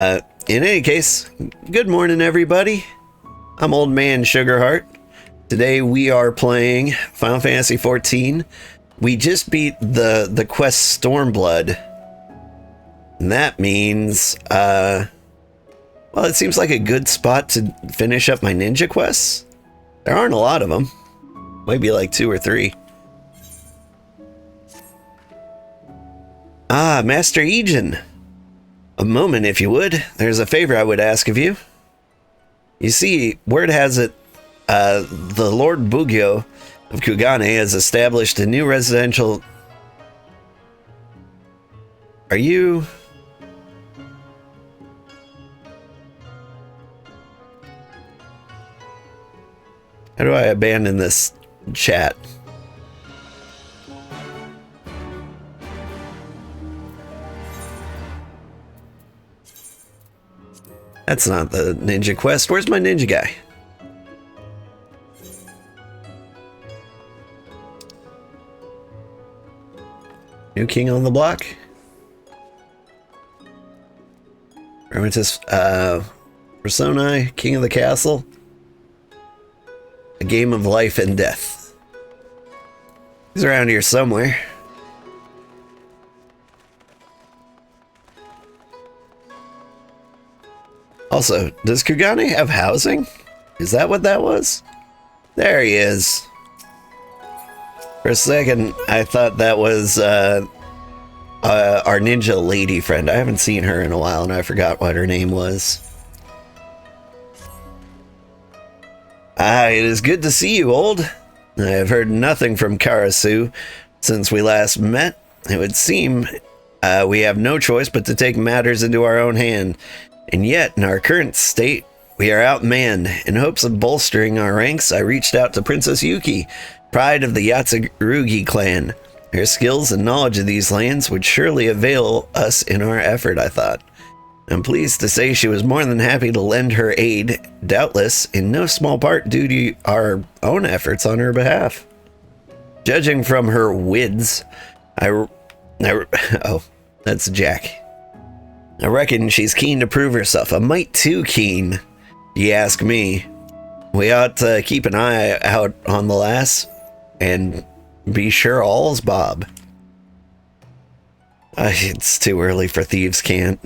In any case, good morning, everybody. I'm Old Man Sugarheart. Today we are playing Final Fantasy XIV. We just beat the quest Stormblood. And that means, well, it seems like a good spot to finish up my ninja quests. There aren't a lot of them. Maybe like 2 or 3. Ah, Master Egen. A moment, if you would. There's a favor I would ask of you. You see, word has it, the Lord Mhigo of Kugane has established a new residential... Are you... How do I abandon this chat? That's not the ninja quest. Where's my ninja guy? New king on the block. Hermitus, Personae, king of the castle. A game of life and death. He's around here somewhere. Also, does Kugane have housing? Is that what that was? There he is. For a second, I thought that was our ninja lady friend. I haven't seen her in a while, and I forgot what her name was. Ah, it is good to see you, old. I have heard nothing from Karasu since we last met. It would seem we have no choice but to take matters into our own hand. And yet, in our current state, we are outmanned. In hopes of bolstering our ranks, I reached out to Princess Yuki, pride of the Yatsurugi clan. Her skills and knowledge of these lands would surely avail us in our effort, I thought. I'm pleased to say she was more than happy to lend her aid, doubtless in no small part due to our own efforts on her behalf. Judging from her wids, oh, that's Jack. I reckon she's keen to prove herself, a mite too keen, you ask me. We ought to keep an eye out on the lass, and be sure all's Bob. It's too early for thieves' cant.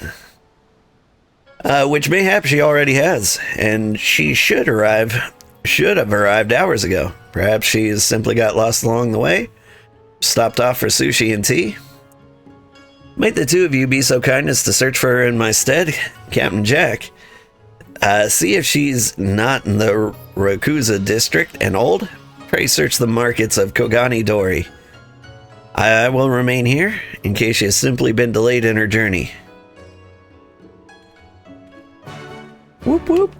Which mayhap she already has, and she should have arrived hours ago. Perhaps she's simply got lost along the way, stopped off for sushi and tea. Might the two of you be so kind as to search for her in my stead, Captain Jack? See if she's not in the Rakuza district and old. Pray search the markets of Kogani Dori. I will remain here in case she has simply been delayed in her journey. Whoop whoop.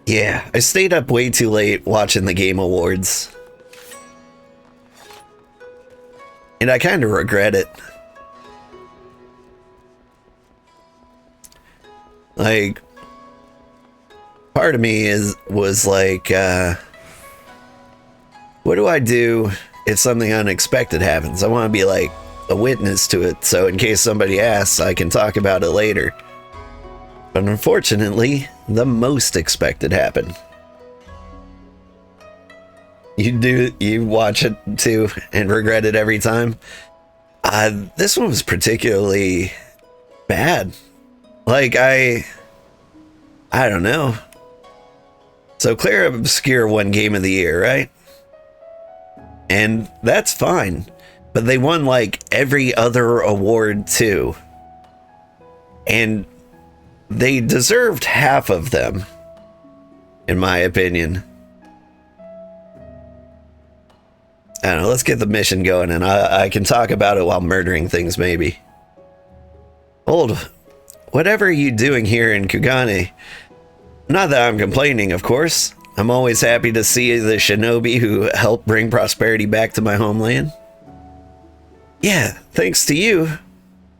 Yeah, I stayed up way too late watching the Game Awards. And I kind of regret it. Like, part of me was like, what do I do if something unexpected happens? I want to be like a witness to it, so in case somebody asks, I can talk about it later. But unfortunately, the most expected happened. You watch it too and regret it every time. This one was particularly bad. Like, I don't know. So Clear Obscure won Game of the Year, right? And that's fine. But they won like every other award too. And they deserved half of them, in my opinion. I don't know, let's get the mission going, and I can talk about it while murdering things, maybe. Old, whatever are you doing here in Kugane? Not that I'm complaining, of course. I'm always happy to see the shinobi who helped bring prosperity back to my homeland. Yeah, thanks to you,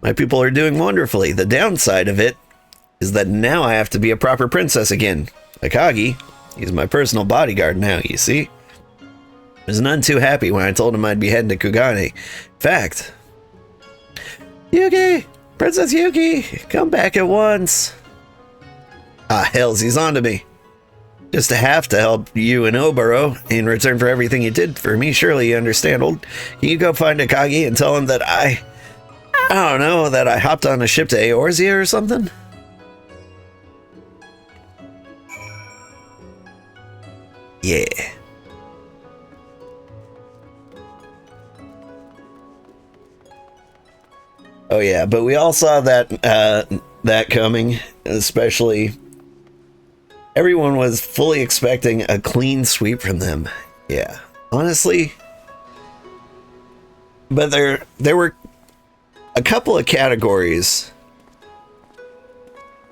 my people are doing wonderfully. The downside of it is that now I have to be a proper princess again. Akagi, He's my personal bodyguard now, you see? I was none too happy when I told him I'd be heading to Kugane. In fact... Yuki! Princess Yuki! Come back at once! Ah, hells, he's on to me. Just to have to help you and Obaro in return for everything you did for me. Surely you understand, old. Can you go find Akagi and tell him that I don't know, that I hopped on a ship to Eorzea or something? Yeah. Oh yeah, but we all saw that that coming, especially everyone was fully expecting a clean sweep from them. Yeah, honestly. But there were a couple of categories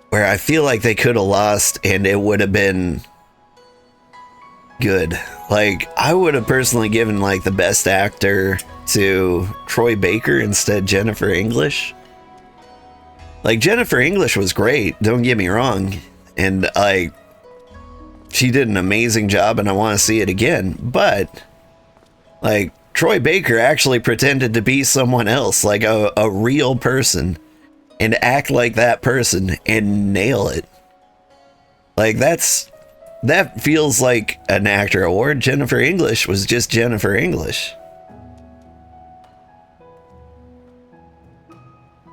where I feel like they could have lost and it would have been good. Like, I would have personally given like the best actor to Troy Baker instead Jennifer English. Like, Jennifer English was great, don't get me wrong, and like she did an amazing job and I want to see it again, but like Troy Baker actually pretended to be someone else, like a real person, and act like that person and nail it. Like, that feels like an actor award. Jennifer English was just Jennifer English.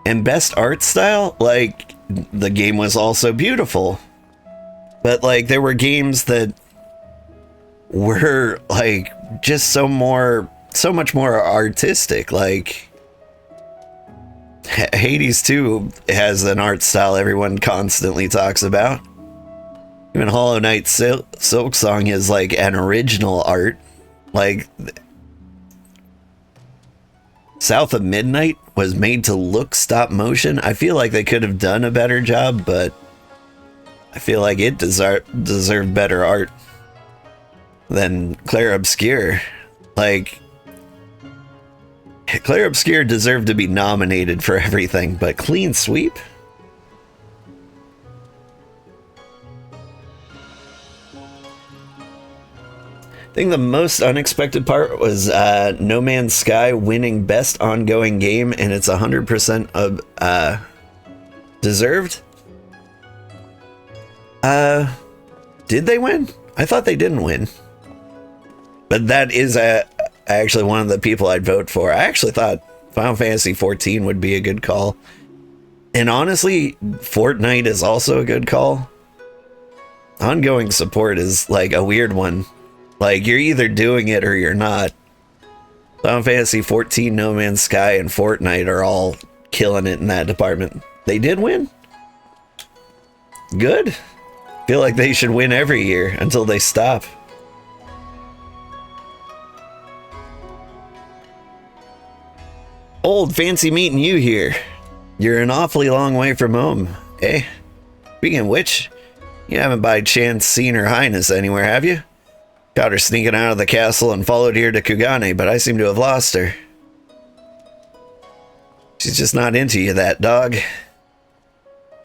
And best art style, like, the game was also beautiful. But like, there were games that were like just so much more artistic. Like, Hades 2 has an art style everyone constantly talks about. Even Hollow Knight Silk Song is like an original art. Like, South of Midnight was made to look stop motion. I feel like they could have done a better job, but I feel like it deserved better art than Clair Obscur. Like, Clair Obscur deserved to be nominated for everything, but clean sweep? I think the most unexpected part was No Man's Sky winning best ongoing game, and it's 100% of deserved. Did they win? I thought they didn't win. But that is actually one of the people I'd vote for. I actually thought Final Fantasy XIV would be a good call. And honestly, Fortnite is also a good call. Ongoing support is like a weird one. Like, you're either doing it or you're not. Final Fantasy XIV, No Man's Sky, and Fortnite are all killing it in that department. They did win? Good. Feel like they should win every year until they stop. Old, fancy meeting you here. You're an awfully long way from home, eh? Speaking of which, you haven't by chance seen Her Highness anywhere, have you? Got her sneaking out of the castle and followed here to Kugane, but I seem to have lost her. She's just not into you, that dog.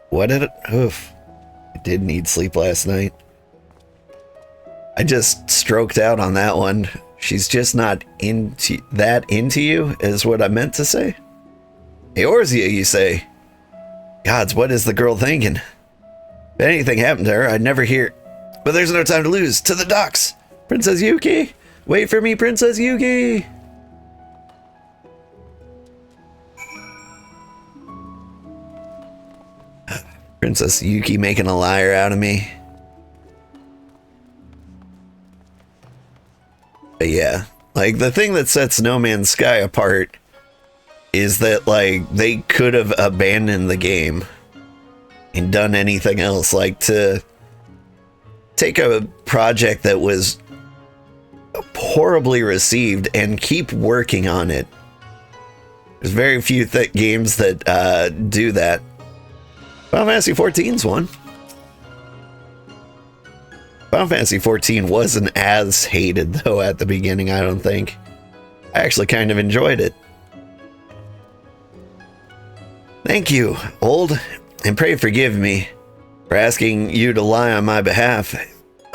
What did it? Oof. I did need sleep last night. I just stroked out on that one. She's just not into you, is what I meant to say. Eorzea, you say? Gods, what is the girl thinking? If anything happened to her, I'd never hear. But there's no time to lose. To the docks! Princess Yuki! Wait for me, Princess Yuki! Princess Yuki making a liar out of me. But yeah, like, the thing that sets No Man's Sky apart is that, like, they could have abandoned the game and done anything else. Like, to take a project that was horribly received and keep working on it. There's very few games that do that. Final Fantasy XIV's one. Final Fantasy XIV wasn't as hated, though, at the beginning, I don't think. I actually kind of enjoyed it. Thank you, old, and pray forgive me for asking you to lie on my behalf.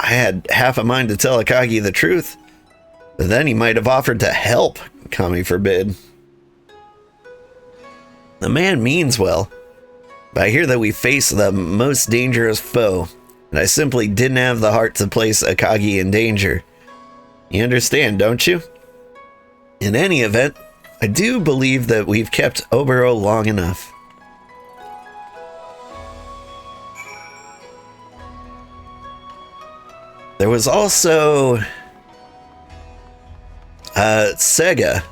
I had half a mind to tell Akagi the truth, but then he might have offered to help, Kami forbid. The man means well, but I hear that we face the most dangerous foe, and I simply didn't have the heart to place Akagi in danger. You understand, don't you? In any event, I do believe that we've kept Obero long enough. There was also Sega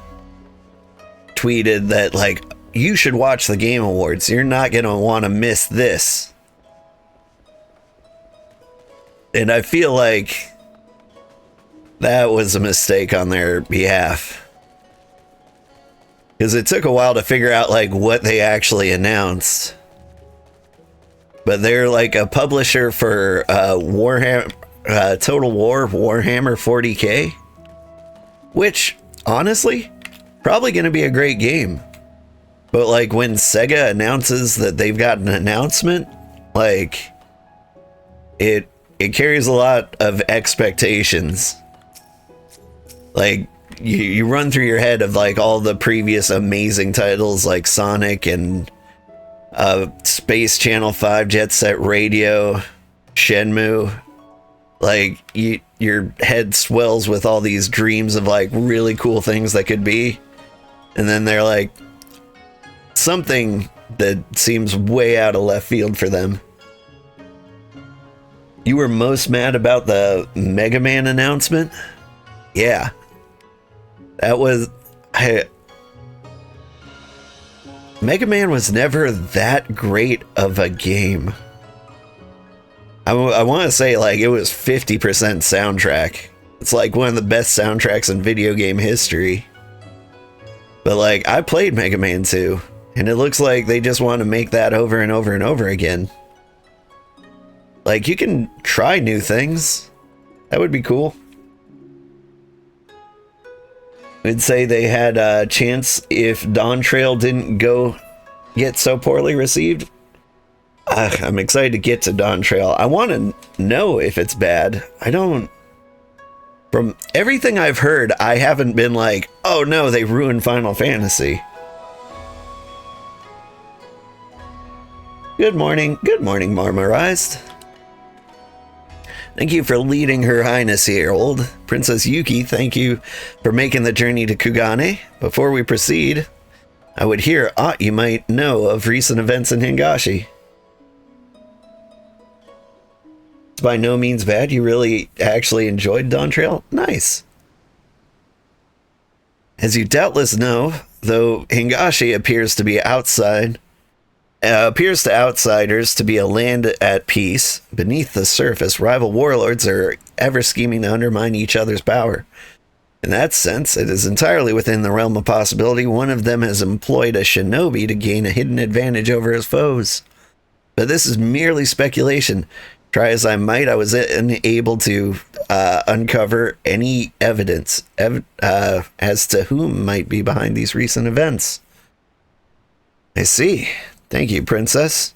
tweeted that, like, you should watch the Game Awards. You're not going to want to miss this. And I feel like that was a mistake on their behalf. Because it took a while to figure out, like, what they actually announced. But they're, like, a publisher for Warhammer, Total War Warhammer 40K. Which, honestly, probably going to be a great game. But, like, when Sega announces that they've got an announcement, like, it carries a lot of expectations. Like, you run through your head of, like, all the previous amazing titles like Sonic and Space Channel 5, Jet Set Radio, Shenmue. Like, your head swells with all these dreams of, like, really cool things that could be. And then they're like, something that seems way out of left field for them. You were most mad about the Mega Man announcement? Yeah. That was... Mega Man was never that great of a game. I want to say, like, it was 50% soundtrack. It's like one of the best soundtracks in video game history. But, like, I played Mega Man 2, and it looks like they just want to make that over and over and over again. Like, you can try new things. That would be cool. I'd say they had a chance if Dawn Trail didn't get so poorly received. I'm excited to get to Dawn Trail. I want to know if it's bad. I don't... From everything I've heard, I haven't been like, oh no, they ruined Final Fantasy. Good morning, Marmorized. Thank you for leading Her Highness here, old Princess Yuki. Thank you for making the journey to Kugane. Before we proceed, I would hear aught you might know of recent events in Hingashi. It's by no means bad. You really actually enjoyed Dawn Trail? Nice. As you doubtless know, though Hingashi appears to outsiders to be a land at peace, beneath the surface, rival warlords are ever scheming to undermine each other's power. In that sense, it is entirely within the realm of possibility one of them has employed a shinobi to gain a hidden advantage over his foes. But this is merely speculation. Try as I might, I was unable to uncover any evidence as to whom might be behind these recent events. I see. Thank you, Princess.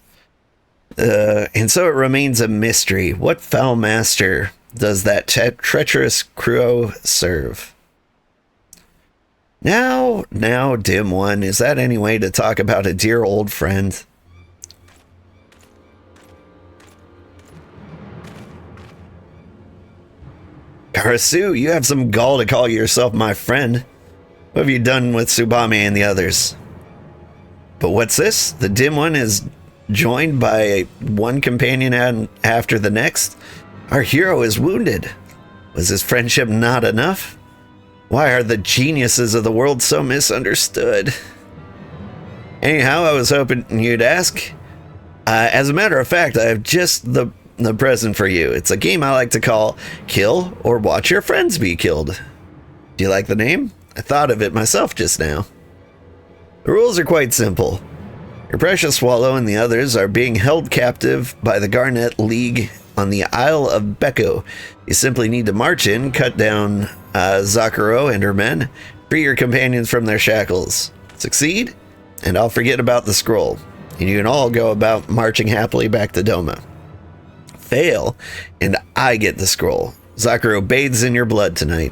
And so it remains a mystery. What foul master does that treacherous crow serve? Now, dim one, is that any way to talk about a dear old friend? Karasu, you have some gall to call yourself my friend. What have you done with Tsubame and the others? But what's this? The dim one is joined by one companion after the next? Our hero is wounded. Was his friendship not enough? Why are the geniuses of the world so misunderstood? Anyhow, I was hoping you'd ask. As a matter of fact, I have just the present for you. It's a game I like to call Kill or Watch Your Friends Be Killed. Do you like the name? I thought of it myself just now. The rules are quite simple. Your precious Swallow and the others are being held captive by the Garnet League on the Isle of Beko. You simply need to march in, cut down Zakuro and her men, free your companions from their shackles. Succeed, and I'll forget about the scroll, and you can all go about marching happily back to Doma. fail, and I get the scroll. Zakuro bathes in your blood tonight.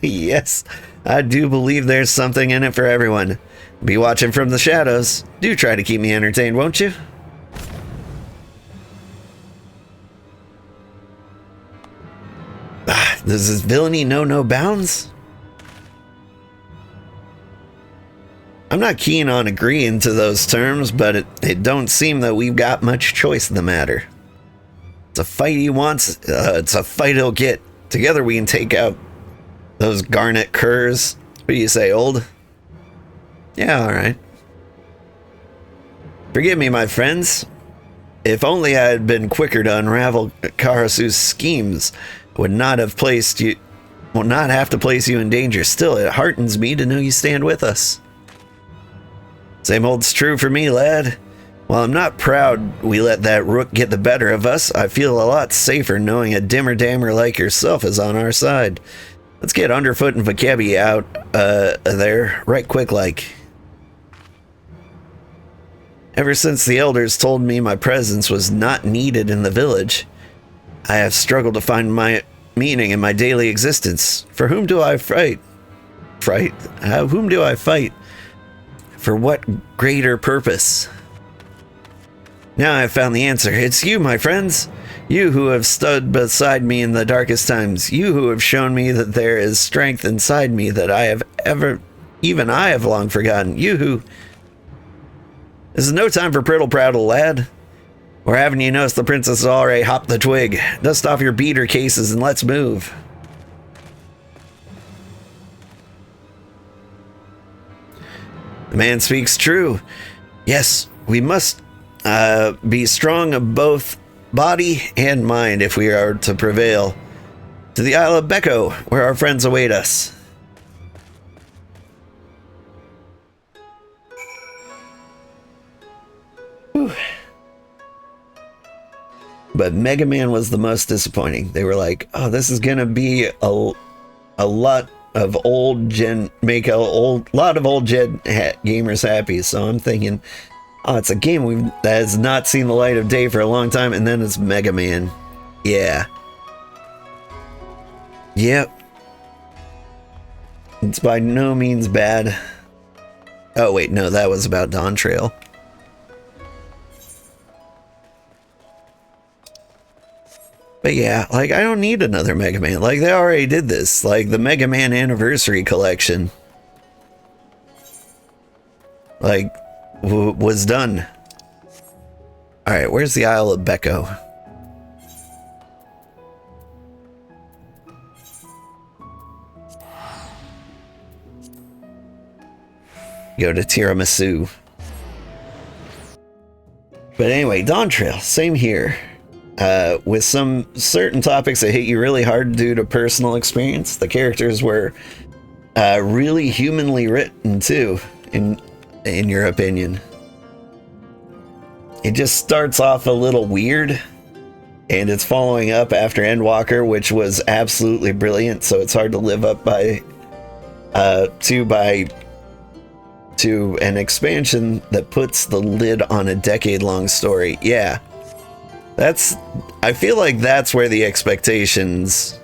Yes, I do believe there's something in it for everyone. Be watching from the shadows. Do try to keep me entertained, won't you? Does this villainy know no bounds? I'm not keen on agreeing to those terms, but it don't seem that we've got much choice in the matter. It's a fight he wants, it's a fight he'll get. Together we can take out those garnet curs. What do you say, old? Yeah, alright. Forgive me, my friends. If only I had been quicker to unravel Karasu's schemes, would not have to place you in danger. Still, it heartens me to know you stand with us. Same holds true for me, lad. While I'm not proud we let that rook get the better of us, I feel a lot safer knowing a dimmer dammer like yourself is on our side. Let's get Underfoot and Vakebi out there right quick like. Ever since the elders told me my presence was not needed in the village, I have struggled to find my meaning in my daily existence. For whom do I fight? Whom do I fight? For what greater purpose? Now I've found the answer. It's you, my friends. You who have stood beside me in the darkest times. You who have shown me that there is strength inside me that I have long forgotten. You who... This is no time for prittle prattle, lad. Or haven't you noticed the princess has already hopped the twig? Dust off your beater cases and let's move. The man speaks true. Yes, we must be strong of both body and mind if we are to prevail. To the Isle of Beko, where our friends await us. Whew. But Mega Man was the most disappointing. They were like, oh, this is gonna be a lot of old gen, make a lot of old gen gamers happy. So I'm thinking, oh, it's a game that has not seen the light of day for a long time, and then it's Mega Man. Yeah. Yep. It's by no means bad. Oh wait, no, that was about Dawn Trail. But yeah, like, I don't need another Mega Man. Like, they already did this. Like, the Mega Man Anniversary Collection. Like, was done. Alright, where's the Isle of Beko? Go to Tiramisu. But anyway, Dawn Trail, same here. With some certain topics that hit you really hard due to personal experience. The characters were really humanly written too, in your opinion. It just starts off a little weird, and it's following up after Endwalker, which was absolutely brilliant, so it's hard to live up to an expansion that puts the lid on a decade-long story. Yeah. I feel like that's where the expectations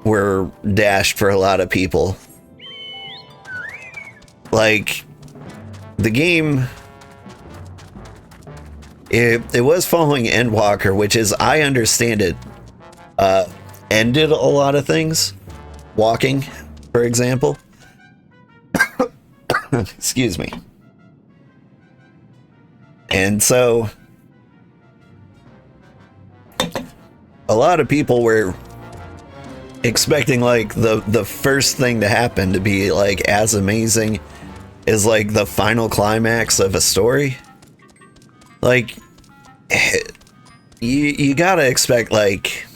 were dashed for a lot of people. Like, the game, it was following Endwalker, which is, I understand it, ended a lot of things. Walking, for example. Excuse me. And so a lot of people were expecting like the first thing to happen to be like as amazing as like the final climax of a story. Like, you gotta expect like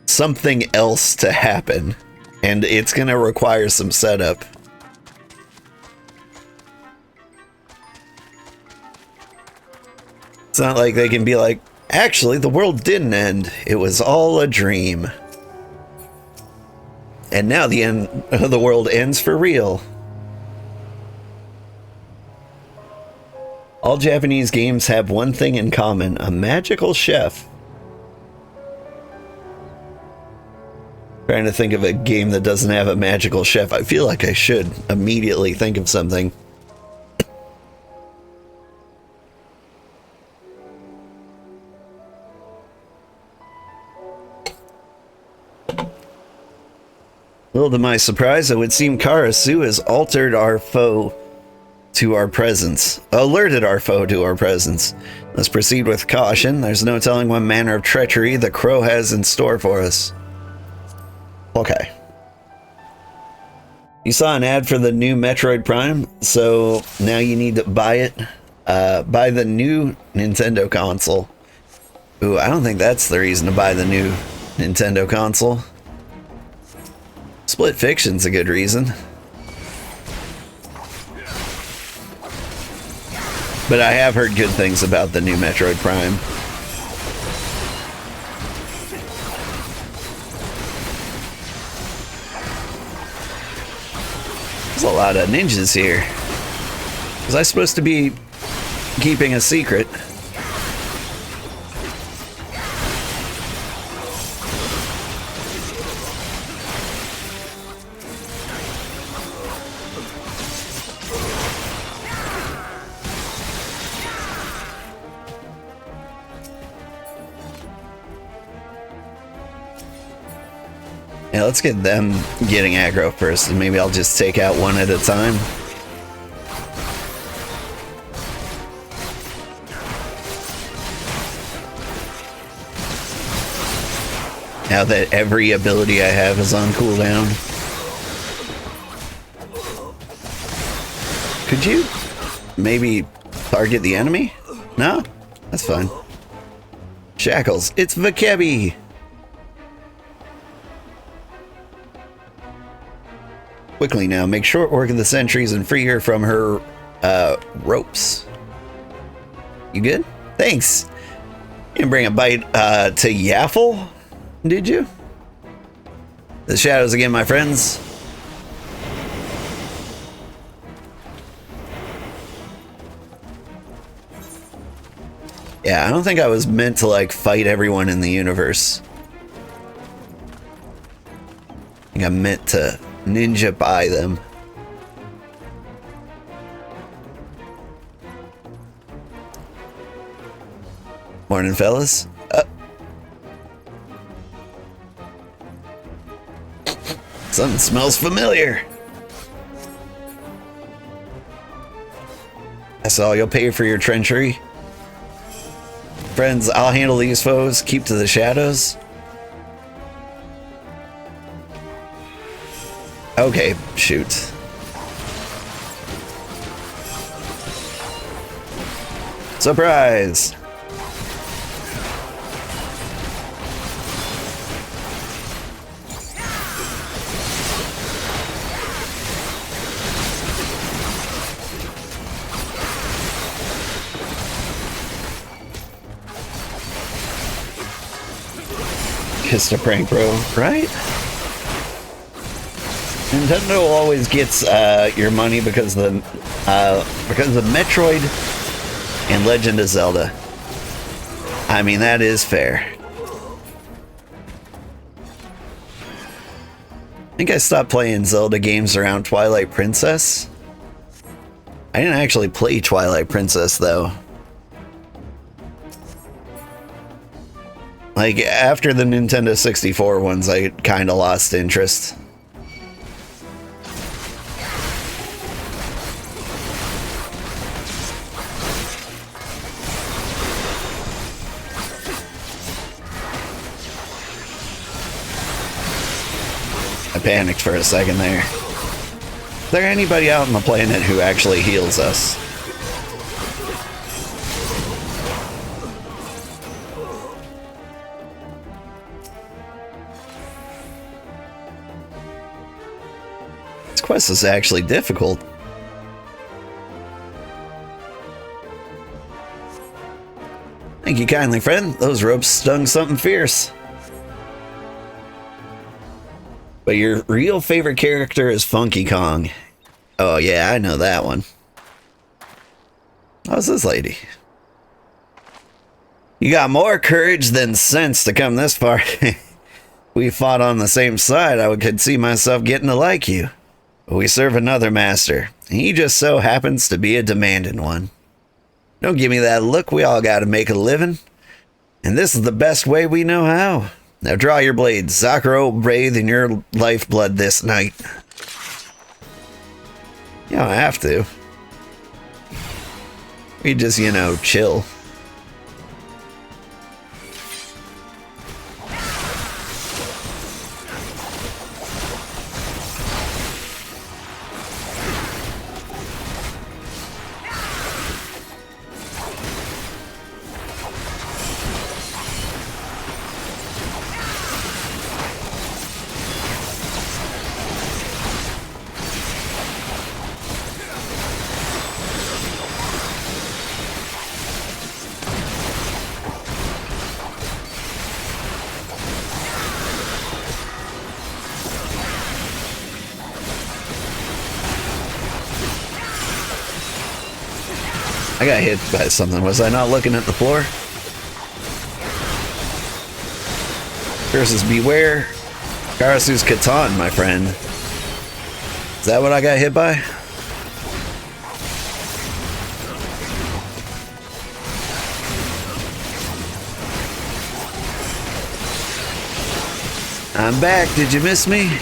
something else to happen, and it's gonna require some setup. It's not like they can be like, actually, the world didn't end. It was all a dream. And now the end of the world ends for real. All Japanese games have one thing in common, a magical chef. Trying to think of a game that doesn't have a magical chef. I feel like I should immediately think of something. Well, to my surprise, it would seem Karasu has altered our foe to our presence. Alerted our foe to our presence. Let's proceed with caution. There's no telling what manner of treachery the crow has in store for us. Okay. You saw an ad for the new Metroid Prime, so now you need to buy it. Buy the new Nintendo console. Ooh, I don't think that's the reason to buy the new Nintendo console. Split Fiction's a good reason. But I have heard good things about the new Metroid Prime. There's a lot of ninjas here. Was I supposed to be keeping a secret? Yeah, let's get them getting aggro first, and maybe I'll just take out one at a time. Now that every ability I have is on cooldown. Could you maybe target the enemy? No? That's fine. Shackles, it's Vakebi! Quickly now, make short work of the sentries and free her from her ropes. You good? Thanks. You didn't bring a bite to Yaffle, did you? The shadows again, my friends. Yeah, I don't think I was meant to like fight everyone in the universe. I think I'm meant to ninja by them. Morning, fellas. Something smells familiar. That's all you'll pay for your treachery. Friends, I'll handle these foes. Keep to the shadows. Okay, shoot. Surprise! Just a prank, bro, right? Nintendo always gets your money because of Metroid and Legend of Zelda. I mean, that is fair. I think I stopped playing Zelda games around Twilight Princess. I didn't actually play Twilight Princess though. Like after the Nintendo 64 ones, I kind of lost interest. I panicked for a second there. Is there anybody out on the planet who actually heals us? This quest is actually difficult. Thank you kindly, friend. Those ropes stung something fierce. But your real favorite character is Funky Kong. Oh yeah, I know that one. How's this lady? You got more courage than sense to come this far. We fought on the same side. I could see myself getting to like you. But we serve another master. He just so happens to be a demanding one. Don't give me that look. We all got to make a living. And this is the best way we know how. Now draw your blade. Zakuro will bathe in your lifeblood this night. You don't have to. We just, you know, chill. I got hit by something. Was I not looking at the floor? Curses beware. Karasu's Katan, my friend. Is that what I got hit by? I'm back. Did you miss me?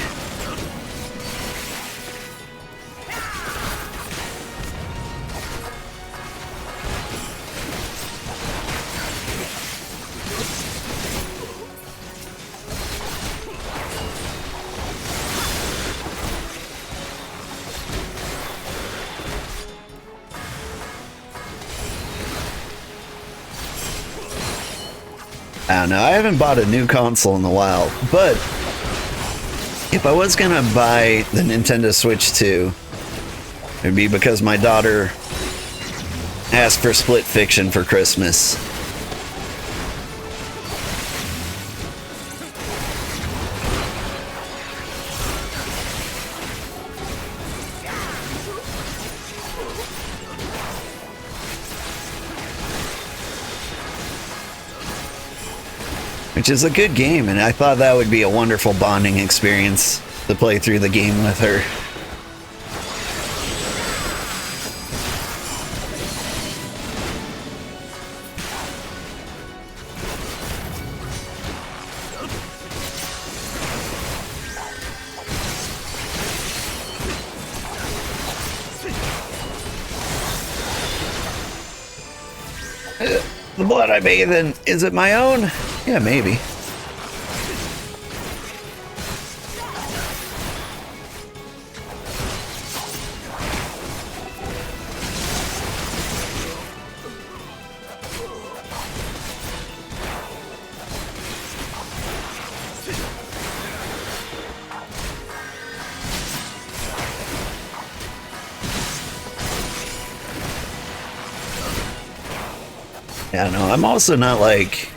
I don't know, I haven't bought a new console in a while, but if I was gonna buy the Nintendo Switch 2, it'd be because my daughter asked for Split Fiction for Christmas. Which is a good game, and I thought that would be a wonderful bonding experience to play through the game with her. The blood I bathe in, is it my own? Yeah, maybe. Yeah, no, I'm also not like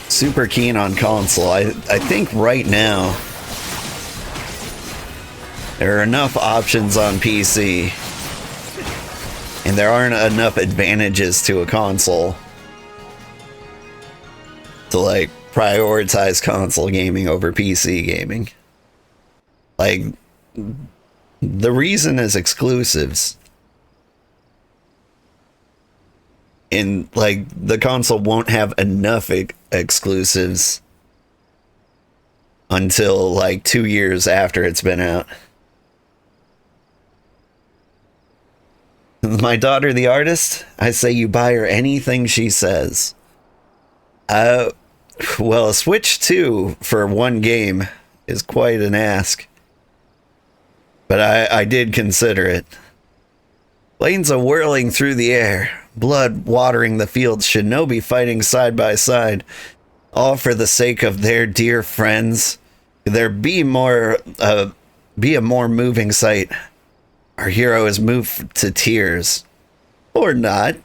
super keen on console. I think right now there are enough options on PC and there aren't enough advantages to a console to like prioritize console gaming over PC gaming. Like, the reason is exclusives. And like the console won't have enough exclusives until like 2 years after it's been out. My daughter, the artist, I say you buy her anything she says. Well, a Switch 2 for one game is quite an ask. But I did consider it. Planes are whirling through the air. Blood watering the fields, shinobi fighting side by side, all for the sake of their dear friends. Could there be a more moving sight? Our hero is moved to tears. Or not.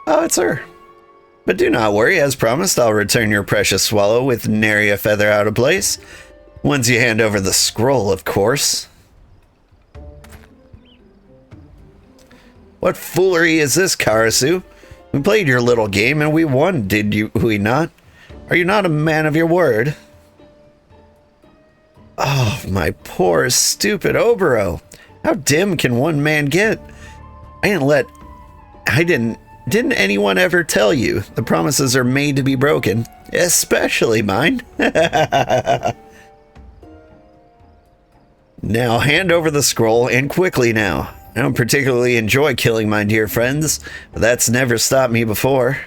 Oh, it's her. But do not worry, as promised, I'll return your precious swallow with nary a feather out of place. Once you hand over the scroll, of course. What foolery is this, Karasu? We played your little game and we won, we not? Are you not a man of your word? Oh, my poor, stupid Obero. How dim can one man get? Didn't anyone ever tell you the promises are made to be broken? Especially mine. Now hand over the scroll, and quickly now. I don't particularly enjoy killing my dear friends, but that's never stopped me before.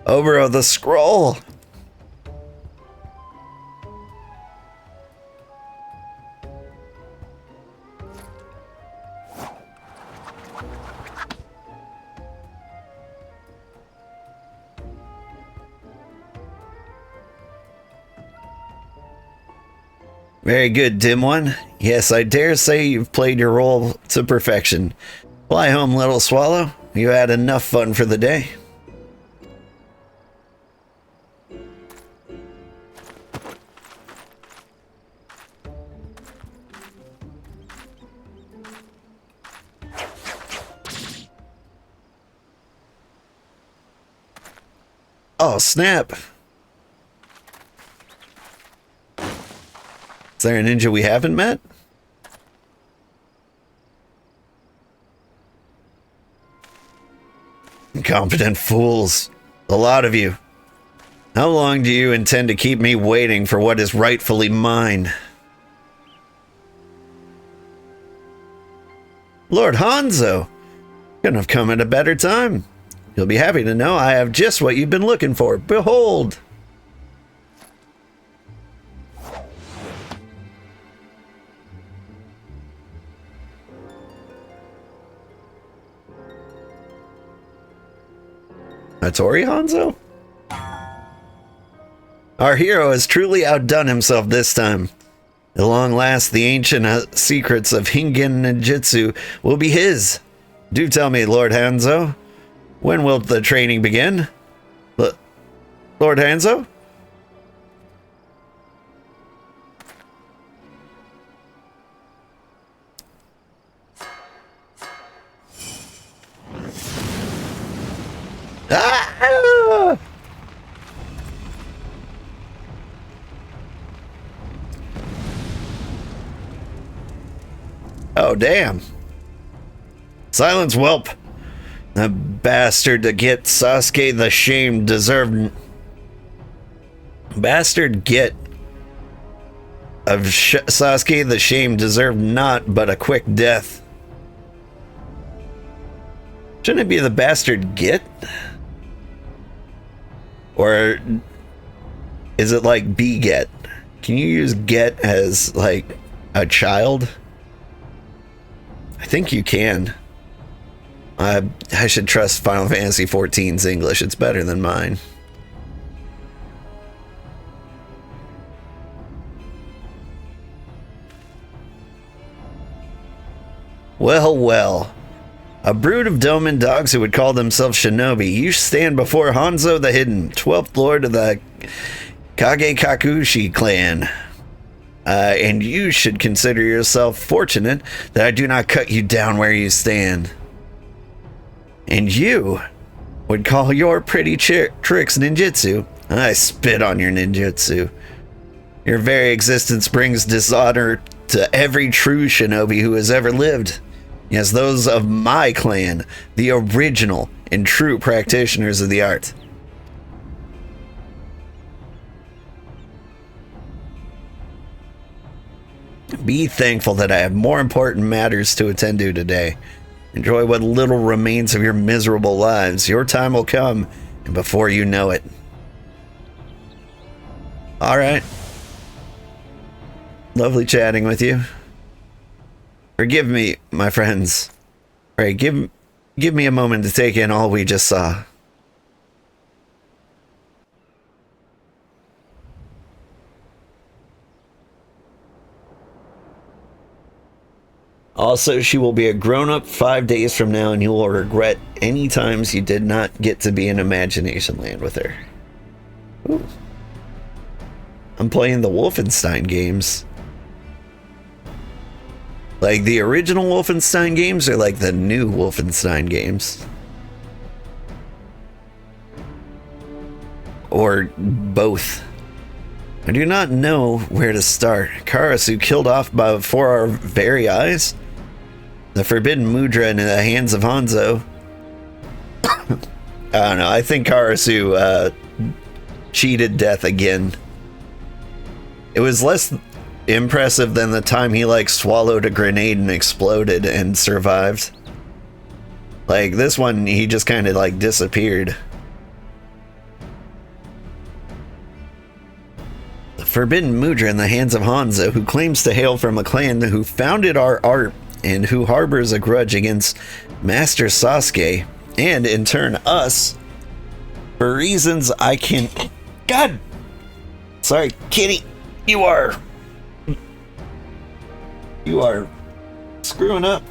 Obero, the scroll! Very good, dim one. Yes, I dare say you've played your role to perfection. Fly home, little swallow. You had enough fun for the day. Oh, snap. Is there a ninja we haven't met? Incompetent fools. A lot of you. How long do you intend to keep me waiting for what is rightfully mine? Lord Hanzo! Couldn't have come at a better time. You'll be happy to know I have just what you've been looking for. Behold! Hattori Hanzo? Our hero has truly outdone himself this time. At long last, the ancient secrets of Hingen Ninjutsu will be his. Do tell me, Lord Hanzo, when will the training begin? Lord Hanzo? Ah! Oh, damn. Silence, whelp. The bastard to get Sasuke the Shamed deserved... Bastard get of Sasuke the Shamed deserved not but a quick death. Shouldn't it be the bastard get? Or is it like beget? Can you use get as like a child? I think you can. I should trust Final Fantasy XIV's English. It's better than mine. Well, well. A brood of Doman dogs who would call themselves shinobi. You stand before Hanzo the Hidden, 12th Lord of the Kagekakushi clan. And you should consider yourself fortunate that I do not cut you down where you stand. And you would call your pretty tricks ninjutsu. I spit on your ninjutsu. Your very existence brings dishonor to every true shinobi who has ever lived. Yes, those of my clan, the original and true practitioners of the art. Be thankful that I have more important matters to attend to today. Enjoy what little remains of your miserable lives. Your time will come, and before you know it. Alright. Lovely chatting with you. Forgive me, my friends. Alright, give me a moment to take in all we just saw. Also, she will be a grown-up 5 days from now, and you will regret any times you did not get to be in Imagination Land with her. Ooh. I'm playing the Wolfenstein games. Like the original Wolfenstein games or like the new Wolfenstein games? Or both? I do not know where to start. Karasu killed off before our very eyes? The forbidden mudra in the hands of Hanzo. I don't know. I think Karasu cheated death again. It was less impressive than the time he like swallowed a grenade and exploded and survived. Like this one, he just kind of like disappeared. The forbidden mudra in the hands of Hanzo, who claims to hail from a clan who founded our art and who harbors a grudge against Master Sasuke, and in turn us, for reasons I can... God! Sorry, kitty. You are screwing up.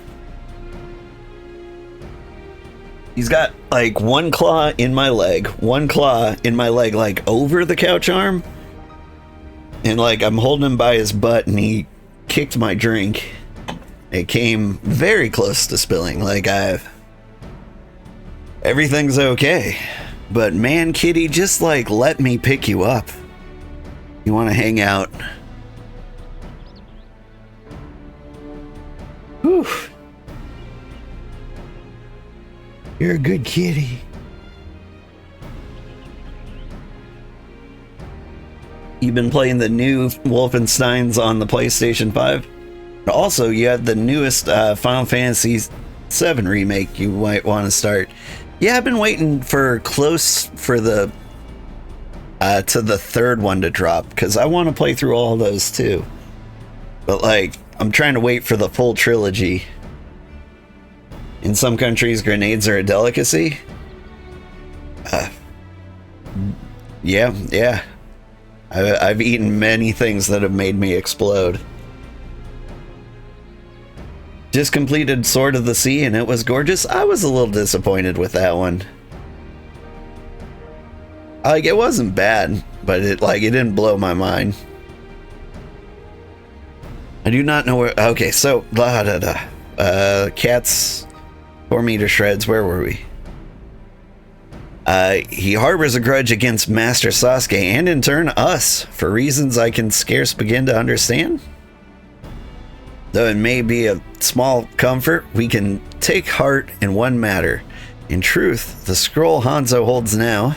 He's got like one claw in my leg, like over the couch arm. And like I'm holding him by his butt and he kicked my drink. It came very close to spilling. Like everything's okay. But man, kitty, just like let me pick you up. You want to hang out? Whew. You're a good kitty. You've been playing the new Wolfensteins on the PlayStation 5. Also, you had the newest Final Fantasy VII remake you might want to start. Yeah, I've been waiting for the to the third one to drop because I want to play through all those too. But like, I'm trying to wait for the full trilogy. In some countries, grenades are a delicacy. Yeah. I've eaten many things that have made me explode. Just completed Sword of the Sea and it was gorgeous. I was a little disappointed with that one. Like, it wasn't bad, but it didn't blow my mind. I do not know where... Okay, so... Cats tore me to shreds. Where were we? He harbors a grudge against Master Sasuke and in turn us, for reasons I can scarce begin to understand. Though it may be a small comfort, we can take heart in one matter. In truth, the scroll Hanzo holds now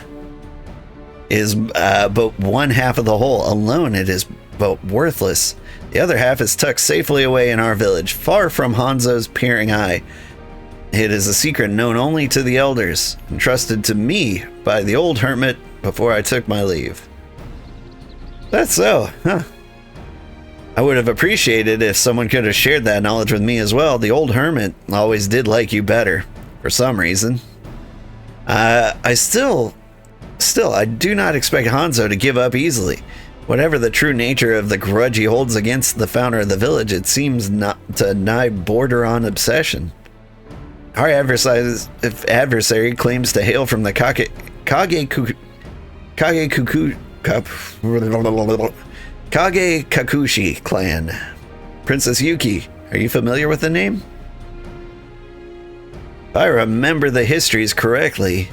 is but one half of the whole. Alone it is but worthless. The other half is tucked safely away in our village, far from Hanzo's peering eye. It is a secret known only to the elders, entrusted to me by the old hermit before I took my leave. That's so, huh? I would have appreciated if someone could have shared that knowledge with me as well. The old hermit always did like you better, for some reason. I still, I do not expect Hanzo to give up easily. Whatever the true nature of the grudge he holds against the founder of the village, it seems not to nigh border on obsession. Our adversary claims to hail from the Kage Kakushi clan. Princess Yuki, are you familiar with the name? If I remember the histories correctly,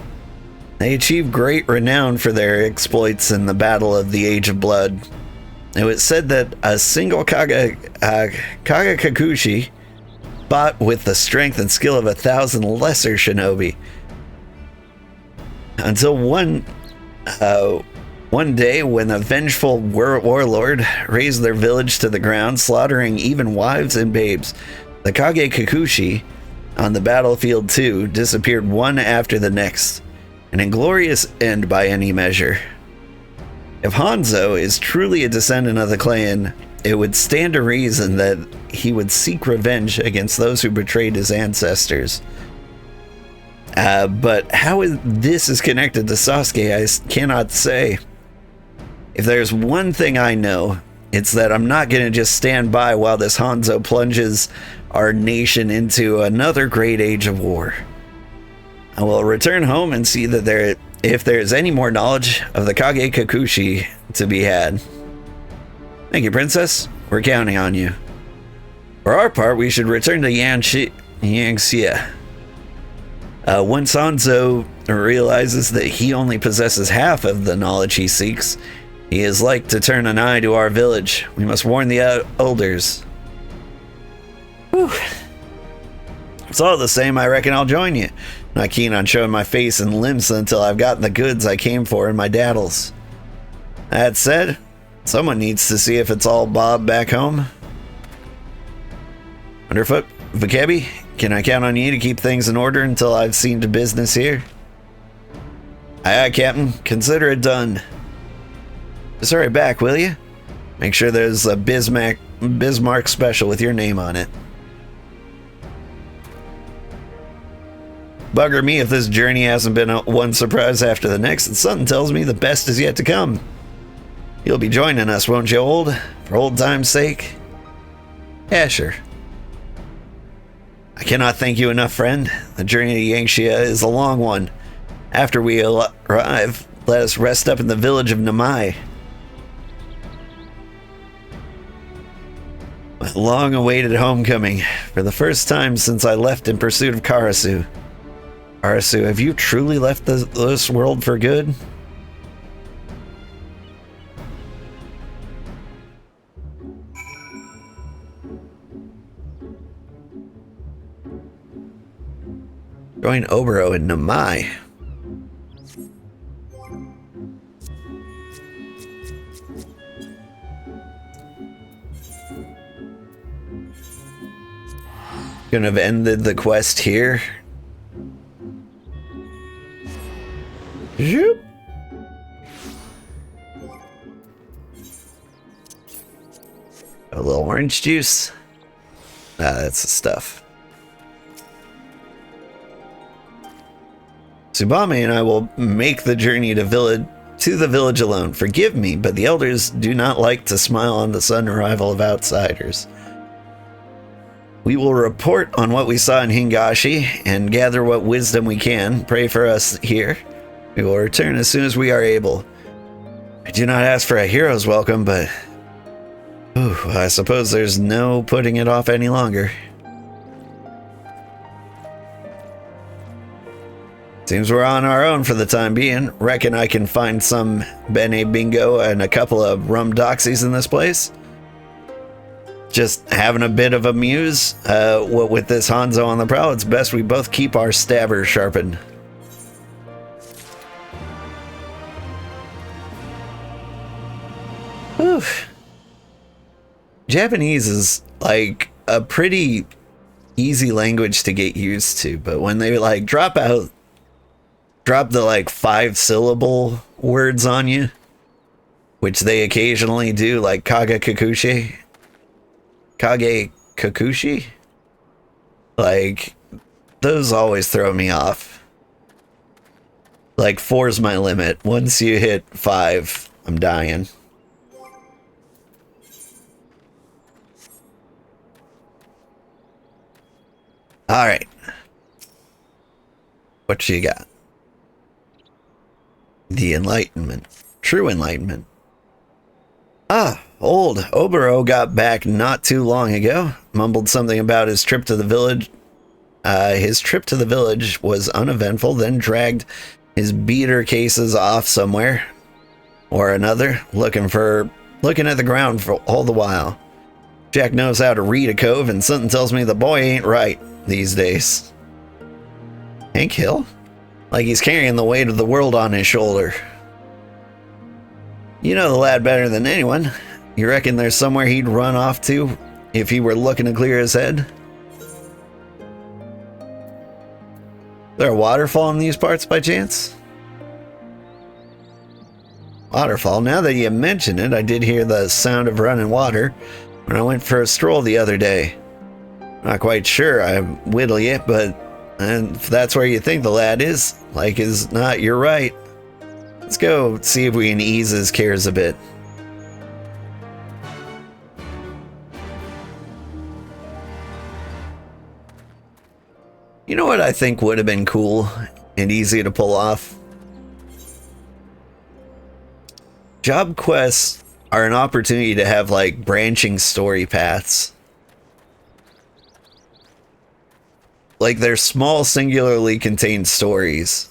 they achieved great renown for their exploits in the Battle of the Age of Blood. It was said that a single Kage Kakushi fought with the strength and skill of 1,000 lesser shinobi. Until one day when a vengeful warlord razed their village to the ground, slaughtering even wives and babes. The Kage Kakushi on the battlefield too disappeared one after the next. An inglorious end by any measure. If Hanzo is truly a descendant of the clan, it would stand to reason that he would seek revenge against those who betrayed his ancestors. But how this is connected to Sasuke, I cannot say. If there's one thing I know, it's that I'm not going to just stand by while this Hanzo plunges our nation into another great age of war. I will return home and see that if there is any more knowledge of the Kage Kakushi to be had. Thank you, Princess. We're counting on you. For our part, we should return to Yangxia. Once Hanzo realizes that he only possesses half of the knowledge he seeks, he is like to turn an eye to our village. We must warn the elders. Whew. It's all the same, I reckon I'll join you. Not keen on showing my face and limbs until I've gotten the goods I came for in my daddles. That said, someone needs to see if it's all Bob back home. Underfoot, Vakebi, can I count on you to keep things in order until I've seen to business here? Aye, aye, Captain. Consider it done. Just hurry back, will you? Make sure there's a Bismarck special with your name on it. Bugger me if this journey hasn't been one surprise after the next, and something tells me the best is yet to come. You'll be joining us, won't you, old? For old time's sake? Yeah, sure. I cannot thank you enough, friend. The journey to Yangxia is a long one. After we arrive, let us rest up in the village of Namai. My long-awaited homecoming, for the first time since I left in pursuit of Karasu. Karasu, have you truly left this world for good? Join Oboro in Namai. Gonna have ended the quest here. Zoop. A little orange juice. That's the stuff. Tsubame and I will make the journey to the village alone. Forgive me, but the elders do not like to smile on the sudden arrival of outsiders. We will report on what we saw in Hingashi and gather what wisdom we can. Pray for us here. We will return as soon as we are able. I do not ask for a hero's welcome, but I suppose there's no putting it off any longer. Seems we're on our own for the time being. Reckon I can find some Bene Bingo and a couple of rum doxies in this place. Just having a bit of a muse. What with this Hanzo on the prowl, it's best we both keep our stabbers sharpened. Whew. Japanese is like a pretty easy language to get used to, but when they like drop the like 5-syllable words on you, which they occasionally do, like Kage Kakushi, like those always throw me off. Like 4's my limit. Once you hit 5, I'm dying. All right. What you got? The Enlightenment. True Enlightenment. Old Oboro got back not too long ago. Mumbled something about his trip to the village. His trip to the village was uneventful, then dragged his beater cases off somewhere or another, looking at the ground for all the while. Jack knows how to read a cove, and something tells me the boy ain't right these days. Hank Hill? Like he's carrying the weight of the world on his shoulder. You know the lad better than anyone. You reckon there's somewhere he'd run off to if he were looking to clear his head? Is there a waterfall in these parts by chance? Waterfall. Now that you mention it, I did hear the sound of running water when I went for a stroll the other day. Not quite sure I whittle yet, but if that's where you think the lad is, like is not, you're right. Let's go see if we can ease his cares a bit. You know what I think would have been cool and easy to pull off? Job quests are an opportunity to have like branching story paths. Like they're small, singularly contained stories.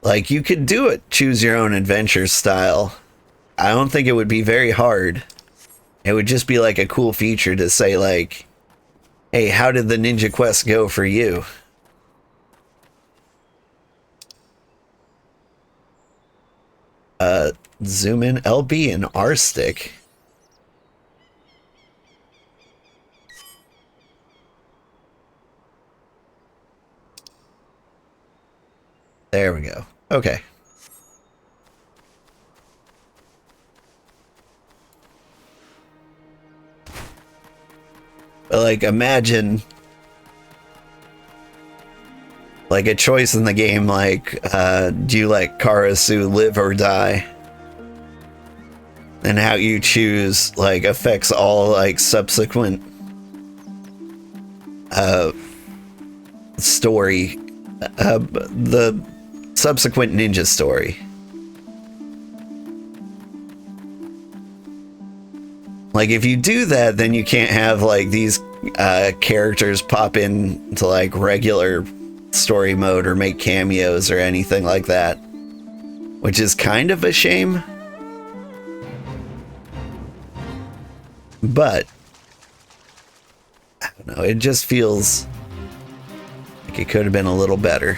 Like you could do it, choose your own adventure style. I don't think it would be very hard. It would just be like a cool feature to say like, hey, how did the ninja quest go for you? Zoom in LB and R stick. There we go. Okay. But like, imagine like a choice in the game, like, do you let Karasu live or die? And how you choose, like, affects all, like, subsequent, story, the subsequent ninja story. Like, if you do that, then you can't have, like, these, characters pop in to, like, regular story mode or make cameos or anything like that. Which is kind of a shame. But I don't know, it just feels like it could have been a little better.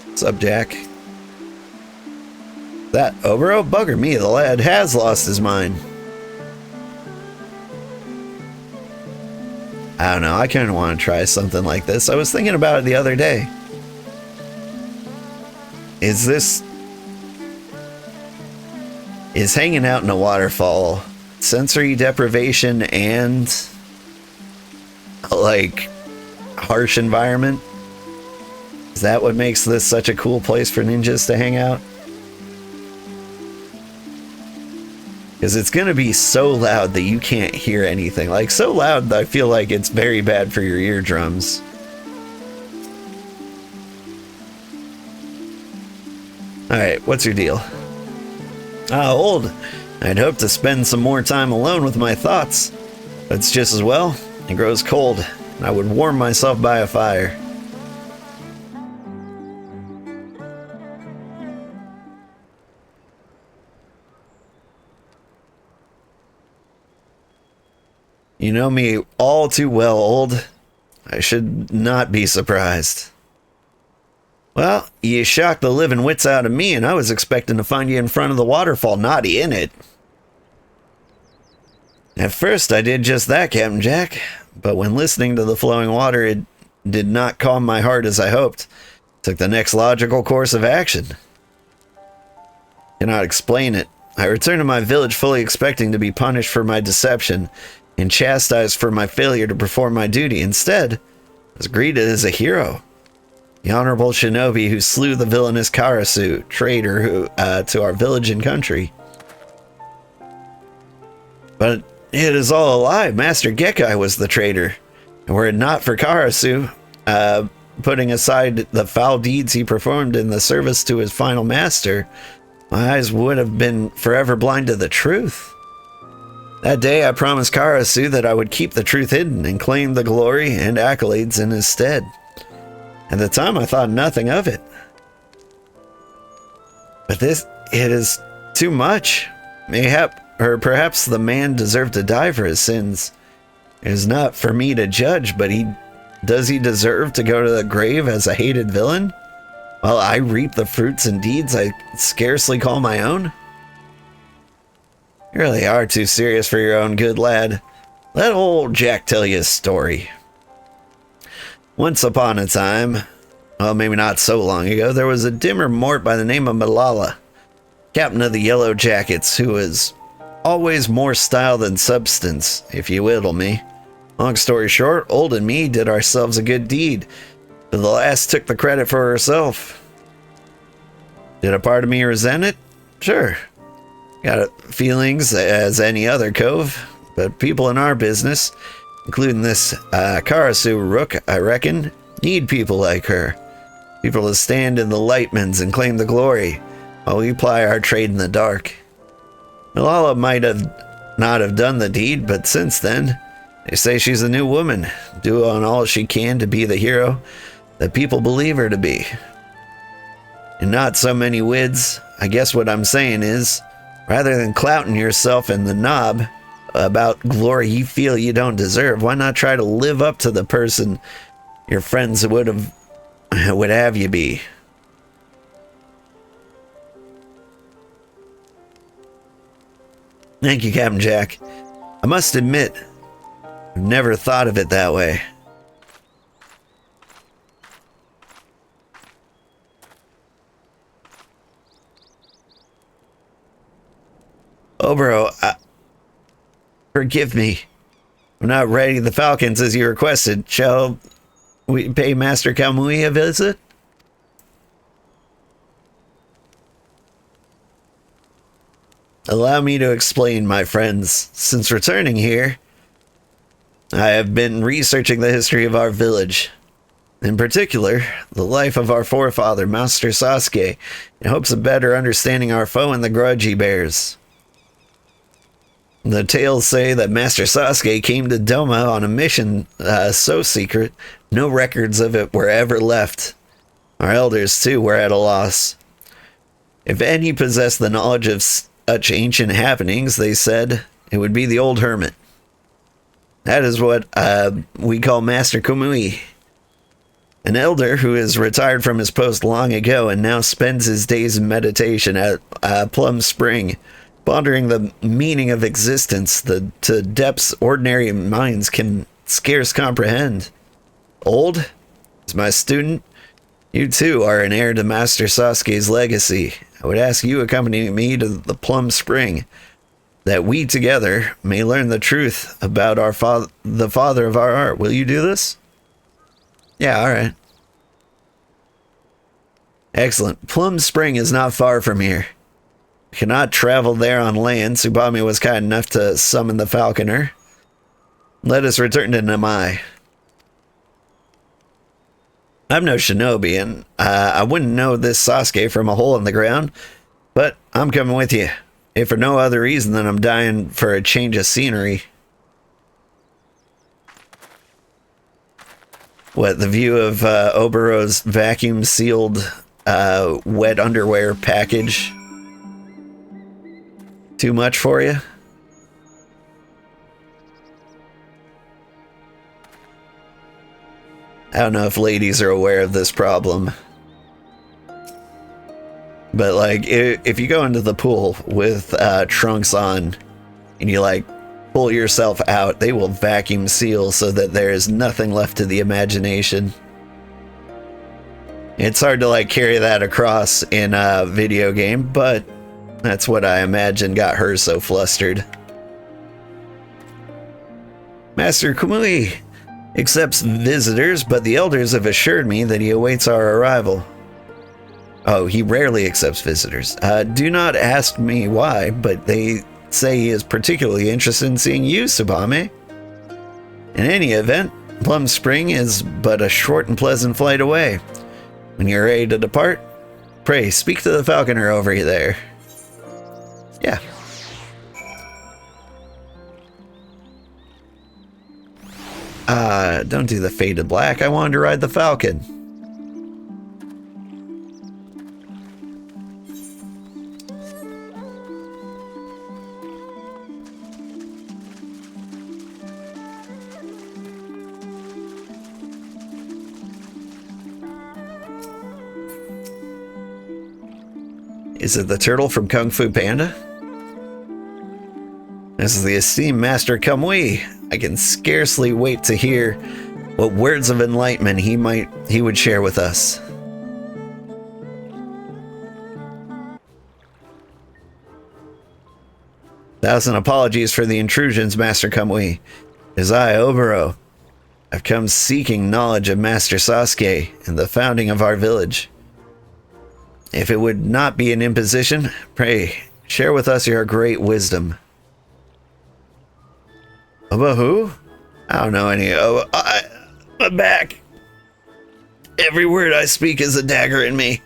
What's up, Jack? That Obero? Bugger me, the lad has lost his mind. I don't know, I kind of want to try something like this. I was thinking about it the other day. Is hanging out in a waterfall sensory deprivation and like harsh environment? Is that what makes this such a cool place for ninjas to hang out? Because it's gonna be so loud that you can't hear anything. Like so loud that I feel like it's very bad for your eardrums. Alright, what's your deal? Old. I'd hoped to spend some more time alone with my thoughts. But it's just as well. It grows cold, and I would warm myself by a fire. You know me all too well, Old. I should not be surprised. Well, you shocked the living wits out of me, and I was expecting to find you in front of the waterfall, not in it. At first, I did just that, Captain Jack, but when listening to the flowing water, it did not calm my heart as I hoped. Took the next logical course of action. Cannot explain it. I returned to my village fully expecting to be punished for my deception and chastised for my failure to perform my duty. Instead, I was greeted as a hero. The honorable shinobi who slew the villainous Karasu, traitor who, to our village and country. But it is all a lie. Master Gekkai was the traitor. And were it not for Karasu, putting aside the foul deeds he performed in the service to his final master, my eyes would have been forever blind to the truth. That day I promised Karasu that I would keep the truth hidden and claim the glory and accolades in his stead. At the time, I thought nothing of it. But it is too much. Perhaps the man deserved to die for his sins. It is not for me to judge, but does he deserve to go to the grave as a hated villain? While I reap the fruits and deeds I scarcely call my own? You really are too serious for your own good, lad. Let old Jack tell you a story. Once upon a time, well, maybe not so long ago, there was a dimmer mort by the name of Malala, captain of the Yellow Jackets, who was always more style than substance, if you whittle me. Long story short, Old and me did ourselves a good deed, but the lass took the credit for herself. Did a part of me resent it? Sure. Got feelings as any other cove, but people in our business, including this Karasu rook, I reckon, need people like her. People to stand in the lightmans and claim the glory, while we ply our trade in the dark. Malala might have not have done the deed, but since then, they say she's a new woman, doing all she can to be the hero that people believe her to be. And not so many wids. I guess what I'm saying is, rather than clouting yourself in the knob about glory you feel you don't deserve, why not try to live up to the person your friends would have you be? Thank you, Captain Jack. I must admit, I've never thought of it that way. Oh, bro, forgive me. I'm not ready the Falcons as you requested. Shall we pay Master Kamui a visit? Allow me to explain, my friends. Since returning here, I have been researching the history of our village. In particular, the life of our forefather, Master Sasuke, in hopes of better understanding our foe and the grudge he bears. The tales say that Master Sasuke came to Doma on a mission so secret, no records of it were ever left. Our elders, too, were at a loss. If any possessed the knowledge of such ancient happenings, they said, it would be the old hermit. That is what we call Master Kamui. An elder who is retired from his post long ago and now spends his days in meditation at Plum Spring, pondering the meaning of existence to depths ordinary minds can scarce comprehend. Old, as my student, you too are an heir to Master Sasuke's legacy. I would ask you accompany me to the Plum Spring, that we together may learn the truth about the father of our art. Will you do this? Yeah, all right. Excellent. Plum Spring is not far from here. We cannot travel there on land. Tsubame was kind enough to summon the falconer. Let us return to Namai. I'm no shinobi, and I wouldn't know this Sasuke from a hole in the ground, but I'm coming with you, if for no other reason than I'm dying for a change of scenery. What, the view of Obero's vacuum-sealed wet underwear package? Too much for you? I don't know if ladies are aware of this problem. But, like, if you go into the pool with trunks on and you, like, pull yourself out, they will vacuum seal so that there is nothing left to the imagination. It's hard to, like, carry that across in a video game, but that's what I imagine got her so flustered. Master Kamui accepts visitors, but the elders have assured me that he awaits our arrival. Oh, he rarely accepts visitors. Do not ask me why, but they say he is particularly interested in seeing you, Tsubame. In any event, Plum Spring is but a short and pleasant flight away. When you're ready to depart, pray speak to the falconer over there. Yeah. Don't do the faded black. I wanted to ride the falcon. Is it the turtle from Kung Fu Panda? This is the esteemed Master Kamui. I can scarcely wait to hear what words of enlightenment he would share with us. Thousand apologies for the intrusions, Master Kamui. It is I, Obero. I've come seeking knowledge of Master Sasuke and the founding of our village. If it would not be an imposition, pray Share with us your great wisdom. About who? I don't know any. Oh, I'm back. Every word I speak is a dagger in me.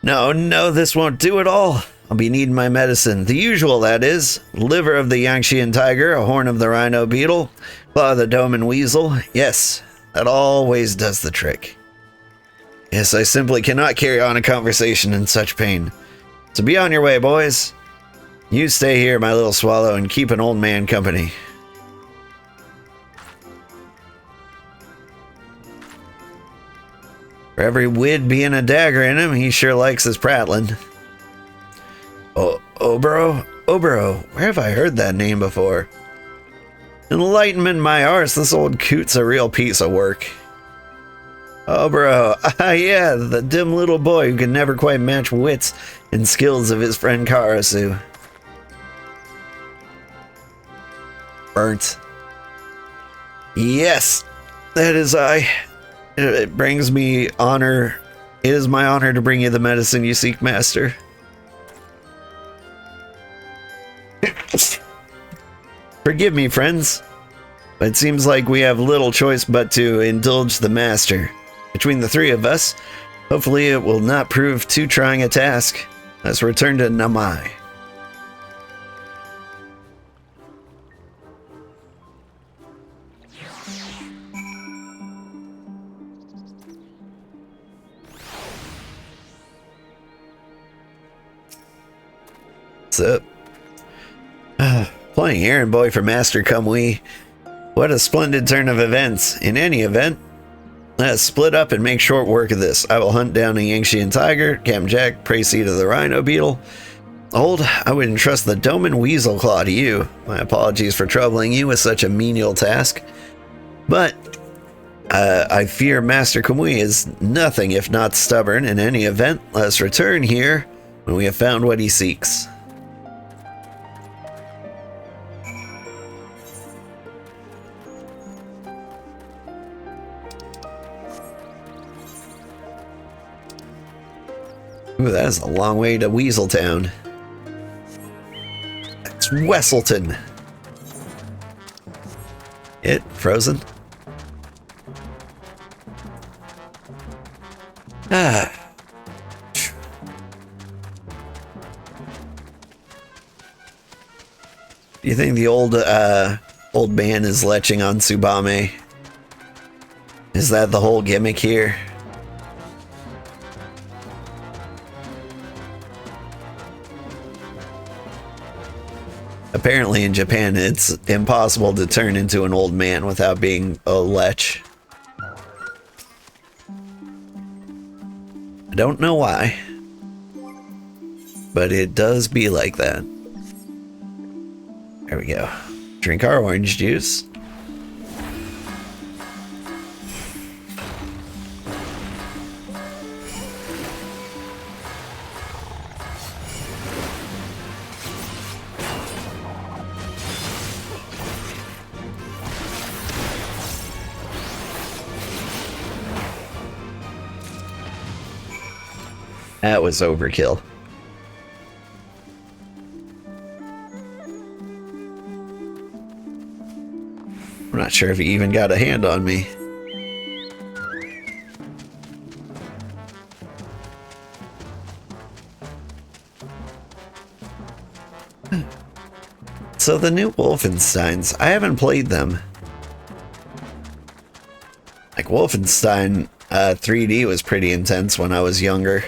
No, this won't do it all. I'll be needing my medicine. The usual, that is. Liver of the Yangshian tiger, a horn of the rhino beetle, claw of the Doman weasel. Yes, that always does the trick. Yes, I simply cannot carry on a conversation in such pain. So be on your way, boys. You stay here, my little swallow, and keep an old man company. For every wid being a dagger in him, he sure likes his prattling. Oh, Obro, where have I heard that name before? Enlightenment my arse, this old coot's a real piece of work. Obro, yeah, the dim little boy who can never quite match wits and skills of his friend Karasu. Burnt. Yes, that is I. It brings me honor. It is my honor to bring you the medicine you seek, master. Forgive me, friends, but it seems like we have little choice but to indulge the master. Between the three of us, hopefully it will not prove too trying a task. Let's return to Namai. What's up? Playing errand boy for Master Kamui. What a splendid turn of events. In any event, let's split up and make short work of this. I will hunt down a Yangshian tiger, Captain Jack, prey seed of the rhino beetle. Old, I would entrust the Doman weasel claw to you. My apologies for troubling you with such a menial task. But I fear Master Kamui is nothing if not stubborn. In any event, let's return here when we have found what he seeks. Ooh, that's a long way to Weaseltown. It's Wesselton. It frozen? Ah. Do you think the old man is leching on Tsubame? Is that the whole gimmick here? Apparently in Japan, it's impossible to turn into an old man without being a lech. I don't know why, but it does be like that. There we go. Drink our orange juice. That was overkill. I'm not sure if he even got a hand on me. So the new Wolfensteins, I haven't played them. Like Wolfenstein 3D was pretty intense when I was younger.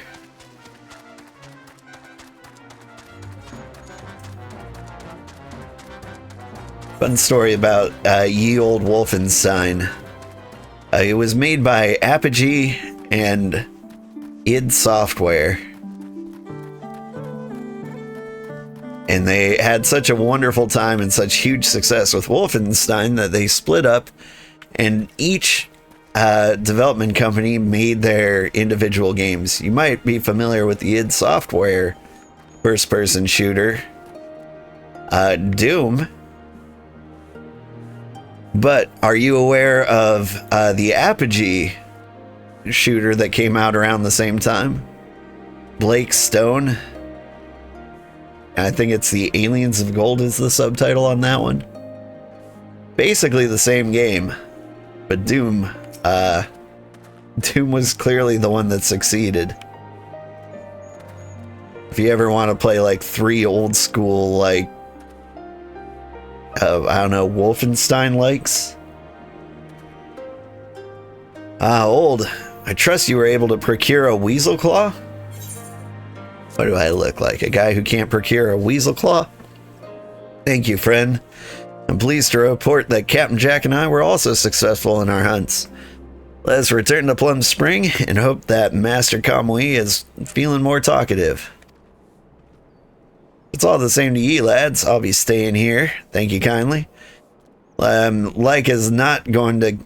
Fun story about ye old Wolfenstein. It was made by Apogee and id Software. And they had such a wonderful time and such huge success with Wolfenstein that they split up, and each development company made their individual games. You might be familiar with the id Software first-person shooter, Doom. But are you aware of the Apogee shooter that came out around the same time? Blake Stone? I think it's the Aliens of Gold is the subtitle on that one. Basically the same game, but Doom was clearly the one that succeeded. If you ever want to play like 3 old school, like, I don't know, Wolfenstein likes. Old, I trust you were able to procure a weasel claw? What do I look like? A guy who can't procure a weasel claw? Thank you, friend. I'm pleased to report that Captain Jack and I were also successful in our hunts. Let's return to Plum Spring and hope that Master Kamui is feeling more talkative. It's all the same to ye, lads. I'll be staying here. Thank you kindly. Like is not going to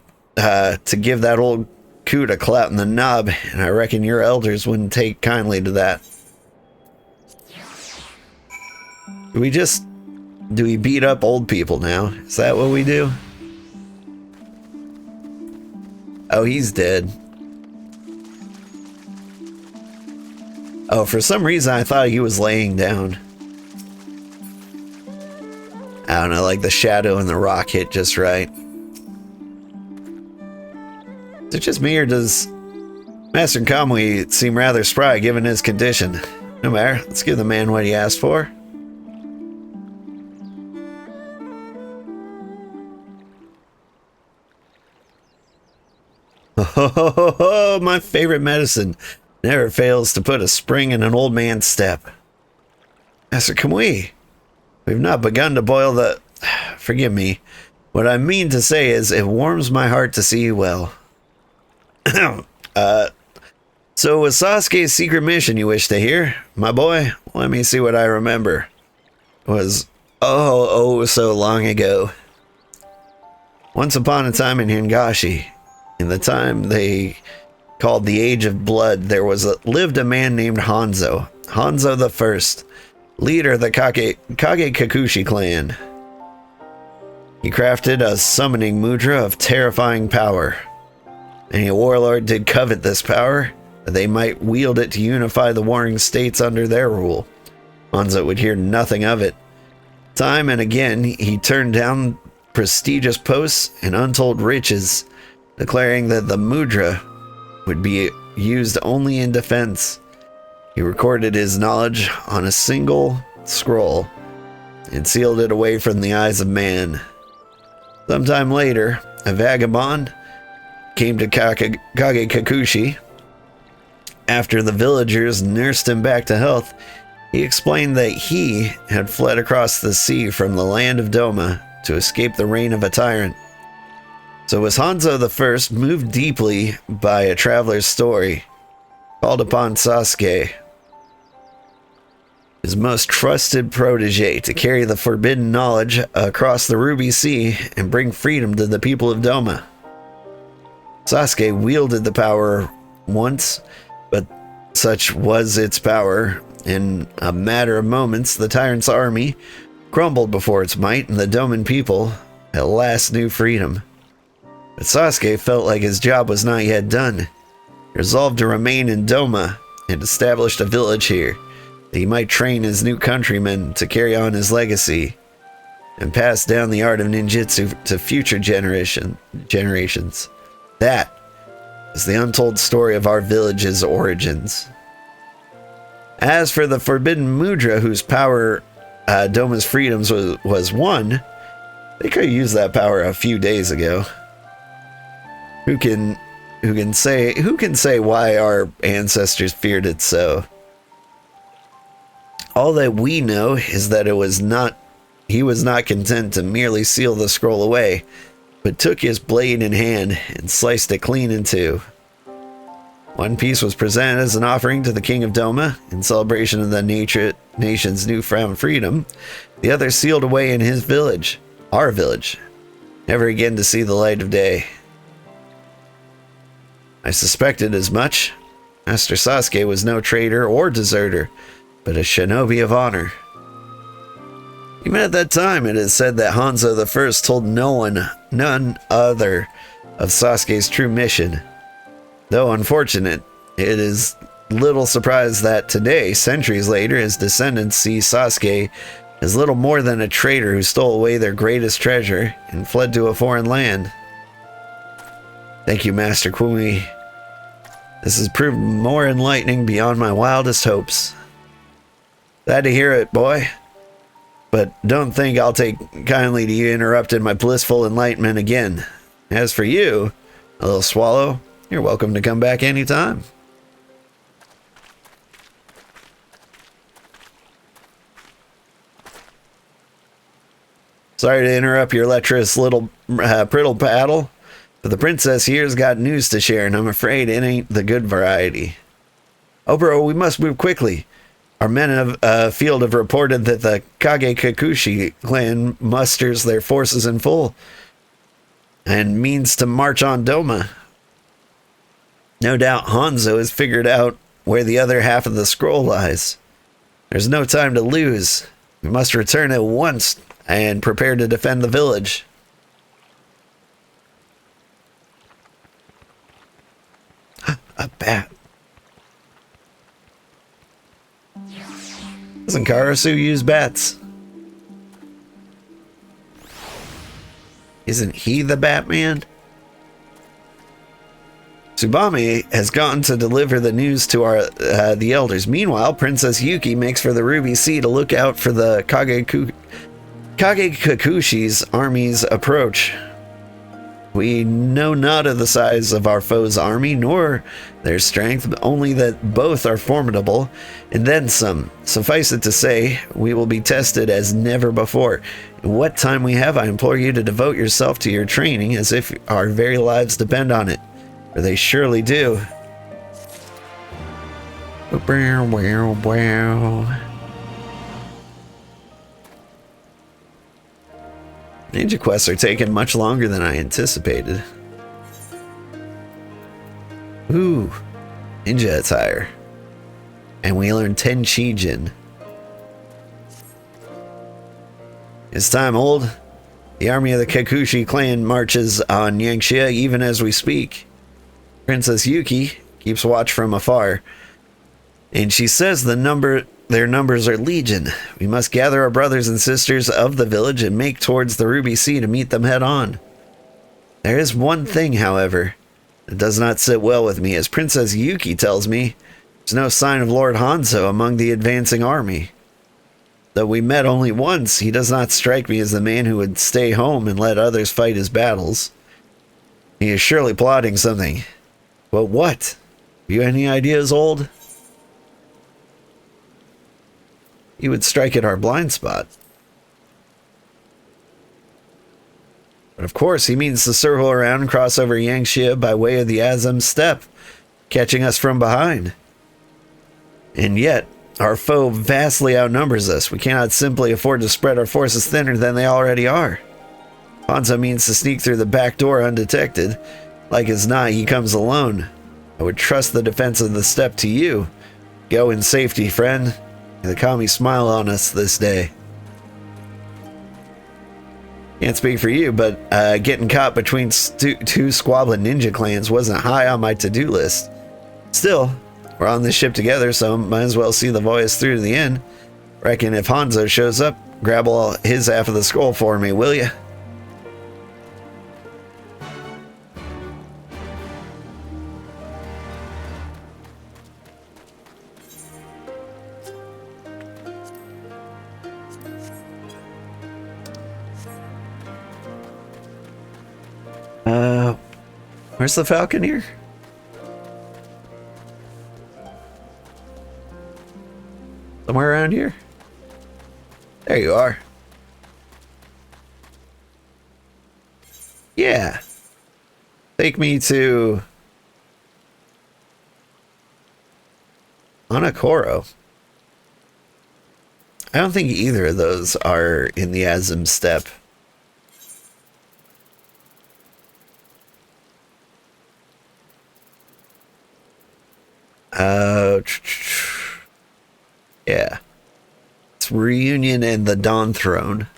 give that old coot a clap in the knob, and I reckon your elders wouldn't take kindly to that. Do we beat up old people now? Is that what we do? Oh, he's dead. Oh, for some reason I thought he was laying down. I don't know, like the shadow and the rock hit just right. Is it just me, or does Master Kamui seem rather spry given his condition? No matter, let's give the man what he asked for. Oh, my favorite medicine never fails to put a spring in an old man's step. Master Kamui, we've not begun to boil the... Forgive me. What I mean to say is, it warms my heart to see you well. So was Sasuke's secret mission you wish to hear? My boy, let me see what I remember. It was, so long ago. Once upon a time in Hingashi, in the time they called the Age of Blood, there lived a man named Hanzo. Hanzo the First, leader of the Kage Kakushi clan. He crafted a summoning mudra of terrifying power. Many a warlord did covet this power, that they might wield it to unify the warring states under their rule. Hanzo would hear nothing of it. Time and again, he turned down prestigious posts and untold riches, declaring that the mudra would be used only in defense. He recorded his knowledge on a single scroll and sealed it away from the eyes of man. Sometime later, a vagabond came to Kage Kakushi. After the villagers nursed him back to health, he explained that he had fled across the sea from the land of Doma to escape the reign of a tyrant. So was Hanzo the First, moved deeply by a traveler's story, called upon Sasuke, his most trusted protege, to carry the forbidden knowledge across the Ruby Sea and bring freedom to the people of Doma. Sasuke wielded the power once, but such was its power. In a matter of moments, the tyrant's army crumbled before its might, and the Doman people at last knew freedom. But Sasuke felt like his job was not yet done. He resolved to remain in Doma and established a village here, that he might train his new countrymen to carry on his legacy and pass down the art of ninjutsu to future generations. That is the untold story of our village's origins. As for the forbidden mudra, whose power Doma's freedoms was won, they could have used that power a few days ago. Who can say why our ancestors feared it so? All that we know is that he was not content to merely seal the scroll away, but took his blade in hand and sliced it clean in two. One piece was presented as an offering to the king of Doma in celebration of the nation's newfound freedom. The other sealed away in his village, our village, never again to see the light of day. I suspected as much. Master Sasuke was no traitor or deserter, but a shinobi of honor. Even at that time, it is said that Hanzo the First told none other of Sasuke's true mission. Though unfortunate, it is little surprised that today, centuries later, his descendants see Sasuke as little more than a traitor who stole away their greatest treasure and fled to a foreign land. Thank you, Master Kumi. This has proved more enlightening beyond my wildest hopes. Glad to hear it, boy. But don't think I'll take kindly to you interrupting my blissful enlightenment again. As for you, a little swallow, you're welcome to come back anytime. Sorry to interrupt your lecherous little prittle paddle, but the princess here's got news to share, and I'm afraid it ain't the good variety. Oh, bro, we must move quickly. Our men of field have reported that the Kage Kikuchi clan musters their forces in full and means to march on Doma. No doubt Hanzo has figured out where the other half of the scroll lies. There's no time to lose. We must return at once and prepare to defend the village. A bat. Doesn't Karasu use bats? Isn't he the Batman? Tsubame has gone to deliver the news to the elders. Meanwhile, Princess Yuki makes for the Ruby Sea to look out for the Kage Kikuchi's army's approach. We know not of the size of our foe's army, nor their strength, but only that both are formidable, and then some. Suffice it to say, we will be tested as never before. In what time we have, I implore you to devote yourself to your training as if our very lives depend on it, for they surely do. Ninja quests are taking much longer than I anticipated. Ooh, ninja attire. And we learned 10 Chijin. It's time, old. The army of the Kikuchi clan marches on Yangxia even as we speak. Princess Yuki keeps watch from afar, and she says their numbers are legion. We must gather our brothers and sisters of the village and make towards the Ruby Sea to meet them head on. There is one thing, however, that does not sit well with me. As Princess Yuki tells me, there's no sign of Lord Hanzo among the advancing army. Though we met only once, he does not strike me as the man who would stay home and let others fight his battles. He is surely plotting something. But what? Have you any ideas, old? He would strike at our blind spot. But of course, he means to circle around and cross over Yangxia by way of the Azam Steppe, catching us from behind. And yet, our foe vastly outnumbers us. We cannot simply afford to spread our forces thinner than they already are. Hanzo means to sneak through the back door undetected. Like as not, he comes alone. I would trust the defense of the steppe to you. Go in safety, friend. The kami smile on us this day. Can't speak for you, but getting caught between two squabbling ninja clans wasn't high on my to-do list. Still, we're on this ship together, so might as well see the voyage through to the end. Reckon if Hanzo shows up, grab all his half of the scroll for me, will ya? Where's the Falconeer? Somewhere around here? There you are. Yeah. Take me to Anakoro. I don't think either of those are in the Azam Steppe. Yeah. It's Reunion and the Dawn Throne.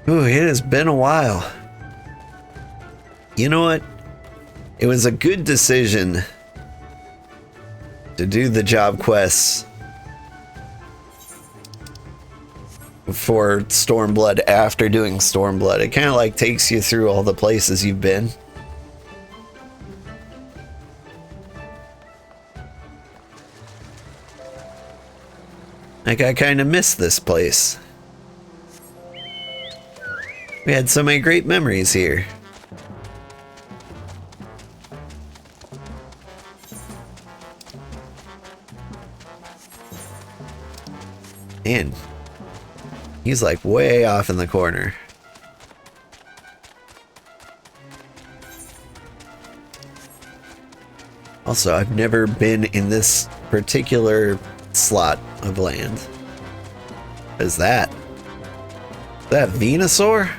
Ooh, it has been a while. You know what? It was a good decision to do the job quests for Stormblood after doing Stormblood. It kind of like takes you through all the places you've been. Like, I kind of miss this place. We had so many great memories here. Man, he's like way off in the corner. Also, I've never been in this particular slot of land. What is that? Is that Venusaur?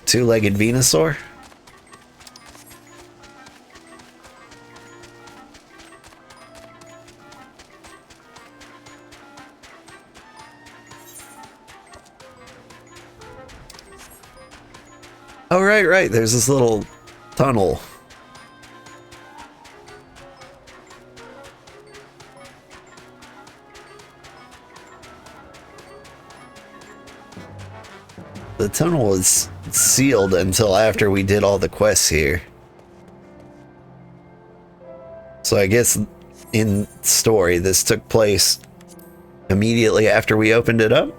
Two-legged Venusaur? Oh, right. There's this little tunnel. The tunnel was sealed until after we did all the quests here. So I guess in story, this took place immediately after we opened it up.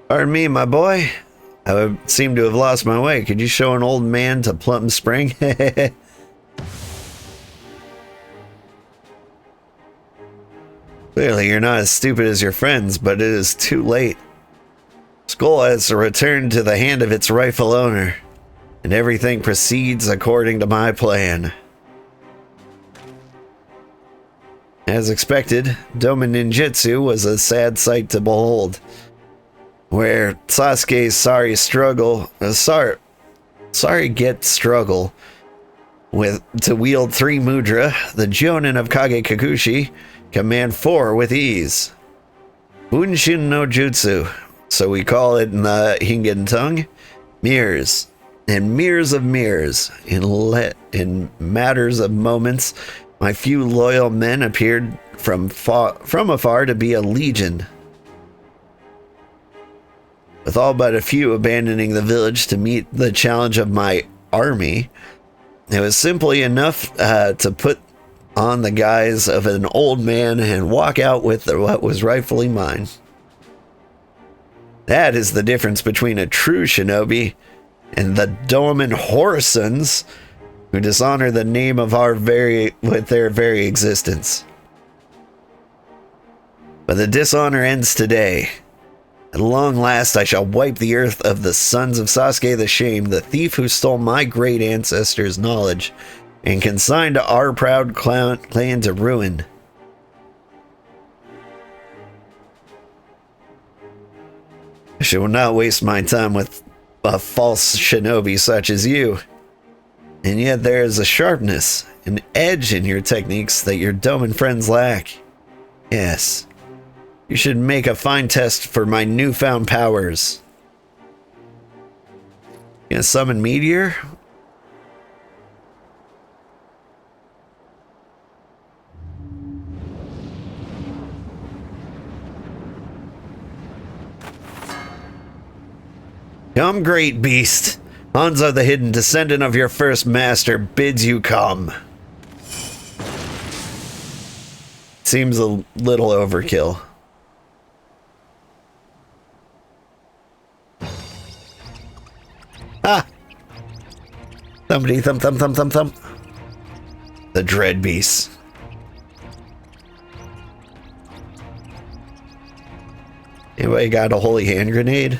Pardon me, my boy. I seem to have lost my way. Could you show an old man to Plum Spring? Clearly, you're not as stupid as your friends, but it is too late. Skull has returned to the hand of its rightful owner, and everything proceeds according to my plan. As expected, Doma ninjutsu was a sad sight to behold. Where Sasuke's struggle to wield 3 mudra, the Jonin of Kage Kakushi command 4 with ease. Bunshin no Jutsu, so we call it in the Hingan tongue, mirrors, and mirrors of mirrors. In matters of moments, my few loyal men appeared from afar to be a legion, with all but a few abandoning the village to meet the challenge of my army. It was simply enough to put on the guise of an old man and walk out with what was rightfully mine. That is the difference between a true shinobi and the Doman Horsons who dishonor the name of with their very existence. But the dishonor ends today. At long last, I shall wipe the earth of the sons of Sasuke the Shame, the thief who stole my great ancestors' knowledge and consigned our proud clan to ruin. I shall not waste my time with a false shinobi such as you. And yet there is a sharpness, an edge in your techniques that your Doman friends lack. Yes. You should make a fine test for my newfound powers. Gonna summon Meteor? Come, great beast. Hanzo, the hidden descendant of your first master, bids you come. Seems a little overkill. Ah! Thumpity thump thump thump thump thump. The dread beast. Anybody got a holy hand grenade?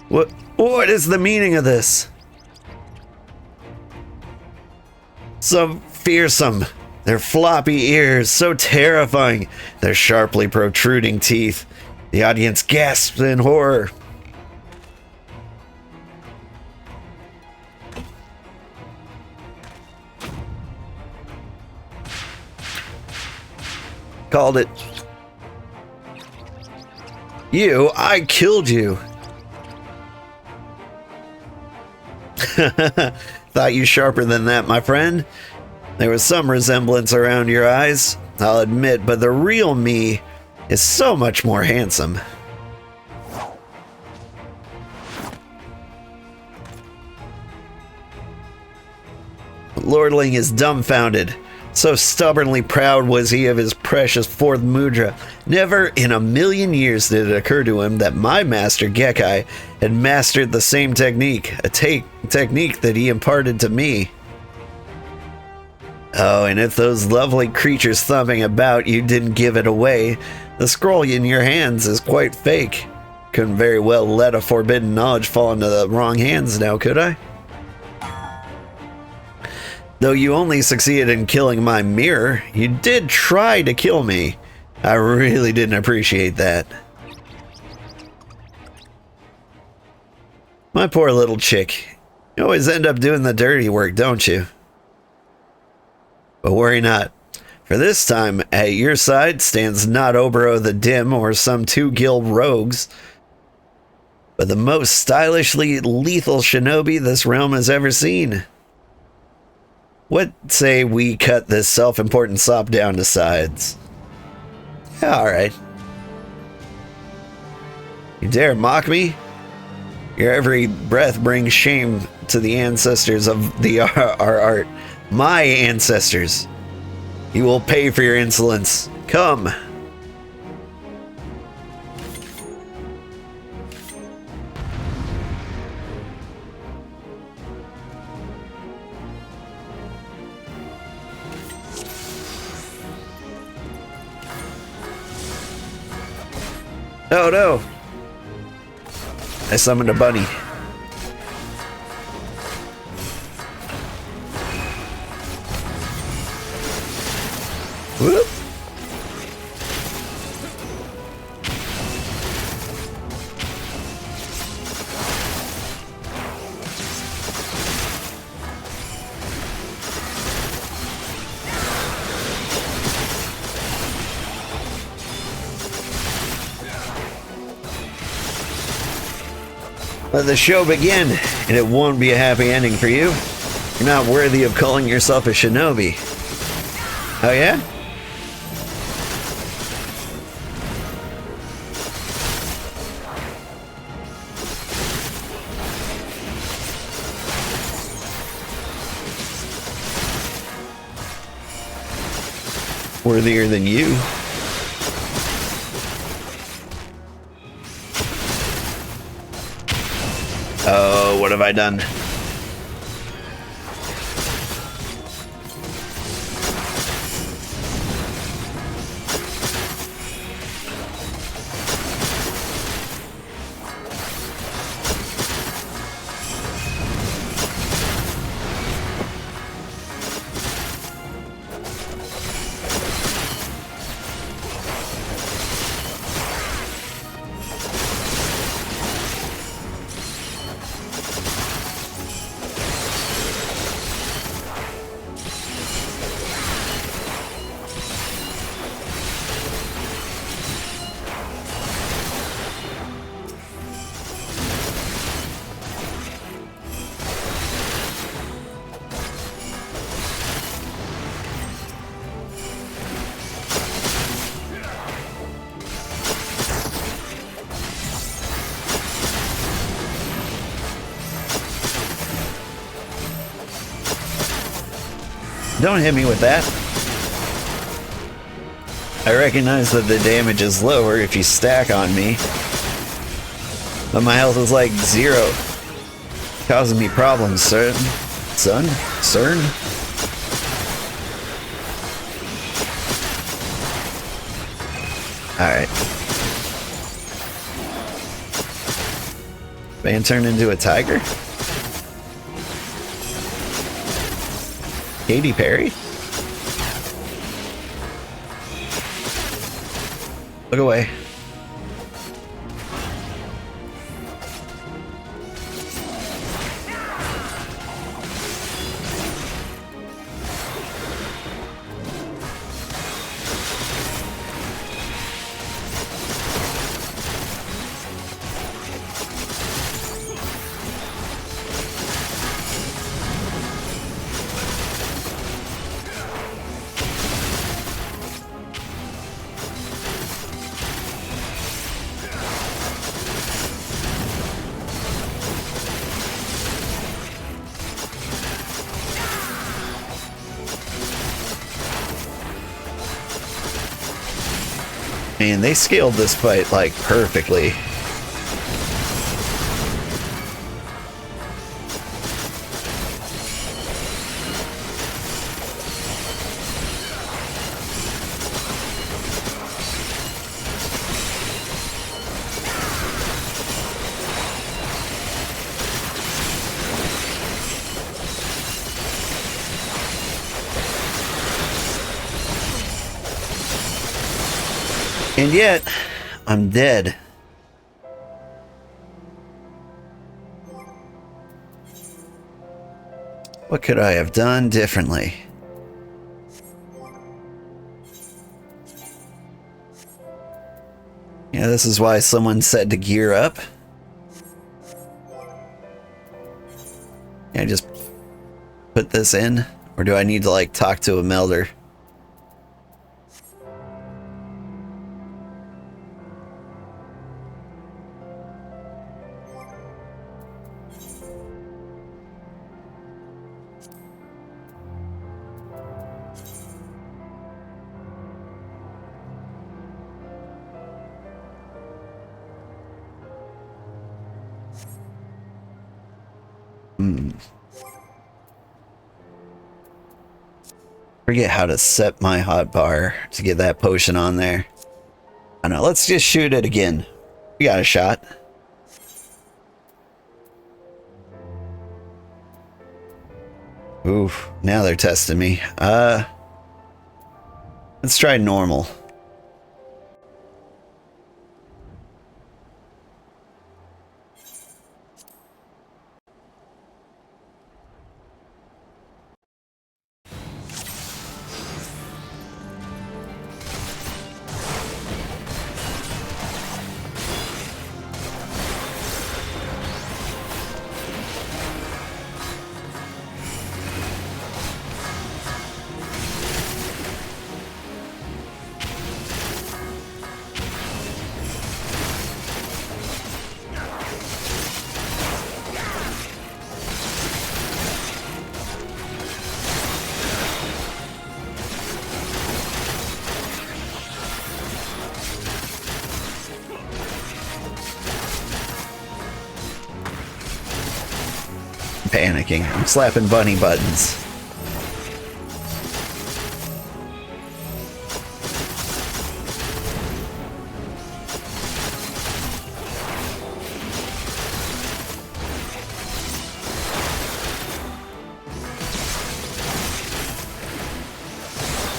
What is the meaning of this? So fearsome. Their floppy ears, so terrifying. Their sharply protruding teeth. The audience gasps in horror. Called it. I killed you. Thought you sharper than that, my friend. There was some resemblance around your eyes, I'll admit, but the real me is so much more handsome. Lordling is dumbfounded. So stubbornly proud was he of his precious fourth mudra. Never in a million years did it occur to him that my master Gekai had mastered the same technique, a technique that he imparted to me. Oh, and if those lovely creatures thumping about you didn't give it away, the scroll in your hands is quite fake. Couldn't very well let a forbidden knowledge fall into the wrong hands now, could I? Though you only succeeded in killing my mirror, you did try to kill me. I really didn't appreciate that. My poor little chick. You always end up doing the dirty work, don't you? But worry not, for this time at your side stands not Obero the Dim or some two guild rogues, but the most stylishly lethal shinobi this realm has ever seen. What say we cut this self-important sop down to sides? Yeah, alright. You dare mock me? Your every breath brings shame to the ancestors of our art. My ancestors. You will pay for your insolence. Come. Oh no! I summoned a bunny. Whoop! Let the show begin, and it won't be a happy ending for you. You're not worthy of calling yourself a shinobi. Oh yeah? Worthier than you. Oh, what have I done? Don't hit me with that. I recognize that the damage is lower if you stack on me, but my health is like 0. Causing me problems, son? CERN? Alright. Man turned into a tiger? Katy Perry? Look away. Man, they scaled this fight like perfectly. And yet, I'm dead. What could I have done differently? Yeah, this is why someone said to gear up. Can I just put this in? Or do I need to, like, talk to a melder? Forget how to set my hotbar to get that potion on there. I know, let's just shoot it again. We got a shot. Oof, now they're testing me. Let's try normal. Panicking. I'm slapping bunny buttons.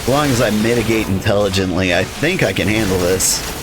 As long as I mitigate intelligently, I think I can handle this.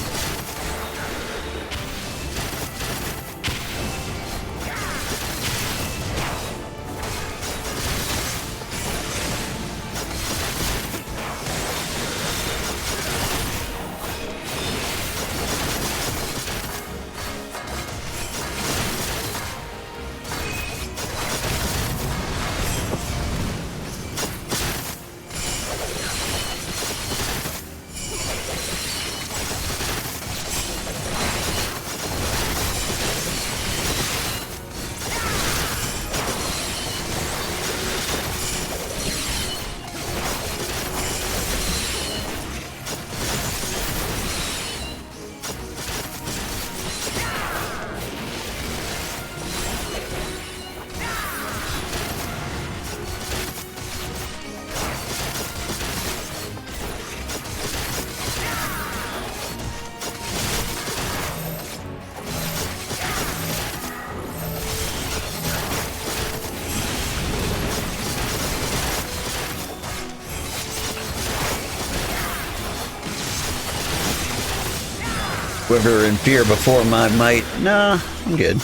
quiver in fear before my might. Nah, I'm good.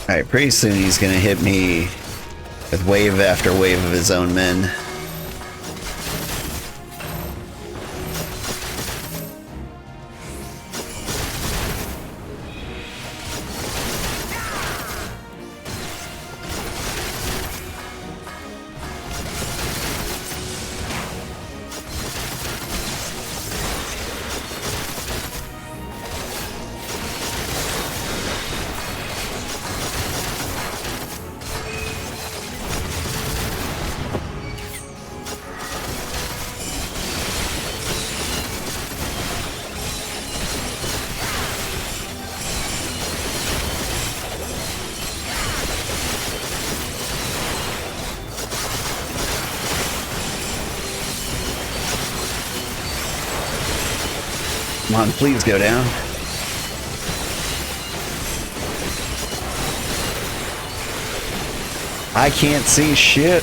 Alright, pretty soon he's gonna hit me with wave after wave of his own men. Come on, please go down. I can't see shit.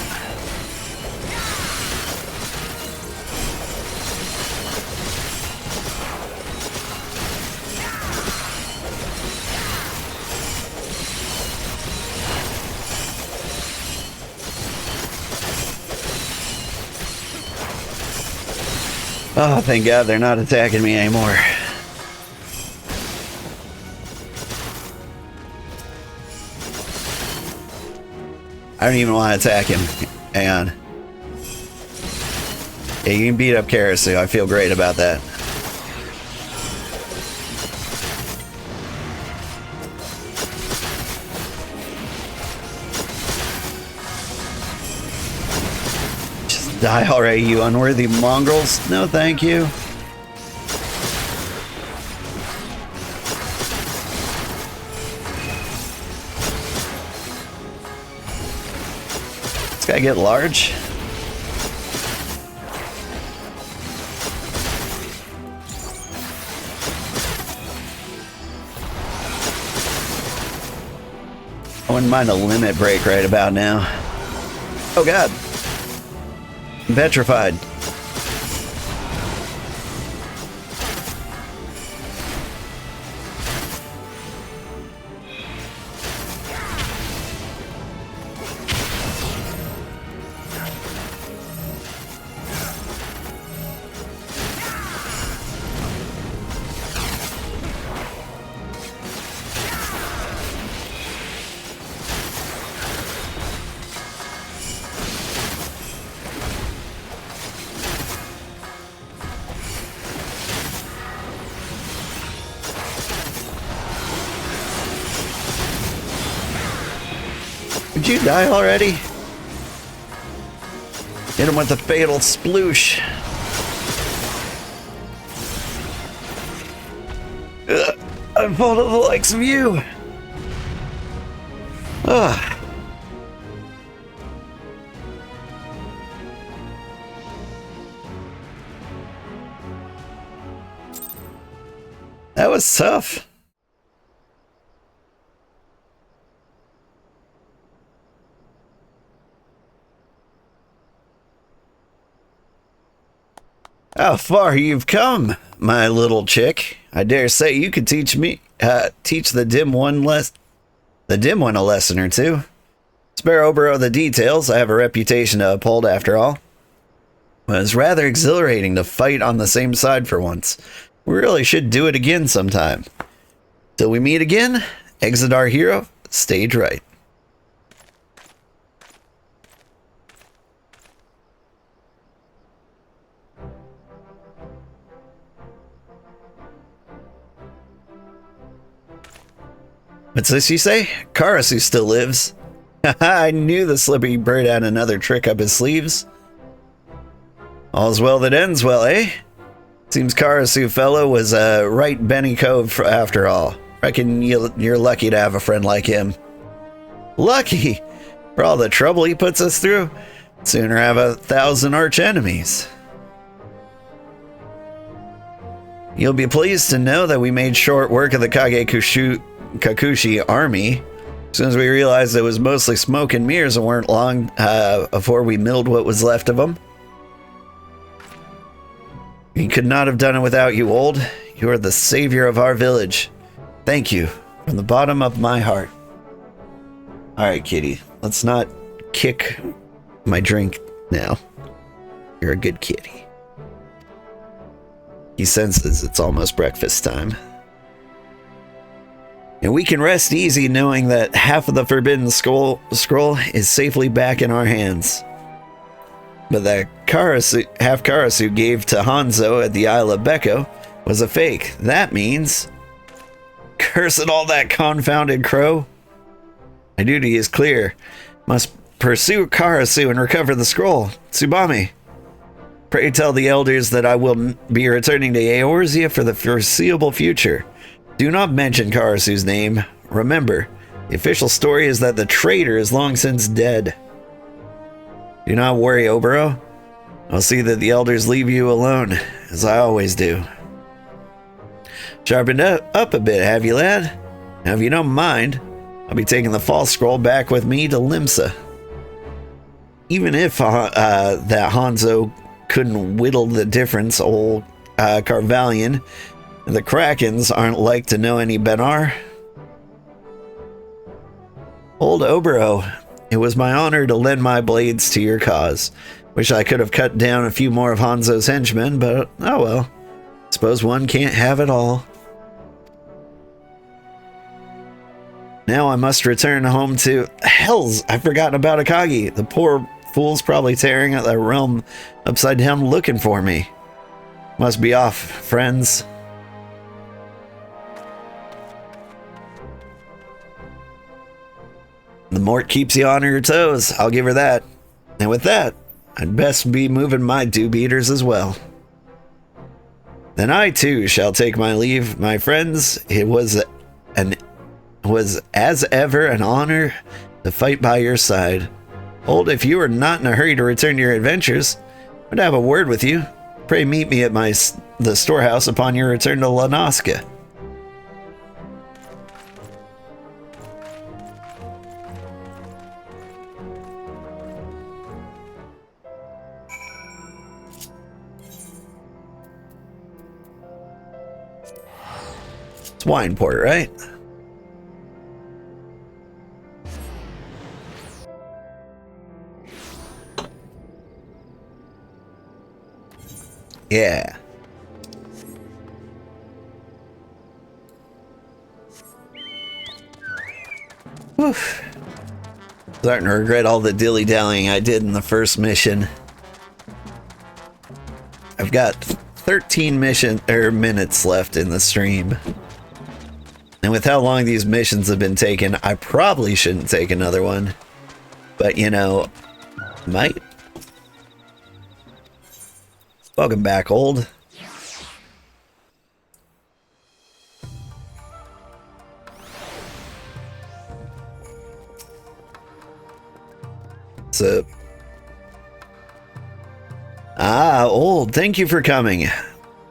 Oh, thank God they're not attacking me anymore. I don't even want to attack him. Hang on. Yeah, you can beat up Karasu. I feel great about that. Just die already, you unworthy mongrels. No, thank you. This guy get large? I wouldn't mind a limit break right about now. Oh God. I'm petrified. Did you die already? Hit him with the fatal sploosh. I'm full of the likes of you. Ugh. That was tough. How far you've come, my little chick. I dare say you could teach me, teach the dim one a lesson or two. Spare Obero the details. I have a reputation to uphold after all. But it's rather exhilarating to fight on the same side for once. We really should do it again sometime. Till we meet again, exit our hero, stage right. What's this you say? Karasu still lives. I knew the Slippy Bird had another trick up his sleeves. All's well that ends well, eh? Seems Karasu fellow was a right Benny Cove after all. Reckon you're lucky to have a friend like him. Lucky? For all the trouble he puts us through? Sooner have 1,000 arch enemies. You'll be pleased to know that we made short work of the Kakushi army. As soon as we realized it was mostly smoke and mirrors, and weren't long before we milled what was left of them. We could not have done it without you, Old. You are the savior of our village. Thank you, from the bottom of my heart. Alright, kitty. Let's not kick my drink now. You're a good kitty. He senses it's almost breakfast time. And we can rest easy knowing that half of the Forbidden Scroll is safely back in our hands. But that half Karasu gave to Hanzo at the Isle of Beko was a fake. That means... Curse it all, that confounded crow. My duty is clear. Must pursue Karasu and recover the scroll. Tsubame, pray tell the elders that I will be returning to Eorzea for the foreseeable future. Do not mention Karasu's name. Remember, the official story is that the traitor is long since dead. Do not worry, Obero. I'll see that the elders leave you alone, as I always do. Sharpened up a bit, have you, lad? Now, if you don't mind, I'll be taking the false scroll back with me to Limsa. Even if that Hanzo couldn't whittle the difference, old Carvalian, the Krakens aren't like to know any better. Old Obero, it was my honor to lend my blades to your cause. Wish I could have cut down a few more of Hanzo's henchmen, but oh well. Suppose one can't have it all. Now I must return home to... Hells, I've forgotten about Akagi. The poor fool's probably tearing at the realm upside down looking for me. Must be off, friends. The Mort keeps you on your toes, I'll give her that. And with that, I'd best be moving my dew beaters as well. Then I too shall take my leave, my friends. It was as ever an honor to fight by your side. Old, if you are not in a hurry to return to your adventures, I'd have a word with you. Pray meet me at the storehouse upon your return to Lanaska. It's wine port, right? Yeah. Oof. Starting to regret all the dilly-dallying I did in the first mission. I've got 13 minutes left in the stream. And with how long these missions have been taken, I probably shouldn't take another one. But, you know, might. Welcome back, Old. So, Old, thank you for coming.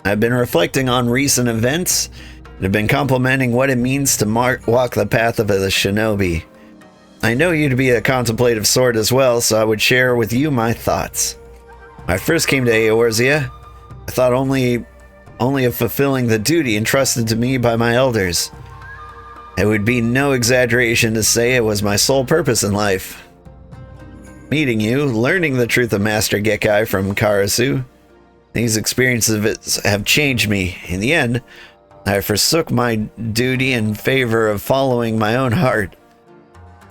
I've been reflecting on recent events and have been complimenting what it means to walk the path of a shinobi. I know you to be a contemplative sort as well, so I would share with you my thoughts. When I first came to Eorzea, I thought only of fulfilling the duty entrusted to me by my elders. It would be no exaggeration to say it was my sole purpose in life. Meeting you, learning the truth of Master Gekkai from Karasu, these experiences have changed me. In the end, I forsook my duty in favor of following my own heart.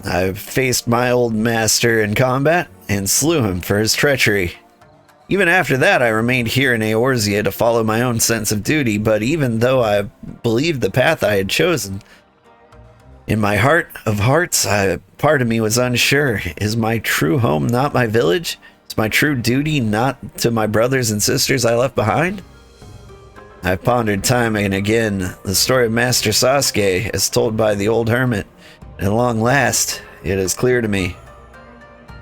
I faced my old master in combat and slew him for his treachery. Even after that, I remained here in Eorzea to follow my own sense of duty, but even though I believed the path I had chosen, In my heart of hearts, part of me was unsure. Is my true home not my village? Is my true duty not to my brothers and sisters I left behind? I've pondered time and again the story of Master Sasuke as told by the old hermit, and at long last, it is clear to me.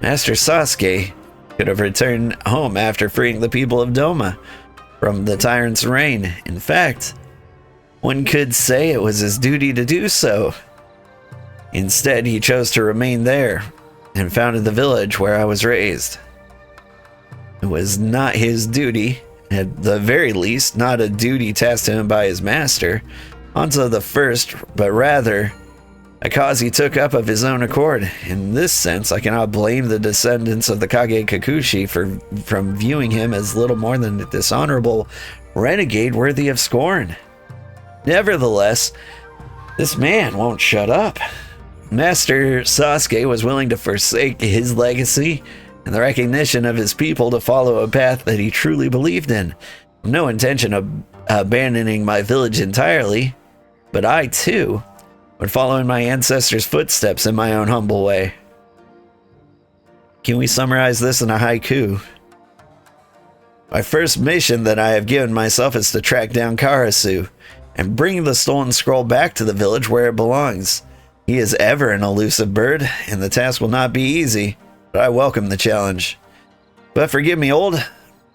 Master Sasuke could have returned home after freeing the people of Doma from the tyrant's reign. In fact, one could say it was his duty to do so. Instead, he chose to remain there and founded the village where I was raised. It was not his duty, at the very least, not a duty tasked to him by his master, Hanzo the First, but rather a cause he took up of his own accord. In this sense, I cannot blame the descendants of the Kage Kikuchi from viewing him as little more than a dishonorable renegade worthy of scorn. Nevertheless, this man won't shut up. Master Sasuke was willing to forsake his legacy and the recognition of his people to follow a path that he truly believed in. No intention of abandoning my village entirely, but I, too, would follow in my ancestors' footsteps in my own humble way. Can we summarize this in a haiku? My first mission that I have given myself is to track down Karasu and bring the stolen scroll back to the village where it belongs. He is ever an elusive bird, and the task will not be easy, but I welcome the challenge. But forgive me, old.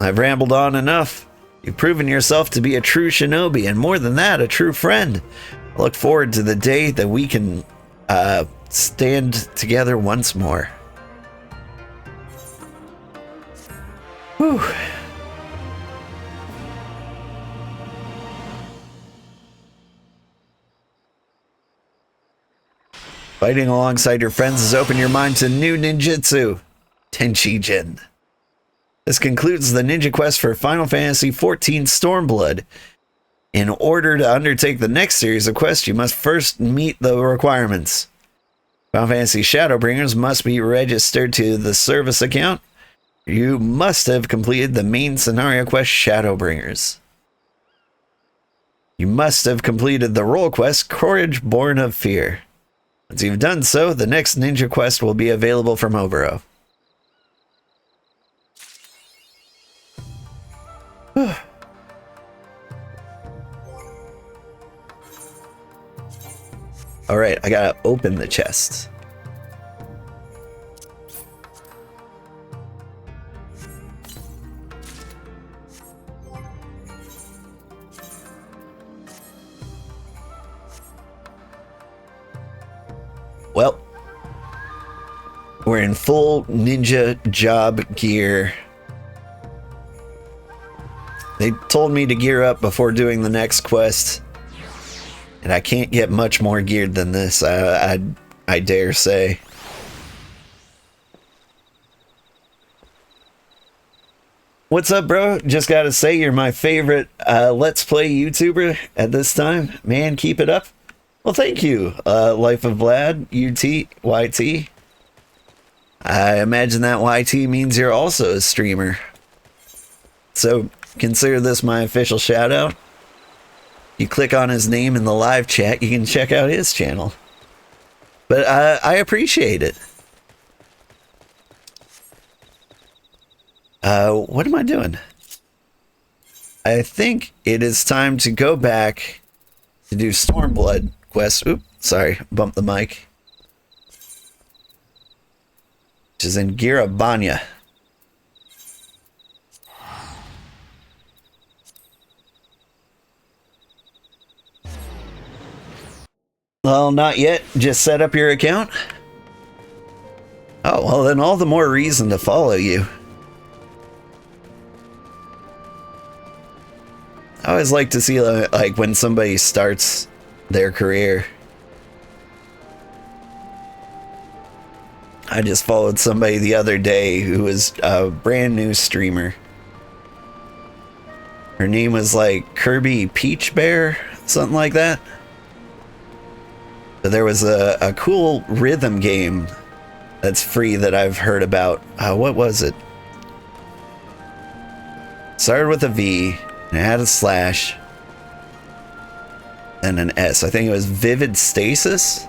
I've rambled on enough. You've proven yourself to be a true shinobi, and more than that, a true friend. I look forward to the day that we can stand together once more. Whew. Fighting alongside your friends has opened your mind to new ninjutsu, Tenchi-jin. This concludes the ninja quest for Final Fantasy XIV Stormblood. In order to undertake the next series of quests, you must first meet the requirements. Final Fantasy Shadowbringers must be registered to the service account. You must have completed the main scenario quest Shadowbringers. You must have completed the role quest Courage Born of Fear. Once you've done so, the next ninja quest will be available from Obero. Alright, I gotta open the chest. Well, we're in full ninja job gear. They told me to gear up before doing the next quest, and I can't get much more geared than this, I dare say. What's up, bro? Just gotta say, you're my favorite Let's Play YouTuber at this time. Man, keep it up. Well, thank you, Life of Vlad, YT. I imagine that YT means you're also a streamer. So, consider this my official shout out. You click on his name in the live chat, you can check out his channel. But I appreciate it. What am I doing? I think it is time to go back to do Stormblood quest. Oops, sorry, bumped the mic. Which is in Girabanya. Well, not yet. Just set up your account? Oh, well then all the more reason to follow you. I always like to see like when somebody starts their career. I just followed somebody the other day who was a brand new streamer. Her name was like Kirby Peach Bear, something like that. But there was a cool rhythm game that's free that I've heard about. What was it? Started with a V, and it had a slash, and an S. I think it was Vivid Stasis?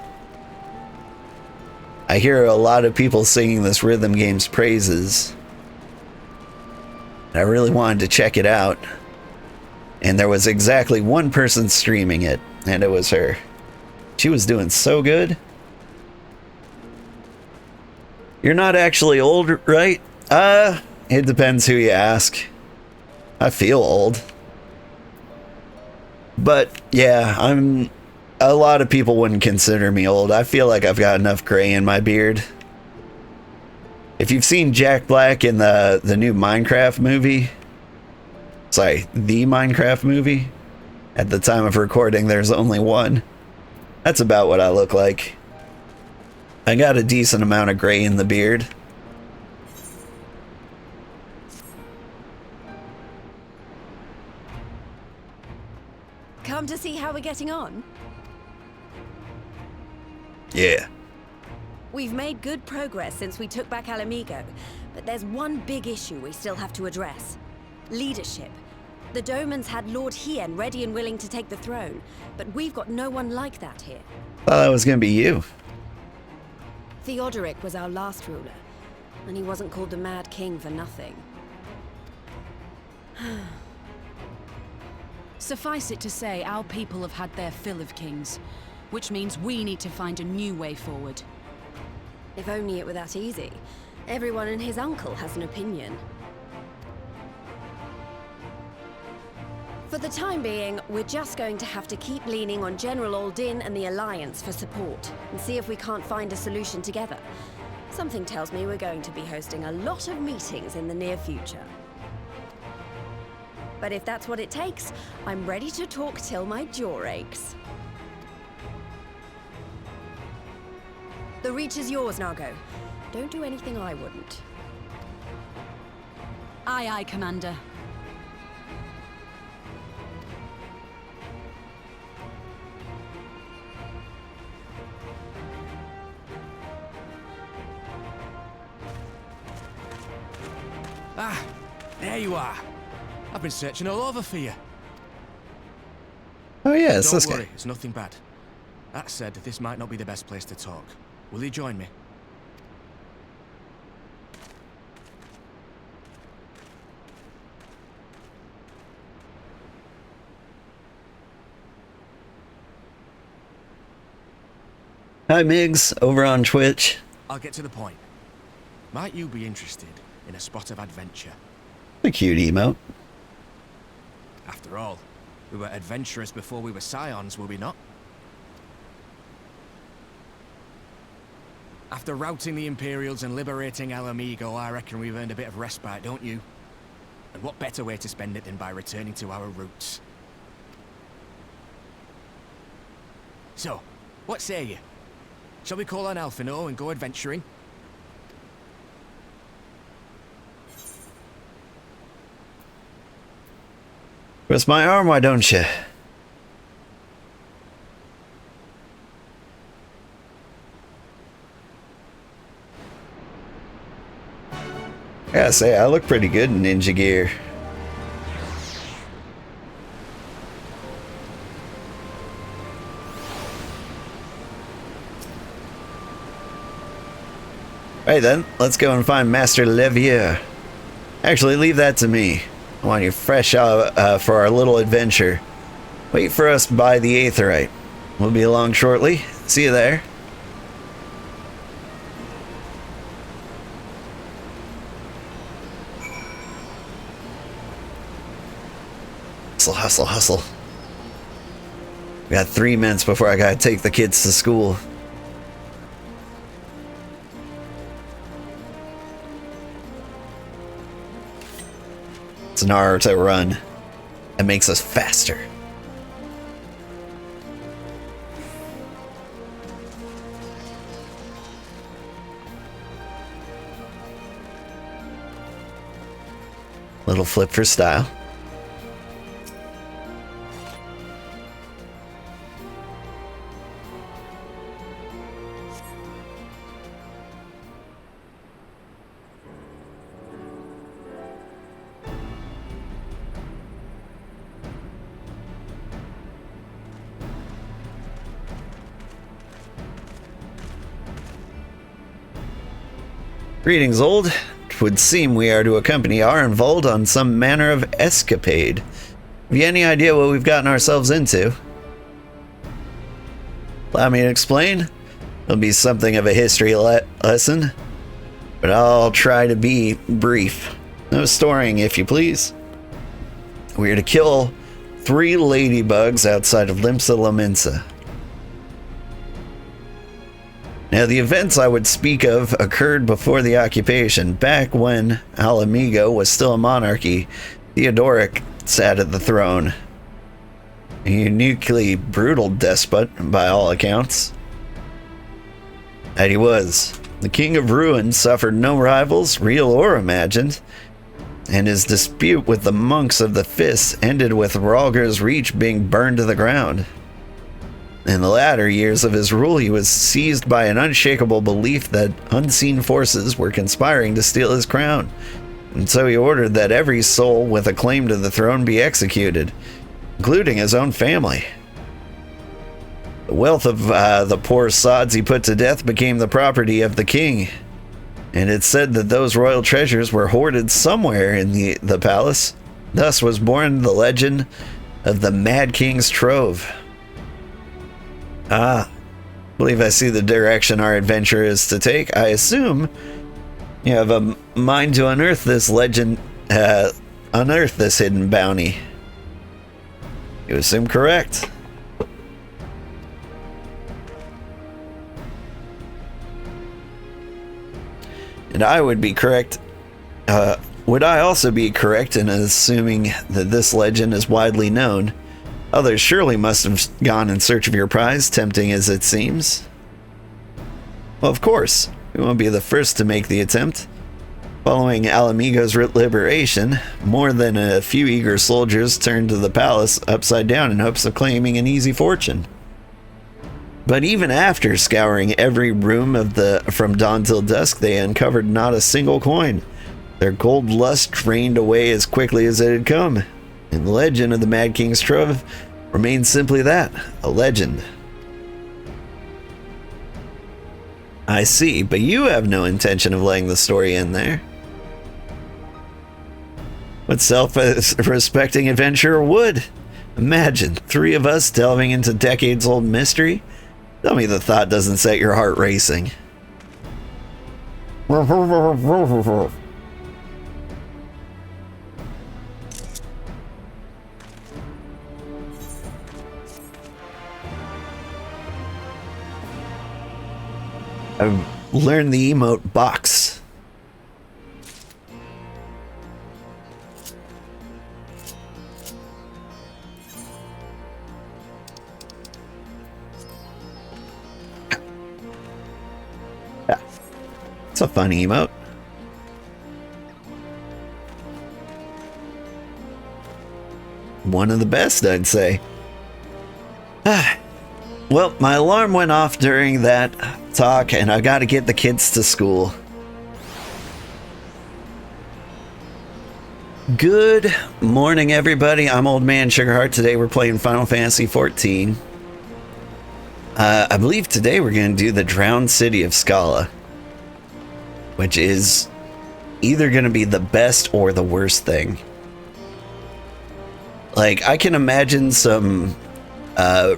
I hear a lot of people singing this rhythm game's praises. I really wanted to check it out. And there was exactly one person streaming it, and it was her. She was doing so good. You're not actually old, right? It depends who you ask. I feel old. But yeah, a lot of people wouldn't consider me old. I feel like I've got enough gray in my beard. If you've seen Jack Black in the new Minecraft movie, sorry, the Minecraft movie, at the time of recording there's only one. That's about what I look like. I got a decent amount of gray in the beard. Come to see how we're getting on? Yeah. We've made good progress since we took back Mhigo, but there's one big issue we still have to address. Leadership. The Domans had Lord Hien ready and willing to take the throne, but we've got no one like that here. Thought that was gonna be you. Theodoric was our last ruler, and he wasn't called the Mad King for nothing. Suffice it to say, our people have had their fill of kings, which means we need to find a new way forward. If only it were that easy. Everyone and his uncle has an opinion. For the time being, we're just going to have to keep leaning on General Aldin and the Alliance for support, and see if we can't find a solution together. Something tells me we're going to be hosting a lot of meetings in the near future. But if that's what it takes, I'm ready to talk till my jaw aches. The Reach is yours, Nago. Don't do anything I wouldn't. Aye, aye, Commander. Ah, there you are. I've been searching all over for you. Oh yeah, it's Don't this worry, guy. it's nothing bad. That said, this might not be the best place to talk. Will you join me? Hi Migs, over on Twitch. I'll get to the point. Might you be interested in a spot of adventure? A cute emote. After all, we were adventurous before we were scions, were we not? After routing the Imperials and liberating Mhigo, I reckon we've earned a bit of respite, don't you? And what better way to spend it than by returning to our roots? So, what say you? Shall we call on Alphino and go adventuring? Twist my arm, why don't you? I gotta say, I look pretty good in ninja gear. Right then, let's go and find Master Levier. Actually, leave that to me. I want you fresh out for our little adventure. Wait for us by the Aetherite. We'll be along shortly. See you there. Hustle, hustle, hustle. We got 3 minutes before I gotta take the kids to school. It's an hour to run. It makes us faster. Little flip for style. Greetings, old. It would seem we are to accompany our involved on some manner of escapade. Have you any idea what we've gotten ourselves into? Allow me to explain. It'll be something of a history lesson, but I'll try to be brief. No storying, if you please. We're to kill 3 ladybugs outside of Limsa Lominsa. Now, the events I would speak of occurred before the occupation. Back when Mhigo was still a monarchy, Theodoric sat at the throne. A uniquely brutal despot, by all accounts. That he was. The King of Ruin suffered no rivals, real or imagined, and his dispute with the monks of the Fists ended with Rhalgr's Reach being burned to the ground. In the latter years of his rule, he was seized by an unshakable belief that unseen forces were conspiring to steal his crown, and so he ordered that every soul with a claim to the throne be executed, including his own family. The wealth of the poor sods he put to death became the property of the king, and it's said that those royal treasures were hoarded somewhere in the palace. Thus was born the legend of the Mad King's Trove. I believe I see the direction our adventure is to take. I assume you have a mind to unearth this legend, unearth this hidden bounty. You assume correct. And I would be correct. Would I also be correct in assuming that this legend is widely known? Others surely must have gone in search of your prize, tempting as it seems. Well, of course. We won't be the first to make the attempt. Following Alamigo's liberation, more than a few eager soldiers turned to the palace upside down in hopes of claiming an easy fortune. But even after scouring every room from dawn till dusk, they uncovered not a single coin. Their gold lust drained away as quickly as it had come. And the legend of the Mad King's Trove remains simply that, a legend. I see, but you have no intention of letting the story end there. What self-respecting adventurer would? Imagine 3 of us delving into decades-old mystery. Tell me the thought doesn't set your heart racing. I've learned the emote box. It's a fun emote. One of the best, I'd say. Well, my alarm went off during that talk, and I gotta get the kids to school. Good morning, everybody. I'm Old Man Sugarheart. Today we're playing Final Fantasy XIV. I believe today we're gonna do the Drowned City of Scala, which is either gonna be the best or the worst thing. Like, I can imagine some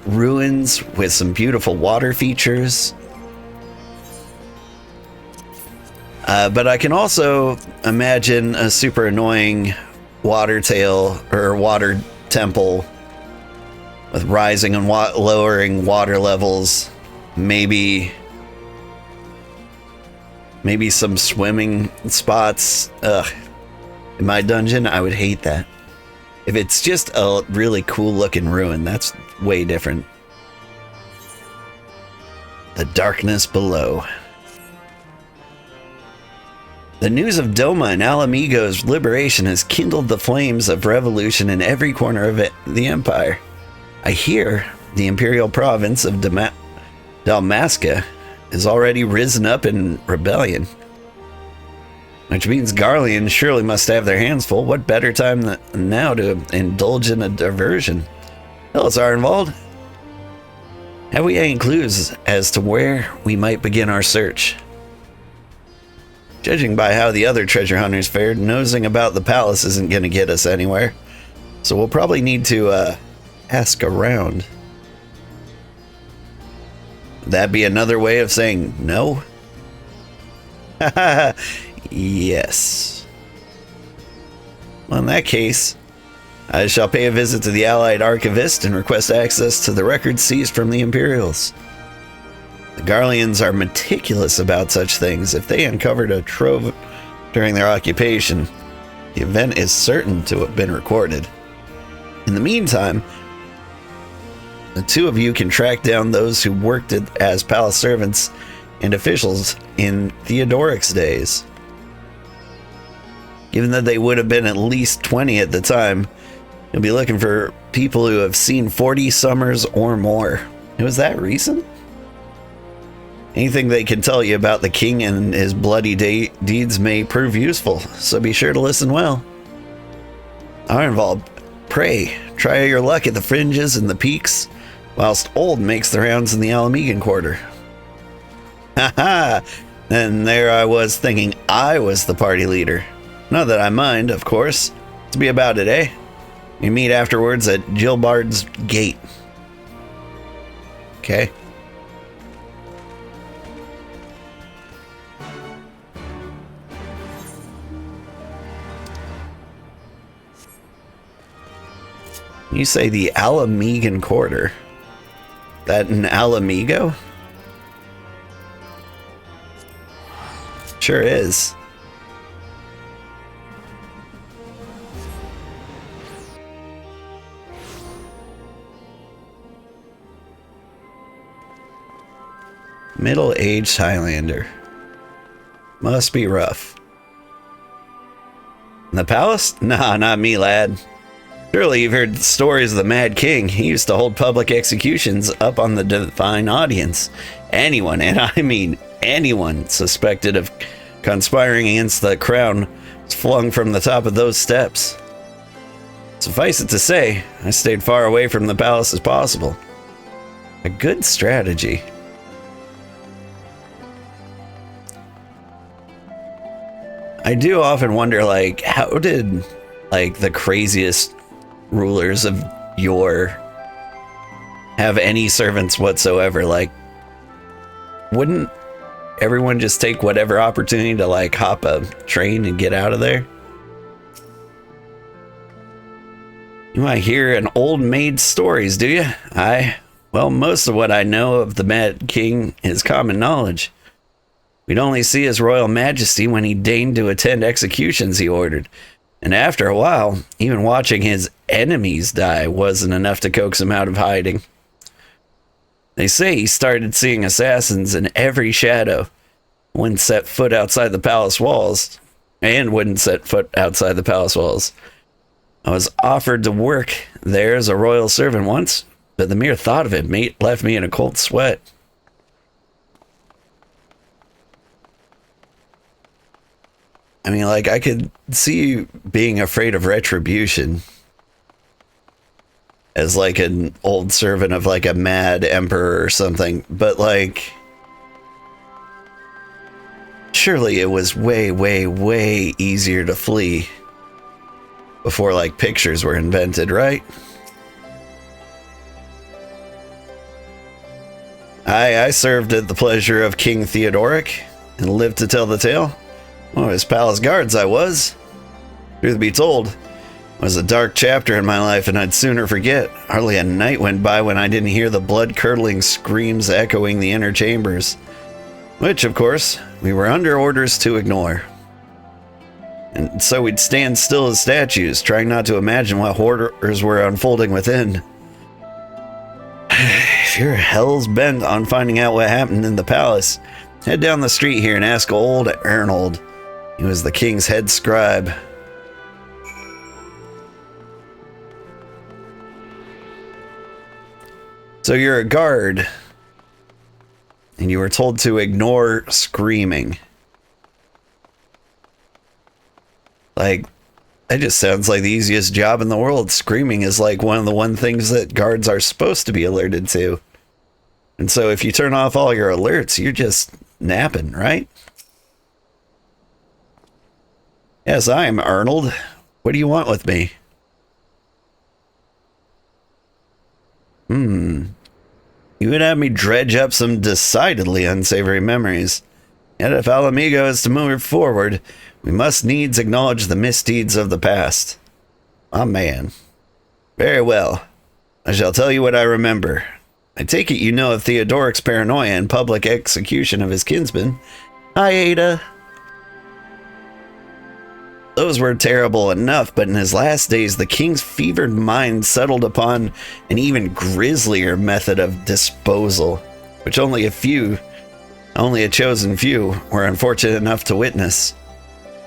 ruins with some beautiful water features. But I can also imagine a super annoying water tail or water temple with rising and lowering water levels. Maybe some swimming spots. In my dungeon, I would hate that. If it's just a really cool looking ruin, that's way different. The darkness below. The news of Doma and Alamigo's liberation has kindled the flames of revolution in every corner of the Empire. I hear the Imperial province of Dalmasca is already risen up in rebellion. Which means Garleans surely must have their hands full. What better time than now to indulge in a diversion? Hello, Arnwald. Have we any clues as to where we might begin our search? Judging by how the other treasure hunters fared, nosing about the palace isn't going to get us anywhere. So we'll probably need to ask around. Would that be another way of saying no? Haha, yes. Well, in that case, I shall pay a visit to the Allied Archivist and request access to the records seized from the Imperials. The Garleans are meticulous about such things. If they uncovered a trove during their occupation, the event is certain to have been recorded. In the meantime, the two of you can track down those who worked as palace servants and officials in Theodoric's days. Given that they would have been at least 20 at the time, you'll be looking for people who have seen 40 summers or more. Was that recent? Anything they can tell you about the king and his bloody deeds may prove useful, so be sure to listen well. Arnvald, pray, try your luck at the fringes and the peaks, whilst Old makes the rounds in the Alamegan quarter. Haha! And there I was thinking I was the party leader. Not that I mind, of course. To be about it, eh? We meet afterwards at Gilbard's Gate. Okay. You say the Alamegan Quarter. That in Mhigo? Sure is. Middle-aged Highlander. Must be rough. In the palace? Nah, not me, lad. Surely you've heard stories of the Mad King. He used to hold public executions up on the divine audience. Anyone, and I mean anyone, suspected of conspiring against the crown was flung from the top of those steps. Suffice it to say, I stayed far away from the palace as possible. A good strategy. I do often wonder, like, how did, like, the craziest rulers of yore have any servants whatsoever? Like, wouldn't everyone just take whatever opportunity to, like, hop a train and get out of there? You might hear an old maid's stories, do you? Well, most of what I know of the Mad King is common knowledge. We'd only see his royal majesty when he deigned to attend executions he ordered. And after a while, even watching his enemies die wasn't enough to coax him out of hiding. They say he started seeing assassins in every shadow, wouldn't set foot outside the palace walls. I was offered to work there as a royal servant once, but the mere thought of it left me in a cold sweat. I mean, like, I could see you being afraid of retribution as, like, an old servant of, like, a mad emperor or something, but, like, surely it was way, way, way easier to flee before, like, pictures were invented, right? I served at the pleasure of King Theodoric and lived to tell the tale. Oh, his palace guards I was. Truth be told, it was a dark chapter in my life, and I'd sooner forget. Hardly a night went by when I didn't hear the blood-curdling screams echoing the inner chambers, which, of course, we were under orders to ignore. And so we'd stand still as statues, trying not to imagine what horrors were unfolding within. If you're hell's bent on finding out what happened in the palace, head down the street here and ask old Arnold. He was the king's head scribe. So you're a guard, and you were told to ignore screaming. Like, that just sounds like the easiest job in the world. Screaming is like one of the things that guards are supposed to be alerted to. And so if you turn off all your alerts, you're just napping, right? Yes, I am Arnold. What do you want with me? You would have me dredge up some decidedly unsavory memories. Yet if Mhigo is to move forward, we must needs acknowledge the misdeeds of the past. Ah, man. Very well. I shall tell you what I remember. I take it you know of Theodoric's paranoia and public execution of his kinsman. Hi, Ada. Those were terrible enough, but in his last days, the king's fevered mind settled upon an even grislier method of disposal, which only a chosen few, were unfortunate enough to witness.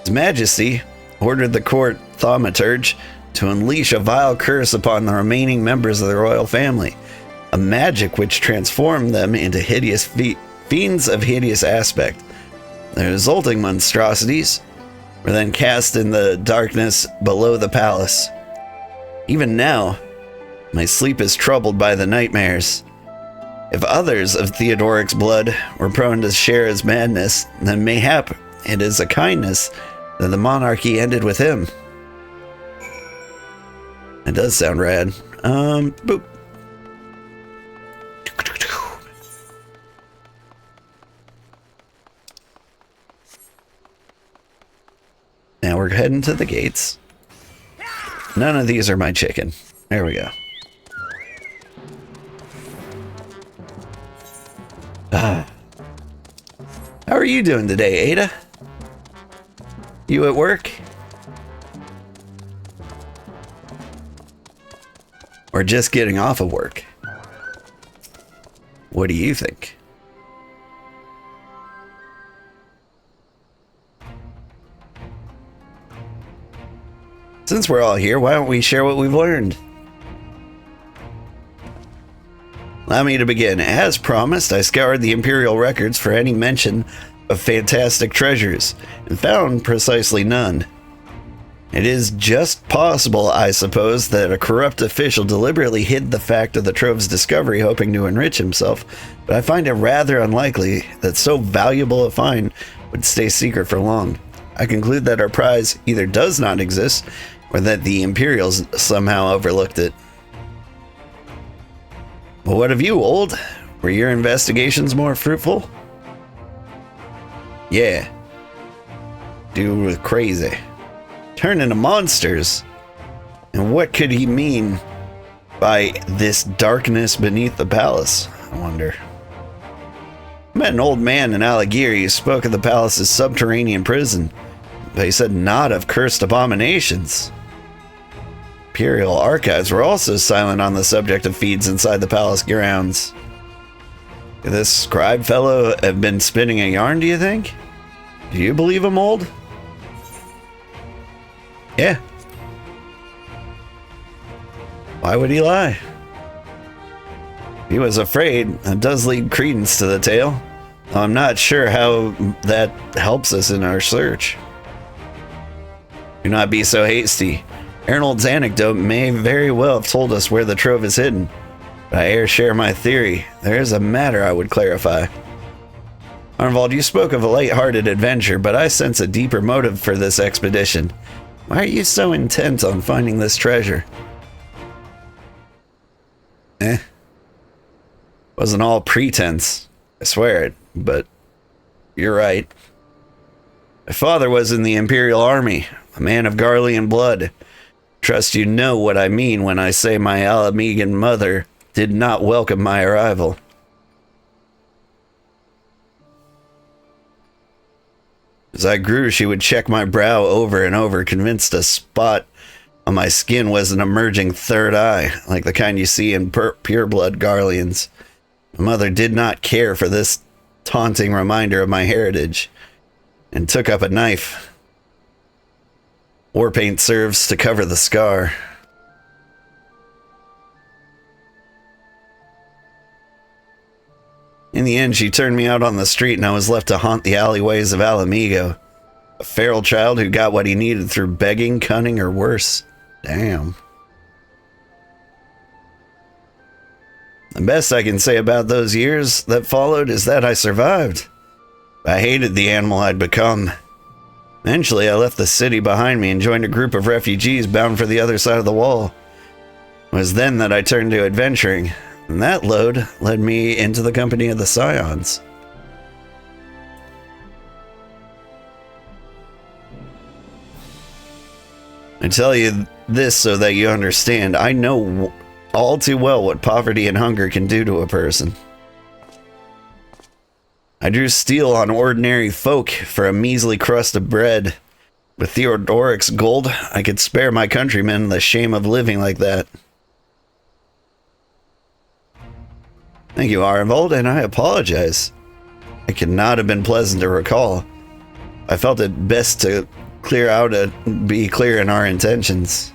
His Majesty ordered the court thaumaturge to unleash a vile curse upon the remaining members of the royal family, a magic which transformed them into hideous fiends of hideous aspect. The resulting monstrosities were then cast in the darkness below the palace. Even now, my sleep is troubled by the nightmares. If others of Theodoric's blood were prone to share his madness, then mayhap it is a kindness that the monarchy ended with him. It does sound rad. Boop. Now we're heading to the gates. None of these are my chicken. There we go. How are you doing today, Ada? You at work? Or just getting off of work? What do you think? Since we're all here, why don't we share what we've learned? Allow me to begin. As promised, I scoured the Imperial records for any mention of fantastic treasures, and found precisely none. It is just possible, I suppose, that a corrupt official deliberately hid the fact of the trove's discovery, hoping to enrich himself, but I find it rather unlikely that so valuable a find would stay secret for long. I conclude that our prize either does not exist, or that the Imperials somehow overlooked it. Well, what of you, Old? Were your investigations more fruitful? Yeah. Dude was crazy. Turn into monsters. And what could he mean by this darkness beneath the palace, I wonder? I met an old man in Alighieri who spoke of the palace's subterranean prison, but he said not of cursed abominations. Imperial archives were also silent on the subject of feeds inside the palace grounds. Could this scribe fellow have been spinning a yarn, do you think? Do you believe him, Old? Yeah. Why would he lie? He was afraid. It does lead credence to the tale. I'm not sure how that helps us in our search. Do not be so hasty. Arnold's anecdote may very well have told us where the trove is hidden, but I ere share my theory. There is a matter I would clarify. Arnvald, you spoke of a light-hearted adventure, but I sense a deeper motive for this expedition. Why are you so intent on finding this treasure? Wasn't all pretense. I swear it, but you're right. My father was in the Imperial Army, a man of Garlean blood. Trust you know what I mean when I say my Alamegan mother did not welcome my arrival. As I grew, she would check my brow over and over, convinced a spot on my skin was an emerging third eye, like the kind you see in pureblood Garleans. My mother did not care for this taunting reminder of my heritage, and took up a knife. War paint serves to cover the scar. In the end, she turned me out on the street and I was left to haunt the alleyways of Mhigo. A feral child who got what he needed through begging, cunning, or worse. Damn. The best I can say about those years that followed is that I survived. I hated the animal I'd become. Eventually, I left the city behind me and joined a group of refugees bound for the other side of the wall. It was then that I turned to adventuring, and that load led me into the company of the Scions. I tell you this so that you understand. I know all too well what poverty and hunger can do to a person. I drew steel on ordinary folk for a measly crust of bread. With Theodoric's gold, I could spare my countrymen the shame of living like that. Thank you, Arvold, and I apologize. It could not have been pleasant to recall. I felt it best to be clear in our intentions.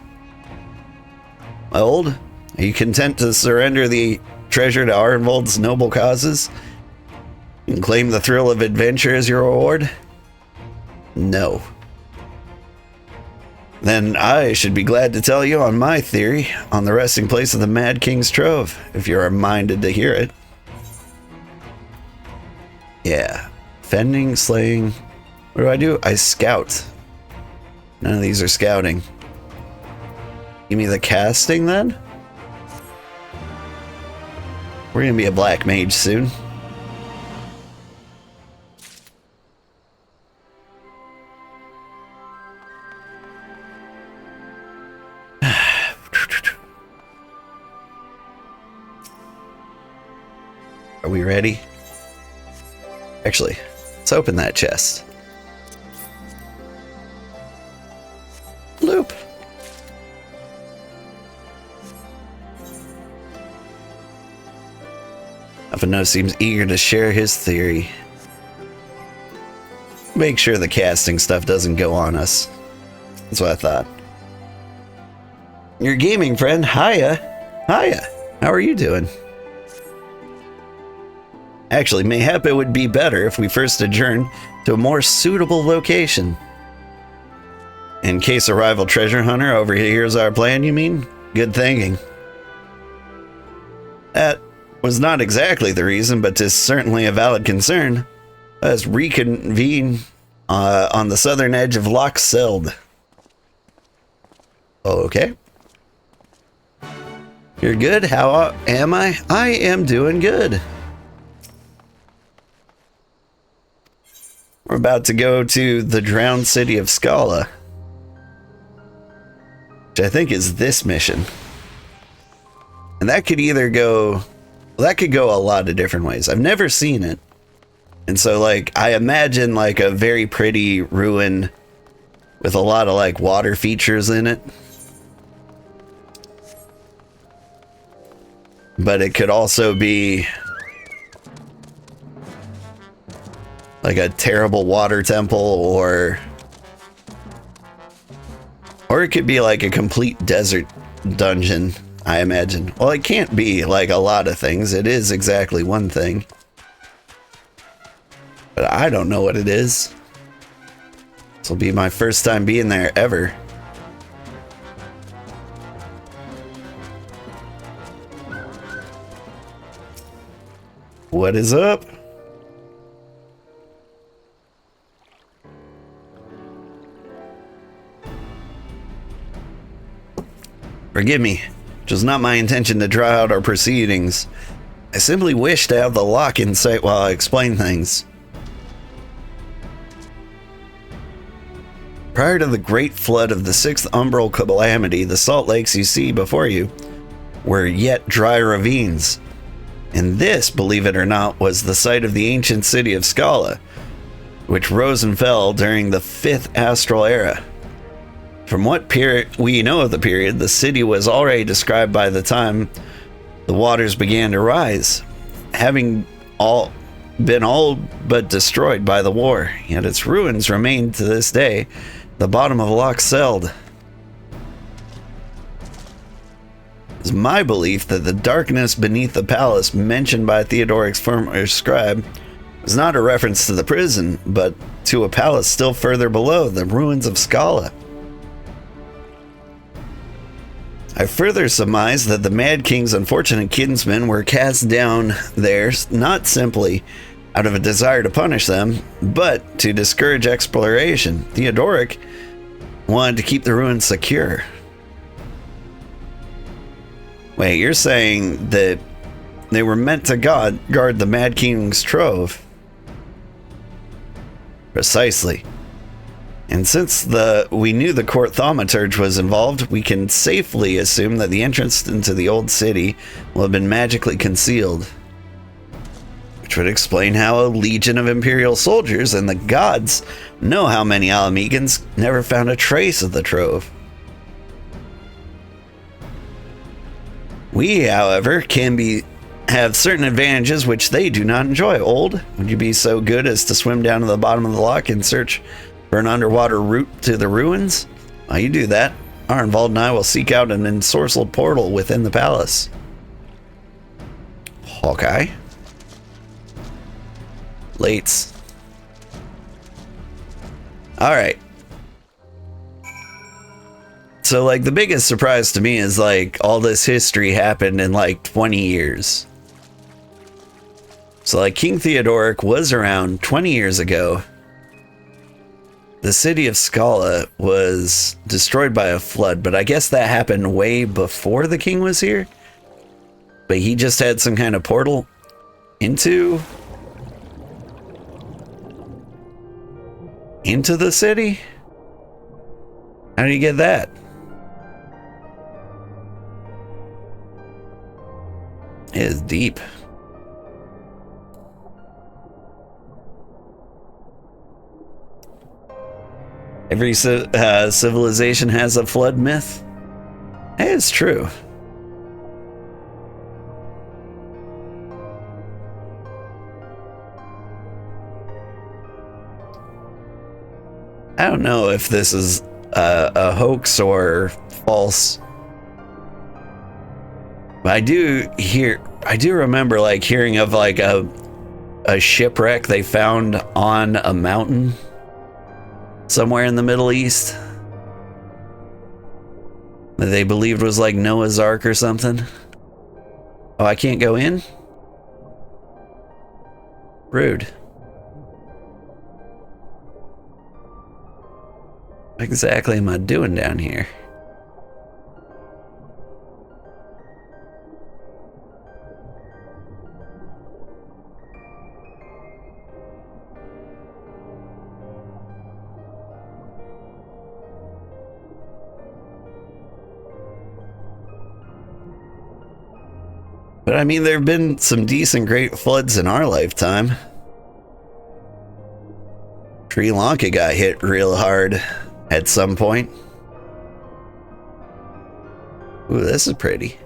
Old, are you content to surrender the treasure to Arvold's noble causes? And claim the thrill of adventure as your reward? No. Then I should be glad to tell you on my theory on the resting place of the Mad King's Trove, if you are minded to hear it. Yeah. Fending, slaying. What do? I scout. None of these are scouting. Give me the casting then? We're gonna be a black mage soon. Are we ready? Actually, let's open that chest. Loop. Alphino seems eager to share his theory. Make sure the casting stuff doesn't go on us. That's what I thought. Your gaming friend, Hiya. Hiya. How are you doing? Actually, mayhap it would be better if we first adjourn to a more suitable location. In case a rival treasure hunter overhears our plan, you mean? Good thinking. That was not exactly the reason, but 'tis certainly a valid concern. Let's reconvene on the southern edge of Loch Seld. Okay. You're good? How am I? I am doing good. We're about to go to the drowned city of Scala, which I think is this mission. And that could either go, well, that could go a lot of different ways. I've never seen it. And so, like, I imagine, like, a very pretty ruin with a lot of, like, water features in it. But it could also be like a terrible water temple, or it could be like a complete desert dungeon, I imagine. Well, it can't be like a lot of things. It is exactly one thing. But I don't know what it is. This will be my first time being there ever. What is up? Forgive me. It was not my intention to draw out our proceedings. I simply wish to have the lock in sight while I explain things. Prior to the great flood of the 6th umbral calamity, the salt lakes you see before you were yet dry ravines. And this, believe it or not, was the site of the ancient city of Scala, which rose and fell during the 5th astral era. From what period we know of the period, the city was already described by the time the waters began to rise, having been all but destroyed by the war, yet its ruins remain to this day the bottom of Loch Seld. It's my belief that the darkness beneath the palace mentioned by Theodoric's former scribe was not a reference to the prison, but to a palace still further below, the ruins of Scala. I further surmise that the Mad King's unfortunate kinsmen were cast down there not simply out of a desire to punish them, but to discourage exploration. Theodoric wanted to keep the ruins secure. Wait, you're saying that they were meant to guard the Mad King's trove? Precisely. And since we knew the court thaumaturge was involved, we can safely assume that the entrance into the old city will have been magically concealed. Which would explain how a legion of Imperial soldiers and the gods know how many Alamegans never found a trace of the trove. We, however, have certain advantages which they do not enjoy. Old, would you be so good as to swim down to the bottom of the loch and search for an underwater route to the ruins? While you do that, Arnvald and I will seek out an ensorcelled portal within the palace. Hawkeye. Lates. Alright. So, like, the biggest surprise to me is, like, all this history happened in, like, 20 years. So, like, King Theodoric was around 20 years ago. The city of Scala was destroyed by a flood, but I guess that happened way before the king was here. But he just had some kind of portal into the city? How do you get that? It is deep. Every civilization has a flood myth. Hey, it's true. I don't know if this is a hoax or false. But I do remember like hearing of like a shipwreck they found on a mountain somewhere in the Middle East that they believed was like Noah's Ark or something. Oh, I can't go in? Rude. What exactly am I doing down here? But I mean, there have been some decent great floods in our lifetime. Sri Lanka got hit real hard at some point. Ooh, this is pretty.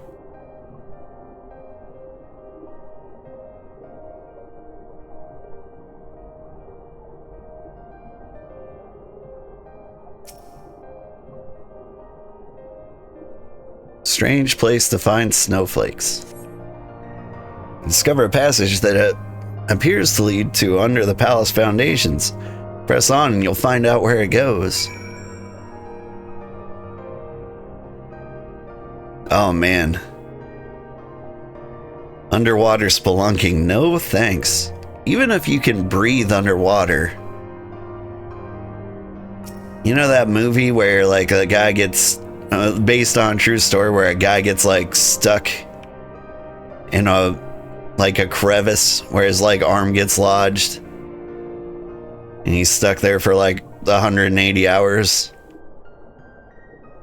Strange place to find snowflakes. Discover a passage that appears to lead to under the palace foundations. Press on and you'll find out where it goes. Oh man. Underwater spelunking, no thanks. Even if you can breathe underwater. You know that movie where like a guy gets, based on a true story, where a guy gets like stuck in a crevice where his like arm gets lodged and he's stuck there for like 180 hours.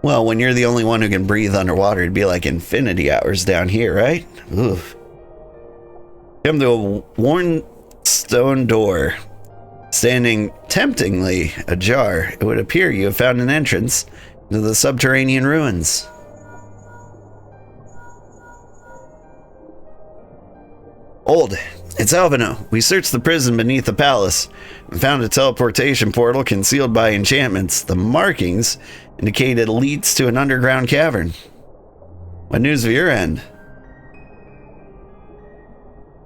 Well, when you're the only one who can breathe underwater, it'd be like infinity hours down here, right? Oof. Come to a worn stone door, standing temptingly ajar. It would appear you have found an entrance to the subterranean ruins. Old, it's Alvino. We searched the prison beneath the palace and found a teleportation portal concealed by enchantments. The markings indicate it leads to an underground cavern. What news of your end?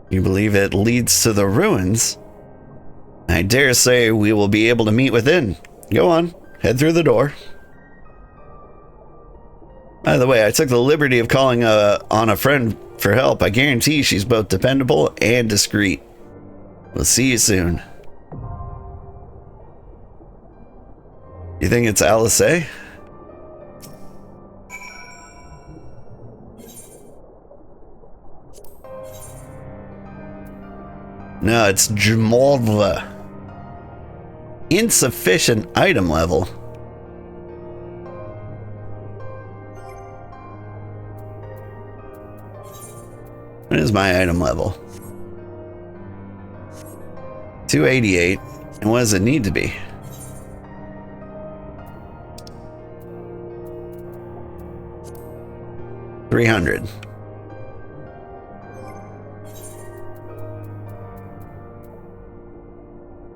You believe it leads to the ruins? I dare say we will be able to meet within. Go on, head through the door. By the way, I took the liberty of calling on a friend for help. I guarantee she's both dependable and discreet. We'll see you soon. You think it's Alice? No, it's Jamolva. Insufficient item level. What is my item level? 288. And what does it need to be? $300.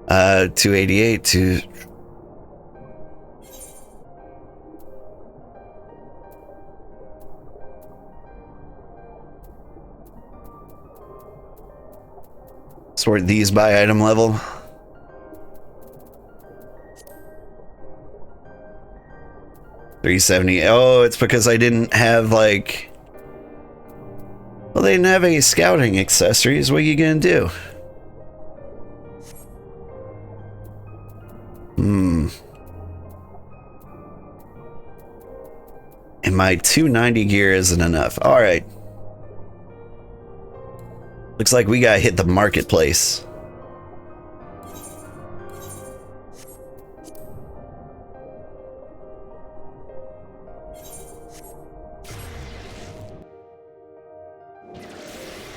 $288 to... Sort these by item level. $370. Oh, it's because I didn't have like... Well, they didn't have any scouting accessories. What are you gonna do? And my 290 gear isn't enough. Alright. Looks like we gotta hit the marketplace.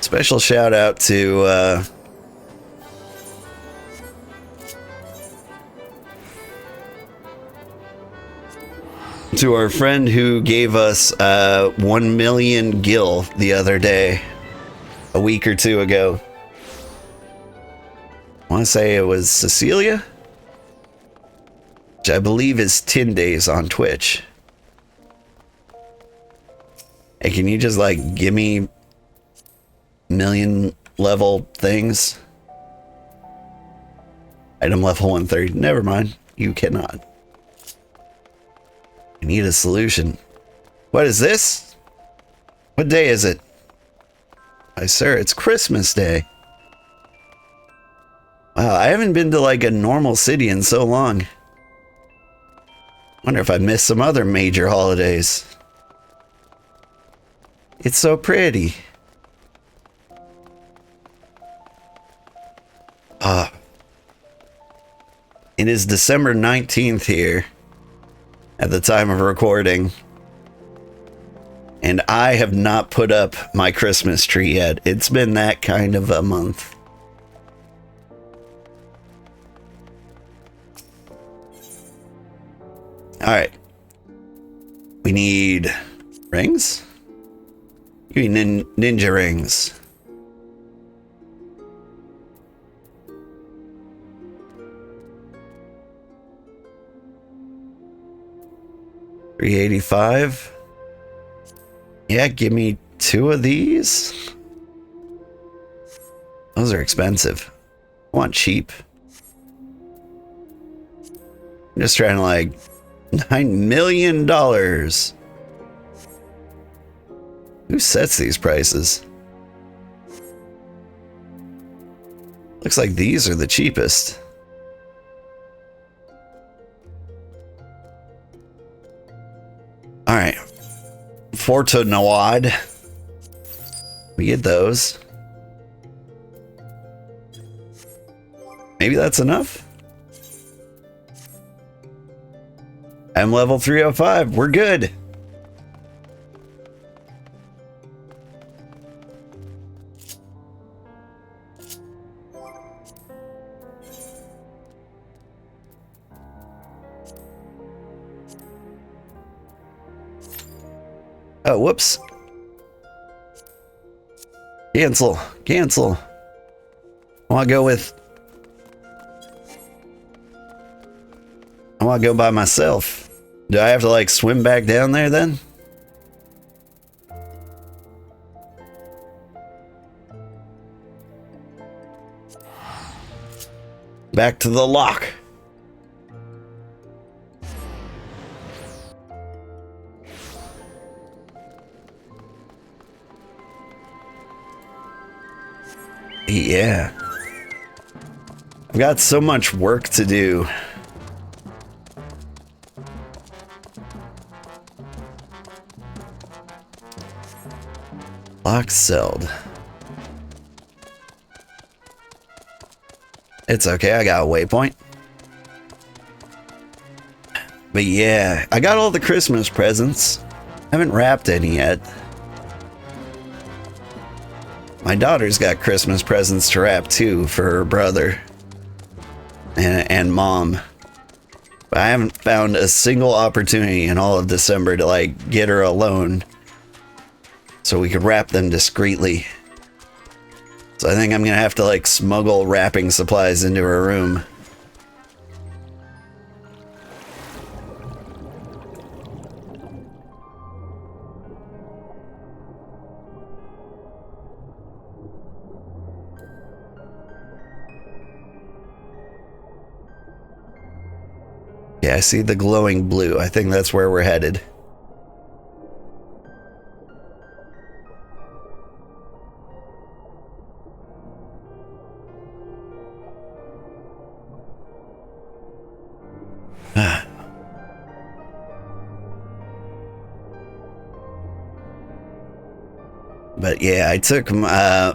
Special shout out to our friend who gave us 1 million gil the other day, a week or two ago. I want to say it was Cecilia, which I believe is 10 days on Twitch. Hey, can you just like give me million level things? Item level 130. Never mind. You cannot. I need a solution. What is this? What day is it? Why, sir, it's Christmas Day. Wow, I haven't been to like a normal city in so long. Wonder if I missed some other major holidays. It's so pretty. It is December 19th here at the time of recording, and I have not put up my Christmas tree yet. It's been that kind of a month. Alright. We need rings? You need ninja rings. $385. Yeah, give me 2 of these. Those are expensive. I want cheap. I'm just trying to like $9 million. Who sets these prices? Looks like these are the cheapest. Alright. Forto Nawad. We get those. Maybe that's enough? I'm level 305. We're good. Oh, whoops. Cancel. Cancel. I want to go with... I want to go by myself. Do I have to, like, swim back down there, then? Back to the lock. Yeah. I've got so much work to do. Lock celled. It's okay, I got a waypoint. But yeah, I got all the Christmas presents. Haven't wrapped any yet. My daughter's got Christmas presents to wrap too for her brother and mom. But I haven't found a single opportunity in all of December to like get her alone so we could wrap them discreetly. So I think I'm gonna have to like smuggle wrapping supplies into her room. Yeah, I see the glowing blue. I think that's where we're headed. But yeah, I took my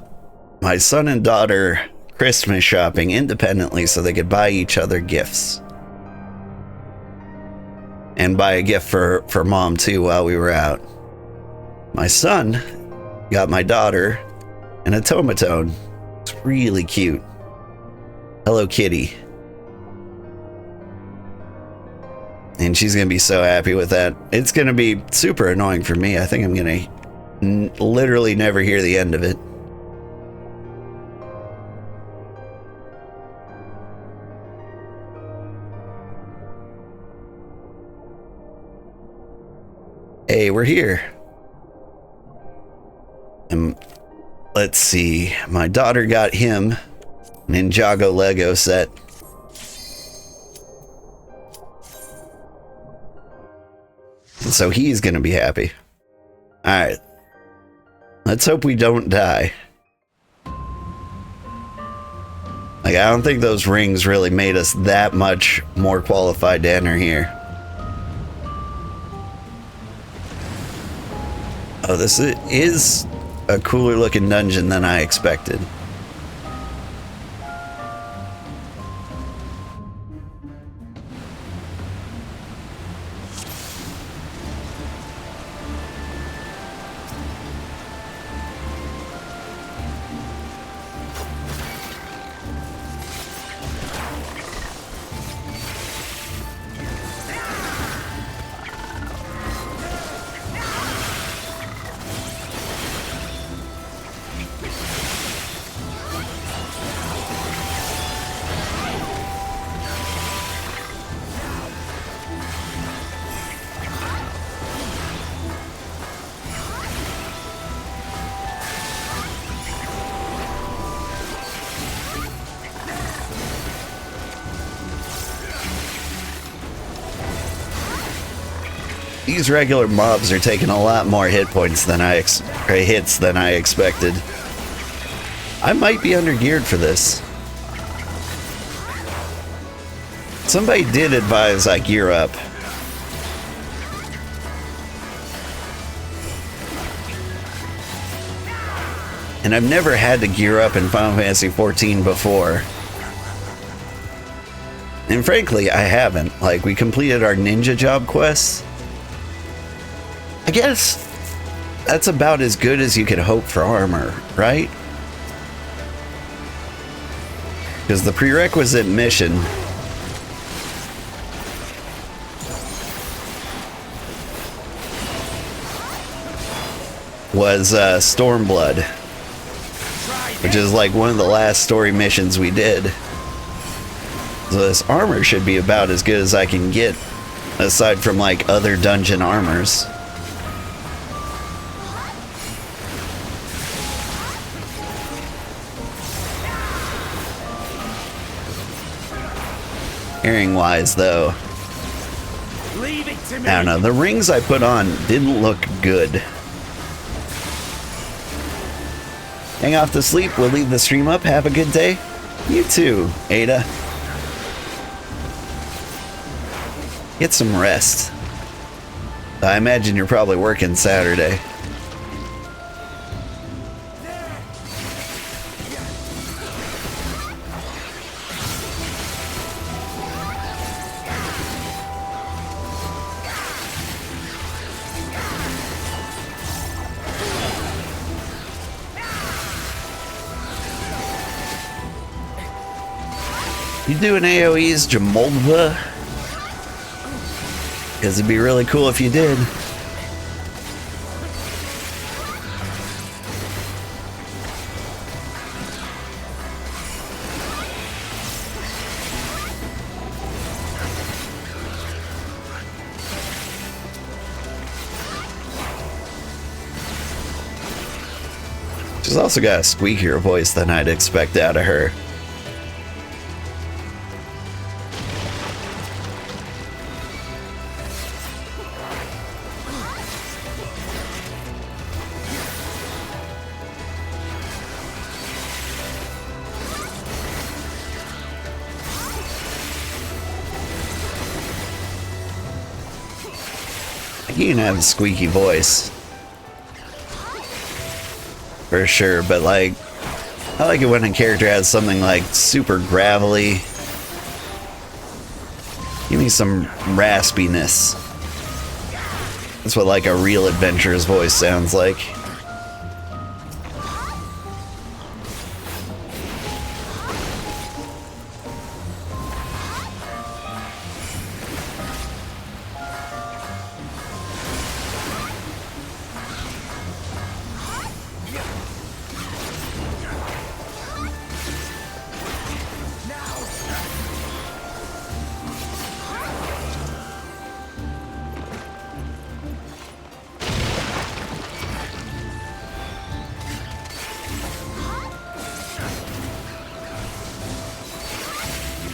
son and daughter Christmas shopping independently so they could buy each other gifts. And buy a gift for mom too while we were out. My son got my daughter an automaton. It's really cute. Hello Kitty. And she's gonna be so happy with that. It's gonna be super annoying for me. I think I'm gonna literally never hear the end of it. Hey, we're here. And let's see. My daughter got him an Ninjago Lego set. And so he's gonna be happy. Alright. Let's hope we don't die. Like, I don't think those rings really made us that much more qualified to enter here. Oh, this is a cooler looking dungeon than I expected. These regular mobs are taking a lot more hit points than hits than I expected. I might be undergeared for this. Somebody did advise I gear up. And I've never had to gear up in Final Fantasy XIV before. And frankly, I haven't. Like, we completed our ninja job quests. I guess that's about as good as you could hope for armor, right? Because the prerequisite mission was Stormblood, which is like one of the last story missions we did. So this armor should be about as good as I can get, aside from like other dungeon armors. Hearing wise though, Leave it to me. I don't know, the rings I put on didn't look good. Hang off to sleep, we'll leave the stream up, have a good day. You too, Ada. Get some rest. I imagine you're probably working Saturday. You doing AoEs, Jamoldva? Because it'd be really cool if you did. She's also got a squeakier voice than I'd expect out of her. You can have a squeaky voice. For sure, but like, I like it when a character has something like super gravelly. Give me some raspiness. That's what like a real adventurer's voice sounds like.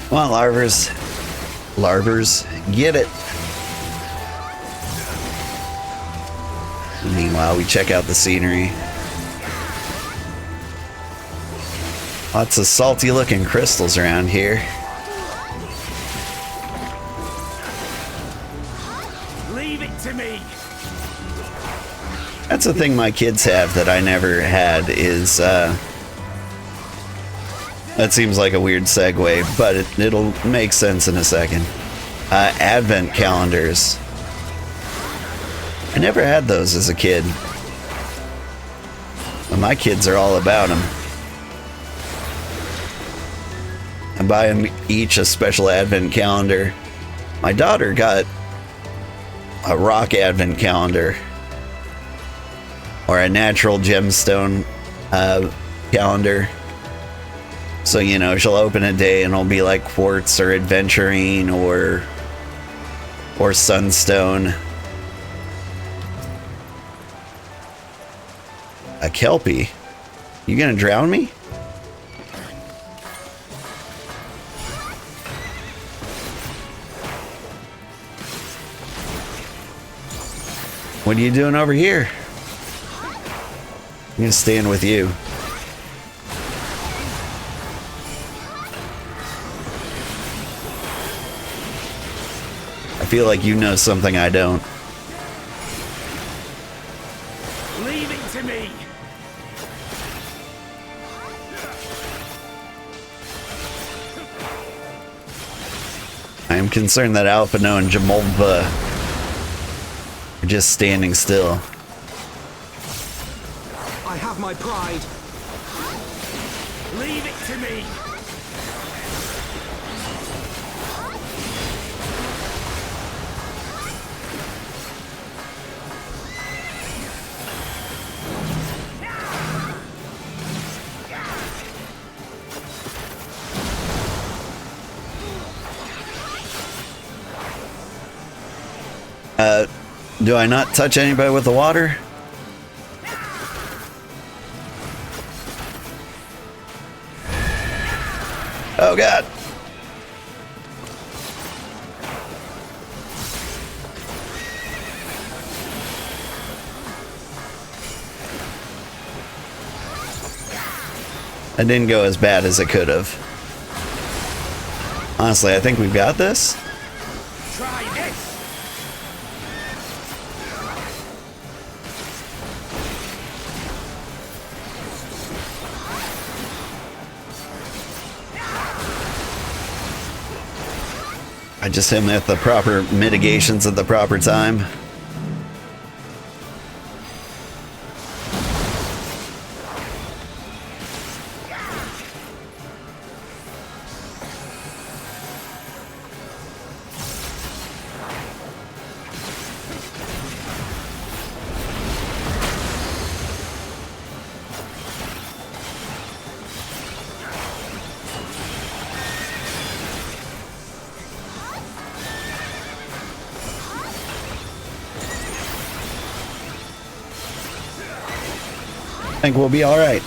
Come on, larvers, get it. Meanwhile, we check out the scenery. Lots of salty looking crystals around here. Leave it to me. That's a thing my kids have that I never had is, that seems like a weird segue, but it'll make sense in a second. Advent calendars. I never had those as a kid. But my kids are all about them. I buy them each a special Advent calendar. My daughter got a rock Advent calendar. Or a natural gemstone calendar. So, you know, she'll open a day and it'll be like quartz or adventurine or sunstone. A kelpie? You gonna drown me? What are you doing over here? I'm gonna stand with you. I feel like you know something I don't. Leave it to me. I am concerned that Alphino and Jamoldva are just standing still. I have my pride. Leave it to me. Do I not touch anybody with the water? Oh God. That didn't go as bad as it could have. Honestly, I think we've got this. Try this! I just hit him with the proper mitigations at the proper time. I think we'll be all right.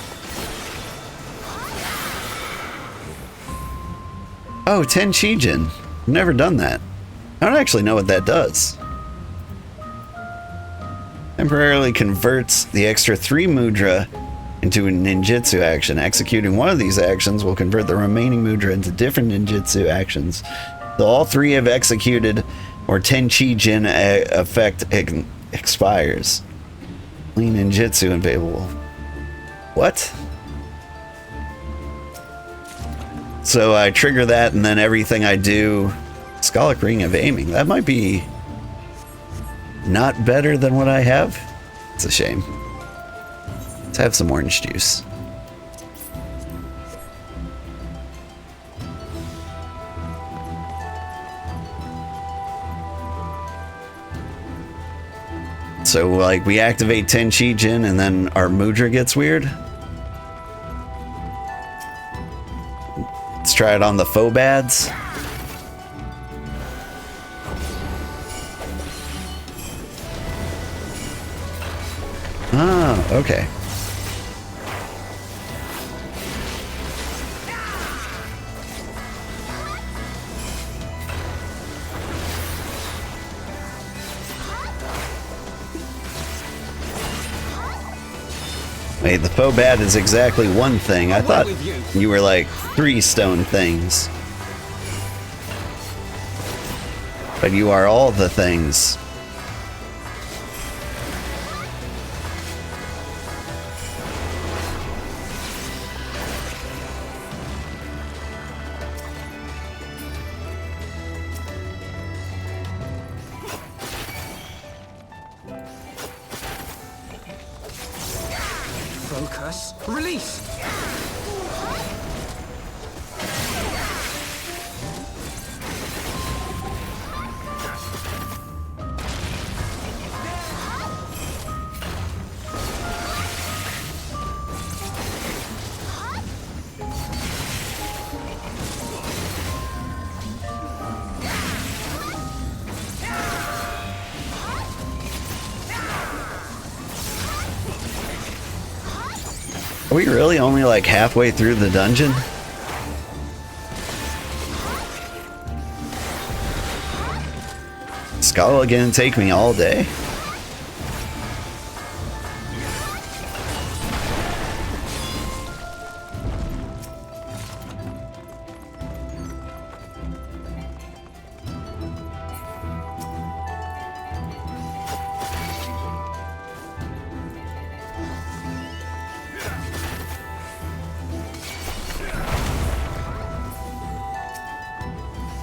Oh, Tenchijin. Never done that. I don't actually know what that does. Temporarily converts the extra 3 mudra into a ninjutsu action. Executing one of these actions will convert the remaining mudra into different ninjutsu actions. So all 3 have executed or Tenchijin effect expires. Clean ninjutsu available. What? So I trigger that and then everything I do, Scholarly Ring of Aiming. That might be not better than what I have. It's a shame. Let's have some orange juice. So like we activate Tenchijin and then our mudra gets weird. Let's try it on the Phobads. Ah, okay. Wait, the Phobad is exactly 1 thing. I thought you were like 3 stone things. But you are all the things. Focus. Release. Are we really only like halfway through the dungeon? Skull again take me all day?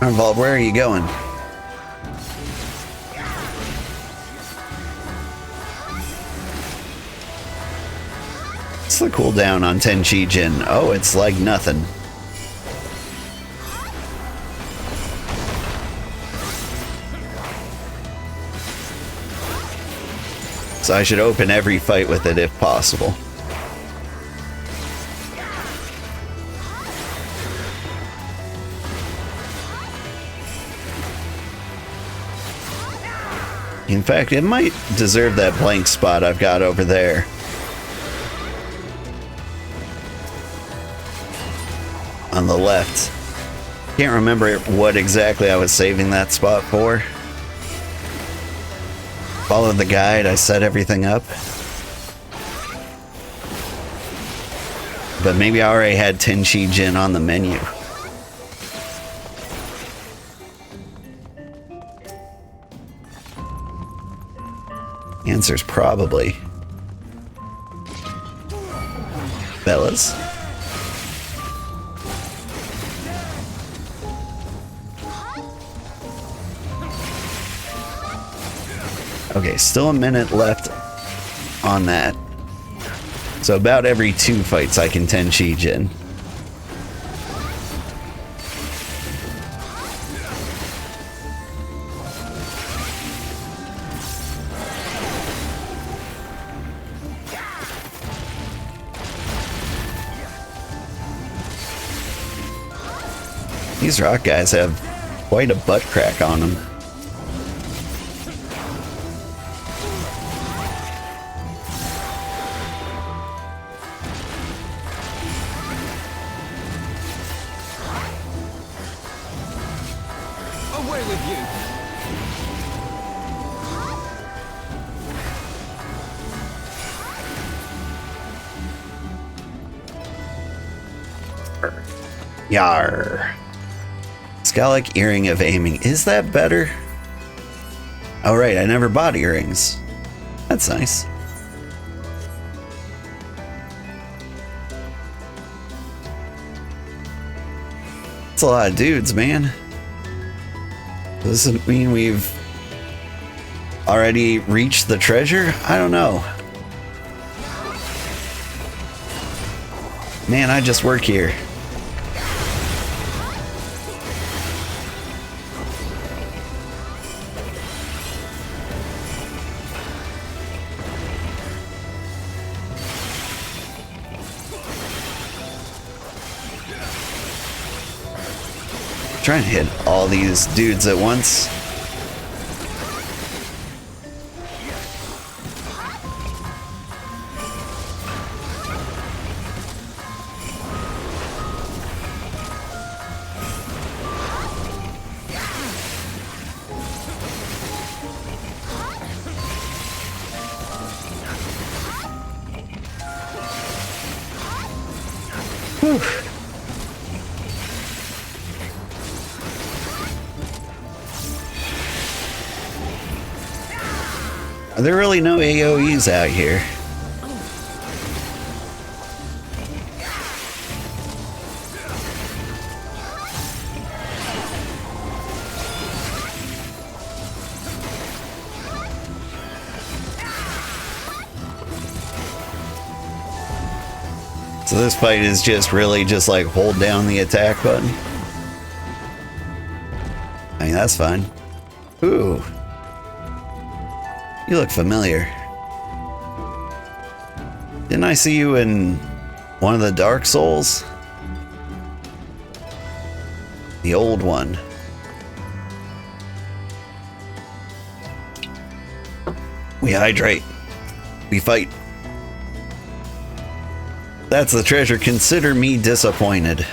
Arnvald, where are you going? What's the cooldown on Tenchijin? Oh, it's like nothing. So I should open every fight with it if possible. In fact, it might deserve that blank spot I've got over there. On the left. Can't remember what exactly I was saving that spot for. Followed the guide, I set everything up. But maybe I already had Tenchijin on the menu. answer's probably Bella's. Okay, still a minute left on that. So about every 2 fights I can Tenchi Jin. These rock guys have quite a butt crack on them. Away with you! Yar. Scalic earring of aiming. Is that better? Oh right, I never bought earrings. That's nice. That's a lot of dudes, man. Does this mean we've already reached the treasure? I don't know. Man, I just work here. Trying to hit all these dudes at once. Whew. Are there really no AoEs out here? So this fight is just really just like hold down the attack button. I mean, that's fine. Ooh. You look familiar. Didn't I see you in one of the Dark Souls? The old one. We hydrate. We fight. That's the treasure. Consider me disappointed.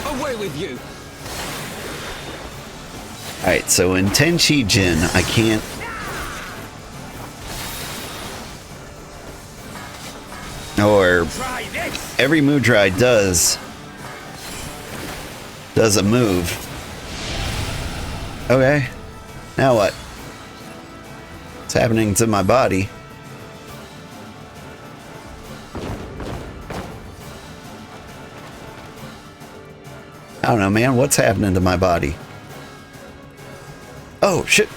Away with you! Alright, so in Tenchi Jin, I can't... Or every Mudrai does a move. Okay. Now what? What's happening to my body? I don't know, man. What's happening to my body? Oh, shit.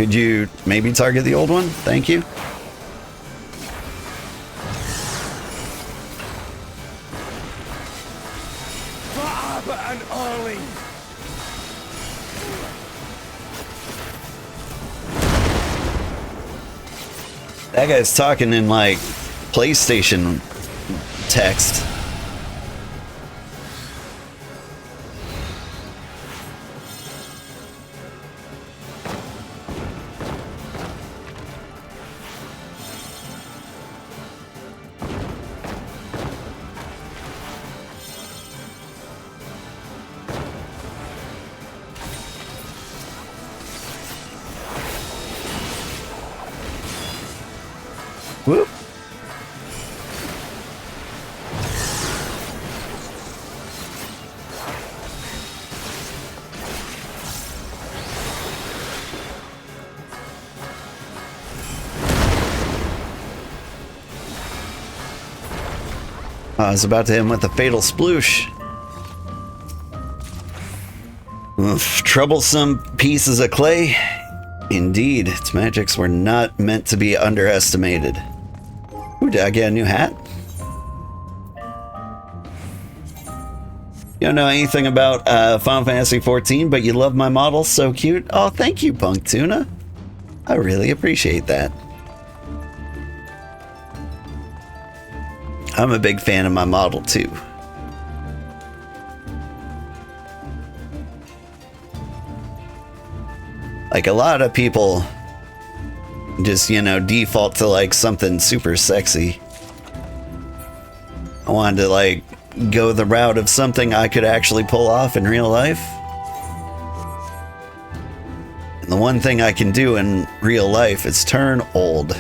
Could you maybe target the old one? Thank you. And Ollie. That guy's talking in like PlayStation text. Whoop. I was about to hit him with a fatal sploosh. Oof, troublesome pieces of clay. Indeed, its magics were not meant to be underestimated. Ooh, did I get a new hat? You don't know anything about Final Fantasy XIV, but you love my model, so cute. Oh, thank you, Punk Tuna. I really appreciate that. I'm a big fan of my model, too. Like, a lot of people just, you know, default to, like, something super sexy. I wanted to, like, go the route of something I could actually pull off in real life. And the one thing I can do in real life is turn old.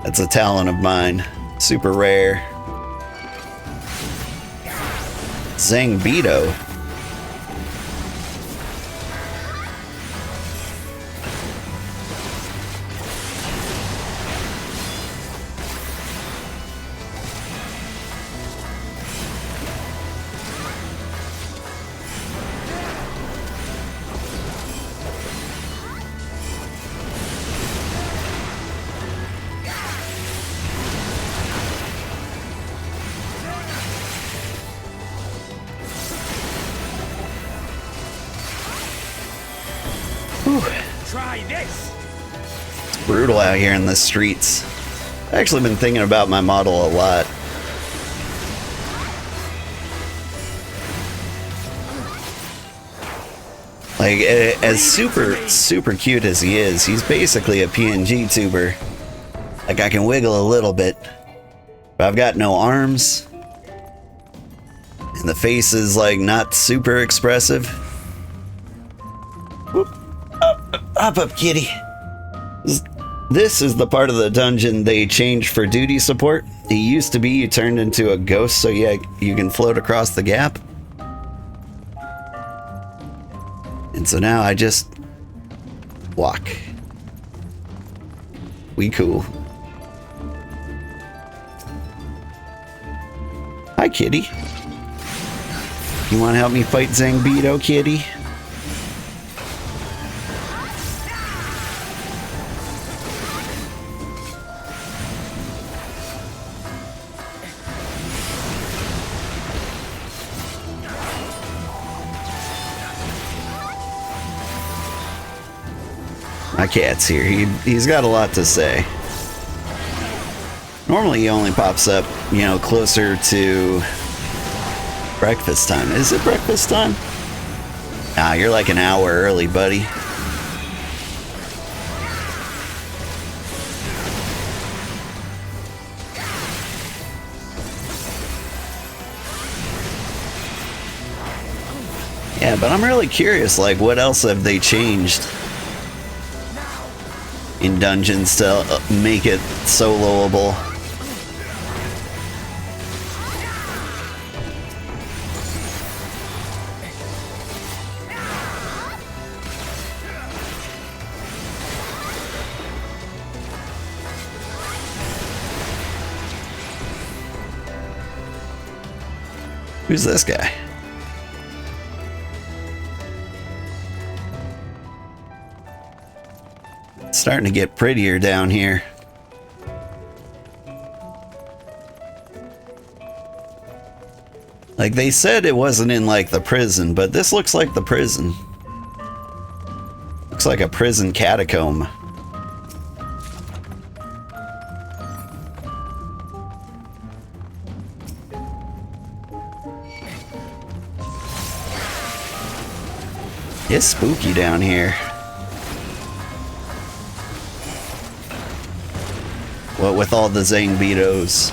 That's a talent of mine. Super rare. Zangbito. Try this. It's brutal out here in the streets. I've actually been thinking about my model a lot. Like, as super cute as he is, he's basically a PNG tuber. Like, I can wiggle a little bit, but I've got no arms. And the face is, like, not super expressive. Whoop. Up, kitty. This is the part of the dungeon they changed for duty support. It used to be you turned into a ghost so yeah, you can float across the gap. And so now I just walk. We cool. Hi, kitty. You want to help me fight Zangbito, kitty? My cat's here. He's got a lot to say. Normally he only pops up, you know, closer to breakfast time. Is it breakfast time? Nah, you're like an hour early, buddy. Yeah, but I'm really curious, like, what else have they changed in dungeons to make it soloable? Who's this guy? Starting to get prettier down here. Like they said it wasn't in like the prison, but this looks like the prison. Looks like a prison catacomb. It's spooky down here. What with all the Zangbeetos.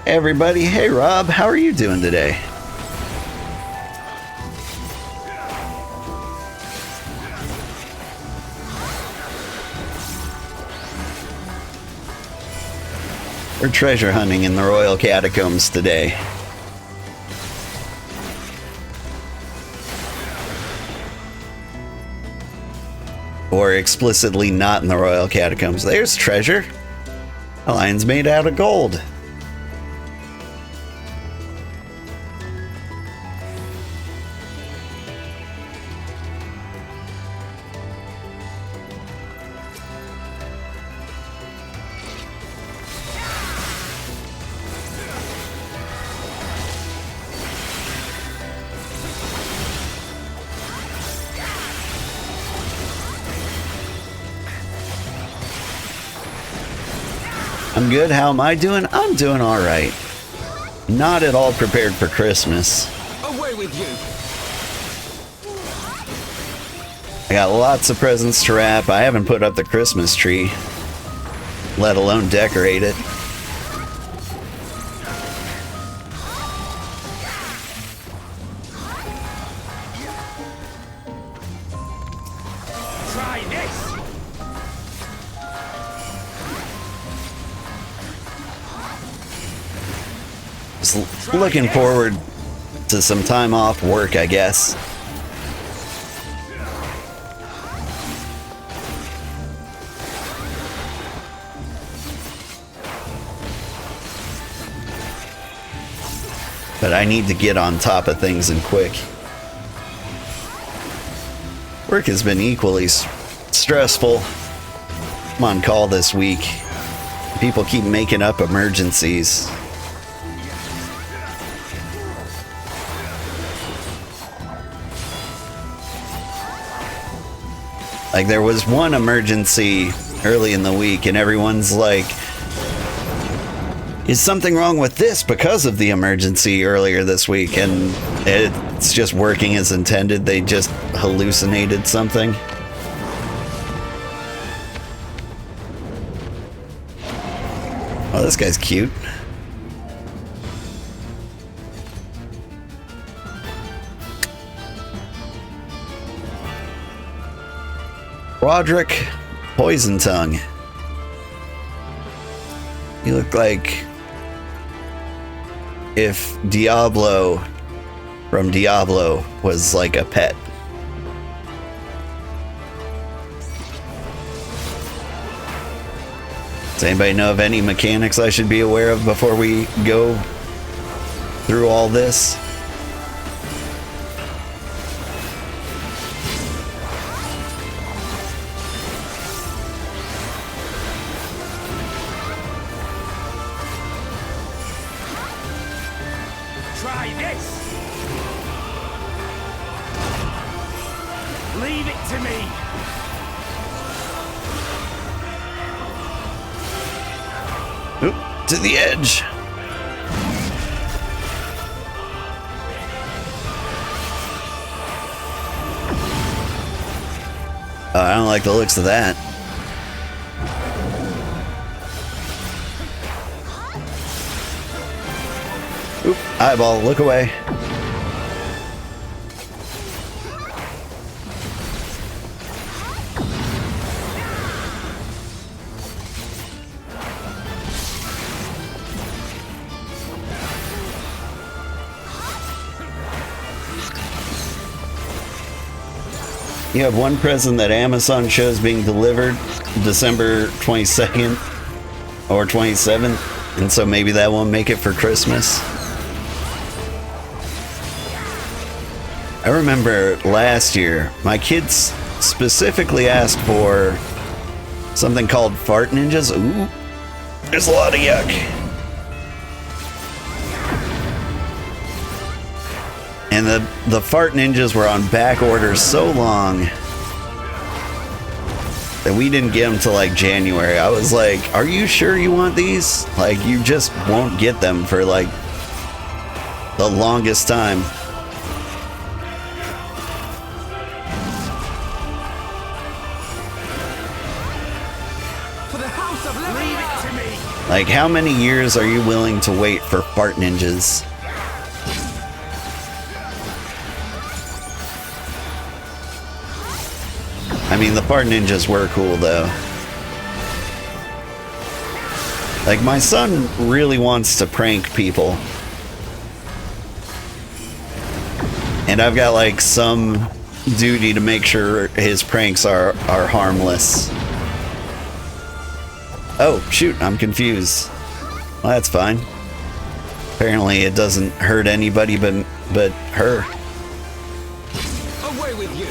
Everybody, hey Rob, how are you doing today? We're treasure hunting in the Royal Catacombs today. Or explicitly not in the Royal Catacombs. There's treasure. A lion's made out of gold. I'm good. How am I doing? I'm doing all right. Not at all prepared for Christmas. Away with you. I got lots of presents to wrap. I haven't put up the Christmas tree, let alone decorate it. Try this. Just looking forward to some time off work, I guess. But I need to get on top of things and quick. Work has been equally stressful. I'm on call this week. People keep making up emergencies. Like there was one emergency early in the week and everyone's like, is something wrong with this because of the emergency earlier this week? And it's just working as intended. They just hallucinated something. Oh, this guy's cute. Roderick Poison Tongue. You look like if Diablo from Diablo was like a pet. Does anybody know of any mechanics I should be aware of before we go through all this? Try this. Leave it to me. Oop, to the edge. I don't like the looks of that. Oop, eyeball, look away. You have one present that Amazon shows being delivered December 22nd or 27th, and so maybe that won't make it for Christmas. I remember last year, my kids specifically asked for something called fart ninjas. Ooh, there's a lot of yuck. And the fart ninjas were on back order so long that we didn't get them till like January. I was like, are you sure you want these? Like, you just won't get them for like the longest time. For the House of Leave it to me. Like, how many years are you willing to wait for fart ninjas? I mean, the fart ninjas were cool, though. Like, my son really wants to prank people. And I've got, like, some duty to make sure his pranks are harmless. Oh, shoot, I'm confused. Well, that's fine. Apparently it doesn't hurt anybody but her. Away with you.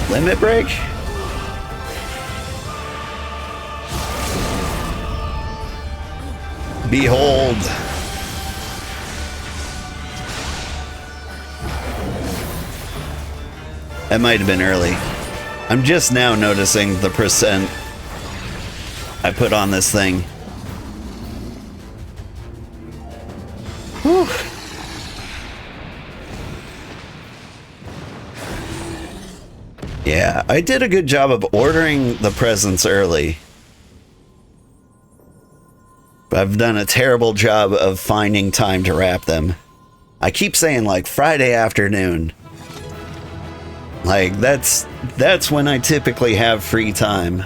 Limit break? Behold. That might have been early. I'm just now noticing the percent I put on this thing. Whew. Yeah, I did a good job of ordering the presents early. But I've done a terrible job of finding time to wrap them. I keep saying like Friday afternoon. Like that's when I typically have free time.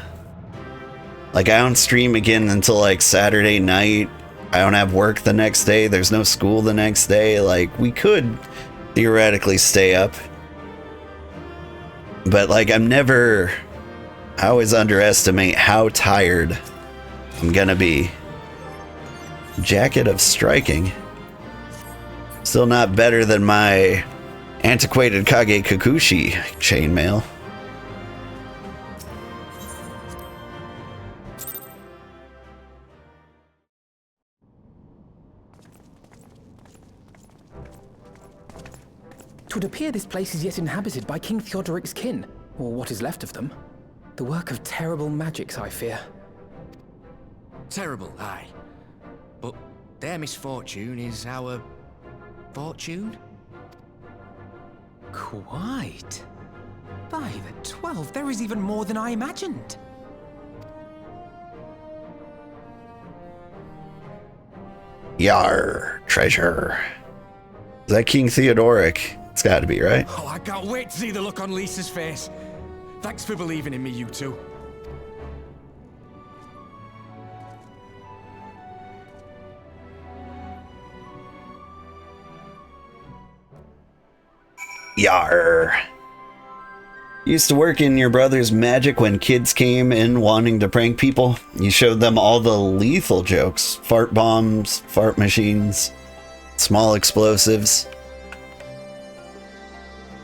Like I don't stream again until like Saturday night. I don't have work the next day. There's no school the next day. Like we could theoretically stay up. But like I always underestimate how tired I'm gonna be. Jacket of Striking. Still not better than my antiquated Kage Kakushi chainmail. It would appear this place is yet inhabited by King Theodoric's kin, or what is left of them. The work of terrible magics, I fear. Terrible, aye. But their misfortune is our fortune? Quite. By the 12, there is even more than I imagined. Yar, treasure. Is that King Theodoric? It's gotta be, right? Oh, I can't wait to see the look on Lisa's face. Thanks for believing in me, you two. Yar. Used to work in your brother's magic when kids came in wanting to prank people. You showed them all the lethal jokes. Fart bombs, fart machines, small explosives.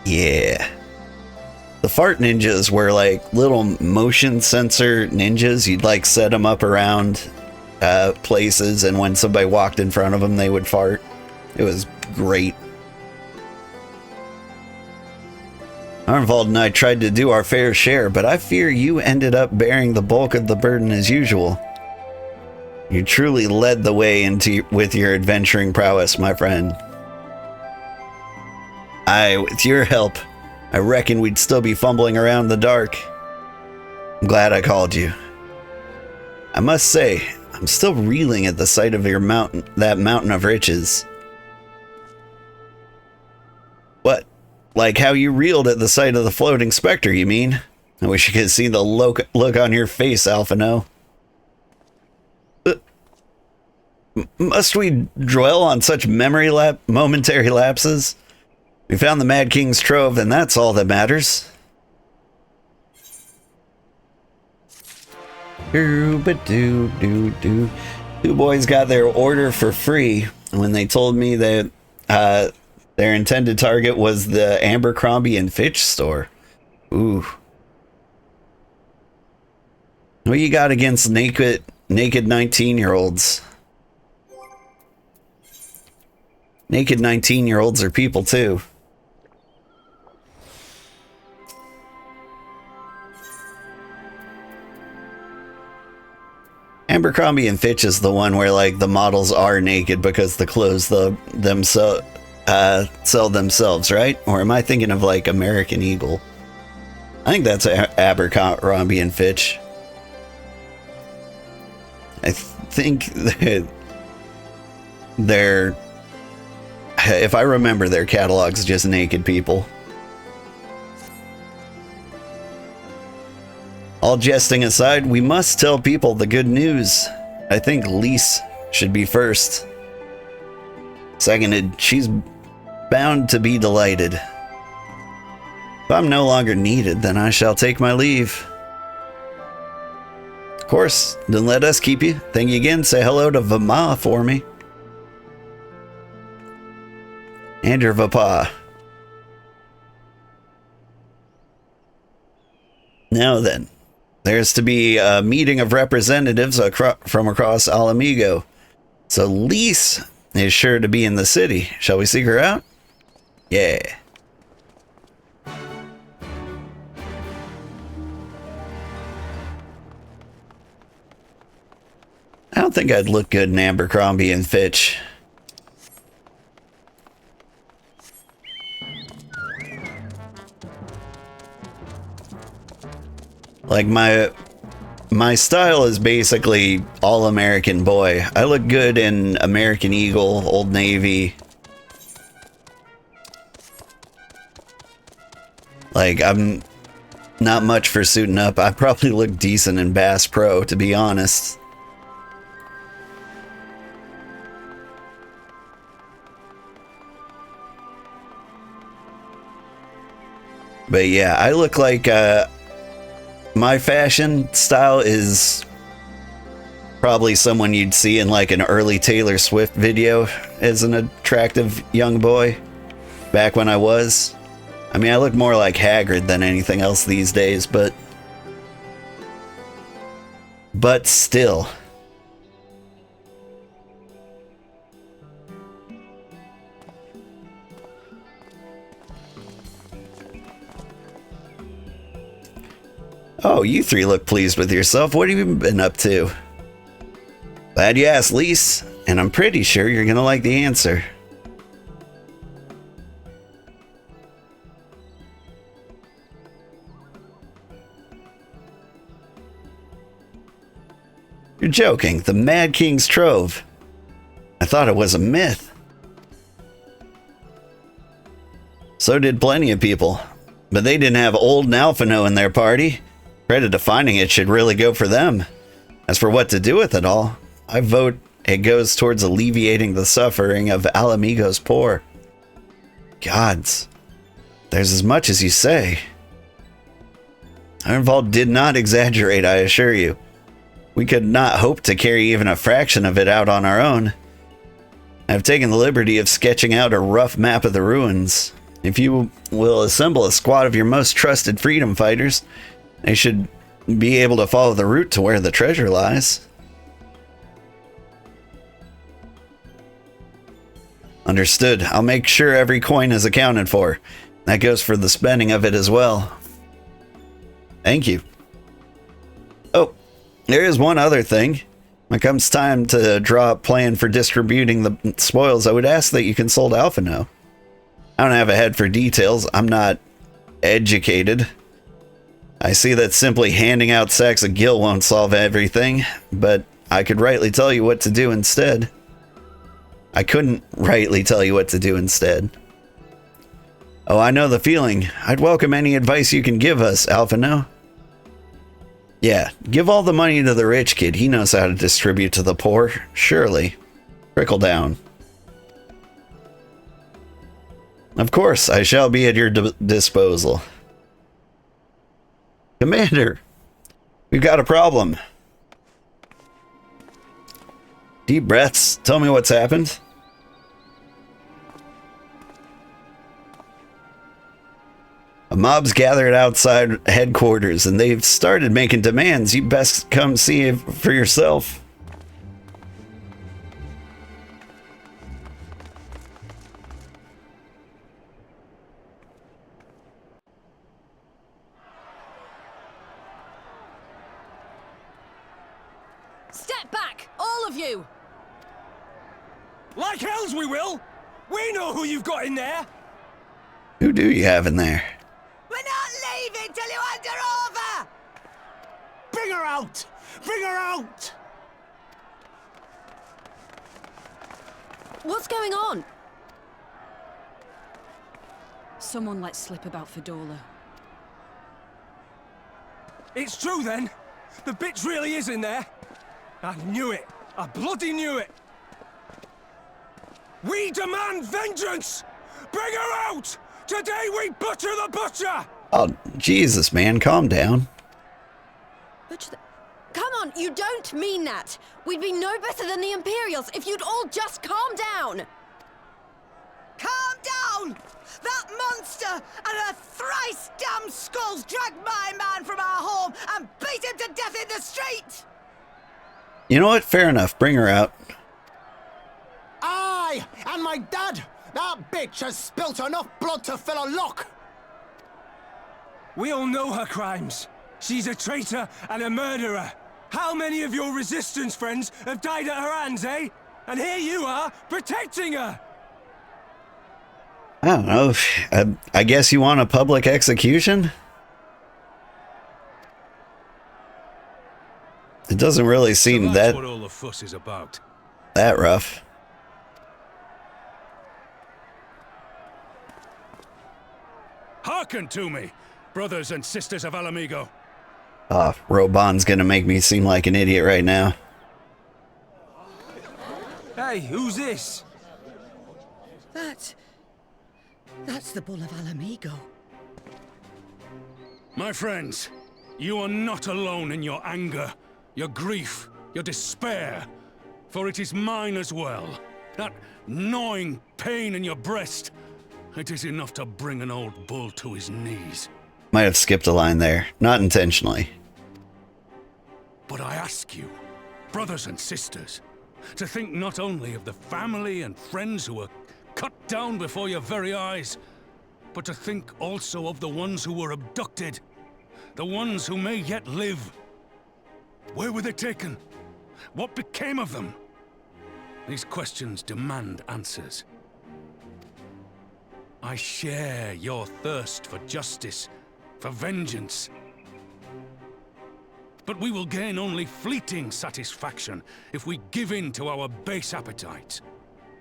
Yeah. The fart ninjas were like little motion sensor ninjas. You'd like set them up around places, and when somebody walked in front of them, they would fart. It was great. Arnvald and I tried to do our fair share, but I fear you ended up bearing the bulk of the burden as usual. You truly led the way with your adventuring prowess, my friend. With your help, I reckon we'd still be fumbling around in the dark. I'm glad I called you. I must say, I'm still reeling at the sight of your that mountain of riches. What? Like how you reeled at the sight of the floating specter, you mean? I wish you could see the look on your face, Alphino. Must we dwell on such momentary lapses? We found the Mad King's trove, and that's all that matters. Two boys got their order for free when they told me that their intended target was the Abercrombie and Fitch store. Ooh. What you got against naked 19-year-olds? Naked 19-year-olds are people too. Abercrombie and Fitch is the one where like the models are naked because the clothes sell themselves, right? Or am I thinking of like American Eagle? I think that's Abercrombie and Fitch. I think that they're, if I remember, their catalog's just naked people. All jesting aside, we must tell people the good news. I think Lise should be first. Seconded, she's bound to be delighted. If I'm no longer needed, then I shall take my leave. Of course, don't let us keep you. Thank you again. Say hello to Vama for me. And your Vapa. Now then, there's to be a meeting of representatives from across Mhigo. So Lise is sure to be in the city. Shall we seek her out? Yeah. I don't think I'd look good in Abercrombie and Fitch. Like my style is basically all American boy. I look good in American Eagle, Old Navy. Like I'm not much for suiting up. I probably look decent in Bass Pro, to be honest. But yeah, I look like my fashion style is probably someone you'd see in like an early Taylor Swift video as an attractive young boy back when I was. I mean, I look more like Hagrid than anything else these days, but still. Oh, you three look pleased with yourself. What have you been up to? Glad you asked, Lise, and I'm pretty sure you're gonna like the answer. You're joking. The Mad King's Trove. I thought it was a myth. So did plenty of people. But they didn't have old Alphino in their party. Credit to finding it should really go for them. As for what to do with it all, I vote it goes towards alleviating the suffering of Mhigo's poor. Gods, there's as much as you say. Arnvald did not exaggerate, I assure you. We could not hope to carry even a fraction of it out on our own. I've taken the liberty of sketching out a rough map of the ruins. If you will assemble a squad of your most trusted freedom fighters, they should be able to follow the route to where the treasure lies. Understood. I'll make sure every coin is accounted for. That goes for the spending of it as well. Thank you. Oh, there is one other thing. When it comes time to draw a plan for distributing the spoils, I would ask that you consult Alphino. I don't have a head for details. I'm not educated. I see that simply handing out sacks of gil won't solve everything, but I could rightly tell you what to do instead. I couldn't rightly tell you what to do instead. Oh, I know the feeling. I'd welcome any advice you can give us, Alphino. Yeah, give all the money to the rich kid. He knows how to distribute to the poor. Surely. Trickle down. Of course, I shall be at your disposal. Commander, we've got a problem. Deep breaths. Tell me what's happened. A mob's gathered outside headquarters, and they've started making demands. You best come see it for yourself. Step back, all of you! Like hells we will! We know who you've got in there! Who do you have in there? We're not leaving till you hand her over! Bring her out! Bring her out! What's going on? Someone let slip about Fedorla. It's true then! The bitch really is in there! I knew it! I bloody knew it! We demand vengeance! Bring her out! Today we butcher the butcher! Oh, Jesus, man, calm down. Come on, you don't mean that! We'd be no better than the Imperials if you'd all just calm down! Calm down! That monster and her thrice damned skulls dragged my man from our home and beat him to death in the street! You know what? Fair enough. Bring her out. Aye! And my dad! That bitch has spilt enough blood to fill a lock! We all know her crimes. She's a traitor and a murderer. How many of your resistance friends have died at her hands, eh? And here you are, protecting her! I don't know. I guess you want a public execution? It doesn't really seem that's what all the fuss is about. that rough. Hearken to me, brothers and sisters of Alamigo. Oh, Roban's gonna make me seem like an idiot right now. Hey, who's this? That's the Bull of Alamigo. My friends, you are not alone in your anger, your grief, your despair, for it is mine as well. That gnawing pain in your breast, it is enough to bring an old bull to his knees. Might have skipped a line there. Not intentionally. But I ask you, brothers and sisters, to think not only of the family and friends who were cut down before your very eyes, but to think also of the ones who were abducted, the ones who may yet live. Where were they taken? What became of them? These questions demand answers. I share your thirst for justice, for vengeance. But we will gain only fleeting satisfaction if we give in to our base appetites.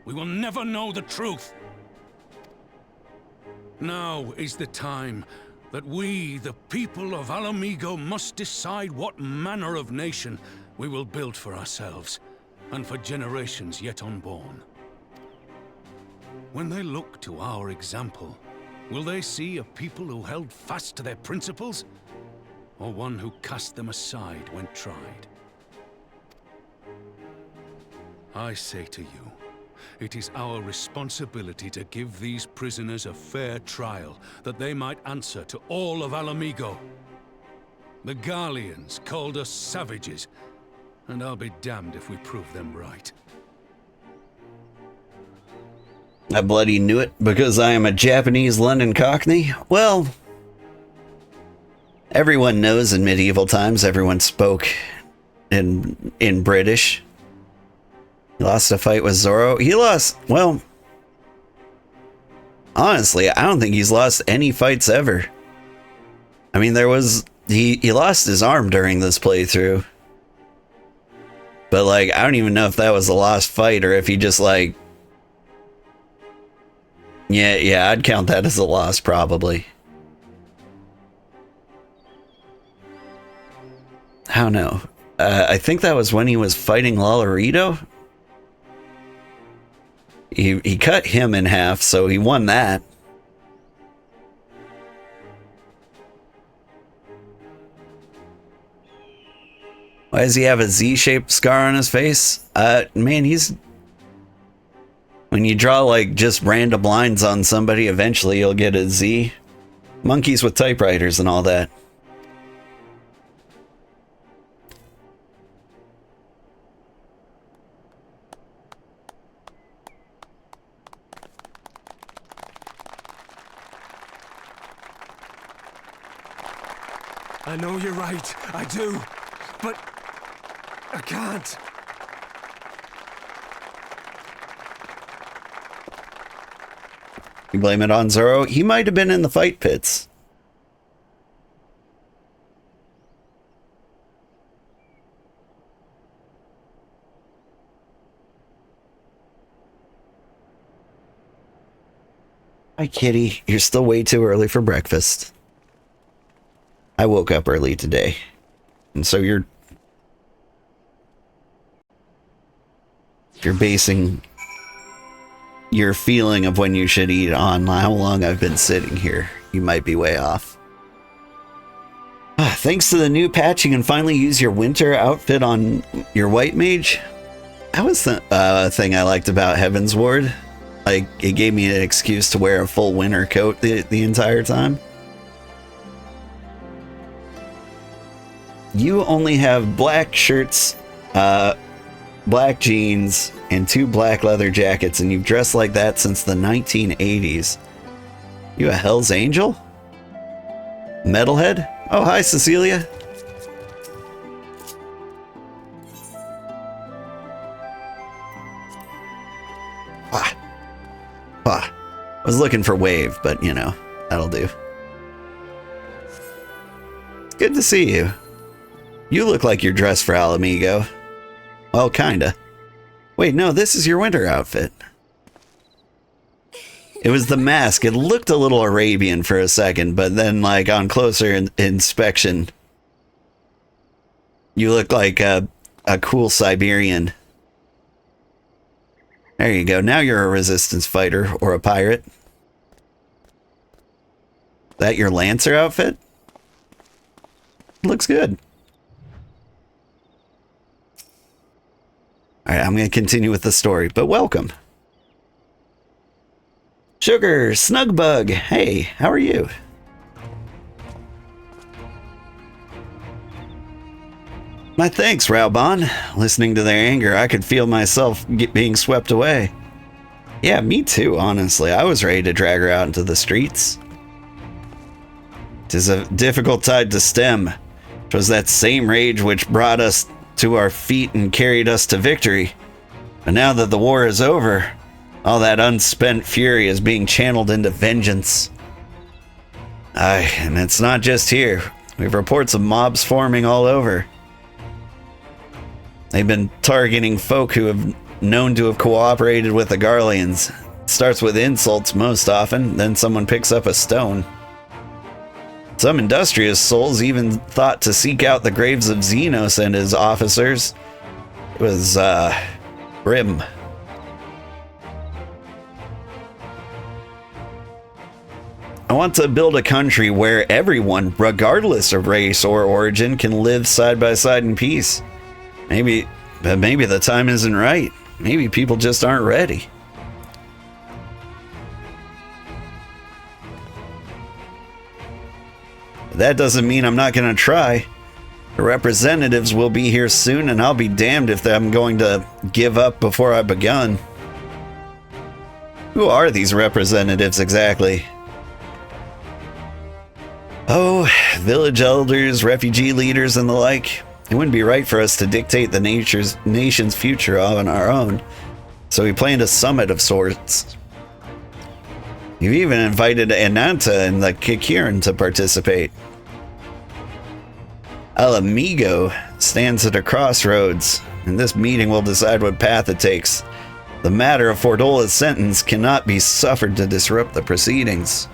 We will never know the truth. Now is the time that we, the people of Alamigo, must decide what manner of nation we will build for ourselves and for generations yet unborn. When they look to our example, will they see a people who held fast to their principles, or one who cast them aside when tried? I say to you, it is our responsibility to give these prisoners a fair trial, that they might answer to all of Alamigo. The Garleans called us savages, and I'll be damned if we prove them right. I bloody knew it because I am a Japanese London Cockney. Well, everyone knows in medieval times everyone spoke in British. He lost a fight with Zoro. He lost, well, honestly, I don't think he's lost any fights ever. I mean, he lost his arm during this playthrough. But, like, I don't even know if that was a lost fight or if he just, like... Yeah, I'd count that as a loss, probably. I don't know. I think that was when he was fighting Lolorito. He cut him in half, so he won that. Why does he have a Z-shaped scar on his face? Man, when you draw, like, just random lines on somebody, eventually you'll get a Z. Monkeys with typewriters and all that. I know you're right, I do, but I can't. You blame it on Zoro? He might have been in the fight pits. Hi, kitty. You're still way too early for breakfast. I woke up early today. And so you're basing your feeling of when you should eat on how long I've been sitting here. You might be way off. Thanks to the new patch, you can finally use your winter outfit on your white mage. That was the thing I liked about Heaven's Ward. Like, it gave me an excuse to wear a full winter coat the entire time. You only have black shirts, black jeans, and 2 black leather jackets, and you've dressed like that since the 1980s. You a Hell's Angel? Metalhead? Oh, hi, Cecilia. I was looking for Wave, but, you know, that'll do. It's good to see you. You look like you're dressed for Alamigo. Well, kinda. Wait, no, this is your winter outfit. It was the mask. It looked a little Arabian for a second, but then, like, on closer inspection, you look like a cool Siberian. There you go. Now you're a resistance fighter or a pirate. Is that your Lancer outfit? Looks good. Alright, I'm going to continue with the story, but welcome. Sugar, Snugbug, hey, how are you? My thanks, Raubon. Listening to their anger, I could feel myself being swept away. Yeah, me too, honestly. I was ready to drag her out into the streets. 'Tis a difficult tide to stem. 'Twas that same rage which brought us to our feet and carried us to victory. But now that the war is over, all that unspent fury is being channeled into vengeance. Aye, and it's not just here. We have reports of mobs forming all over. They've been targeting folk who have known to have cooperated with the Garleans. It starts with insults most often, then someone picks up a stone. Some industrious souls even thought to seek out the graves of Xenos and his officers. It was, grim. I want to build a country where everyone, regardless of race or origin, can live side by side in peace. Maybe the time isn't right. Maybe people just aren't ready. That doesn't mean I'm not going to try. The representatives will be here soon, and I'll be damned if I'm going to give up before I've begun. Who are these representatives exactly? Oh, village elders, refugee leaders, and the like. It wouldn't be right for us to dictate the nation's future on our own, so we planned a summit of sorts. You've even invited Ananta and the Kikiran to participate. Mhigo stands at a crossroads, and this meeting will decide what path it takes. The matter of Fordola's sentence cannot be suffered to disrupt the proceedings.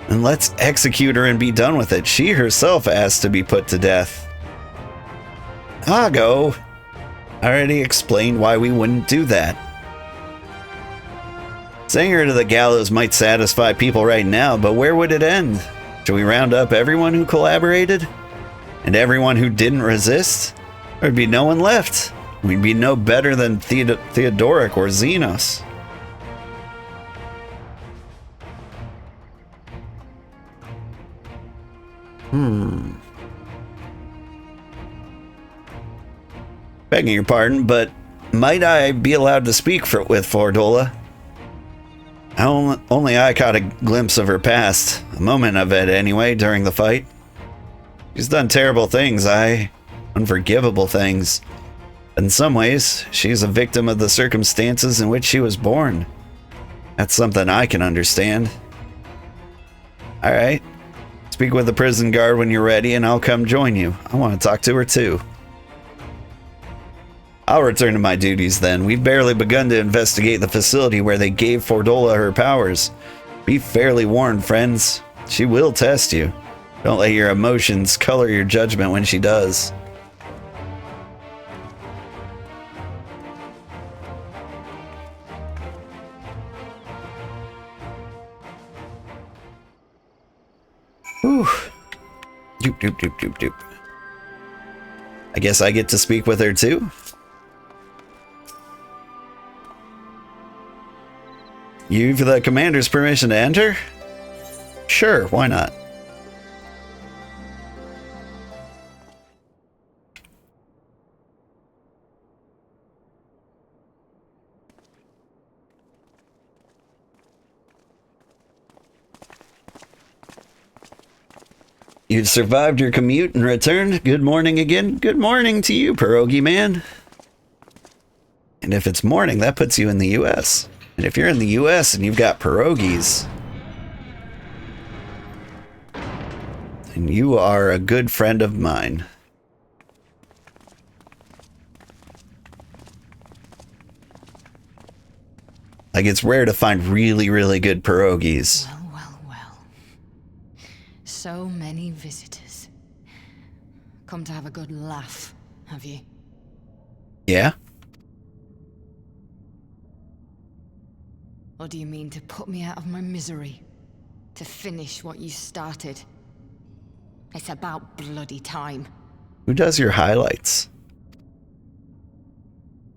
And let's execute her and be done with it. She herself asked to be put to death. Mhigo already explained why we wouldn't do that. Sending her to the gallows might satisfy people right now, but where would it end? Should we round up everyone who collaborated? And everyone who didn't resist? There'd be no one left. We'd be no better than Theodoric or Xenos. Begging your pardon, but might I be allowed to speak with Fordola? Only I caught a glimpse of her past, a moment of it anyway, during the fight. She's done terrible things, unforgivable things. In some ways, she's a victim of the circumstances in which she was born. That's something I can understand. Alright. Speak with the prison guard when you're ready and I'll come join you. I want to talk to her too. I'll return to my duties then. We've barely begun to investigate the facility where they gave Fordola her powers. Be fairly warned, friends. She will test you. Don't let your emotions color your judgment when she does. Whew. Doop, doop, doop, doop, doop. I guess I get to speak with her too? You've the commander's permission to enter? Sure, why not? You've survived your commute and returned. Good morning again. Good morning to you, Pierogi Man. And if it's morning, that puts you in the US. And if you're in the US and you've got pierogies, then you are a good friend of mine. Like, it's rare to find really, really good pierogies. Well. So many visitors. Come to have a good laugh, have you? Yeah? Or do you mean to put me out of my misery? To finish what you started? It's about bloody time. Who does your highlights?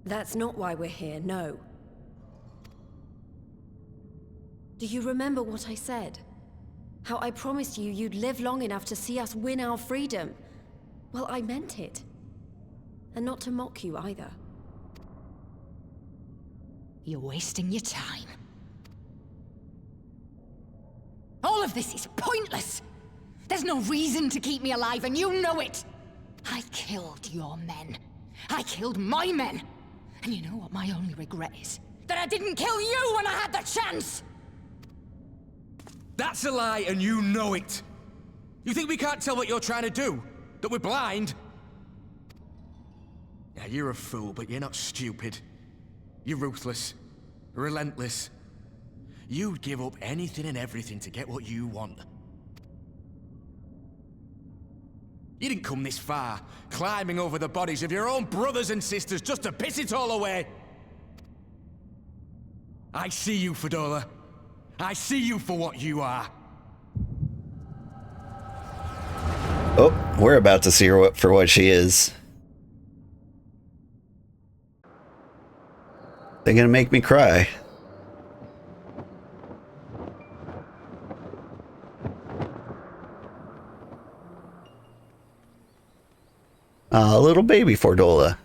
That's not why we're here, no. Do you remember what I said? How I promised you you'd live long enough to see us win our freedom? Well, I meant it. And not to mock you either. You're wasting your time. All of this is pointless! There's no reason to keep me alive, and you know it! I killed your men. I killed my men! And you know what my only regret is? That I didn't kill you when I had the chance! That's a lie, and you know it! You think we can't tell what you're trying to do? That we're blind? Yeah, you're a fool, but you're not stupid. You're ruthless. Relentless. You'd give up anything and everything to get what you want. You didn't come this far, climbing over the bodies of your own brothers and sisters just to piss it all away. I see you, Fordola. I see you for what you are. Oh, we're about to see her for what she is. They're gonna make me cry. Ah, little baby Fordola.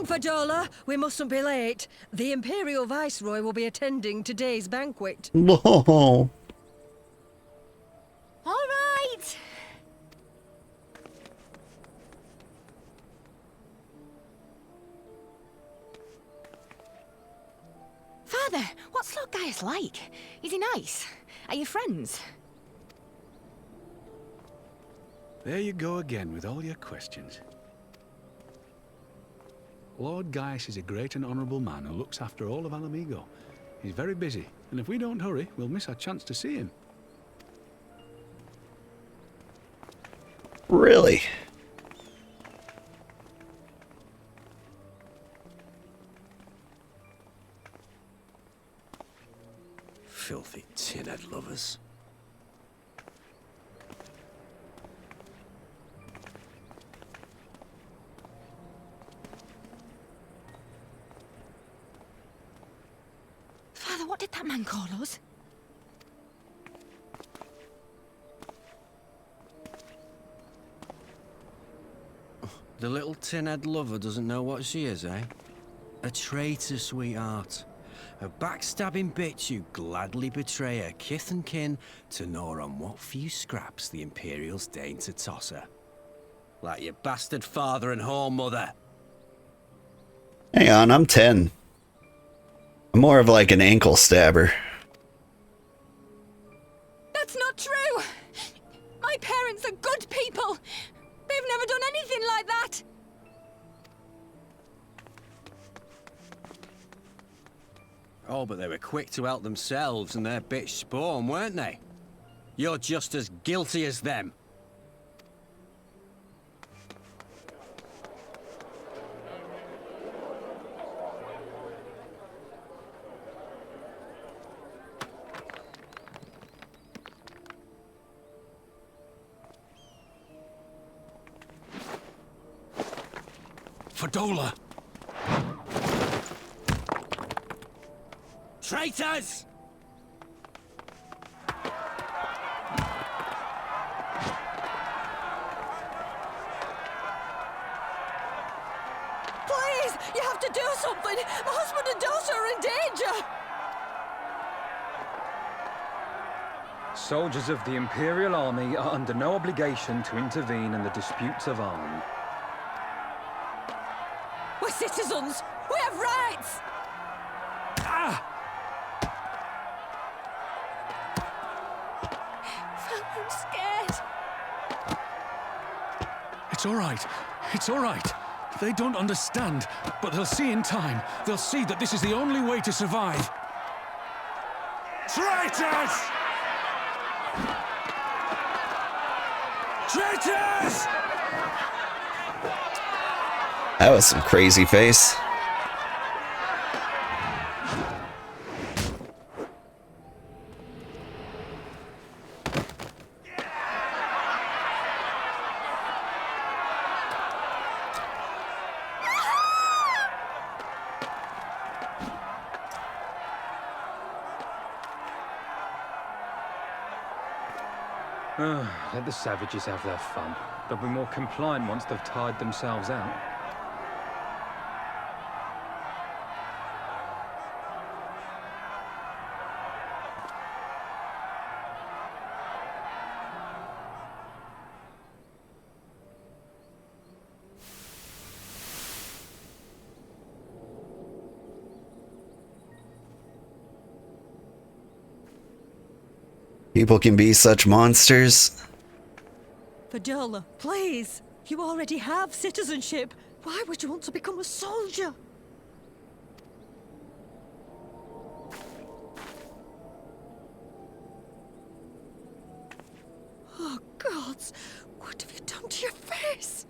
along, Fadola. We mustn't be late. The Imperial Viceroy will be attending today's banquet. No. All right. Father, what's Lord Gaius like? Is he nice? Are you friends? There you go again with all your questions. Lord Gaius is a great and honourable man who looks after all of Mhigo. He's very busy, and if we don't hurry, we'll miss our chance to see him. Really? Filthy tin-head lovers. Father, what did that man call us? The little tin-head lover doesn't know what she is, eh? A traitor, sweetheart. A backstabbing bitch who'd gladly betray her kith and kin to gnaw on what few scraps the Imperials deign to toss her. Like your bastard father and whore mother. Hang on, I'm 10. I'm more of like an ankle stabber. That's not true! My parents are good people! They've never done anything like that! Oh, but they were quick to help themselves and their bitch spawn, weren't they? You're just as guilty as them. Fadola! Traitors! Please, you have to do something. My husband and daughter are in danger. Soldiers of the Imperial Army are under no obligation to intervene in the disputes of army. We're citizens. We have rights. I'm scared. It's all right. It's all right. They don't understand, but they'll see in time. They'll see that this is the only way to survive. Traitors! Traitors! That was some crazy face. Let the savages have their fun. They'll be more compliant once they've tired themselves out. People can be such monsters. Fadola, please. You already have citizenship. Why would you want to become a soldier? Oh, gods. What have you done to your face?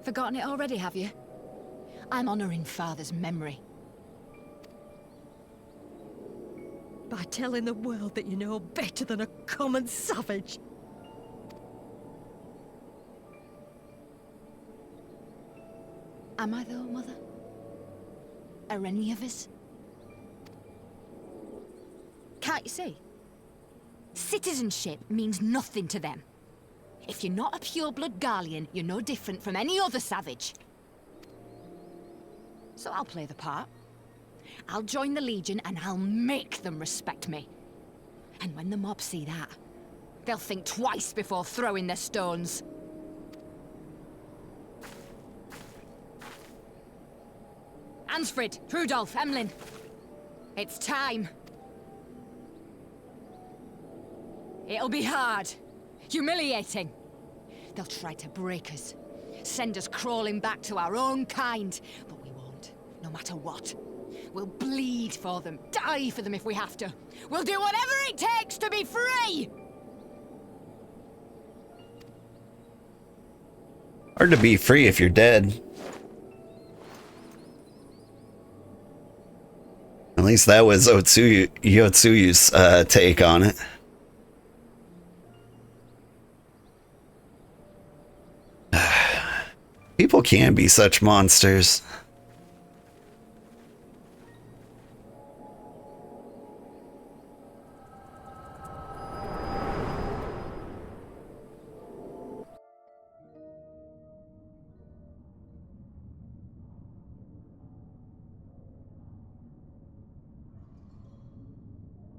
Forgotten it already, have you? I'm honoring Father's memory. By telling the world that you know better than a common savage. Am I though, Mother? Are any of us? Can't you see? Citizenship means nothing to them. If you're not a pureblood Garlean, you're no different from any other savage. So I'll play the part. I'll join the Legion and I'll make them respect me. And when the mob see that, they'll think twice before throwing their stones. Ansfrid, Rudolph, Emlyn. It's time. It'll be hard. Humiliating. They'll try to break us. Send us crawling back to our own kind. But we won't, no matter what. We'll bleed for them, die for them if we have to. We'll do whatever it takes to be free! Hard to be free if you're dead. At least that was Yotsuyu's take on it. People can be such monsters.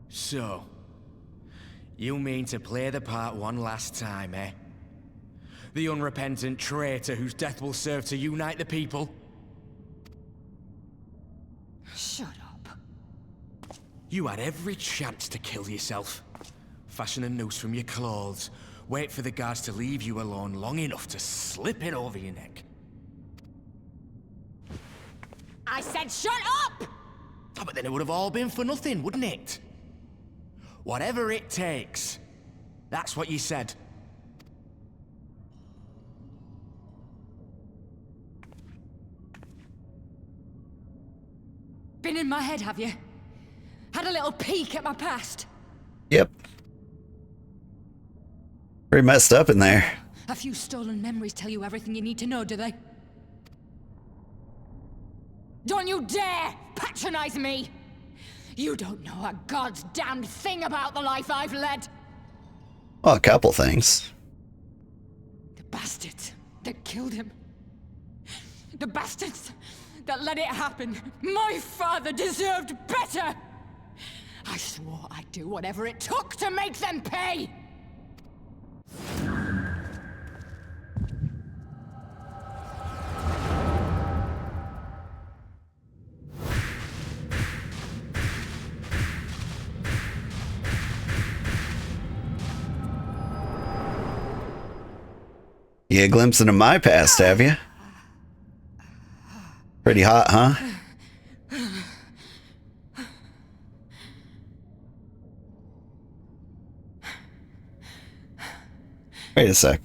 So, you mean to play the part one last time, eh? The unrepentant traitor whose death will serve to unite the people? Shut up. You had every chance to kill yourself. Fashion a noose from your clothes. Wait for the guards to leave you alone long enough to slip it over your neck. I said shut up! Oh, but then it would have all been for nothing, wouldn't it? Whatever it takes. That's what you said. Been in my head, have you? Had a little peek at my past? Yep. Pretty messed up in there. A few stolen memories tell you everything you need to know, do they? Don't you dare patronize me! You don't know a god's damned thing about the life I've led! Well, a couple things. The bastards that killed him. The bastards that let it happen. My father deserved better! I swore I'd do whatever it took to make them pay! You get a glimpse into my past, have you? Pretty hot, huh? Wait a sec.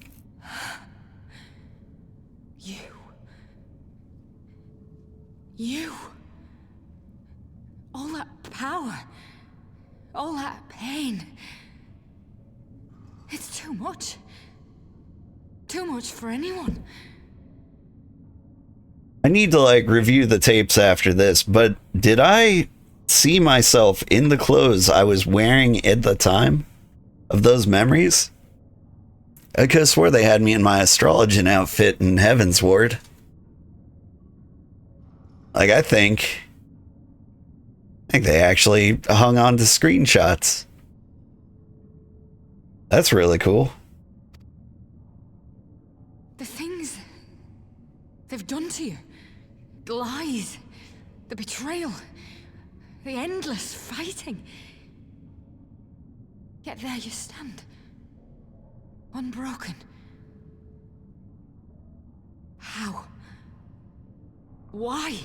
You. All that power. All that pain. It's too much. Too much for anyone. I need to review the tapes after this, but did I see myself in the clothes I was wearing at the time of those memories? I could have swore they had me in my astrologian outfit in Heaven's Ward. I think they actually hung on to screenshots. That's really cool. The things they've done to you. The lies. The betrayal. The endless fighting. Yet there you stand. Unbroken. How? Why?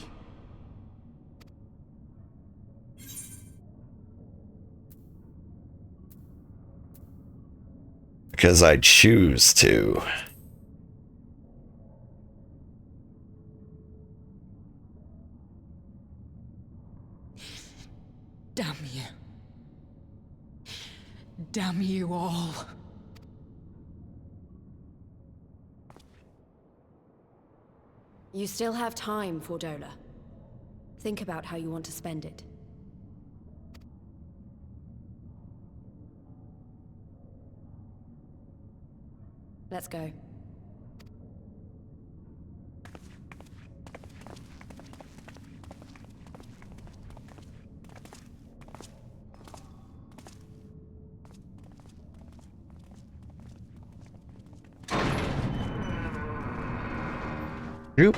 Because I choose to. Damn you. Damn you all. You still have time, Fordola. Think about how you want to spend it. Let's Let's go. Group.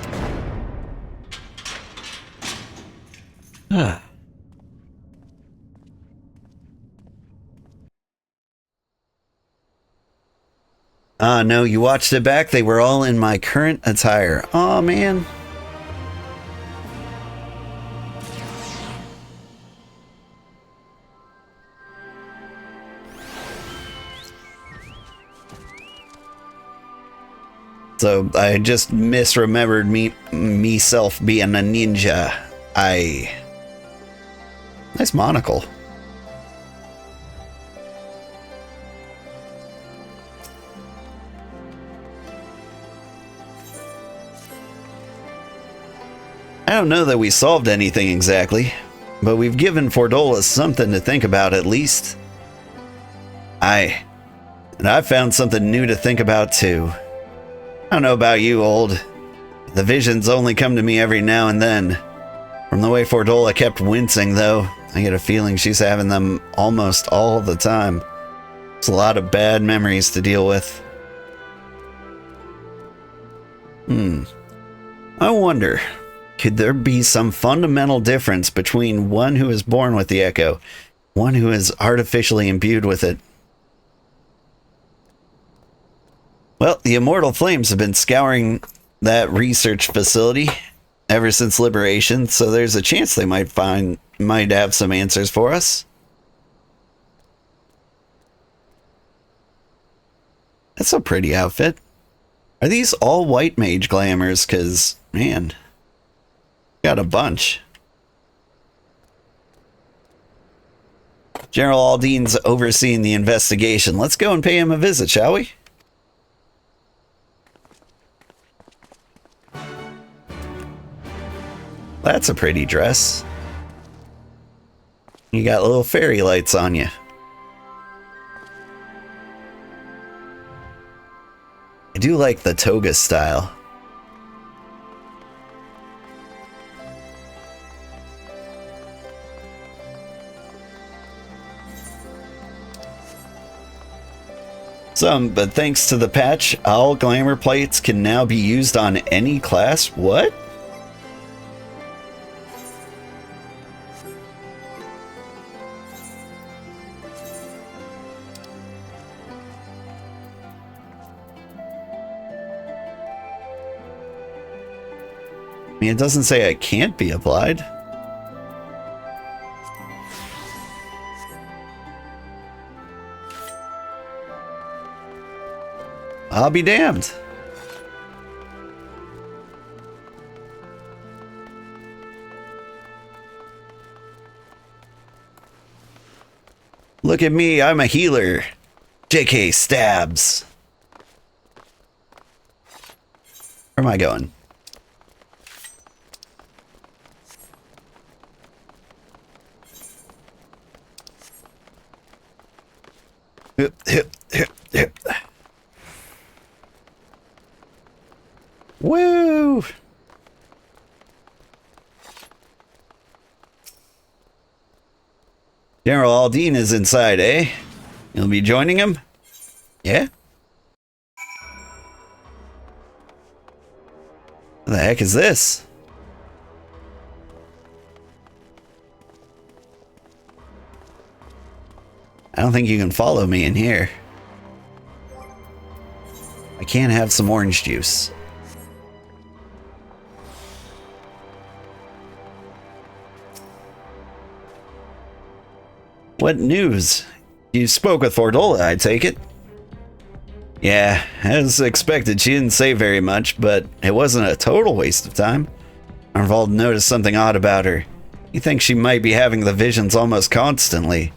Ah. No, you watched it back. They were all in my current attire. Aw, man. So I just misremembered myself being a ninja. Nice monocle. I don't know that we solved anything exactly, but we've given Fordola something to think about at least. And I've found something new to think about too. I don't know about you, old. The visions only come to me every now and then. From the way Fordola kept wincing, though, I get a feeling she's having them almost all the time. It's a lot of bad memories to deal with. I wonder, could there be some fundamental difference between one who is born with the echo, one who is artificially imbued with it? Well, the Immortal Flames have been scouring that research facility ever since Liberation, so there's a chance they might have some answers for us. That's a pretty outfit. Are these all white mage glamours? Cause, man, got a bunch. General Aldine's overseeing the investigation. Let's go and pay him a visit, shall we? That's a pretty dress. You got little fairy lights on you. I do like the toga style. But thanks to the patch, all glamour plates can now be used on any class. What? I mean, it doesn't say it can't be applied. I'll be damned. Look at me, I'm a healer. JK stabs. Where am I going? Woo! General Aldine is inside, eh? You'll be joining him? Yeah? What the heck is this? I don't think you can follow me in here. I can't have some orange juice. What news? You spoke with Fordola, I take it? Yeah, as expected, she didn't say very much, but it wasn't a total waste of time. Arvald noticed something odd about her. He thinks she might be having the visions almost constantly,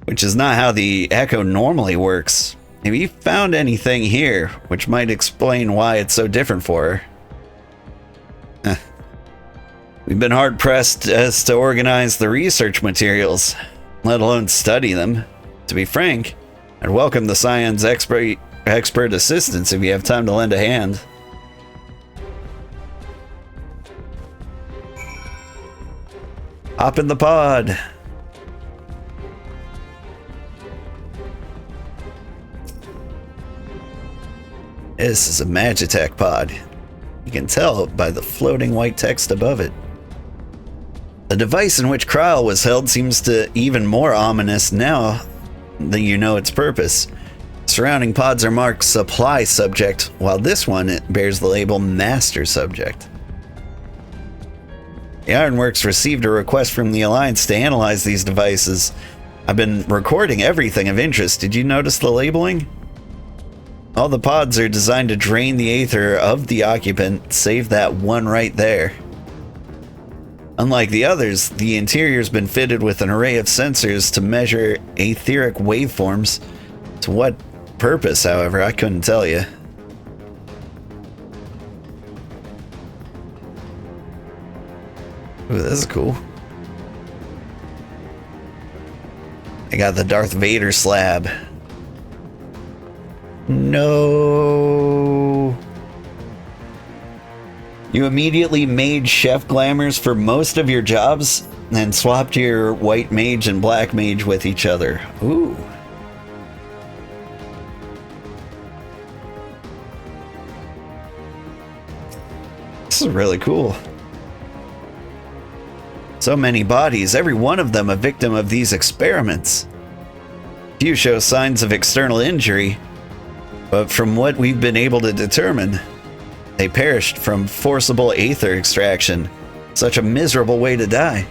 which is not how the echo normally works. Have you found anything here which might explain why it's so different for her? We've been hard-pressed as to organize the research materials, let alone study them. To be frank, I'd welcome the Scion's expert assistance if you have time to lend a hand. Hop in the pod. This is a Magitech pod. You can tell by the floating white text above it. The device in which Kryl was held seems to even more ominous now that you know its purpose. Surrounding pods are marked Supply Subject, while this one it bears the label Master Subject. The Ironworks received a request from the Alliance to analyze these devices. I've been recording everything of interest. Did you notice the labeling? All the pods are designed to drain the aether of the occupant, save that one right there. Unlike the others, the interior's been fitted with an array of sensors to measure etheric waveforms. To what purpose, however, I couldn't tell you. Ooh, this is cool. I got the Darth Vader slab. No. You immediately made chef glamours for most of your jobs and swapped your white mage and black mage with each other. Ooh. This is really cool. So many bodies, every one of them a victim of these experiments. Few show signs of external injury, but from what we've been able to determine, they perished from forcible aether extraction. Such a miserable way to die.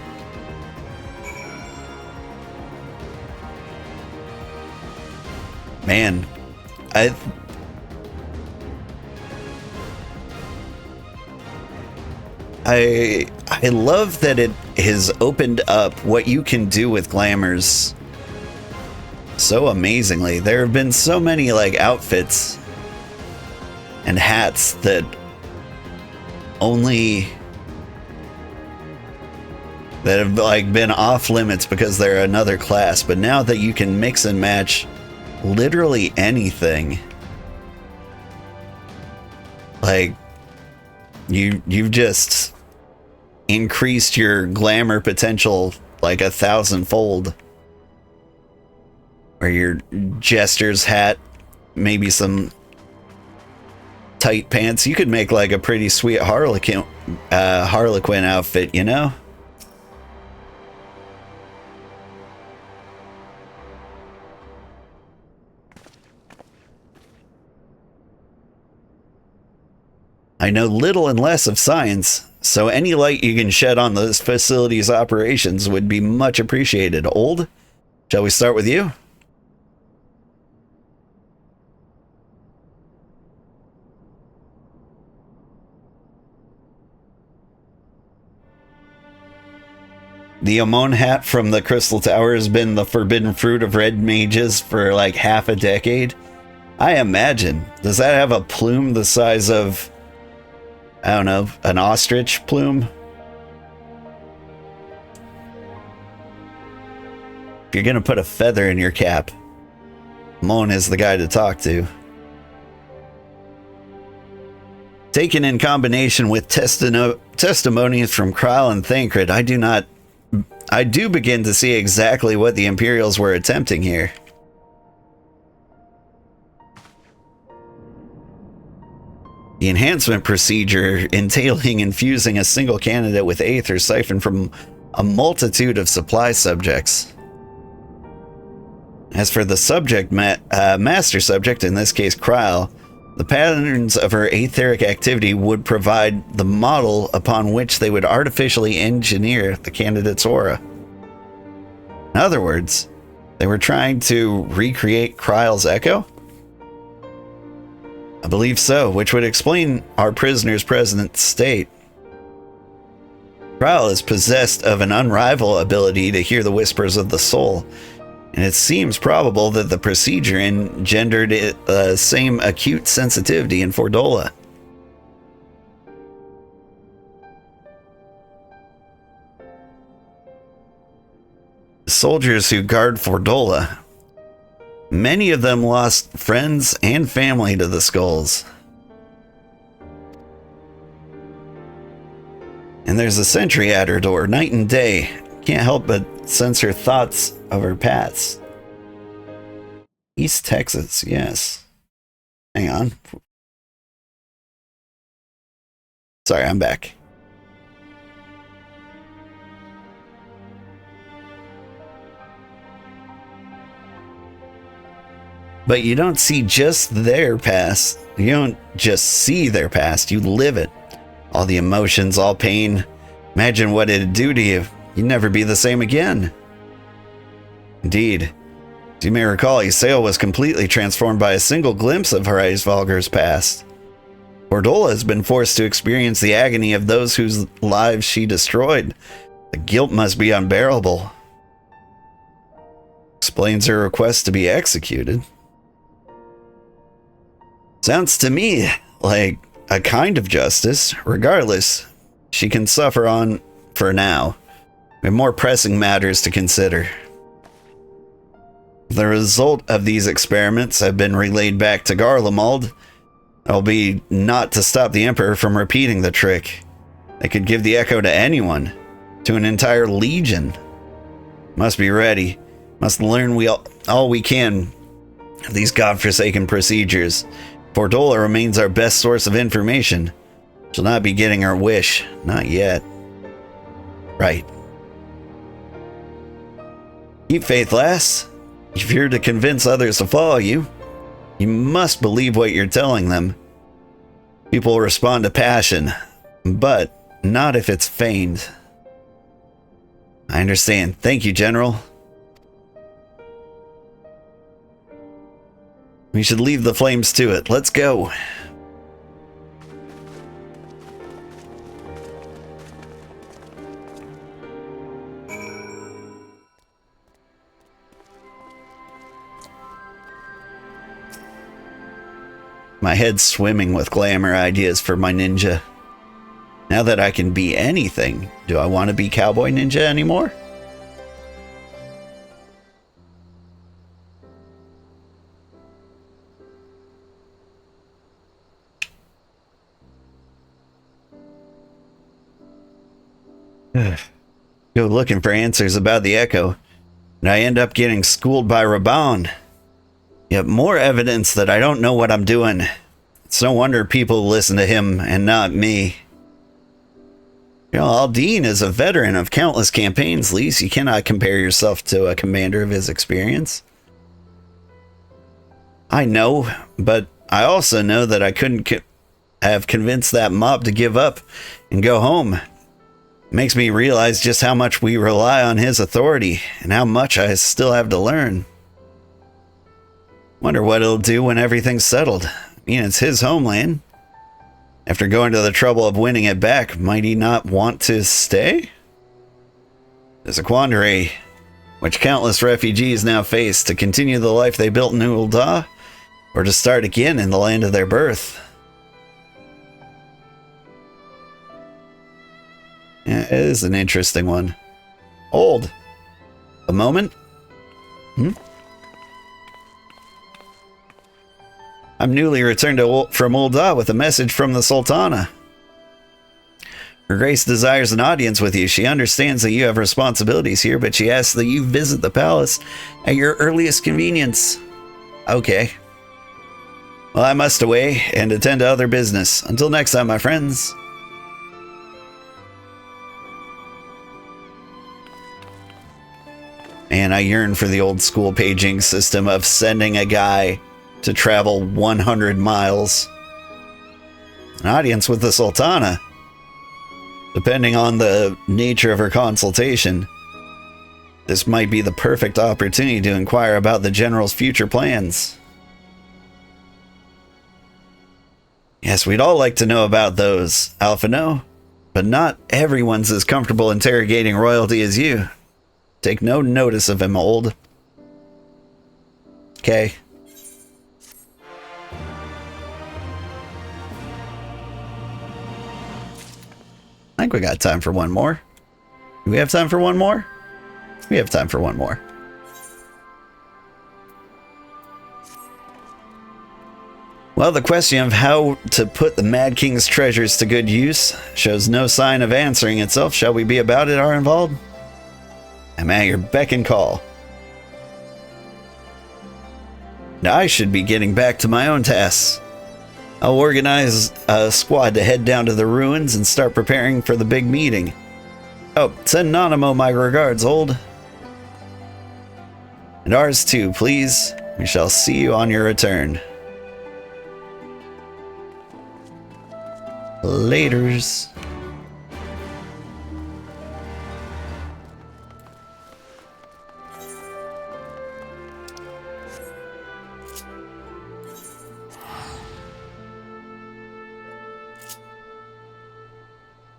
Man, I love that it has opened up what you can do with glamours so amazingly. There have been so many like outfits and hats that have like been off limits because they're another class, but now that you can mix and match literally anything, like you've just increased your glamour potential like 1,000-fold. Or your jester's hat, maybe some tight pants. You could make like a pretty sweet Harlequin outfit, you know? I know little and less of science, so any light you can shed on this facility's operations would be much appreciated. Old, shall we start with you? The Amon hat from the Crystal Tower has been the forbidden fruit of red mages for like half a decade. I imagine. Does that have a plume the size of, I don't know, an ostrich plume? If you're gonna put a feather in your cap, Amon is the guy to talk to. Taken in combination with testimonies from Kryl and Thancred, I do begin to see exactly what the Imperials were attempting here. The enhancement procedure entailing infusing a single candidate with aether siphoned from a multitude of supply subjects. As for the subject, master subject, in this case Kryl, the patterns of her aetheric activity would provide the model upon which they would artificially engineer the candidate's aura. In other words, they were trying to recreate Kryl's echo? I believe so, which would explain our prisoner's present state. Kryl is possessed of an unrivaled ability to hear the whispers of the soul, and it seems probable that the procedure engendered the same acute sensitivity in Fordola. The soldiers who guard Fordola Many of them lost friends and family to the skulls. And there's a sentry at her door, night and day. Can't help but sense her thoughts of her past. East Texas, yes. Hang on. Sorry, I'm back. But you don't see just their past. You don't just see their past, you live it. All the emotions, all pain. Imagine what it'd do to you. You'd never be the same again. Indeed. As you may recall, Isael was completely transformed by a single glimpse of Hraesvelgur's past. Cordola has been forced to experience the agony of those whose lives she destroyed. The guilt must be unbearable. Explains her request to be executed. Sounds to me like a kind of justice. Regardless, she can suffer on for now. We have more pressing matters to consider. The result of these experiments have been relayed back to Garlemald. It'll be not to stop the Emperor from repeating the trick. They could give the echo to anyone, to an entire legion. Must be ready. Must learn all we can of these godforsaken procedures. Cordola remains our best source of information. She'll not be getting her wish. Not yet. Right. Keep faith, lass. If you're to convince others to follow you, you must believe what you're telling them. People respond to passion, but not if it's feigned. I understand. Thank you, General. We should leave the flames to it. Let's go. My head's swimming with glamour ideas for my ninja. Now that I can be anything, do I want to be Cowboy Ninja anymore? Go looking for answers about the Echo, and I end up getting schooled by Raban. Yet more evidence that I don't know what I'm doing. It's no wonder people listen to him and not me. You know, Aldine is a veteran of countless campaigns, Lise. You cannot compare yourself to a commander of his experience. I know, but I also know that I couldn't have convinced that mob to give up and go home. It makes me realize just how much we rely on his authority and how much I still have to learn. Wonder what he'll do when everything's settled. I mean, it's his homeland. After going to the trouble of winning it back, might he not want to stay? There's a quandary which countless refugees now face: to continue the life they built in Ul'dah, or to start again in the land of their birth. Yeah, it is an interesting one. Old. A moment? I'm newly returned from Ul'dah with a message from the Sultana. Her Grace desires an audience with you. She understands that you have responsibilities here, but she asks that you visit the palace at your earliest convenience. Okay. Well, I must away and attend to other business. Until next time, my friends. Man, I yearn for the old school paging system of sending a guy to travel 100 miles. An audience with the Sultana. Depending on the nature of her consultation, this might be the perfect opportunity to inquire about the General's future plans. Yes, we'd all like to know about those, Alphino, but not everyone's as comfortable interrogating royalty as you. Take no notice of him, old. Okay. I think we got time for one more. Do we have time for one more? We have time for one more. Well, the question of how to put the Mad King's treasures to good use shows no sign of answering itself. Shall we be about it, Arenvald? I'm at your beck and call. Now I should be getting back to my own tasks. I'll organize a squad to head down to the ruins and start preparing for the big meeting. Oh, send Nanamo my regards, old. And ours too, please. We shall see you on your return. Laters.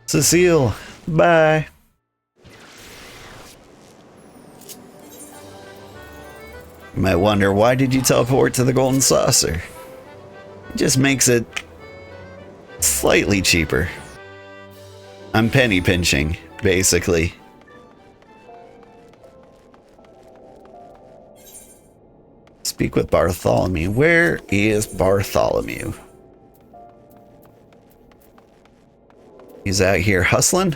Cecile, bye. You might wonder, why did you teleport to the Golden Saucer? It just makes it slightly cheaper. I'm penny pinching, basically. Speak with Bartholomew. Where is Bartholomew? He's out here hustling?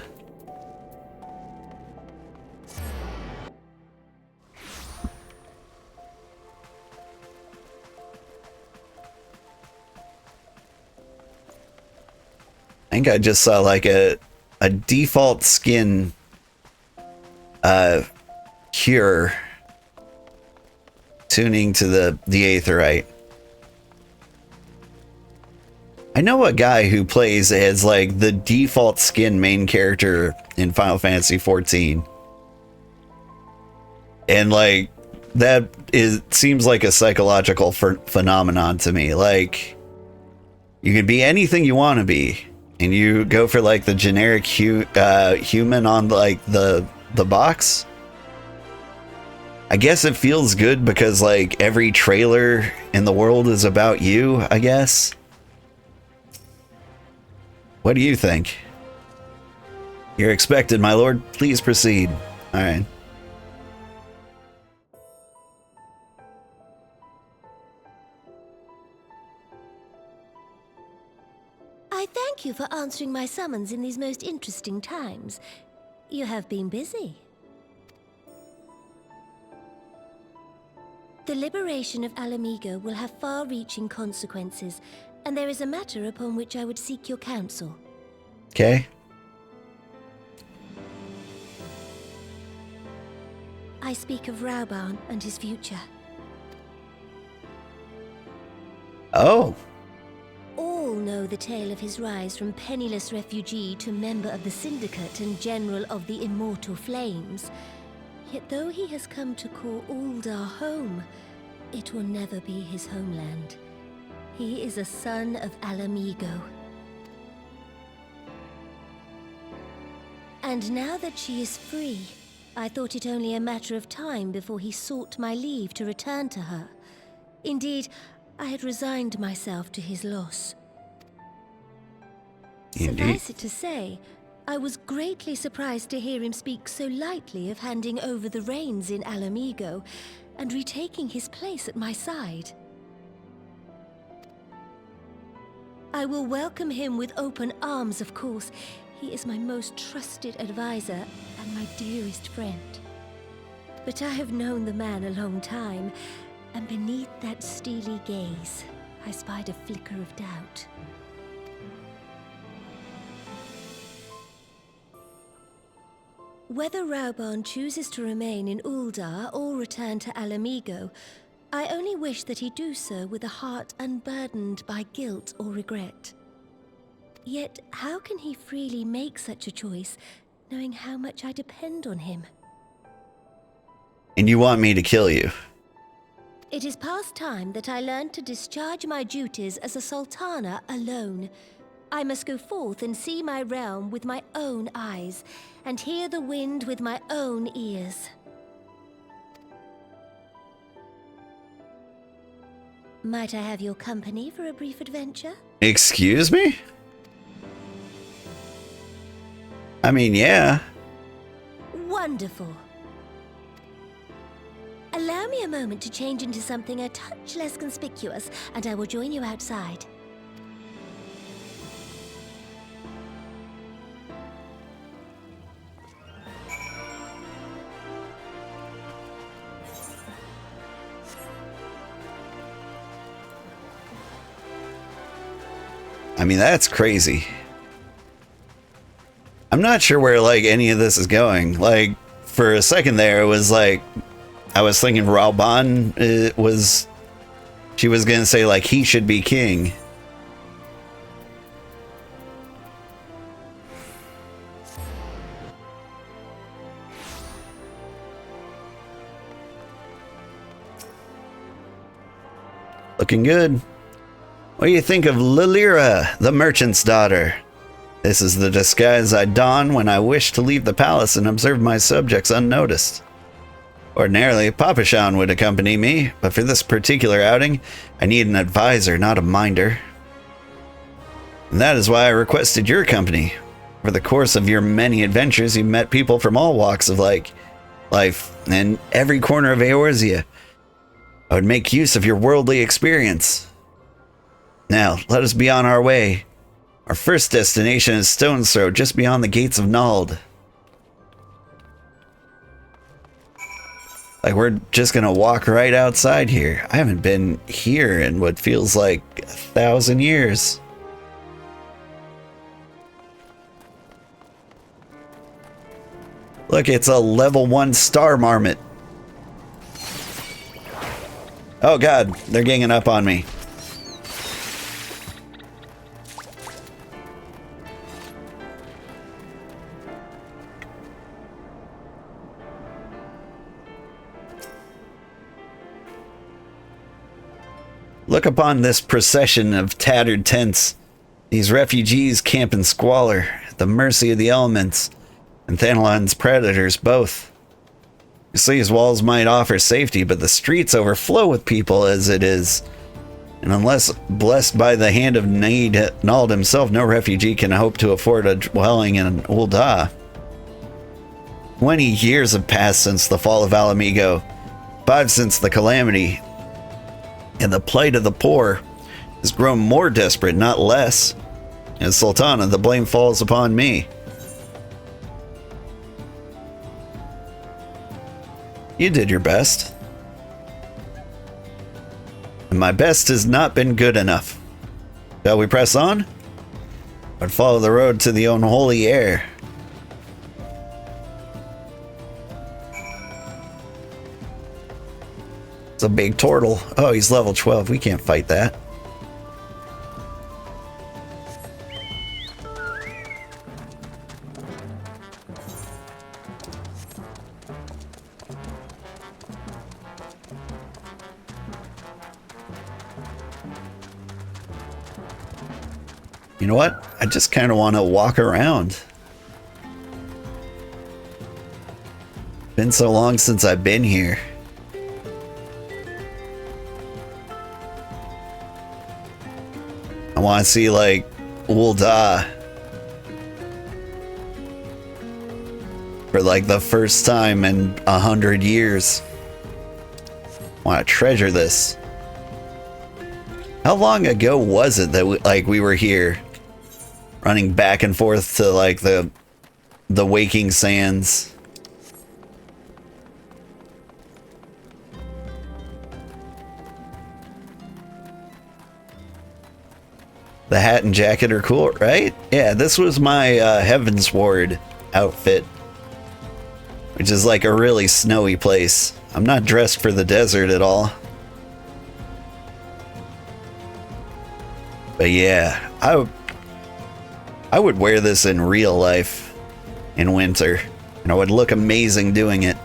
I think I just saw like a default skin cure tuning to the Aetheryte. I know a guy who plays as like the default skin main character in Final Fantasy XIV. And like that seems like a psychological phenomenon to me. Like you can be anything you want to be, and you go for like the generic human on like the box. I guess it feels good because like every trailer in the world is about you, I guess. What do you think? You're expected, my lord. Please proceed. All right. I thank you for answering my summons in these most interesting times. You have been busy. The liberation of Mhigo will have far-reaching consequences, and there is a matter upon which I would seek your counsel. Okay. I speak of Rauban and his future. Oh. All know the tale of his rise from penniless refugee to member of the Syndicate and General of the Immortal Flames. Yet though he has come to call Ul'dah home, it will never be his homeland. He is a son of Mhigo. And now that she is free, I thought it only a matter of time before he sought my leave to return to her. Indeed, I had resigned myself to his loss. Indeed. Suffice it to say, I was greatly surprised to hear him speak so lightly of handing over the reins in Mhigo and retaking his place at my side. I will welcome him with open arms, of course. He is my most trusted advisor and my dearest friend. But I have known the man a long time, and beneath that steely gaze, I spied a flicker of doubt. Whether Rauban chooses to remain in Ul'dah or return to Mhigo, I only wish that he do so with a heart unburdened by guilt or regret. Yet, how can he freely make such a choice, knowing how much I depend on him? And you want me to kill you? It is past time that I learned to discharge my duties as a sultana alone. I must go forth and see my realm with my own eyes, and hear the wind with my own ears. Might I have your company for a brief adventure? Excuse me? I mean, yeah. Wonderful. Allow Allow me a moment to change into something a touch less conspicuous, and I will join you outside. I mean, that's crazy. I'm not sure where, like, any of this is going. Like, for a second there, it was like, I was thinking Rauban was, she was gonna say, like, he should be king. Looking good. What do you think of Lilira, the merchant's daughter? This is the disguise I don when I wish to leave the palace and observe my subjects unnoticed. Ordinarily, Papashan would accompany me, but for this particular outing, I need an advisor, not a minder. And that is why I requested your company. Over the course of your many adventures, you've met people from all walks of life, and every corner of Eorzea. I would make use of your worldly experience. Now, let us be on our way. Our first destination is Stone's Throw, just beyond the gates of Nald. Like, we're just gonna walk right outside here. I haven't been here in what feels like 1,000 years. Look, it's a level 1 star marmot. Oh god, they're ganging up on me. Look upon this procession of tattered tents. These refugees camp in squalor, at the mercy of the elements, and Thanalon's predators both. You see, his walls might offer safety, but the streets overflow with people as it is. And unless blessed by the hand of Nald himself, no refugee can hope to afford a dwelling in Ul'dah. 20 years have passed since the fall of Mhigo, 5 since the calamity, and the plight of the poor has grown more desperate, not less. As Sultana, the blame falls upon me. You did your best. And my best has not been good enough. Shall we press on? Or follow the road to the unholy air? It's a big turtle. Oh, he's level 12. We can't fight that. You know what? I just kind of want to walk around. Been so long since I've been here. I want to see, like, Ul'dah for, like, the first time in 100 years. I want to treasure this. How long ago was it that we were here, running back and forth to, like, the Waking Sands? The hat and jacket are cool, right? Yeah, this was my Heavensward outfit, which is like a really snowy place. I'm not dressed for the desert at all. But yeah, I would wear this in real life in winter, and I would look amazing doing it.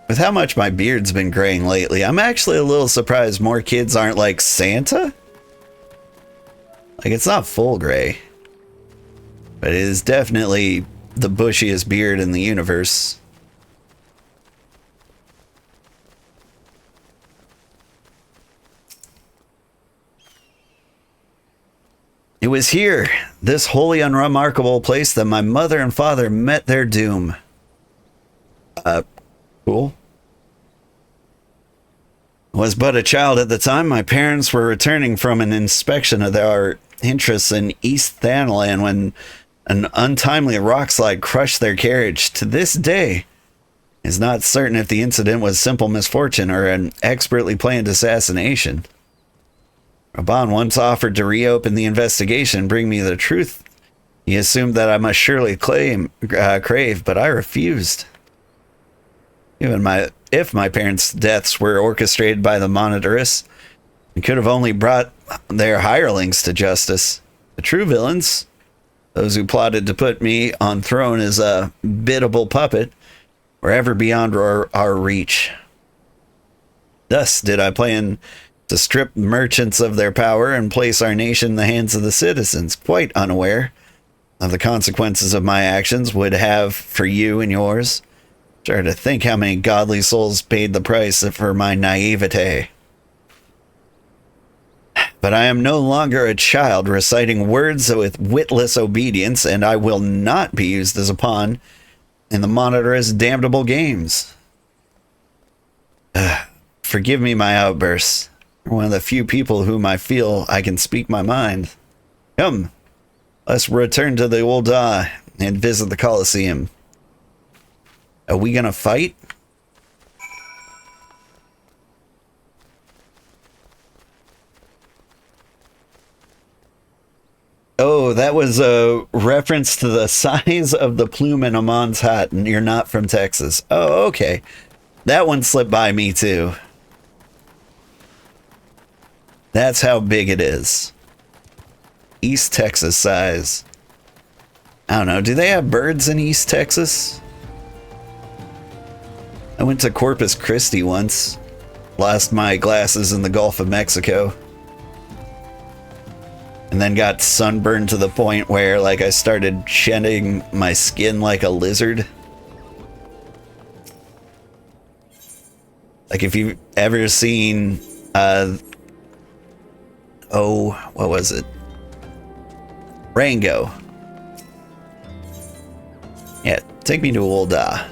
With how much my beard's been graying lately, I'm actually a little surprised more kids aren't like Santa. Like, it's not full gray, but it is definitely the bushiest beard in the universe. It was here, this wholly unremarkable place, that my mother and father met their doom. Cool. Was but a child at the time. My parents were returning from an inspection of our interests in East Thanalan when an untimely rockslide crushed their carriage. To this day, it's not certain if the incident was simple misfortune or an expertly planned assassination. Raban once offered to reopen the investigation and bring me the truth. He assumed that I must surely crave, but I refused. If my parents' deaths were orchestrated by the Monitoress, we could have only brought their hirelings to justice. The true villains, those who plotted to put me on throne as a biddable puppet, were ever beyond our reach. Thus did I plan to strip merchants of their power and place our nation in the hands of the citizens, quite unaware of the consequences of my actions would have for you and yours. Try to think how many godly souls paid the price for my naivete. But I am no longer a child reciting words with witless obedience, and I will not be used as a pawn in the Monitor's damnable games. Forgive me my outbursts. You're one of the few people whom I feel I can speak my mind. Come, let's return to the Ul'dah and visit the Colosseum. Are we gonna fight? Oh, that was a reference to the size of the plume in Amon's hat, and you're not from Texas. Oh, okay. That one slipped by me too. That's how big it is. East Texas size. I don't know, do they have birds in East Texas? I went to Corpus Christi once. Lost my glasses in the Gulf of Mexico. And then got sunburned to the point where, like, I started shedding my skin like a lizard. Like, if you've ever seen, oh, what was it? Rango. Yeah, take me to Ul'dah.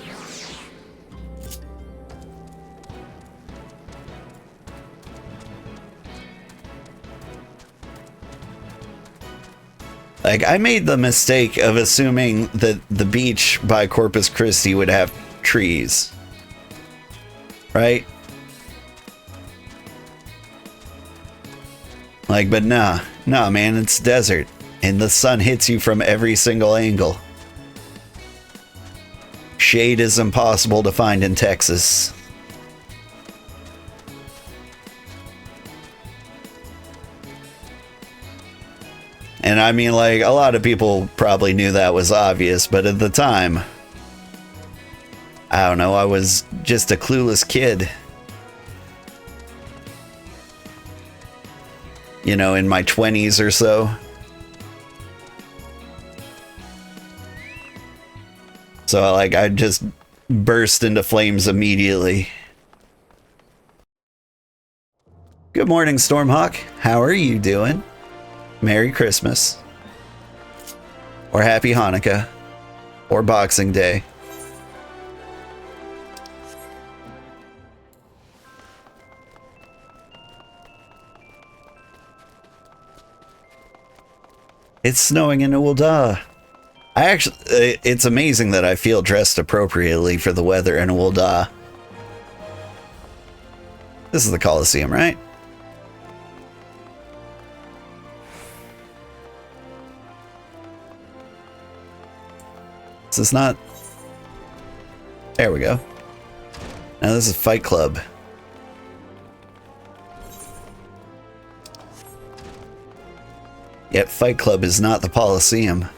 Like, I made the mistake of assuming that the beach by Corpus Christi would have trees. Right? Like, but nah, man, it's desert. And the sun hits you from every single angle. Shade is impossible to find in Texas. And I mean, like, a lot of people probably knew that was obvious, but at the time, I don't know, I was just a clueless kid. You know, in my 20s or so. So, like, I just burst into flames immediately. Good morning, Stormhawk. How are you doing? Merry Christmas. Or Happy Hanukkah. Or Boxing Day. It's snowing in Ul'dah. It's amazing that I feel dressed appropriately for the weather in Ul'dah. This is the Colosseum, right? This is not... There we go. Now this is Fight Club. Yet Fight Club is not the Colosseum.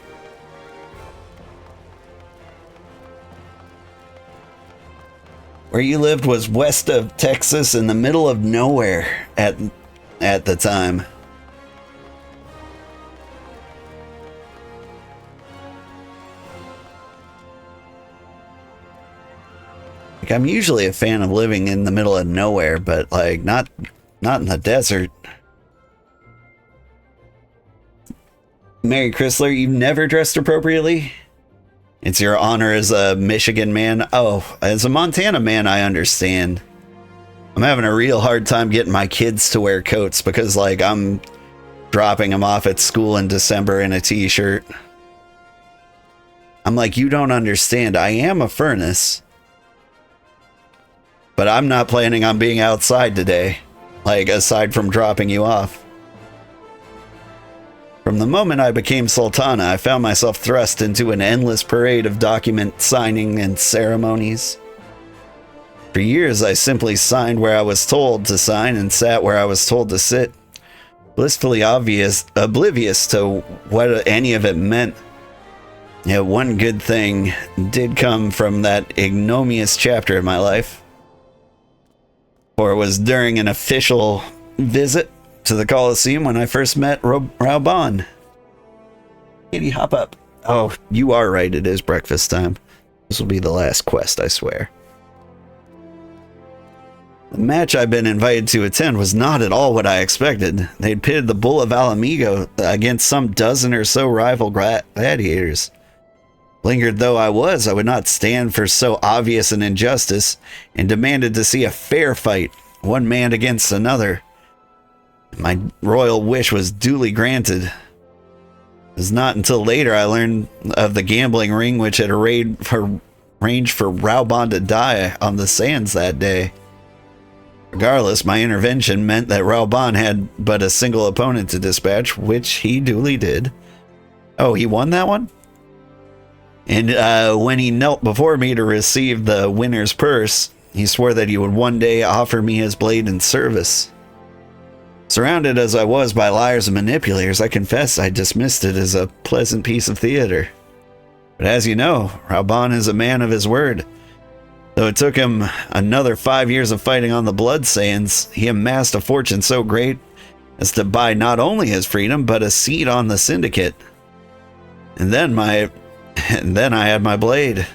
Where you lived was west of Texas in the middle of nowhere at the time. Like, I'm usually a fan of living in the middle of nowhere, but like not in the desert. Mary Chrysler, you've never dressed appropriately? It's your honor as a Michigan man. Oh, as a Montana man, I understand. I'm having a real hard time getting my kids to wear coats because, like, I'm dropping them off at school in December in a t-shirt. I'm like, you don't understand. I am a furnace. But I'm not planning on being outside today. Like, aside from dropping you off. From the moment I became Sultana, I found myself thrust into an endless parade of document signing and ceremonies. For years, I simply signed where I was told to sign and sat where I was told to sit, blissfully oblivious to what any of it meant. Yet one good thing did come from that ignominious chapter in my life. For it was during an official visit to the Colosseum when I first met Rauban. Kitty, hop up. Oh, you are right. It is breakfast time. This will be the last quest, I swear. The match I've been invited to attend was not at all what I expected. They'd pitted the Bull of Mhigo against some dozen or so rival gladiators. Blinkered though I was, I would not stand for so obvious an injustice and demanded to see a fair fight, one man against another. My royal wish was duly granted. It was not until later I learned of the gambling ring which had arranged for Rauban to die on the sands that day. Regardless, my intervention meant that Rauban had but a single opponent to dispatch, which he duly did. Oh, he won that one? And when he knelt before me to receive the winner's purse, he swore that he would one day offer me his blade in service. Surrounded as I was by liars and manipulators, I confess I dismissed it as a pleasant piece of theater. But as you know, Rauban is a man of his word. Though it took him another 5 years of fighting on the blood sands, he amassed a fortune so great as to buy not only his freedom, but a seat on the syndicate. And then I had my blade.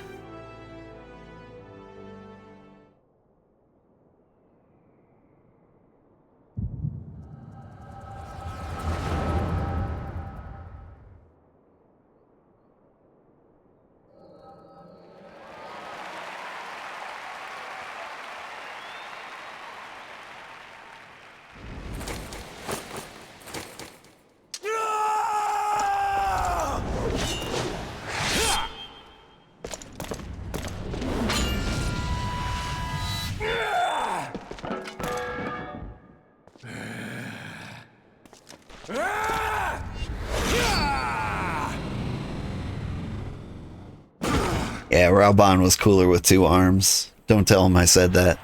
Yeah, Rauban was cooler with two arms. Don't tell him I said that.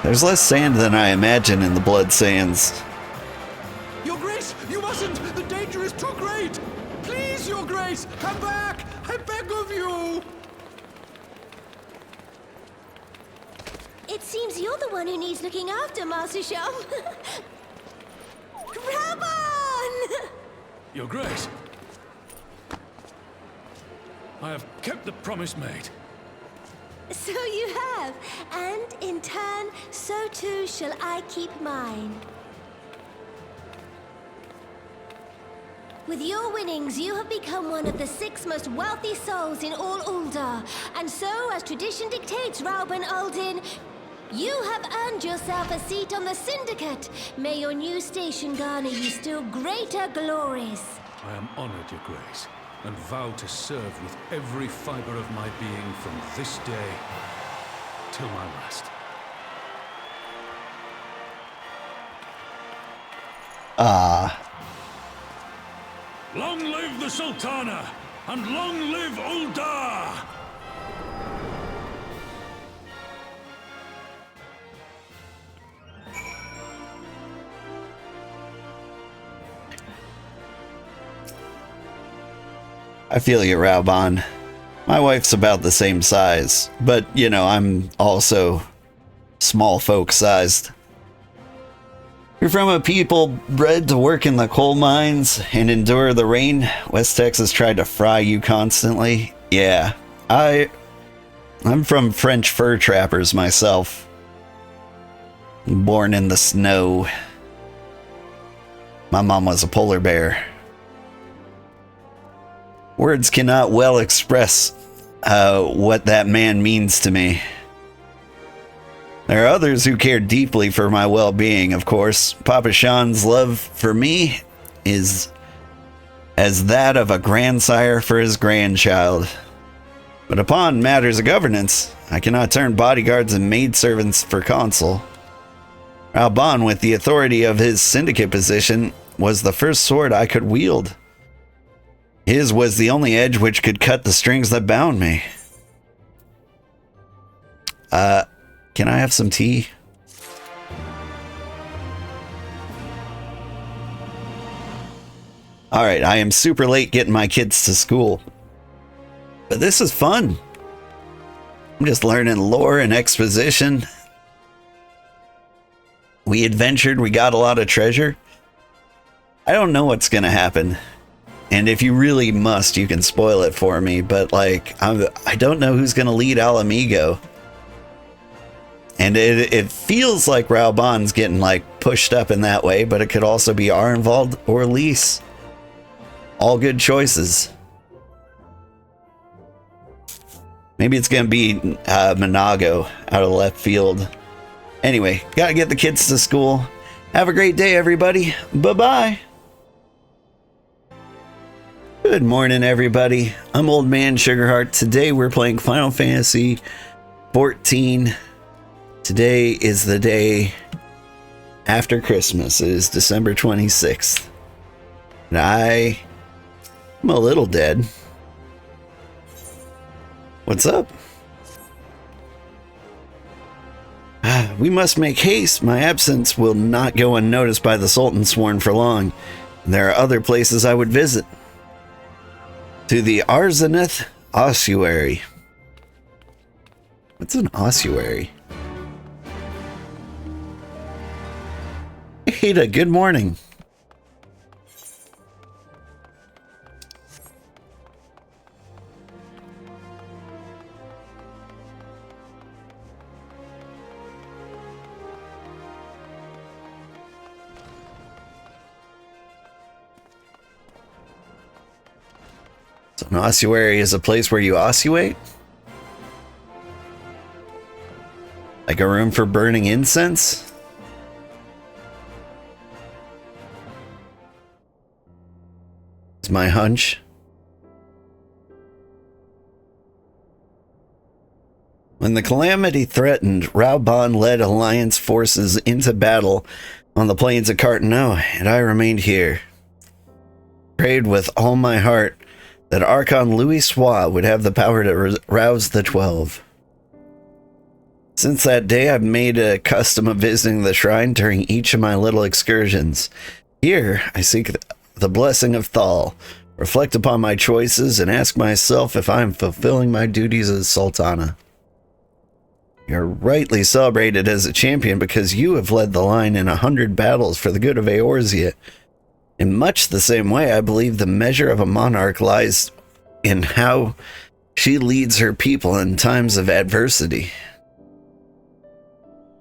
There's less sand than I imagine in the blood sands. Your Grace, you mustn't! The danger is too great! Please, Your Grace, come back! I beg of you! It seems you're the one who needs looking after, Master Sham. Rauban! Your Grace, I have kept the promise made. So you have, and in turn, so too shall I keep mine. With your winnings, you have become one of the 6 most wealthy souls in all Uldar, and so, as tradition dictates, Rauban Aldin, you have earned yourself a seat on the Syndicate. May your new station garner you still greater glories. I am honored, Your Grace, and vow to serve with every fiber of my being from this day till my last. Long live the Sultana, and long live Uldar! I feel you, Rauban. My wife's about the same size, but, you know, I'm also small folk sized. You're from a people bred to work in the coal mines and endure the rain. West Texas tried to fry you constantly. Yeah, I'm from French fur trappers myself. Born in the snow. My mom was a polar bear. Words cannot well express what that man means to me. There are others who care deeply for my well-being, of course. Papa Sean's love for me is as that of a grandsire for his grandchild. But upon matters of governance, I cannot turn bodyguards and maidservants for consul. Raoban, with the authority of his syndicate position, was the first sword I could wield. His was the only edge which could cut the strings that bound me. Can I have some tea? Alright, I am super late getting my kids to school. But this is fun. I'm just learning lore and exposition. We adventured, we got a lot of treasure. I don't know what's gonna happen. And if you really must, you can spoil it for me. But like, I don't know who's gonna lead Mhigo. And it feels like Raoban's getting like pushed up in that way, but it could also be Arnvald or Lys. All good choices. Maybe it's gonna be Mhigo out of left field. Anyway, gotta get the kids to school. Have a great day, everybody. Bye-bye. Good morning, everybody. I'm Old Man Sugarheart. Today we're playing Final Fantasy XIV. Today is the day after Christmas. It is December 26th. And I'm a little dead. What's up? We must make haste. My absence will not go unnoticed by the Sultan Sworn for long. There are other places I would visit. To the Arzaneth Ossuary. What's an ossuary? Ada, good morning. So an ossuary is a place where you ossuate? Like a room for burning incense? It's my hunch. When the calamity threatened, Raoban led Alliance forces into battle on the plains of Carteneau, and I remained here. Prayed with all my heart that Archon Louis Sois would have the power to rouse the 12. Since that day, I've made a custom of visiting the shrine during each of my little excursions. Here, I seek the blessing of Thal, reflect upon my choices, and ask myself if I am fulfilling my duties as Sultana. You're rightly celebrated as a champion because you have led the line in 100 battles for the good of Eorzea. In much the same way, I believe the measure of a monarch lies in how she leads her people in times of adversity.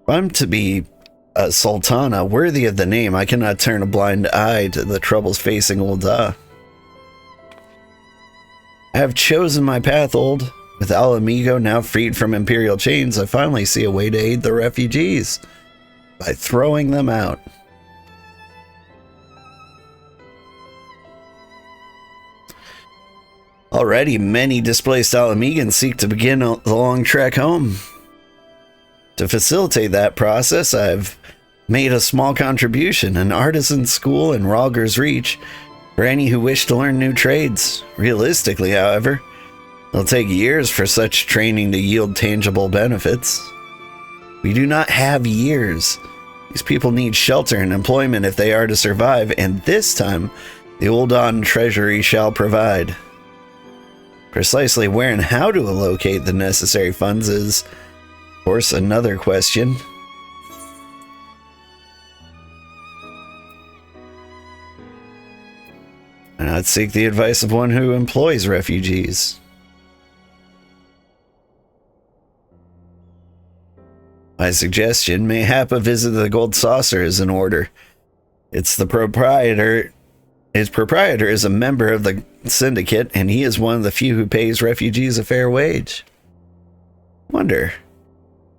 If I'm to be a Sultana worthy of the name, I cannot turn a blind eye to the troubles facing Ul'dah. I have chosen my path, Old. With Mhigo now freed from Imperial chains, I finally see a way to aid the refugees by throwing them out. Already, many displaced Alamegans seek to begin the long trek home. To facilitate that process, I've made a small contribution, an artisan school in Rogger's Reach, for any who wish to learn new trades. Realistically, however, it'll take years for such training to yield tangible benefits. We do not have years. These people need shelter and employment if they are to survive, and this time, the Ul'dah treasury shall provide. Precisely where and how to allocate the necessary funds is, of course, another question. And I'd seek the advice of one who employs refugees. My suggestion, mayhap a visit to the Gold Saucer is in order. It's the proprietor. His proprietor is a member of the syndicate, and he is one of the few who pays refugees a fair wage. Wonder,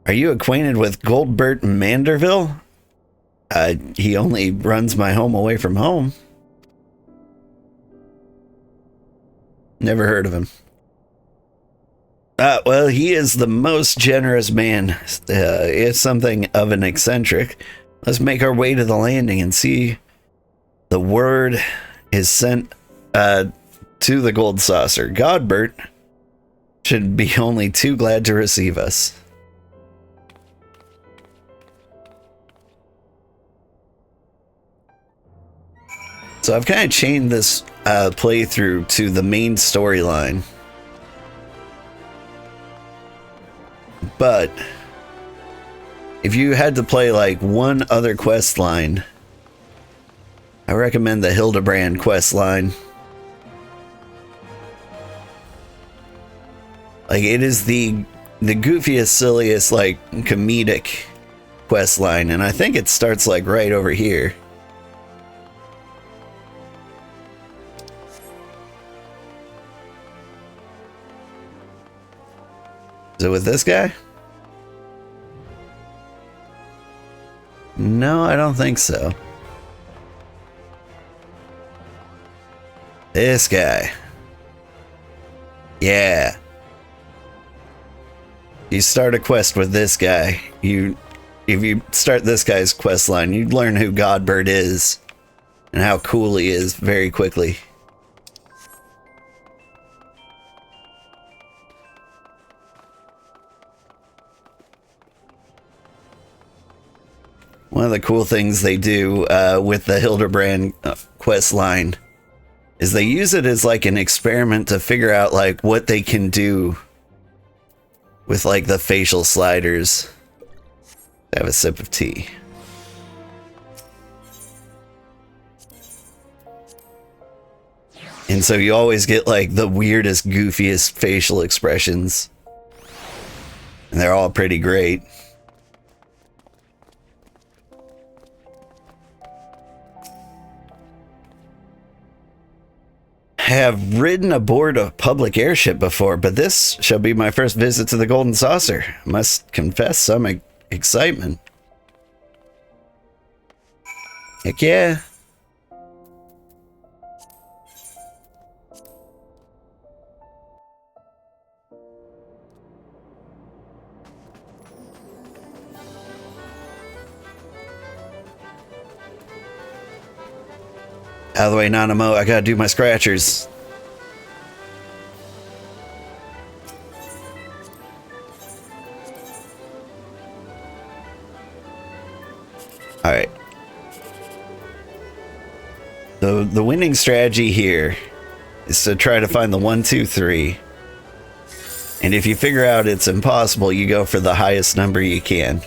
are you acquainted with Goldbert Manderville? He only runs my home away from home. Never heard of him. Well, he is the most generous man. Is something of an eccentric. Let's make our way to the landing and see the word is sent to the Gold Saucer. Godbert should be only too glad to receive us. So I've kind of chained this playthrough to the main storyline. But if you had to play like one other quest line, I recommend the Hildebrand quest line. Like, it is the goofiest, silliest, like, comedic quest line, and I think it starts like right over here. Is it with this guy? No, I don't think so. This guy. Yeah. You start a quest with this guy. If you start this guy's quest line, you'd learn who Godbert is and how cool he is very quickly. One of the cool things they do with the Hildebrand quest line is they use it as like an experiment to figure out like what they can do with like the facial sliders. Have a sip of tea. And so you always get like the weirdest, goofiest facial expressions. And they're all pretty great. Have ridden aboard a public airship before, but this shall be my first visit to the Golden Saucer. Must confess some excitement. Heck yeah. Out of the way, Nanamo. I gotta do my scratchers. Alright. The winning strategy here is to try to find the 1, 2, 3. And if you figure out it's impossible, you go for the highest number you can.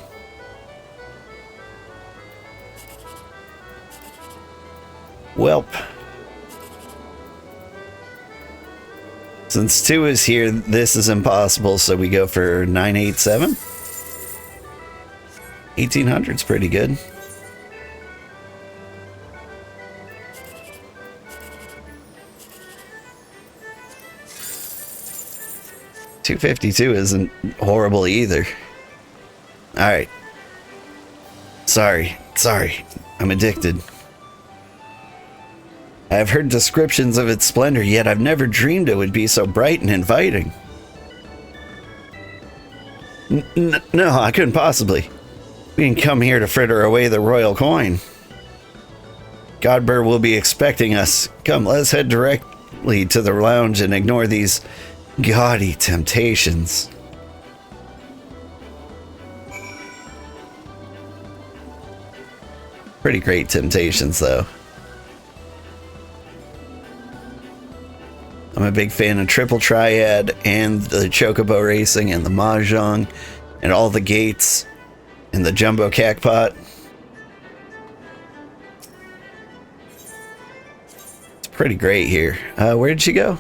Welp. Since 2 is here, this is impossible, so we go for 987. 1800's pretty good. $252 isn't horrible either. Alright. Sorry. I'm addicted. I have heard descriptions of its splendor, yet I've never dreamed it would be so bright and inviting. No, I couldn't possibly. We didn't come here to fritter away the royal coin. Godbert will be expecting us. Come, let's head directly to the lounge and ignore these gaudy temptations. Pretty great temptations, though. I'm a big fan of Triple Triad and the Chocobo Racing and the Mahjong and all the gates and the Jumbo Cacpot. It's pretty great here. Where did she go?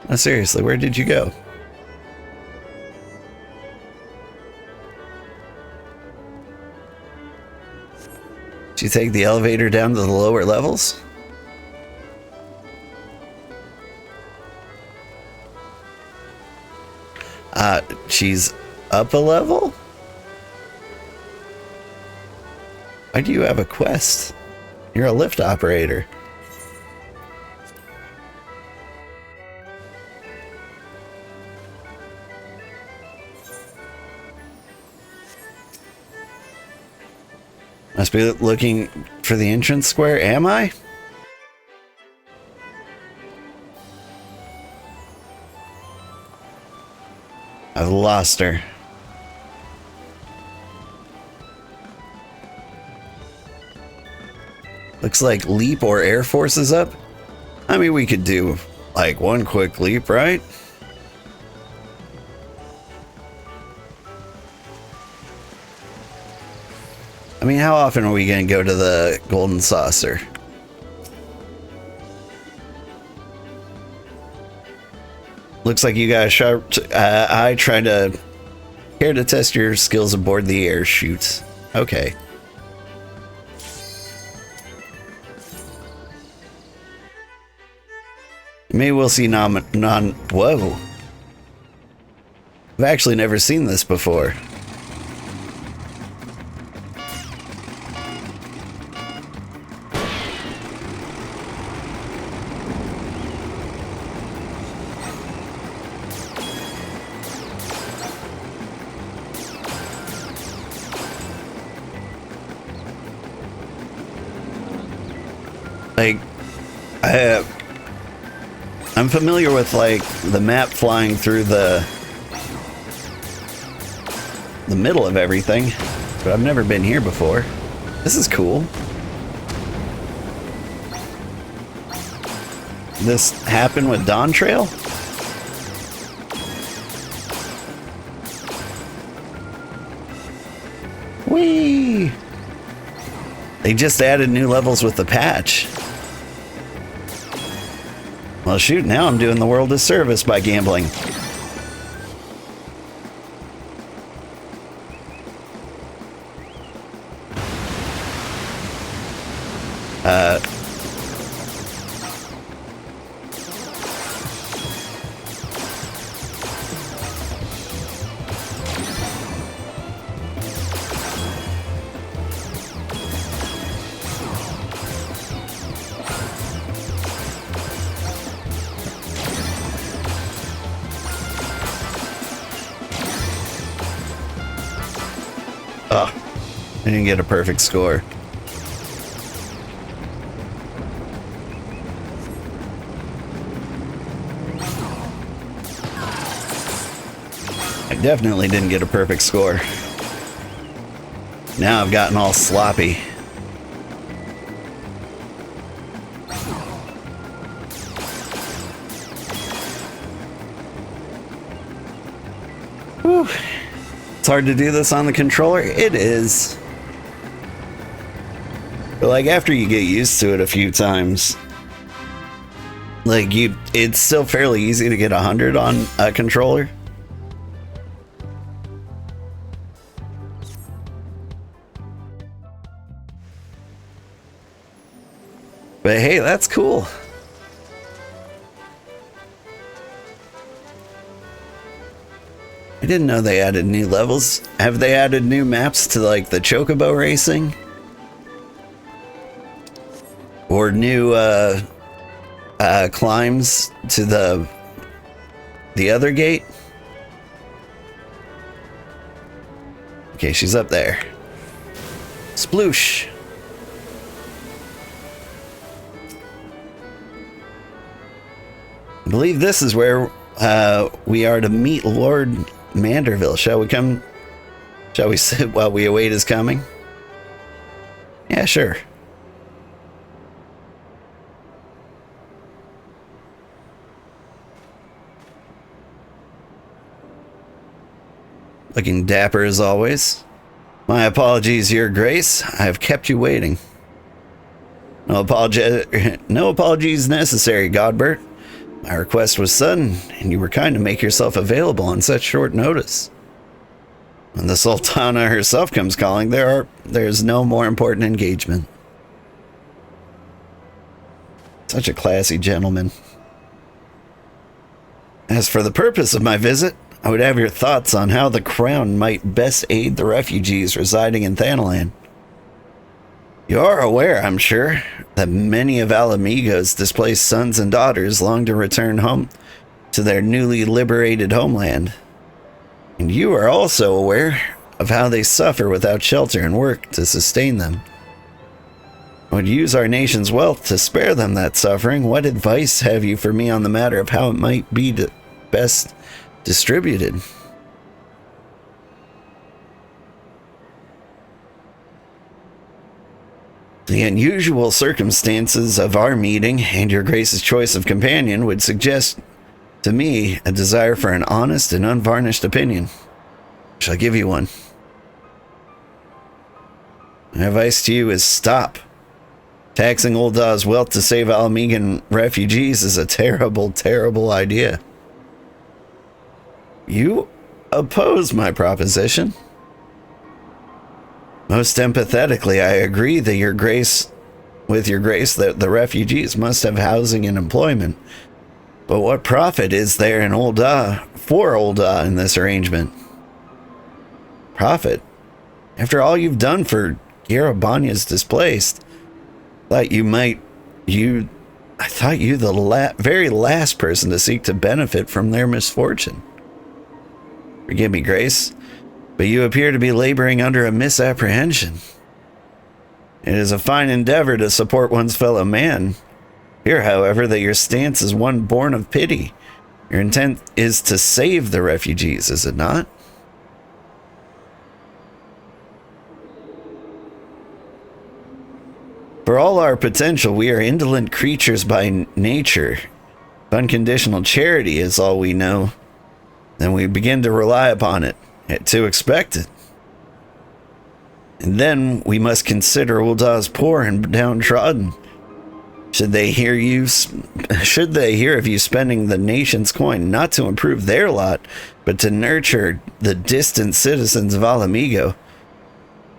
No, seriously, where did you go? Did you take the elevator down to the lower levels? She's up a level? Why do you have a quest? You're a lift operator. Must be looking for the entrance square, am I? I've lost her. Looks like leap or air force is up. I mean, we could do like one quick leap, right? I mean, how often are we going to go to the Golden Saucer? Looks like you got a sharp eye trying to care to test your skills aboard the air chute. Okay. Maybe we'll see whoa. I've actually never seen this before. Like, I'm familiar with like the map flying through the middle of everything, but I've never been here before. This is cool. This happened with Dawn Trail? Whee! They just added new levels with the patch. Well, shoot, now I'm doing the world a service by gambling. Oh, I didn't get a perfect score. I definitely didn't get a perfect score. Now I've gotten all sloppy. Whew. It's hard to do this on the controller. It is. But like after you get used to it a few times, like it's still fairly easy to get 100 on a controller. But hey, that's cool. I didn't know they added new levels. Have they added new maps to like the Chocobo Racing? Or new climbs to the other gate? Okay, she's up there. Sploosh. I believe this is where we are to meet Lord Manderville. Shall we sit while we await his coming? Yeah, sure. Looking dapper as always. My apologies, Your Grace. I have kept you waiting. No apologies necessary, Godbert. My request was sudden, and you were kind to make yourself available on such short notice. When the Sultana herself comes calling, there's no more important engagement. Such a classy gentleman. As for the purpose of my visit, I would have your thoughts on how the Crown might best aid the refugees residing in Thanalan. You are aware, I'm sure, that many of Mhigo's displaced sons and daughters long to return home to their newly liberated homeland. And you are also aware of how they suffer without shelter and work to sustain them. I would use our nation's wealth to spare them that suffering. What advice have you for me on the matter of how it might be best distributed? The unusual circumstances of our meeting and Your Grace's choice of companion would suggest to me a desire for an honest and unvarnished opinion. I shall give you one. My advice to you is stop. Taxing Ul'dah's wealth to save Almegan refugees is a terrible, terrible idea. You oppose my proposition. Most empathetically, I agree that with your grace, that the refugees must have housing and employment. But what profit is there in for Ul'dah in this arrangement? Profit? After all you've done for Yerebanya's displaced, I thought you the very last person to seek to benefit from their misfortune. Forgive me, Grace, but you appear to be laboring under a misapprehension. It is a fine endeavor to support one's fellow man. Fear, however, that your stance is one born of pity. Your intent is to save the refugees, is it not? For all our potential, we are indolent creatures by nature. If unconditional charity is all we know, then we begin to rely upon it, to expect it. And then we must consider Ul'dah's poor and downtrodden. Should they hear of you spending the nation's coin not to improve their lot, but to nurture the distant citizens of Mhigo,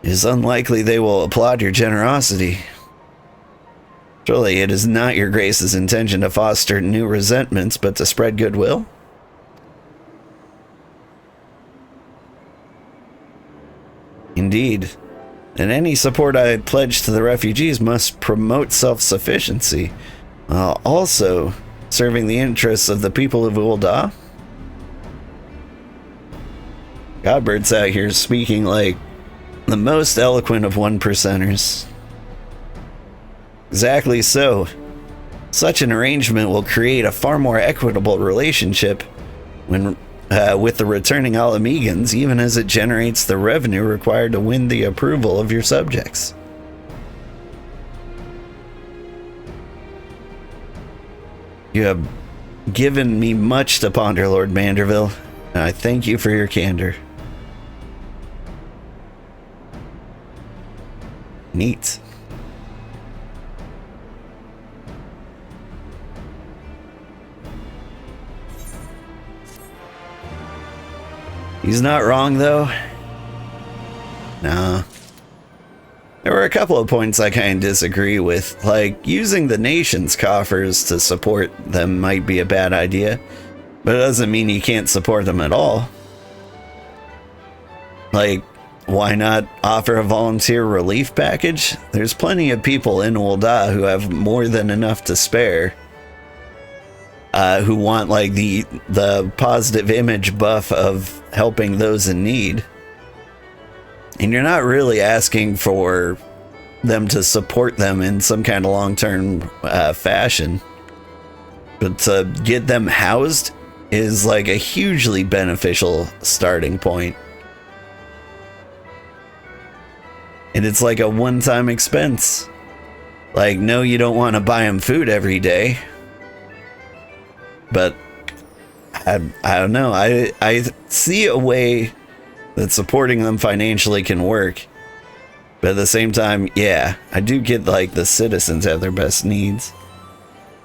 it is unlikely they will applaud your generosity. Surely it is not your Grace's intention to foster new resentments, but to spread goodwill? Indeed. And any support I pledge to the refugees must promote self-sufficiency, while also serving the interests of the people of Ul'dah. Godbert's out here speaking like the most eloquent of one-percenters. Exactly so. Such an arrangement will create a far more equitable relationship with the returning Almegans, even as it generates the revenue required to win the approval of your subjects. You have given me much to ponder, Lord Manderville, and I thank you for your candor. Neat. He's not wrong, though. Nah. There were a couple of points I kind of disagree with, like using the nation's coffers to support them might be a bad idea, but it doesn't mean you can't support them at all. Like, why not offer a volunteer relief package? There's plenty of people in Ul'dah who have more than enough to spare. Who want like the positive image buff of helping those in need. And you're not really asking for them to support them in some kind of long-term fashion. But to get them housed is like a hugely beneficial starting point. And it's like a one-time expense. Like, no, you don't want to buy them food every day. But I don't know. I see a way that supporting them financially can work. But at the same time, yeah, I do get like the citizens have their best needs.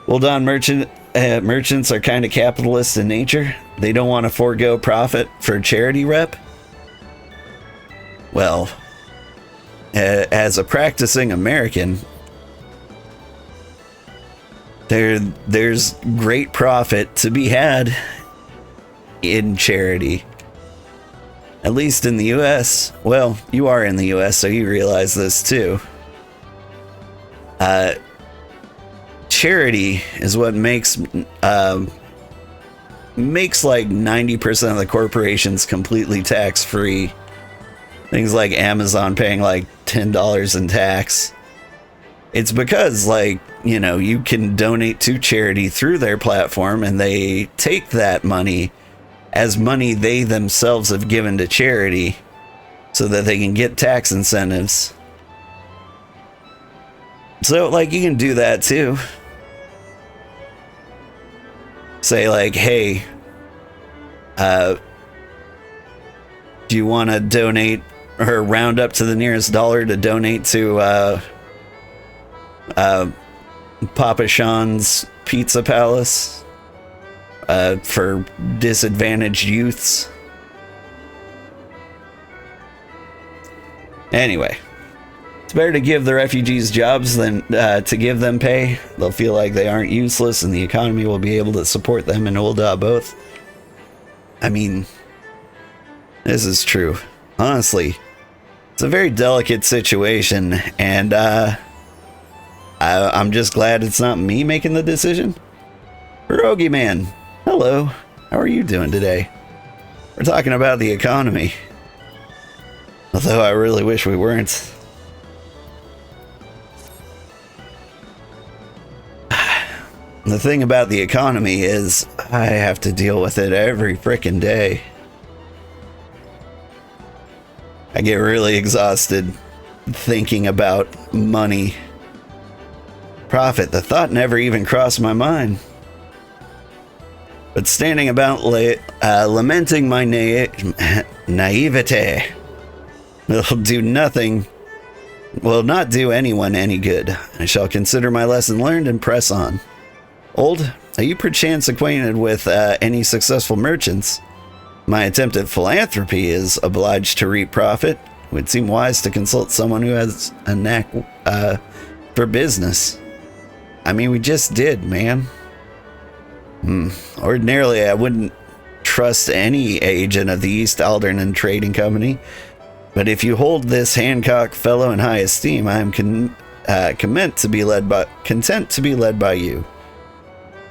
Well, Don, merchants are kind of capitalist in nature. They don't want to forego profit for charity rep. Well, as a practicing American, there's great profit to be had in charity. At least in the US. Well, you are in the US, so you realize this too. Charity is what makes like 90% of the corporations completely tax-free. Things like Amazon paying like $10 in tax. It's because, like, you know, you can donate to charity through their platform, and they take that money as money they themselves have given to charity so that they can get tax incentives. So, like, you can do that too. Say, like, hey, do you want to donate or round up to the nearest dollar to donate to Papa Sean's Pizza Palace for disadvantaged youths? Anyway, it's better to give the refugees jobs than to give them pay. They'll feel like they aren't useless, and the economy will be able to support them and Ul'dah both. I mean, this is true. Honestly, it's a very delicate situation, and I'm just glad it's not me making the decision. Pierogi Man, hello. How are you doing today? We're talking about the economy. Although I really wish we weren't. The thing about the economy is I have to deal with it every frickin' day. I get really exhausted thinking about money. Profit, the thought never even crossed my mind. But standing about lamenting my naivete will do nothing, will not do anyone any good. I shall consider my lesson learned and press on. Old, are you perchance acquainted with any successful merchants? My attempt at philanthropy is obliged to reap profit. It would seem wise to consult someone who has a knack for business. I mean, we just did, man. Ordinarily, I wouldn't trust any agent of the East Aldernan Trading Company, but if you hold this Hancock fellow in high esteem, I am content to be led by you.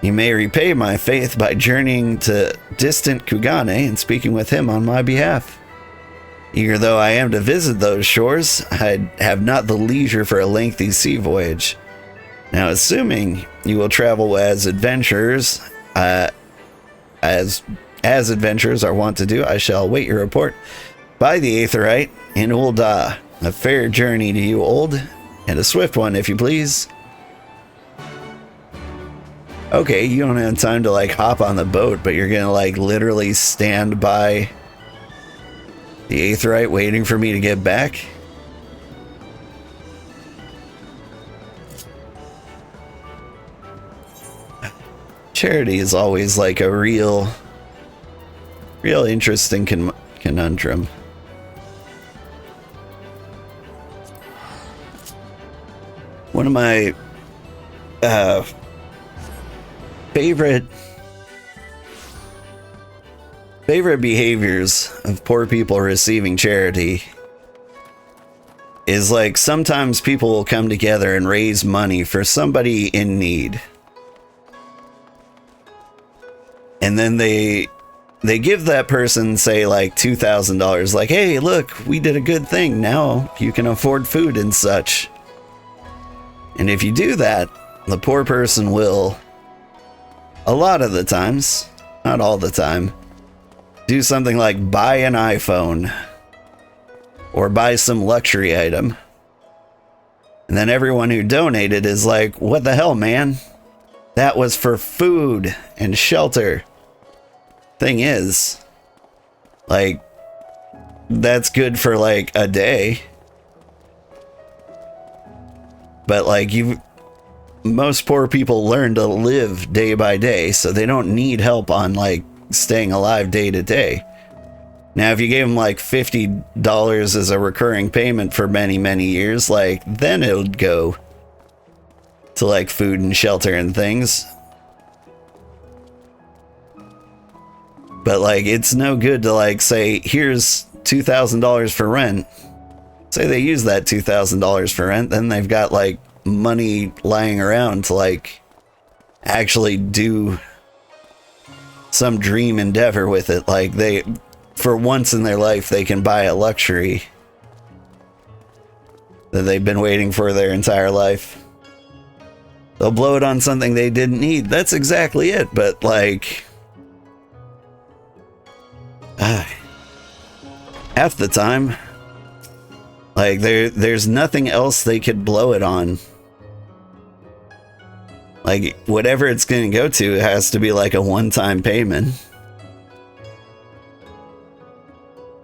You may repay my faith by journeying to distant Kugane and speaking with him on my behalf. Eager though I am to visit those shores, I have not the leisure for a lengthy sea voyage. Now, assuming you will travel as adventurers, as adventurers are wont to do, I shall await your report by the Aetheryte in Ul'dah. A fair journey to you, Old, and a swift one, if you please. Okay, you don't have time to like hop on the boat, but you're gonna like literally stand by the Aetheryte waiting for me to get back? Charity is always like a real interesting conundrum. One of my favorite behaviors of poor people receiving charity is like sometimes people will come together and raise money for somebody in need. And then they give that person, say, like $2,000, like, hey, look, we did a good thing. Now you can afford food and such. And if you do that, the poor person will, a lot of the times, not all the time, do something like buy an iPhone or buy some luxury item And then everyone who donated is like, what the hell, man? That was for food and shelter. Thing is, like, that's good for like a day. But like, most poor people learn to live day by day, so they don't need help on like staying alive day to day. Now, if you gave them like $50 as a recurring payment for many, many years, like, then it would go to like food and shelter and things. But like, it's no good to like say, here's $2,000 for rent. Say they use that $2,000 for rent, then they've got like money lying around to like actually do some dream endeavor with it. Like, they, for once in their life, they can buy a luxury that they've been waiting for their entire life. They'll blow it on something they didn't need. That's exactly it. But like, half the time, like, there's nothing else they could blow it on. Like, whatever it's going to go to, it has to be like a one-time payment.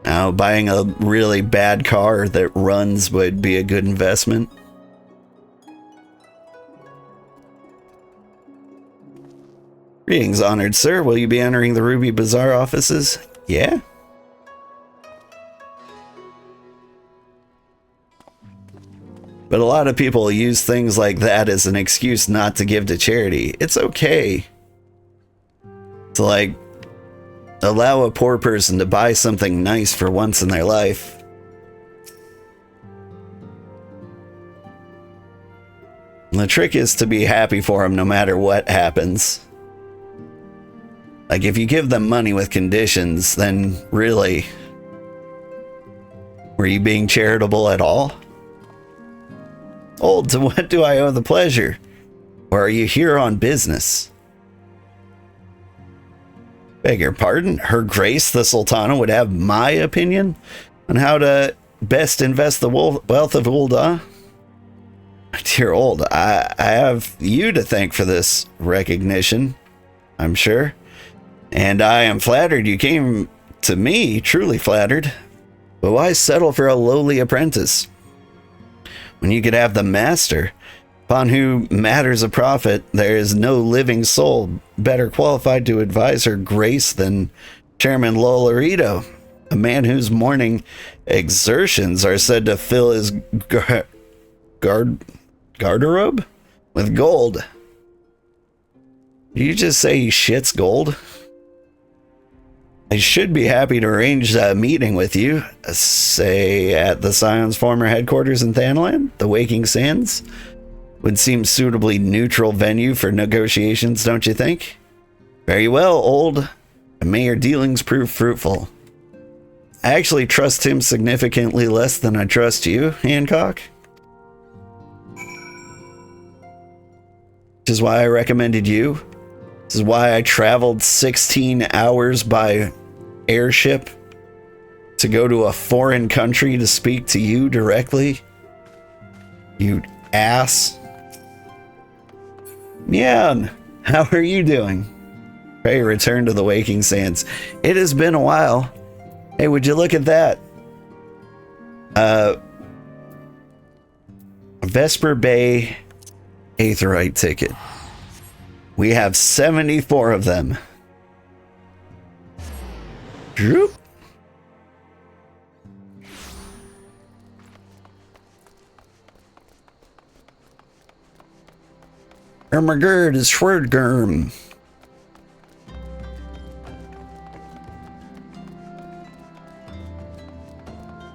Now, buying a really bad car that runs would be a good investment. Greetings, honored sir. Will you be entering the Ruby Bazaar offices? Yeah? But a lot of people use things like that as an excuse not to give to charity. It's okay to, like, allow a poor person to buy something nice for once in their life. And the trick is to be happy for them no matter what happens. Like, if you give them money with conditions, then really, were you being charitable at all? Old, to what do I owe the pleasure? Or are you here on business? Beg your pardon? Her Grace the Sultana would have my opinion on how to best invest the wealth of Ul'dah? Dear Old, I have you to thank for this recognition, I'm sure. And I am flattered you came to me, truly flattered. But why settle for a lowly apprentice when you could have the master, upon whom matters a profit? There is no living soul better qualified to advise her Grace than Chairman Lolorito, a man whose morning exertions are said to fill his garderobe with gold. Did you just say he shits gold? I should be happy to arrange a meeting with you, say at the Scion's former headquarters in Thanalan. The Waking Sands would seem suitably neutral venue for negotiations, don't you think? Very well, Old. And may your dealings prove fruitful. I actually trust him significantly less than I trust you, Hancock. Which is why I recommended you. This is why I traveled 16 hours by airship to go to a foreign country to speak to you directly. You ass. Yeah, how are you doing? Pray return to the Waking Sands. It has been a while. Hey, would you look at that? Vesper Bay Aetheryte ticket. We have 74 of them. Droop. Ermagerd is Schwerdgerm.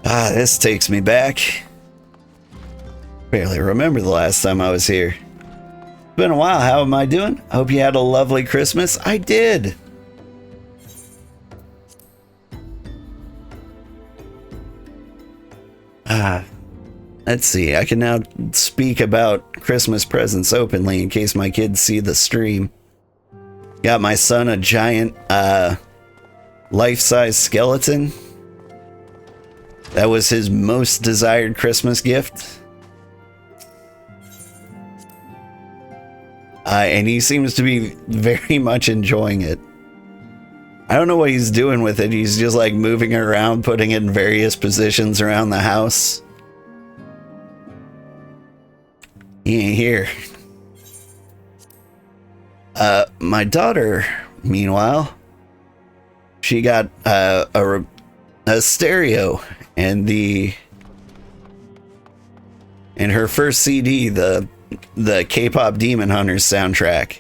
This takes me back. Barely remember the last time I was here. Been a while. How am I doing? I hope you had a lovely Christmas. I did. Let's see. I can now speak about Christmas presents openly in case my kids see the stream. Got my son a giant life-size skeleton. That was his most desired Christmas gift. And he seems to be very much enjoying it. I don't know what he's doing with it. He's just like moving it around, putting it in various positions around the house. He ain't here. My daughter, meanwhile, she got a stereo and her first CD, the K-pop Demon Hunters soundtrack,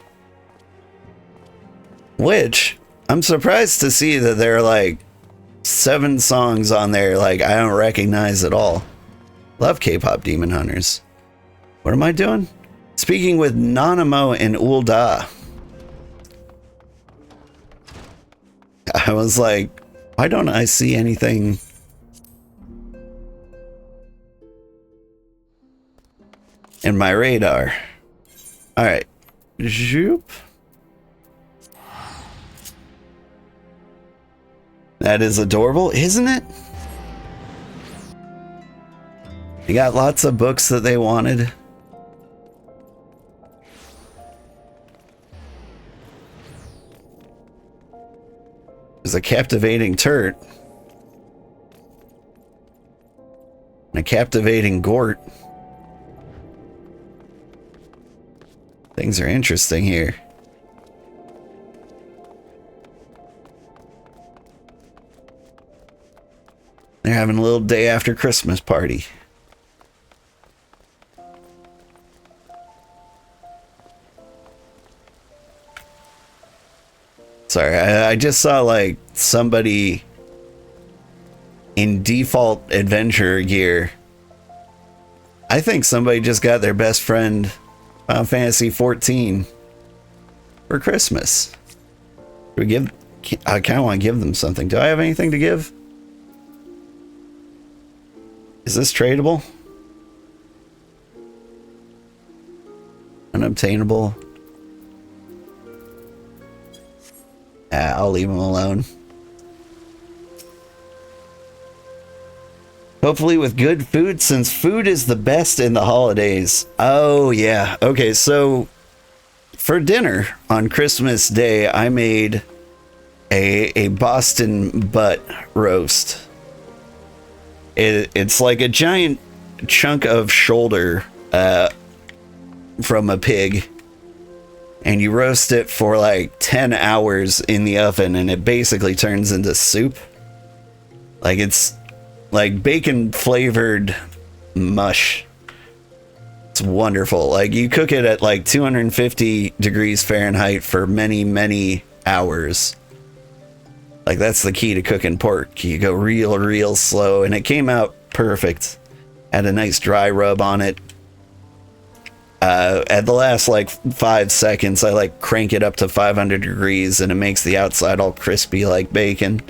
which I'm surprised to see that there are like 7 songs on there like I don't recognize at all. Love K-pop Demon Hunters. What am I doing? Speaking with Nanamo and Ulda. I was like, why don't I see anything? In my radar. Alright. Zoop. That is adorable, isn't it? You got lots of books that they wanted. There's a captivating turret. And a captivating Gort. Things are interesting here. They're having a little day after Christmas party. Sorry, I just saw like somebody in default adventure gear. I think somebody just got their best friend Final Fantasy 14 for Christmas. Do we give? I kind of want to give them something. Do I have anything to give? Is this tradable? Unobtainable. I'll leave them alone. Hopefully with good food, since food is the best in the holidays. Oh, yeah. Okay, so for dinner on Christmas Day, I made a Boston butt roast. It's like a giant chunk of shoulder from a pig. And you roast it for like 10 hours in the oven, and it basically turns into soup. Like it's like bacon flavored mush. It's wonderful. Like you cook it at like 250 degrees Fahrenheit for many, many hours. Like that's the key to cooking pork. You go real slow, and it came out perfect. Had a nice dry rub on it. At the last like 5 seconds, I like crank it up to 500 degrees and it makes the outside all crispy like bacon.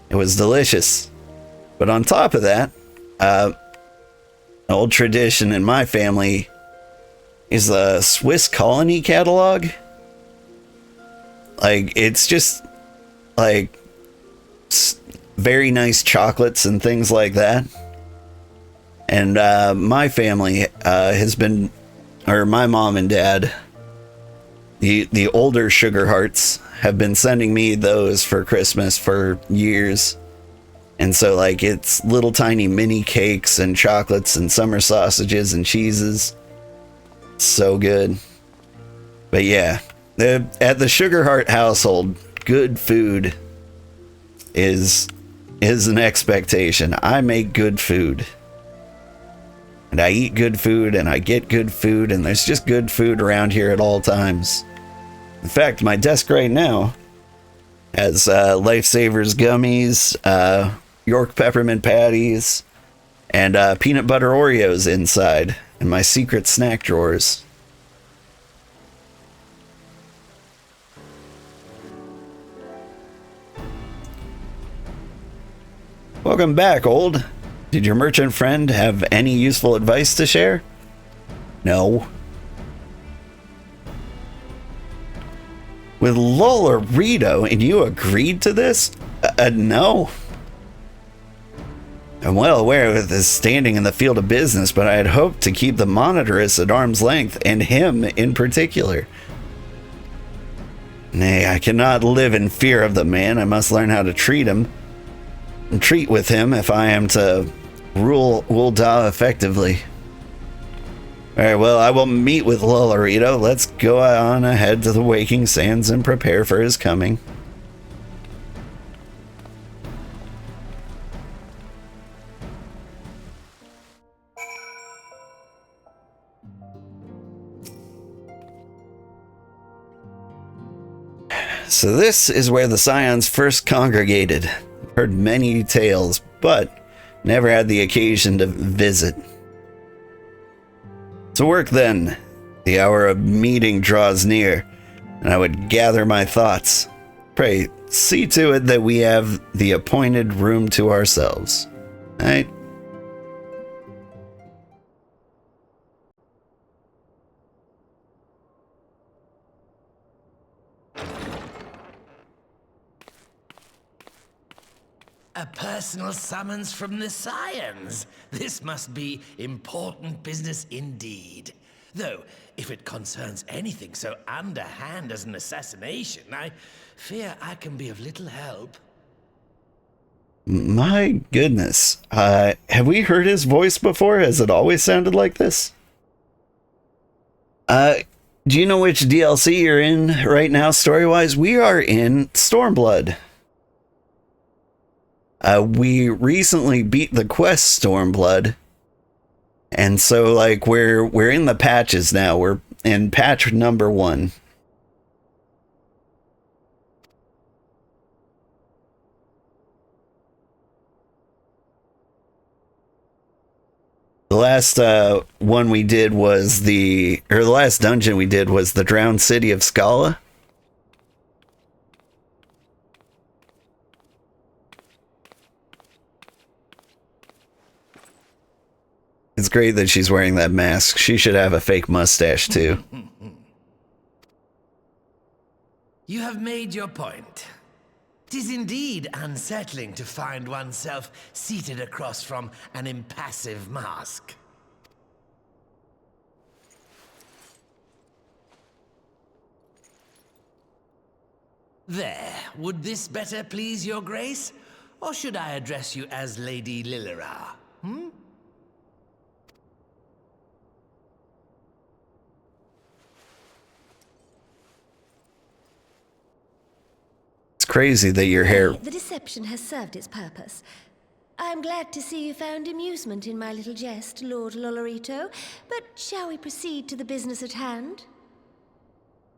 It was delicious. But on top of that, an old tradition in my family is a Swiss Colony catalog. Like it's just like very nice chocolates and things like that. And my family has been, or my mom and dad, the older Sugarhearts, have been sending me those for Christmas for years. And so like it's little tiny mini cakes and chocolates and summer sausages and cheeses. So good. But yeah, at the Sugarheart household, good food is an expectation. I make good food. And I eat good food, and I get good food, and there's just good food around here at all times. In fact, my desk right now has Lifesavers gummies, York peppermint patties, and peanut butter Oreos inside, in my secret snack drawers. Welcome back, old. Did your merchant friend have any useful advice to share? No. With Lolorito, and you agreed to this? No. I'm well aware of his standing in the field of business, but I had hoped to keep the monitoress at arm's length, and him in particular. Nay, I cannot live in fear of the man. I must learn how to treat him, and treat with him if I am to rule Ul'dah effectively. Alright, well, I will meet with Lolorito. Let's go on ahead to the Waking Sands and prepare for his coming. So this is where the Scions first congregated. I've heard many tales, but never had the occasion to visit. To work then. The hour of meeting draws near, and I would gather my thoughts. Pray, see to it that we have the appointed room to ourselves. Right? A personal summons from the Scions. This must be important business indeed. Though, if it concerns anything so underhand as an assassination, I fear I can be of little help. My goodness. Have we heard his voice before? Has it always sounded like this? Do you know which DLC you're in right now, story-wise? We are in Stormblood. We recently beat the quest Stormblood, and so like we're in the patches now. We're in patch number 1. The last one we did was the last dungeon we did was the drowned city of Scala. It's great that she's wearing that mask. She should have a fake mustache, too. You have made your point. 'Tis indeed unsettling to find oneself seated across from an impassive mask. There, would this better please your grace? Or should I address you as Lady Lilira? Crazy that your hair... The deception has served its purpose. I'm glad to see you found amusement in my little jest, Lord Lolorito, but shall we proceed to the business at hand?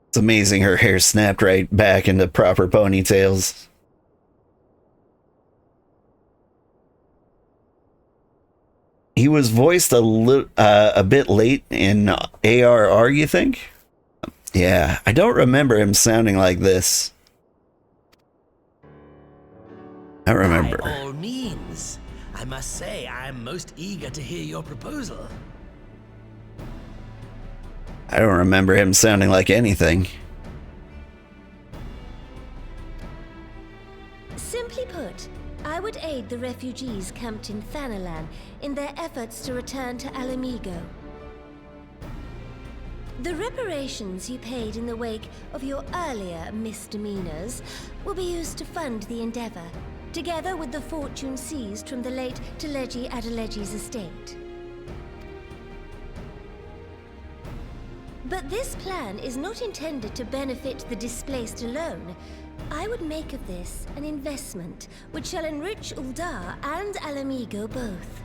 It's amazing her hair snapped right back into proper ponytails. He was voiced a bit late in ARR, you think? Yeah, I don't remember him sounding like this. I remember. By all means. I must say, I'm most eager to hear your proposal. I don't remember him sounding like anything. Simply put, I would aid the refugees camped in Thanalan in their efforts to return to Mhigo. The reparations you paid in the wake of your earlier misdemeanors will be used to fund the endeavor, together with the fortune seized from the late Teleji Adeleji's estate. But this plan is not intended to benefit the displaced alone. I would make of this an investment which shall enrich Ul'dah and Mhigo both.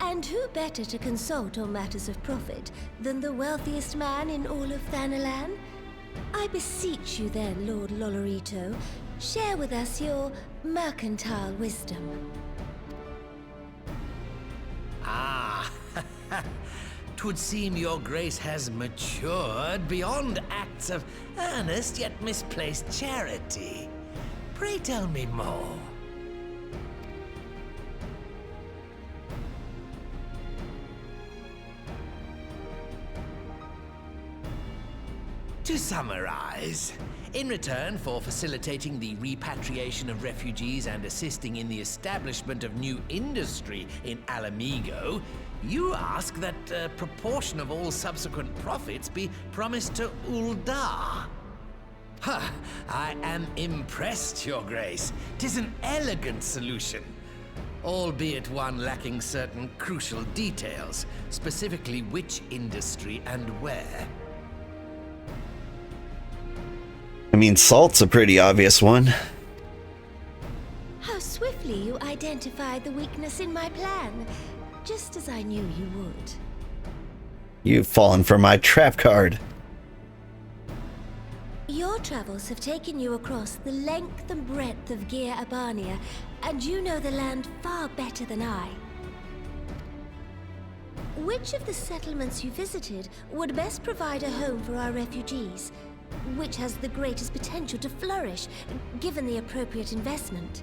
And who better to consult on matters of profit than the wealthiest man in all of Thanalan? I beseech you then, Lord Lolorito, share with us your mercantile wisdom. Ah, 'twould seem your grace has matured beyond acts of earnest yet misplaced charity. Pray tell me more. To summarize, In return for facilitating the repatriation of refugees and assisting in the establishment of new industry in Mhigo, you ask that a proportion of all subsequent profits be promised to Uldar. Ha! I am impressed, Your Grace. 'Tis an elegant solution, albeit one lacking certain crucial details, specifically which industry and where. I mean, salt's a pretty obvious one. How swiftly you identified the weakness in my plan, just as I knew you would. You've fallen for my trap card. Your travels have taken you across the length and breadth of Gir Abania, and you know the land far better than I. Which of the settlements you visited would best provide a home for our refugees? Which has the greatest potential to flourish, given the appropriate investment?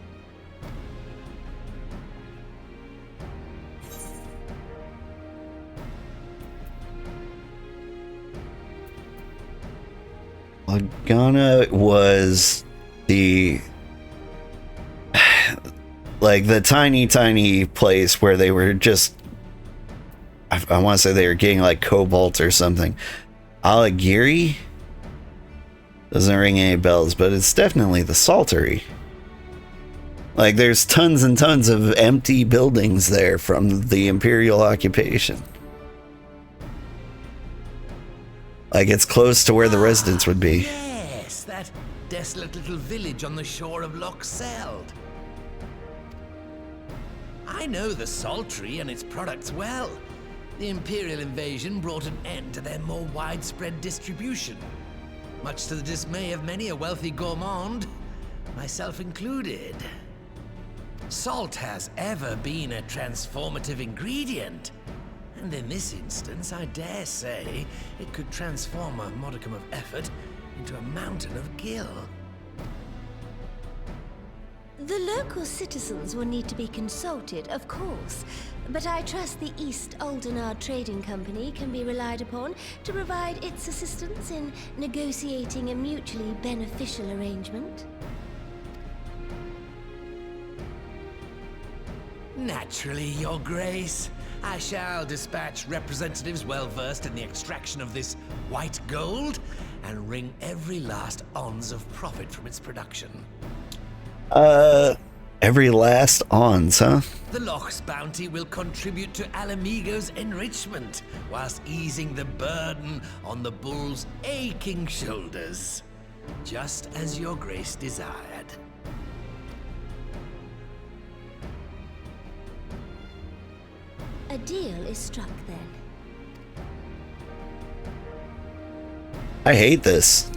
Lagana was the like the tiny place where they were just I want to say they were getting like cobalt or something. Alagiri doesn't ring any bells, but it's definitely the saltery. Like there's tons and tons of empty buildings there from the Imperial occupation. Like it's close to where the residents would be. Yes, that desolate little village on the shore of Loch Seld. I know the Saltery and its products well. The Imperial invasion brought an end to their more widespread distribution, much to the dismay of many a wealthy gourmand, myself included. Salt has ever been a transformative ingredient, and in this instance, I dare say, it could transform a modicum of effort into a mountain of gil. The local citizens will need to be consulted, of course, but I trust the East Aldenar Trading Company can be relied upon to provide its assistance in negotiating a mutually beneficial arrangement. Naturally, Your Grace. I shall dispatch representatives well versed in the extraction of this white gold and wring every last ons of profit from its production. Every last ons, huh? The Loch's bounty will contribute to Mhigo's enrichment, whilst easing the burden on the bull's aching shoulders, just as Your Grace desired. A deal is struck then. I hate this.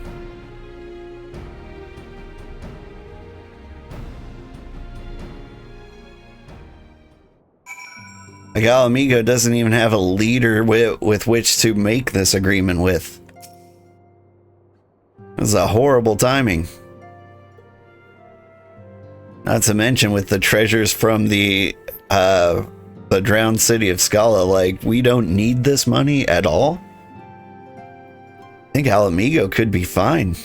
Like Mhigo doesn't even have a leader with which to make this agreement with. This is a horrible timing. Not to mention with the treasures from the drowned city of Scala, like we don't need this money at all. I think Mhigo could be fine.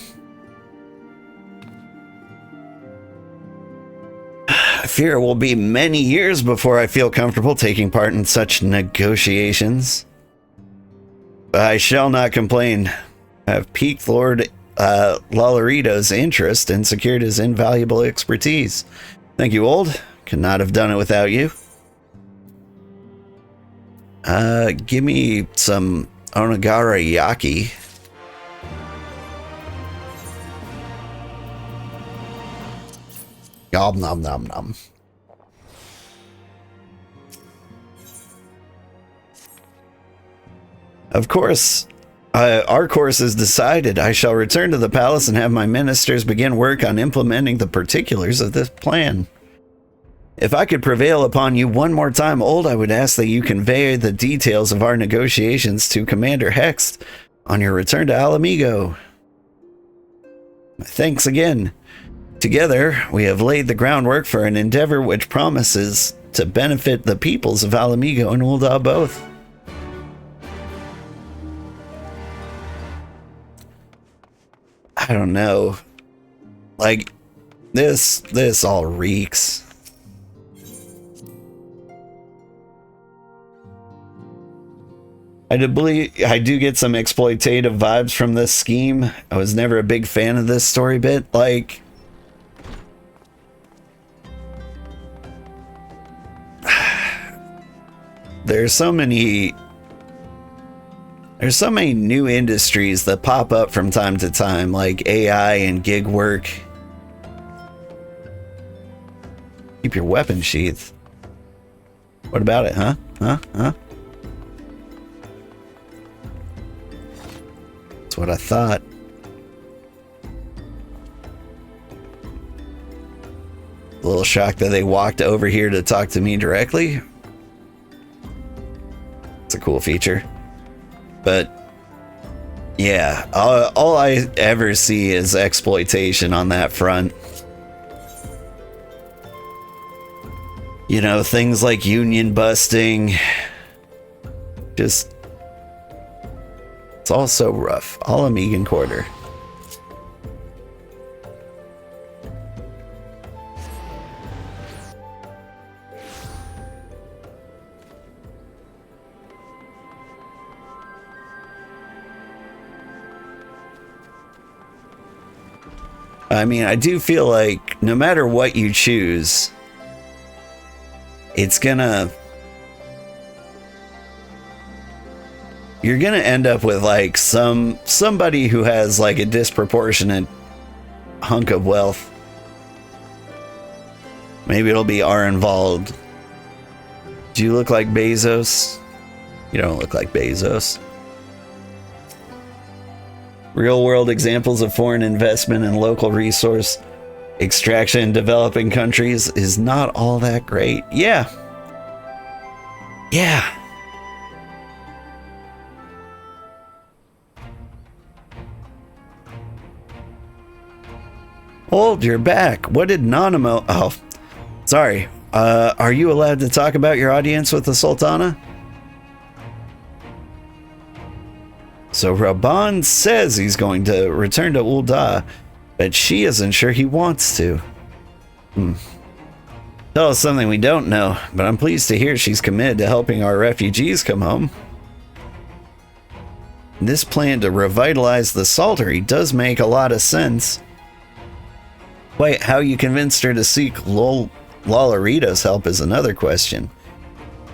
I fear it will be many years before I feel comfortable taking part in such negotiations. But I shall not complain. I have piqued Lord Lalarido's interest and secured his invaluable expertise. Thank you, Old. Could not have done it without you. Give me some onigara yaki. Nom nom nom nom. Of course, our course is decided. I shall return to the palace and have my ministers begin work on implementing the particulars of this plan. If I could prevail upon you one more time, Old, I would ask that you convey the details of our negotiations to Commander Hext on your return to Mhigo. Thanks again. Together, we have laid the groundwork for an endeavor which promises to benefit the peoples of Mhigo and Ul'dah both. I don't know. Like, this all reeks. I do get some exploitative vibes from this scheme. I was never a big fan of this story bit. Like, there's so many new industries that pop up from time to time, like AI and gig work. Keep your weapon sheath. What about it, huh? Huh? That's what I thought. A little shocked that they walked over here to talk to me directly. It's a cool feature. But yeah, all I ever see is exploitation on that front. You know, things like union busting. Just, it's all so rough. All a Mhigan quarter. I mean, I do feel like no matter what you choose, you're gonna end up with like somebody who has like a disproportionate hunk of wealth. Maybe it'll be R involved. Do you look like Bezos? You don't look like Bezos. Real world examples of foreign investment and local resource extraction in developing countries is not all that great. Yeah. Hold, you're back. What did Nanamo... Oh, sorry. Are you allowed to talk about your audience with the Sultana? So Raban says he's going to return to Ul'dah, but she isn't sure he wants to. Tell us something we don't know, but I'm pleased to hear she's committed to helping our refugees come home. This plan to revitalize the Saltery does make a lot of sense. Wait, how you convinced her to seek Lolorito's help is another question.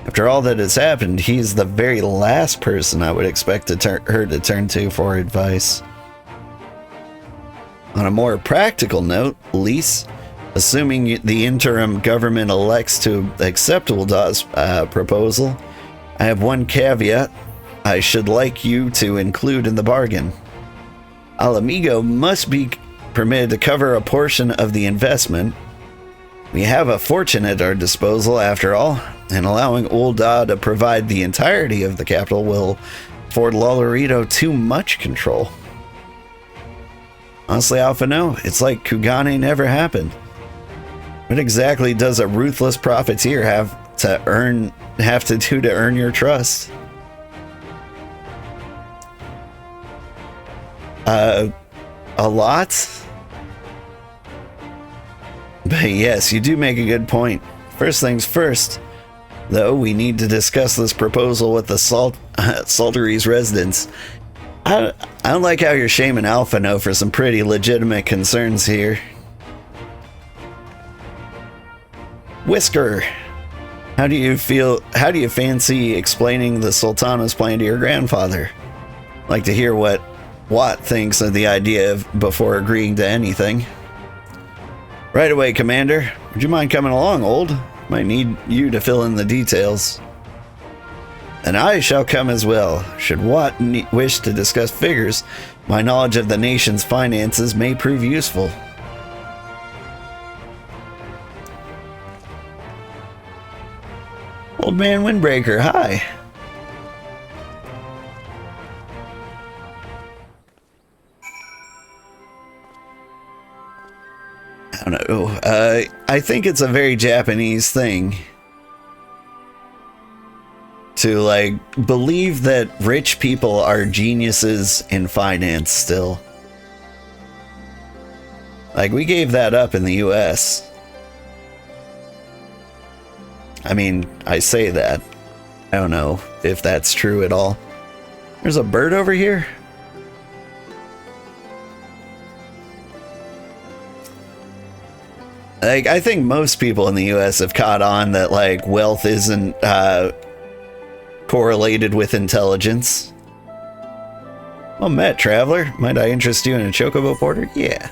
After all that has happened, he's the very last person I would expect her to turn to for advice. On a more practical note, Lise, assuming the interim government elects to accept Uldah's proposal, I have one caveat I should like you to include in the bargain. Mhigo must be permitted to cover a portion of the investment. We have a fortune at our disposal, after all, and allowing Ul'dah to provide the entirety of the capital will afford Lolorito too much control. Honestly, Alphino, it's like Kugane never happened. What exactly does a ruthless profiteer have to do to earn your trust? A lot? But yes, you do make a good point. First things first, though, we need to discuss this proposal with the Saltery's residents. I don't like how you're shaming Alphino for some pretty legitimate concerns here. Whisker, how do you fancy explaining the Sultana's plan to your grandfather? Like to hear what Watt thinks of the idea before agreeing to anything. Right away, Commander. Would you mind coming along, Old? Might need you to fill in the details. And I shall come as well. Should Watt wish to discuss figures, my knowledge of the nation's finances may prove useful. Old Man Windbreaker, hi. I don't know. I think it's a very Japanese thing to like believe that rich people are geniuses in finance still. Like, we gave that up in the US. I mean, I say that. I don't know if that's true at all. There's a bird over here? Like, I think most people in the US have caught on that, like, wealth isn't correlated with intelligence. Well met, traveler. Might I interest you in a chocobo porter? Yeah.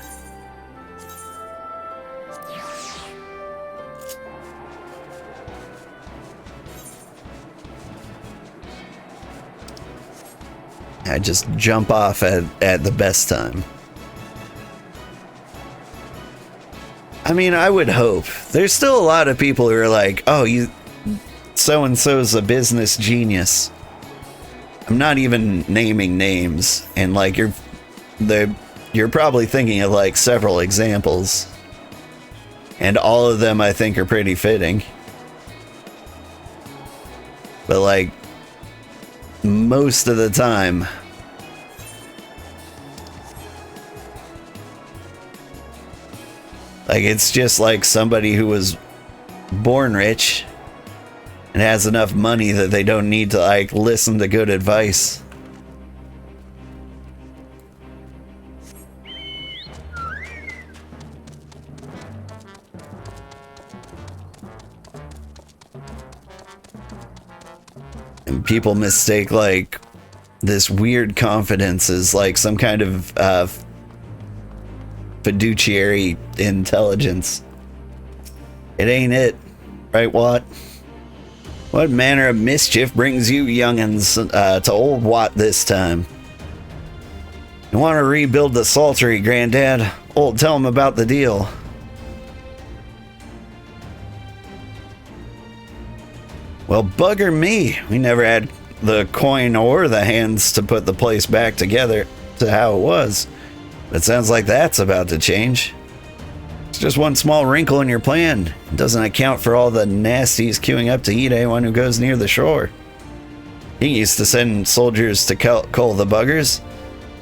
I just jump off at the best time. I mean, I would hope. There's still a lot of people who are like, oh, you so-and-so's a business genius. I'm not even naming names, and like you're probably thinking of like several examples, and all of them I think are pretty fitting. But like most of the time, like it's just like somebody who was born rich and has enough money that they don't need to like listen to good advice. And people mistake like this weird confidence as like some kind of fiduciary intelligence. It ain't it, right, Watt? What manner of mischief brings you young'uns to old Watt this time? You want to rebuild the Saltery, Granddad? Old, tell him about the deal. Well, bugger me. We never had the coin or the hands to put the place back together to how it was. It sounds like that's about to change. It's just one small wrinkle in your plan. It doesn't account for all the nasties queuing up to eat anyone who goes near the shore. He used to send soldiers to cull the buggers,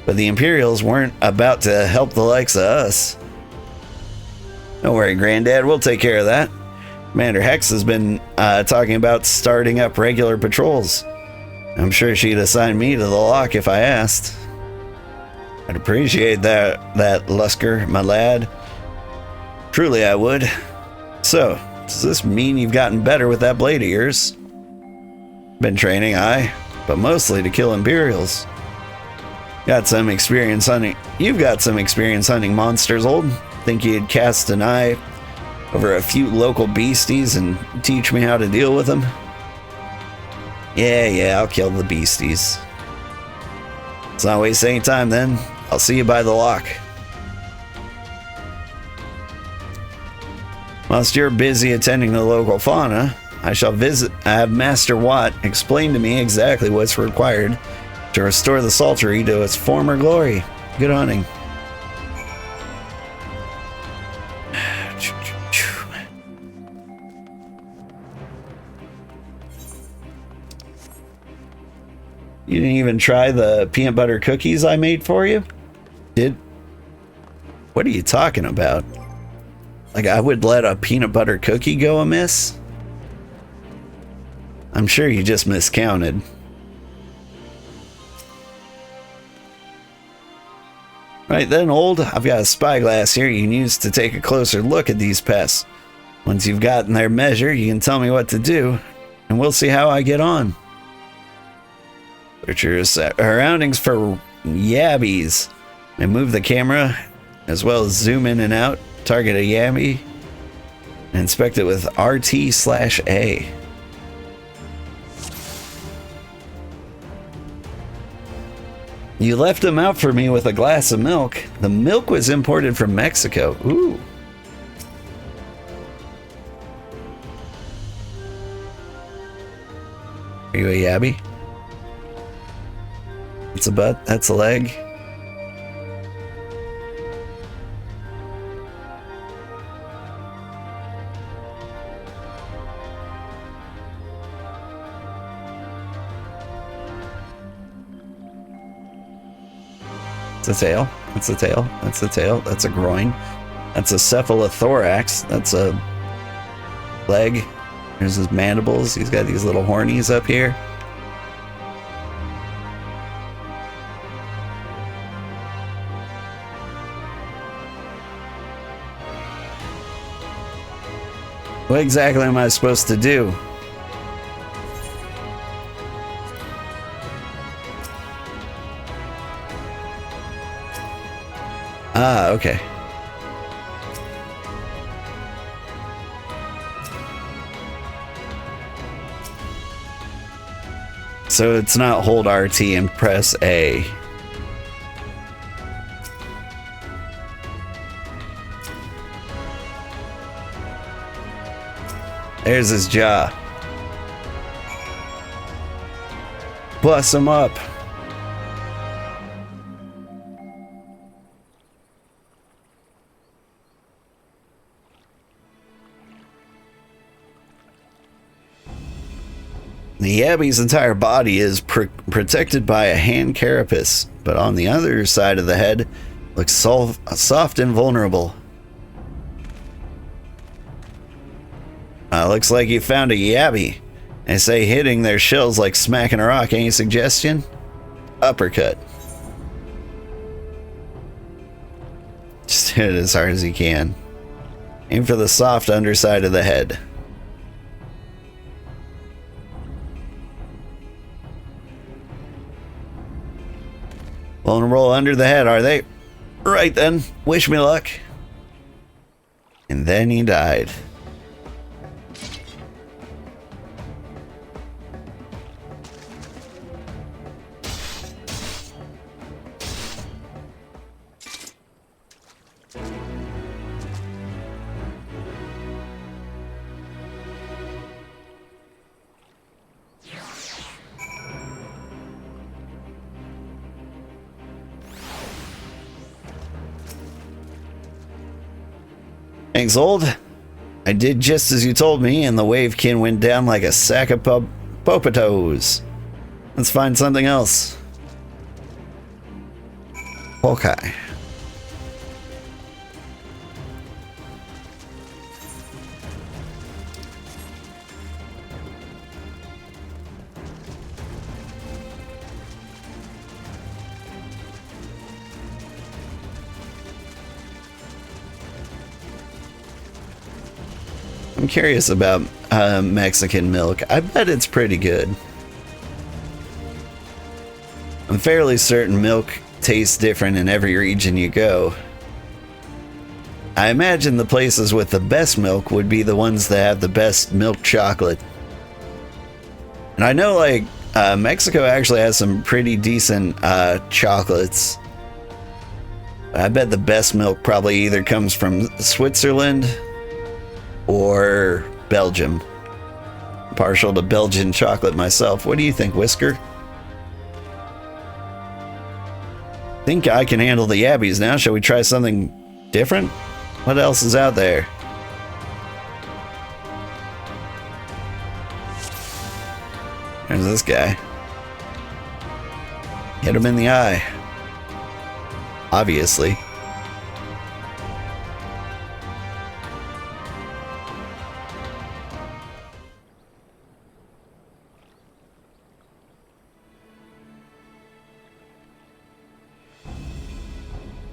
but the Imperials weren't about to help the likes of us. Don't worry, Granddad, we'll take care of that. Commander Hex has been talking about starting up regular patrols. I'm sure she'd assign me to the lock if I asked. I'd appreciate that, Lusker, my lad. Truly I would. So, does this mean you've gotten better with that blade of yours? Been training, aye, but mostly to kill Imperials. Got some experience hunting. You've got some experience hunting monsters, old. Think you'd cast an eye over a few local beasties and teach me how to deal with them? Yeah, I'll kill the beasties. Let's not waste any time then. I'll see you by the lock. Whilst you're busy attending the local fauna, I shall have Master Watt explain to me exactly what's required to restore the Saltery to its former glory. Good hunting. You didn't even try the peanut butter cookies I made for you? What are you talking about? Like, I would let a peanut butter cookie go amiss? I'm sure you just miscounted. Right then, old, I've got a spyglass here you can use to take a closer look at these pests. Once you've gotten their measure, you can tell me what to do, and we'll see how I get on. Search your surroundings for yabbies, and move the camera, as well as zoom in and out, target a yabby, and inspect it with RT/A. You left him out for me with a glass of milk. The milk was imported from Mexico. Ooh. Are you a yabby? That's a butt. That's a leg. It's a tail. That's a tail. That's a tail. That's a groin. That's a cephalothorax. That's a leg. There's his mandibles. He's got these little hornies up here. What exactly am I supposed to do? Ah, okay. So it's not hold RT and press A. There's his jaw. Bust him up. The Yabby's entire body is protected by a hand carapace, but on the other side of the head looks soft and vulnerable. Looks like you found a Yabby. They say hitting their shells like smacking a rock. Any suggestion? Uppercut. Just hit it as hard as you can. Aim for the soft underside of the head. Willing to roll under the head, are they? Right then. Wish me luck. And then he died. Thanks, old. I did just as you told me, and the wavekin went down like a sack of popatos. Let's find something else. Okay. I'm curious about Mexican milk. I bet it's pretty good. I'm fairly certain milk tastes different in every region you go. I imagine the places with the best milk would be the ones that have the best milk chocolate. And I know, like, Mexico actually has some pretty decent chocolates. I bet the best milk probably either comes from Switzerland or Belgium. Partial to Belgian chocolate myself. What do you think, Whisker? Think I can handle the Yabbies now. Shall we try something different? What else is out there? There's this guy. Hit him in the eye. Obviously.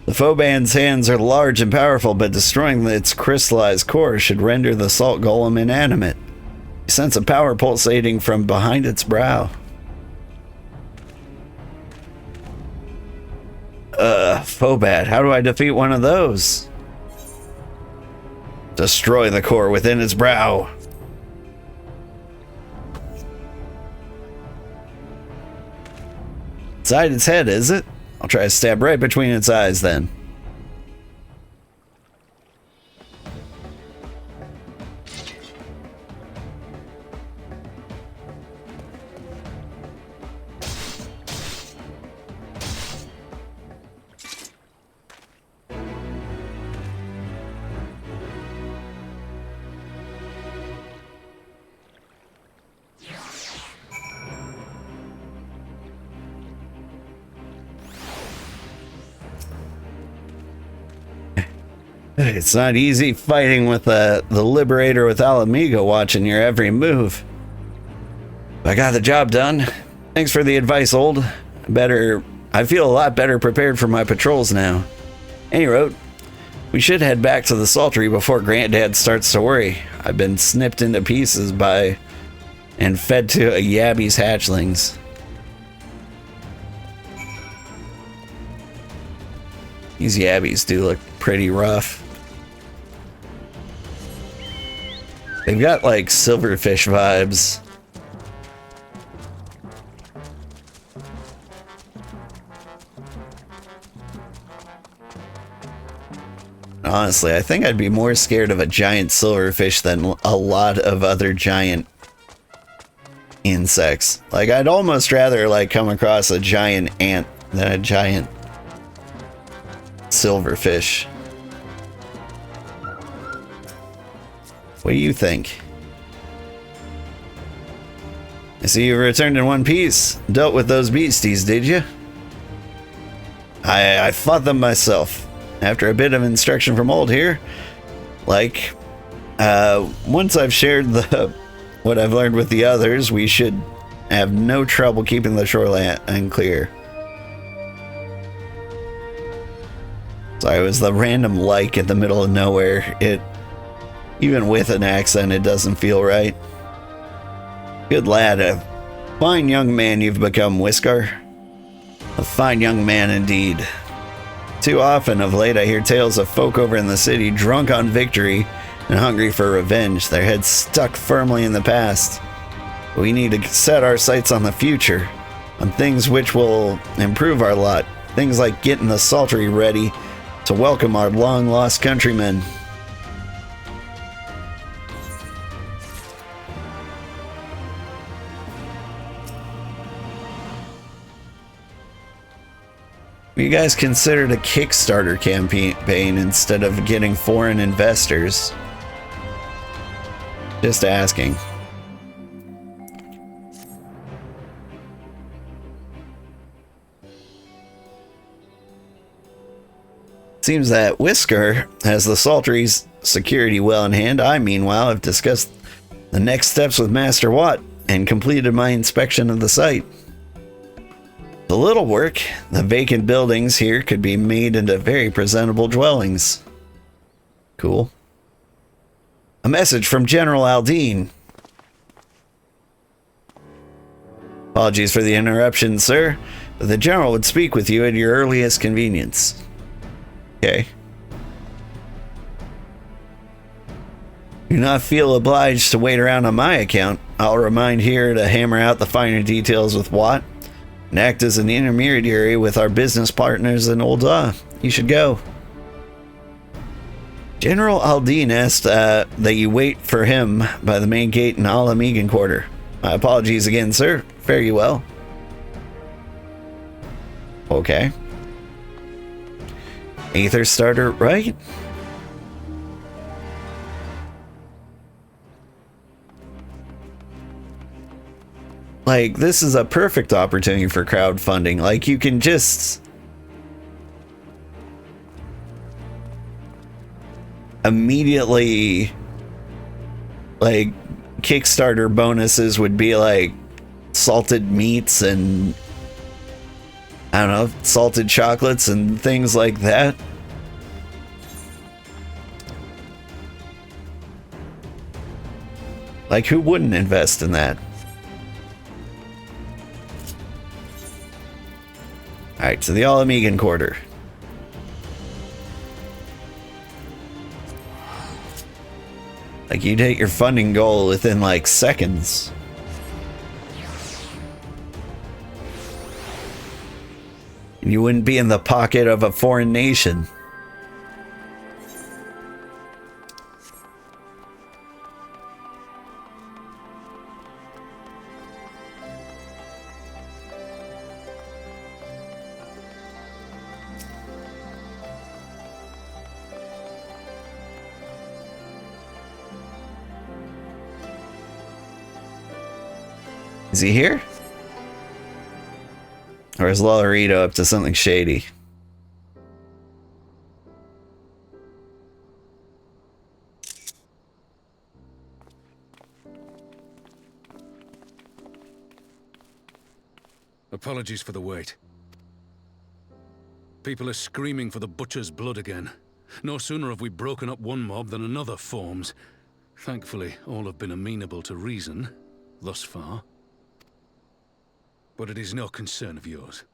The Foban's hands are large and powerful, but destroying its crystallized core should render the salt golem inanimate. You sense a power pulsating from behind its brow. Fobat, how do I defeat one of those? Destroy the core within its brow. Inside its head, is it? I'll try to stab right between its eyes then. It's not easy fighting with the Liberator without Mhigo watching your every move. I got the job done. Thanks for the advice, old. I feel a lot better prepared for my patrols now. Any road, we should head back to the Saltery before Granddad starts to worry. I've been snipped into pieces by and fed to a Yabby's hatchlings. These Yabbies do look pretty rough. They've got like silverfish vibes. Honestly, I think I'd be more scared of a giant silverfish than a lot of other giant insects. Like, I'd almost rather like come across a giant ant than a giant silverfish. What do you think? I see you returned in one piece. Dealt with those beasties, did you? I fought them myself. After a bit of instruction from old here, like, once I've shared what I've learned with the others, we should have no trouble keeping the shoreline clear. So I was the random like in the middle of nowhere. Even with an accent, it doesn't feel right. Good lad, a fine young man you've become, Whisker. A fine young man indeed. Too often of late I hear tales of folk over in the city drunk on victory and hungry for revenge, their heads stuck firmly in the past. We need to set our sights on the future, on things which will improve our lot, things like getting the Saltery ready to welcome our long-lost countrymen. You guys considered a Kickstarter campaign instead of getting foreign investors? Just asking. Seems that Whisker has the Saltery's security well in hand. I, meanwhile, have discussed the next steps with Master Watt and completed my inspection of the site. The little work, the vacant buildings here could be made into very presentable dwellings. Cool. A message from General Aldine. Apologies for the interruption, sir, but the General would speak with you at your earliest convenience. Okay. Do not feel obliged to wait around on my account. I'll remind here to hammer out the finer details with Watt and act as an intermediary with our business partners in Ul'dah. You should go. General Aldine asked that you wait for him by the main gate in Ala Mhigan Quarter. My apologies again, sir. Fare you well. Okay. Aether starter, right? Like, this is a perfect opportunity for crowdfunding. Like, you can just immediately, like, Kickstarter bonuses would be like salted meats and, I don't know, salted chocolates and things like that. Like, who wouldn't invest in that? Alright, so the Ala Mhigan Quarter. Like, you'd hit your funding goal within, like, seconds. And you wouldn't be in the pocket of a foreign nation. Is he here? Or is Lolorito up to something shady? Apologies for the wait. People are screaming for the butcher's blood again. No sooner have we broken up one mob than another forms. Thankfully, all have been amenable to reason, thus far. But it is no concern of yours.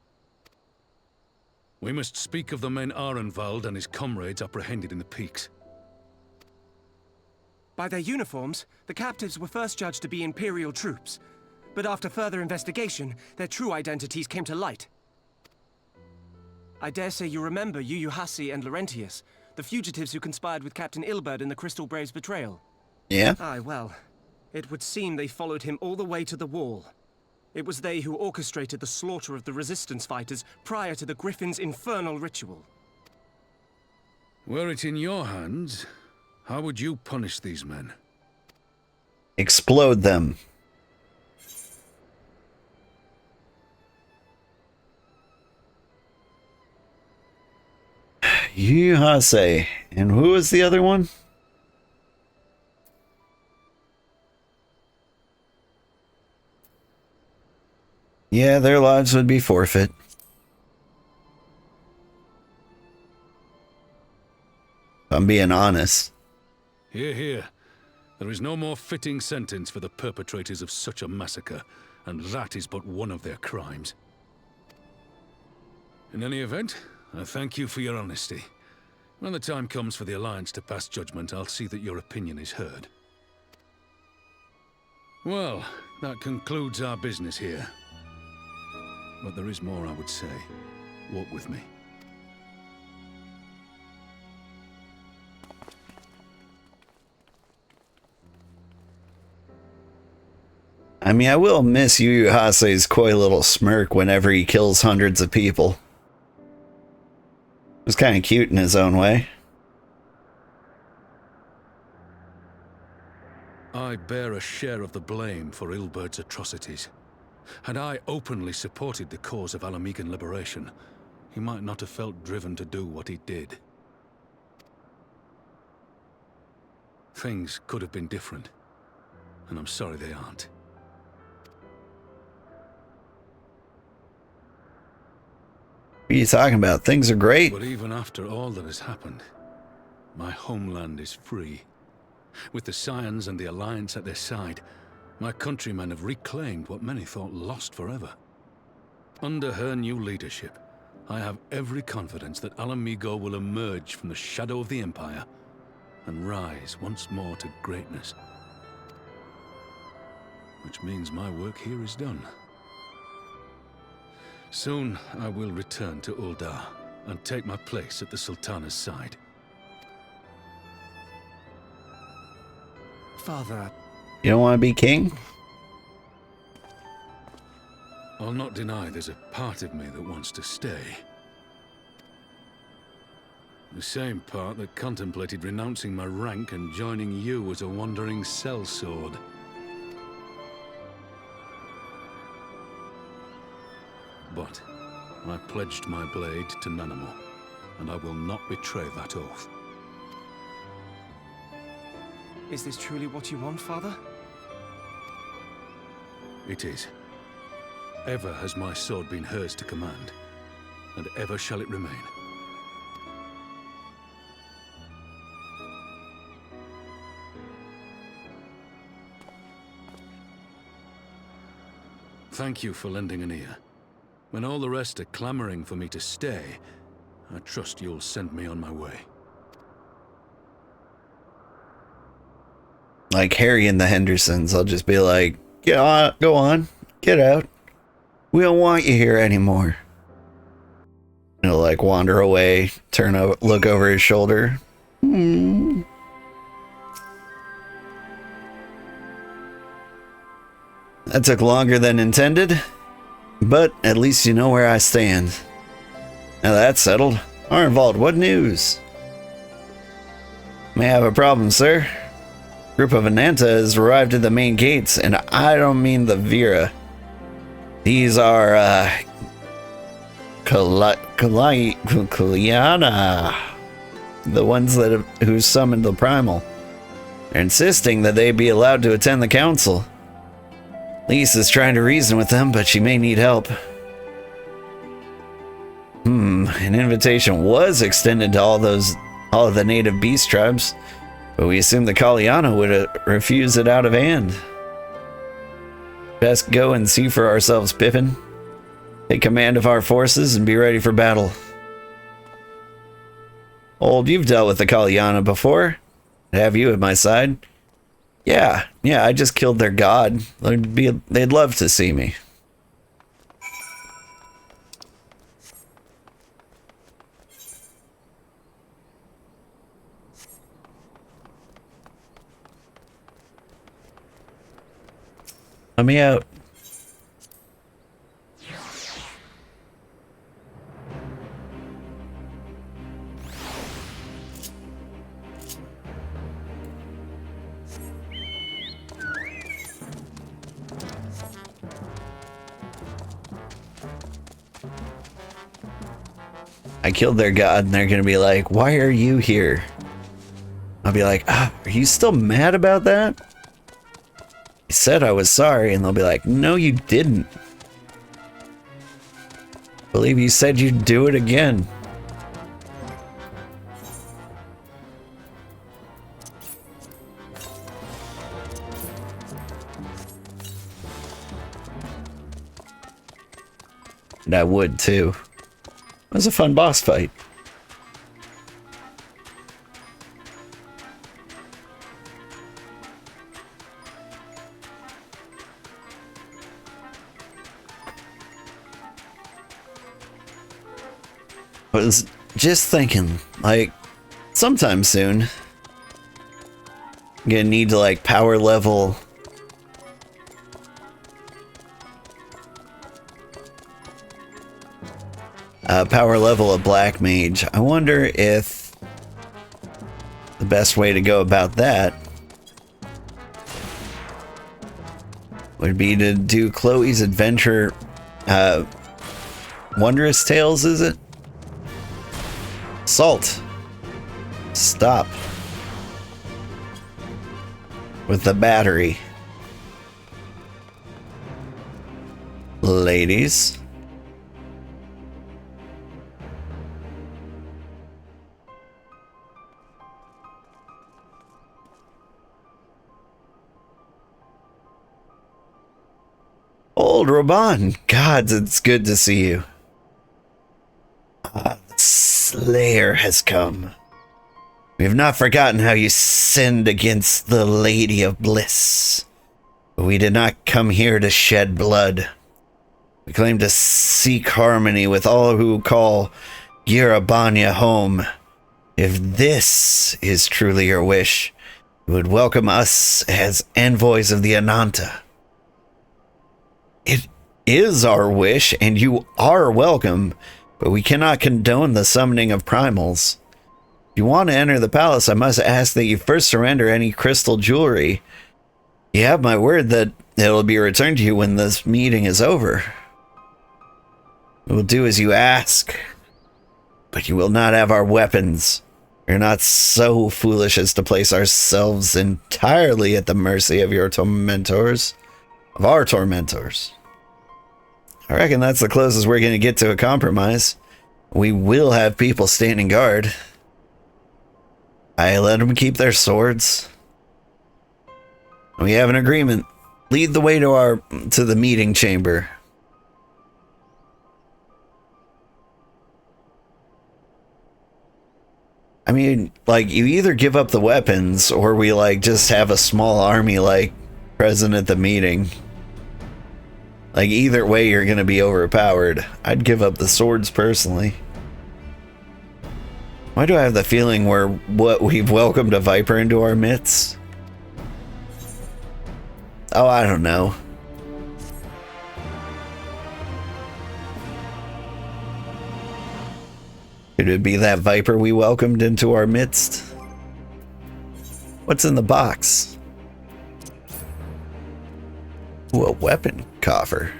We must speak of the men Arenvald and his comrades apprehended in the peaks. By their uniforms, the captives were first judged to be Imperial troops. But after further investigation, their true identities came to light. I dare say you remember Yuyuhasi and Laurentius, the fugitives who conspired with Captain Ilberd in the Crystal Brave's betrayal. Yeah? Aye, well, it would seem they followed him all the way to the wall. It was they who orchestrated the slaughter of the Resistance fighters prior to the Griffin's infernal ritual. Were it in your hands, how would you punish these men? Explode them. Yuhase. And who was the other one? Yeah, their lives would be forfeit. If I'm being honest. Hear, hear. There is no more fitting sentence for the perpetrators of such a massacre, and that is but one of their crimes. In any event, I thank you for your honesty. When the time comes for the Alliance to pass judgment, I'll see that your opinion is heard. Well, that concludes our business here. But there is more I would say. Walk with me. I mean, I will miss Yuyuhase's coy little smirk whenever he kills hundreds of people. It was kind of cute in his own way. I bear a share of the blame for Ilberd's atrocities. Had I openly supported the cause of Alamigan liberation, he might not have felt driven to do what he did. Things could have been different, and I'm sorry they aren't. What are you talking about? Things are great. But even after all that has happened, my homeland is free. With the Scions and the Alliance at their side, my countrymen have reclaimed what many thought lost forever. Under her new leadership, I have every confidence that Mhigo will emerge from the shadow of the Empire and rise once more to greatness. Which means my work here is done. Soon, I will return to Uldar and take my place at the Sultana's side. Father... You don't want to be king? I'll not deny there's a part of me that wants to stay. The same part that contemplated renouncing my rank and joining you as a wandering sellsword. But I pledged my blade to Nanamo, and I will not betray that oath. Is this truly what you want, Father? It is. Ever has my sword been hers to command, and ever shall it remain. Thank you for lending an ear. When all the rest are clamoring for me to stay, I trust you'll send me on my way. Like Harry and the Hendersons, I'll just be like, go on, get out. We don't want you here anymore. He'll like wander away, look over his shoulder. That took longer than intended, but at least you know where I stand. Now that's settled. Arnvald, what news? May have a problem, sir. Group of Ananta has arrived at the main gates, and I don't mean the Vera. These are, Kaliana. The ones who summoned the Primal. They're insisting that they be allowed to attend the council. Lise is trying to reason with them, but she may need help. An invitation was extended to all of the native beast tribes, but we assumed the Kalyana would refuse it out of hand. Best go and see for ourselves, Pippin. Take command of our forces and be ready for battle. Old, you've dealt with the Kalyana before. Have you at my side? Yeah, I just killed their god. They'd love to see me. Let me out. I killed their god, and they're gonna be like, why are you here? I'll be like, are you still mad about that? I said I was sorry, and they'll be like, no, you didn't. I believe you said you'd do it again. And I would too. It was a fun boss fight. I was just thinking, like, sometime soon, I'm gonna need to, like, power level a black mage. I wonder if the best way to go about that would be to do Chloe's adventure, Wondrous Tales, is it? Salt. Stop. With the battery. Ladies. Old Raban, gods, it's good to see you. The Slayer has come. We have not forgotten how you sinned against the Lady of Bliss. But we did not come here to shed blood. We claim to seek harmony with all who call Girabanya home. If this is truly your wish, you would welcome us as envoys of the Ananta. It is our wish, and you are welcome, but we cannot condone the summoning of primals. If you want to enter the palace, I must ask that you first surrender any crystal jewelry. You have my word that it'll be returned to you when this meeting is over. We will do as you ask, but you will not have our weapons. We're not so foolish as to place ourselves entirely at the mercy of your tormentors. Of our tormentors. I reckon that's the closest we're going to get to a compromise. We will have people standing guard. I let them keep their swords. We have an agreement. Lead the way to the meeting chamber. I mean, like, you either give up the weapons or we, like, just have a small army, like, present at the meeting. Like, either way, you're going to be overpowered. I'd give up the swords personally. Why do I have the feeling we've welcomed a viper into our midst? Oh, I don't know. Could it be that viper we welcomed into our midst? What's in the box? Ooh, a weapon coffer.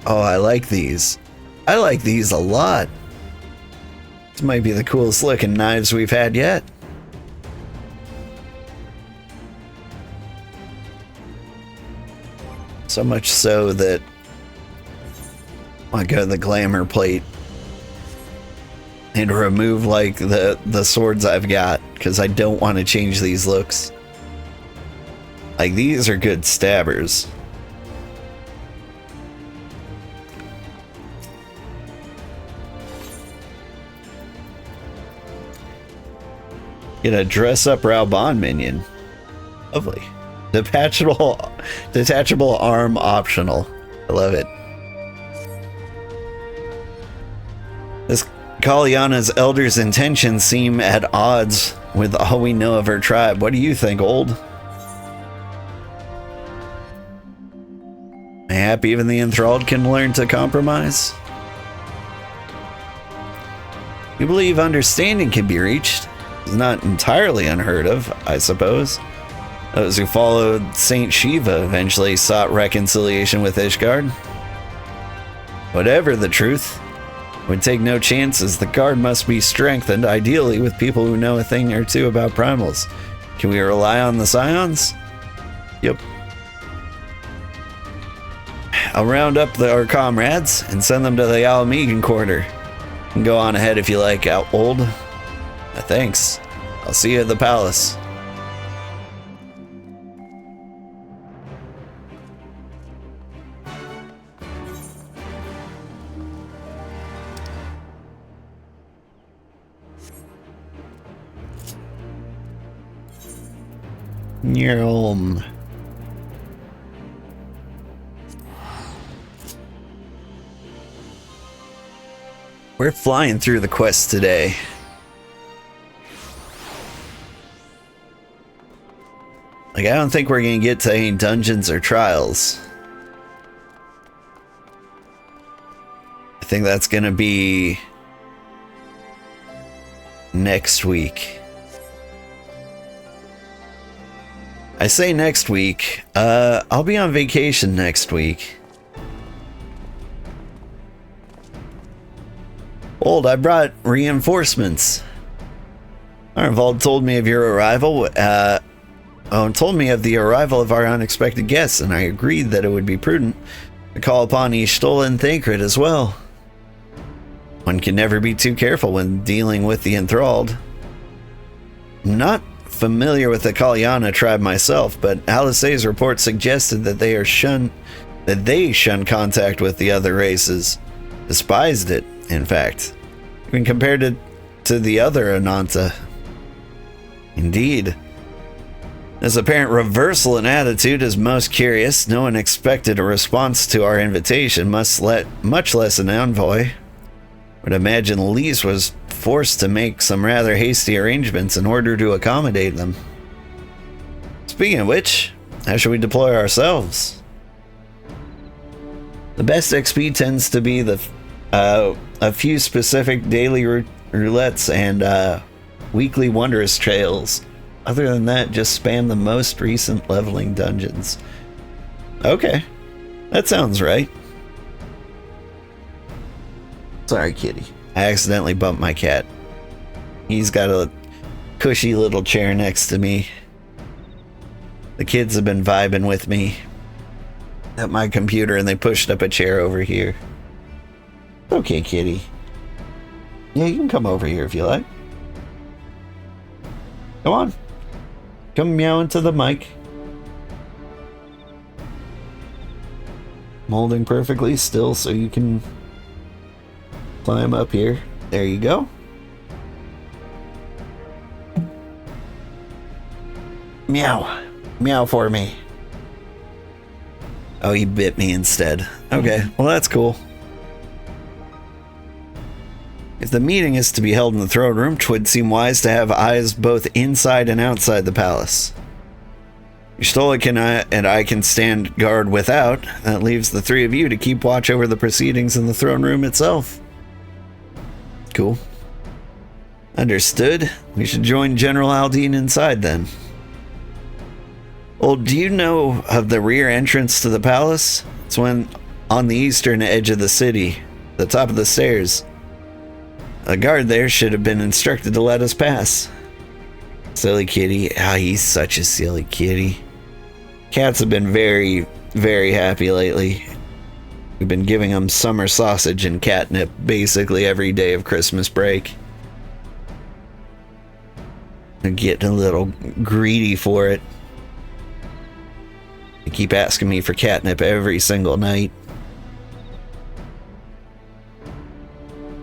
Oh, I like these. I like these a lot. This might be the coolest looking knives we've had yet. So much so that I go to the glamour plate and remove like the swords I've got because I don't want to change these looks. Like, these are good stabbers. Get a dress-up Raubon minion. Lovely. Detachable arm optional. I love it. This Kalyana's elder's intentions seem at odds with all we know of her tribe. What do you think, old? Mayhap even the enthralled can learn to compromise? You believe understanding can be reached? It's not entirely unheard of, I suppose. Those who followed Saint Shiva eventually sought reconciliation with Ishgard. Whatever the truth, would take no chances. The guard must be strengthened, ideally with people who know a thing or two about primals. Can we rely on the Scions? Yep. I'll round up our comrades and send them to the Alamegan quarter. You can go on ahead if you like, old. Thanks. I'll see you at the palace. Nyom. We're flying through the quest today. Like, I don't think we're gonna get to any dungeons or trials. I think that's gonna be next week. I say next week. I'll be on vacation next week. Old, I brought reinforcements. Arnvald told me of your arrival. Told me of the arrival of our unexpected guests, and I agreed that it would be prudent to call upon Y'shtola and Thancred as well. One can never be too careful when dealing with the enthralled. I'm not familiar with the Kalyana tribe myself, but Alisay's report suggested that they shun contact with the other races. Despised it, in fact. Even compared it to the other Ananta. Indeed. This apparent reversal in attitude is most curious. No one expected a response to our invitation, much less an envoy. Would imagine Lise was forced to make some rather hasty arrangements in order to accommodate them. Speaking of which, how should we deploy ourselves? The best XP tends to be a few specific daily roulettes and weekly wondrous trails. Other than that, just spam the most recent leveling dungeons. Okay, that sounds right. Sorry, kitty. I accidentally bumped my cat. He's got a cushy little chair next to me. The kids have been vibing with me at my computer and they pushed up a chair over here. Okay, kitty. Yeah, you can come over here if you like. Come on. Come meow into the mic. I'm holding perfectly still so you can climb up here. There you go. Meow. Meow for me. Oh, he bit me instead. Okay, well that's cool. If the meeting is to be held in the throne room, 'twould seem wise to have eyes both inside and outside the palace. Y'shtola and I can stand guard without. That leaves the three of you to keep watch over the proceedings in the throne room itself. Cool. Understood. We should join General Aldine inside then. Well, do you know of the rear entrance to the palace? It's one on the eastern edge of the city, the top of the stairs. A guard there should have been instructed to let us pass. Silly kitty. Ah, he's such a silly kitty. Cats have been very, very happy lately. We've been giving them summer sausage and catnip basically every day of Christmas break. They're getting a little greedy for it. They keep asking me for catnip every single night.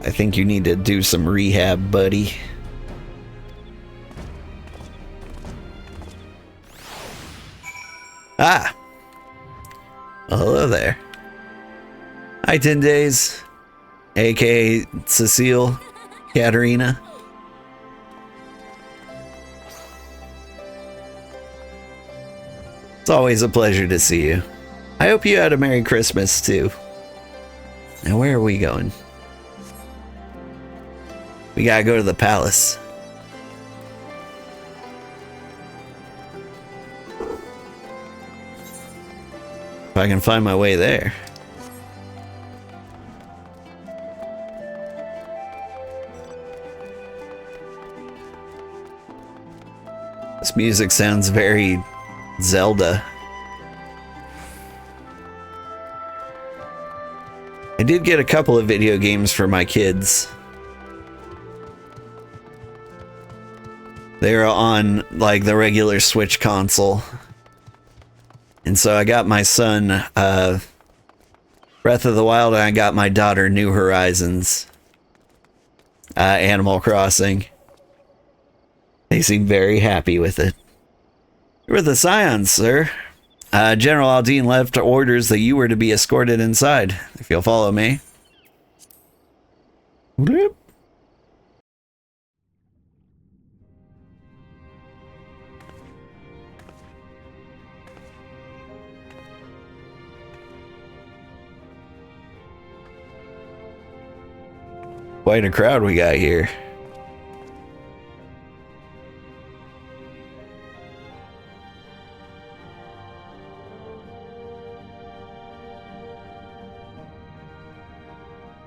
I think you need to do some rehab, buddy. Ah! Well, hello there. Hi, 10 Days, aka Cecile, Katerina. It's always a pleasure to see you. I hope you had a Merry Christmas, too. Now, where are we going? We gotta go to the palace. If I can find my way there. This music sounds very Zelda. I did get a couple of video games for my kids. They were on like the regular Switch console. And so I got my son Breath of the Wild, and I got my daughter New Horizons. Animal Crossing. They seem very happy with it. You're the Scions, sir. General Aldine left orders that you were to be escorted inside, if you'll follow me. Bloop. Quite a crowd we got here.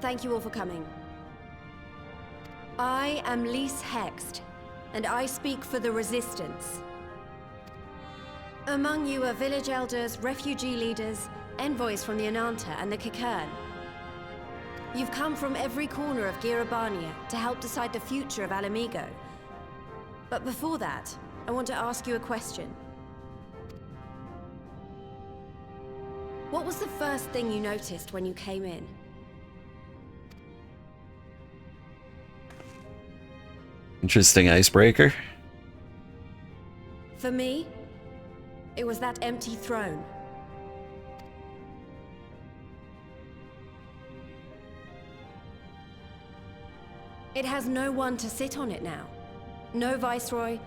Thank you all for coming. I am Lise Hext, and I speak for the Resistance. Among you are village elders, refugee leaders, envoys from the Ananta and the Kikern. You've come from every corner of Girabania to help decide the future of Mhigo. But before that, I want to ask you a question. What was the first thing you noticed when you came in? Interesting icebreaker. For me, it was that empty throne. It has no one to sit on it now. No viceroy,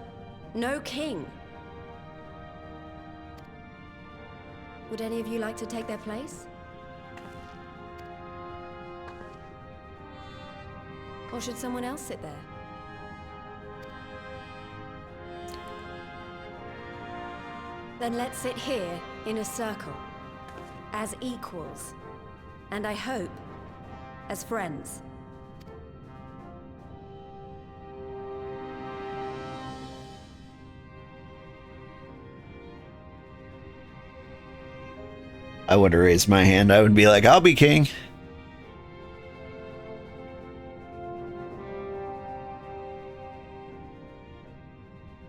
no king. Would any of you like to take their place? Or should someone else sit there? Then let's sit here in a circle, as equals, and I hope, as friends. I would have raised my hand. I would be like, I'll be king.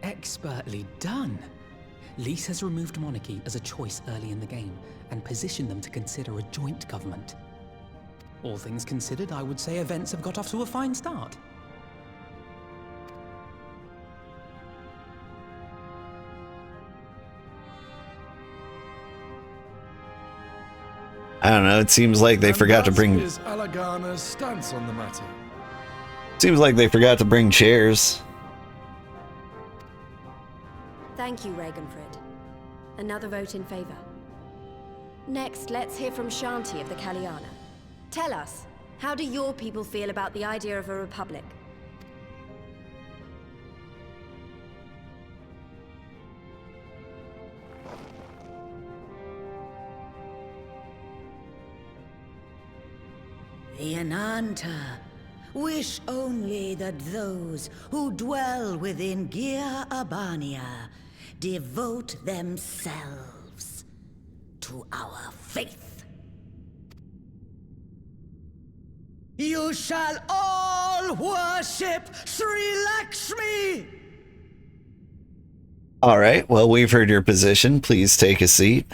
Expertly done. Lise has removed monarchy as a choice early in the game and positioned them to consider a joint government. All things considered, I would say events have got off to a fine start. I don't know, it seems like they forgot to bring... Is Alagana's stance on the matter? Seems like they forgot to bring chairs. Thank you, Ragenfrid. Another vote in favor. Next, let's hear from Shanti of the Kaliana. Tell us, how do your people feel about the idea of a republic? The Ananta Wish only that those who dwell within Gia Abania devote themselves to our faith. You shall all worship Sri Lakshmi! All right, well, we've heard your position. Please take a seat.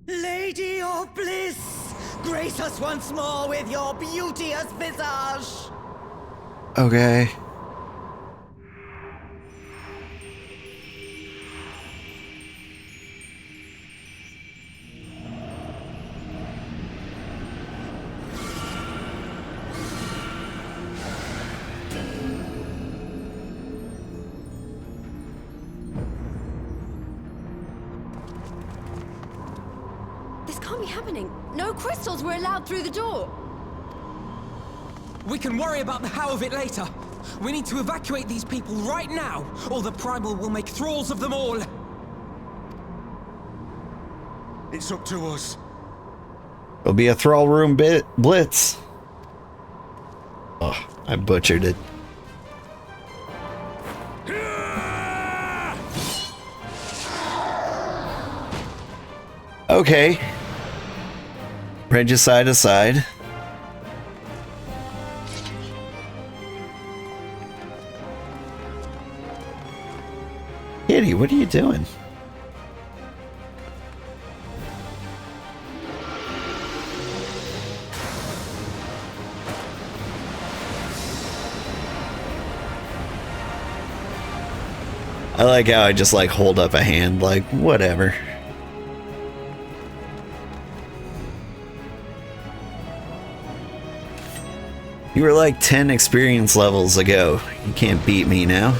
Lady of bliss, grace us once more with your beauteous visage. Okay. This can't be happening. No crystals were allowed through the door. We can worry about the how of it later. We need to evacuate these people right now, or the Primal will make thralls of them all. It's up to us. It'll be a thrall room blitz. Oh, I butchered it. Okay. Regicide aside. Kitty, what are you doing? I like how I just like hold up a hand, like whatever. You were like 10 experience levels ago. You can't beat me now.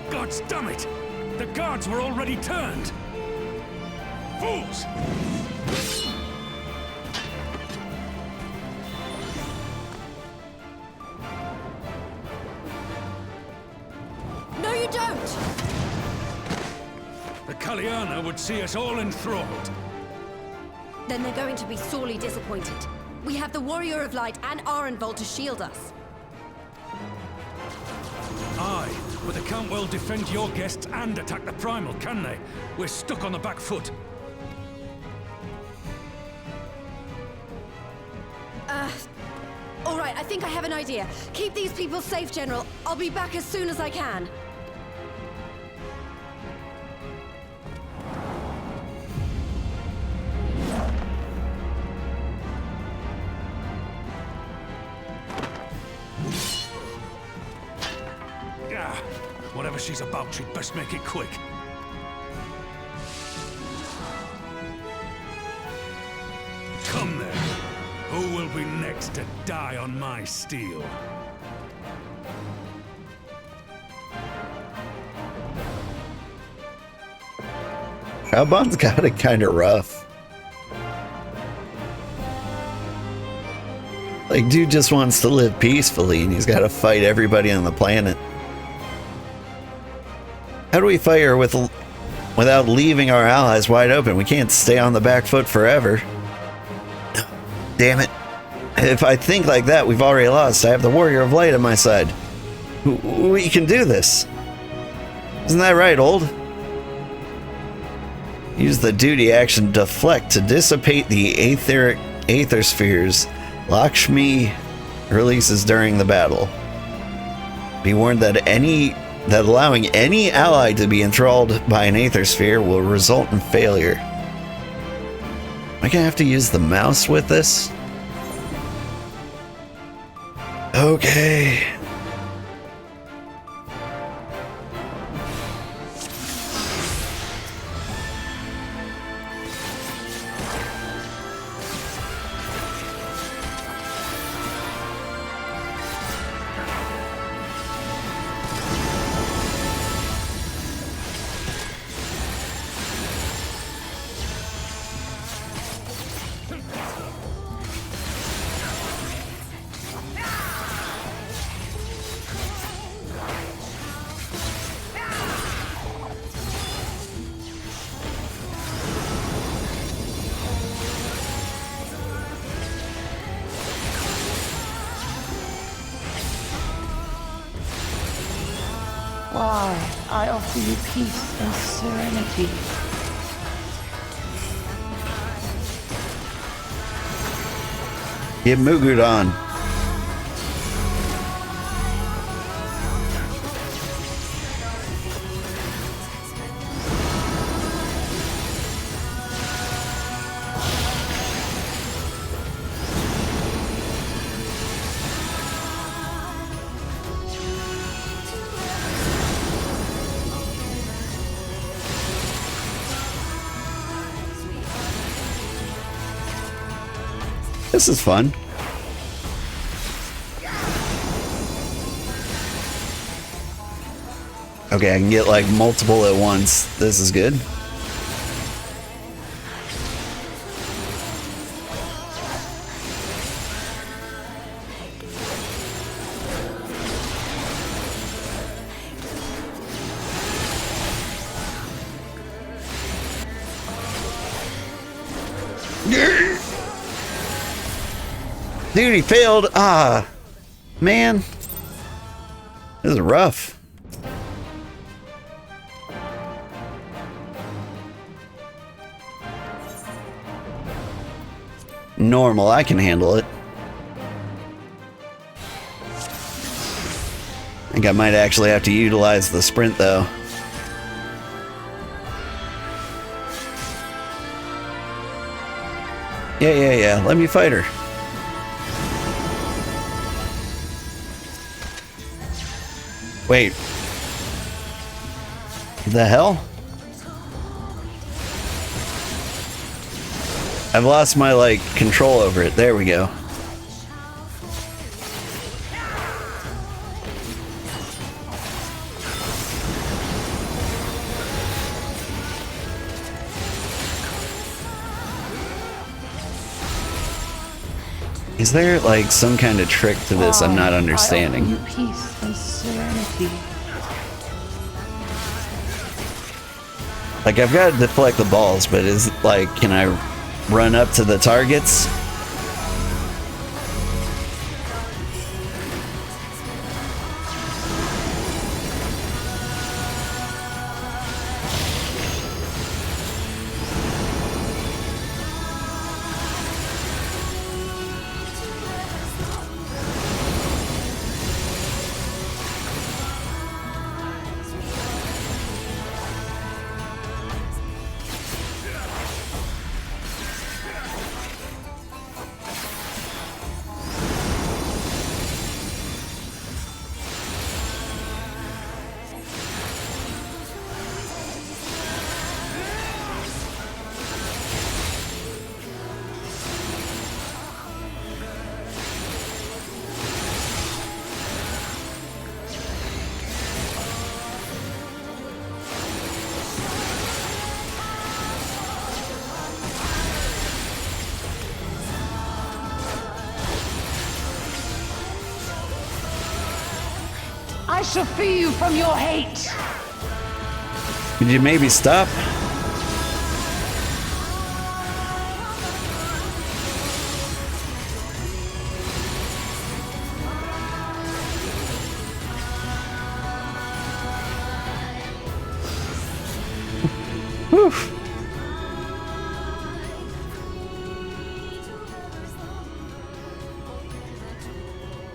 Gods damn it! The guards were already turned! Fools! No, you don't! The Kalyana would see us all enthralled. Then they're going to be sorely disappointed. We have the Warrior of Light and Arenvold to shield us. Aye, but they can't well defend your guests and attack the Primal, can they? We're stuck on the back foot. All right, I think I have an idea. Keep these people safe, General. I'll be back as soon as I can. Whatever she's about, she'd best make it quick. Come then. Who will be next to die on my steel? Cowbon's got it kind of rough. Like, dude just wants to live peacefully, and he's got to fight everybody on the planet. How do we fight her without leaving our allies wide open? We can't stay on the back foot forever. Damn it. If I think like that, we've already lost. I have the Warrior of Light on my side. We can do this. Isn't that right, old? Use the duty action deflect to dissipate the aether spheres Lakshmi releases during the battle. Be warned that allowing any ally to be enthralled by an aether sphere will result in failure. Am I gonna have to use the mouse with this? Okay. I offer you peace and serenity. Get Mhigo on. This is fun. Okay, I can get like multiple at once. This is good. Dude, he failed. Ah, man. This is rough. Normal, I can handle it. I think I might actually have to utilize the sprint though. Yeah. Let me fight her. Wait. The hell? I've lost my, like, control over it. There we go. Is there, like, some kind of trick to this I'm not understanding? I offer you peace and serenity. Like, I've got to deflect the balls, but is, like, can I run up to the targets? I shall free you from your hate. Could you maybe stop? Whew.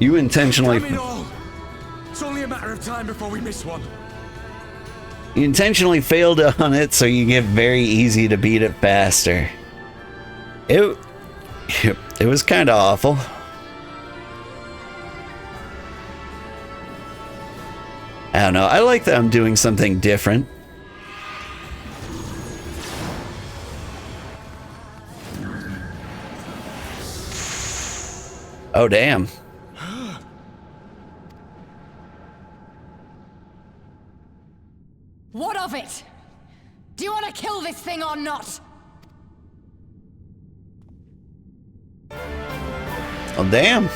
You intentionally... It's only a matter of time before we miss one. You intentionally failed on it so you get very easy to beat it faster. It was kind of awful. I don't know. I like that I'm doing something different. Oh, damn. What of it? Do you want to kill this thing or not? Oh, damn.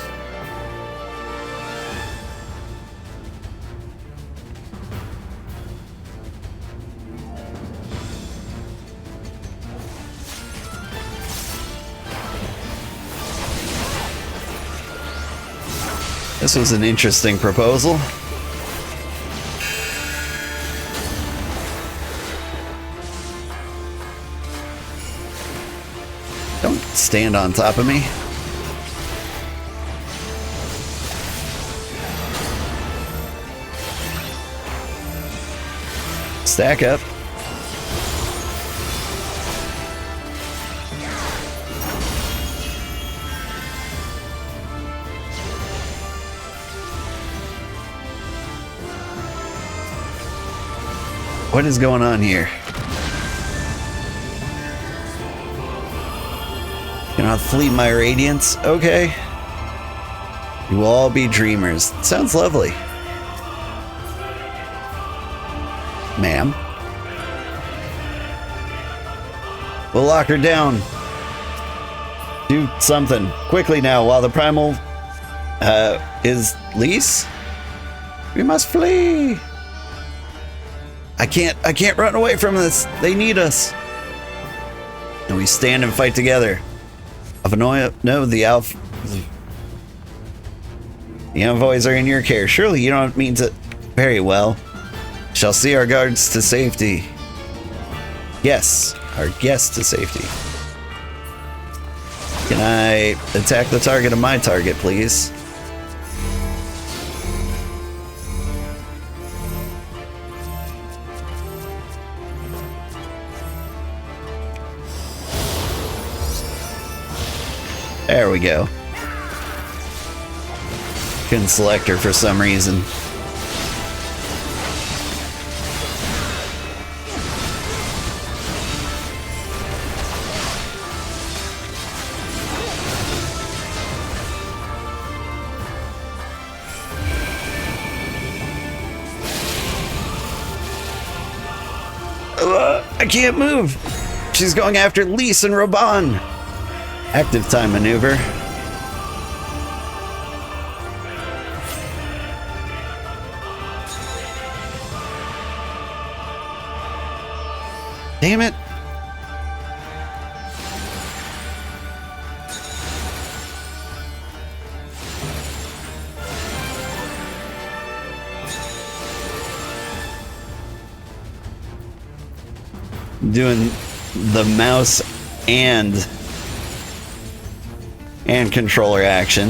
This was an interesting proposal. Don't stand on top of me. Stack up. What is going on here? Cannot flee my radiance? Okay. You will all be dreamers. Sounds lovely. Ma'am. We'll lock her down. Do something. Quickly now, while the primal is Lise? We must flee. I can't run away from this. They need us. And we stand and fight together. No, the envoys are in your care. Surely you don't mean to. Very well. Shall see our guards to safety. Yes, our guests to safety. Can I attack the target of my target, please? There we go. Couldn't select her for some reason. I can't move. She's going after Lise and Raban. Active time maneuver. Damn it. Doing the mouse and controller action.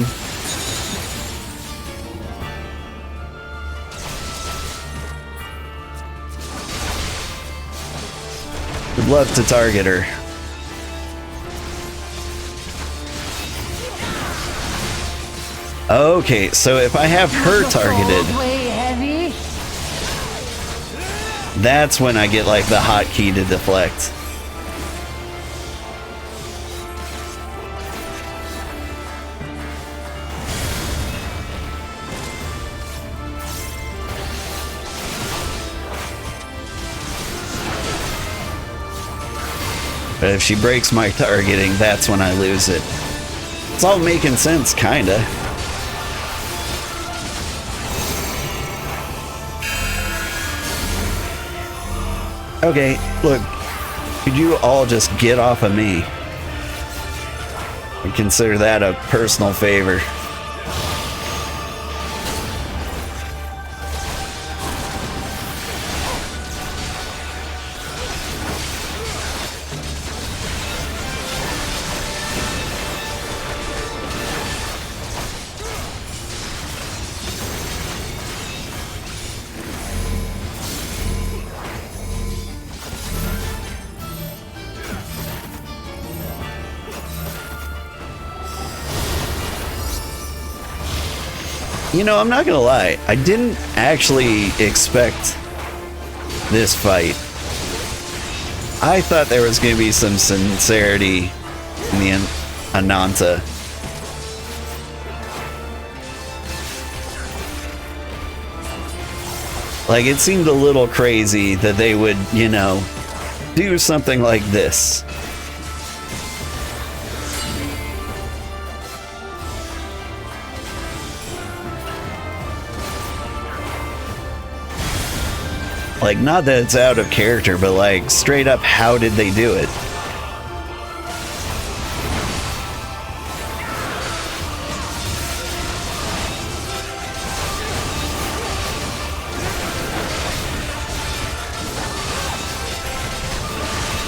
Would love to target her. Okay, so if I have her targeted, that's when I get like the hotkey to deflect. But if she breaks my targeting, that's when I lose it. It's all making sense, kinda. Okay, look, could you all just get off of me? I consider that a personal favor. You know, I'm not gonna lie, I didn't actually expect this fight. I thought there was gonna be some sincerity in the Ananta. Like, it seemed a little crazy that they would, you know, do something like this. Like, not that it's out of character, but like, straight up, how did they do it?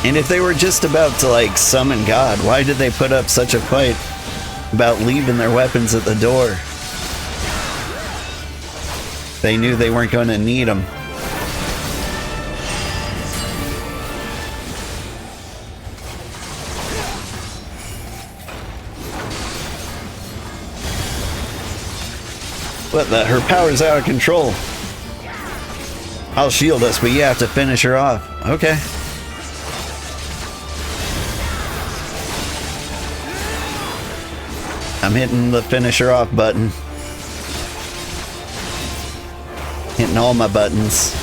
And if they were just about to, like, summon God, why did they put up such a fight about leaving their weapons at the door? They knew they weren't going to need them. What the? Her power's out of control. I'll shield us, but you have to finish her off. Okay. I'm hitting the finish her off button. Hitting all my buttons.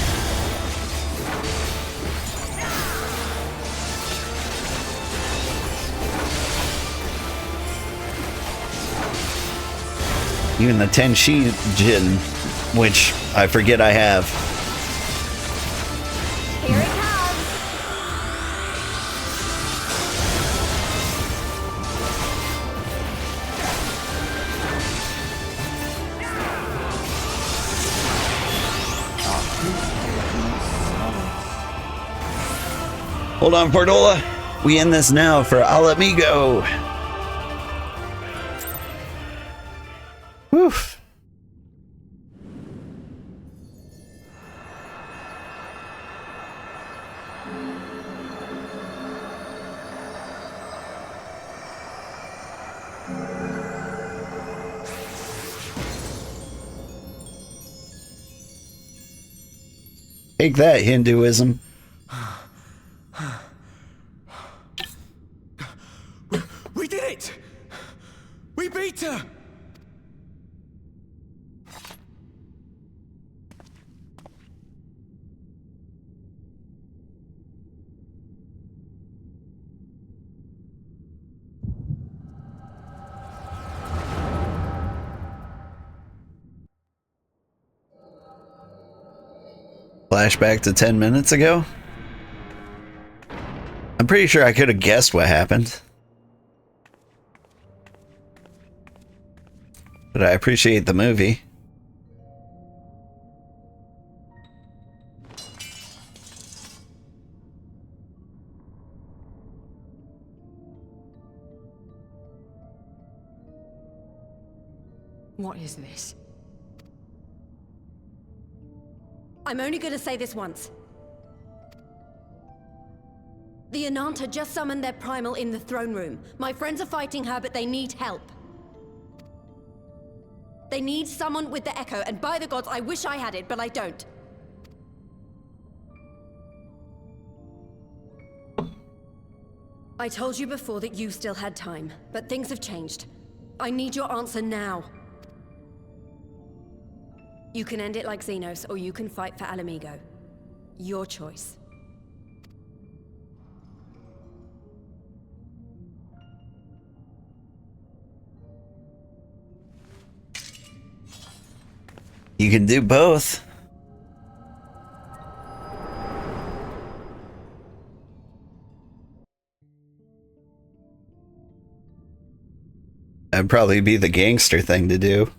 Even the Tenshi Jin, which I forget I have. Here it comes. Hold on, Portola. We end this now for Mhigo. Whew. Take that, Hinduism. We did it! We beat her! Flashback to 10 minutes ago? I'm pretty sure I could have guessed what happened. But I appreciate the movie. What is this? I'm only gonna say this once. The Ananta just summoned their primal in the throne room. My friends are fighting her, but they need help. They need someone with the Echo, and by the gods, I wish I had it, but I don't. I told you before that you still had time, but things have changed. I need your answer now. You can end it like Xenos, or you can fight for Mhigo. Your choice. You can do both. That'd probably be the gangster thing to do.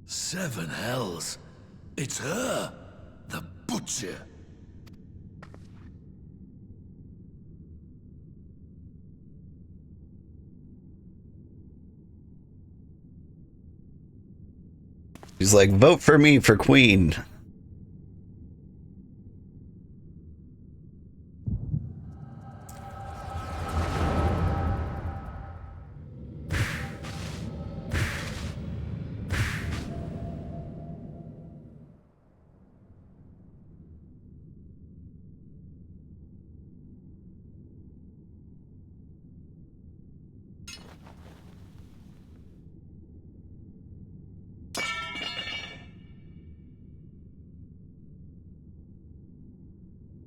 Seven hells. It's her, the butcher. He's like, vote for me for queen.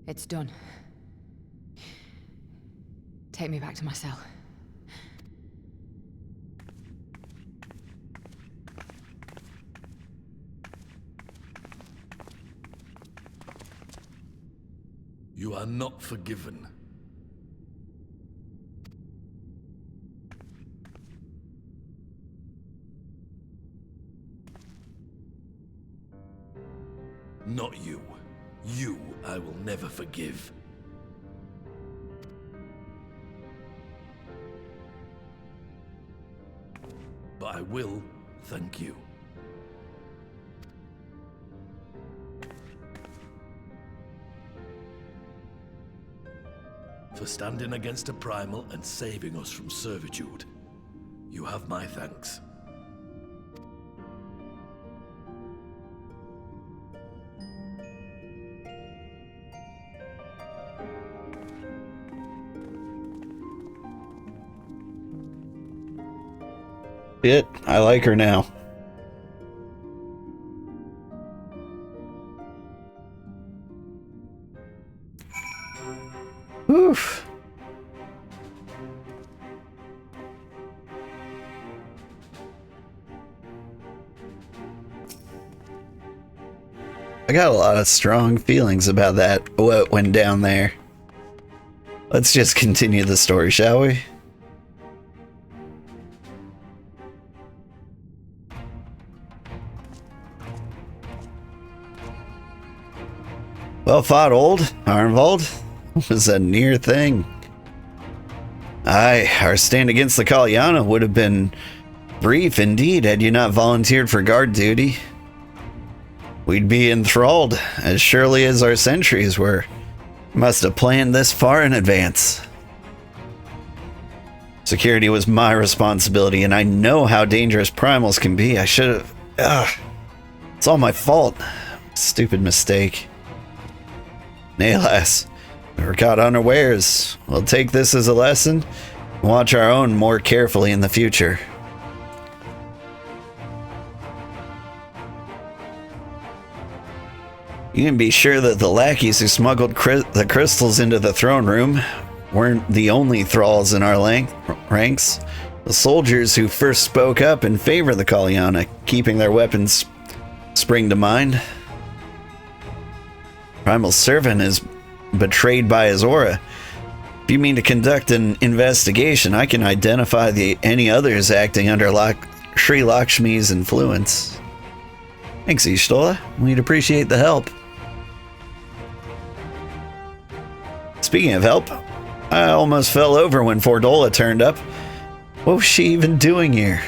It's done. Take me back to my cell. You are not forgiven. Not you. You I will never forgive. But I will thank you. For standing against a primal and saving us from servitude. You have my thanks. I like her now. Oof. I got a lot of strong feelings about that, what went down there. Let's just continue the story, shall we? Well fought, old Arnvald. Was a near thing. Aye, our stand against the Kalyana would have been brief indeed had you not volunteered for guard duty. We'd be enthralled as surely as our sentries were. Must have planned this far in advance. Security was my responsibility, and I know how dangerous primals can be. I should have... It's all my fault. Stupid mistake. Nay, lass. We were caught unawares. We'll take this as a lesson and watch our own more carefully in the future. You can be sure that the lackeys who smuggled the crystals into the throne room weren't the only thralls in our ranks. The soldiers who first spoke up in favor of the Kalyana, keeping their weapons, spring to mind. Primal servant is betrayed by his aura. If you mean to conduct an investigation, I can identify any others acting under Sri Lakshmi's influence. Thanks, Ishtola. We'd appreciate the help. Speaking of help, I almost fell over when Fordola turned up. What was she even doing here?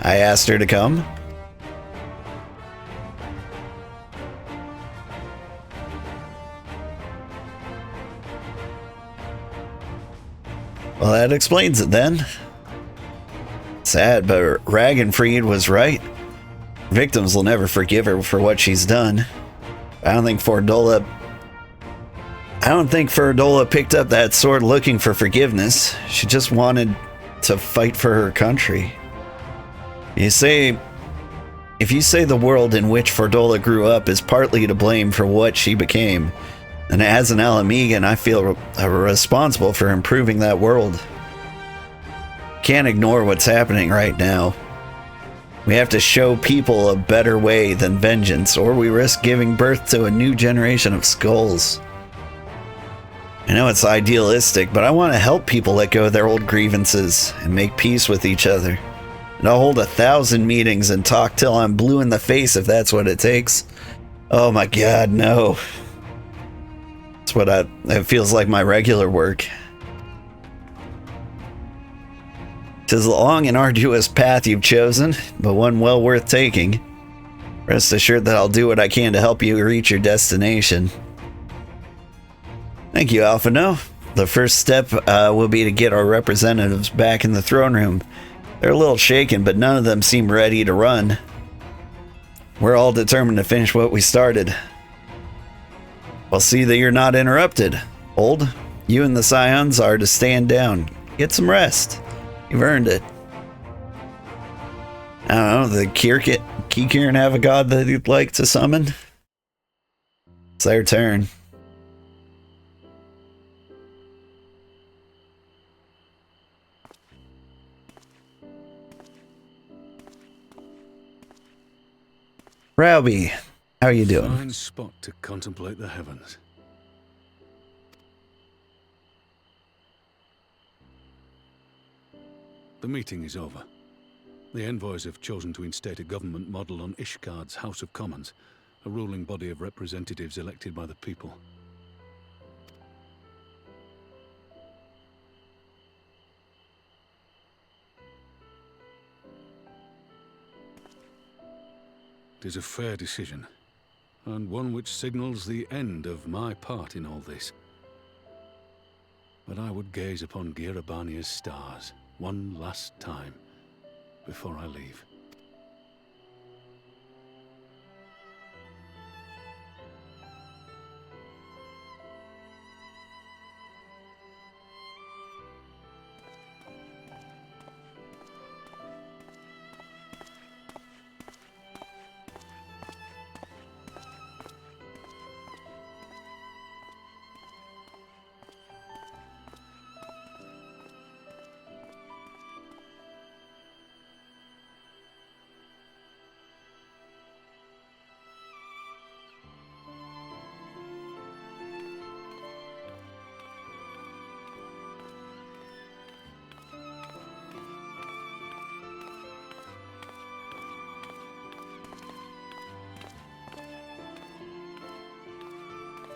I asked her to come. Well, that explains it then. Sad, but Ragenfried was right. Victims will never forgive her for what she's done. I don't think Fordola picked up that sword looking for forgiveness. She just wanted to fight for her country. If you say the world in which Fordola grew up is partly to blame for what she became, and as an Alamegan, I feel responsible for improving that world. Can't ignore what's happening right now. We have to show people a better way than vengeance, or we risk giving birth to a new generation of skulls. I know it's idealistic, but I want to help people let go of their old grievances and make peace with each other. And I'll hold 1,000 meetings and talk till I'm blue in the face if that's what it takes. Oh my god, no. It feels like my regular work. 'Tis a long and arduous path you've chosen, but one well worth taking. Rest assured that I'll do what I can to help you reach your destination. Thank you, Alphino. The first step will be to get our representatives back in the throne room. They're a little shaken, but none of them seem ready to run. We're all determined to finish what we started. I'll see that you're not interrupted. Old, you and the Scions are to stand down. Get some rest. You've earned it. I don't know, the Kikirin have a god that you'd like to summon? It's their turn. Rowby, how are you doing? Fine spot to contemplate the heavens. The meeting is over. The envoys have chosen to instate a government model on Ishgard's House of Commons, a ruling body of representatives elected by the people. It is a fair decision, and one which signals the end of my part in all this. But I would gaze upon Girabania's stars one last time before I leave.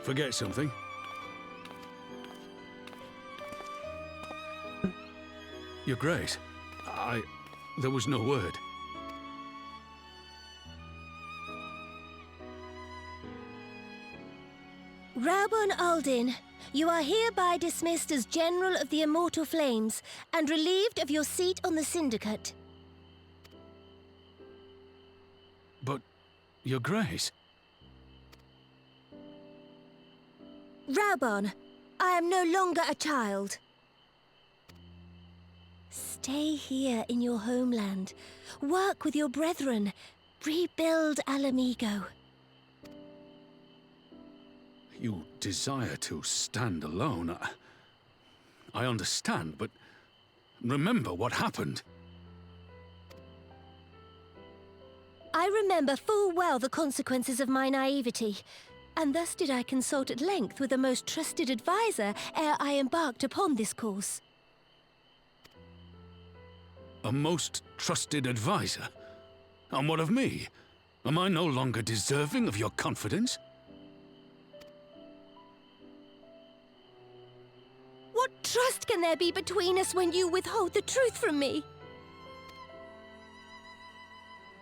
Forget something? Your Grace, there was no word. Raubon Aldin, you are hereby dismissed as General of the Immortal Flames and relieved of your seat on the Syndicate. But, Your Grace... Raubon, I am no longer a child. Stay here in your homeland. Work with your brethren. Rebuild Mhigo. You desire to stand alone. I understand, but remember what happened. I remember full well the consequences of my naivety, and thus did I consult at length with a most trusted advisor ere I embarked upon this course. A most trusted advisor? And what of me? Am I no longer deserving of your confidence? What trust can there be between us when you withhold the truth from me?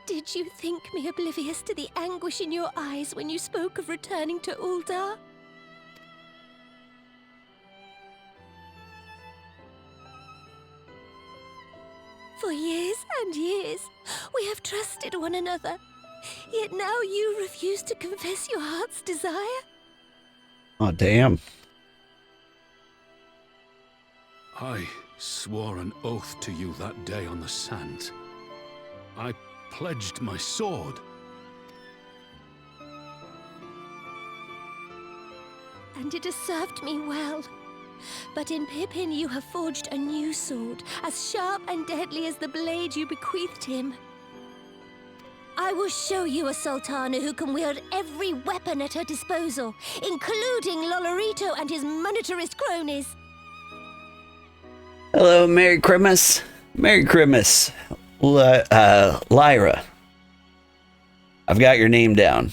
Did you think me oblivious to the anguish in your eyes when you spoke of returning to Uldar? For years and years, we have trusted one another. Yet now you refuse to confess your heart's desire? Oh, damn. I swore an oath to you that day on the sands. I pledged my sword. And it has served me well. But in Pippin you have forged a new sword, as sharp and deadly as the blade you bequeathed him. I will show you a Sultana who can wield every weapon at her disposal, including Lolorito and his monetarist cronies. Hello, Merry Christmas. Merry Christmas. Lyra. I've got your name down.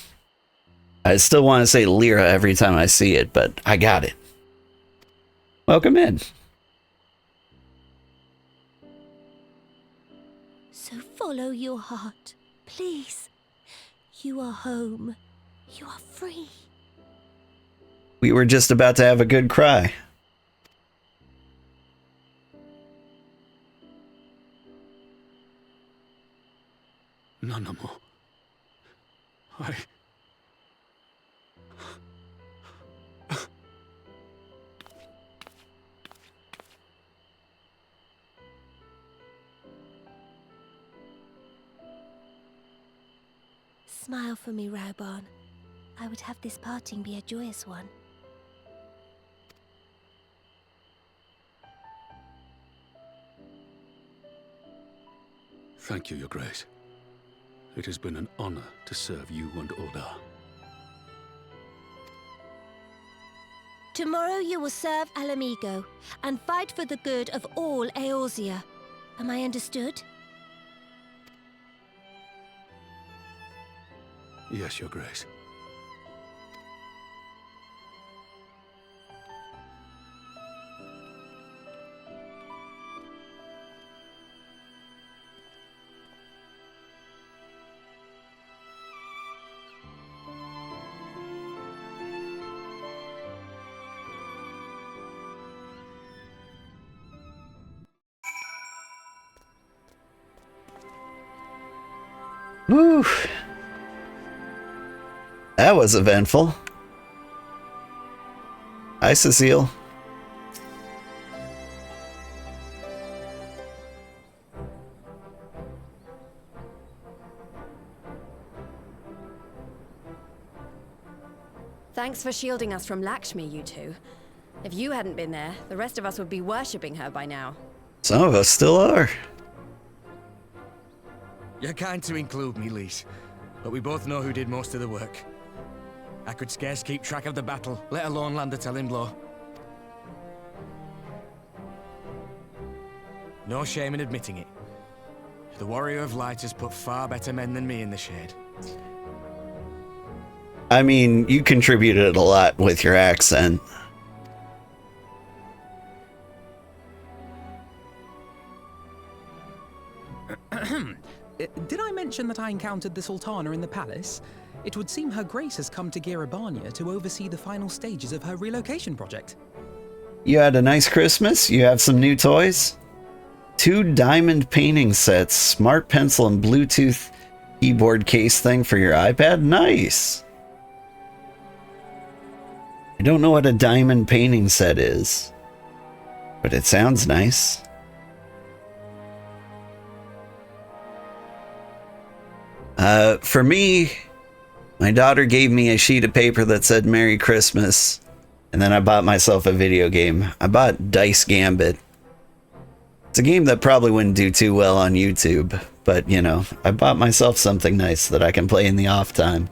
I still want to say Lyra every time I see it, but I got it. Welcome in. So follow your heart, please. You are home. You are free. We were just about to have a good cry. Nanamo. Smile for me, Raubon. I would have this parting be a joyous one. Thank you, Your Grace. It has been an honor to serve you and Uldar. Tomorrow you will serve Mhigo and fight for the good of all Eorzea. Am I understood? Yes, Your Grace. Whew. That was eventful. Hi, Cecile. Thanks for shielding us from Lakshmi, you two. If you hadn't been there, the rest of us would be worshipping her by now. Some of us still are. You're kind to include me, Lise, but we both know who did most of the work. I could scarce keep track of the battle, let alone land a telling blow. No shame in admitting it. The Warrior of Light has put far better men than me in the shade. I mean, you contributed a lot with your accent. Did I mention that I encountered the Sultana in the palace? It would seem Her Grace has come to Girabania to oversee the final stages of her relocation project. You had a nice Christmas? You have some new toys? 2 diamond painting sets, smart pencil and Bluetooth keyboard case thing for your iPad? Nice! I don't know what a diamond painting set is, but it sounds nice. For me, my daughter gave me a sheet of paper that said Merry Christmas, and then I bought myself a video game. I bought Dice Gambit. It's a game that probably wouldn't do too well on YouTube, but you know, I bought myself something nice that I can play in the off time.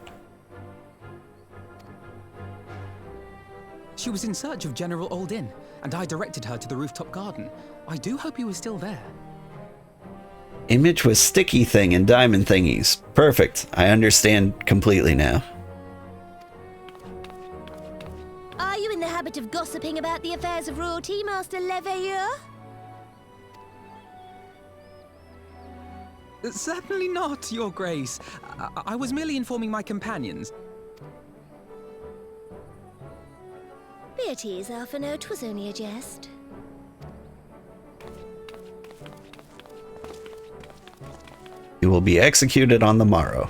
She was in search of General Oldin, and I directed her to the rooftop garden. I do hope he was still there. Image with sticky thing and diamond thingies. Perfect. I understand completely now. Are you in the habit of gossiping about the affairs of royalty, Master Leveilleur? Certainly not, Your Grace. I was merely informing my companions. Be at ease, Alphino. 'Twas only a jest. You will be executed on the morrow.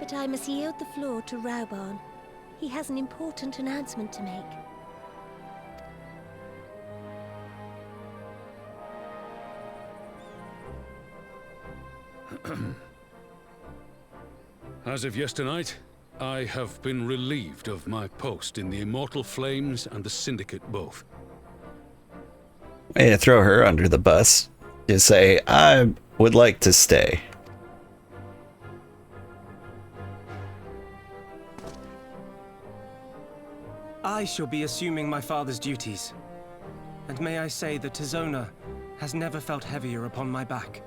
But I must yield the floor to Rauban. He has an important announcement to make. As of yesternight, I have been relieved of my post in the Immortal Flames and the Syndicate both. Way to throw her under the bus. Just say, I would like to stay. I shall be assuming my father's duties. And may I say that Tizona has never felt heavier upon my back.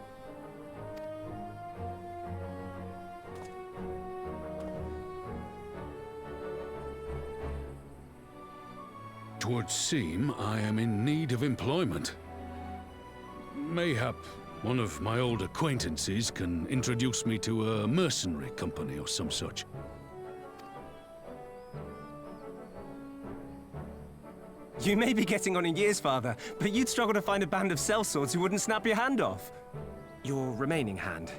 Twould seem I am in need of employment. Mayhap one of my old acquaintances can introduce me to a mercenary company or some such. You may be getting on in years, Father, but you'd struggle to find a band of sellswords who wouldn't snap your hand off. Your remaining hand.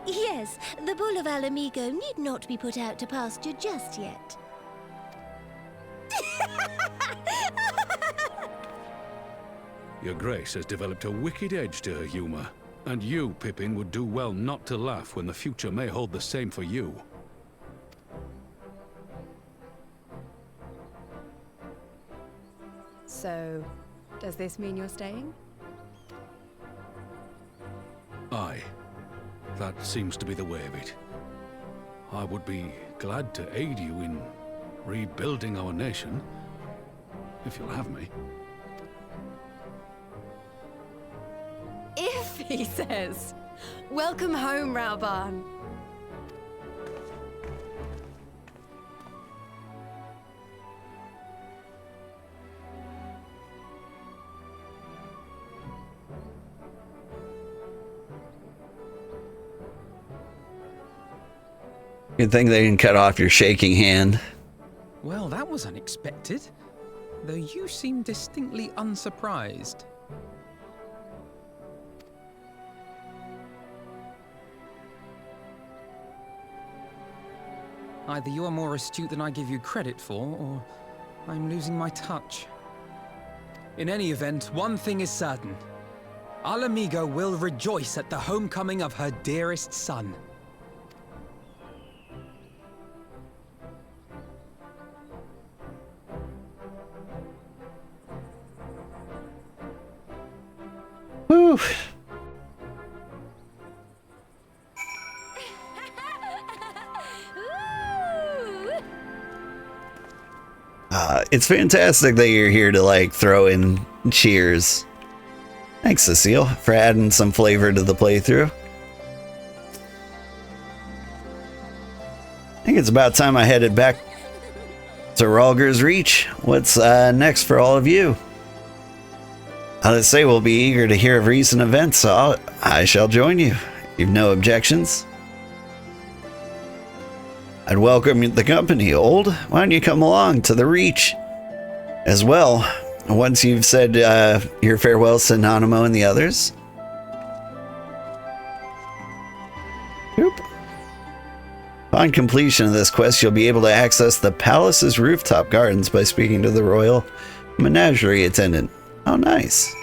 Yes, the bull of Mhigo need not be put out to pasture just yet. Your Grace has developed a wicked edge to her humor, and you, Pippin, would do well not to laugh when the future may hold the same for you. So, does this mean you're staying? Aye. that seems to be the way of it. I would be glad to aid you in rebuilding our nation, if you'll have me. If, he says. Welcome home, Rauban. Good thing they didn't cut off your shaking hand. Well, that was unexpected. Though you seem distinctly unsurprised. Either you are more astute than I give you credit for, or I'm losing my touch. In any event, one thing is certain. Our Mhigo will rejoice at the homecoming of her dearest son. Whew. It's fantastic that you're here to like throw in cheers. Thanks, Cecile, for adding some flavor to the playthrough. I think it's about time I headed back to Rhalgr's Reach. What's next for all of you? Let's say we'll be eager to hear of recent events, so I shall join you. You've no objections? I'd welcome the company, Old. Why don't you come along to the Reach as well, once you've said your farewells to Nanamo and the others? Oop. Upon completion of this quest, you'll be able to access the palace's rooftop gardens by speaking to the royal menagerie attendant. Oh, nice.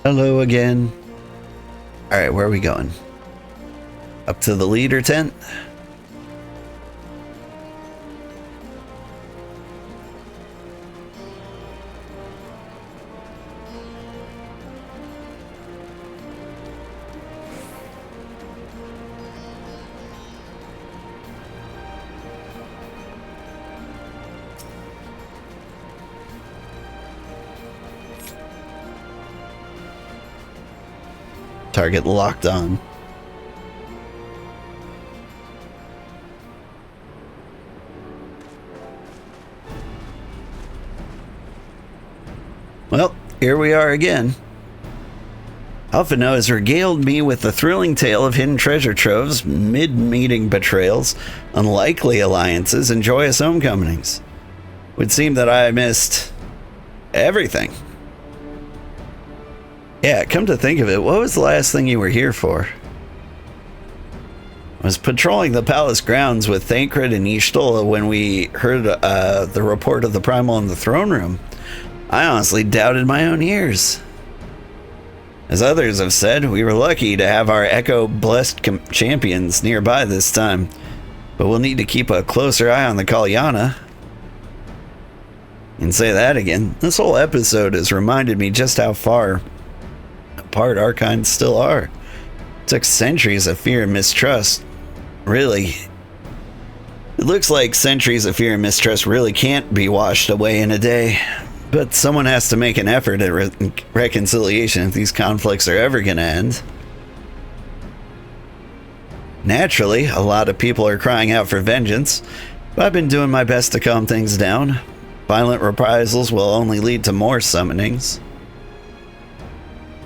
Hello again. All right, where are we going? Up to the leader tent? Target locked on. Well, here we are again. Alphino has regaled me with the thrilling tale of hidden treasure troves, mid-meeting betrayals, unlikely alliances, and joyous homecomings. Would seem that I missed everything. Yeah, come to think of it, what was the last thing you were here for? I was patrolling the palace grounds with Thancred and Y'shtola when we heard the report of the primal in the throne room. I honestly doubted my own ears. As others have said, we were lucky to have our Echo-blessed champions nearby this time, but we'll need to keep a closer eye on the Kalyana. And say that again, this whole episode has reminded me just how far apart our kind still are. It took centuries of fear and mistrust. Really, it looks like centuries of fear and mistrust really can't be washed away in a day. But someone has to make an effort at reconciliation if these conflicts are ever going to end. Naturally, a lot of people are crying out for vengeance, but I've been doing my best to calm things down. Violent reprisals will only lead to more summonings.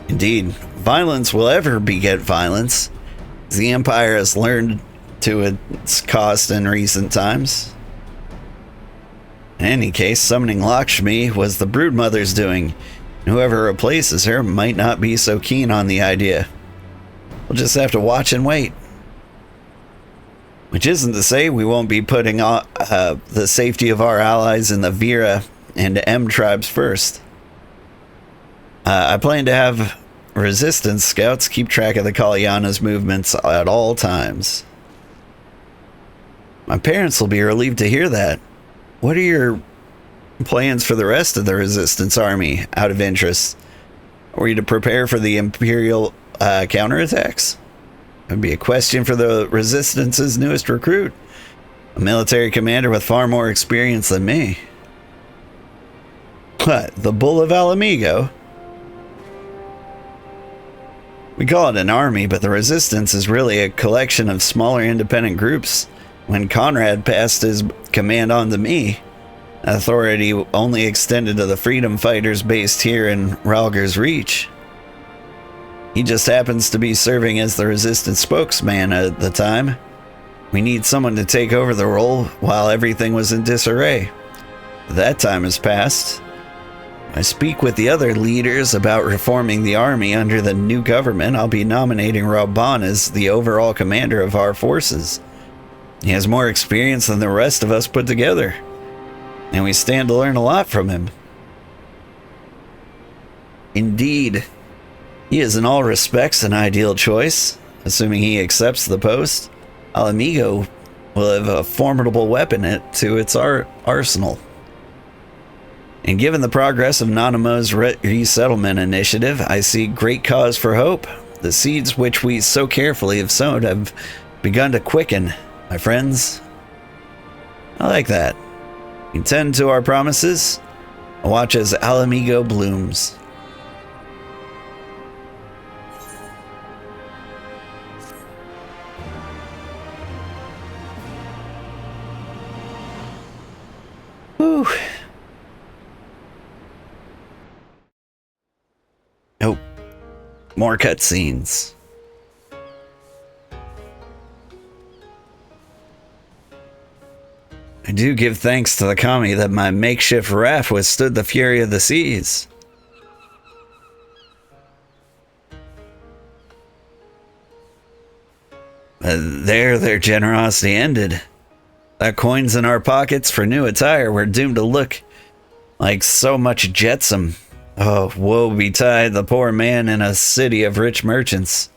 Indeed, violence will ever beget violence, as the Empire has learned to its cost in recent times. In any case, summoning Lakshmi was the Broodmother's doing, and whoever replaces her might not be so keen on the idea. We'll just have to watch and wait. Which isn't to say we won't be putting the safety of our allies in the Vera and M tribes first. I plan to have resistance scouts keep track of the Kalyana's movements at all times. My parents will be relieved to hear that. What are your plans for the rest of the resistance army, out of interest? Are we to prepare for the Imperial counterattacks? It would be a question for the Resistance's newest recruit, a military commander with far more experience than me. What, the Bull of Mhigo? We call it an army, but the Resistance is really a collection of smaller independent groups. When Conrad passed his command on to me, authority only extended to the freedom fighters based here in Ralger's Reach. He just happens to be serving as the Resistance spokesman at the time. We need someone to take over the role while everything was in disarray. That time has passed. I speak with the other leaders about reforming the army under the new government. I'll be nominating Rabban as the overall commander of our forces. He has more experience than the rest of us put together, and we stand to learn a lot from him. Indeed, he is in all respects an ideal choice. Assuming he accepts the post, Mhigo will have a formidable weapon to its arsenal. And given the progress of Nanamo's resettlement initiative, I see great cause for hope. The seeds which we so carefully have sown have begun to quicken, my friends. I like that. We tend to our promises. I watch as Mhigo blooms. Whew. Nope. More cutscenes. I do give thanks to the kami that my makeshift raft withstood the fury of the seas. But there their generosity ended. That coins in our pockets for new attire were doomed to look like so much jetsam. Oh, woe betide the poor man in a city of rich merchants.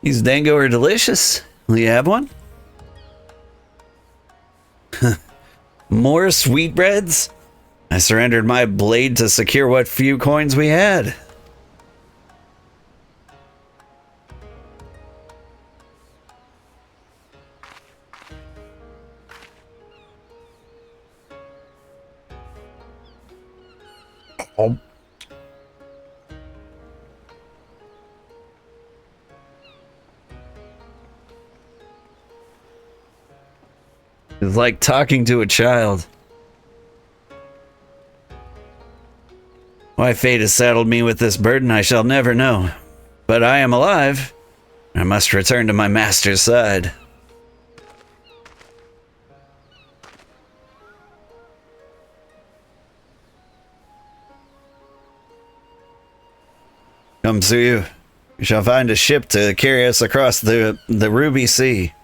These dango are delicious. Will you have one? More sweetbreads? I surrendered my blade to secure what few coins we had. Oh. It's like talking to a child. Why fate has saddled me with this burden, I shall never know. But I am alive. I must return to my master's side. Come, Suyu. We shall find a ship to carry us across the Ruby Sea.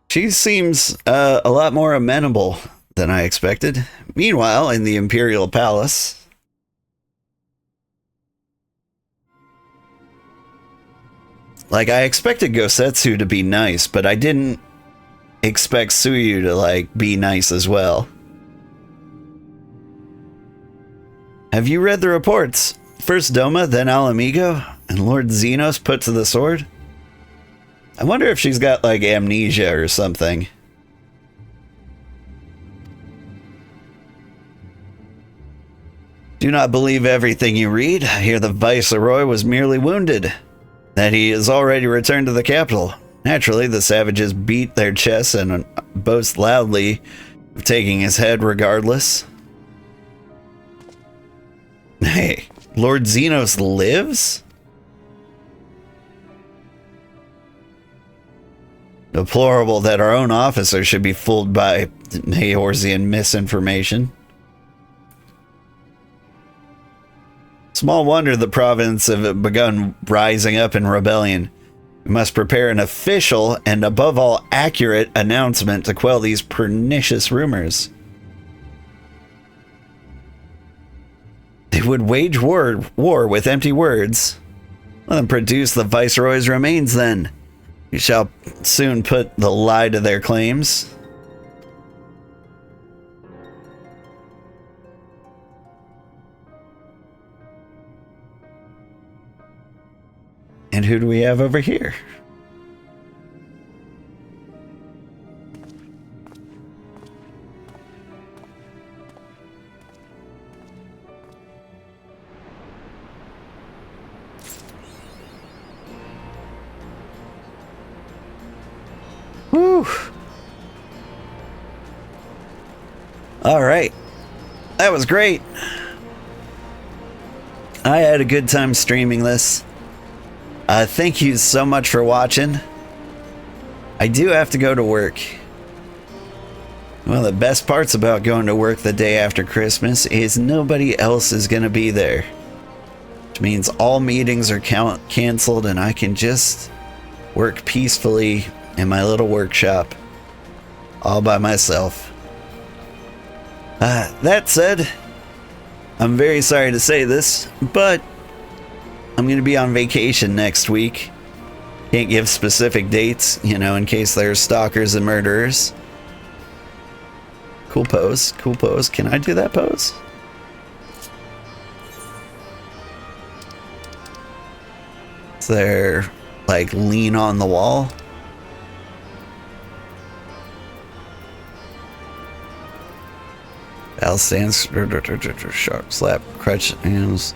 She seems a lot more amenable than I expected. Meanwhile, in the Imperial Palace, like, I expected Gosetsu to be nice, but I didn't expect Suyu to, like, be nice as well. Have you read the reports? First Doma, then Mhigo, and Lord Xenos put to the sword? I wonder if she's got, like, amnesia or something. Do not believe everything you read. I hear the Viceroy was merely wounded, that he has already returned to the capital. Naturally, the savages beat their chests and boast loudly of taking his head regardless. Hey, Lord Xenos lives? Deplorable that our own officer should be fooled by Eorzean misinformation. Small wonder the province have begun rising up in rebellion. We must prepare an official and, above all, accurate announcement to quell these pernicious rumors. They would wage war with empty words. Let them produce the Viceroy's remains then. We shall soon put the lie to their claims. And who do we have over here? Whew. All right. That was great. I had a good time streaming this. Thank you so much for watching. I do have to go to work. One of the best parts about going to work the day after Christmas is nobody else is going to be there. Which means all meetings are canceled and I can just work peacefully in my little workshop. All by myself. That said, I'm very sorry to say this, but I'm going to be on vacation next week. Can't give specific dates, you know, in case there's stalkers and murderers. Cool pose, cool pose. Can I do that pose? Is there, like, lean on the wall? Al stands, sharp slap, crutch hands.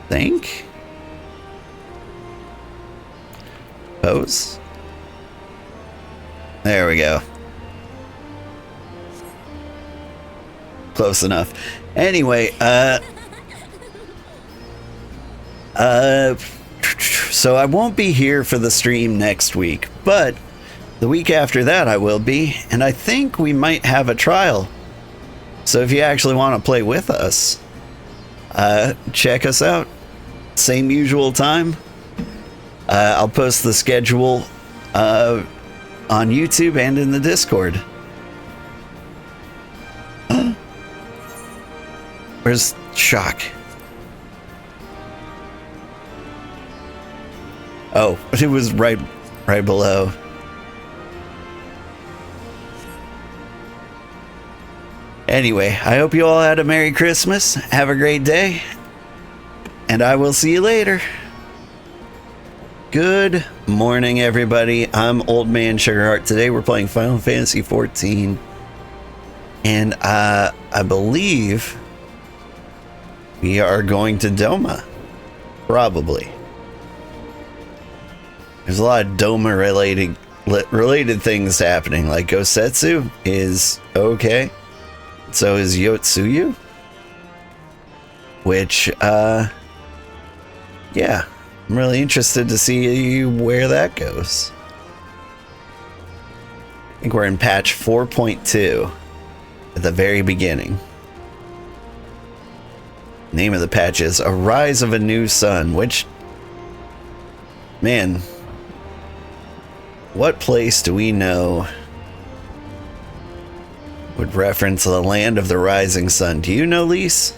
Think? Pose? There we go. Close enough. Anyway, so I won't be here for the stream next week, but the week after that I will be, and I think we might have a trial. So if you actually want to play with us, check us out. Same usual time. I'll post the schedule on YouTube and in the Discord. Where's Shock? Oh, it was right below. Anyway, I hope you all had a Merry Christmas. Have a great day. And I will see you later. Good morning, everybody. I'm Old Man Sugarheart. Today we're playing Final Fantasy XIV. And I believe we are going to Doma. Probably. There's a lot of Doma related things happening. Like Gosetsu is okay. So is Yotsuyu. Which, yeah, I'm really interested to see where that goes. I think we're in patch 4.2 at the very beginning. Name of the patch is A Rise of a New Sun, which, man, what place do we know would reference the land of the rising sun? Do you know, Lise?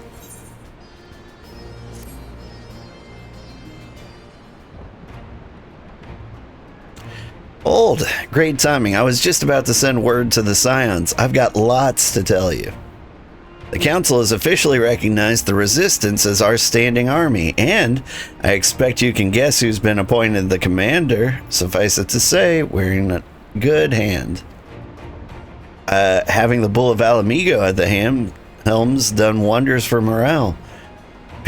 Old, great timing. I was just about to send word to the Scions. I've got lots to tell you. The Council has officially recognized the Resistance as our standing army, and I expect you can guess who's been appointed the commander. Suffice it to say, we're in a good hand. Having the Bull of Mhigo at the helm's done wonders for morale.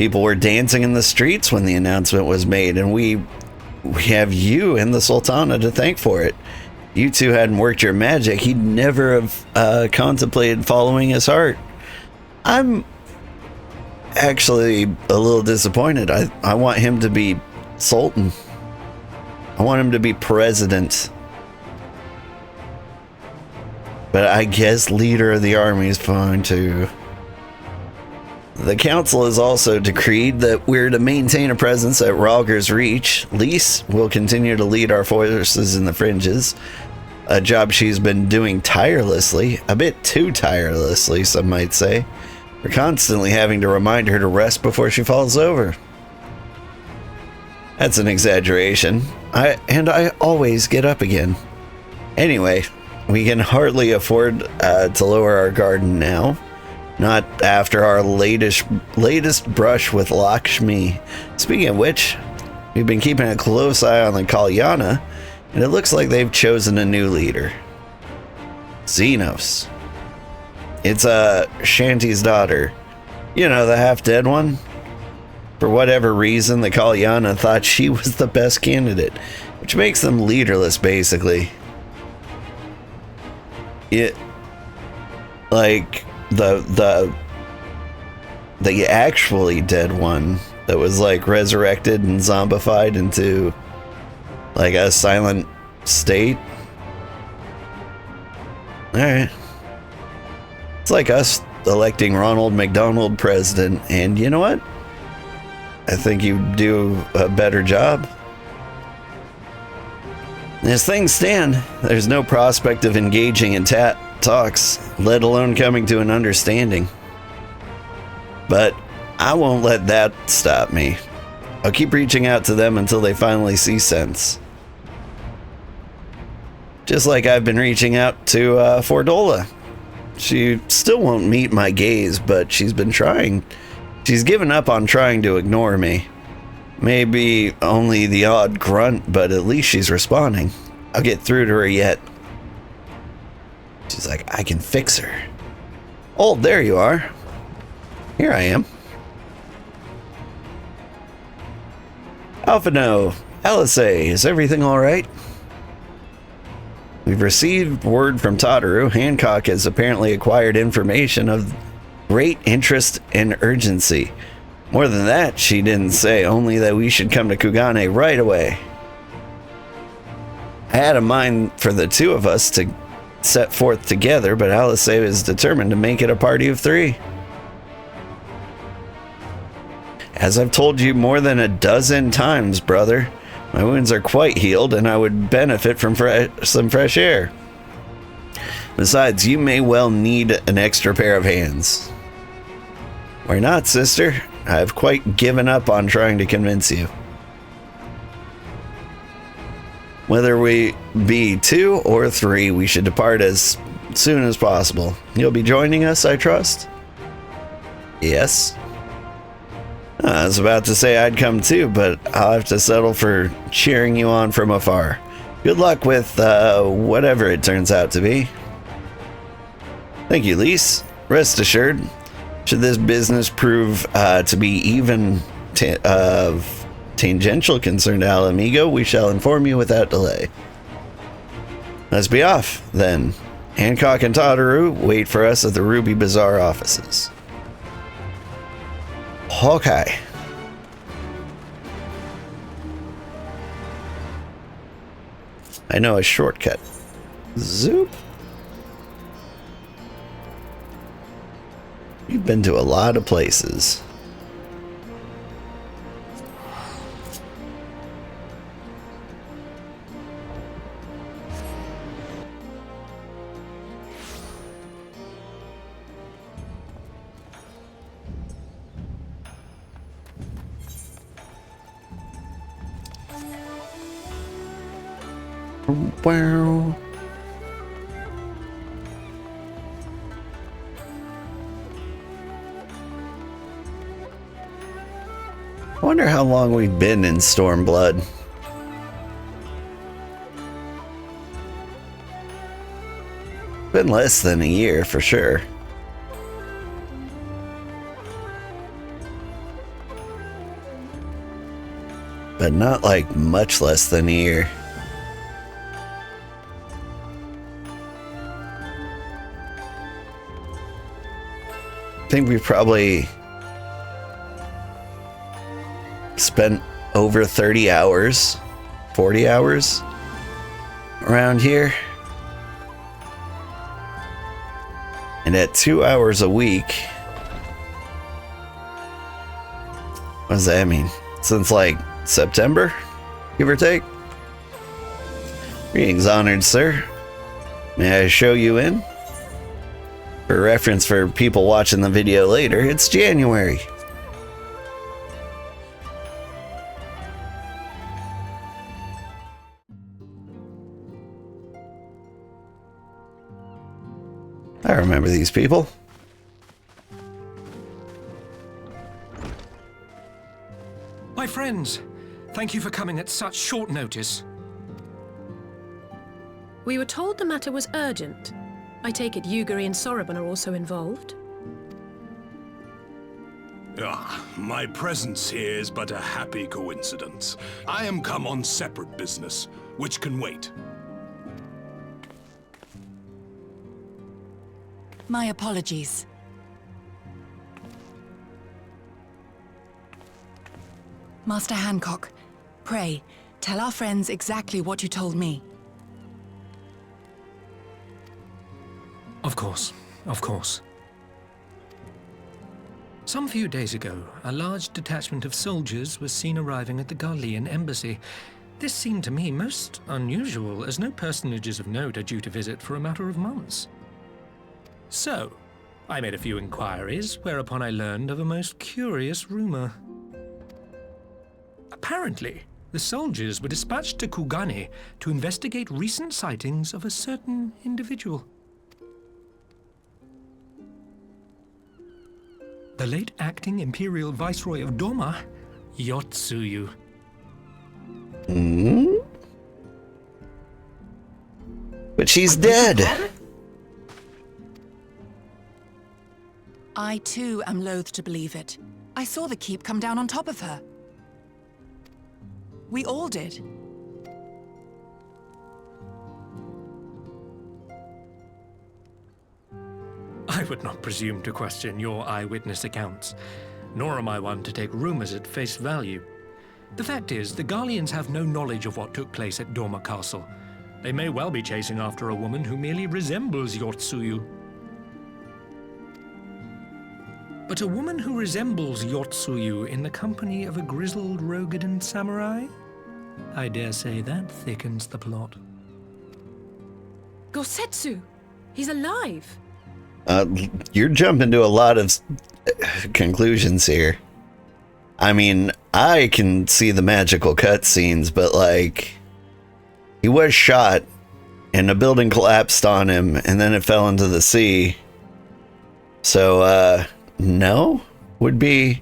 People were dancing in the streets when the announcement was made, and we have you and the Sultana to thank for it. You two hadn't worked your magic, he'd never have contemplated following his heart. I'm actually a little disappointed. I want him to be Sultan. I want him to be president. But I guess leader of the army is fine too. The council has also decreed that we're to maintain a presence at Ralger's Reach. Lise will continue to lead our forces in the fringes, a job she's been doing tirelessly, a bit too tirelessly, some might say. We're constantly having to remind her to rest before she falls over. That's an exaggeration. I always get up again. Anyway, we can hardly afford to lower our guard now. Not after our latest brush with Lakshmi. Speaking of which, we've been keeping a close eye on the Kalyana, and it looks like they've chosen a new leader. Xenos. It's Shanti's daughter. You know, the half-dead one. For whatever reason, the Kalyana thought she was the best candidate, which makes them leaderless, basically. It, like, the actually dead one that was like resurrected and zombified into like a silent state. Alright. It's like us electing Ronald McDonald president, and you know what? I think you do a better job. As things stand, there's no prospect of engaging in talks, let alone coming to an understanding. But I won't let that stop me. I'll keep reaching out to them until they finally see sense. Just like I've been reaching out to Fordola. She still won't meet my gaze, but she's been trying. She's given up on trying to ignore me. Maybe only the odd grunt, but at least she's responding. I'll get through to her yet. She's like, I can fix her. Oh, there you are. Here I am. Alphino, Alisei, is everything all right? We've received word from Tataru. Hancock has apparently acquired information of great interest and urgency. More than that, she didn't say, only that we should come to Kugane right away. I had a mind for the two of us to set forth together, but Alisei is determined to make it a party of three. As I've told you more than a dozen times, brother, my wounds are quite healed and I would benefit from some fresh air. Besides, you may well need an extra pair of hands. Why not, sister? I've quite given up on trying to convince you. Whether we be 2 or 3, we should depart as soon as possible. You'll be joining us, I trust? Yes. I was about to say I'd come too, but I'll have to settle for cheering you on from afar. Good luck with whatever it turns out to be. Thank you, Lise. Rest assured, should this business prove to be even of tangential concern to Mhigo, we shall inform you without delay. Let's be off, then. Hancock and Tataru wait for us at the Ruby Bazaar offices. Okay. I know a shortcut. Zoop. You've been to a lot of places. Wow. I wonder how long we've been in Stormblood. Been less than a year for sure. but not like much less than a year. I think we've probably spent over 30 hours, 40 hours around here. And at 2 hours a week, what does that mean? Since like September, give or take? Greetings, honored sir. May I show you in? For reference for people watching the video later, it's January. I remember these people. My friends, thank you for coming at such short notice. We were told the matter was urgent. I take it Yugiri and Soroban are also involved? My presence here is but a happy coincidence. I am come on separate business, which can wait. My apologies. Master Hancock, pray, tell our friends exactly what you told me. Of course, of course. Some few days ago, a large detachment of soldiers was seen arriving at the Garlean embassy. This seemed to me most unusual, as no personages of note are due to visit for a matter of months. So, I made a few inquiries, whereupon I learned of a most curious rumor. Apparently, the soldiers were dispatched to Kugani to investigate recent sightings of a certain individual. The late acting Imperial Viceroy of Doma, Yotsuyu. But she's dead. I too am loath to believe it. I saw the keep come down on top of her. We all did. I would not presume to question your eyewitness accounts, nor am I one to take rumors at face value. The fact is, the Garleans have no knowledge of what took place at Doma Castle. They may well be chasing after a woman who merely resembles Yotsuyu. But a woman who resembles Yotsuyu in the company of a grizzled Rogadan samurai? I dare say that thickens the plot. Gosetsu! He's alive! You're jumping to a lot of conclusions here. I mean, I can see the magical cutscenes, but like, he was shot and a building collapsed on him and then it fell into the sea. So, no would be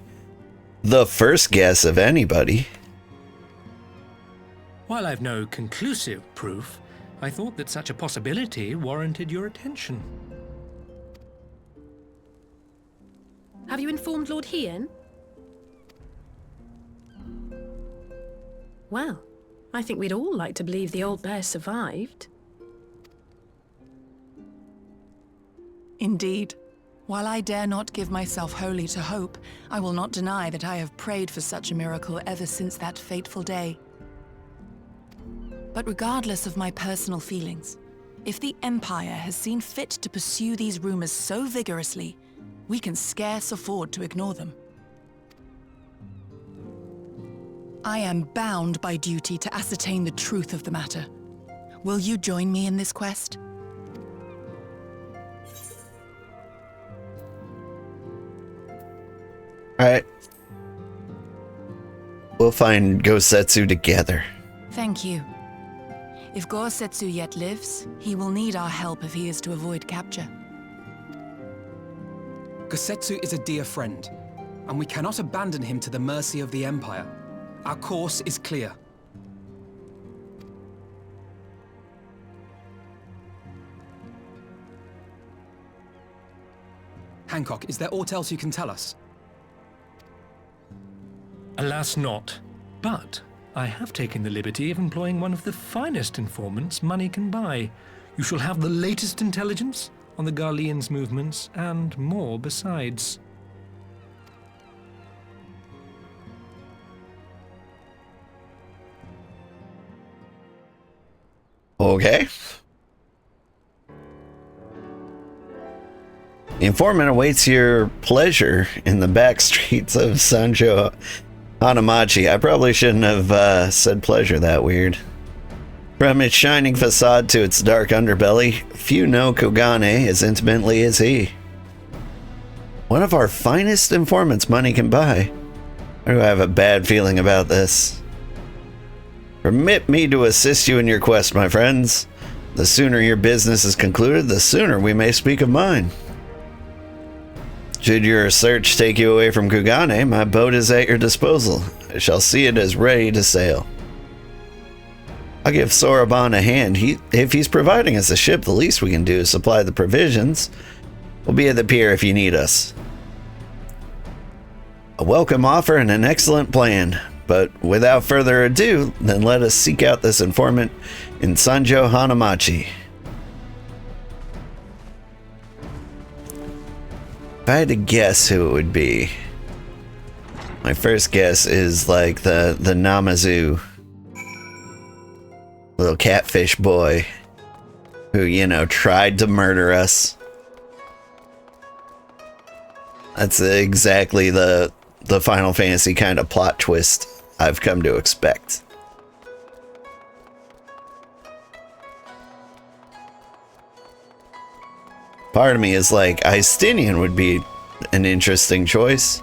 the first guess of anybody. While I've no conclusive proof, I thought that such a possibility warranted your attention. Have you informed Lord Hien? Well, I think we'd all like to believe the old bear survived. Indeed. While I dare not give myself wholly to hope, I will not deny that I have prayed for such a miracle ever since that fateful day. But regardless of my personal feelings, if the Empire has seen fit to pursue these rumors so vigorously, we can scarce afford to ignore them. I am bound by duty to ascertain the truth of the matter. Will you join me in this quest? Alright. We'll find Gosetsu together. Thank you. If Gosetsu yet lives, he will need our help if he is to avoid capture. Gosetsu is a dear friend, and we cannot abandon him to the mercy of the Empire. Our course is clear. Hancock, is there aught else you can tell us? Alas not, but I have taken the liberty of employing one of the finest informants money can buy. You shall have the latest intelligence on the Garlean's movements, and more besides. Okay. The informant awaits your pleasure in the back streets of Sanjo Hanamachi. I probably shouldn't have said pleasure that weird. From its shining facade to its dark underbelly, few know Kogane as intimately as he. One of our finest informants money can buy. Why do I have a bad feeling about this? Permit me to assist you in your quest, my friends. The sooner your business is concluded, the sooner we may speak of mine. Should your search take you away from Kogane, my boat is at your disposal. I shall see it as ready to sail. I'll give Soroban a hand. If he's providing us a ship, the least we can do is supply the provisions. We'll be at the pier if you need us. A welcome offer and an excellent plan. But without further ado, then let us seek out this informant in Sanjo Hanamachi. If I had to guess who it would be, my first guess is like the Namazu little catfish boy who, you know, tried to murder us. That's exactly the Final Fantasy kind of plot twist I've come to expect. Part of me is like, Istinian would be an interesting choice.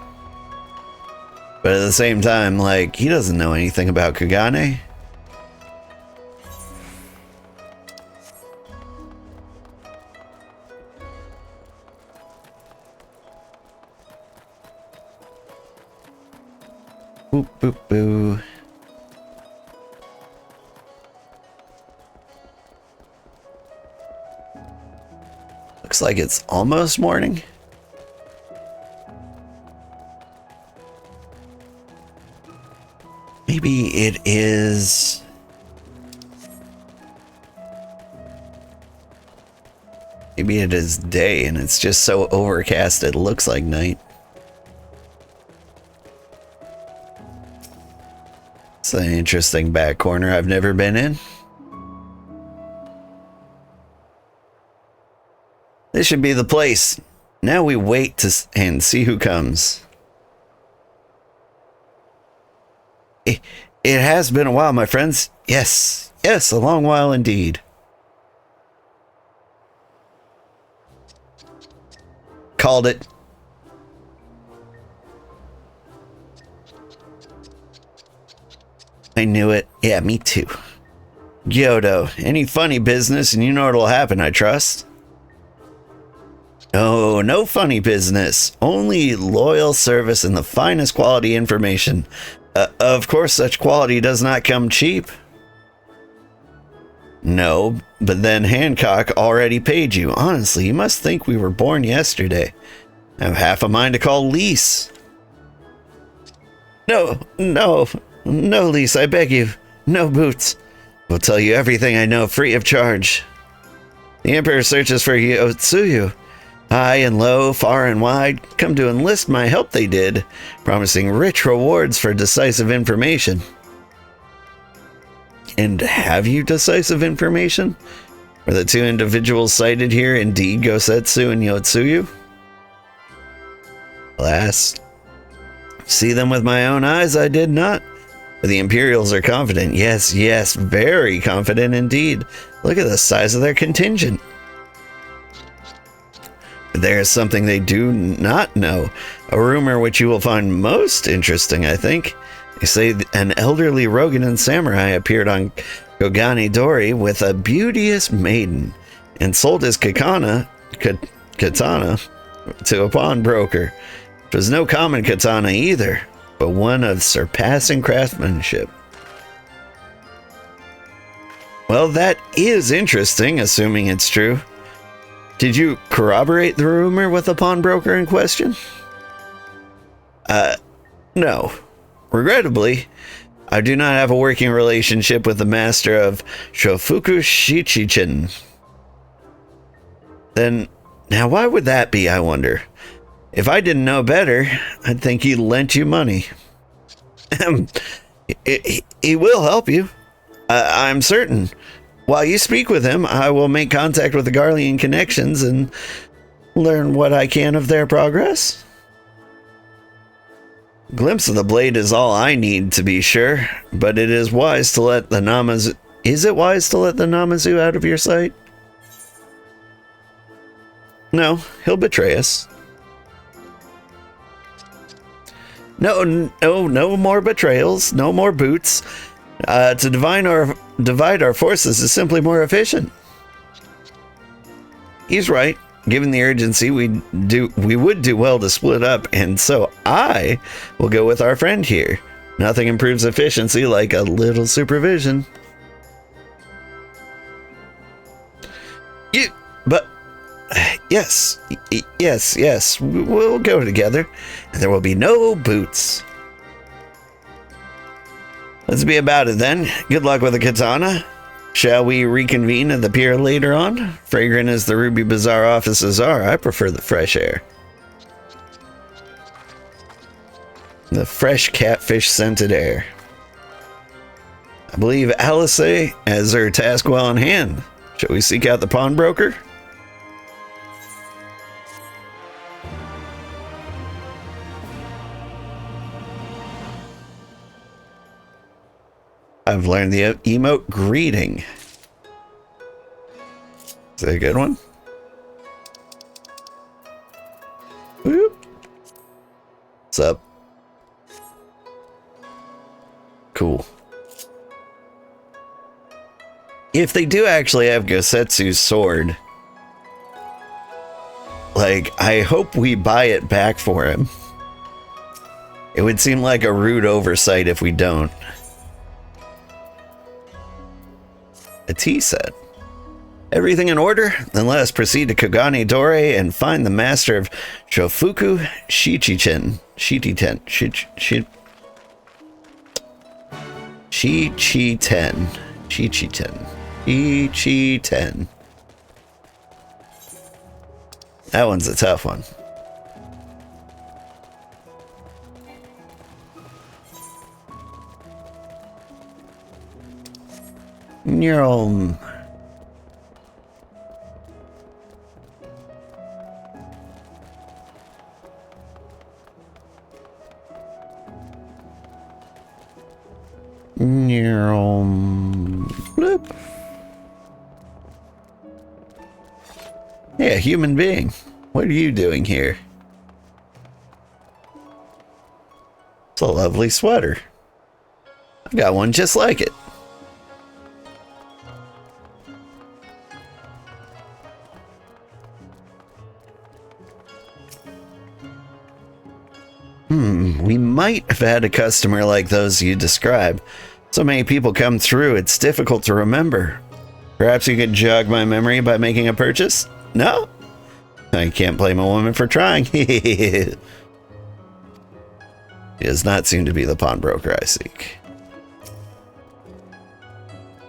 But at the same time, like, he doesn't know anything about Kogane. Boop, boop, boo. Looks like it's almost morning. Maybe it is... Maybe it is day and it's just so overcast it looks like night. It's an interesting back corner I've never been in. This should be the place. Now we wait and see who comes. It has been a while, my friends. Yes, yes, a long while indeed. Called it. I knew it. Yeah, me too. Gyodo, any funny business and you know what'll happen, I trust? Oh, no funny business. Only loyal service and the finest quality information. Of course, such quality does not come cheap. No, but then Hancock already paid you. Honestly, you must think we were born yesterday. I have half a mind to call Lise. No, Lise, I beg you. No boots. I'll tell you everything I know free of charge. The Emperor searches for Yotsuyu. High and low, far and wide, come to enlist my help they did, promising rich rewards for decisive information. And have you decisive information? Are the two individuals cited here indeed Gosetsu and Yotsuyu? Alas, see them with my own eyes, I did not. But the Imperials are confident. Yes, very confident indeed. Look at the size of their contingent. There is something they do not know. A rumor which you will find most interesting, I think. They say an elderly Roganan samurai appeared on Kogane Dori with a beauteous maiden and sold his katana to a pawnbroker. It was no common katana either, but one of surpassing craftsmanship. Well, that is interesting, assuming it's true. Did you corroborate the rumor with the pawnbroker in question? No. Regrettably, I do not have a working relationship with the master of Shofuku Shichichin. Then, now why would that be, I wonder? If I didn't know better, I'd think he lent you money. He will help you. I'm certain. While you speak with him, I will make contact with the Garlean connections and learn what I can of their progress. Glimpse of the blade is all I need, to be sure, but it is wise to let the Namazu... Is it wise to let the Namazu out of your sight? No, he'll betray us. No more betrayals, no more boots. To divide our forces is simply more efficient. He's right. Given the urgency, we would do well to split up, and so I will go with our friend here. Nothing improves efficiency like a little supervision. Yes, we'll go together, and there will be no boots. Let's be about it then. Good luck with the katana. Shall we reconvene at the pier later on? Fragrant as the Ruby Bazaar offices are, I prefer the fresh air. The fresh catfish-scented air. I believe Alice has her task well in hand. Shall we seek out the pawnbroker? I've learned the emote greeting. Is that a good one? Whoop. What's up? Cool. If they do actually have Gosetsu's sword, like, I hope we buy it back for him. It would seem like a rude oversight if we don't. A tea set. Everything in order? Then let us proceed to Kogane Dore and find the master of Shofuku Shichichin. Shichiten. That one's a tough one. Neural. Bloop. Yeah, human being. What are you doing here? It's a lovely sweater. I've got one just like it. We might have had a customer like those you describe. So many people come through, it's difficult to remember. Perhaps you could jog my memory by making a purchase? No? I can't blame a woman for trying. He does not seem to be the pawnbroker I seek.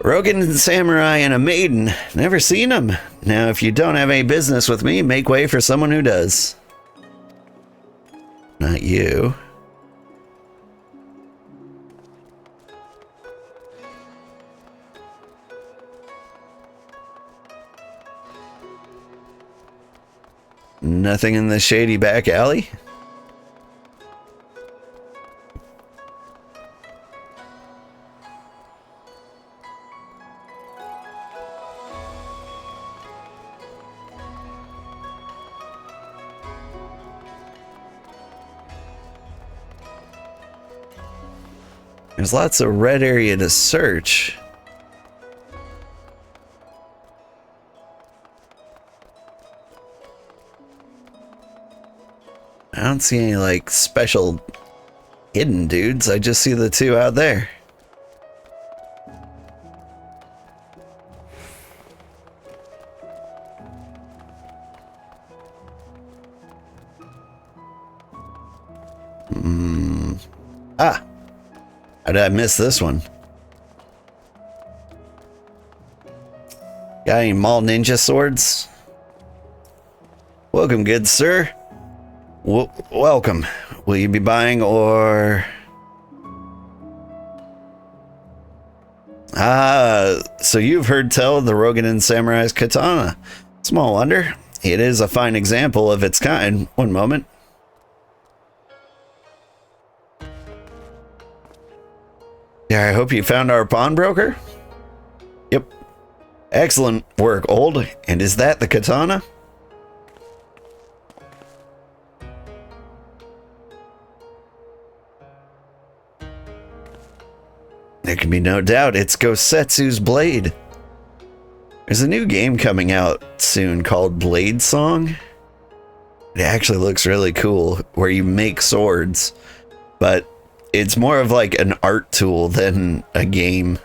Rogan samurai and a maiden. Never seen them. Now, if you don't have any business with me, make way for someone who does. Not you. Nothing in the shady back alley? There's lots of red area to search. I don't see any, like, special hidden dudes. I just see the two out there. How did I miss this one? Got any Maul Ninja swords? Welcome, good sir. Welcome. Will you be buying or... So you've heard tell of the Roganin Samurai's katana. Small wonder. It is a fine example of its kind. One moment. Yeah, I hope you found our pawnbroker. Yep. Excellent work, old. And is that the katana? There can be no doubt it's Gosetsu's blade. There's a new game coming out soon called Blade Song. It actually looks really cool, where you make swords, but it's more of like an art tool than a game.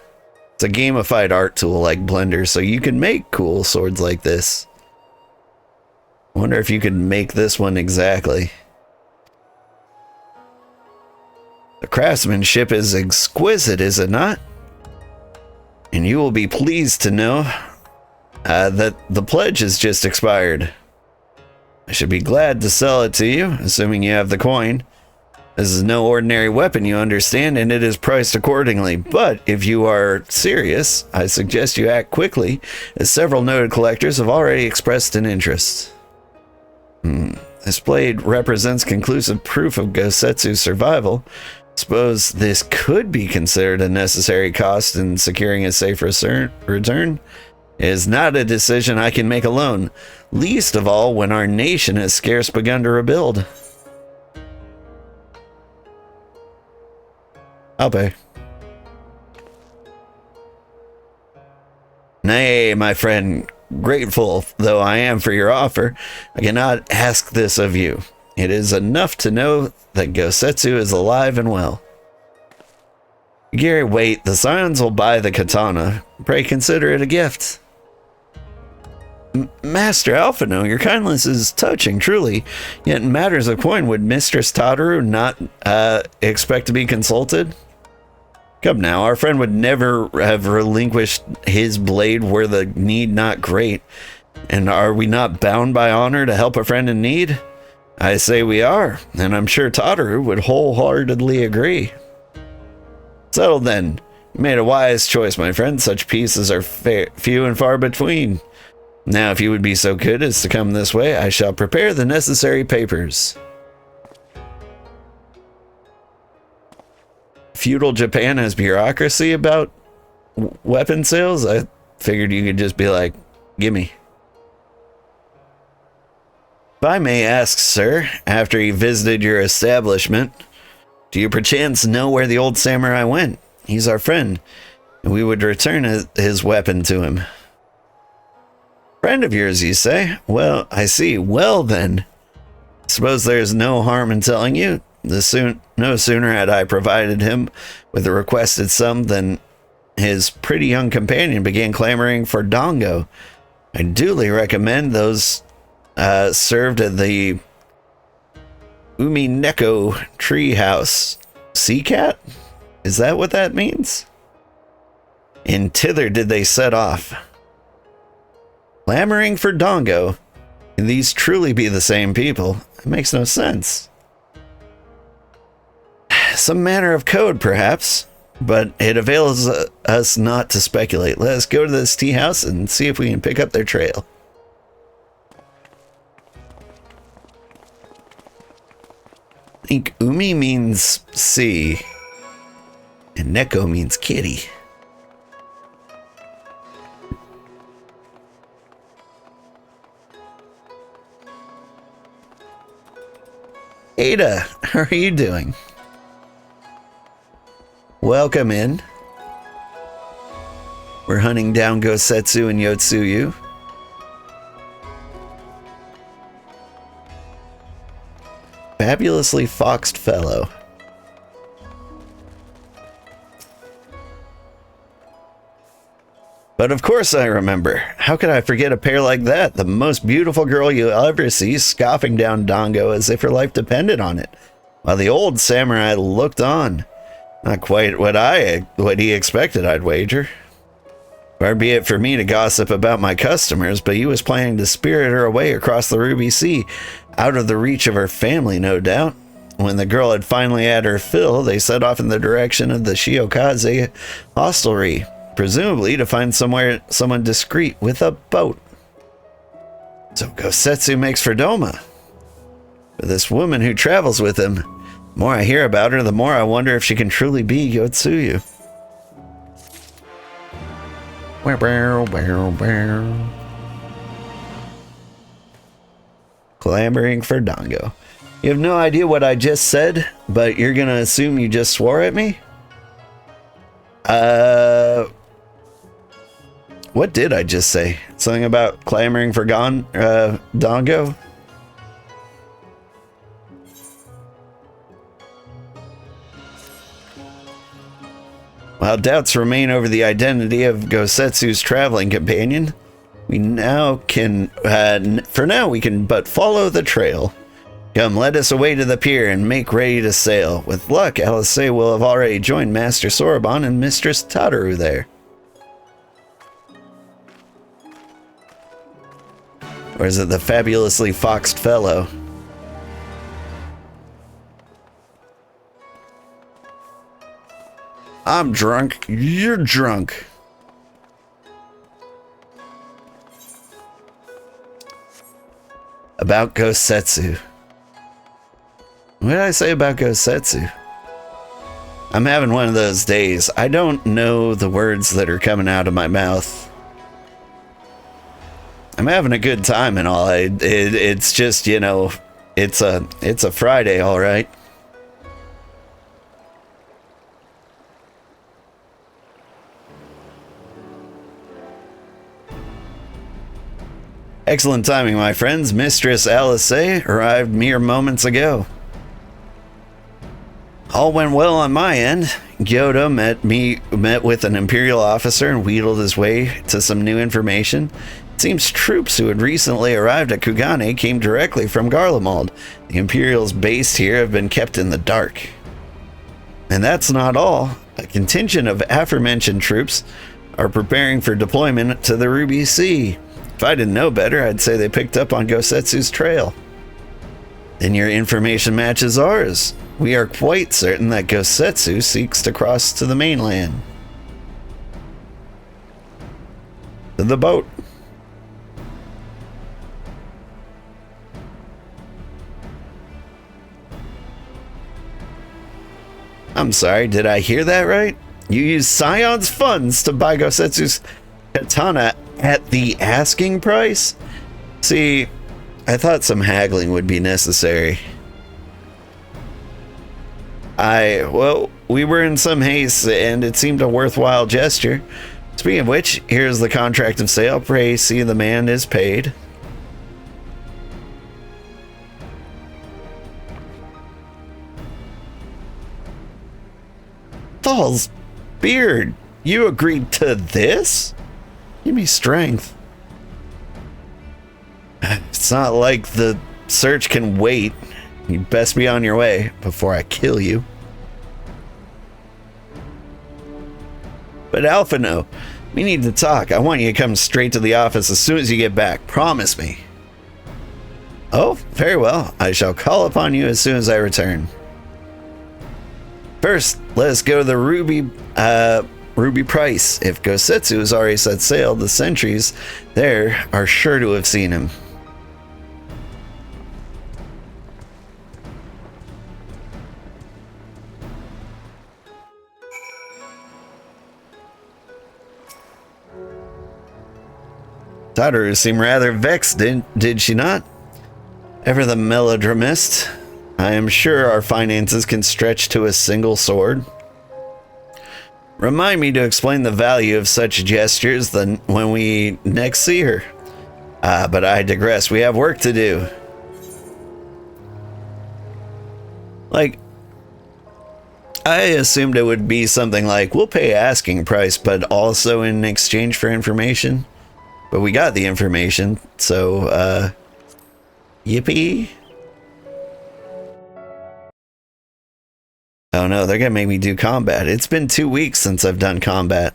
It's a gamified art tool like Blender, so you can make cool swords like this. I wonder if you could make this one exactly. The craftsmanship is exquisite, is it not? And you will be pleased to know that the pledge has just expired. I should be glad to sell it to you, assuming you have the coin. This is no ordinary weapon, you understand, and it is priced accordingly. But if you are serious, I suggest you act quickly, as several noted collectors have already expressed an interest. This blade represents conclusive proof of Gosetsu's survival. Suppose this could be considered a necessary cost in securing a safe return. It is not a decision I can make alone, least of all when our nation has scarce begun to rebuild. I'll pay. Nay, my friend, grateful though I am for your offer, I cannot ask this of you. It is enough to know that Gosetsu is alive and well. Gary, wait, the Scions will buy the katana. Pray consider it a gift. Master Alphino, your kindness is touching, truly. Yet in matters of coin, would Mistress Tataru not expect to be consulted? Come now, our friend would never have relinquished his blade were the need not great. And are we not bound by honor to help a friend in need? I say we are, and I'm sure Tataru would wholeheartedly agree. Settled then. You made a wise choice, my friend. Such pieces are few and far between. Now, if you would be so good as to come this way, I shall prepare the necessary papers. Feudal Japan has bureaucracy about weapon sales? I figured you could just be like, gimme. If I may ask, sir, after he visited your establishment, do you perchance know where the old samurai went? He's our friend, and we would return his weapon to him. Friend of yours, you say? Well, I see. Well, then, suppose there's no harm in telling you. No sooner had I provided him with the requested sum than his pretty young companion began clamoring for dongo. I duly recommend those served at the Umineko treehouse. Sea cat? Is that what that means? And thither did they set off. Clamoring for dongo. Can these truly be the same people? It makes no sense. Some manner of code, perhaps, but it avails us not to speculate. Let us go to this tea house and see if we can pick up their trail. I think Umi means sea, and Neko means kitty. Ada, how are you doing? Welcome in. We're hunting down Gosetsu and Yotsuyu. Fabulously foxed fellow. But of course I remember. How could I forget a pair like that? The most beautiful girl you'll ever see scoffing down dongo as if her life depended on it, while the old samurai looked on. Not quite what he expected, I'd wager. Far be it for me to gossip about my customers, but he was planning to spirit her away across the Ruby Sea, out of the reach of her family, no doubt. When the girl had finally had her fill, they set off in the direction of the Shiokaze hostelry, presumably to find someone discreet with a boat. So Gosetsu makes for Doma. But this woman who travels with him, the more I hear about her, the more I wonder if she can truly be Yotsuyu. Clamoring for Dango. You have no idea what I just said, but you're gonna assume you just swore at me? What did I just say? Something about clamoring for Dango? While doubts remain over the identity of Gosetsu's traveling companion, we now can, for now we can but follow the trail. Come, let us away to the pier and make ready to sail. With luck, Alice will have already joined Master Soroban and Mistress Tataru there. Or is it the fabulously foxed fellow? I'm drunk. You're drunk. About Gosetsu. What did I say about Gosetsu? I'm having one of those days. I don't know the words that are coming out of my mouth. I'm having a good time and all. It's just, you know, it's a Friday, all right. Excellent timing, my friends. Mistress Alice arrived mere moments ago. All went well on my end. Gyoto met with an Imperial officer and wheedled his way to some new information. It seems troops who had recently arrived at Kugane came directly from Garlemald. The Imperials based here have been kept in the dark. And that's not all. A contingent of aforementioned troops are preparing for deployment to the Ruby Sea. If I didn't know better, I'd say they picked up on Gosetsu's trail. Then your information matches ours. We are quite certain that Gosetsu seeks to cross to the mainland. To the boat. I'm sorry, did I hear that right? You used Scion's funds to buy Gosetsu's katana at the asking price? See, I thought some haggling would be necessary. Well, we were in some haste, and it seemed a worthwhile gesture. Speaking of which, here's the contract of sale. Pray see the man is paid. Thal's beard, you agreed to this? Give me strength. It's not like the search can wait. You'd best be on your way before I kill you. But Alphino, we need to talk. I want you to come straight to the office as soon as you get back. Promise me. Oh, very well. I shall call upon you as soon as I return. First, let us go to the Ruby Price. If Gosetsu has already set sail, the sentries there are sure to have seen him. Tataru seemed rather vexed, did she not? Ever the melodramist. I am sure our finances can stretch to a single sword. Remind me to explain the value of such gestures when we next see her. But I digress. We have work to do. Like, I assumed it would be something like, we'll pay asking price, but also in exchange for information. But we got the information, so, yippee. Oh no, they're gonna make me do combat. It's been 2 weeks since I've done combat.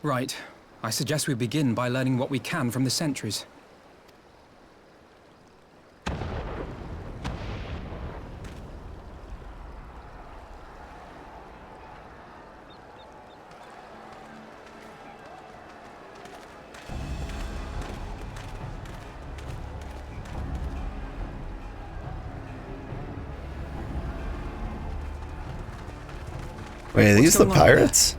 Right. I suggest we begin by learning what we can from the sentries. Wait, are these the pirates?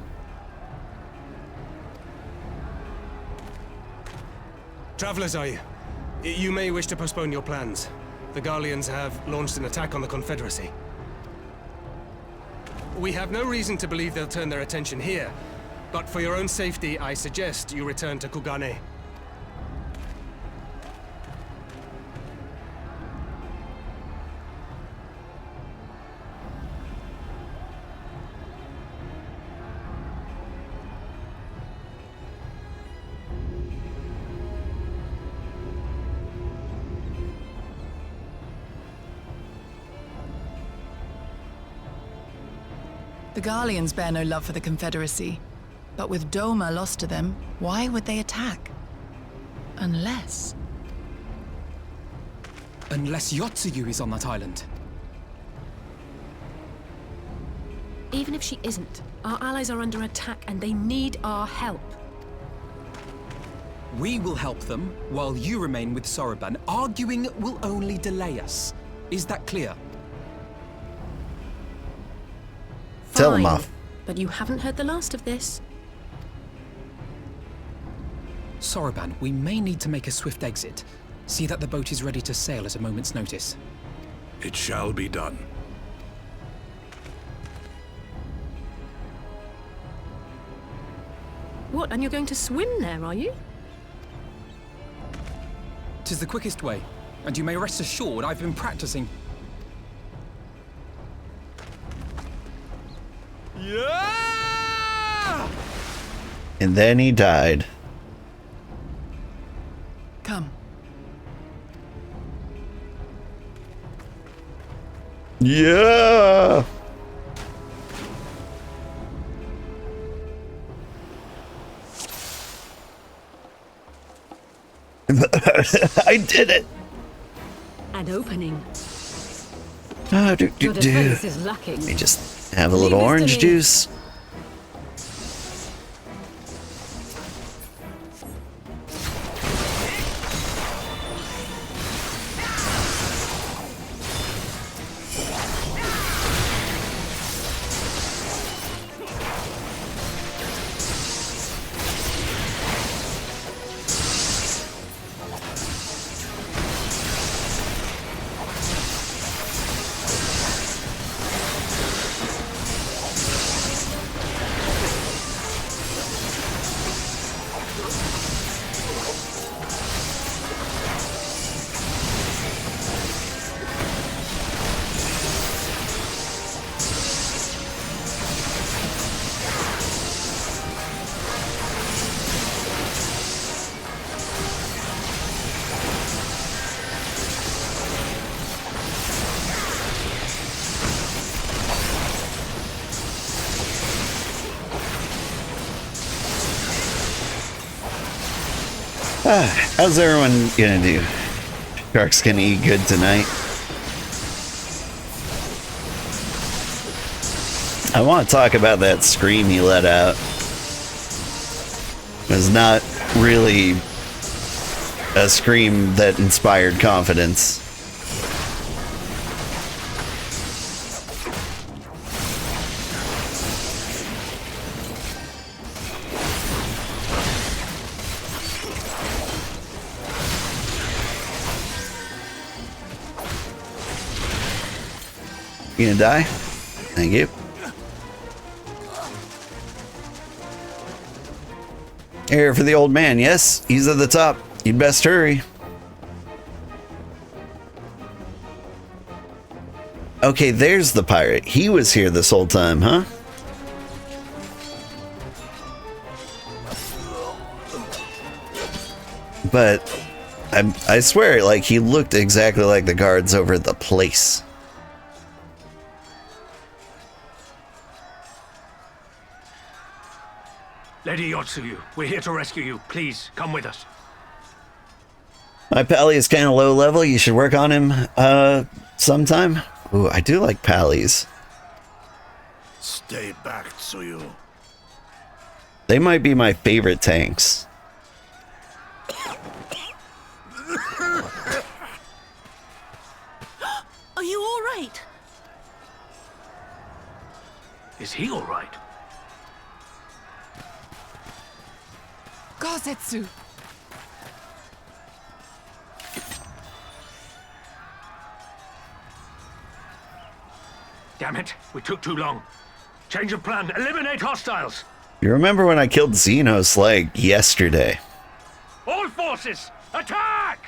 Travelers, are you? You may wish to postpone your plans. The Garleans have launched an attack on the Confederacy. We have no reason to believe they'll turn their attention here, but for your own safety, I suggest you return to Kugane. The Garleans bear no love for the Confederacy, but with Doma lost to them, why would they attack? Unless Yotsuyu is on that island. Even if she isn't, our allies are under attack and they need our help. We will help them while you remain with Soroban. Arguing will only delay us. Is that clear? Tell them off. But you haven't heard the last of this. Soroban, we may need to make a swift exit. See that the boat is ready to sail at a moment's notice. It shall be done. What, and you're going to swim there, are you? 'Tis the quickest way, and you may rest assured I've been practicing. Yeah! And then he died. Come. Yeah! I did it! An opening. Oh, Your defense is lacking. Let me just have a little orange juice. How's everyone gonna do? Shark's gonna eat good tonight. I want to talk about that scream he let out. It was not really a scream that inspired confidence. You gonna die? Thank you. Here for the old man, yes? He's at the top. You'd best hurry. Okay, there's the pirate. He was here this whole time, huh? But I swear, like, he looked exactly like the guards over at the place. Lady Yotsuyu, we're here to rescue you. Please, come with us. My pally is kind of low level. You should work on him sometime. Ooh, I do like pallies. Stay back, Tsuyu. They might be my favorite tanks. Are you all right? Is he all right? Gosetsu! Damn it, we took too long. Change of plan, eliminate hostiles. You remember when I killed Xenos like yesterday? All forces, attack!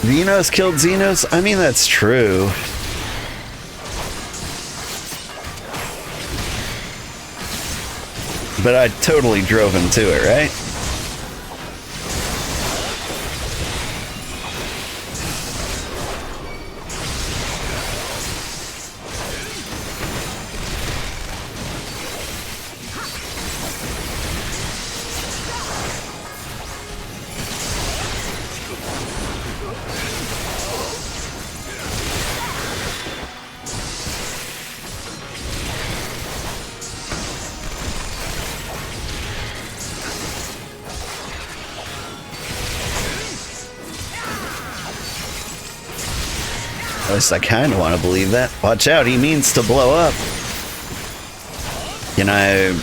Xenos killed Xenos? I mean, that's true. But I totally drove him to it, right? At least I kind of want to believe that. Watch out, he means to blow up. Can I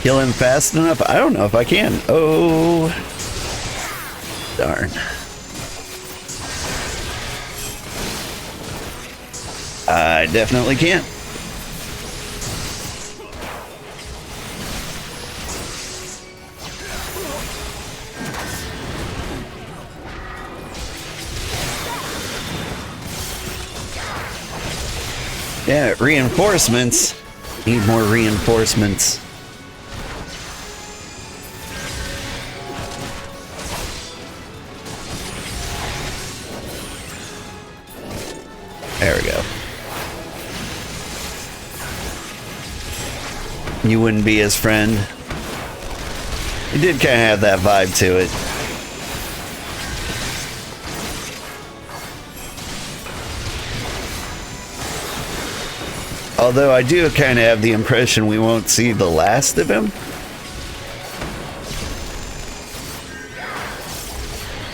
kill him fast enough? I don't know if I can. Oh, darn. I definitely can't. Yeah, reinforcements. Need more reinforcements. There we go. You wouldn't be his friend. It did kind of have that vibe to it. Although I do kind of have the impression we won't see the last of him.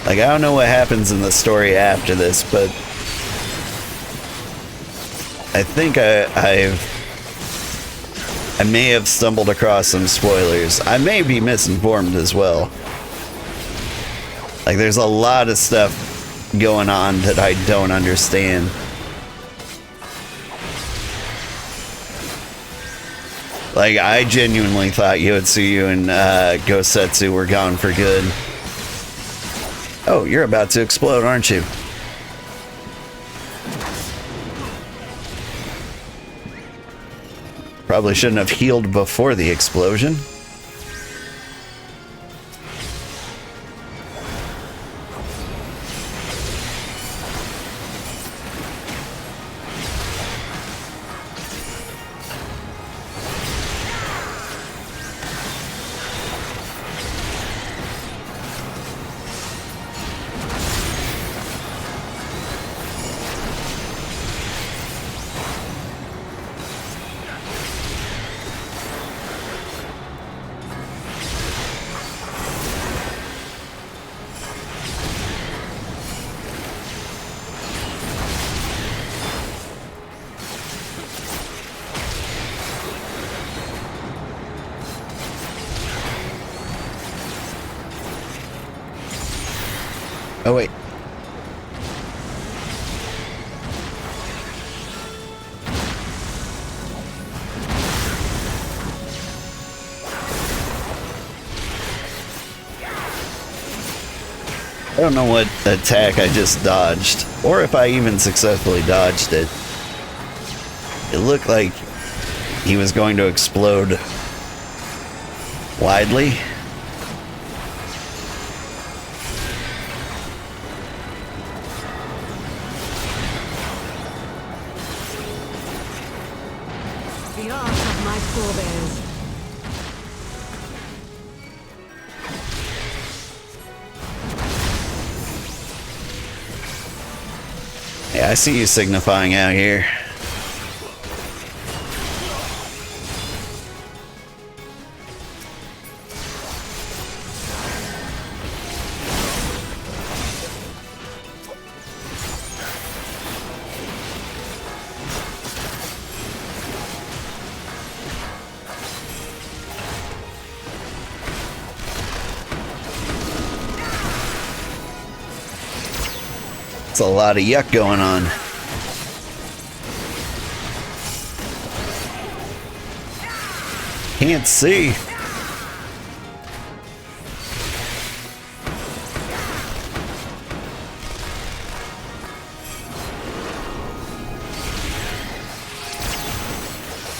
Like, I don't know what happens in the story after this, but I think I may have stumbled across some spoilers. I may be misinformed as well. Like, there's a lot of stuff going on that I don't understand. Like, I genuinely thought Yotsuyu and Gosetsu were gone for good. Oh, you're about to explode, aren't you? Probably shouldn't have healed before the explosion. Oh, wait. I don't know what attack I just dodged, or if I even successfully dodged it. It looked like he was going to explode widely. The art of my forebears. Yeah, I see you signifying out here. It's a lot of yuck going on. Can't see.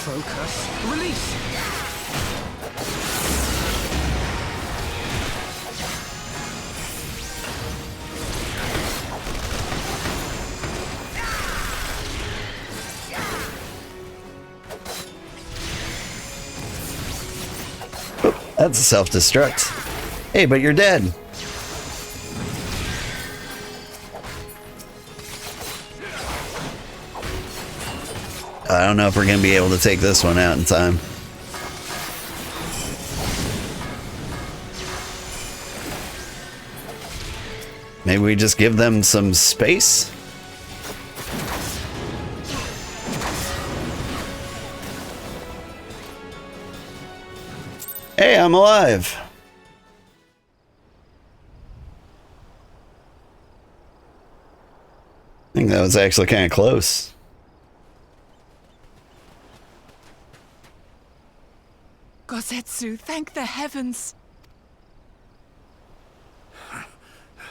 Focus. Release. That's a self-destruct. Hey, but you're dead. I don't know if we're going to be able to take this one out in time. Maybe we just give them some space? Hey, I'm alive. I think that was actually kind of close. Gosetsu, thank the heavens.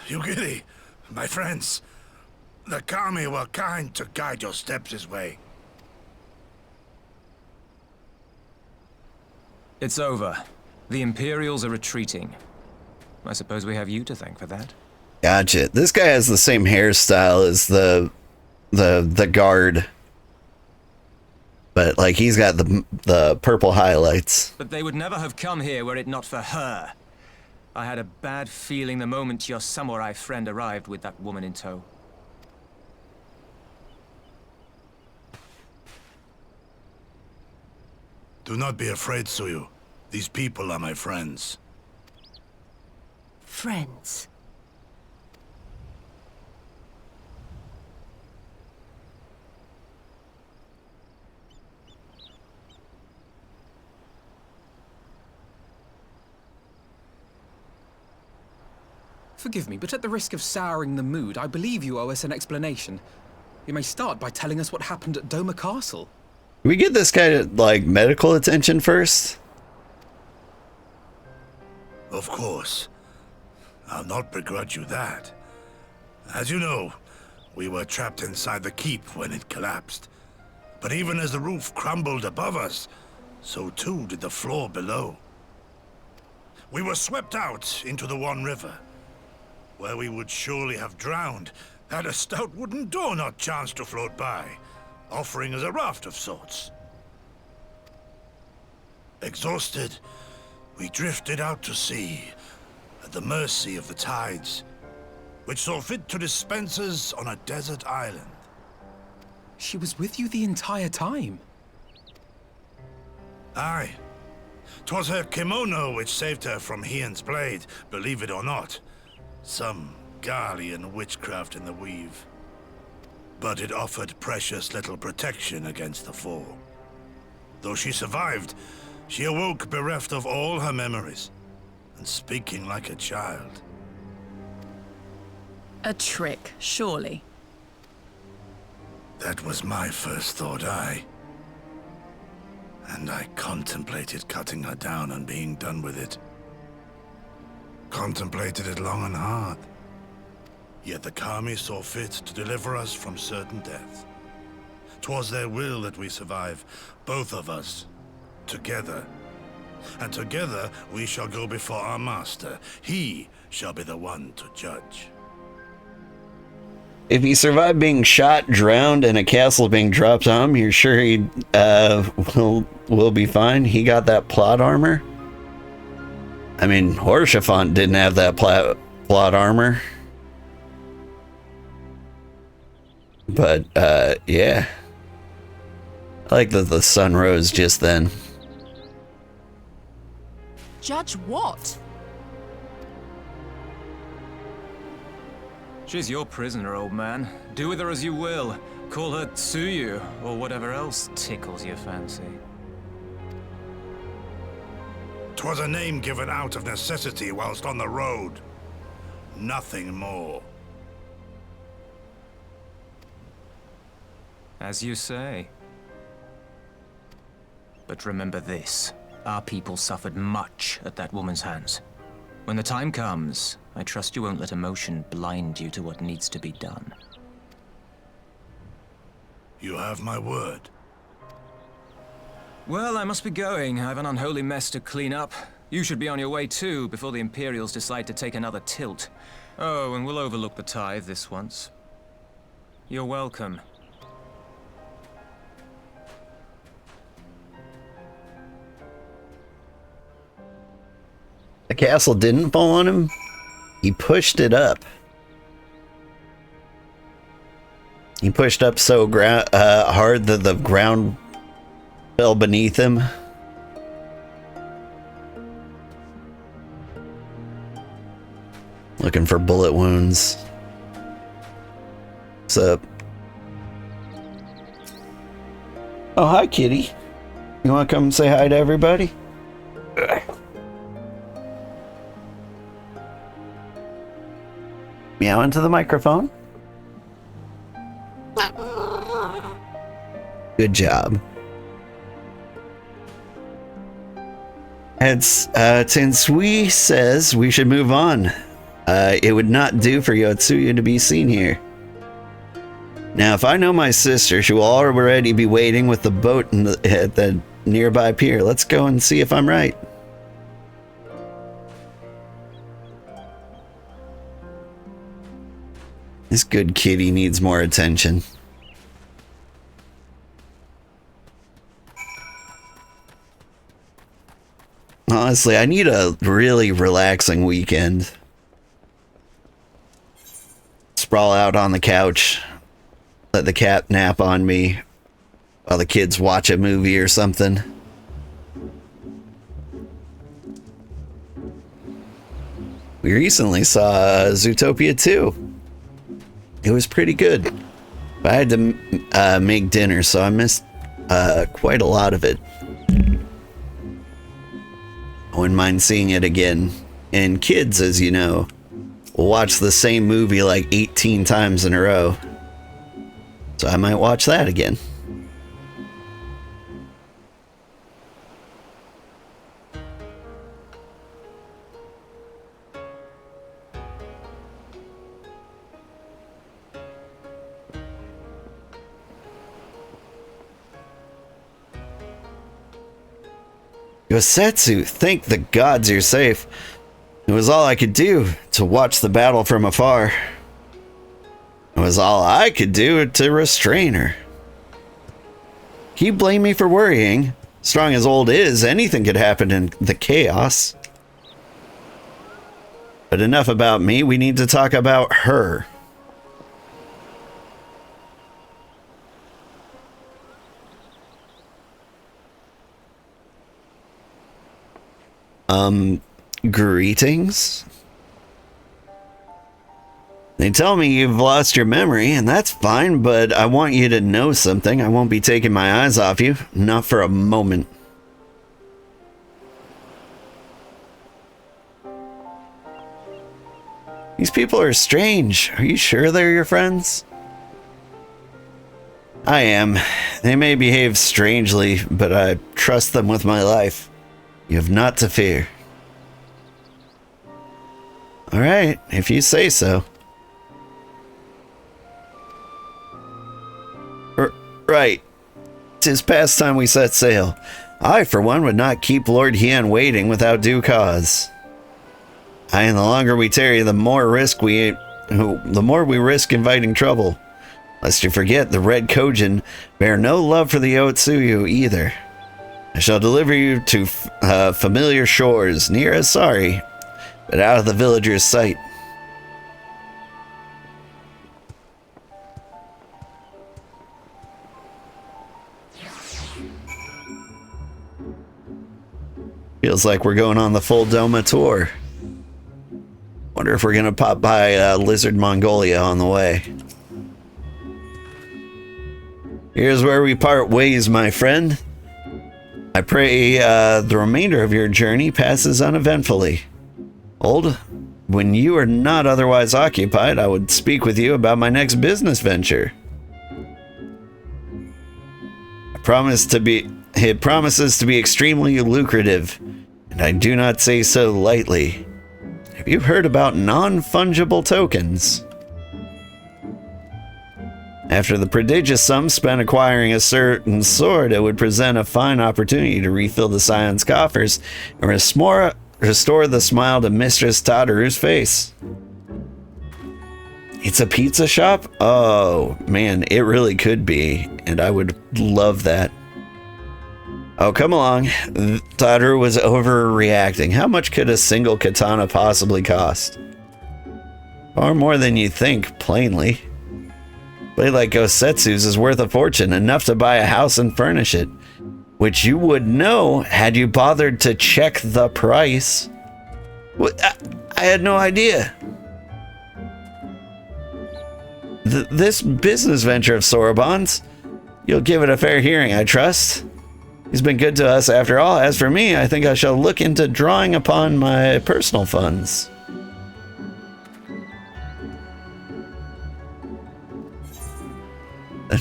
Yugiri, my friends, the Kami were kind to guide your steps this way. It's over. The Imperials are retreating. I suppose we have you to thank for that. Gotcha. This guy has the same hairstyle as the guard. But like he's got the purple highlights. But they would never have come here were it not for her. I had a bad feeling the moment your samurai friend arrived with that woman in tow. Do not be afraid, Suyu. These people are my friends. Friends. Forgive me, but at the risk of souring the mood, I believe you owe us an explanation. You may start by telling us what happened at Doma Castle. Can we get this guy like medical attention first? Of course. I'll not begrudge you that. As you know, we were trapped inside the keep when it collapsed. But even as the roof crumbled above us, so too did the floor below. We were swept out into the One River, where we would surely have drowned had a stout wooden door not chanced to float by, offering us a raft of sorts. Exhausted, we drifted out to sea, at the mercy of the tides, which saw fit to dispense us on a desert island. She was with you the entire time? Aye. 'Twas her kimono which saved her from Hien's blade, believe it or not. Some Garlean witchcraft in the weave. But it offered precious little protection against the fall. Though she survived, she awoke bereft of all her memories, and speaking like a child. A trick, surely. That was my first thought, and I contemplated cutting her down and being done with it. Contemplated it long and hard. Yet the Kami saw fit to deliver us from certain death. 'Twas their will that we survive, both of us, together. And together we shall go before our master. He shall be the one to judge. If he survived being shot, drowned, and a castle being dropped on him, you're sure he will be fine? He got that plot armor? I mean, Horshaphant didn't have that plot armor. But, yeah. I like that the sun rose just then. Judge what? She's your prisoner, old man. Do with her as you will. Call her Tsuyu, or whatever else tickles your fancy. 'Twas a name given out of necessity whilst on the road. Nothing more. As you say. But remember this. Our people suffered much at that woman's hands. When the time comes, I trust you won't let emotion blind you to what needs to be done. You have my word. Well, I must be going. I have an unholy mess to clean up. You should be on your way too, before the Imperials decide to take another tilt. Oh, and we'll overlook the tithe this once. You're welcome. The castle didn't fall on him. He pushed it up. He pushed up so hard that the ground fell beneath him. Looking for bullet wounds. What's up? Oh, hi, kitty. You want to come say hi to everybody? Meow into the microphone. Good job. Tensui says we should move on. It would not do for Yotsuya to be seen here. Now, if I know my sister, she will already be waiting with the boat at the nearby pier. Let's go and see if I'm right. This good kitty needs more attention. Honestly, I need a really relaxing weekend. Sprawl out on the couch. Let the cat nap on me while the kids watch a movie or something. We recently saw Zootopia 2. It was pretty good. I had to make dinner, so I missed quite a lot of it. I wouldn't mind seeing it again. And kids, as you know, will watch the same movie like 18 times in a row. So I might watch that again. Yosetsu, thank the gods you're safe. It was all I could do to watch the battle from afar. It was all I could do to restrain her. Can you blame me for worrying? Strong as old is, anything could happen in the chaos. But enough about me, we need to talk about her. Greetings? They tell me you've lost your memory, and that's fine, but I want you to know something. I won't be taking my eyes off you, not for a moment. These people are strange. Are you sure they're your friends? I am. They may behave strangely, but I trust them with my life. You have not to fear. All right, if you say so. Right. 'Tis past time we set sail. I, for one, would not keep Lord Hien waiting without due cause. And the longer we tarry, the more we risk inviting trouble. Lest you forget, the Red Kojin bear no love for the Otsuyu either. I shall deliver you to familiar shores, near Asari, but out of the villagers' sight. Feels like we're going on the full Doma tour. Wonder if we're gonna pop by Lizard Mongolia on the way. Here's where we part ways, my friend. I pray the remainder of your journey passes uneventfully. Old, when you are not otherwise occupied, I would speak with you about my next business venture. It promises to be extremely lucrative, and I do not say so lightly. Have you heard about non-fungible tokens? After the prodigious sum spent acquiring a certain sword, it would present a fine opportunity to refill the Scion's coffers and restore the smile to Mistress Tadaru's face. It's a pizza shop? Oh, man, it really could be, and I would love that. Oh, come along. Tadaru was overreacting. How much could a single katana possibly cost? Far more than you think, plainly. Blade like Gosetsu's is worth a fortune, enough to buy a house and furnish it. Which you would know had you bothered to check the price. I had no idea. This business venture of Soroban's, you'll give it a fair hearing, I trust. He's been good to us after all. As for me, I think I shall look into drawing upon my personal funds.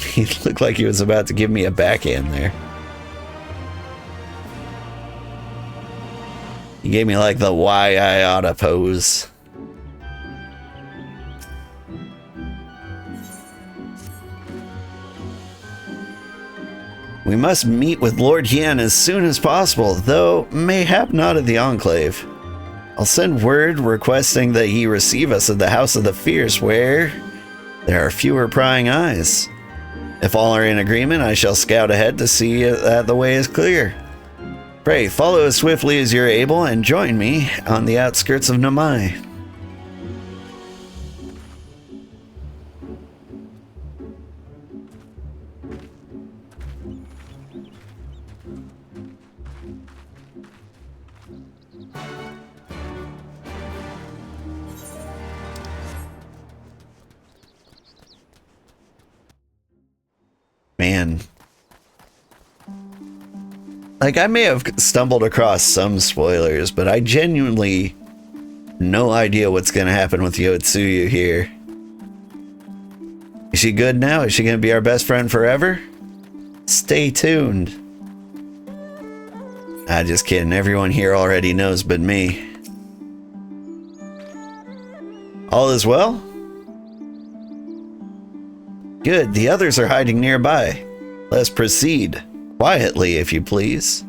He looked like he was about to give me a backhand there. He gave me like the why I oughta pose. We must meet with Lord Hien as soon as possible, though mayhap not at the Enclave. I'll send word requesting that he receive us at the House of the Fierce, where there are fewer prying eyes. If all are in agreement, I shall scout ahead to see that the way is clear. Pray, follow as swiftly as you're able and join me on the outskirts of Namai. Man. Like, I may have stumbled across some spoilers, but I genuinely no idea what's going to happen with Yotsuyu here. Is she good now? Is she going to be our best friend forever? Stay tuned. Just kidding. Everyone here already knows but me. All is well? Good. The others are hiding nearby. Let's proceed. Quietly, if you please.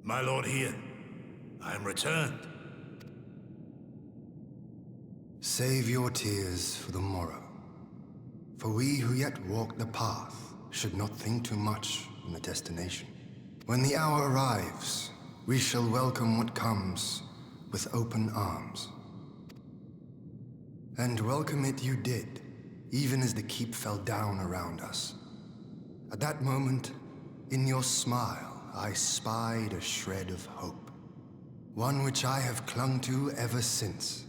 My lord Hien, I am returned. Save your tears for the morrow. For we who yet walk the path should not think too much on the destination. When the hour arrives, we shall welcome what comes with open arms. And welcome it you did, even as the keep fell down around us. At that moment, in your smile, I spied a shred of hope. one which I have clung to ever since.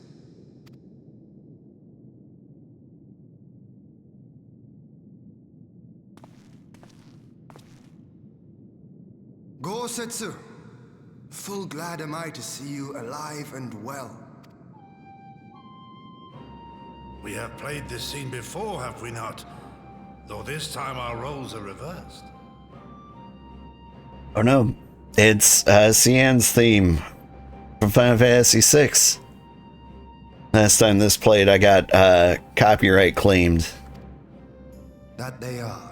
Gosetsu, full glad am I to see you alive and well. We have played this scene before, have we not? Though this time our roles are reversed. Oh no, it's Cian's theme from Final Fantasy VI. Last time this played, I got copyright claimed. That they are.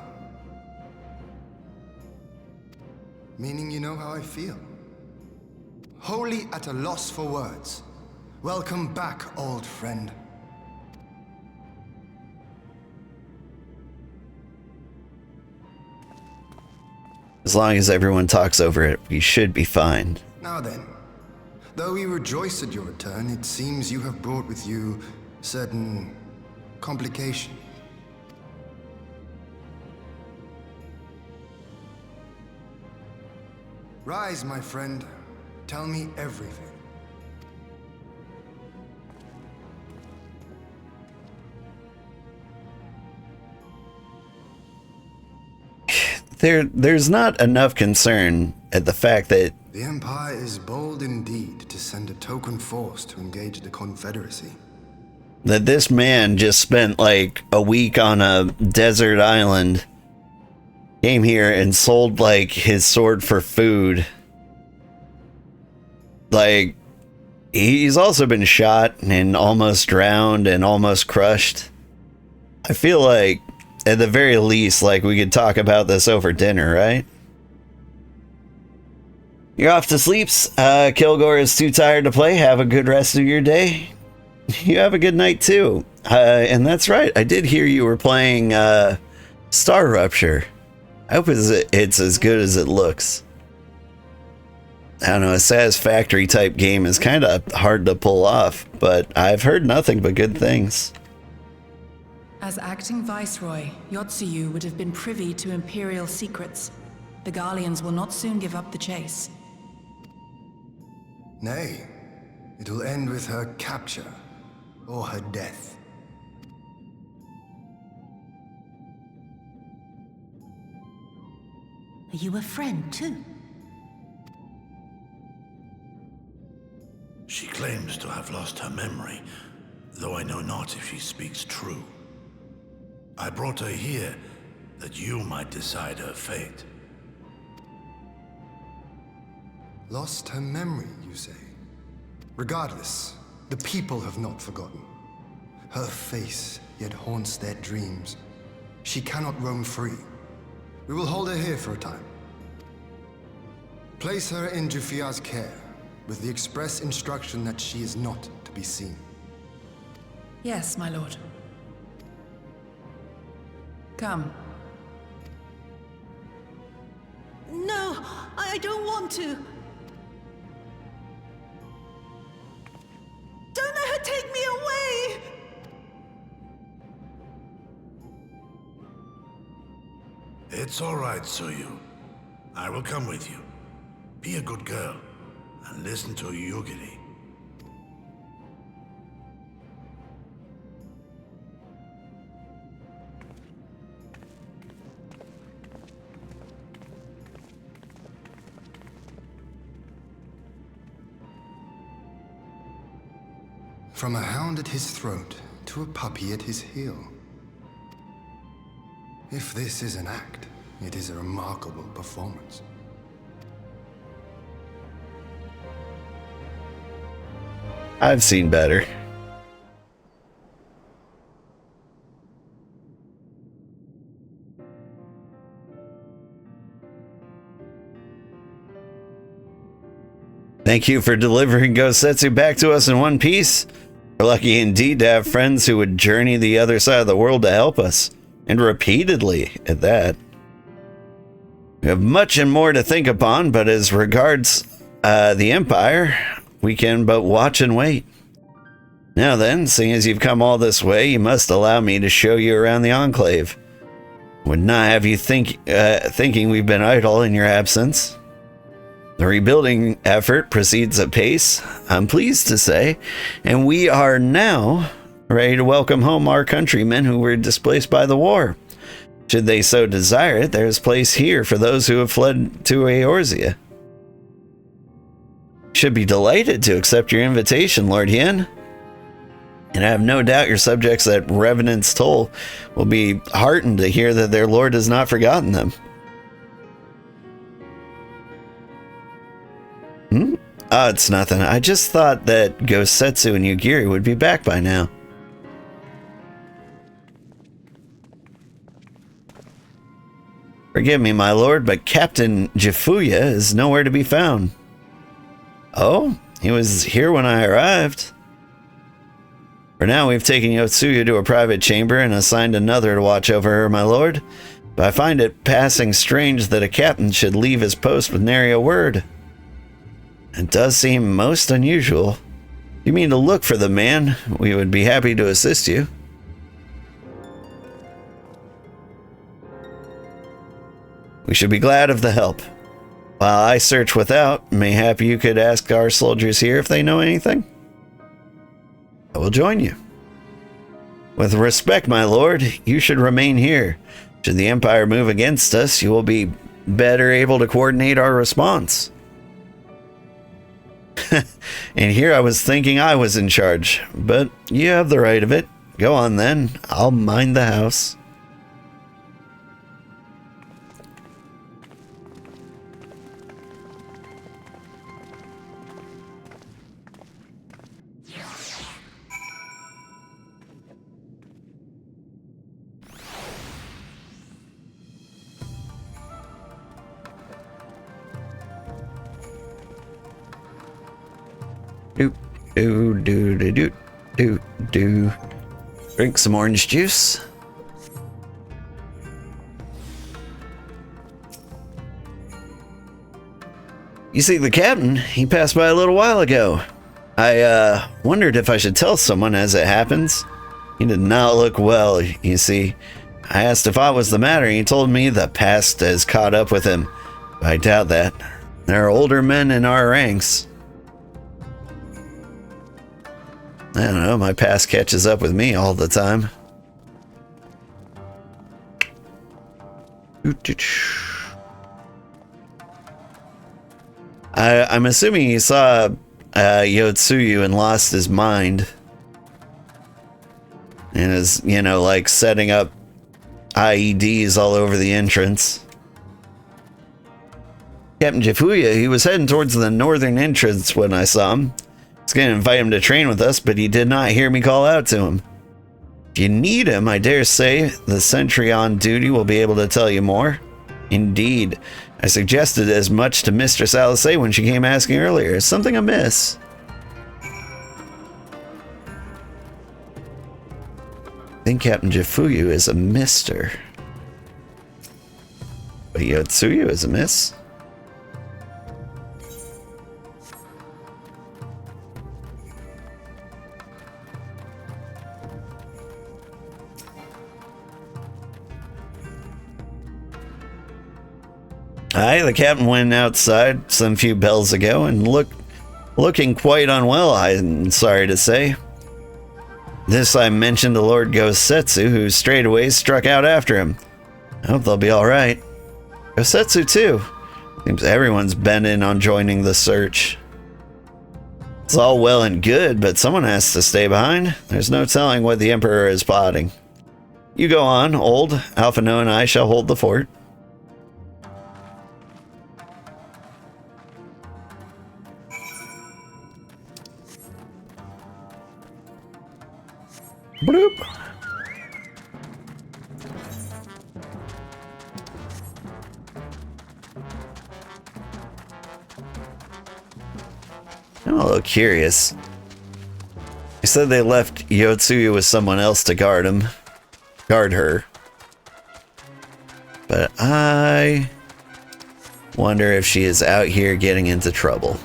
Meaning you know how I feel. Wholly at a loss for words. Welcome back, old friend. As long as everyone talks over it, we should be fine. Now then, though we rejoice at your return, it seems you have brought with you certain complications. Rise, my friend. Tell me everything. There's not enough concern at the fact that the Empire is bold indeed to send a token force to engage the Confederacy. That this man just spent like a week on a desert island, came here and sold like his sword for food. Like, he's also been shot and almost drowned and almost crushed. I feel like at the very least, like, we could talk about this over dinner, right? You're off to sleep. Kilgore is too tired to play. Have a good rest of your day. You have a good night, too. And that's right. I did hear you were playing Star Rupture. I hope it's as good as it looks. I don't know, a Satisfactory type game is kind of hard to pull off, but I've heard nothing but good things. As acting Viceroy, Yotsuyu would have been privy to Imperial secrets. The Garleans will not soon give up the chase. Nay, it will end with her capture, or her death. Are you a friend, too? She claims to have lost her memory, though I know not if she speaks true. I brought her here that you might decide her fate. Lost her memory, you say? Regardless, the people have not forgotten. Her face yet haunts their dreams. She cannot roam free. We will hold her here for a time. Place her in Jufia's care, with the express instruction that she is not to be seen. Yes, my lord. Come. No, I don't want to. Don't let her take me away! It's all right, Suyu. I will come with you. Be a good girl, and listen to Yugiri. From a hound at his throat to a puppy at his heel. If this is an act, it is a remarkable performance. I've seen better. Thank you for delivering Gosetsu back to us in one piece. We're lucky indeed to have friends who would journey the other side of the world to help us, and repeatedly at that. We have much and more to think upon, but as regards the Empire, we can but watch and wait. Now then, seeing as you've come all this way, you must allow me to show you around the Enclave. Would not have you thinking we've been idle in your absence. The rebuilding effort proceeds apace, I'm pleased to say, and we are now ready to welcome home our countrymen who were displaced by the war. Should they so desire it, there is place here for those who have fled to Eorzea. Should be delighted to accept your invitation, Lord Yen. And I have no doubt your subjects at Revenant's Toll will be heartened to hear that their lord has not forgotten them. Oh, it's nothing. I just thought that Gosetsu and Yugiri would be back by now. Forgive me, my lord, but Captain Jifuya is nowhere to be found. Oh, he was here when I arrived. For now, we've taken Yotsuya to a private chamber and assigned another to watch over her, my lord. But I find it passing strange that a captain should leave his post with nary a word. It does seem most unusual. If you mean to look for the man, we would be happy to assist you. We should be glad of the help. While I search without, mayhap you could ask our soldiers here if they know anything? I will join you. With respect, my lord, you should remain here. Should the Empire move against us, you will be better able to coordinate our response. And here I was thinking I was in charge, but you have the right of it. Go on then, I'll mind the house. Do. Drink some orange juice. You see, the captain, he passed by a little while ago. I wondered if I should tell someone as it happens. He did not look well, you see. I asked if aught was the matter, and he told me the past has caught up with him. I doubt that. There are older men in our ranks. I don't know, my past catches up with me all the time. I'm assuming he saw Yotsuyu and lost his mind. And is, you know, like setting up IEDs all over the entrance. Captain Jifuya, he was heading towards the northern entrance when I saw him. I was going to invite him to train with us, but he did not hear me call out to him. If you need him, I dare say the sentry on duty will be able to tell you more. Indeed, I suggested as much to Mistress Alice when she came asking earlier. Is something amiss? I think Captain Jifuyu is a mister. But Yotsuyu is a miss. The captain went outside some few bells ago and looking quite unwell, I'm sorry to say. This I mentioned to Lord Gosetsu, who straightway struck out after him. I hope they'll be alright. Gosetsu too. Seems everyone's bent in on joining the search. It's all well and good, but someone has to stay behind. There's no telling what the Emperor is plotting. You go on, old. Alphino and I shall hold the fort. Bloop. I'm a little curious. They said they left Yotsuyu with someone else to guard her. But I wonder if she is out here getting into trouble.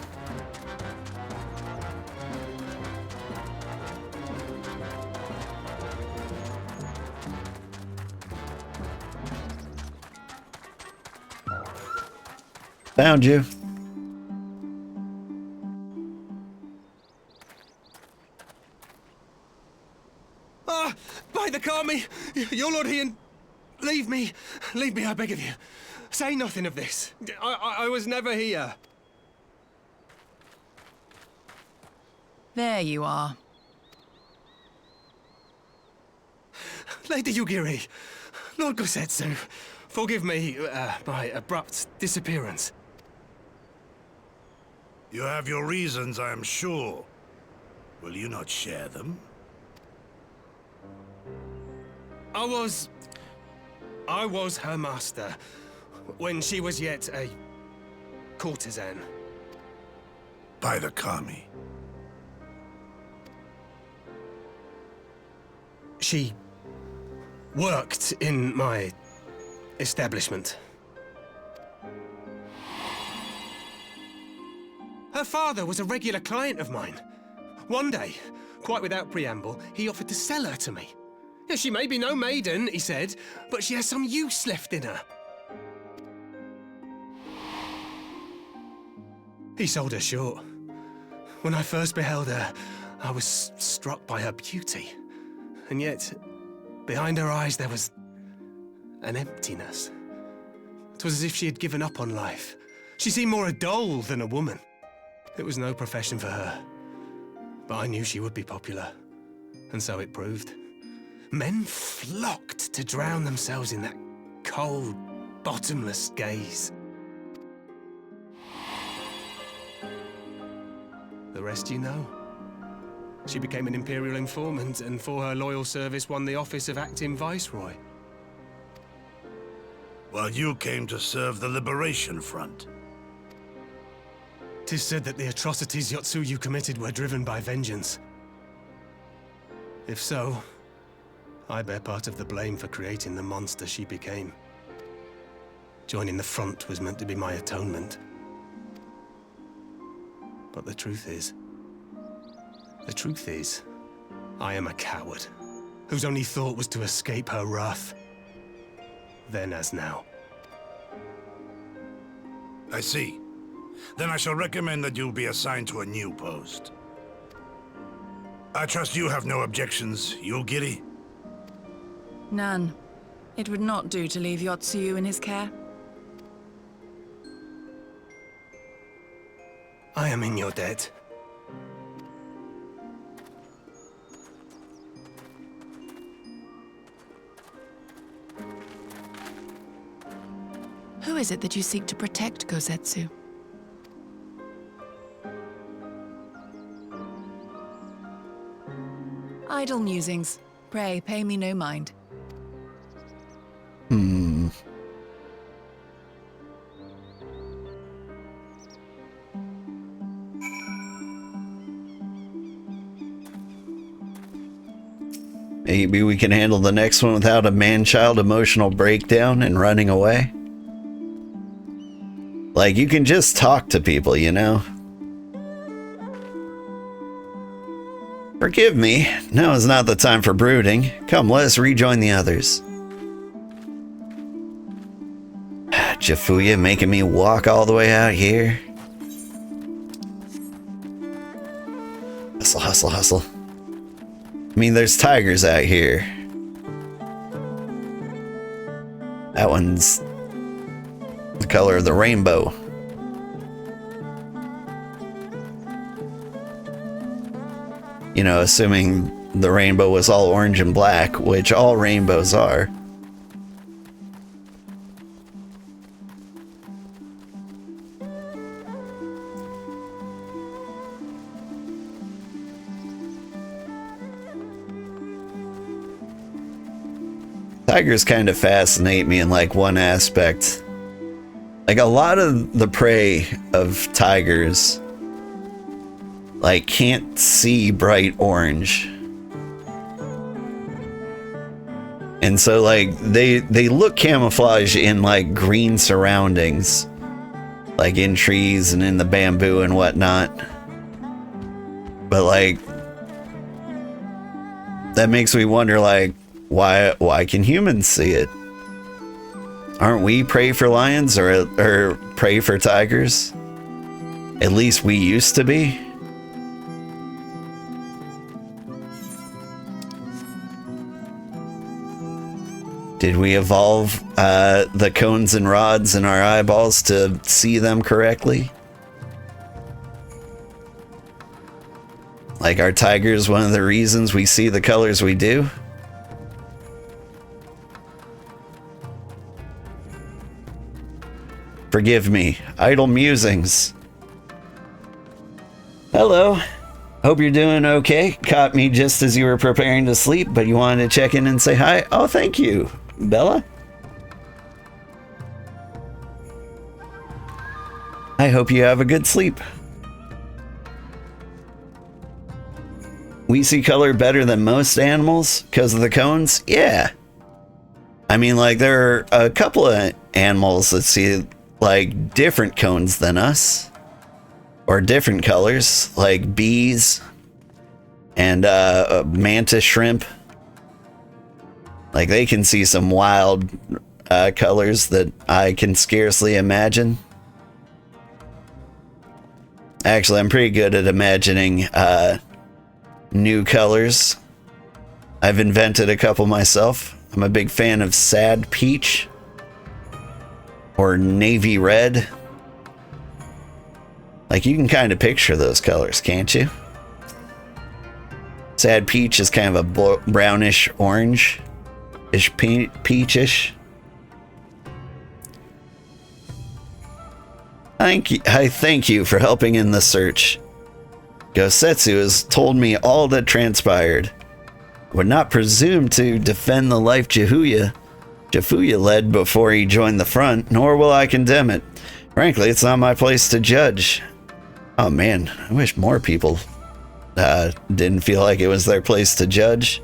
Found you. By the Kami, your Lord Ian, leave me, I beg of you. Say nothing of this. I was never here. There you are. Lady Yugiri, Lord Gosetsu, forgive me my abrupt disappearance. You have your reasons, I am sure. Will you not share them? I was her master when she was yet a courtesan. By the Kami. She worked in my establishment. Her father was a regular client of mine. One day, quite without preamble, he offered to sell her to me. Yeah, she may be no maiden, he said, but she has some use left in her. He sold her short. When I first beheld her, I was struck by her beauty. And yet, behind her eyes there was an emptiness. It was as if she had given up on life. She seemed more a doll than a woman. It was no profession for her. But I knew she would be popular. And so it proved. Men flocked to drown themselves in that cold, bottomless gaze. The rest you know. She became an Imperial informant, and for her loyal service won the office of Acting Viceroy. While you came to serve the Liberation Front. 'Tis said that the atrocities Yotsuyu committed were driven by vengeance. If so, I bear part of the blame for creating the monster she became. Joining the front was meant to be my atonement. But the truth is, I am a coward, whose only thought was to escape her wrath. Then as now. I see. Then I shall recommend that you be assigned to a new post. I trust you have no objections, Yugiri? None. It would not do to leave Yotsuyu in his care. I am in your debt. Who is it that you seek to protect, Gosetsu? Idle musings. Pray, pay me no mind. Maybe we can handle the next one without a man-child emotional breakdown and running away. Like, you can just talk to people, you know? Forgive me, now is not the time for brooding. Come, let us rejoin the others. Jafuya making me walk all the way out here. Hustle, hustle, hustle. I mean, there's tigers out here. That one's the color of the rainbow. You know, assuming the rainbow was all orange and black, which all rainbows are. Tigers kind of fascinate me in like one aspect. Like a lot of the prey of tigers like can't see bright orange. And so like they look camouflage in like green surroundings, like in trees and in the bamboo and whatnot. But like that makes me wonder like why can humans see it? Aren't we prey for lions or prey for tigers? At least we used to be. Did we evolve the cones and rods in our eyeballs to see them correctly? Like our tiger's one of the reasons we see the colors we do? Forgive me, idle musings. Hello. Hope you're doing okay. Caught me just as you were preparing to sleep, but you wanted to check in and say hi. Oh, thank you, Bella. I hope you have a good sleep. We see color better than most animals because of the cones? Yeah. I mean, like, there are a couple of animals that see, like, different cones than us. Or different colors, like bees and mantis shrimp. Like, they can see some wild colors that I can scarcely imagine. Actually, I'm pretty good at imagining new colors. I've invented a couple myself. I'm a big fan of sad peach or navy red. Like, you can kind of picture those colors, can't you? Sad peach is kind of a brownish orange-ish peachish. I thank you for helping in the search. Gosetsu has told me all that transpired. Would not presume to defend the life Jifuya led before he joined the front, nor will I condemn it. Frankly, it's not my place to judge. Oh man, I wish more people didn't feel like it was their place to judge.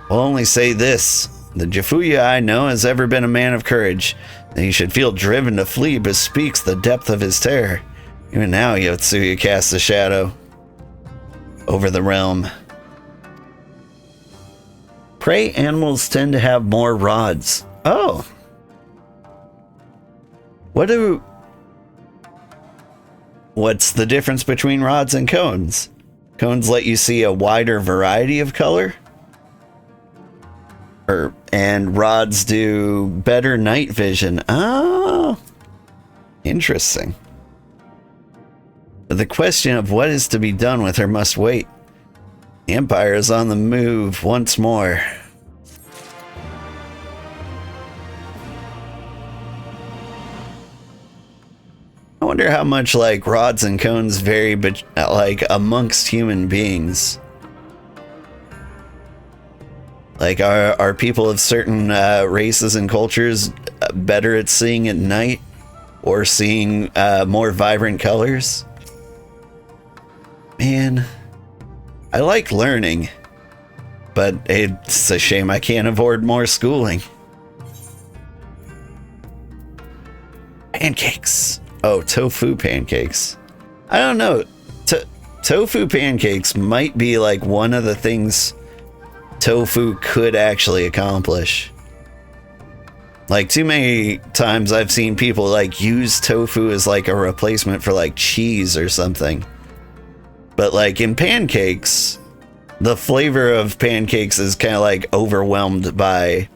I'll only say this. The Jifuya I know has ever been a man of courage, and he should feel driven to flee bespeaks the depth of his terror. Even now, Yotsuya casts a shadow over the realm. Prey animals tend to have more rods. Oh. What's the difference between rods and cones? Cones let you see a wider variety of color? And rods do better night vision. Oh, interesting. But the question of what is to be done with her must wait. The Empire is on the move once more. I wonder how much, like, rods and cones vary, but like amongst human beings. Like, are people of certain races and cultures better at seeing at night or seeing more vibrant colors? Man, I like learning, but it's a shame I can't afford more schooling. Pancakes. Oh, tofu pancakes. I don't know. Tofu pancakes might be like one of the things tofu could actually accomplish. Like, too many times I've seen people like use tofu as like a replacement for like cheese or something. But like in pancakes, the flavor of pancakes is kind of like overwhelmed by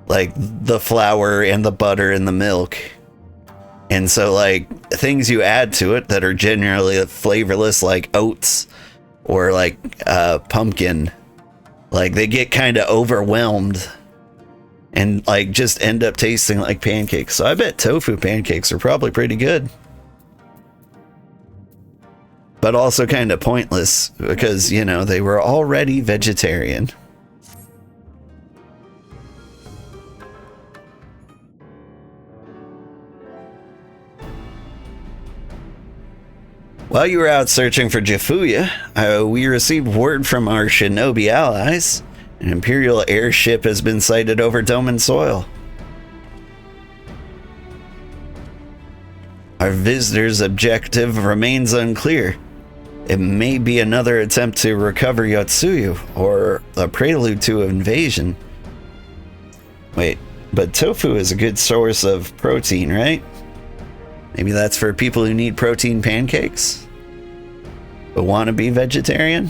like the flour and the butter and the milk. And so, like, things you add to it that are generally flavorless, like oats or like pumpkin, like they get kind of overwhelmed and like just end up tasting like pancakes. So I bet tofu pancakes are probably pretty good. But also kind of pointless because, you know, they were already vegetarian. While you were out searching for Jifuya, we received word from our shinobi allies. An Imperial airship has been sighted over Doman soil. Our visitor's objective remains unclear. It may be another attempt to recover Yotsuyu, or a prelude to an invasion. Wait, but tofu is a good source of protein, right? Maybe that's for people who need protein pancakes, but want to be vegetarian?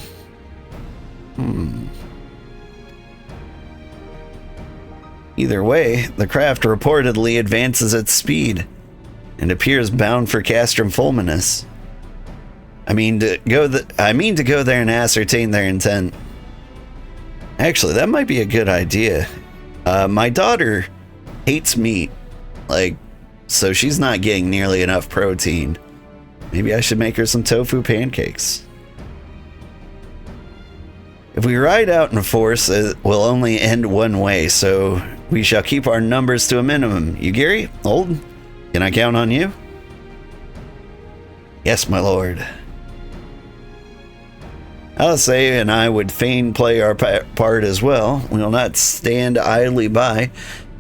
Either way, the craft reportedly advances at speed and appears bound for Castrum Fulminus. I mean to go there and ascertain their intent. Actually, that might be a good idea. My daughter hates meat, so she's not getting nearly enough protein. Maybe I should make her some tofu pancakes. If we ride out in force, it will only end one way, so we shall keep our numbers to a minimum. Yugiri, Old, can I count on you? Yes, my lord. Alice and I would fain play our part as well. We will not stand idly by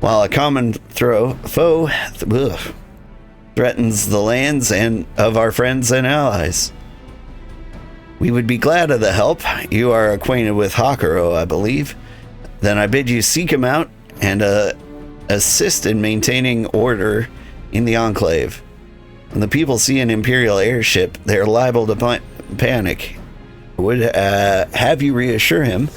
while a common foe threatens the lands and of our friends and allies. We would be glad of the help. You are acquainted with Hakuro, I believe. Then I bid you seek him out and assist in maintaining order in the Enclave. When the people see an Imperial airship, they are liable to panic. I would have you reassure them,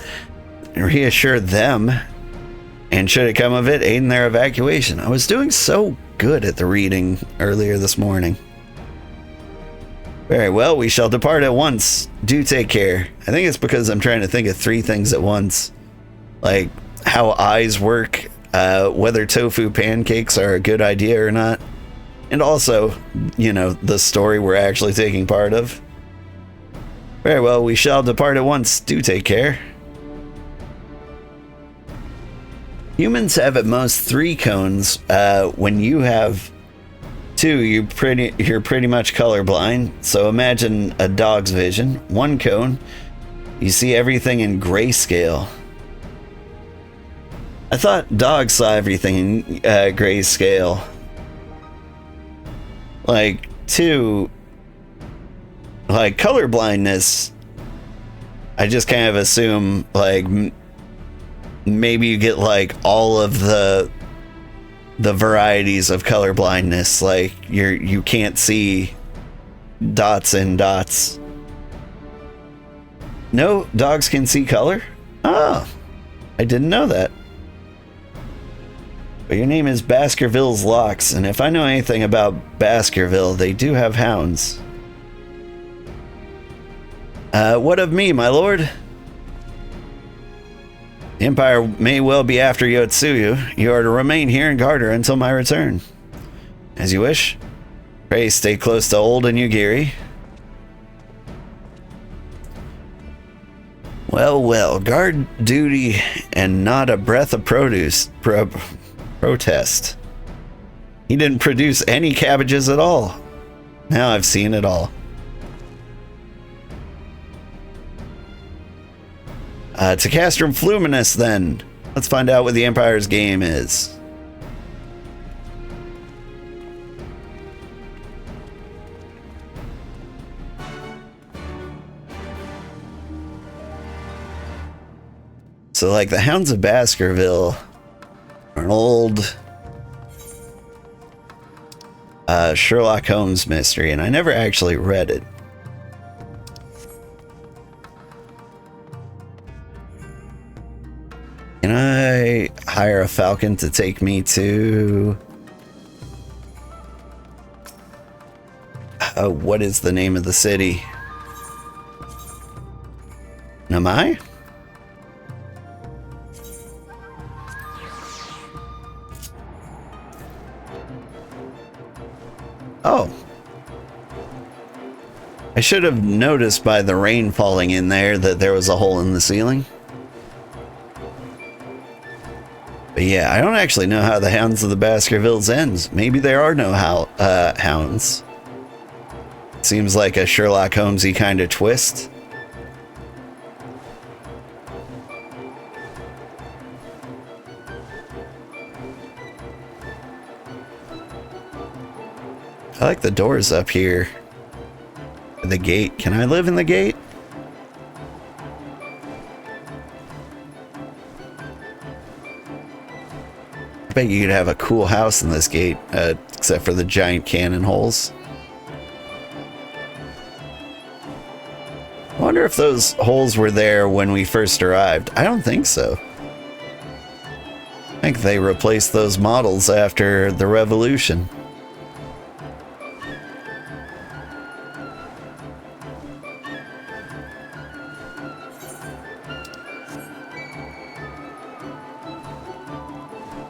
and should it come of it, aid in their evacuation. I was doing so good at the reading earlier this morning. Very well, we shall depart at once. Do take care. I think it's because I'm trying to think of 3 things at once. Like how eyes work, whether tofu pancakes are a good idea or not, and also, the story we're actually taking part of. Very well, we shall depart at once. Do take care. Humans have at most 3 cones. When you have 2, you're pretty much colorblind. So imagine a dog's vision. 1 cone, you see everything in grayscale. I thought dogs saw everything in grayscale. 2, color blindness, I just kind of assume maybe you get all of the varieties of color blindness, you can't see dots and dots. No, dogs can see color? Oh, I didn't know that. But your name is Baskerville's Locks, and if I know anything about Baskerville, they do have hounds. What of me, my lord? The Empire may well be after Yotsuyu. You are to remain here and guard her until my return. As you wish. Pray stay close to Old and Yugiri. Well, guard duty and not a breath of protest. He didn't produce any cabbages at all. Now I've seen it all. To Castrum Fulminus, then. Let's find out what the Empire's game is. So, the Hounds of Baskerville are an old Sherlock Holmes mystery, and I never actually read it. Can I hire a falcon to take me to... what is the name of the city? Namai? Oh. I should have noticed by the rain falling in there that there was a hole in the ceiling. But yeah, I don't actually know how the Hounds of the Baskervilles ends. Maybe there are no hounds. Seems like a Sherlock Holmesy kind of twist. I like the doors up here. The gate. Can I live in the gate? I bet you could have a cool house in this gate, except for the giant cannon holes. I wonder if those holes were there when we first arrived. I don't think so. I think they replaced those models after the revolution.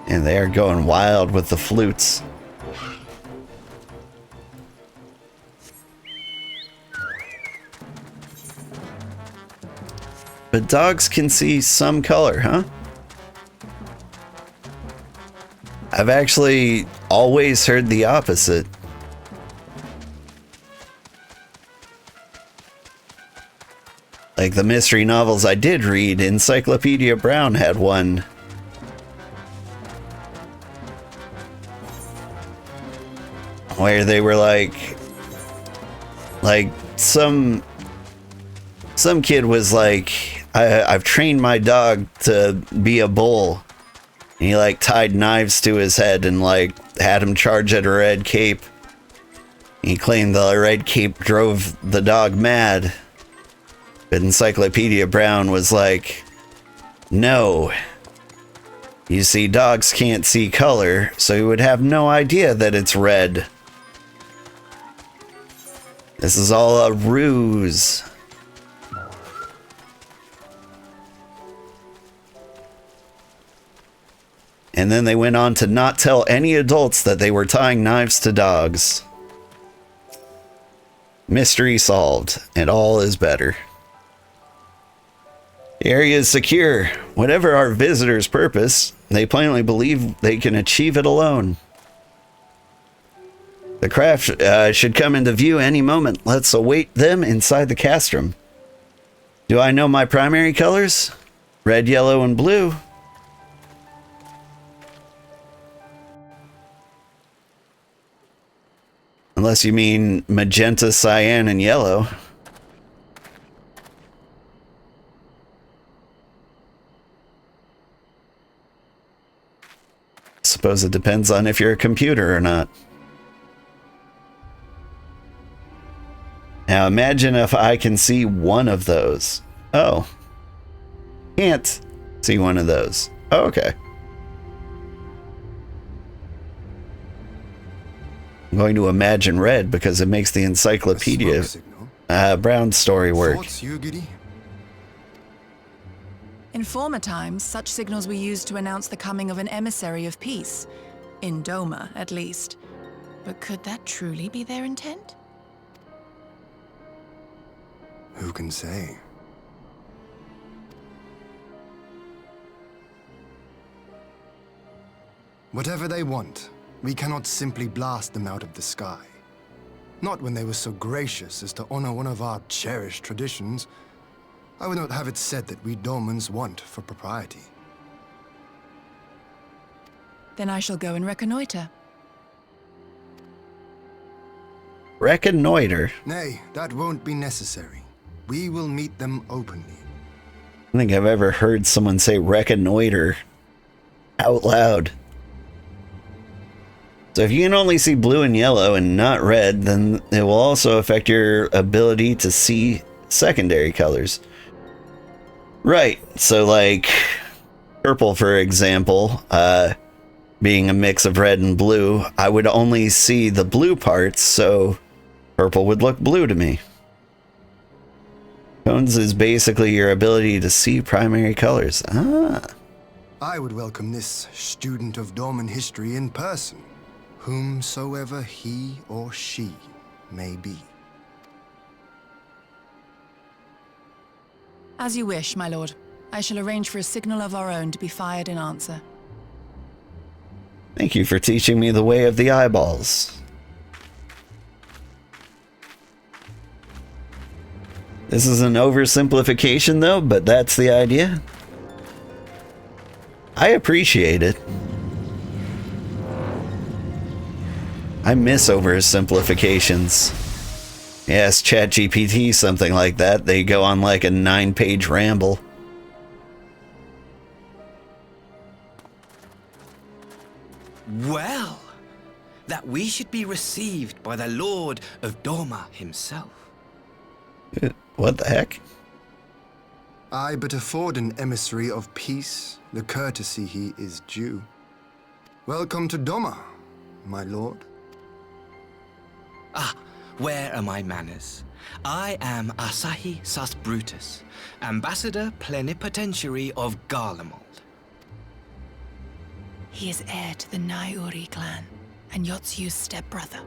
And they're going wild with the flutes. But dogs can see some color, huh? I've actually always heard the opposite. Like the mystery novels I did read, Encyclopedia Brown had one. Where they were like some kid was like, I've trained my dog to be a bull. And he like tied knives to his head and like had him charge at a red cape. He claimed the red cape drove the dog mad. But Encyclopedia Brown was like, no. You see, dogs can't see color, so you would have no idea that it's red. This is all a ruse. And then they went on to not tell any adults that they were tying knives to dogs. Mystery solved, and all is better. The area is secure. Whatever our visitors' purpose, they plainly believe they can achieve it alone. The craft should come into view any moment. Let's await them inside the castrum. Do I know my primary colors? Red, yellow, and blue. Unless you mean magenta, cyan, and yellow. Suppose it depends on if you're a computer or not. Now imagine if I can see one of those. Oh. Can't see one of those. Oh, okay. I'm going to imagine red because it makes the Encyclopedia Brown story work. Thoughts, you, Giddy? In former times, such signals were used to announce the coming of an emissary of peace. In Doma, at least. But could that truly be their intent? Who can say? Whatever they want, we cannot simply blast them out of the sky. Not when they were so gracious as to honor one of our cherished traditions. I would not have it said that we Domans want for propriety. Then I shall go and reconnoiter. Reconnoiter? Nay, that won't be necessary. We will meet them openly. I don't think I've ever heard someone say reconnoiter out loud. So if you can only see blue and yellow and not red, then it will also affect your ability to see secondary colors. Right, so like purple, for example, being a mix of red and blue, I would only see the blue parts, so purple would look blue to me. Tones is basically your ability to see primary colors. Ah. I would welcome this student of Doman history in person, whomsoever he or she may be. As you wish, my lord. I shall arrange for a signal of our own to be fired in answer. Thank you for teaching me the way of the eyeballs. This is an oversimplification though, but that's the idea. I appreciate it. I miss oversimplifications. Yes, ChatGPT, something like that. They go on like a 9-page ramble. Well, that we should be received by the Lord of Doma himself. What the heck? I but afford an emissary of peace the courtesy he is due. Welcome to Doma, my lord. Ah, where are my manners? I am Asahi Sus Brutus, Ambassador Plenipotentiary of Garlemald. He is heir to the Naiuri clan, and Yotsu's stepbrother.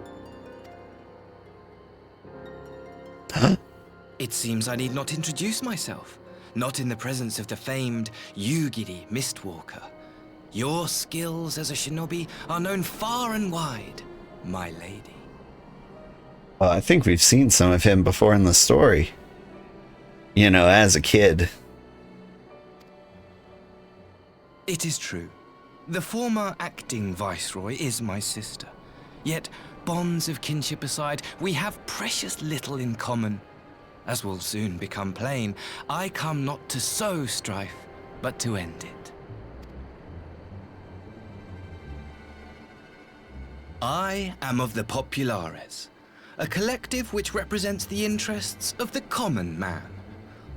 Huh? It seems I need not introduce myself. Not in the presence of the famed Yugiri Mistwalker. Your skills as a shinobi are known far and wide, my lady. Well, I think we've seen some of him before in the story. You know, as a kid. It is true. The former acting viceroy is my sister. Yet, bonds of kinship aside, we have precious little in common. As will soon become plain, I come not to sow strife, but to end it. I am of the Populares, a collective which represents the interests of the common man.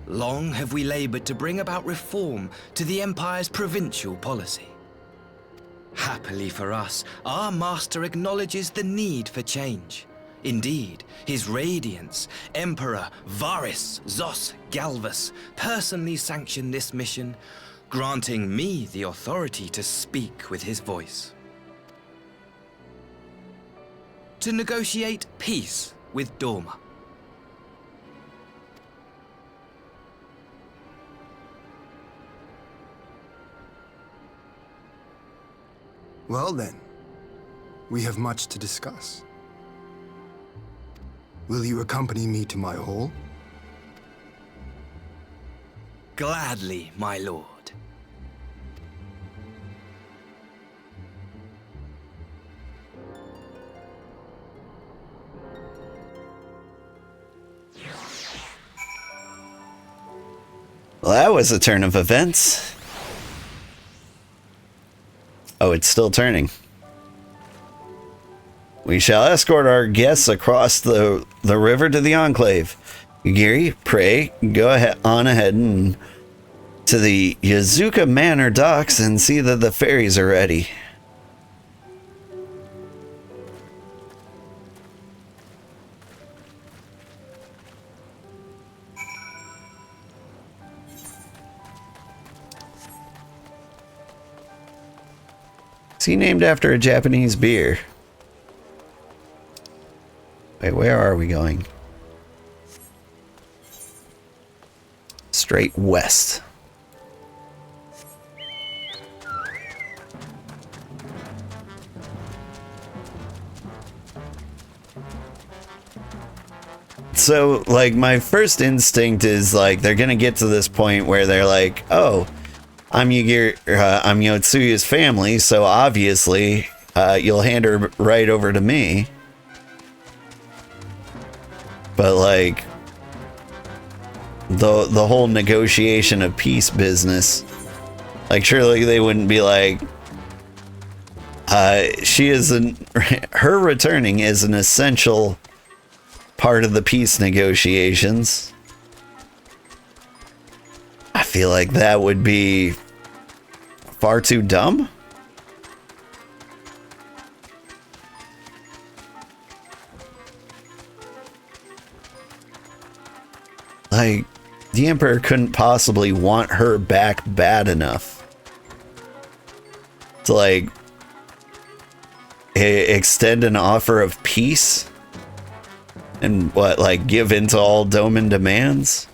Long have we labored to bring about reform to the Empire's provincial policy. Happily for us, our master acknowledges the need for change. Indeed, His Radiance, Emperor Varys Zos Galvus, personally sanctioned this mission, granting me the authority to speak with his voice. To negotiate peace with Doma. Well then, we have much to discuss. Will you accompany me to my hall? Gladly, my lord. Well, that was a turn of events. Oh, it's still turning. We shall escort our guests across the river to the Enclave. Yugiri, pray, go on ahead and to the Yazuka Manor docks and see that the ferries are ready. Is he named after a Japanese beer? Wait, where are we going? Straight west. So, like, my first instinct is, like, they're gonna get to this point where they're like, oh, I'm Yotsuya's family, so obviously, you'll hand her right over to me. But, like, the whole negotiation of peace business, like, surely they wouldn't be like, her returning is an essential part of the peace negotiations. I feel like that would be far too dumb. Like, the Emperor couldn't possibly want her back bad enough to, like, extend an offer of peace and what, like, give in to all Doman demands?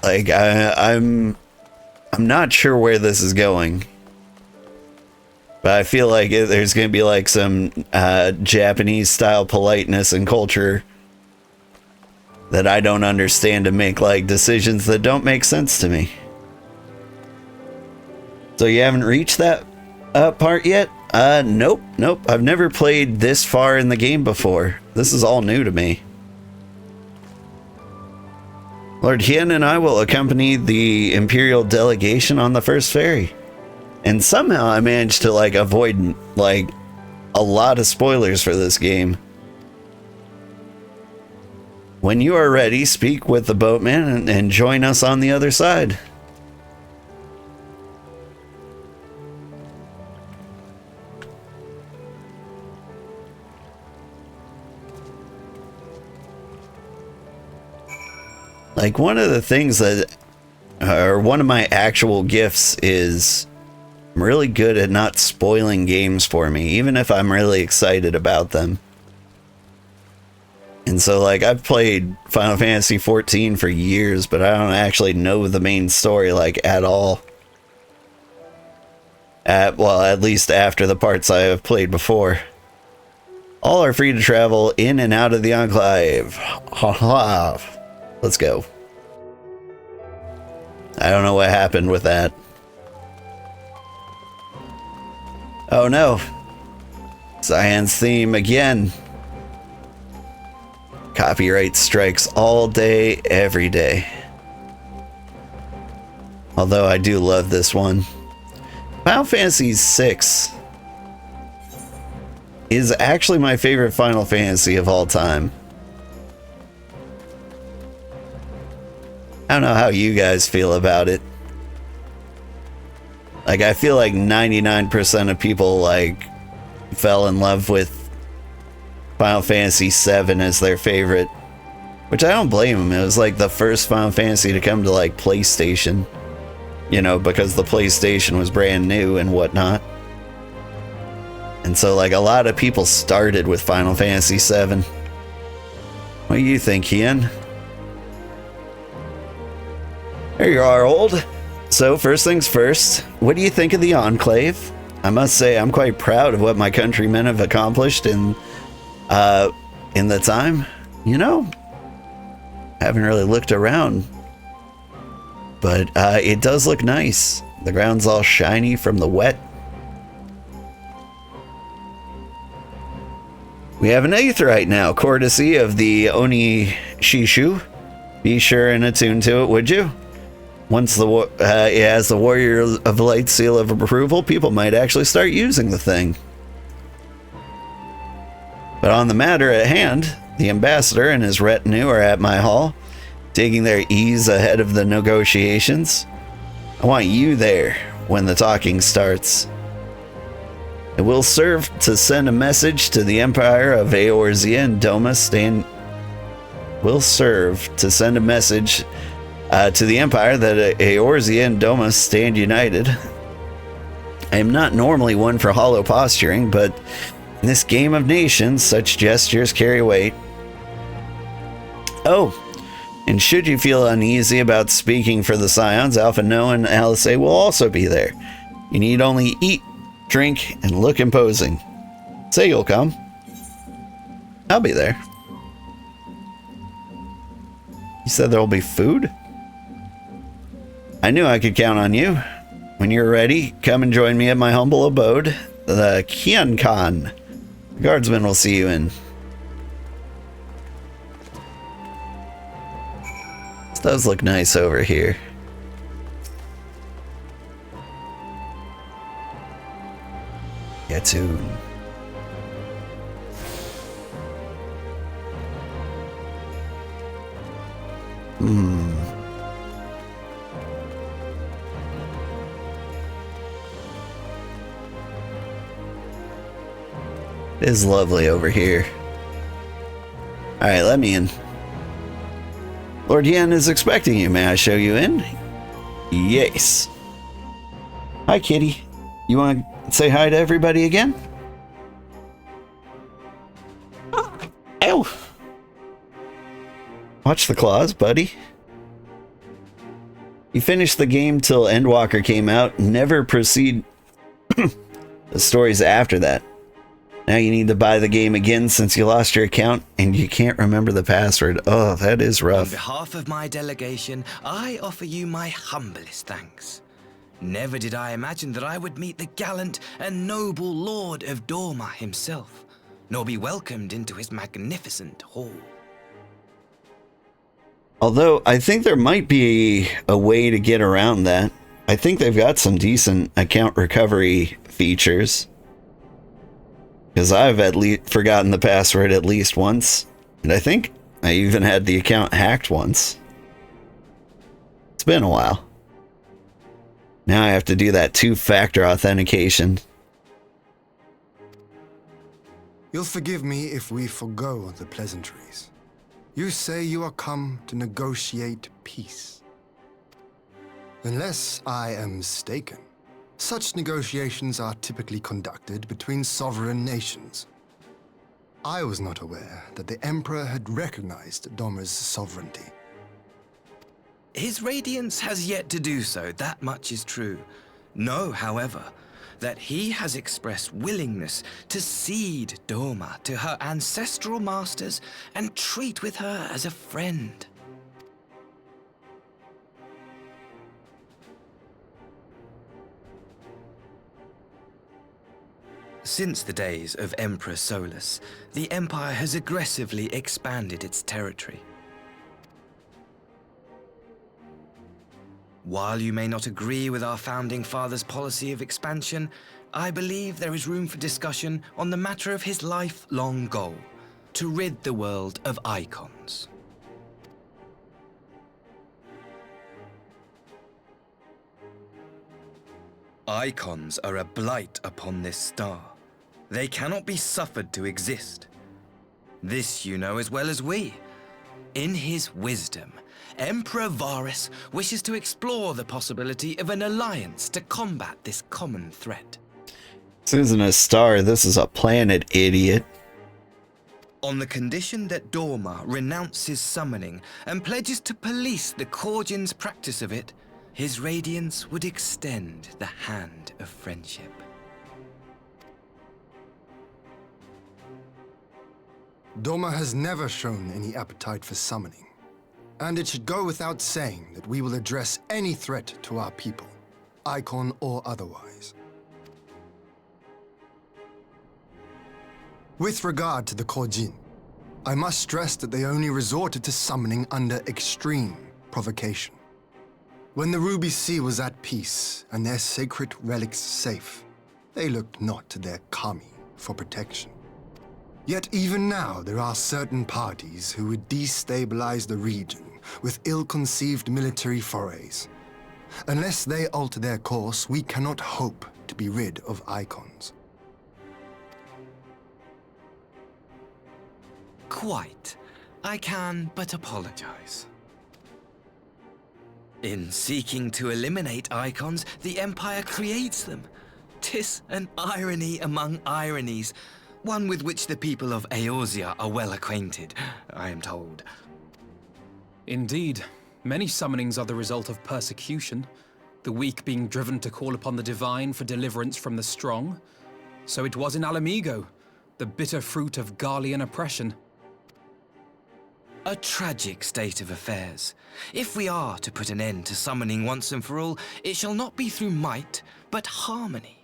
Like, I'm not sure where this is going. But I feel like there's going to be like some Japanese style politeness and culture that I don't understand to make like decisions that don't make sense to me. So you haven't reached that part yet? Nope. I've never played this far in the game before. This is all new to me. Lord Hien and I will accompany the Imperial delegation on the first ferry. And somehow I managed to like avoid like a lot of spoilers for this game. When you are ready, speak with the boatman and join us on the other side. Like, one of the things that, or one of my actual gifts is I'm really good at not spoiling games for me, even if I'm really excited about them. And so, like, I've played Final Fantasy XIV for years, but I don't actually know the main story, like, at all. Well, at least after the parts I have played before. All are free to travel in and out of the Enclave. Ha ha. Let's go. I don't know what happened with that. Oh no. Cyan's theme again. Copyright strikes all day, every day. Although I do love this one. Final Fantasy VI is actually my favorite Final Fantasy of all time. I don't know how you guys feel about it. Like, I feel like 99% of people, like, fell in love with Final Fantasy VII as their favorite. Which I don't blame them. It was, like, the first Final Fantasy to come to, like, PlayStation. You know, because the PlayStation was brand new and whatnot. And so, like, a lot of people started with Final Fantasy VII. What do you think, Ian? There you are, old. So, first things first, what do you think of the Enclave? I must say, I'm quite proud of what my countrymen have accomplished in the time. You know, haven't really looked around, but it does look nice. The ground's all shiny from the wet. We have an Aetheryte now, courtesy of the Oni Shishu. Be sure and attune to it, would you? Once it has the Warrior of Light seal of approval, people might actually start using the thing. But on the matter at hand, the ambassador and his retinue are at my hall, taking their ease ahead of the negotiations. I want you there when the talking starts. It will serve to send a message to the Empire of Eorzea and Doma to the Empire that Eorzea and Doma stand united. I am not normally one for hollow posturing, but in this game of nations, such gestures carry weight. Oh, and should you feel uneasy about speaking for the Scions, Alpha Noah and Alice will also be there. You need only eat, drink, and look imposing. Say you'll come. I'll be there. You said there'll be food? I knew I could count on you. When you're ready, come and join me at my humble abode, the Kian-Kan. The guardsmen will see you in. This does look nice over here. Yetun. It is lovely over here. Alright, let me in. Lord Yen is expecting you. May I show you in? Yes. Hi, kitty. You want to say hi to everybody again? Ow! Watch the claws, buddy. You finished the game till Endwalker came out. Never proceed the stories after that. Now you need to buy the game again since you lost your account and you can't remember the password. Oh, that is rough. On behalf of my delegation, I offer you my humblest thanks. Never did I imagine that I would meet the gallant and noble Lord of Doma himself, nor be welcomed into his magnificent hall. Although, I think there might be a way to get around that. I think they've got some decent account recovery features. Because I've at least forgotten the password at least once. And I think I even had the account hacked once. It's been a while. Now I have to do that two-factor authentication. You'll forgive me if we forgo the pleasantries. You say you are come to negotiate peace. Unless I am mistaken, such negotiations are typically conducted between sovereign nations. I was not aware that the Emperor had recognized Doma's sovereignty. His Radiance has yet to do so, that much is true. Know, however, that he has expressed willingness to cede Doma to her ancestral masters and treat with her as a friend. Since the days of Emperor Solus, the Empire has aggressively expanded its territory. While you may not agree with our founding father's policy of expansion, I believe there is room for discussion on the matter of his lifelong goal, to rid the world of icons. Icons are a blight upon this star. They cannot be suffered to exist. This you know as well as we. In his wisdom, Emperor Varus wishes to explore the possibility of an alliance to combat this common threat. This isn't a star, this is a planet, idiot. On the condition that Doma renounces summoning and pledges to police the Korgin's practice of it, his Radiance would extend the hand of friendship. Doma has never shown any appetite for summoning, and it should go without saying that we will address any threat to our people, icon or otherwise. With regard to the Korjin, I must stress that they only resorted to summoning under extreme provocation. When the Ruby Sea was at peace and their sacred relics safe, they looked not to their kami for protection. Yet even now there are certain parties who would destabilize the region with ill-conceived military forays. Unless they alter their course, we cannot hope to be rid of icons. Quite. I can but apologize. In seeking to eliminate icons, the Empire creates them. 'Tis an irony among ironies, one with which the people of Eorzea are well acquainted, I am told. Indeed. Many summonings are the result of persecution, the weak being driven to call upon the divine for deliverance from the strong. So it was in Mhigo, the bitter fruit of Garlean oppression. A tragic state of affairs. If we are to put an end to summoning once and for all, it shall not be through might, but harmony.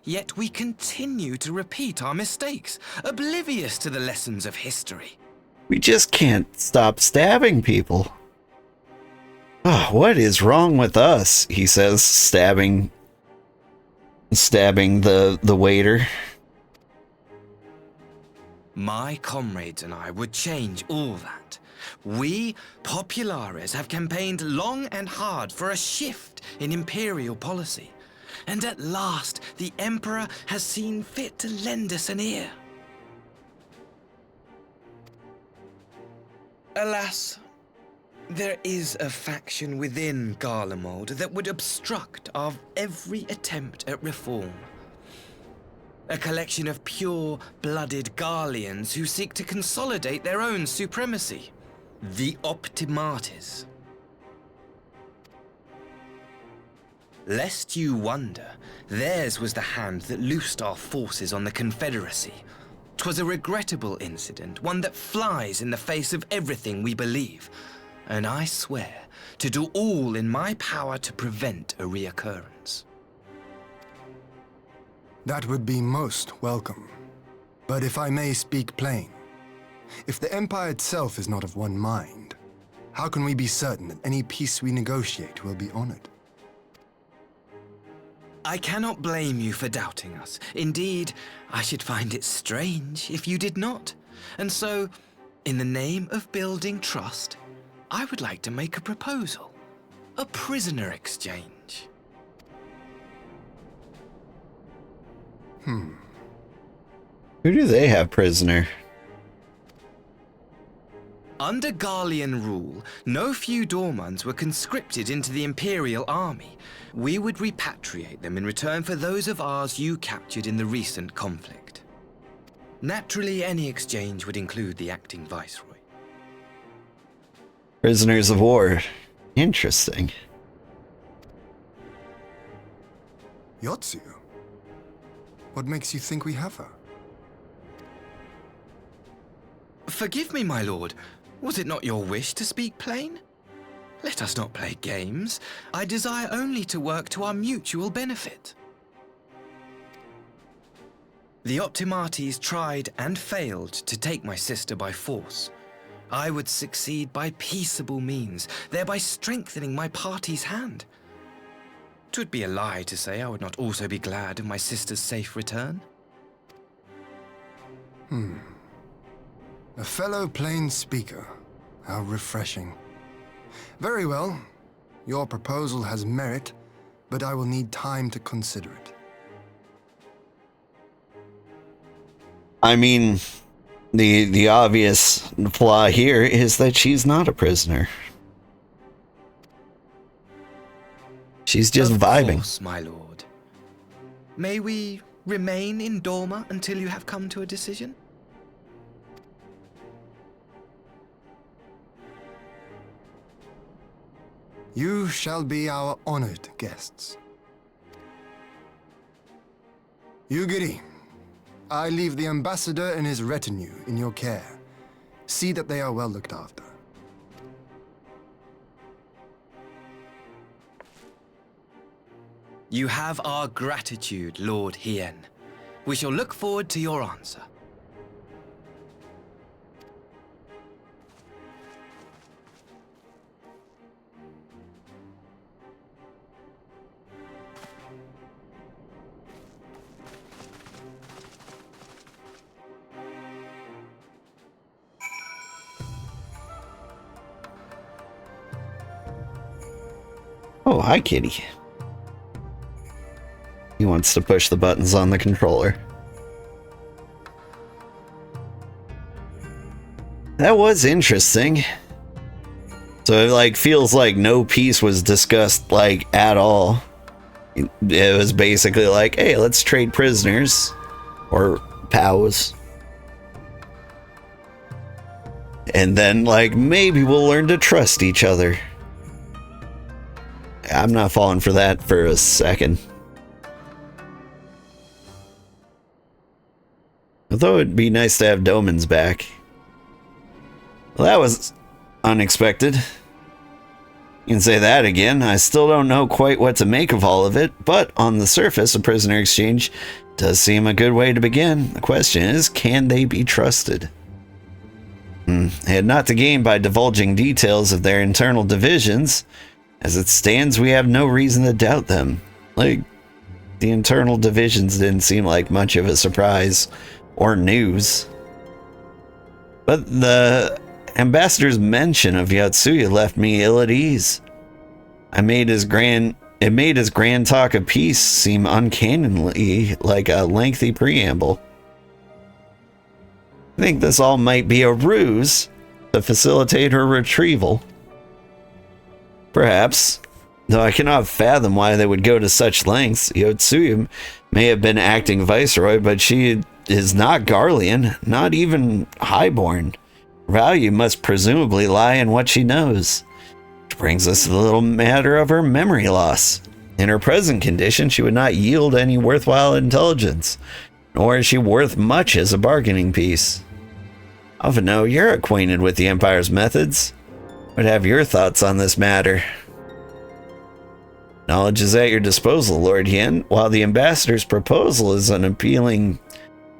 Yet we continue to repeat our mistakes, oblivious to the lessons of history. We just can't stop stabbing people. Oh, what is wrong with us? He says, stabbing the waiter. My comrades and I would change all that. We, Populares, have campaigned long and hard for a shift in imperial policy. And at last, the Emperor has seen fit to lend us an ear. Alas, there is a faction within Garlemald that would obstruct our every attempt at reform. A collection of pure-blooded Garleans who seek to consolidate their own supremacy. The Optimates. Lest you wonder, theirs was the hand that loosed our forces on the Confederacy. 'Twas a regrettable incident, one that flies in the face of everything we believe, and I swear to do all in my power to prevent a reoccurrence. That would be most welcome. But if I may speak plain, if the Empire itself is not of one mind, how can we be certain that any peace we negotiate will be honored? I cannot blame you for doubting us. Indeed, I should find it strange if you did not. And so, In the name of building trust, I would like to make a proposal. A prisoner exchange. Who do they have prisoner? Under Garlean rule, no few Dormans were conscripted into the Imperial Army. We would repatriate them in return for those of ours you captured in the recent conflict. Naturally, any exchange would include the acting Viceroy. Prisoners of war. Interesting. Yotsu? What makes you think we have her? Forgive me, my lord. Was it not your wish to speak plain? Let us not play games. I desire only to work to our mutual benefit. The Optimates tried and failed to take my sister by force. I would succeed by peaceable means, thereby strengthening my party's hand. 'Twould be a lie to say I would not also be glad of my sister's safe return. A fellow plain speaker. How refreshing. Very well. Your proposal has merit, but I will need time to consider it. I mean, the obvious flaw here is that she's not a prisoner. She's just vibing. Of course, my lord. May we remain in Doma until you have come to a decision? You shall be our honored guests. Yugiri, I leave the ambassador and his retinue in your care. See that they are well looked after. You have our gratitude, Lord Hien. We shall look forward to your answer. Oh, hi, kitty. He wants to push the buttons on the controller. That was interesting. So it like feels like no peace was discussed like at all. It was basically like, hey, let's trade prisoners or POWs. And then like maybe we'll learn to trust each other. I'm not falling for that for a second. Although it'd be nice to have Domans back. Well, that was unexpected. You can say that again. I still don't know quite what to make of all of it, but on the surface, a prisoner exchange does seem a good way to begin. The question is, can they be trusted? They had not to gain by divulging details of their internal divisions. As it stands, we have no reason to doubt them. Like, the internal divisions didn't seem like much of a surprise or news. But the ambassador's mention of Yotsuya left me ill at ease. It made his grand talk of peace seem uncannily like a lengthy preamble. I think this all might be a ruse to facilitate her retrieval. Perhaps, though I cannot fathom why they would go to such lengths. Yotsuya may have been acting viceroy, but she is not Garlean, not even highborn. Value must presumably lie in what she knows. Which brings us to the little matter of her memory loss. In her present condition, she would not yield any worthwhile intelligence, nor is she worth much as a bargaining piece. Alphino, you're acquainted with the Empire's methods. What have your thoughts on this matter? Knowledge is at your disposal, Lord Hien. While the ambassador's proposal is appealing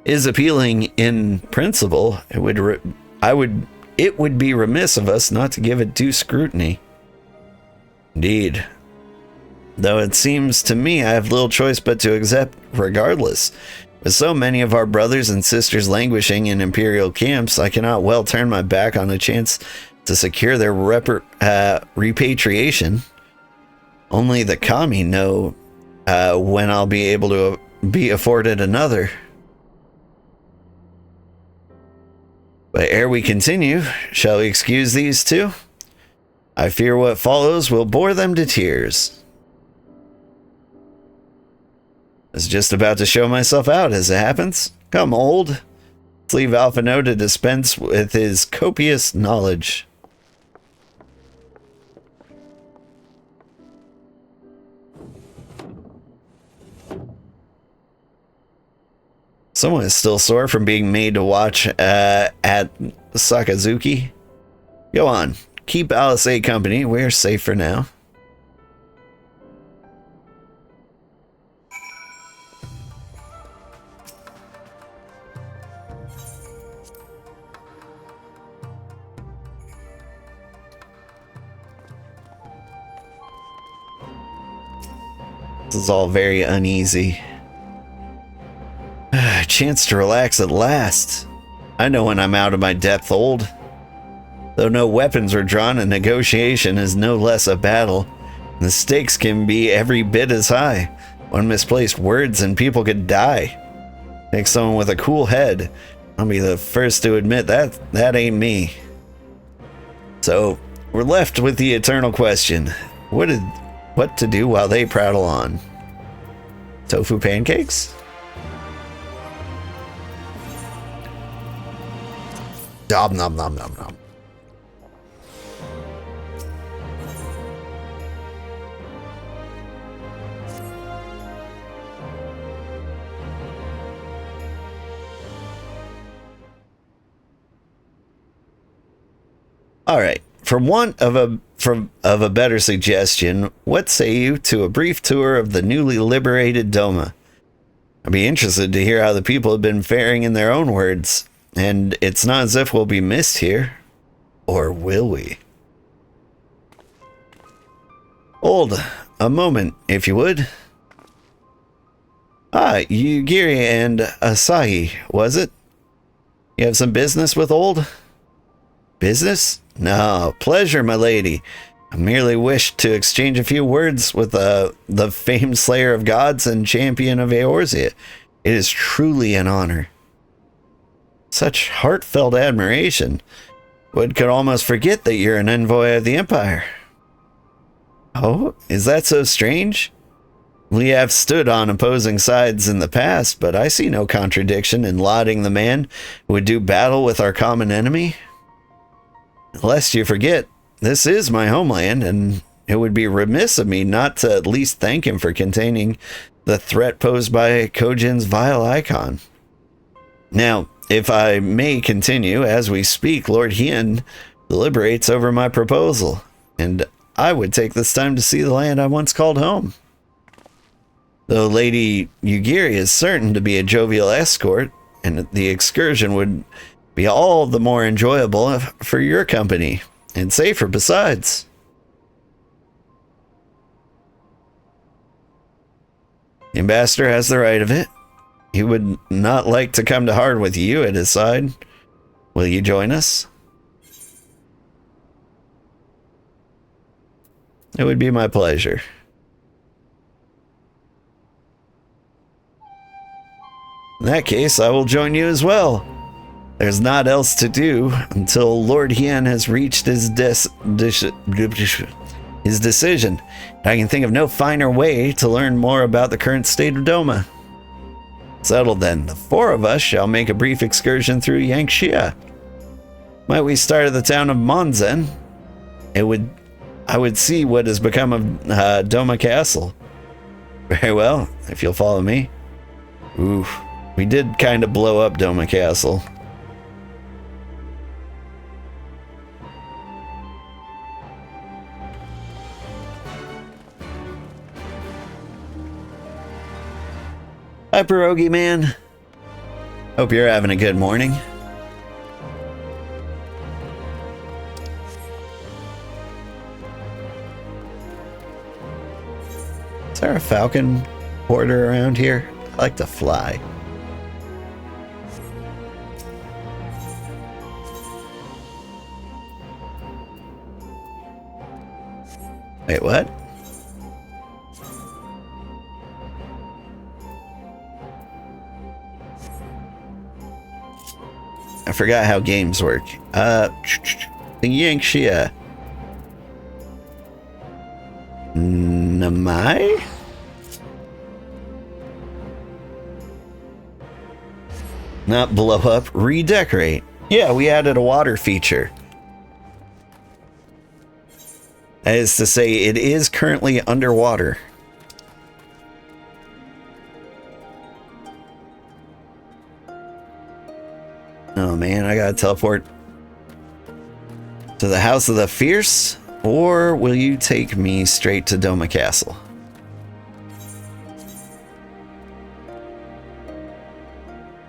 in principle, it would be remiss of us not to give it due scrutiny. Indeed. Though it seems to me I have little choice but to accept regardless. With so many of our brothers and sisters languishing in Imperial camps, I cannot well turn my back on the chance to secure their repatriation. Only the kami know when I'll be able to be afforded another. But ere we continue, shall we excuse these two? I fear what follows will bore them to tears. I was just about to show myself out as it happens. Come, old. Let's leave Alphino to dispense with his copious knowledge. Someone is still sore from being made to watch at Sakazuki. Go on. Keep Alice A company. We're safe for now. This is all very uneasy. Chance to relax at last. I know when I'm out of my depth, old. Though no weapons were drawn, a negotiation is no less a battle. The stakes can be every bit as high. One misplaced words and people could die. Take someone with a cool head. I'll be the first to admit that ain't me. So, we're left with the eternal question. What to do while they prattle on? Tofu pancakes? Nom nom nom nom nom. All right. For want of a better suggestion, what say you to a brief tour of the newly liberated Doma? I'd be interested to hear how the people have been faring in their own words. And it's not as if we'll be missed here. Or will we? Old, a moment, if you would. Ah, Yugiri and Asahi, was it? You have some business with Old? Business? No, pleasure, my lady. I merely wished to exchange a few words with the famed slayer of gods and champion of Eorzea. It is truly an honor. Such heartfelt admiration. One could almost forget that you're an envoy of the Empire. Oh, is that so strange? We have stood on opposing sides in the past, but I see no contradiction in lauding the man who would do battle with our common enemy. Lest you forget, this is my homeland, and it would be remiss of me not to at least thank him for containing the threat posed by Kojin's vile icon. Now, if I may continue, as we speak, Lord Hien deliberates over my proposal, and I would take this time to see the land I once called home. Though Lady Yugiri is certain to be a jovial escort, and the excursion would be all the more enjoyable for your company, and safer besides. The ambassador has the right of it. He would not like to come to hard with you at his side. Will you join us? It would be my pleasure. In that case, I will join you as well. There's not else to do until Lord Hien has reached his decision. I can think of no finer way to learn more about the current state of Doma. Settled then, the four of us shall make a brief excursion through Yangxia. Might we start at the town of Monzen? I would see what has become of Doma Castle. Very well, if you'll follow me. Ooh, we did kind of blow up Doma Castle. Hi, Pierogi Man. Hope you're having a good morning. Is there a falcon porter around here? I like to fly. Wait, what? I forgot how games work. Yangxia. Namai? Not blow up, redecorate. Yeah, we added a water feature. That is to say, it is currently underwater. Oh man, I gotta teleport to the House of the Fierce, or will you take me straight to Doma Castle?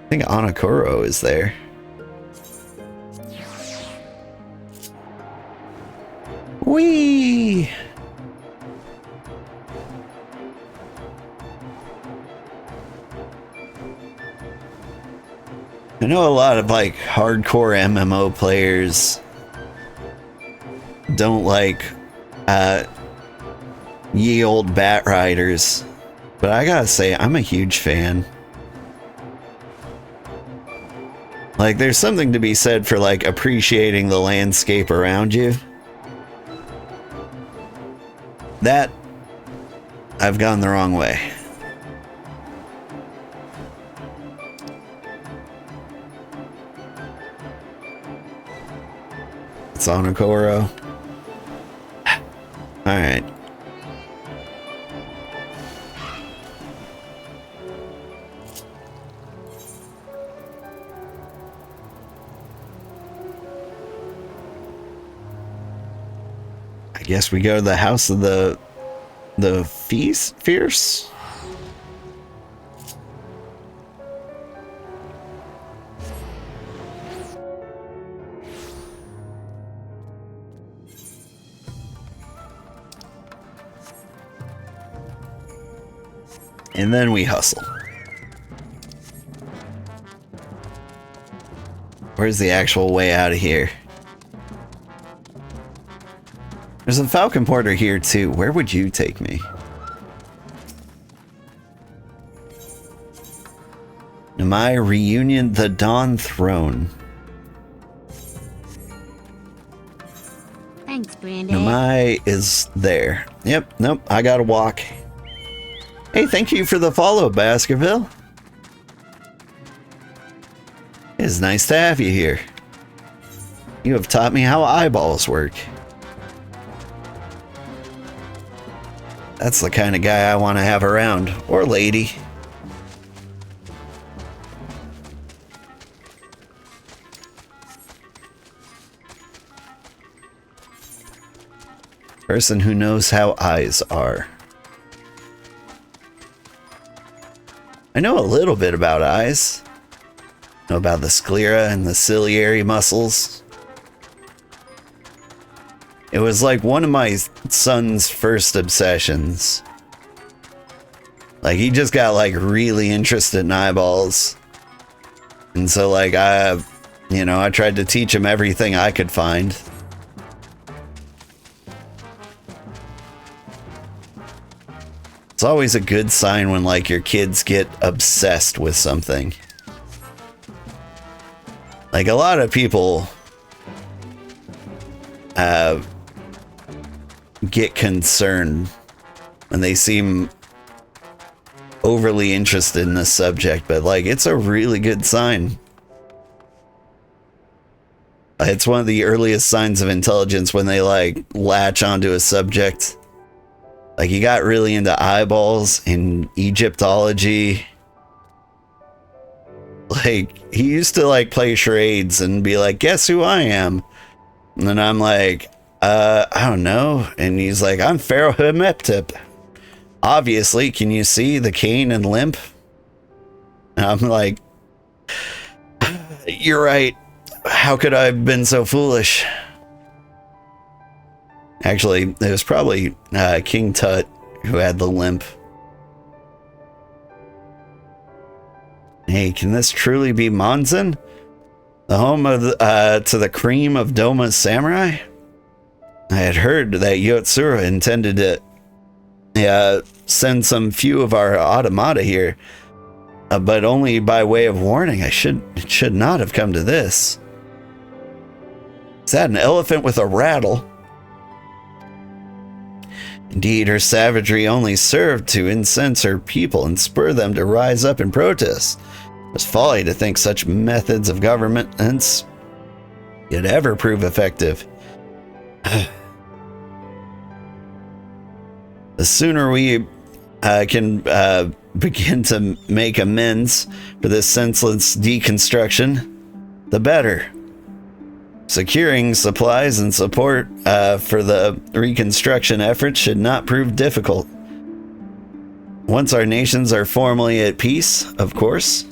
I think Anakoro is there. Whee! I know a lot of like hardcore MMO players don't like ye old Bat Riders, but I gotta say I'm a huge fan. Like there's something to be said for like appreciating the landscape around you. That I've gone the wrong way. It's Anakoro. Alright. I guess we go to the House of the Fierce? And then we hustle. Where's the actual way out of here? There's a Falcon Porter here too. Where would you take me? Namai Reunion, the Dawn Throne. Thanks, Brandy. Namai is there. Yep, nope, I gotta walk. Hey, thank you for the follow, Baskerville. It's nice to have you here. You have taught me how eyeballs work. That's the kind of guy I want to have around, or lady. Person who knows how eyes are. I know a little bit about eyes. Know about the sclera and the ciliary muscles. It was like one of my son's first obsessions. Like he just got like really interested in eyeballs. And so like I tried to teach him everything I could find. It's always a good sign when like your kids get obsessed with something. Like a lot of people get concerned when they seem overly interested in this subject, but like it's a really good sign. It's one of the earliest signs of intelligence when they like latch onto a subject. Like he got really into eyeballs in Egyptology. Like he used to like play charades and be like, guess who I am? And then I'm like, I don't know. And he's like, I'm Pharaoh Hemeptip. Obviously, can you see the cane and limp? And I'm like, you're right. How could I have been so foolish? Actually, it was probably King Tut who had the limp. Hey, can this truly be Monzin? The home of to the cream of Doma's samurai? I had heard that Yotsura intended to send some few of our automata here, but only by way of warning. It should not have come to this. Is that an elephant with a rattle? Indeed, her savagery only served to incense her people and spur them to rise up in protest. It was folly to think such methods of governance could ever prove effective. The sooner we can begin to make amends for this senseless deconstruction, the better. Securing supplies and support for the reconstruction efforts should not prove difficult. Once our nations are formally at peace, of course.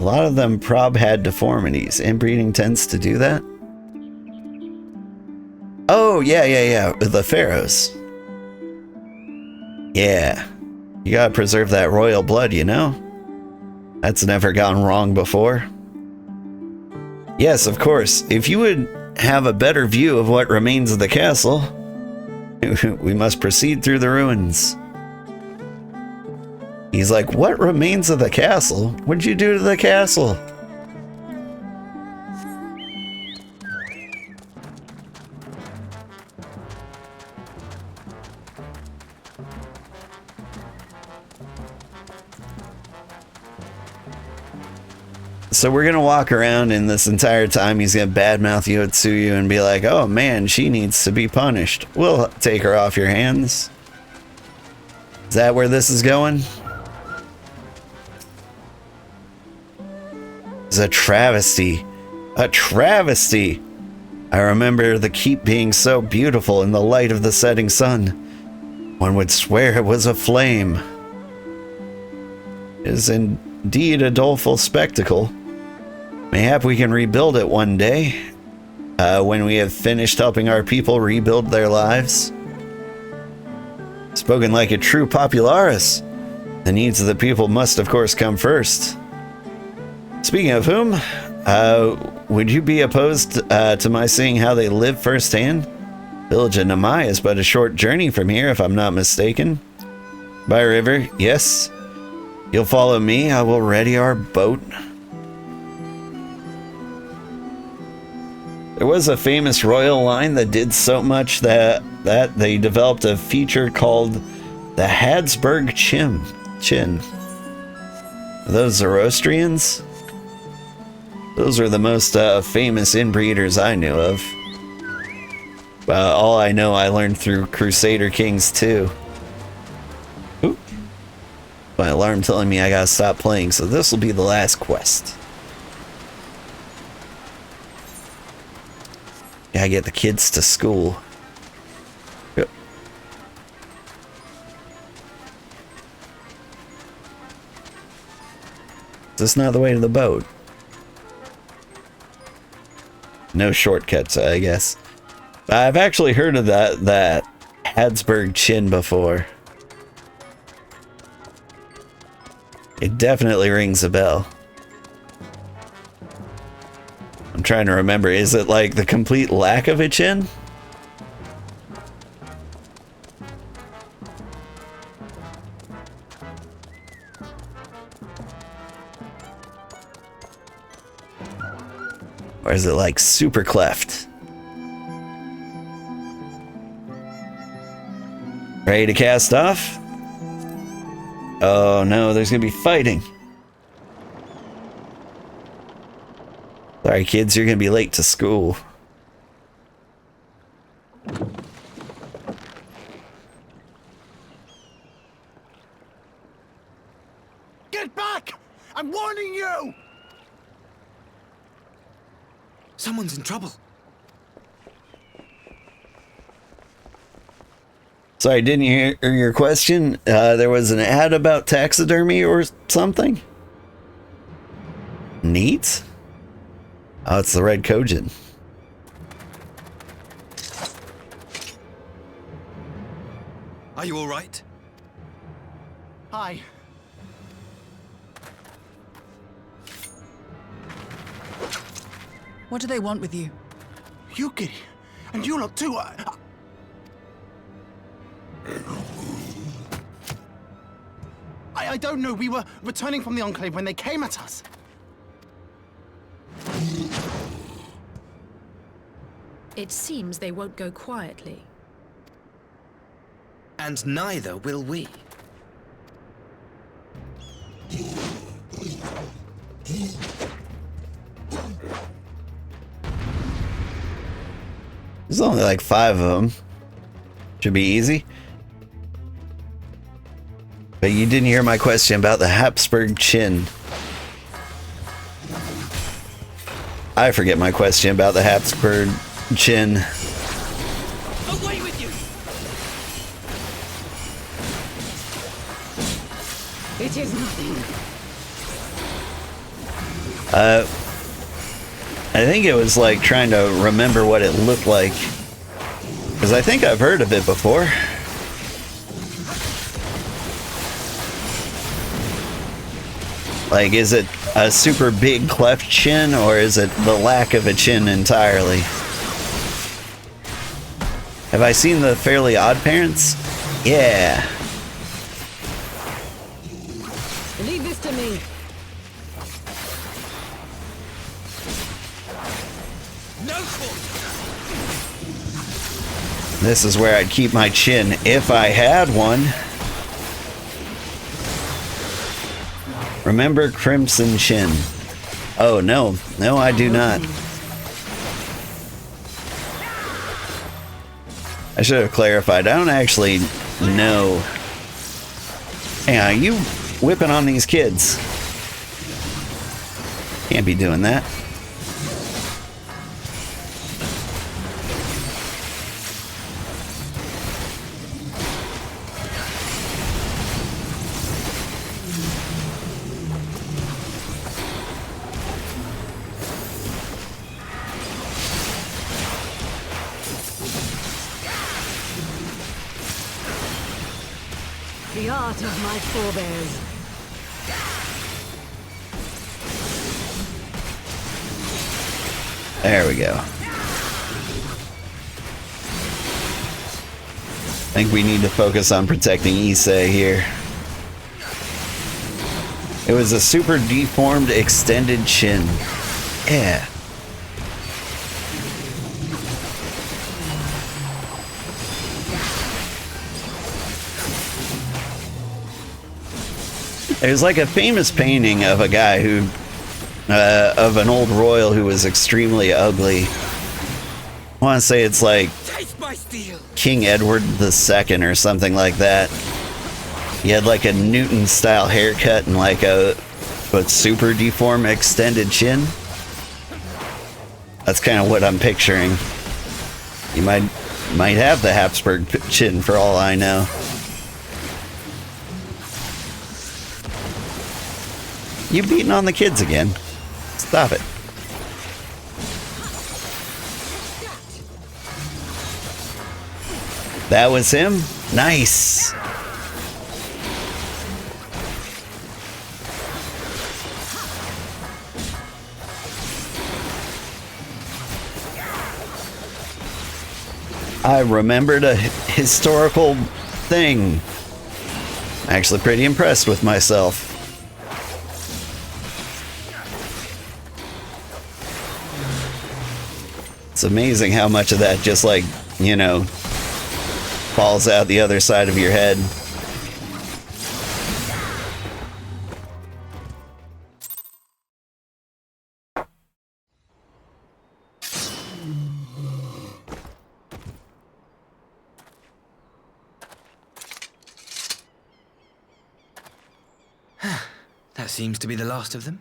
A lot of them had deformities. Inbreeding tends to do that. Oh, yeah. With the pharaohs. Yeah. You gotta preserve that royal blood, you know? That's never gone wrong before. Yes, of course. If you would have a better view of what remains of the castle, we must proceed through the ruins. He's like, what remains of the castle? What'd you do to the castle? So we're going to walk around, and this entire time he's going to badmouth Yotsuyu and be like, oh man, she needs to be punished. We'll take her off your hands. Is that where this is going? It's a travesty. A travesty! I remember the keep being so beautiful in the light of the setting sun. One would swear it was aflame. It is indeed a doleful spectacle. Mayhap we can rebuild it one day, when we have finished helping our people rebuild their lives. Spoken like a true popularis. The needs of the people must, of course, come first. Speaking of whom, would you be opposed to my seeing how they live firsthand? Village of Namai is but a short journey from here, if I'm not mistaken. By river, yes. You'll follow me, I will ready our boat. There was a famous royal line that did so much that they developed a feature called the Habsburg Chin. Are those Zoroastrians? Those are the most famous inbreeders I knew of. All I know I learned through Crusader Kings 2. Oop. My alarm telling me I gotta stop playing, so this will be the last quest. Gotta get the kids to school. Yep. Is this not the way to the boat? No shortcuts, I guess. I've actually heard of that Habsburg Chin before. It definitely rings a bell. I'm trying to remember, is it like the complete lack of a chin? Or is it like super cleft? Ready to cast off? Oh no, there's gonna be fighting. Sorry kids, you're gonna be late to school. Get back! I'm warning you! Someone's in trouble. Sorry, didn't you hear your question? There was an ad about taxidermy or something? Neat? Oh, it's the Red Kojin. Are you all right? Hi. What do they want with you? Yuki, and you lot too. I don't know. We were returning from the Enclave when they came at us. It seems they won't go quietly. And neither will we. There's only like 5 of them. Should be easy. But you didn't hear my question about the Habsburg chin. I forget my question about the Habsburg chin. Away with you! It is nothing. I think it was like trying to remember what it looked like. Because I think I've heard of it before. Like, is it a super big cleft chin, or is it the lack of a chin entirely? Have I seen the Fairly Odd Parents? Yeah. Leave this to me. This is where I'd keep my chin if I had one. Remember Crimson Chin? Oh, no. No, I do not. I should have clarified. I don't actually know. Hang on, you whipping on these kids? Can't be doing that. The art of my forebears. There we go. I think we need to focus on protecting Issei here. It was a super deformed extended chin. Yeah. There's like a famous painting of a guy who, of an old royal who was extremely ugly. I want to say it's like King Edward II or something like that. He had like a Newton-style haircut and like a super deformed extended chin. That's kind of what I'm picturing. You might have the Habsburg chin for all I know. You beating on the kids again. Stop it. That was him? Nice. I remembered a historical thing. Actually pretty impressed with myself. It's amazing how much of that just like, you know, falls out the other side of your head. That seems to be the last of them.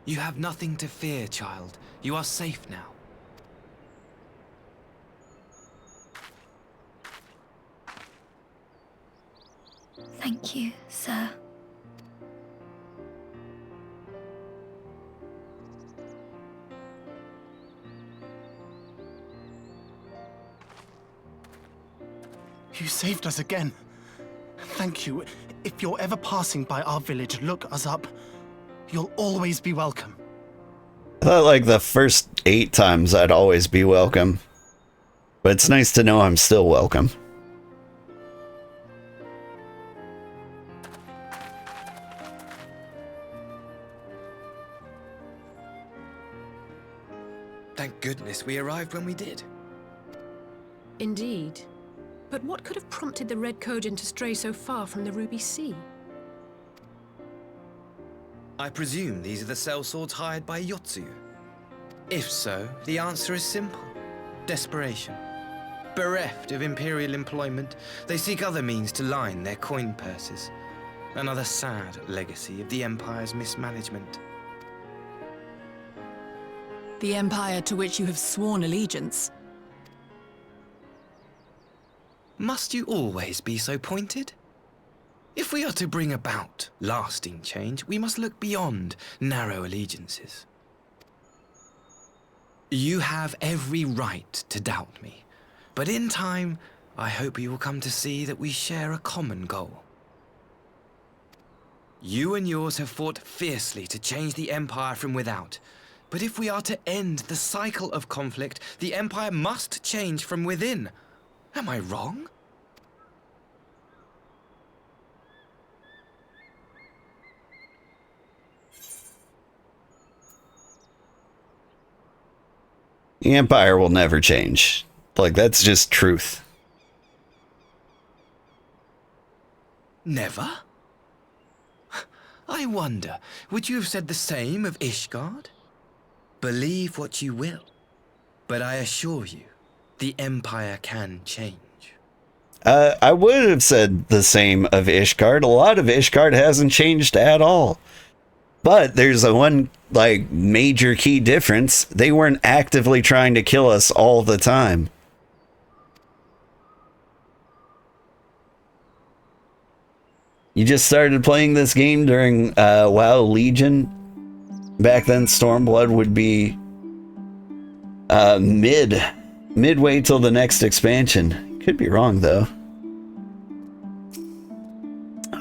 You have nothing to fear, child. You are safe now. Thank you, sir. You saved us again. Thank you. If you're ever passing by our village, look us up. You'll always be welcome. I thought like the first 8 times I'd always be welcome. But it's nice to know I'm still welcome. Thank goodness we arrived when we did. Indeed. But what could have prompted the Red Kojin to stray so far from the Ruby Sea? I presume these are the sellswords hired by Yotsuyu. If so, the answer is simple. Desperation. Bereft of Imperial employment, they seek other means to line their coin purses. Another sad legacy of the Empire's mismanagement. The Empire to which you have sworn allegiance. Must you always be so pointed? If we are to bring about lasting change, we must look beyond narrow allegiances. You have every right to doubt me, but in time, I hope you will come to see that we share a common goal. You and yours have fought fiercely to change the Empire from without, but if we are to end the cycle of conflict, the Empire must change from within. Am I wrong? The Empire will never change. Like, that's just truth. Never? I wonder, would you have said the same of Ishgard? Believe what you will, but I assure you, the Empire can change. I would have said the same of Ishgard. A lot of Ishgard hasn't changed at all. But there's a one, like, major key difference. They weren't actively trying to kill us all the time. You just started playing this game during WoW Legion. Back then, Stormblood would be midway till the next expansion. Could be wrong, though.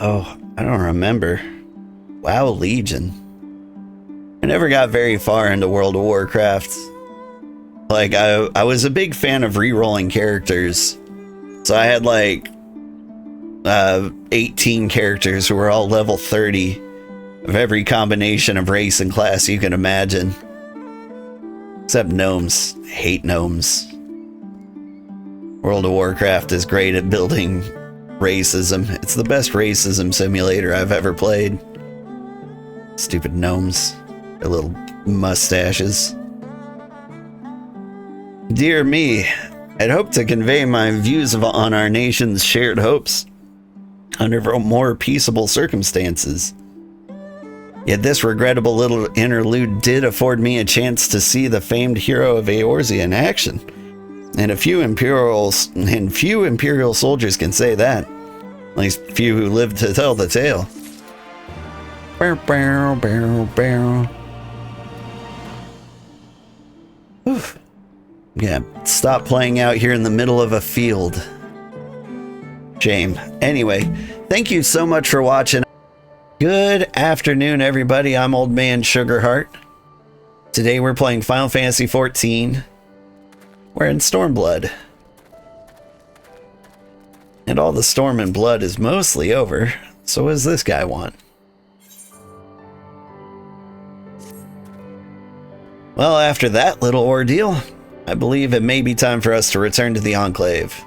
Oh, I don't remember. WoW Legion. I never got very far into World of Warcraft. Like, I was a big fan of re-rolling characters. So I had, like, 18 characters who were all level 30 of every combination of race and class you can imagine. Except gnomes. I hate gnomes. World of Warcraft is great at building racism. It's the best racism simulator I've ever played. Stupid gnomes. Their little mustaches. Dear me, I'd hoped to convey my views on our nation's shared hopes under more peaceable circumstances. Yet this regrettable little interlude did afford me a chance to see the famed hero of Eorzea in action. And few Imperial soldiers can say that. At least few who lived to tell the tale. Bow, bow, bow, bow. Oof. Yeah, stop playing out here in the middle of a field. Shame. Anyway, thank you so much for watching. Good afternoon, everybody. I'm Old Man Sugarheart. Today we're playing Final Fantasy XIV. We're in Stormblood. And all the storm and blood is mostly over. So what does this guy want? Well, after that little ordeal, I believe it may be time for us to return to the Enclave.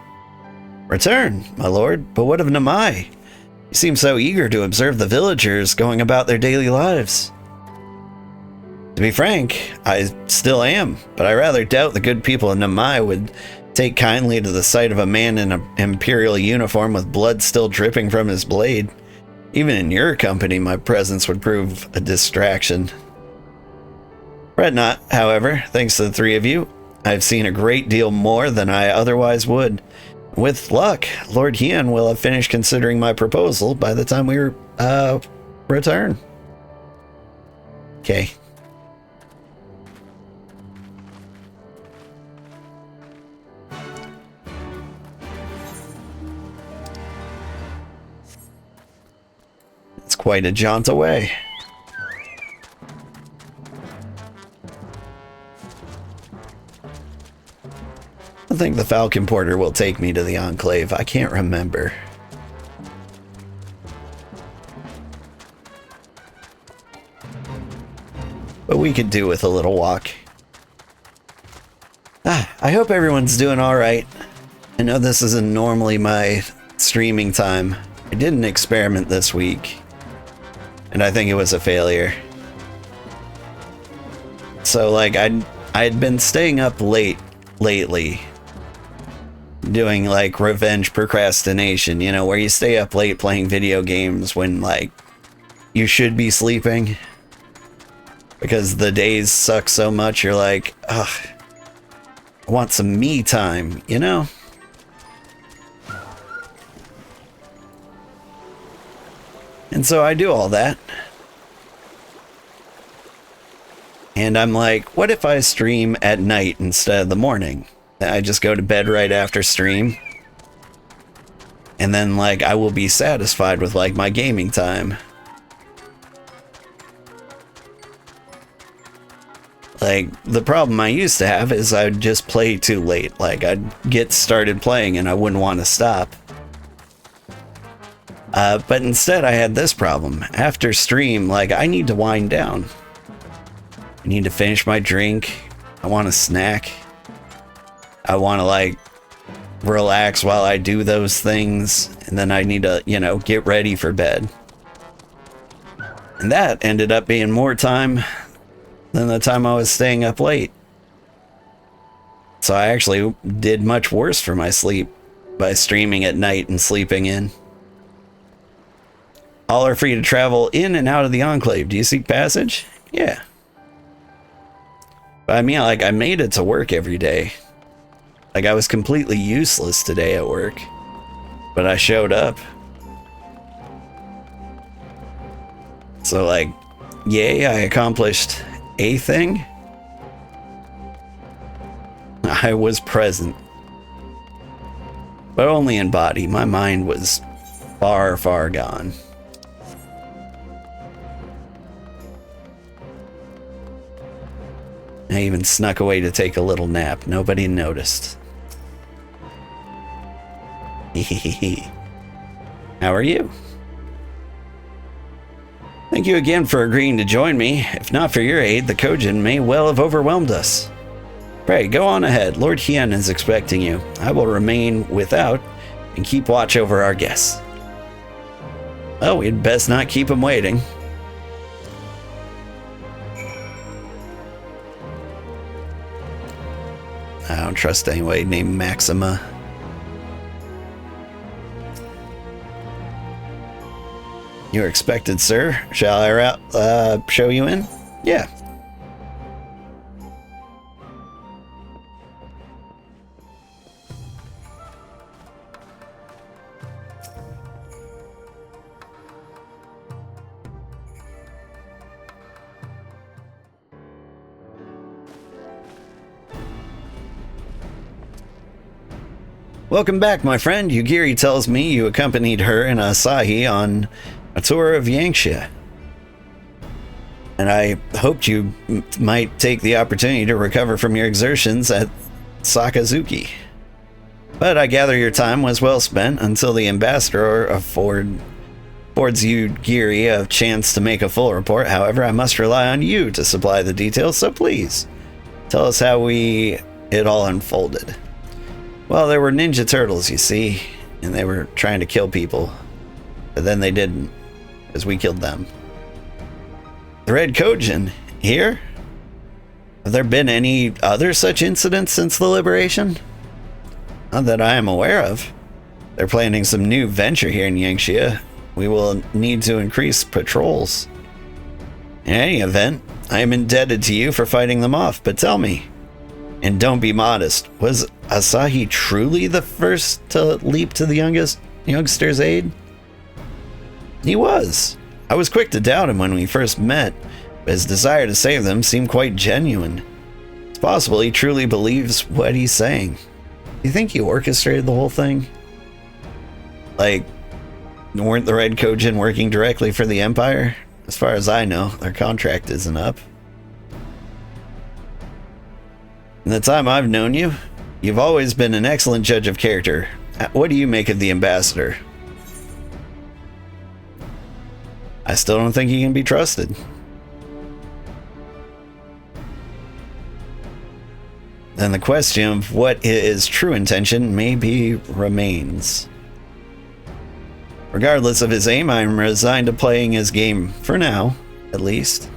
Return, my lord, but what of Namai? You seem so eager to observe the villagers going about their daily lives. To be frank, I still am, but I rather doubt the good people of Namai would take kindly to the sight of a man in an imperial uniform with blood still dripping from his blade. Even in your company, my presence would prove a distraction. Fret not, however, thanks to the three of you, I've seen a great deal more than I otherwise would. With luck, Lord Hien will have finished considering my proposal by the time we return. Okay. quite a jaunt away. I think the Falcon Porter will take me to the Enclave. I can't remember. But we could do with a little walk. I hope everyone's doing alright. I know this isn't normally my streaming time. I did an experiment this week, and I think it was a failure. So, like, I'd been staying up late lately, doing, like, revenge procrastination, you know, where you stay up late playing video games when, like, you should be sleeping. Because the days suck so much, you're like, ugh, I want some me time, you know? And so I do all that. And I'm like, what if I stream at night instead of the morning? I just go to bed right after stream. And then, like, I will be satisfied with, like, my gaming time. Like, the problem I used to have is I'd just play too late. Like, I'd get started playing and I wouldn't want to stop. But instead I had this problem. After stream, like, I need to wind down. I need to finish my drink. I want a snack. I want to, like, relax while I do those things. And then I need to, you know, get ready for bed. And that ended up being more time than the time I was staying up late. So I actually did much worse for my sleep by streaming at night and sleeping in. All are free to travel in and out of the Enclave. Do you seek passage? Yeah. But I mean, like, I made it to work every day. Like, I was completely useless today at work. But I showed up. So, like, yay, I accomplished a thing. I was present. But only in body. My mind was far, far gone. I even snuck away to take a little nap. Nobody noticed. How are you? Thank you again for agreeing to join me. If not for your aid, the Kojin may well have overwhelmed us. Pray, go on ahead. Lord Hien is expecting you. I will remain without and keep watch over our guests. Well, we'd best not keep him waiting. I don't trust anybody named Maxima. You're expected, sir. Shall I show you in? Yeah. Welcome back, my friend. Yugiri tells me you accompanied her and Asahi on a tour of Yangxia. And I hoped you might take the opportunity to recover from your exertions at Sakazuki. But I gather your time was well spent until the ambassador affords Yugiri a chance to make a full report. However, I must rely on you to supply the details, so please tell us how it all unfolded. Well, there were Ninja Turtles, you see, and they were trying to kill people, but then they didn't, because we killed them. The Red Kojin, here? Have there been any other such incidents since the liberation? Not that I am aware of. They're planning some new venture here in Yangxia. We will need to increase patrols. In any event, I am indebted to you for fighting them off, but tell me, and don't be modest, was Asahi truly the first to leap to the youngster's aid? He was. I was quick to doubt him when we first met, but his desire to save them seemed quite genuine. It's possible he truly believes what he's saying. Do you think he orchestrated the whole thing? Like, Weren't the Red Kojin working directly for the Empire? As far as I know, their contract isn't up. In the time I've known you, you've always been an excellent judge of character. What do you make of the ambassador? I still don't think he can be trusted. Then the question of what his true intention maybe remains. Regardless of his aim, I'm resigned to playing his game, for now, at least.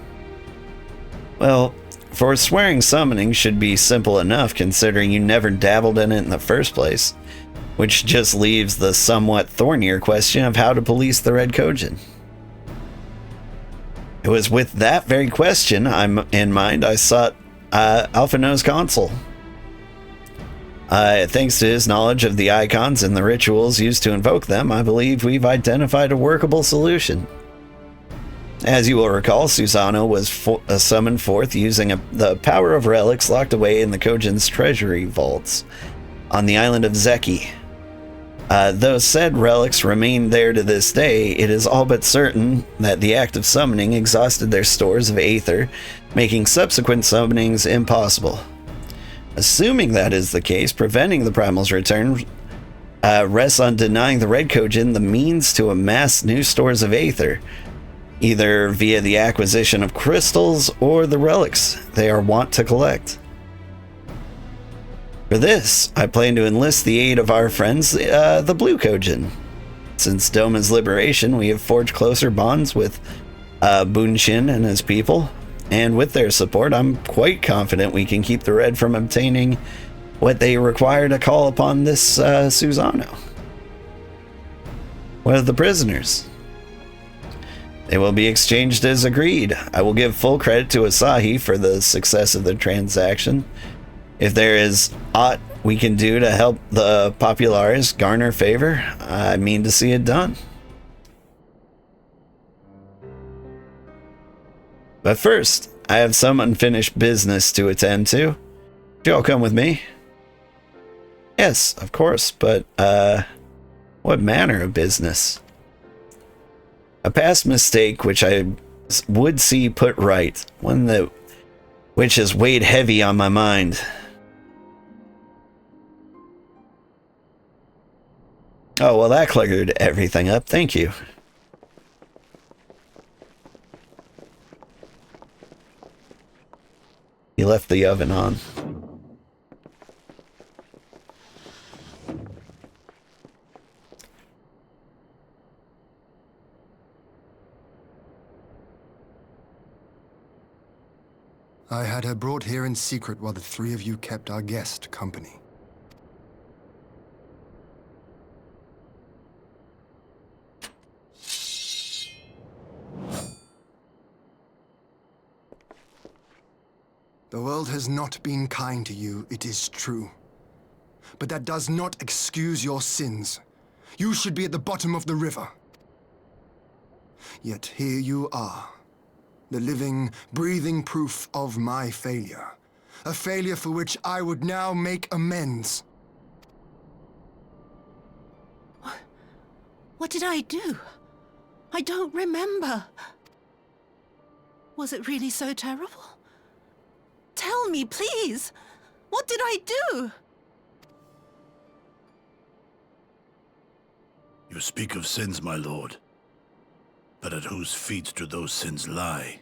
Well, forswearing summoning should be simple enough considering you never dabbled in it in the first place, which just leaves the somewhat thornier question of how to police the Red Kojin. It was with that very question in mind I sought Alphino's Consul. Thanks to his knowledge of the icons and the rituals used to invoke them, I believe we've identified a workable solution. As you will recall, Susano was summoned forth using the power of relics locked away in the Kojin's treasury vaults on the island of Zeki. Though said relics remain there to this day, it is all but certain that the act of summoning exhausted their stores of aether, making subsequent summonings impossible. Assuming that is the case, preventing the Primal's return rests on denying the Red Kojin the means to amass new stores of aether, either via the acquisition of crystals or the relics they are wont to collect. For this, I plan to enlist the aid of our friends, the Blue Kojin. Since Doma's liberation, we have forged closer bonds with Bunshin and his people, and with their support, I'm quite confident we can keep the Red from obtaining what they require to call upon this Susano. What of the prisoners? They will be exchanged as agreed. I will give full credit to Asahi for the success of the transaction. If there is aught we can do to help the Populares garner favor, I mean to see it done. But first, I have some unfinished business to attend to. Would you all come with me? Yes, of course, but, what manner of business? A past mistake which I would see put right, one which has weighed heavy on my mind. Oh, well, that cleared everything up. Thank you. He left the oven on. I had her brought here in secret while the three of you kept our guest company. The world has not been kind to you, it is true. But that does not excuse your sins. You should be at the bottom of the river. Yet here you are, the living, breathing proof of my failure. A failure for which I would now make amends. What did I do? I don't remember. Was it really so terrible? Tell me, please! What did I do? You speak of sins, my lord. But at whose feet do those sins lie?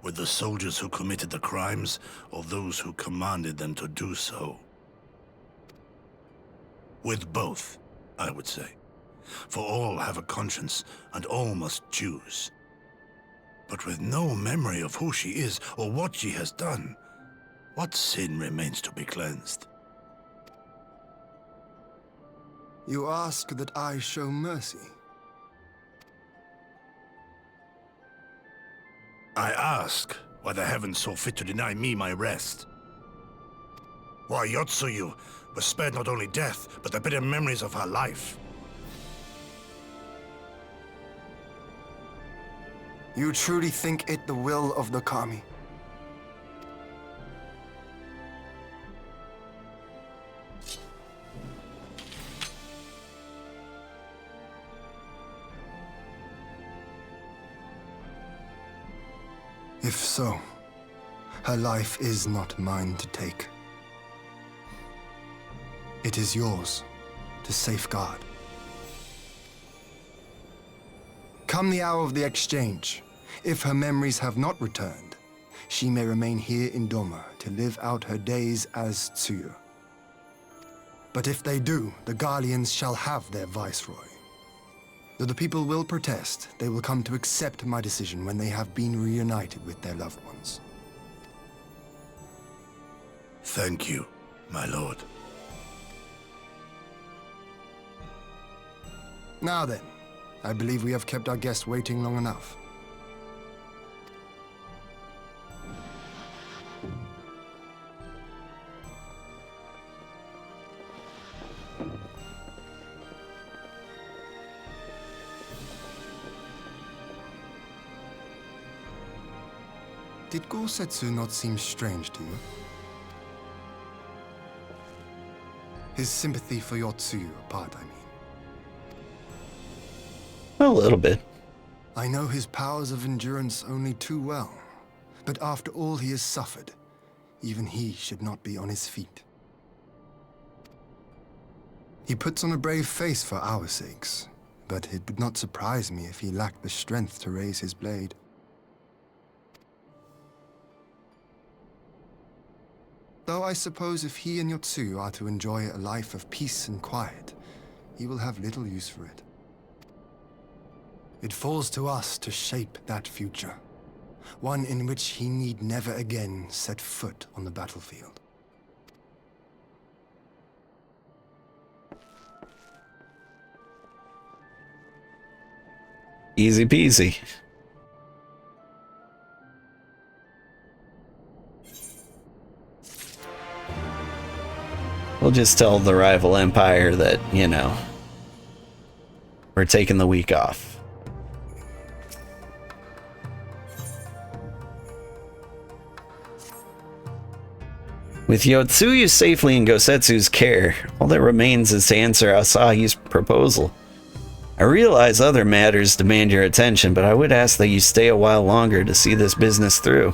With the soldiers who committed the crimes, or those who commanded them to do so? With both, I would say. For all have a conscience, and all must choose. But with no memory of who she is, or what she has done, what sin remains to be cleansed? You ask that I show mercy. I ask why the heavens saw fit to deny me my rest. Why Yotsuyu was spared not only death, but the bitter memories of her life. You truly think it the will of the Kami? If so, her life is not mine to take. It is yours to safeguard. Come the hour of the exchange, if her memories have not returned, she may remain here in Doma to live out her days as Tsuyu. But if they do, the Garleans shall have their viceroy. Though the people will protest, they will come to accept my decision when they have been reunited with their loved ones. Thank you, my lord. Now then, I believe we have kept our guest waiting long enough. Did Gosetsu not seem strange to you? His sympathy for your Tsuyu apart, I mean. A little bit. I know his powers of endurance only too well, but after all he has suffered, even he should not be on his feet. He puts on a brave face for our sakes, but it would not surprise me if he lacked the strength to raise his blade. Though I suppose if he and Yotsu are to enjoy a life of peace and quiet, he will have little use for it. It falls to us to shape that future, one in which he need never again set foot on the battlefield. Easy peasy. We'll just tell the rival empire that, you know, we're taking the week off. With Yotsuyu safely in Gosetsu's care, all that remains is to answer Asahi's proposal. I realize other matters demand your attention, but I would ask that you stay a while longer to see this business through.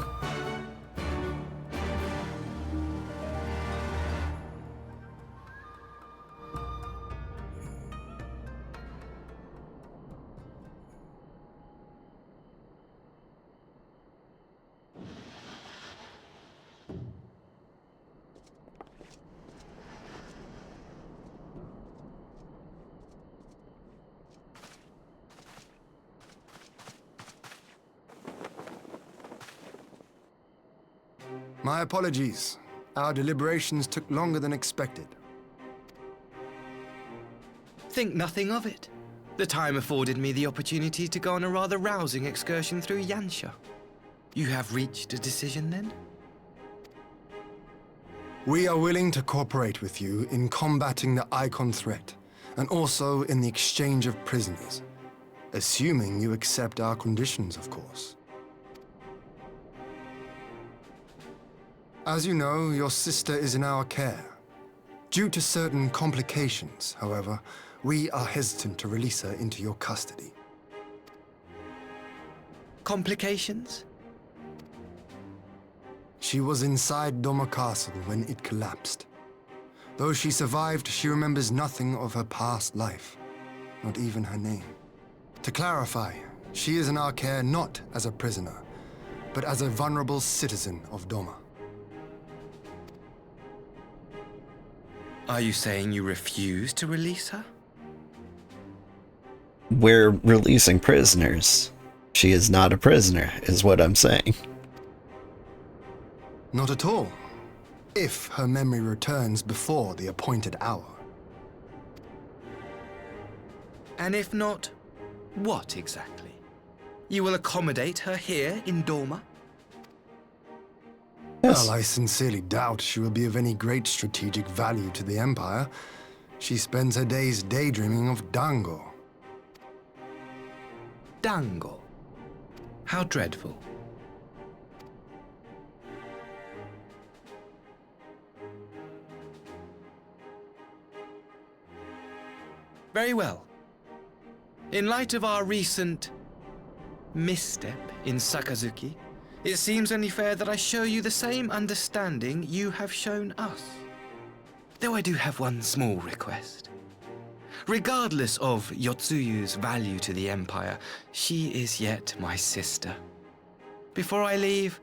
My apologies. Our deliberations took longer than expected. Think nothing of it. The time afforded me the opportunity to go on a rather rousing excursion through Yansha. You have reached a decision then? We are willing to cooperate with you in combating the Icon threat, and also in the exchange of prisoners. Assuming you accept our conditions, of course. As you know, your sister is in our care. Due to certain complications, however, we are hesitant to release her into your custody. Complications? She was inside Doma Castle when it collapsed. Though she survived, she remembers nothing of her past life, not even her name. To clarify, she is in our care not as a prisoner, but as a vulnerable citizen of Doma. Are you saying you refuse to release her? We're releasing prisoners. She is not a prisoner, is what I'm saying. Not at all. If her memory returns before the appointed hour. And if not, what exactly? You will accommodate her here in Doma? Yes. Well, I sincerely doubt she will be of any great strategic value to the Empire. She spends her days daydreaming of Dango. Dango? How dreadful. Very well. In light of our recent misstep in Sakazuki, it seems only fair that I show you the same understanding you have shown us. Though I do have one small request. Regardless of Yotsuyu's value to the Empire, she is yet my sister. Before I leave,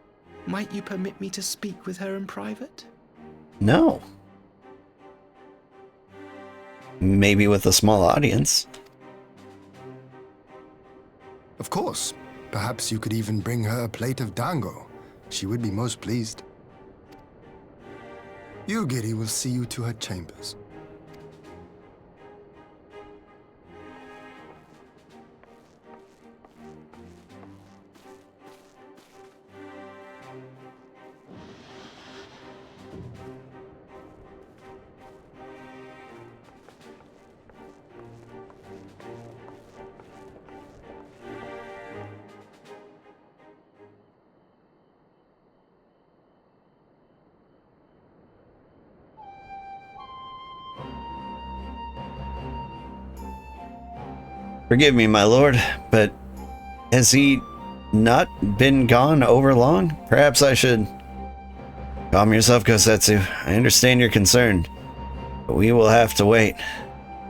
might you permit me to speak with her in private? No. Maybe with a small audience. Of course. Perhaps you could even bring her a plate of dango. She would be most pleased. Yugiri will see you to her chambers. Forgive me, my lord, but has he not been gone over long? Perhaps I should... Calm yourself, Kosetsu. I understand your concern, but we will have to wait.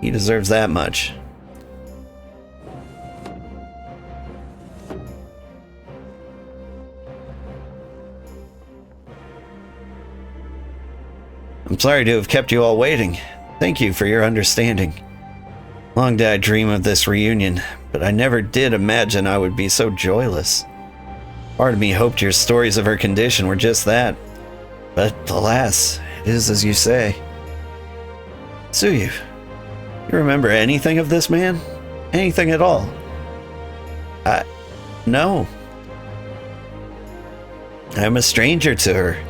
He deserves that much. I'm sorry to have kept you all waiting. Thank you for your understanding. Long did I dream of this reunion, but I never did imagine I would be so joyless. Part of me hoped your stories of her condition were just that, but alas, it is as you say. Tsuyu, you remember anything of this man? Anything at all? No. I'm a stranger to her.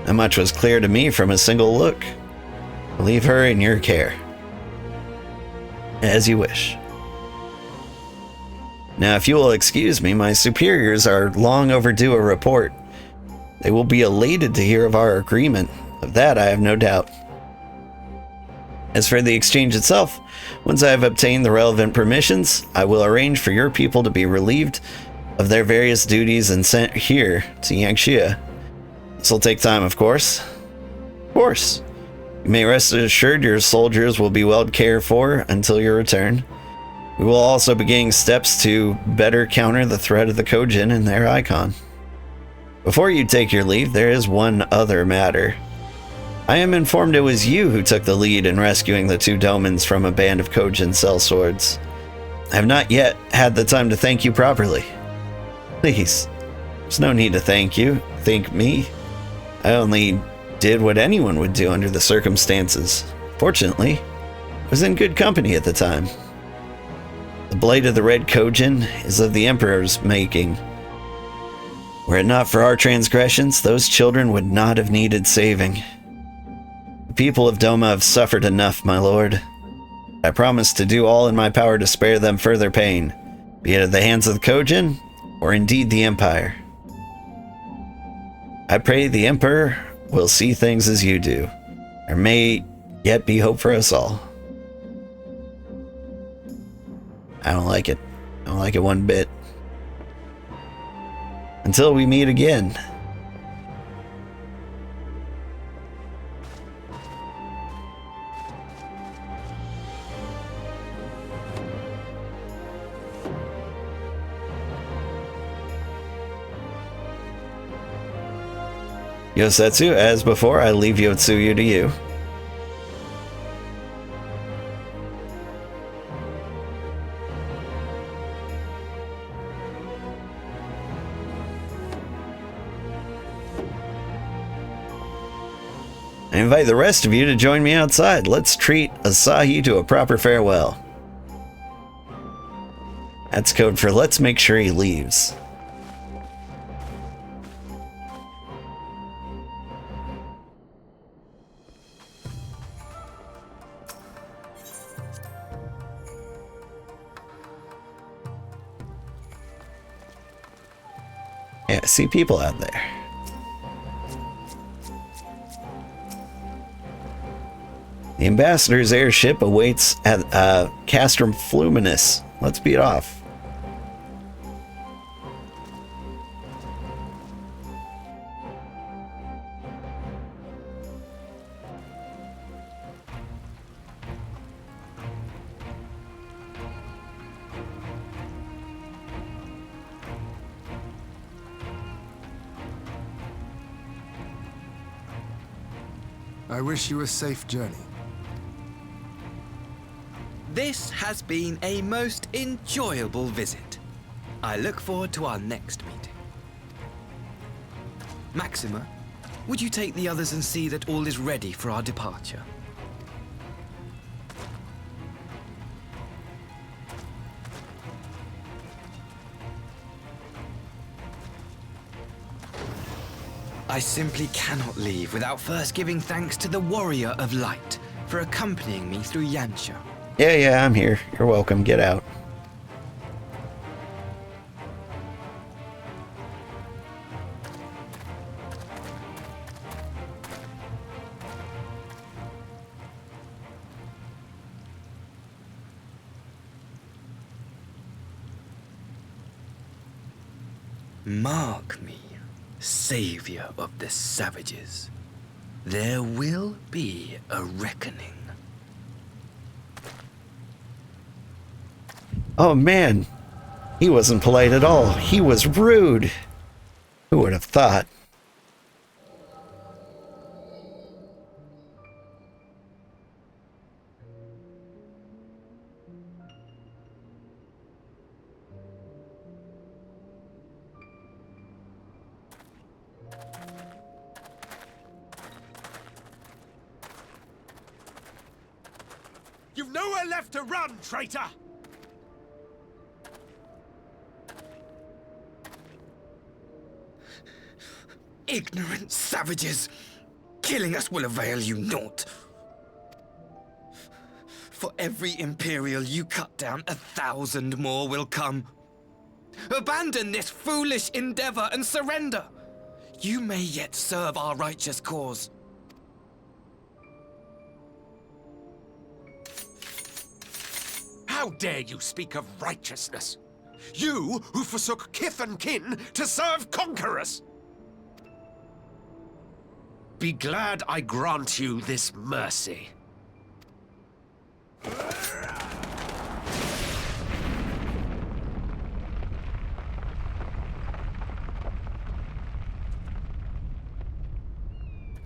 That much was clear to me from a single look. I'll leave her in your care. As you wish. Now, if you will excuse me, my superiors are long overdue a report. They will be elated to hear of our agreement. Of that, I have no doubt. As for the exchange itself, once I have obtained the relevant permissions, I will arrange for your people to be relieved of their various duties and sent here to Yangxia. This will take time, of course. Of course. You may rest assured your soldiers will be well cared for until your return. We will also be getting steps to better counter the threat of the Kojin and their icon. Before you take your leave, there is one other matter. I am informed it was you who took the lead in rescuing the two Domans from a band of Kojin sellswords. I have not yet had the time to thank you properly. Please, there's no need to thank you. Thank me. I only did what anyone would do under the circumstances. Fortunately, I was in good company at the time. The Blade of the Red Kojin is of the Emperor's making. Were it not for our transgressions, those children would not have needed saving. The people of Doma have suffered enough, my lord. I promise to do all in my power to spare them further pain, be it at the hands of the Kojin, or indeed the Empire. I pray the Emperor will see things as you do. There may yet be hope for us all. I don't like it. I don't like it one bit. Until we meet again. Yosetsu, as before, I leave Yotsuyu to you. I invite the rest of you to join me outside. Let's treat Asahi to a proper farewell. That's code for let's make sure he leaves. Yeah, I see people out there. The ambassador's airship awaits at Castrum Fluminus. Let's beat off. I wish you a safe journey. This has been a most enjoyable visit. I look forward to our next meeting. Maxima, would you take the others and see that all is ready for our departure? I simply cannot leave without first giving thanks to the Warrior of Light for accompanying me through Yansha. Yeah, I'm here. You're welcome. Get out. Mark me, savior of the savages. There will be a reckoning. Oh man, he wasn't polite at all. He was rude. Who would have thought? You've nowhere left to run, traitor! Ignorant savages! Killing us will avail you naught. For every Imperial you cut down, 1,000 more will come. Abandon this foolish endeavor and surrender. You may yet serve our righteous cause. How dare you speak of righteousness? You who forsook kith and kin to serve conquerors! Be glad I grant you this mercy.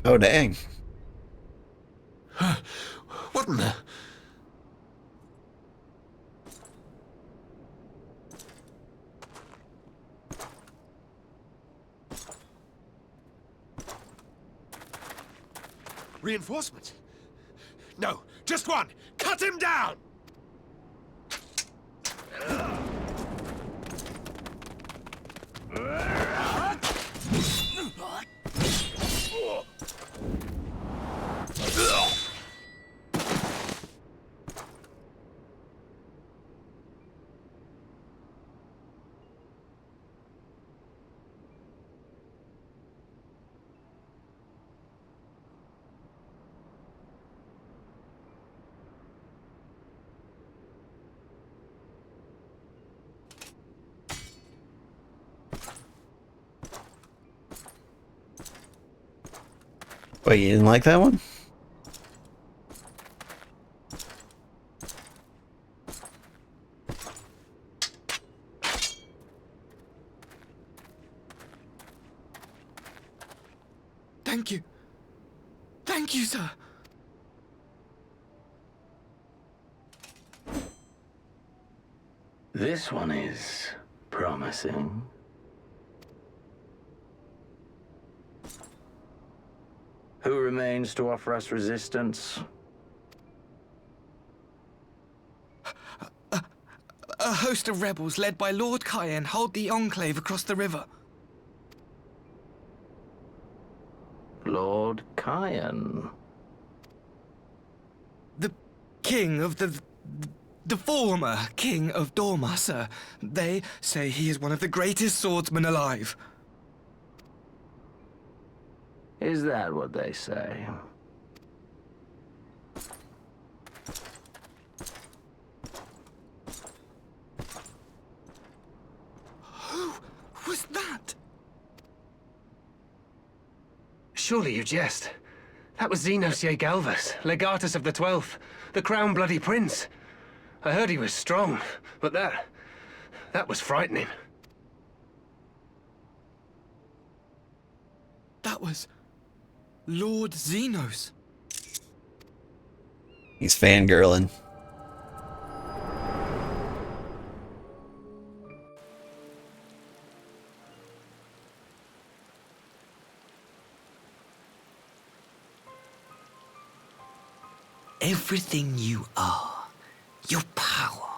Oh, dang. What in the... Reinforcements? No, just one! Cut him down! Wait, you didn't like that one? Thank you. Thank you, sir. This one is promising. Who remains to offer us resistance? A host of rebels led by Lord Cayenne hold the Enclave across the river. Lord Cayenne? The king of the former king of Doma, sir. They say he is one of the greatest swordsmen alive. Is that what they say? Who was that? Surely you jest. That was Xenos Galvus, legatus of the 12th, the crown-bloody prince. I heard he was strong, but that was frightening. That was Lord Xenos. He's fangirling. Everything you are, your power,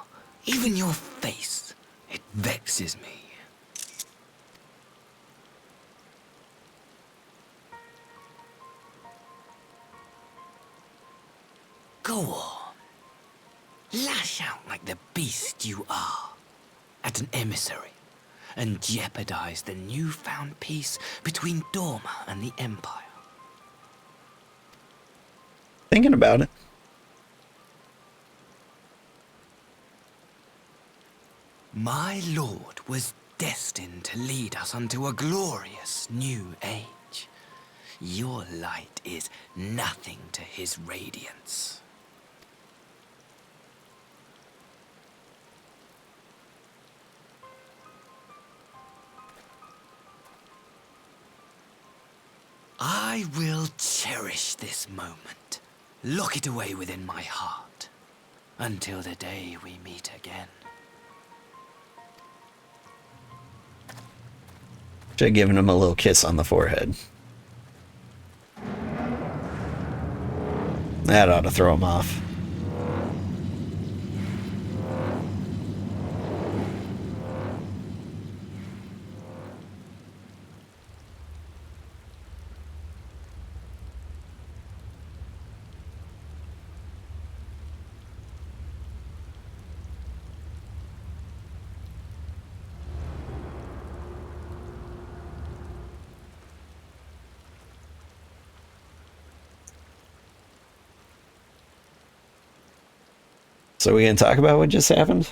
even your face, it vexes me. Go on. Lash out like the beast you are at an emissary and jeopardize the newfound peace between Doma and the Empire. Thinking about it. My lord was destined to lead us unto a glorious new age. Your light is nothing to his radiance. I will cherish this moment, lock it away within my heart, until the day we meet again. Should have given him a little kiss on the forehead. That ought to throw him off. So we gonna talk about what just happened?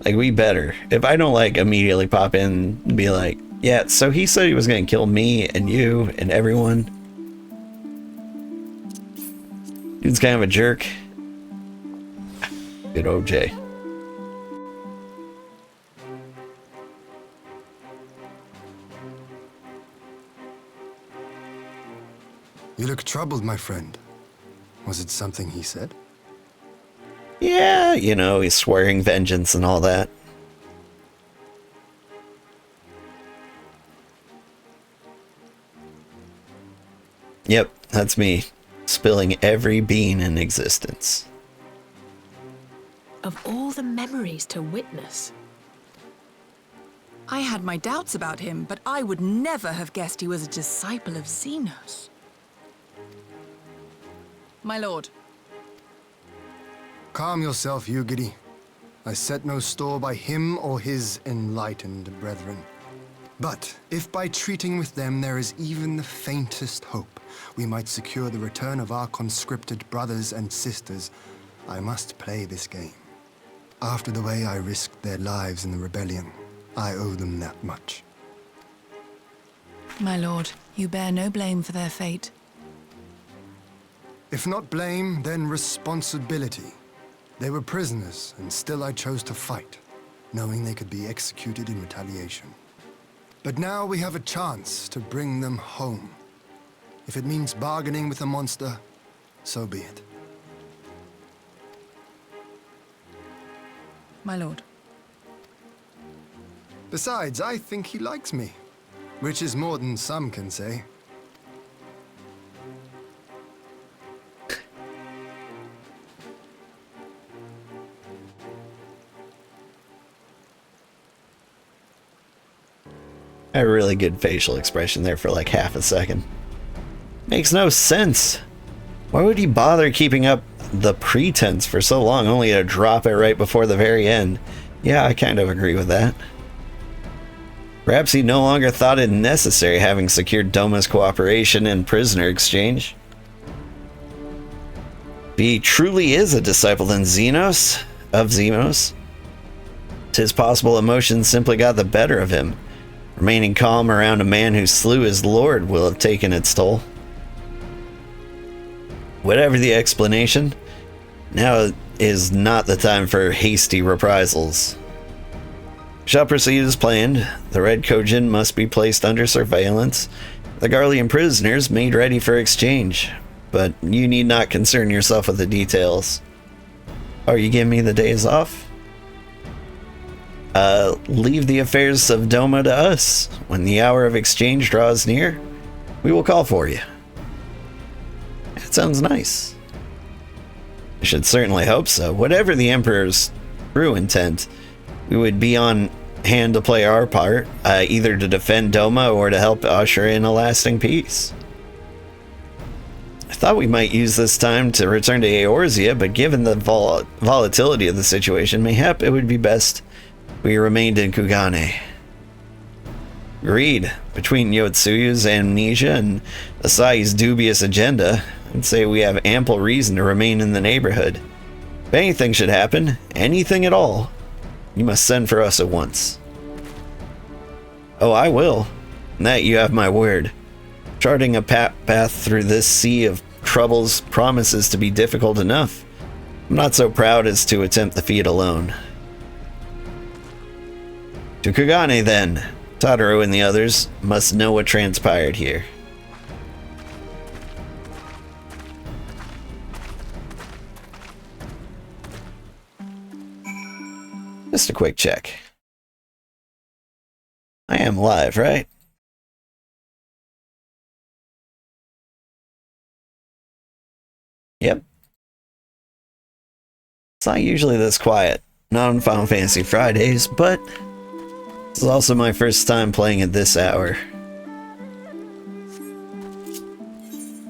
Like, we better. If I don't, like, immediately pop in and be like, yeah, so he said he was gonna kill me and you and everyone. Dude's kind of a jerk. Good OJ. You look troubled, my friend. Was it something he said? Yeah, you know, he's swearing vengeance and all that. Yep, that's me. Spilling every bean in existence. Of all the memories to witness. I had my doubts about him, but I would never have guessed he was a disciple of Xenos. My lord. Calm yourself, Ugidi. I set no store by him or his enlightened brethren. But if by treating with them there is even the faintest hope, we might secure the return of our conscripted brothers and sisters, I must play this game. After the way I risked their lives in the rebellion, I owe them that much. My lord, you bear no blame for their fate. If not blame, then responsibility. They were prisoners, and still I chose to fight, knowing they could be executed in retaliation. But now we have a chance to bring them home. If it means bargaining with the monster, so be it. My lord. Besides, I think he likes me, which is more than some can say. A really good facial expression there for like half a second. Makes no sense. Why would he bother keeping up the pretense for so long, only to drop it right before the very end? Yeah, I kind of agree with that. Perhaps he no longer thought it necessary, having secured Doma's cooperation and prisoner exchange. If he truly is a disciple of Xenos, 'tis possible emotions simply got the better of him. Remaining calm around a man who slew his lord will have taken its toll. Whatever the explanation, now is not the time for hasty reprisals. Shall proceed as planned. The Red Kojin must be placed under surveillance. The Garlean prisoners made ready for exchange. But you need not concern yourself with the details. Are you giving me the days off? Leave the affairs of Doma to us. When the hour of exchange draws near, we will call for you. That sounds nice. I should certainly hope so. Whatever the Emperor's true intent, we would be on hand to play our part, either to defend Doma or to help usher in a lasting peace. I thought we might use this time to return to Eorzea, but given the volatility of the situation, mayhap it would be best we remained in Kugane. Agreed. Between Yotsuyu's amnesia and Asai's dubious agenda, I'd say we have ample reason to remain in the neighborhood. If anything should happen, anything at all, you must send for us at once. Oh, I will. And that you have my word. Charting a path through this sea of troubles promises to be difficult enough. I'm not so proud as to attempt the feat alone. To Kugane, then. Totoro and the others must know what transpired here. Just a quick check. I am live, right? Yep. It's not usually this quiet. Not on Final Fantasy Fridays, but this is also my first time playing at this hour.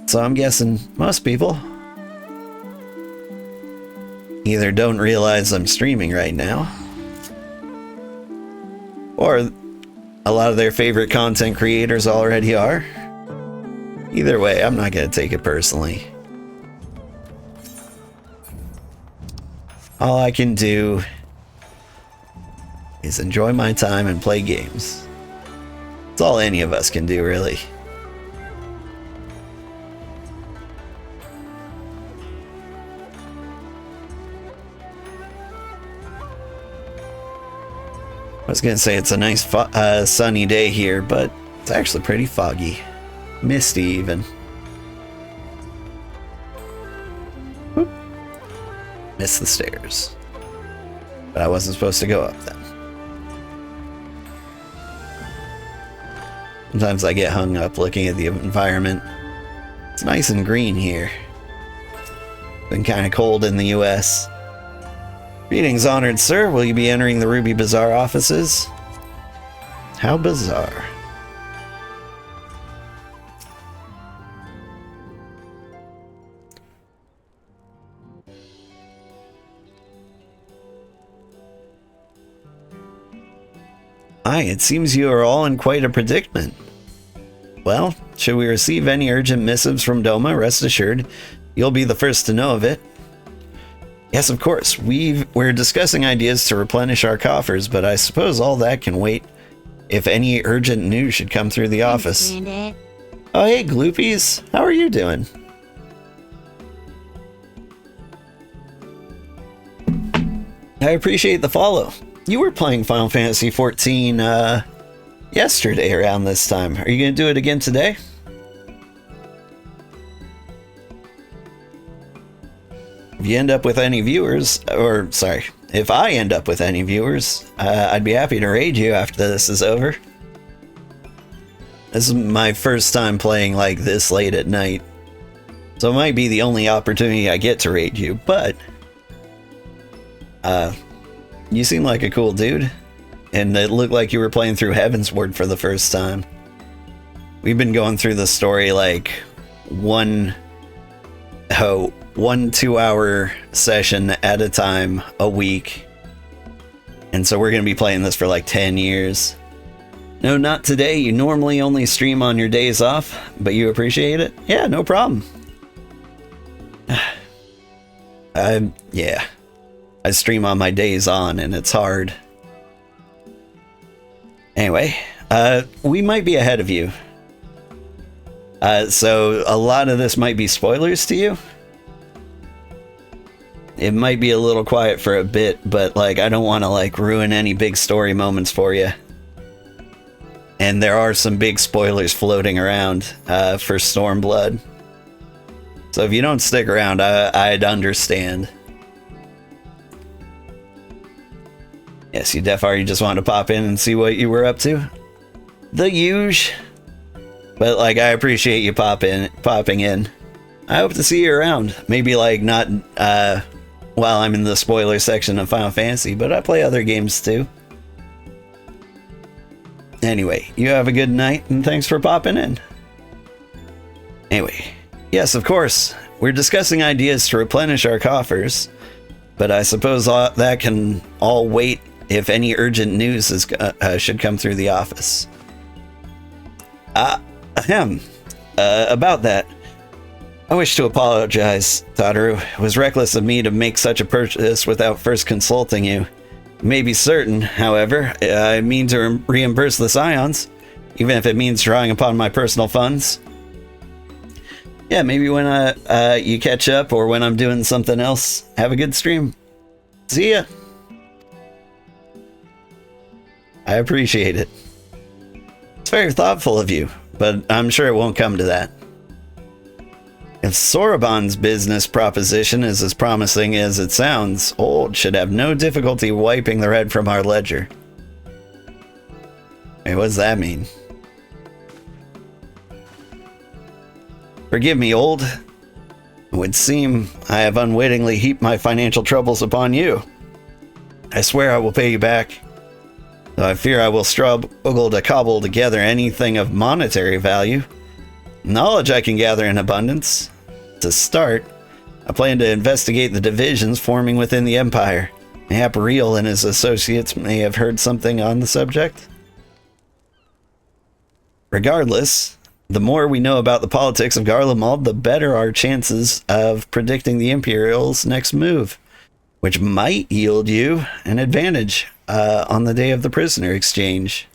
So I'm guessing most people either don't realize I'm streaming right now, or a lot of their favorite content creators already are. Either way, I'm not going to take it personally. All I can do is enjoy my time and play games. That's all any of us can do, really. I was gonna say it's a nice sunny day here, but it's actually pretty foggy. Misty even. Whoop. Missed the stairs. But I wasn't supposed to go up them. Sometimes I get hung up looking at the environment. It's nice and green here. Been kind of cold in the US. Greetings, honored sir. Will you be entering the Ruby Bazaar offices? How bizarre. Aye, it seems you are all in quite a predicament. Well, should we receive any urgent missives from Doma, rest assured, you'll be the first to know of it. Yes, of course. We're discussing ideas to replenish our coffers, but I suppose all that can wait if any urgent news should come through the office. Oh, hey, Gloopies. How are you doing? I appreciate the follow. You were playing Final Fantasy XIV yesterday around this time. Are you going to do it again today? If you end up with any viewers, or sorry, if I end up with any viewers, I'd be happy to raid you after this is over. This is my first time playing like this late at night, so it might be the only opportunity I get to raid you, but you seem like a cool dude, and it looked like you were playing through Heavensward for the first time. We've been going through the story like one 2-hour session at a time a week, and so we're gonna be playing this for like 10 years. No, not today. You normally only stream on your days off, but you appreciate it? Yeah, no problem. Yeah, I stream on my days on, and it's hard. Anyway, we might be ahead of you, so a lot of this might be spoilers to you. it might be a little quiet for a bit, but like I don't want to like ruin any big story moments for you. And there are some big spoilers floating around for Stormblood. So if you don't stick around, I'd understand. Yes, you you just wanted to pop in and see what you were up to. The huge. But like I appreciate you popping in. I hope to see you around. Maybe like not while I'm in the spoiler section of Final Fantasy, but I play other games too. Anyway, you have a good night and thanks for popping in. Anyway, yes, of course, we're discussing ideas to replenish our coffers, but I suppose that can all wait if any urgent news should come through the office. About that, I wish to apologize, Tadaru. It was reckless of me to make such a purchase without first consulting you. You may be certain, however, I mean to reimburse the Scions, even if it means drawing upon my personal funds. Yeah, maybe when you catch up or when I'm doing something else, have a good stream. See ya. I appreciate it. It's very thoughtful of you, but I'm sure it won't come to that. If Soroban's business proposition is as promising as it sounds, Old should have no difficulty wiping the red from our ledger. Hey, what does that mean? Forgive me, Old. It would seem I have unwittingly heaped my financial troubles upon you. I swear I will pay you back, though I fear I will struggle to cobble together anything of monetary value. Knowledge I can gather in abundance. To start, I plan to investigate the divisions forming within the Empire. Mayhap Real and his associates may have heard something on the subject. Regardless, the more we know about the politics of Garlemald, the better our chances of predicting the Imperial's next move, which might yield you an advantage on the day of the prisoner exchange.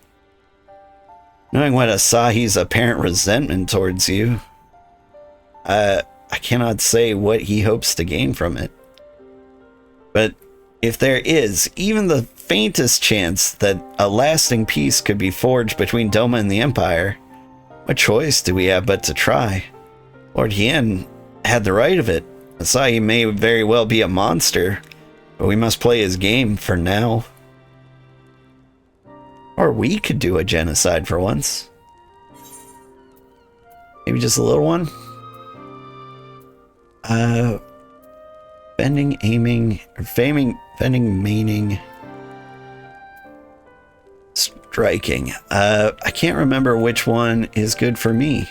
Knowing what Asahi's apparent resentment towards you, I cannot say what he hopes to gain from it. But if there is even the faintest chance that a lasting peace could be forged between Doma and the Empire, what choice do we have but to try? Lord Hien had the right of it. Asahi may very well be a monster, but we must play his game for now. Or we could do a genocide for once. Maybe just a little one? Bending, aiming, or bending, meaning, striking. I can't remember which one is good for me.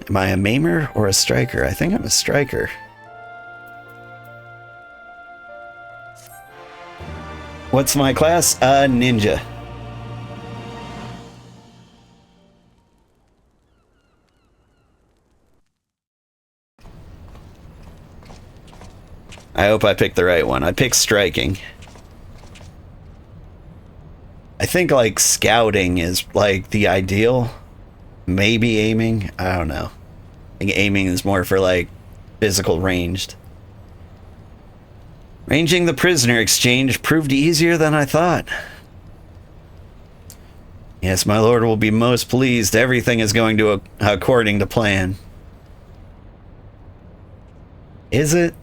Am I a maimer or a striker? I think I'm a striker. What's my class? Ninja. I hope I picked the right one. I picked striking. I think like scouting is like the ideal. Maybe aiming. I don't know. I think aiming is more for like physical ranged. Ranging the prisoner exchange proved easier than I thought. Yes, my lord will be most pleased. Everything is going to according to plan. Is it?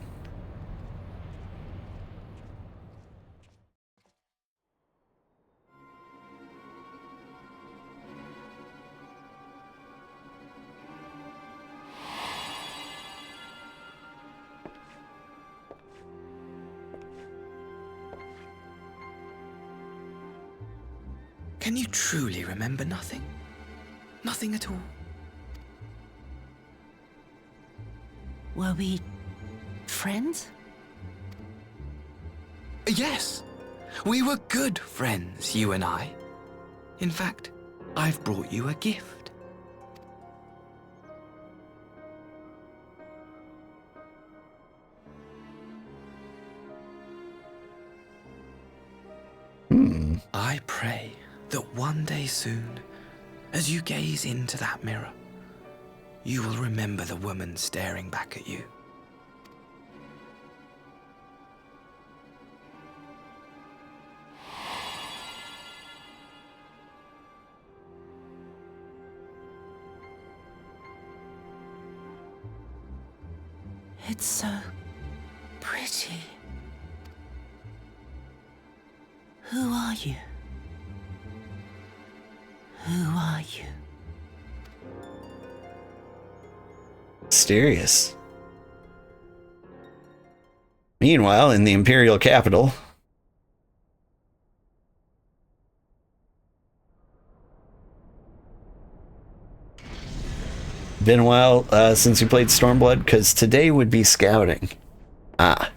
Can you truly remember nothing? Nothing at all? Were we friends? Yes. We were good friends, you and I. In fact, I've brought you a gift. I pray that one day soon, as you gaze into that mirror, you will remember the woman staring back at you. It's so pretty. Who are you? Who are you? Mysterious. Meanwhile, in the Imperial capital, been a while since you played Stormblood, because today would be scouting. Ah.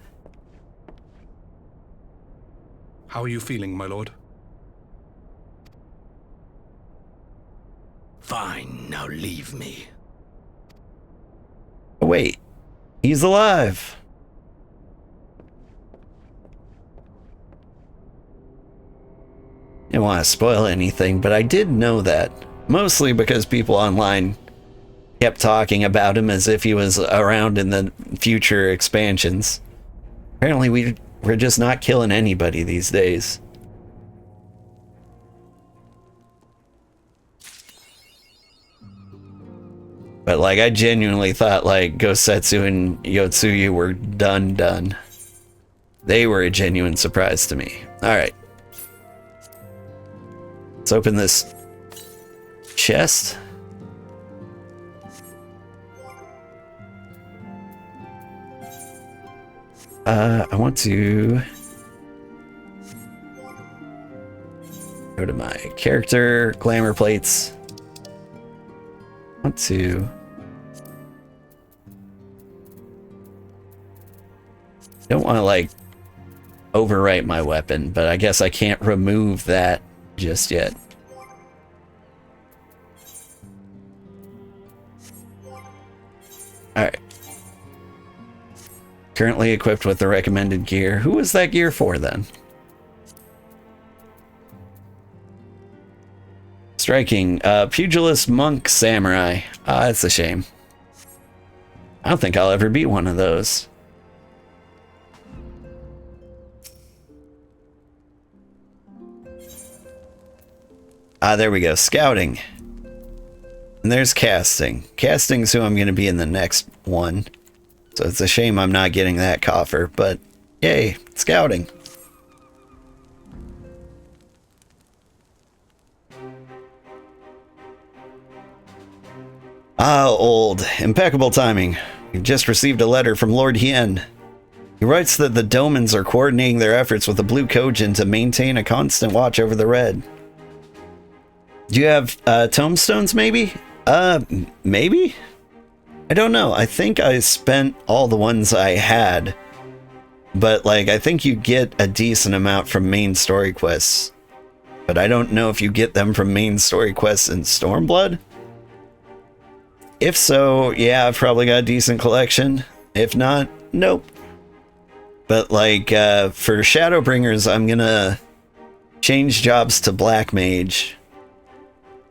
How are you feeling, my lord? Fine, now leave me. Oh, wait. He's alive. Didn't want to spoil anything, but I did know that. Mostly because people online kept talking about him as if he was around in the future expansions. Apparently we're just not killing anybody these days. But like, I genuinely thought like Gosetsu and Yotsuyu were done. They were a genuine surprise to me. Alright. Let's open this chest. I want to go to my character, glamour plates. I want to don't want to like overwrite my weapon, but I guess I can't remove that just yet. Alright. Currently equipped with the recommended gear. Who was that gear for then? Striking. Pugilist, monk, samurai. Ah, that's a shame. I don't think I'll ever be one of those. Ah, there we go. Scouting. And there's casting. Casting's who I'm going to be in the next one. So it's a shame I'm not getting that coffer, but yay, scouting. Ah, old. Impeccable timing. We've just received a letter from Lord Hien. He writes that the Domans are coordinating their efforts with the Blue Kojin to maintain a constant watch over the Red. Do you have tomestones, maybe? Maybe? I don't know. I think I spent all the ones I had. But, like, I think you get a decent amount from main story quests. But I don't know if you get them from main story quests in Stormblood. If so, yeah, I've probably got a decent collection. If not, nope. But, like, for Shadowbringers, I'm gonna change jobs to Black Mage.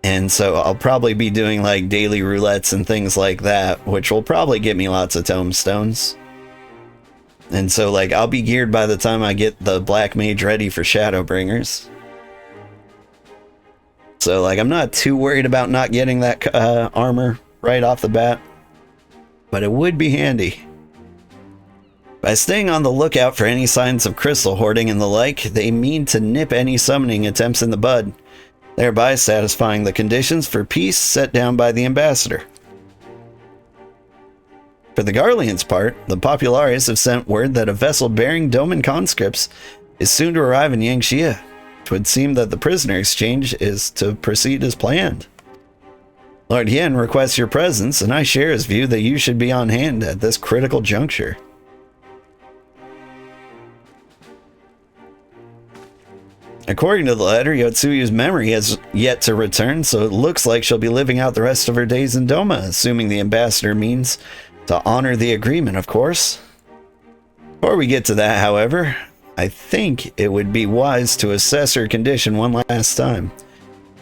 And so I'll probably be doing like daily roulettes and things like that, which will probably get me lots of tomestones. And so like I'll be geared by the time I get the Black Mage ready for Shadowbringers. So like I'm not too worried about not getting that armor right off the bat, but it would be handy. By staying on the lookout for any signs of crystal hoarding and the like, they mean to nip any summoning attempts in the bud, thereby satisfying the conditions for peace set down by the ambassador. For the Garlean's part, the Populares have sent word that a vessel bearing Doman conscripts is soon to arrive in Yangxia. It would seem that the prisoner exchange is to proceed as planned. Lord Hien requests your presence, and I share his view that you should be on hand at this critical juncture. According to the letter, Yotsuyu's memory has yet to return, so it looks like she'll be living out the rest of her days in Doma, assuming the ambassador means to honor the agreement, of course. Before we get to that, however, I think it would be wise to assess her condition one last time.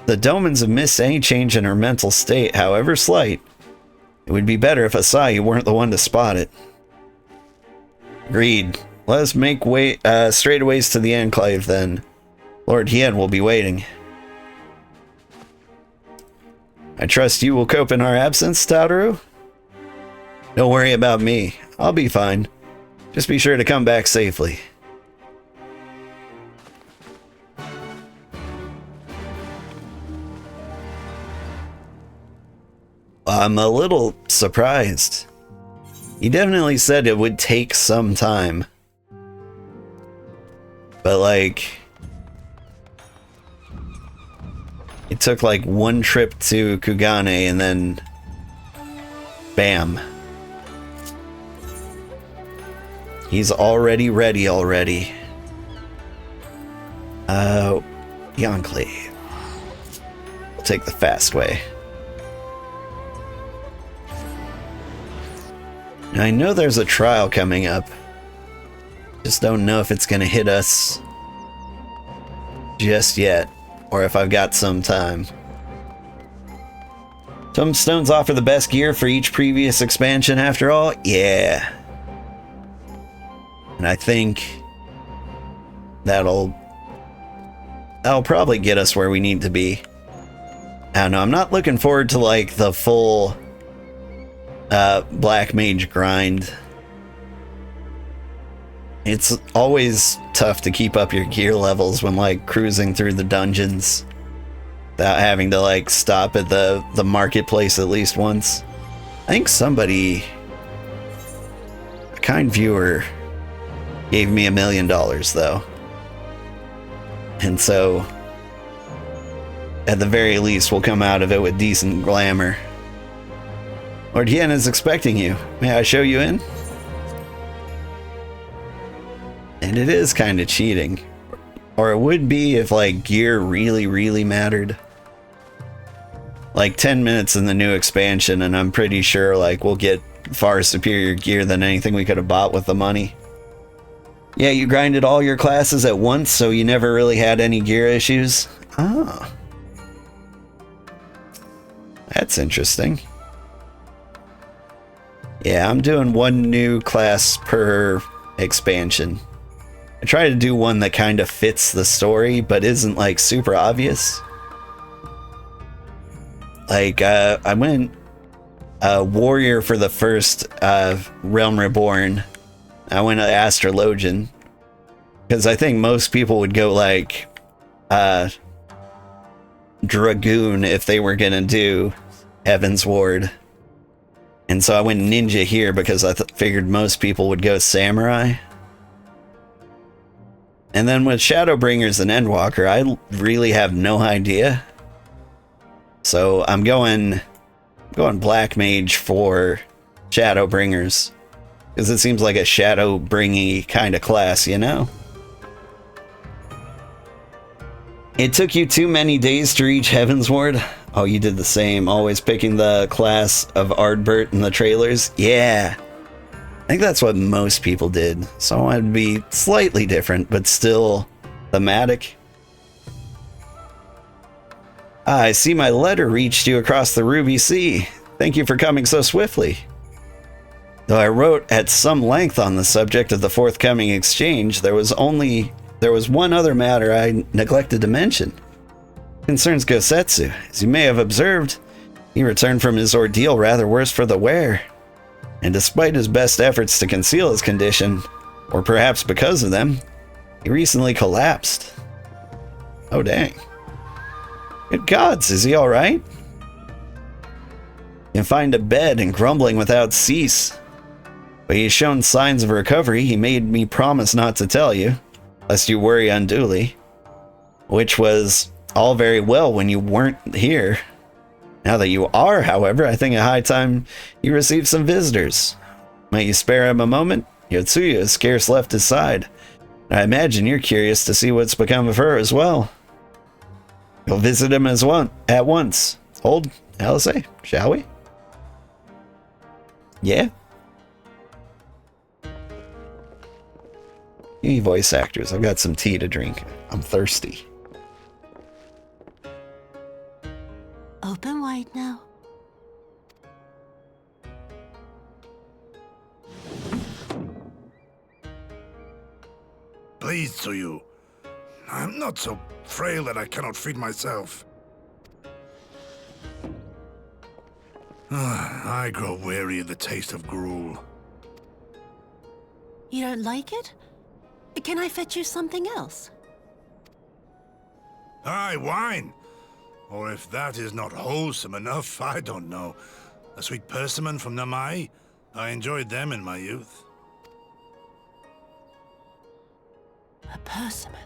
The Domans have missed any change in her mental state, however slight. It would be better if Asai weren't the one to spot it. Agreed. Let us make way straightaways to the Enclave then. Lord Hien will be waiting. I trust you will cope in our absence, Taotaru? Don't worry about me. I'll be fine. Just be sure to come back safely. I'm a little surprised. He definitely said it would take some time. But like, it took like one trip to Kugane and then bam. He's already ready already. The Enclave. We'll take the fast way. Now, I know there's a trial coming up. Just don't know if it's gonna hit us just yet, or if I've got some time. Tombstones offer the best gear for each previous expansion after all? Yeah. And I think that'll probably get us where we need to be. I don't know, I'm not looking forward to like the full Black Mage grind. It's always tough to keep up your gear levels when like cruising through the dungeons without having to like stop at the marketplace at least once. I think somebody, a kind viewer, gave me $1 million though. And so at the very least we'll come out of it with decent glamour. Lord Hien is expecting you. May I show you in? And it is kind of cheating. Or it would be if like gear really, really mattered. Like 10 minutes in the new expansion and I'm pretty sure like we'll get far superior gear than anything we could have bought with the money. Yeah, you grinded all your classes at once so you never really had any gear issues? Ah. That's interesting. Yeah, I'm doing one new class per expansion. I try to do one that kind of fits the story, but isn't like super obvious. Like, I went warrior for the first Realm Reborn. I went astrologian. Because I think most people would go like dragoon if they were gonna do Heaven's Ward. And so I went ninja here because I figured most people would go samurai. And then with Shadowbringers and Endwalker, I really have no idea. So I'm going Black Mage for Shadowbringers. Because it seems like a Shadowbringy kind of class, you know? It took you too many days to reach Heaven's Ward? Oh, you did the same, always picking the class of Ardbert in the trailers? Yeah. I think that's what most people did. So I wanted to be slightly different, but still thematic. Ah, I see my letter reached you across the Ruby Sea. Thank you for coming so swiftly. Though I wrote at some length on the subject of the forthcoming exchange, there was one other matter I neglected to mention. Concerns Gosetsu. As you may have observed, he returned from his ordeal rather worse for the wear. And despite his best efforts to conceal his condition, or perhaps because of them, he recently collapsed. Oh dang. Good gods, is he alright? Confined to bed and grumbling without cease. But he has shown signs of recovery. He made me promise not to tell you, lest you worry unduly. Which was all very well when you weren't here. Now that you are, however, I think a high time you receive some visitors. Might you spare him a moment? Yotsuya has scarce left his side. I imagine you're curious to see what's become of her as well. You'll visit him at once. Old LSA, shall we? Yeah? You voice actors, I've got some tea to drink. I'm thirsty. Open wide now. pleased to you. I'm not so frail that I cannot feed myself. I grow weary of the taste of gruel. You don't like it? Can I fetch you something else? Aye, wine. Or if that is not wholesome enough, I don't know. A sweet persimmon from Namai? I enjoyed them in my youth. A persimmon?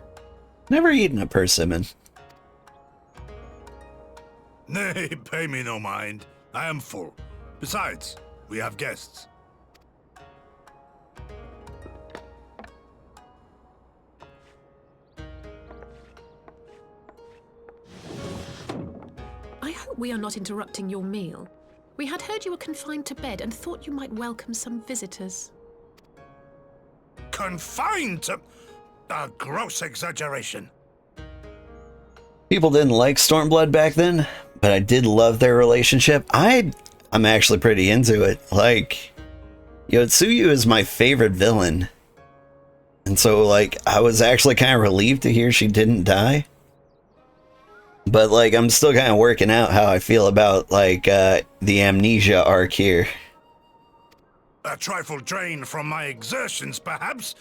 Never eaten a persimmon. Nay, pay me no mind. I am full. Besides, we have guests. I hope we are not interrupting your meal. We had heard you were confined to bed and thought you might welcome some visitors. Confined to... a gross exaggeration. People didn't like Stormblood back then, but I did love their relationship. I'm actually pretty into it. Like, Yotsuyu is my favorite villain. And so, like, I was actually kind of relieved to hear she didn't die. But, like, I'm still kind of working out how I feel about, like, the amnesia arc here. A trifle drained from my exertions, perhaps,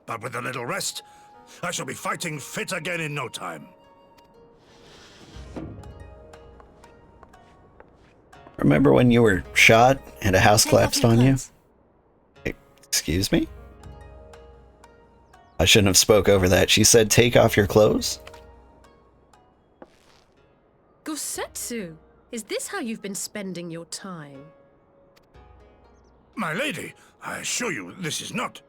but with a little rest, I shall be fighting fit again in no time. Remember when you were shot and a house collapsed on you? Excuse me? I shouldn't have spoke over that. She said, take off your clothes? Gosetsu, is this how you've been spending your time? My lady, I assure you, this is not...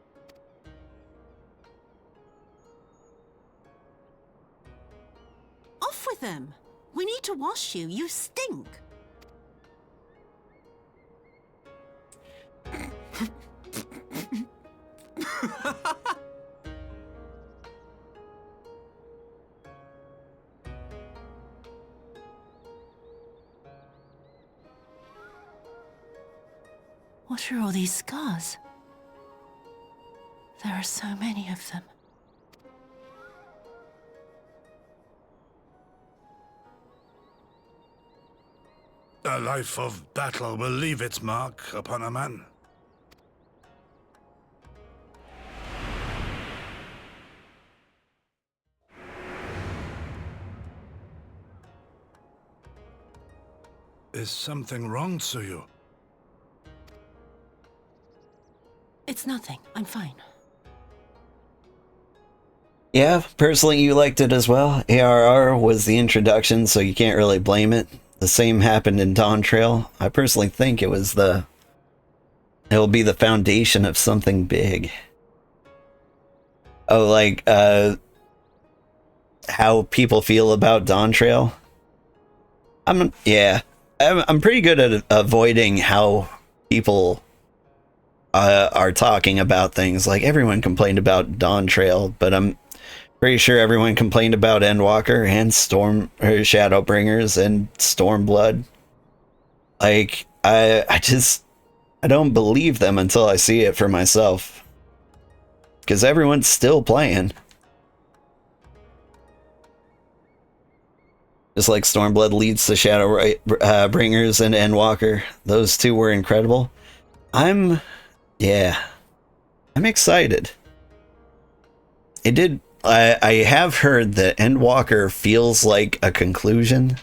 Off with them! We need to wash you. You stink! What are all these scars? There are so many of them. A life of battle will leave its mark upon a man. Is something wrong, Tsuyu? It's nothing. I'm fine. Yeah, personally you liked it as well. ARR was the introduction, so you can't really blame it. The same happened in Dawn Trail. I personally think it'll be the foundation of something big. Oh, like, how people feel about Dawn Trail? I'm pretty good at avoiding how people are talking about things. Like, everyone complained about Dawn Trail, but I'm pretty sure everyone complained about Endwalker and Shadowbringers and Stormblood. Like, I don't believe them until I see it for myself. Because everyone's still playing. Just like Stormblood leads to Shadowbringers and Endwalker. Those two were incredible. I'm excited. I have heard that Endwalker feels like a conclusion,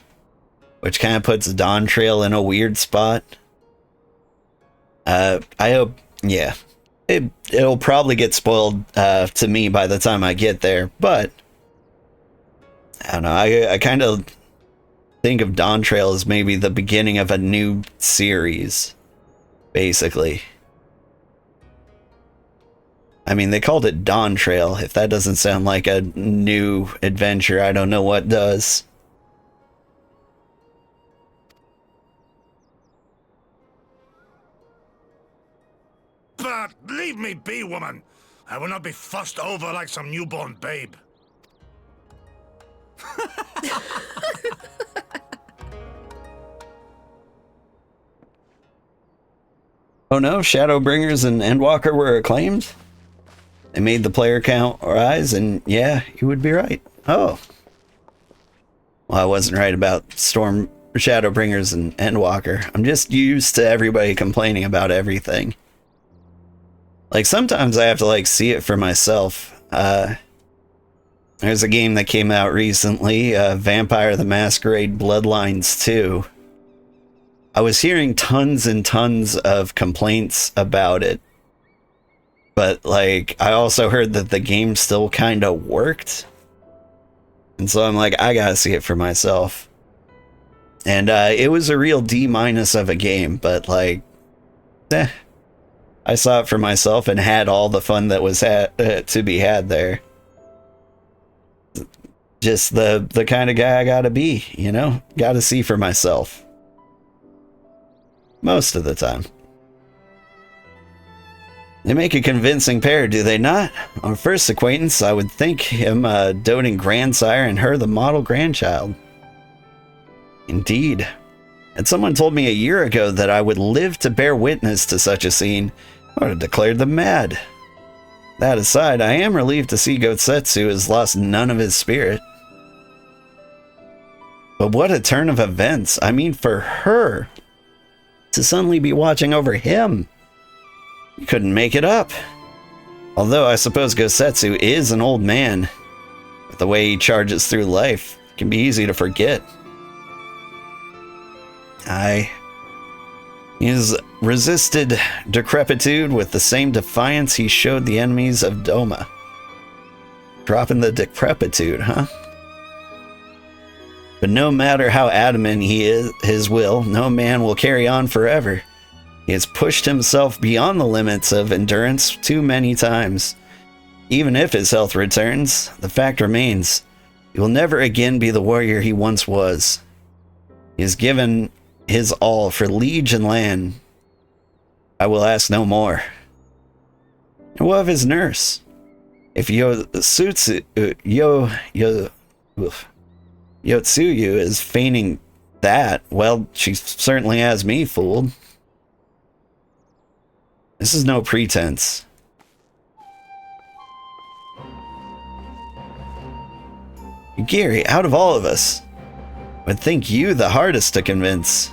which kind of puts Dawn Trail in a weird spot. I hope, it'll probably get spoiled to me by the time I get there, but I don't know, I kind of think of Dawn Trail as maybe the beginning of a new series, basically. I mean, they called it Dawn Trail. If that doesn't sound like a new adventure, I don't know what does. But leave me be, woman. I will not be fussed over like some newborn babe. Oh no, Shadowbringers and Endwalker were acclaimed? They made the player count rise, and yeah, you would be right. Oh. Well, I wasn't right about Shadowbringers and Endwalker. I'm just used to everybody complaining about everything. Like, sometimes I have to, like, see it for myself. There's a game that came out recently, Vampire the Masquerade Bloodlines 2. I was hearing tons and tons of complaints about it. But, like, I also heard that the game still kind of worked. And so I'm like, I gotta see it for myself. And it was a real D- of a game, but, like, I saw it for myself and had all the fun that was to be had there. Just the kind of guy I gotta be, you know? Gotta see for myself. Most of the time. They make a convincing pair, do they not? On first acquaintance, I would think him a doting grandsire and her the model grandchild. Indeed. Had someone told me a year ago that I would live to bear witness to such a scene, I would have declared them mad. That aside, I am relieved to see Gotsetsu has lost none of his spirit. But what a turn of events. I mean, for her to suddenly be watching over him. You couldn't make it up. Although I suppose Gotsetsu is an old man. With the way he charges through life, it can be easy to forget. He's resisted decrepitude with the same defiance he showed the enemies of Doma. Dropping the decrepitude, huh? But no matter how adamant he is, his will, no man will carry on forever. He has pushed himself beyond the limits of endurance too many times. Even if his health returns, the fact remains, he will never again be the warrior he once was. He has given his all for liege and land. I will ask no more. And what of his nurse? If Yotsuyu is feigning that, well, she certainly has me fooled. This is no pretense. Gary, out of all of us, I would think you the hardest to convince.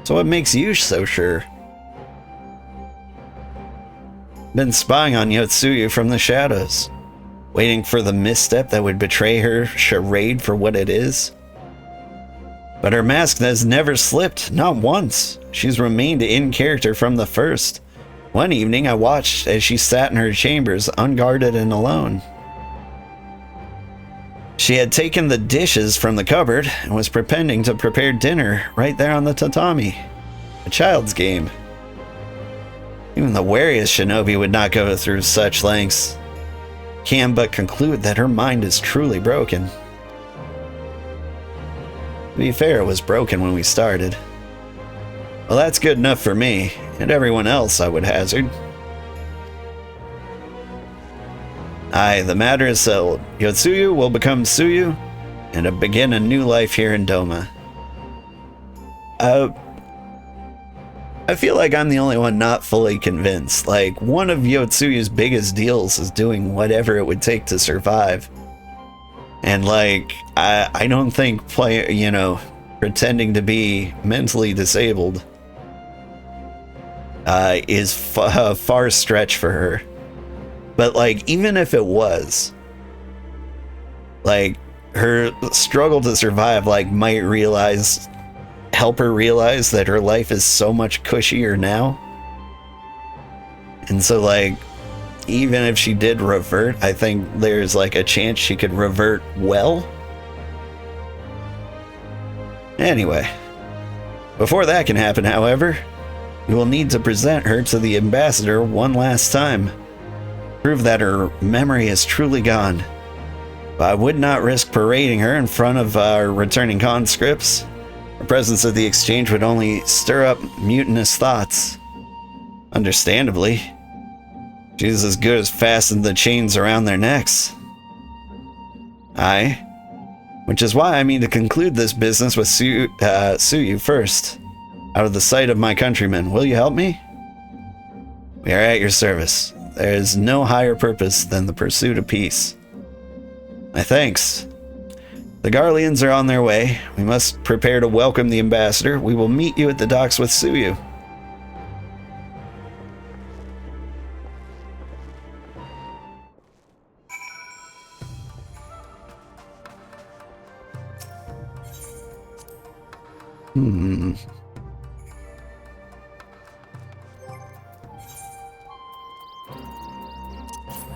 So what makes you so sure? Been spying on Yotsuyu from the shadows, waiting for the misstep that would betray her charade for what it is. But her mask has never slipped, not once. She's remained in character from the first. One evening I watched as she sat in her chambers, unguarded and alone. She had taken the dishes from the cupboard and was pretending to prepare dinner right there on the tatami. A child's game. Even the wariest shinobi would not go through such lengths. Can but conclude that her mind is truly broken. To be fair, it was broken when we started. Well, that's good enough for me, and everyone else, I would hazard. Aye, the matter is settled. Yotsuyu will become Suyu, and begin a new life here in Doma. I feel like I'm the only one not fully convinced. Like, one of Yotsuyu's biggest deals is doing whatever it would take to survive. And, like, I don't think pretending to be mentally disabled is a far stretch for her. But, like, even if it was, like, her struggle to survive, like, might help her realize that her life is so much cushier now. And so, like, even if she did revert, I think there's, like, a chance she could revert well. Anyway, before that can happen, however, we will need to present her to the ambassador one last time. Prove that her memory is truly gone. But I would not risk parading her in front of our returning conscripts. Her presence at the exchange would only stir up mutinous thoughts. Understandably. She's as good as fastened the chains around their necks. Aye. Which is why I mean to conclude this business with Suyu first. Out of the sight of my countrymen. Will you help me? We are at your service. there is no higher purpose than the pursuit of peace. My thanks. The Garleans are on their way. We must prepare to welcome the ambassador. We will meet you at the docks with Suyu.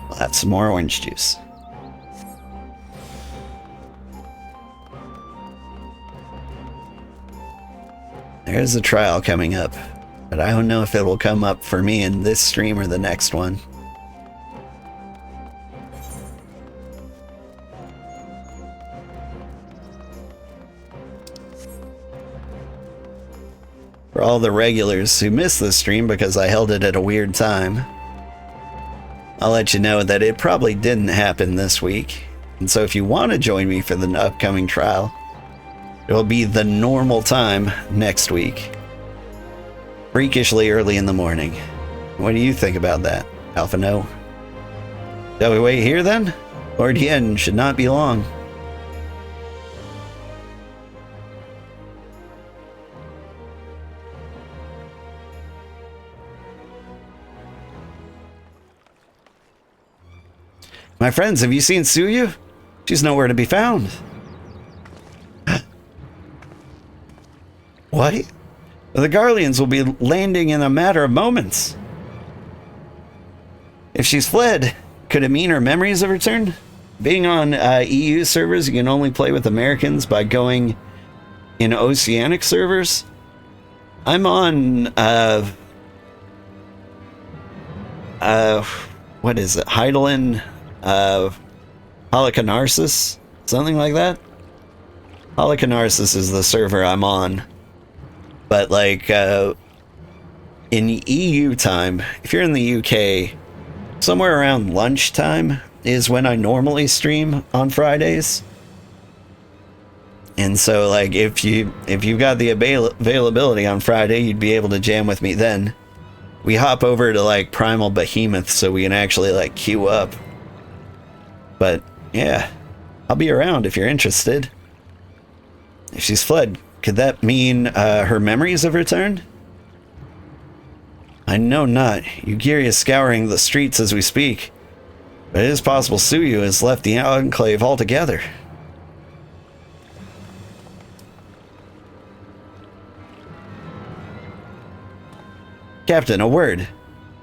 We'll have some more orange juice. There's a trial coming up, but I don't know if it will come up for me in this stream or the next one. For all the regulars who missed this stream because I held it at a weird time, I'll let you know that it probably didn't happen this week. And so if you want to join me for the upcoming trial, it'll be the normal time next week. Freakishly early in the morning. What do you think about that, Alpha No? Shall we wait here then? Lord Yen should not be long. My friends, have you seen Suyu? She's nowhere to be found. What? The Garleans will be landing in a matter of moments. If she's fled, could it mean her memories have returned? Being on EU servers, you can only play with Americans by going in Oceanic servers. I'm on, what is it? Heidelin, Halicarnassus? Something like that? Halicarnassus is the server I'm on. But like, in EU time, if you're in the UK, somewhere around lunchtime is when I normally stream on Fridays. And so like, if you've got the availability on Friday, you'd be able to jam with me then. We hop over to like Primal Behemoth so we can actually like queue up. But yeah, I'll be around if you're interested. If she's fled, could that mean her memories have returned? I know not. Yugiri is scouring the streets as we speak. But it is possible Suyu has left the Enclave altogether. Captain, a word.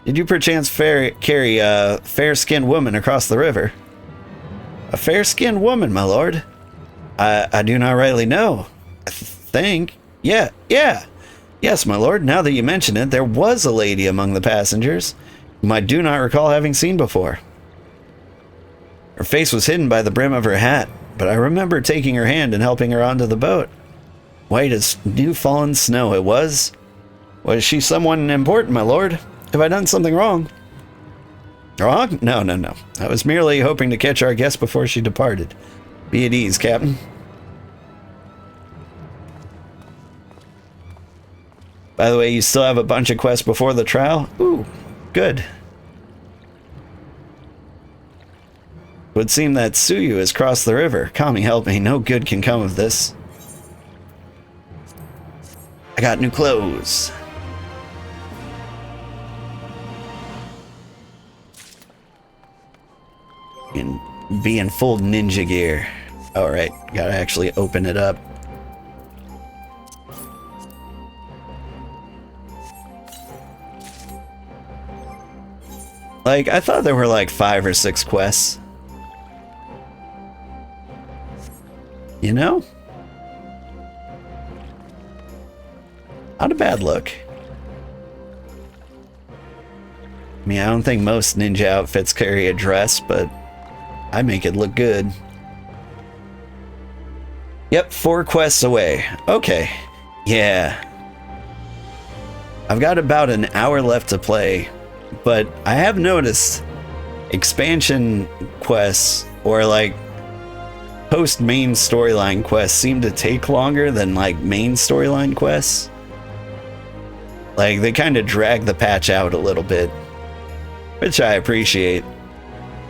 Did you perchance carry a fair-skinned woman across the river? A fair-skinned woman, my lord? I do not rightly know. I think. Yeah. Yes, my lord, now that you mention it, there was a lady among the passengers whom I do not recall having seen before. Her face was hidden by the brim of her hat, but I remember taking her hand and helping her onto the boat. White as new-fallen snow it was. Was she someone important, my lord? Have I done something wrong? Wrong? No. I was merely hoping to catch our guest before she departed. Be at ease, Captain. By the way, you still have a bunch of quests before the trial? Ooh, good. It would seem that Suyu has crossed the river. Kami, help me. No good can come of this. I got new clothes. And be in full ninja gear. Alright, gotta actually open it up. Like, I thought there were like 5 or 6 quests. You know? Not a bad look. I mean, I don't think most ninja outfits carry a dress, but I make it look good. Yep, 4 quests away. Okay. Yeah. I've got about an hour left to play, but I have noticed expansion quests or like post main storyline quests seem to take longer than like main storyline quests. Like they kind of drag the patch out a little bit. which I appreciate.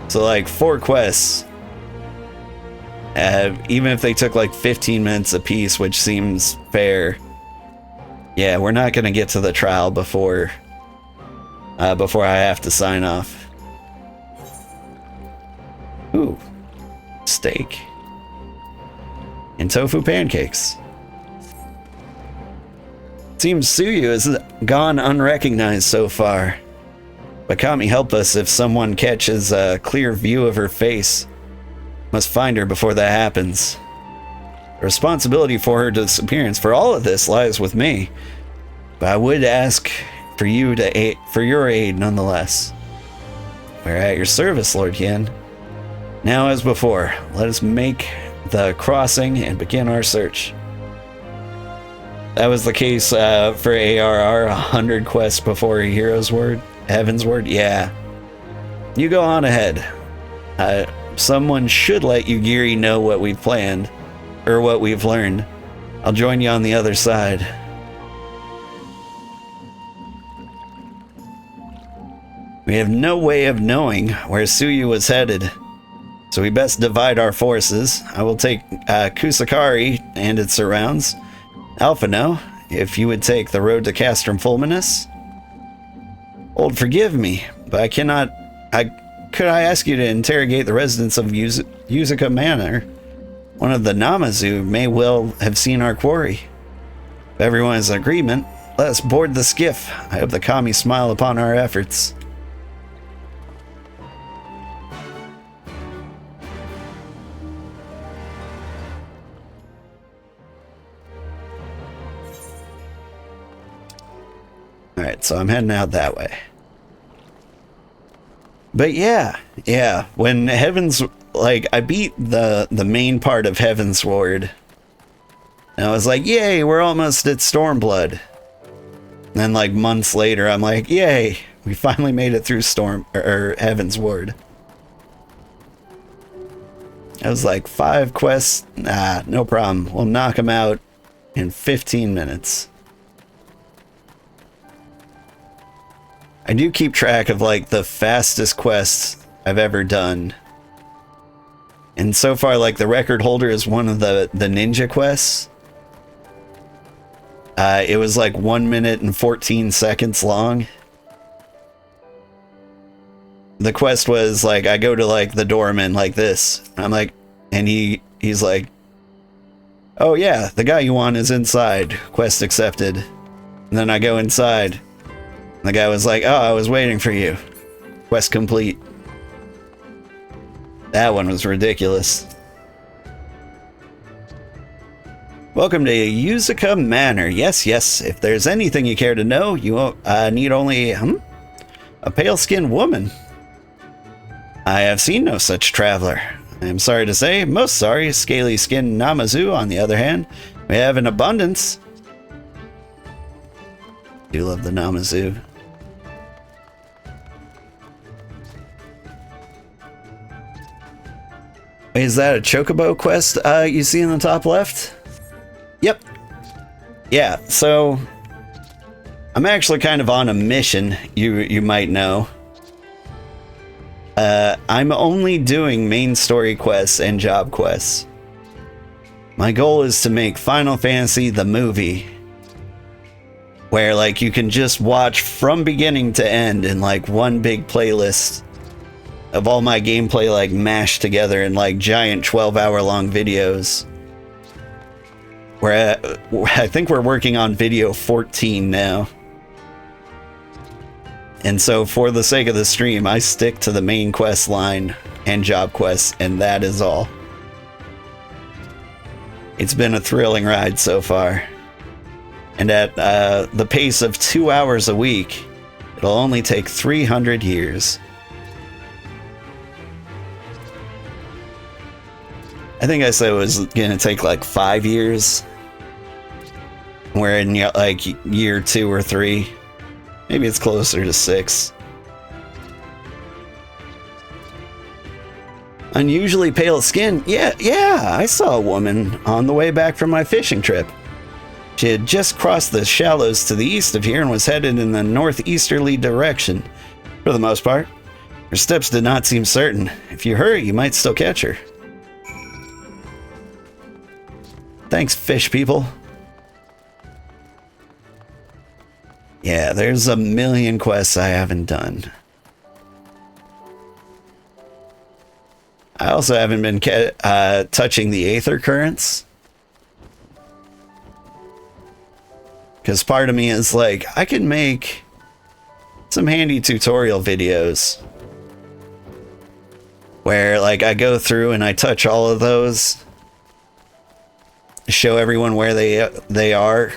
So like 4 quests, even if they took like 15 minutes a piece, which seems fair. Yeah, we're not gonna get to the trial before I have to sign off. Ooh, steak and tofu pancakes. Seems Suyu has gone unrecognized so far. But Kami, help us if someone catches a clear view of her face. Must find her before that happens. The responsibility for her disappearance for all of this lies with me. But I would ask for your aid nonetheless. We're at your service, Lord Yen. Now as before, let us make the crossing and begin our search. That was the case for ARR, 100 quests before a hero's word. Heaven's word? Yeah. You go on ahead. Someone should let Yugiri know what we've planned, or what we've learned. I'll join you on the other side. We have no way of knowing where Suyu was headed, so we best divide our forces. I will take Kusakari and its surrounds. Alphino, if you would take the road to Castrum Fulminus. Old, forgive me, but I cannot... Could I ask you to interrogate the residents of Yuzuka Manor? One of the Namazu may well have seen our quarry. If everyone is in agreement, let us board the skiff. I hope the Kami smile upon our efforts. Alright, so I'm heading out that way. But yeah, when Heaven's, like, I beat the main part of Heaven's Ward, and I was like, yay, we're almost at Stormblood. And then, like, months later, I'm like, yay, we finally made it through Heaven's Ward. I was like, 5 quests, nah, no problem. We'll knock them out in 15 minutes. I do keep track of like the fastest quests I've ever done. And so far, like, the record holder is one of the ninja quests. It was like 1 minute and 14 seconds long. The quest was like, I go to like the doorman like this. I'm like, and he's like, oh yeah, the guy you want is inside. Quest accepted. And then I go inside. The guy was like, oh, I was waiting for you. Quest complete. That one was ridiculous. Welcome to Yuzuka Manor. Yes, if there's anything you care to know, you need only a pale-skinned woman. I have seen no such traveler. I am sorry to say, most sorry, scaly-skinned Namazu, on the other hand, we have in abundance. Do love the Namazu. Is that a Chocobo quest you see in the top left? Yep. Yeah, so I'm actually kind of on a mission, you might know. I'm only doing main story quests and job quests. My goal is to make Final Fantasy the movie, where like you can just watch from beginning to end in like one big playlist of all my gameplay, like mashed together in like giant 12-hour long videos. Where I think we're working on video 14 now. And so for the sake of the stream, I stick to the main quest line and job quests, and that is all. It's been a thrilling ride so far. And at the pace of 2 hours a week, it'll only take 300 years. I think I said it was gonna take like 5 years. We're in like year 2 or 3. Maybe it's closer to 6. Unusually pale skin. Yeah, I saw a woman on the way back from my fishing trip. She had just crossed the shallows to the east of here and was headed in the northeasterly direction. For the most part, Her steps did not seem certain. If you hurry, you might still catch her. Thanks, fish people. Yeah, there's a million quests I haven't done. I also haven't been touching the Aether Currents. Because part of me is like, I can make some handy tutorial videos. Where, like, I go through and I touch all of those. Show everyone where they are.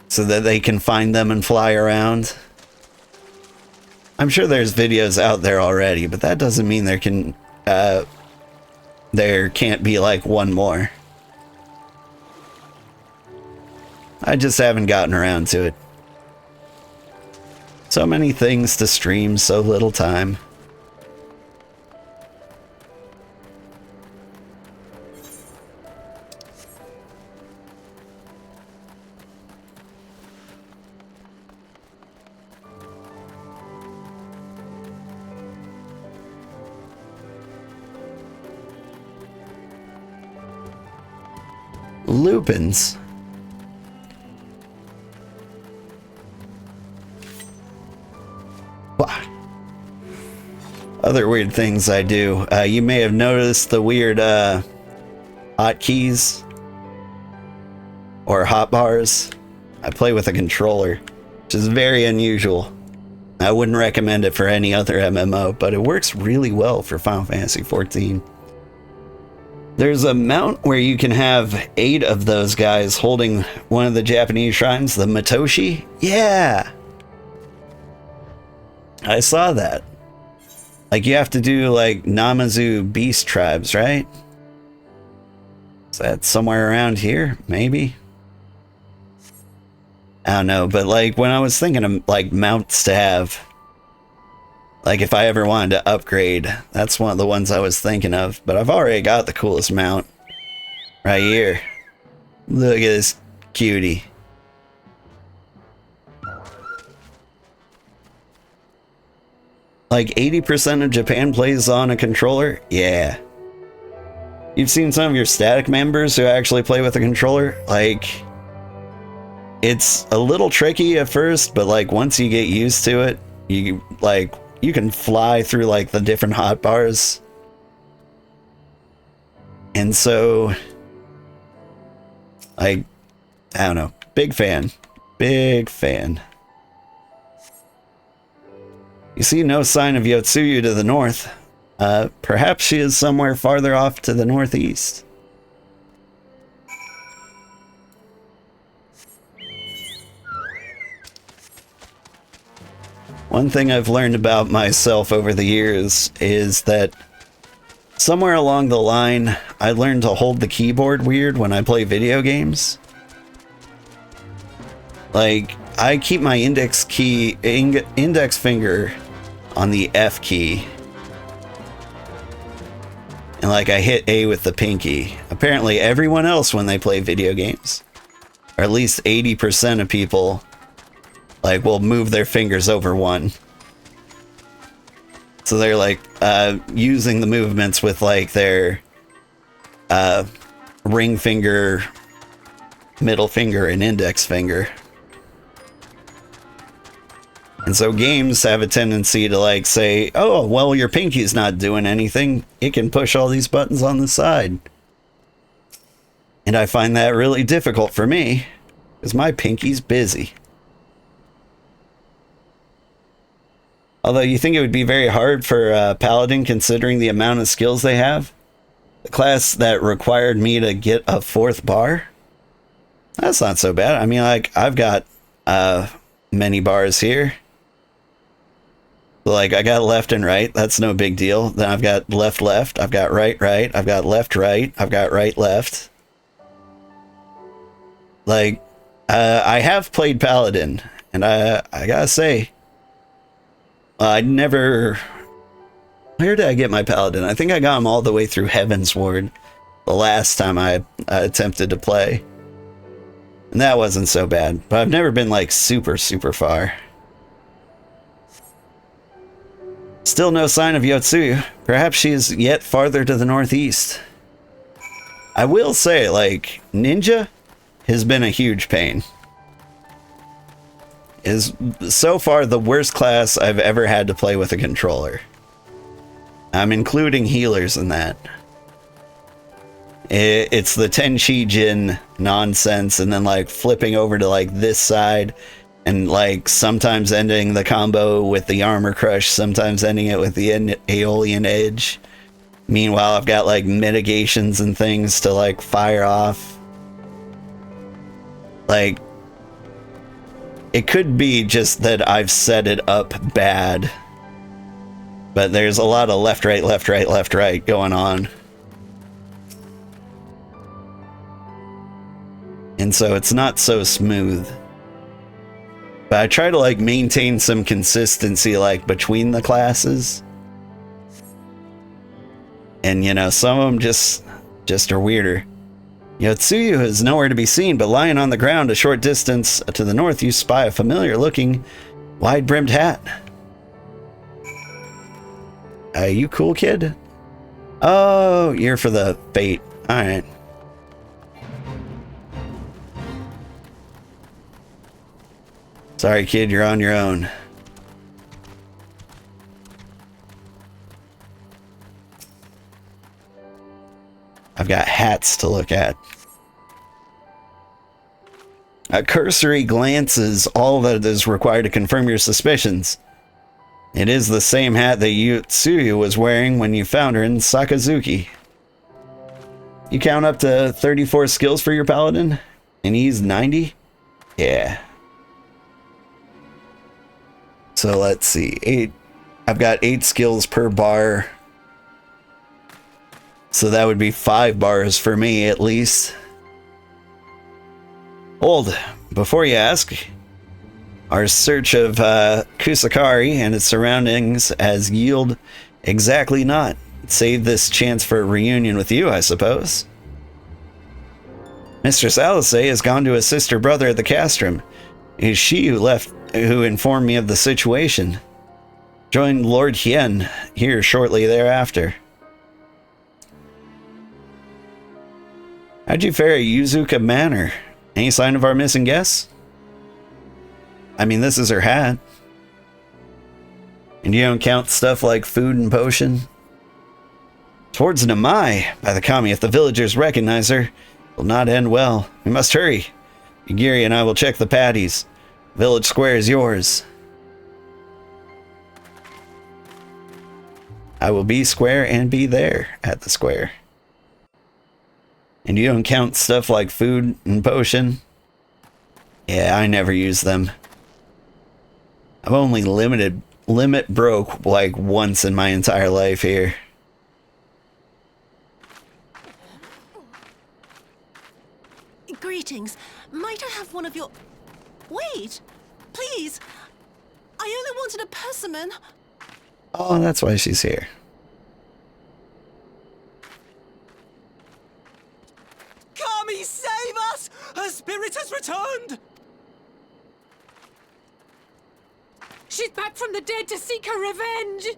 So that they can find them and fly around. I'm sure there's videos out there already, but that doesn't mean there can't be like one more. I just haven't gotten around to it. So many things to stream, so little time. Lupins. Other weird things I do. You may have noticed the weird hotkeys or hotbars. I play with a controller, which is very unusual. I wouldn't recommend it for any other MMO, but it works really well for Final Fantasy XIV. There's a mount where you can have 8 of those guys holding one of the Japanese shrines, the Matoshi. Yeah! I saw that. Like, you have to do, like, Namazu beast tribes, right? Is that somewhere around here? Maybe? I don't know, but, like, when I was thinking of, like, mounts to have, like, if I ever wanted to upgrade, that's one of the ones I was thinking of. But I've already got the coolest mount. Right here. Look at this cutie. Like 80% of Japan plays on a controller? Yeah. You've seen some of your static members who actually play with a controller? Like, it's a little tricky at first, but like once you get used to it, you can fly through like the different hotbars. And so, I don't know. Big fan. Big fan. You see no sign of Yotsuyu to the north. Perhaps she is somewhere farther off to the northeast. One thing I've learned about myself over the years is that somewhere along the line, I learned to hold the keyboard weird when I play video games. Like, I keep my index finger on the F key. And like I hit A with the pinky. Apparently everyone else when they play video games, or at least 80% of people, like will move their fingers over one. So they're like using the movements with like their ring finger, middle finger, and index finger. And so games have a tendency to like say, oh, well, your pinky's not doing anything. It can push all these buttons on the side. And I find that really difficult for me, because my pinky's busy. Although you think it would be very hard for Paladin considering the amount of skills they have? The class that required me to get a 4th bar? That's not so bad. I mean, like, I've got many bars here. Like, I got left and right. That's no big deal. Then I've got left, left. I've got right, right. I've got left, right. I've got right, left. Like, I have played Paladin. And I gotta say, I never... Where did I get my Paladin? I think I got him all the way through Heaven's Ward the last time I attempted to play. And that wasn't so bad. But I've never been, like, super, super far. Still no sign of Yotsuyu. Perhaps she is yet farther to the northeast. I will say, like, Ninja has been a huge pain. Is so far the worst class I've ever had to play with a controller. I'm including healers in that. It's the Tenchi Jin nonsense, and then like flipping over to like this side, and like sometimes ending the combo with the armor crush, sometimes ending it with the Aeolian Edge. Meanwhile, I've got like mitigations and things to like fire off. Like, it could be just that I've set it up bad, but there's a lot of left, right, left, right, left, right going on. And so it's not so smooth. But I try to like maintain some consistency like between the classes. And you know, some of them just are weirder. Yotsuyu is nowhere to be seen, but lying on the ground a short distance to the north, you spy a familiar-looking, wide-brimmed hat. You cool, kid? Oh, you're for the fate. Alright. Sorry, kid, you're on your own. I've got hats to look at. A cursory glance is all that is required to confirm your suspicions. It is the same hat that Yotsuyu was wearing when you found her in Sakazuki. You count up to 34 skills for your paladin? And he's 90? Yeah. So let's see. I've got 8 skills per bar. So that would be 5 bars for me, at least. Old, before you ask, our search of Kusakari and its surroundings has yielded exactly not. Save this chance for a reunion with you, I suppose. Mistress Alice has gone to assist her brother at the castrum. It is she who informed me of the situation. Joined Lord Hien here shortly thereafter. How'd you fare at Yuzuka Manor? Any sign of our missing guests? I mean, this is her hat. And you don't count stuff like food and potion? Towards Namai, by the kami, if the villagers recognize her, it will not end well. We must hurry. Yagiri and I will check the patties. Village square is yours. I will be square and be there at the square. And you don't count stuff like food and potion? Yeah, I never use them. I've only limit broke like once in my entire life here. Greetings. Might I have one of your... Wait! Please! I only wanted a persimmon. Oh, that's why she's here. Kami, save us! Her spirit has returned! She's back from the dead to seek her revenge!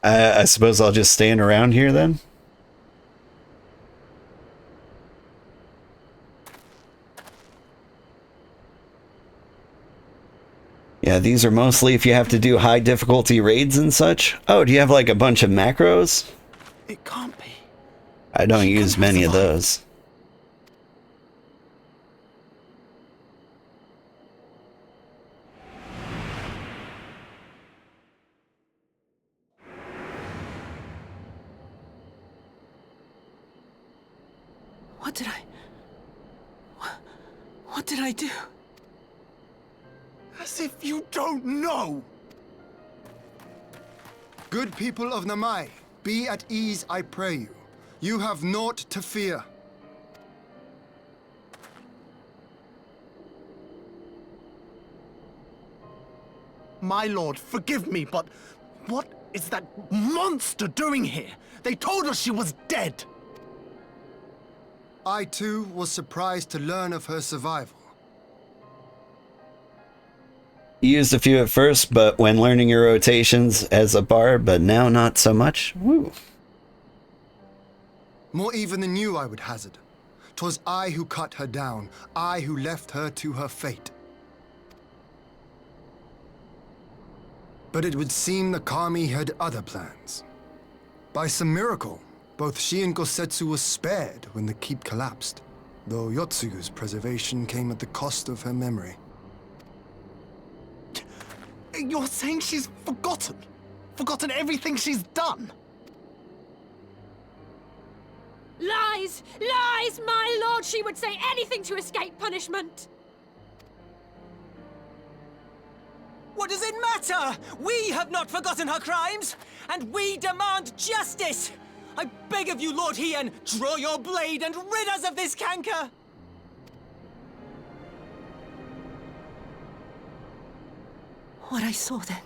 I suppose I'll just stand around here then? Yeah, these are mostly if you have to do high difficulty raids and such. Oh, do you have like a bunch of macros? It can't be. I don't use many of those. What did I do? As if you don't know! Good people of Namai, be at ease, I pray you. You have naught to fear. My lord, forgive me, but what is that monster doing here? They told us she was dead. I too was surprised to learn of her survival. You used a few at first, but when learning your rotations as a bard, but now not so much. Woo. More even than you, I would hazard. 'Twas I who cut her down, I who left her to her fate. But it would seem the Kami had other plans. By some miracle, both she and Gosetsu were spared when the keep collapsed, though Yotsugu's preservation came at the cost of her memory. You're saying she's forgotten? Forgotten everything she's done? Lies! Lies! My lord, she would say anything to escape punishment! What does it matter? We have not forgotten her crimes, and we demand justice! I beg of you, Lord Hien, draw your blade and rid us of this canker! What I saw then,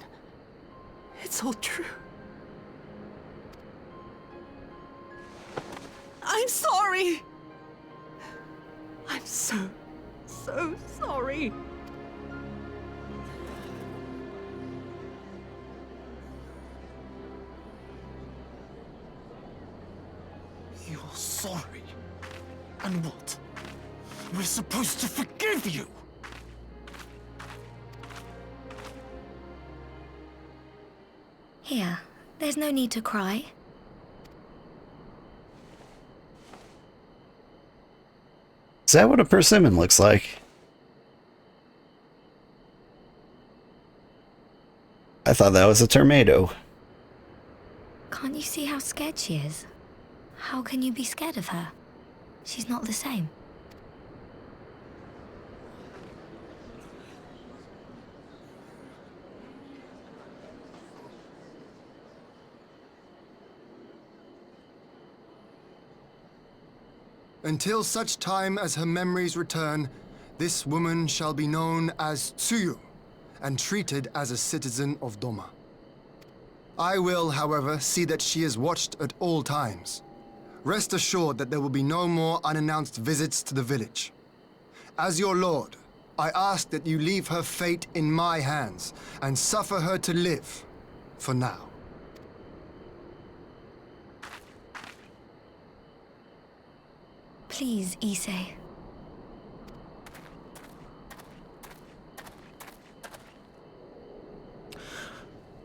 it's all true. I'm sorry! I'm so sorry. You're sorry? And what? We're supposed to forgive you? Here, there's no need to cry. Is that what a persimmon looks like? I thought that was a tomato. Can't you see how scared she is? How can you be scared of her? She's not the same. Until such time as her memories return, this woman shall be known as Tsuyu, and treated as a citizen of Doma. I will, however, see that she is watched at all times. Rest assured that there will be no more unannounced visits to the village. As your lord, I ask that you leave her fate in my hands, and suffer her to live, for now. Please, Issei.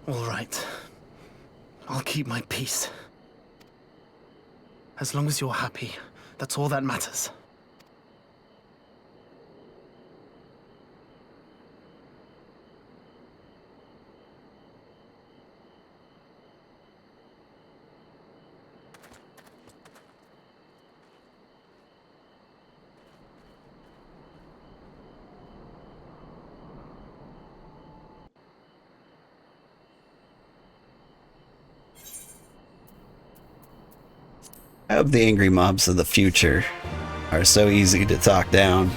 All right. I'll keep my peace. As long as you're happy, that's all that matters. I hope the angry mobs of the future are so easy to talk down.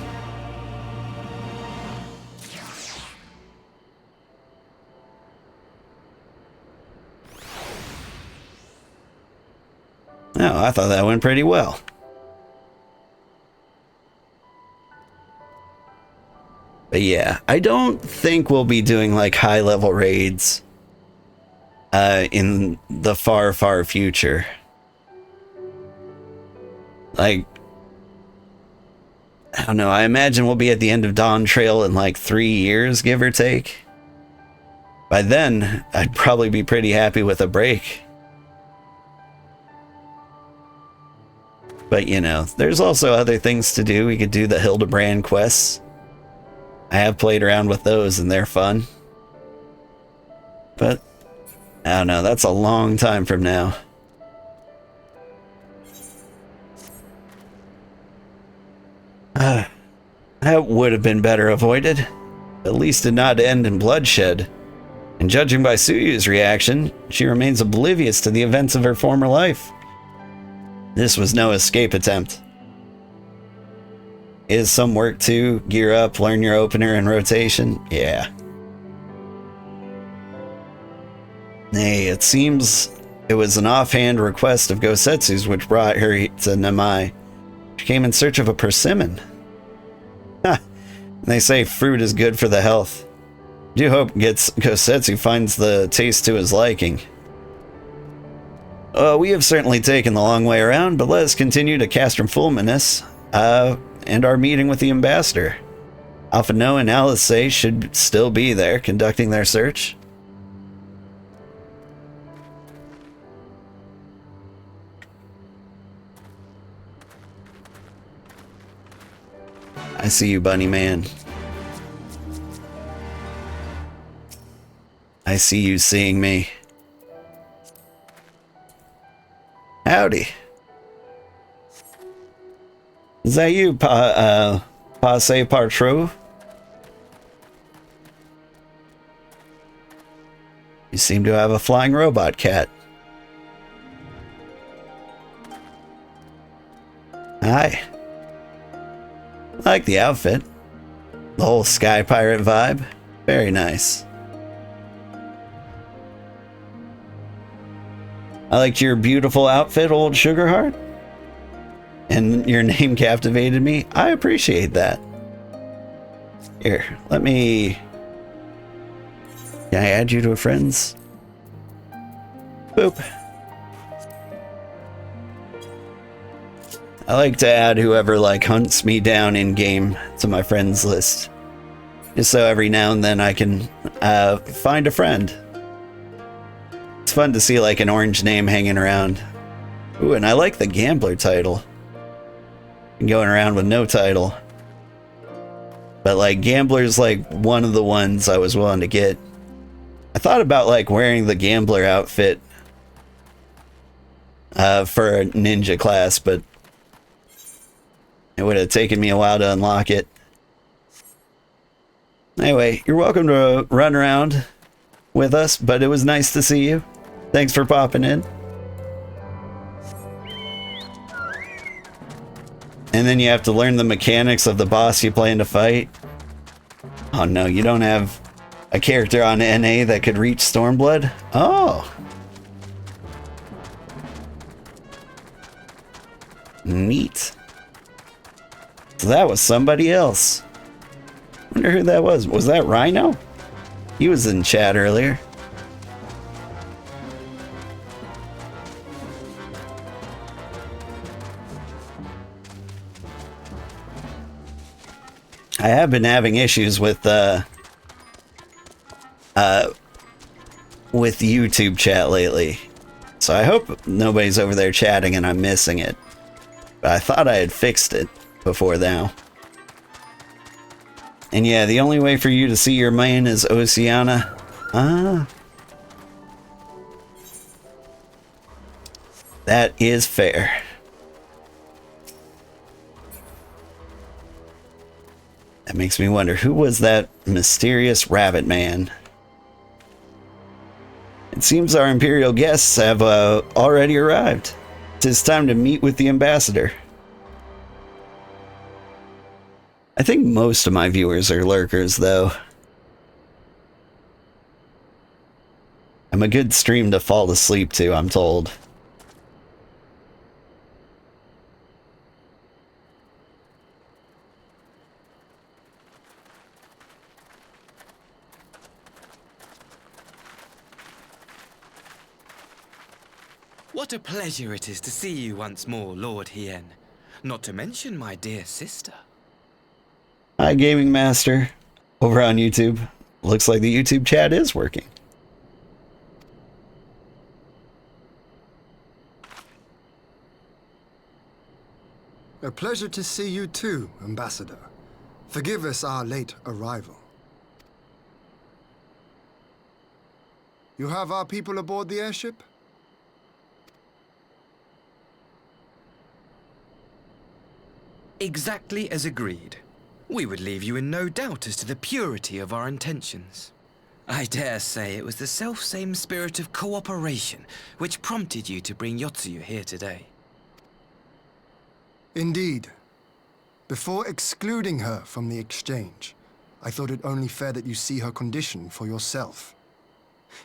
Oh, I thought that went pretty well. But yeah, I don't think we'll be doing like high-level raids in the far, far future. Like, I don't know, I imagine we'll be at the end of Dawn Trail in like 3 years, give or take. By then, I'd probably be pretty happy with a break. But, you know, there's also other things to do. We could do the Hildebrand quests. I have played around with those and they're fun. But, I don't know, that's a long time from now. That would have been better avoided. At least did not end in bloodshed. And judging by Tsuyu's reaction, she remains oblivious to the events of her former life. This was no escape attempt. Is some work to gear up, learn your opener and rotation? Yeah. Nay, it seems it was an offhand request of Gosetsu's which brought her to Namai. She came in search of a persimmon. Ha! They say fruit is good for the health. I do hope Gosetsu finds the taste to his liking. We have certainly taken the long way around, but let us continue to Castrum Fulminus, and our meeting with the ambassador. Alphino and Alice should still be there, conducting their search. I see you, bunny man. I see you seeing me. Howdy. Is that you, Passe Partro? You seem to have a flying robot cat. Hi. I like the outfit. The whole sky pirate vibe. Very nice. I liked your beautiful outfit, old Sugarheart. And your name captivated me. I appreciate that. Here, let me... Can I add you to a friends? Boop. I like to add whoever hunts me down in game to my friends list. Just so every now and then I can find a friend. It's fun to see an orange name hanging around. Ooh, and I like the gambler title. I'm going around with no title. But gambler's one of the ones I was willing to get. I thought about wearing the gambler outfit for a ninja class, but it would have taken me a while to unlock it. Anyway, you're welcome to run around with us, but it was nice to see you. Thanks for popping in. And then you have to learn the mechanics of the boss you plan to fight. Oh no, you don't have a character on NA that could reach Stormblood? Oh. Neat. So that was somebody else. Wonder who that was. Was that Rhino? He was in chat earlier. I have been having issues with YouTube chat lately. So I hope nobody's over there chatting and I'm missing it. But I thought I had fixed it before now. And yeah, the only way for you to see your main is Oceana. Ah. That is fair. That makes me wonder, who was that mysterious rabbit man? It seems our Imperial guests have already arrived. It's time to meet with the ambassador. I think most of my viewers are lurkers, though. I'm a good stream to fall asleep to, I'm told. What a pleasure it is to see you once more, Lord Hien. Not to mention my dear sister. Hi, Gaming Master. Over on YouTube. Looks like the YouTube chat is working. A pleasure to see you too, Ambassador. Forgive us our late arrival. You have our people aboard the airship? Exactly as agreed. We would leave you in no doubt as to the purity of our intentions. I dare say it was the self-same spirit of cooperation which prompted you to bring Yotsuyu here today. Indeed. Before excluding her from the exchange, I thought it only fair that you see her condition for yourself.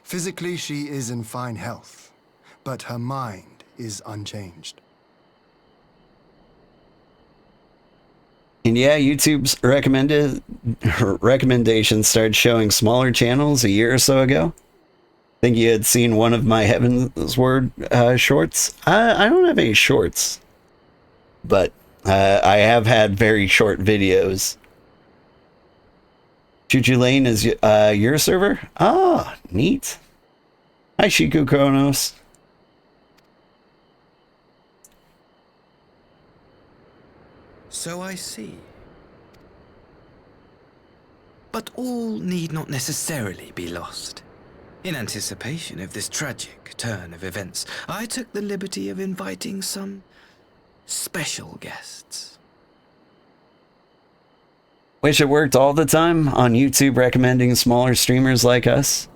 Physically, she is in fine health, but her mind is unchanged. And yeah, YouTube's recommendations started showing smaller channels a year or so ago. I think you had seen one of my Heaven's Word shorts. I don't have any shorts, but I have had very short videos. Choo-Choo Lane is your server? Ah, neat. Hi, Shiku Kronos. So I see. But all need not necessarily be lost. In anticipation of this tragic turn of events, I took the liberty of inviting some special guests. Wish it worked all the time on YouTube recommending smaller streamers like us.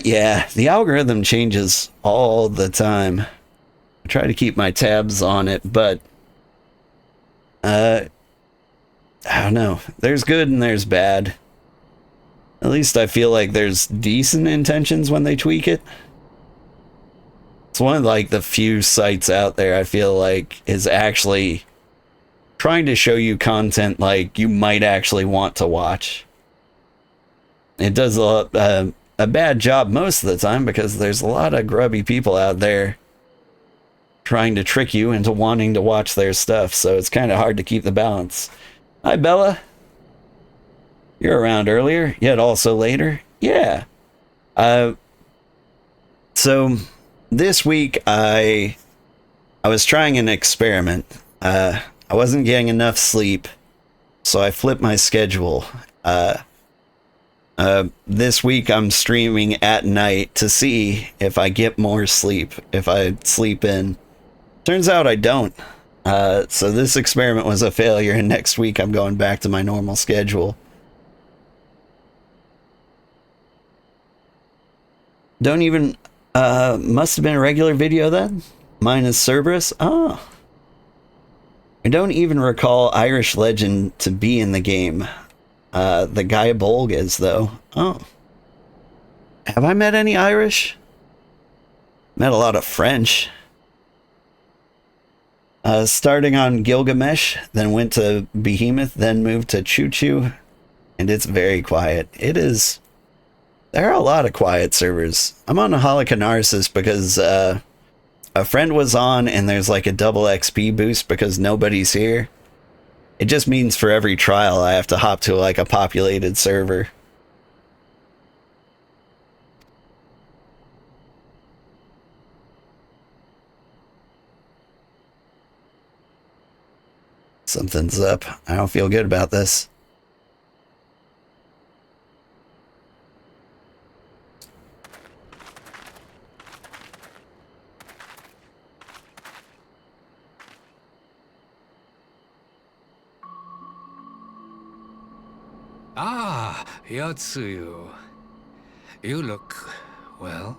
Yeah, the algorithm changes all the time. I try to keep my tabs on it, but I don't know. There's good and there's bad. At least I feel like there's decent intentions when they tweak it. It's one of like the few sites out there I feel like is actually trying to show you content like you might actually want to watch. It does a bad job most of the time because there's a lot of grubby people out there trying to trick you into wanting to watch their stuff, so it's kind of hard to keep the balance. Hi, Bella. You're around earlier, yet also later. Yeah. So this week I was trying an experiment. I wasn't getting enough sleep, so I flipped my schedule. This week I'm streaming at night to see if I get more sleep, if I sleep in. Turns out I don't. So this experiment was a failure, and next week I'm going back to my normal schedule. Don't even, must have been a regular video then? Mine is Cerberus? Oh. I don't even recall Irish Legend to be in the game. The guy Bolg is, though. Oh. Have I met any Irish? Met a lot of French. Starting on Gilgamesh, then went to Behemoth, then moved to Choo-Choo, and it's very quiet. It is... There are a lot of quiet servers. I'm on a Holocanarsis because a friend was on and there's like a double XP boost because nobody's here. It just means for every trial I have to hop to like a populated server. Something's up. I don't feel good about this. Ah, Yatsuyu. You look well.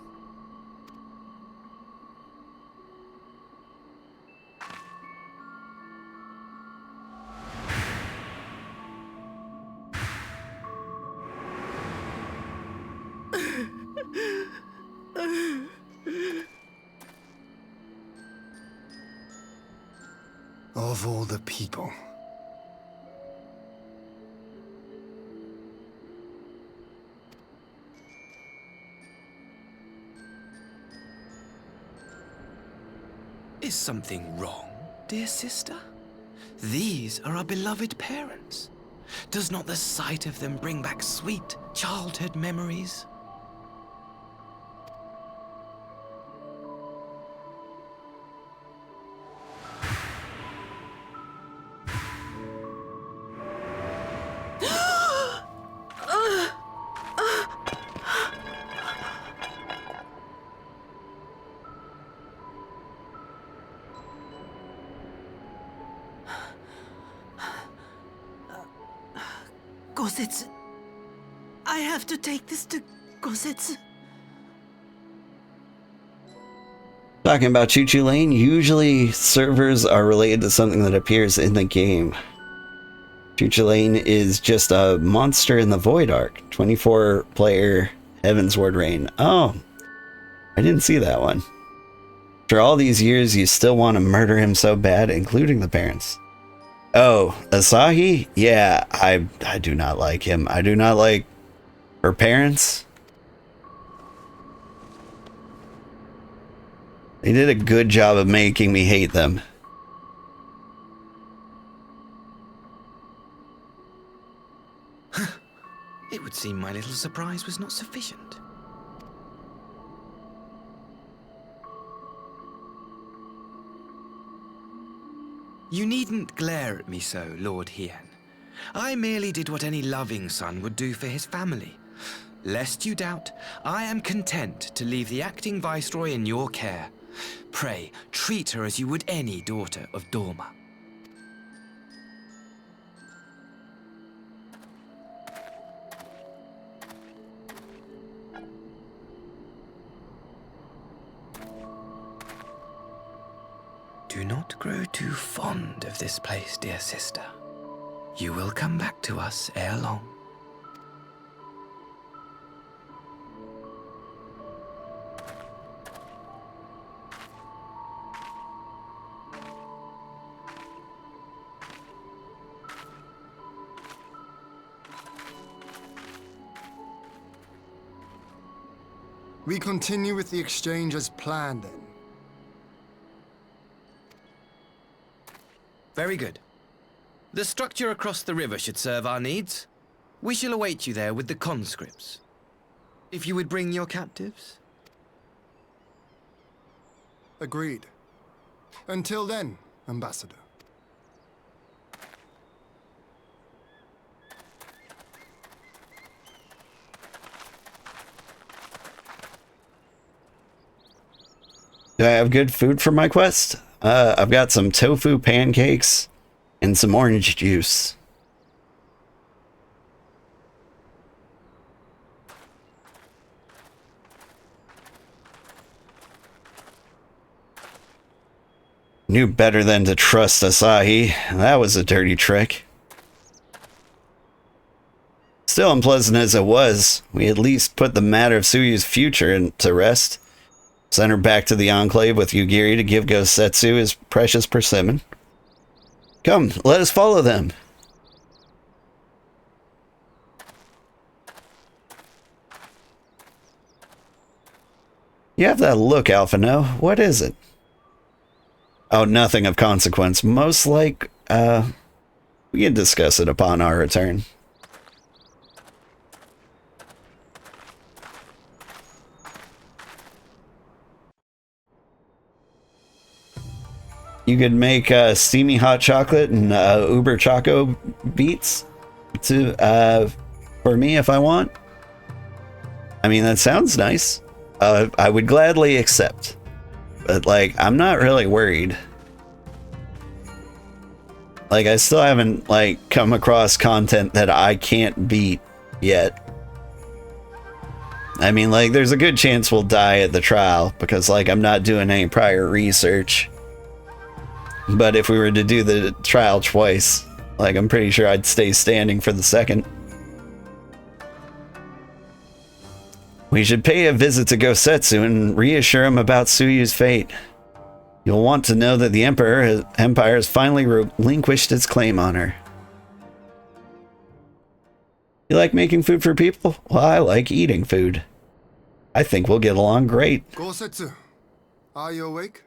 Of all the people. Is something wrong, dear sister? These are our beloved parents. Does not the sight of them bring back sweet childhood memories? Gosetsu. I have to take this to Gosetsu. Talking about Choo-Choo Lane, usually servers are related to something that appears in the game. Choo-Choo Lane is just a monster in the Void Arc. 24-player Heavensward Reign. Oh, I didn't see that one. After all these years, you still want to murder him so bad, including the parents. Oh, Asahi? Yeah, I do not like him. I do not like her parents. They did a good job of making me hate them. It would seem my little surprise was not sufficient. You needn't glare at me so, Lord Hien. I merely did what any loving son would do for his family. Lest you doubt, I am content to leave the acting viceroy in your care. Pray, treat her as you would any daughter of Doma. Do not grow too fond of this place, dear sister. You will come back to us ere long. We continue with the exchange as planned, then. Very good. The structure across the river should serve our needs. We shall await you there with the conscripts. If you would bring your captives. Agreed. Until then, Ambassador. Do I have good food for my quest? I've got some tofu pancakes and some orange juice. Knew better than to trust Asahi. That was a dirty trick. Still unpleasant as it was, we at least put the matter of Tsuyu's future to rest. Sent her back to the Enclave with Yugiri to give Gosetsu his precious persimmon. Come, let us follow them. You have that look, Alphino. What is it? Oh, nothing of consequence. Most like, we can discuss it upon our return. You could make steamy hot chocolate and uber choco beats to for me if I want. I mean, that sounds nice. I would gladly accept, but like, I'm not really worried. Like, I still haven't like come across content that I can't beat yet. I mean, like, there's a good chance we'll die at the trial because like I'm not doing any prior research. But if we were to do the trial twice, like, I'm pretty sure I'd stay standing for the second. We should pay a visit to Gosetsu and reassure him about Tsuyu's fate. You'll want to know that the empire has finally relinquished its claim on her. You like making food for people? Well, I like eating food. I think we'll get along great. Gosetsu, are you awake?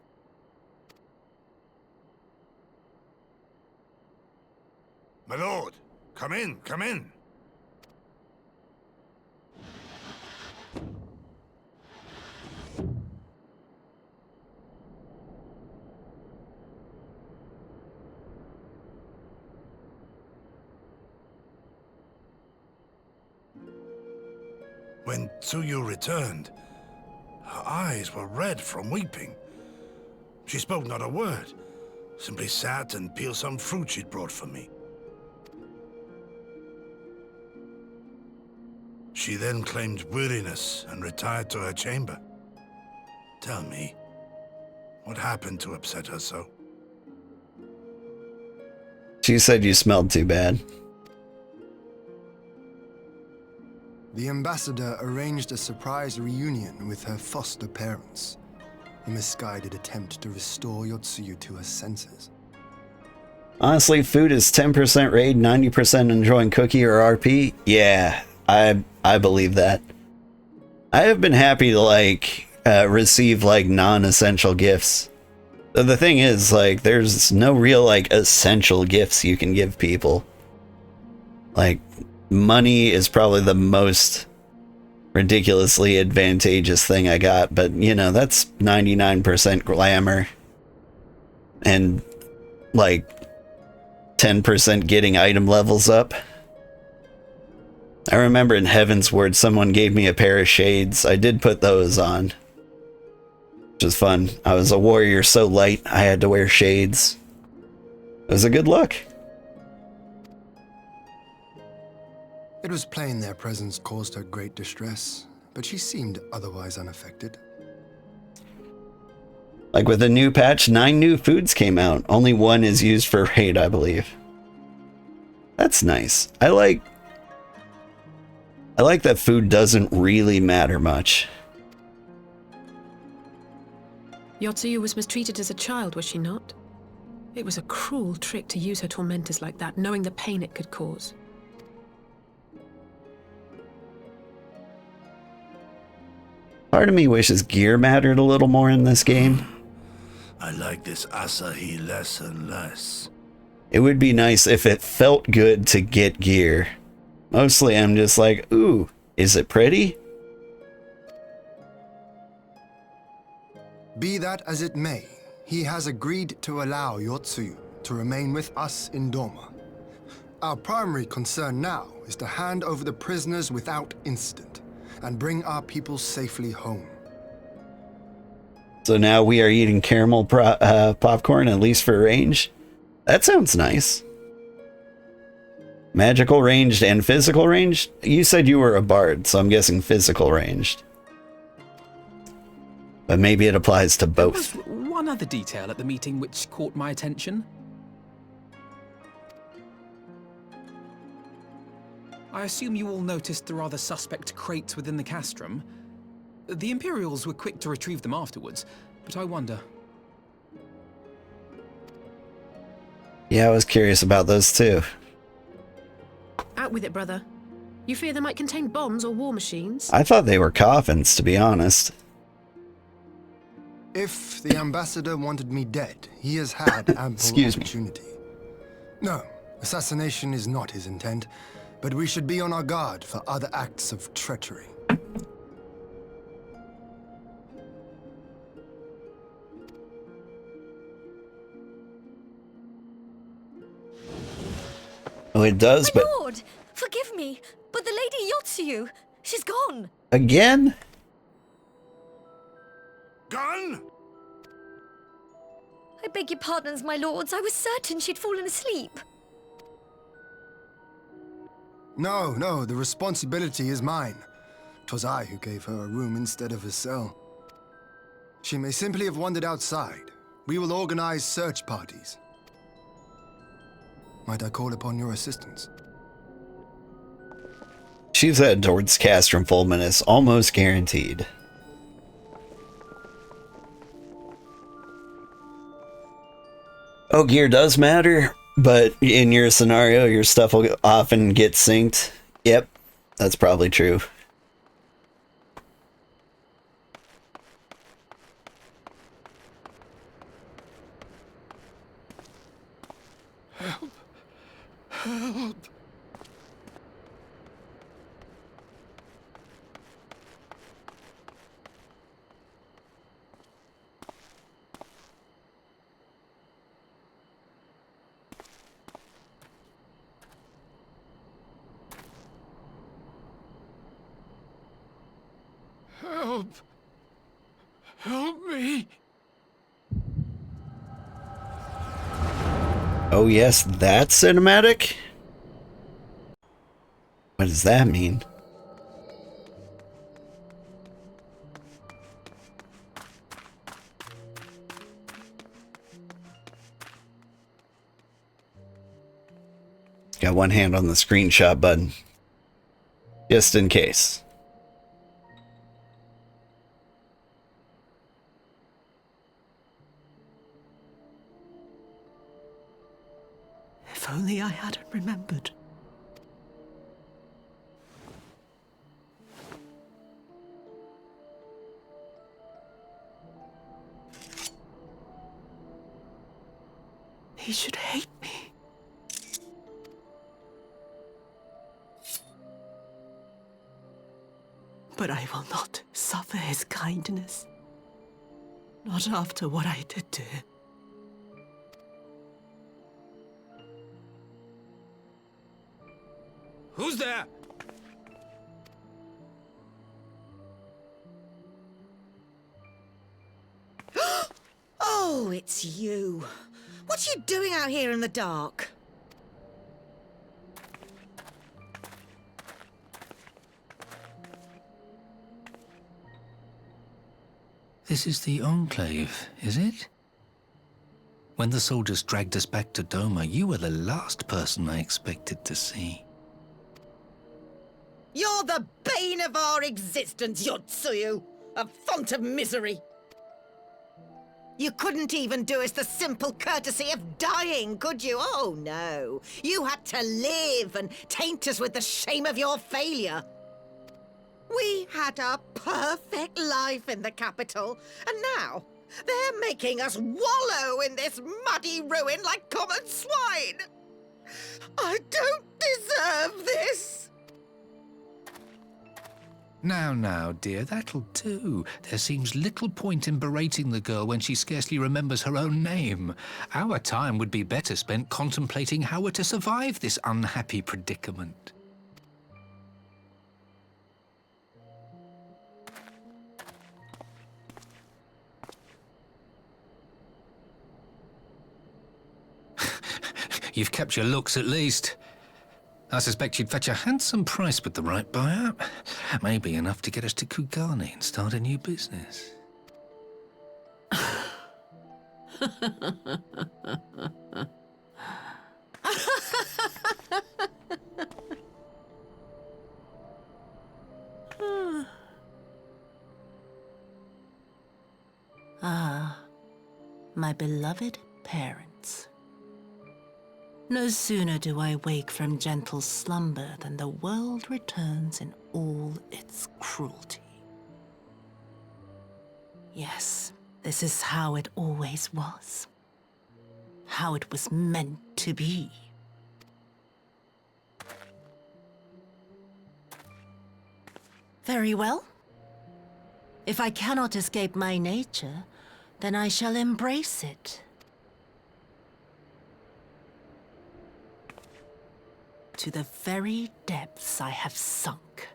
My lord, come in, come in. When Tsuyu returned, her eyes were red from weeping. She spoke not a word, simply sat and peeled some fruit she'd brought for me. She then claimed weariness and retired to her chamber. Tell me, what happened to upset her so? She said you smelled too bad. The ambassador arranged a surprise reunion with her foster parents. A misguided attempt to restore Yotsuyu to her senses. Honestly, food is 10% raid, 90% enjoying cookie or RP. Yeah, I believe that. I have been happy to like receive like non-essential gifts. The thing is, like, there's no real like essential gifts you can give people. Like, money is probably the most ridiculously advantageous thing I got, but you know, that's 99% glamour and like 10% getting item levels up. I remember in Heaven's Word someone gave me a pair of shades. I did put those on, which was fun. I was a warrior so light I had to wear shades. It was a good look. It was plain their presence caused her great distress, but she seemed otherwise unaffected. Like with the new patch, 9 new foods came out. Only 1 is used for raid, I believe. That's nice. I like that food doesn't really matter much. Yotsuyu was mistreated as a child, was she not? It was a cruel trick to use her tormentors like that, knowing the pain it could cause. Part of me wishes gear mattered a little more in this game. I like this Asahi less and less. It would be nice if it felt good to get gear. Mostly I'm just like, ooh, is it pretty? Be that as it may, he has agreed to allow Yotsuyu to remain with us in Doma. Our primary concern now is to hand over the prisoners without incident and bring our people safely home. So now we are eating caramel popcorn, at least for range? That sounds nice. Magical ranged and physical ranged? You said you were a bard, so I'm guessing physical ranged. But maybe it applies to both. There was one other detail at the meeting which caught my attention. I assume you all noticed the rather suspect crates within the castrum. The Imperials were quick to retrieve them afterwards, but I wonder. Yeah, I was curious about those too. Out with it, brother. You fear they might contain bombs or war machines? I thought they were coffins, to be honest. If the ambassador wanted me dead, he has had ample opportunity. No, assassination is not his intent, but we should be on our guard for other acts of treachery. Oh, it does, but... My lord! Forgive me, but the Lady Yotsuyu, she's gone! Again? Gone? I beg your pardons, my lords. I was certain she'd fallen asleep. No, the responsibility is mine. 'Twas I who gave her a room instead of a cell. She may simply have wandered outside. We will organize search parties. Might I call upon your assistance? She's headed towards Castrum Fulminus, almost guaranteed. Oh, gear does matter, but in your scenario, your stuff will often get synced. Yep, that's probably true. Help! Help! Help! Help me! Oh yes, that cinematic? What does that mean? Got one hand on the screenshot button. Just in case. If only I hadn't remembered. He should hate me. But I will not suffer his kindness. Not after what I did to him. Who's there? Oh, it's you. What you doing out here in the dark? This is the Enclave, is it? When the soldiers dragged us back to Doma, you were the last person I expected to see. You're the bane of our existence, Yotsuyu! A font of misery! You couldn't even do us the simple courtesy of dying, could you? Oh, no. You had to live and taint us with the shame of your failure. We had a perfect life in the capital, and now they're making us wallow in this muddy ruin like common swine. I don't deserve this. Now, dear, that'll do. There seems little point in berating the girl when she scarcely remembers her own name. Our time would be better spent contemplating how we're to survive this unhappy predicament. You've kept your looks, at least. I suspect you'd fetch a handsome price with the right buyer. Maybe enough to get us to Kugane and start a new business. Ah, my beloved parents. No sooner do I wake from gentle slumber than the world returns in all its cruelty. Yes, this is how it always was. How it was meant to be. Very well. If I cannot escape my nature, then I shall embrace it. To the very depths I have sunk,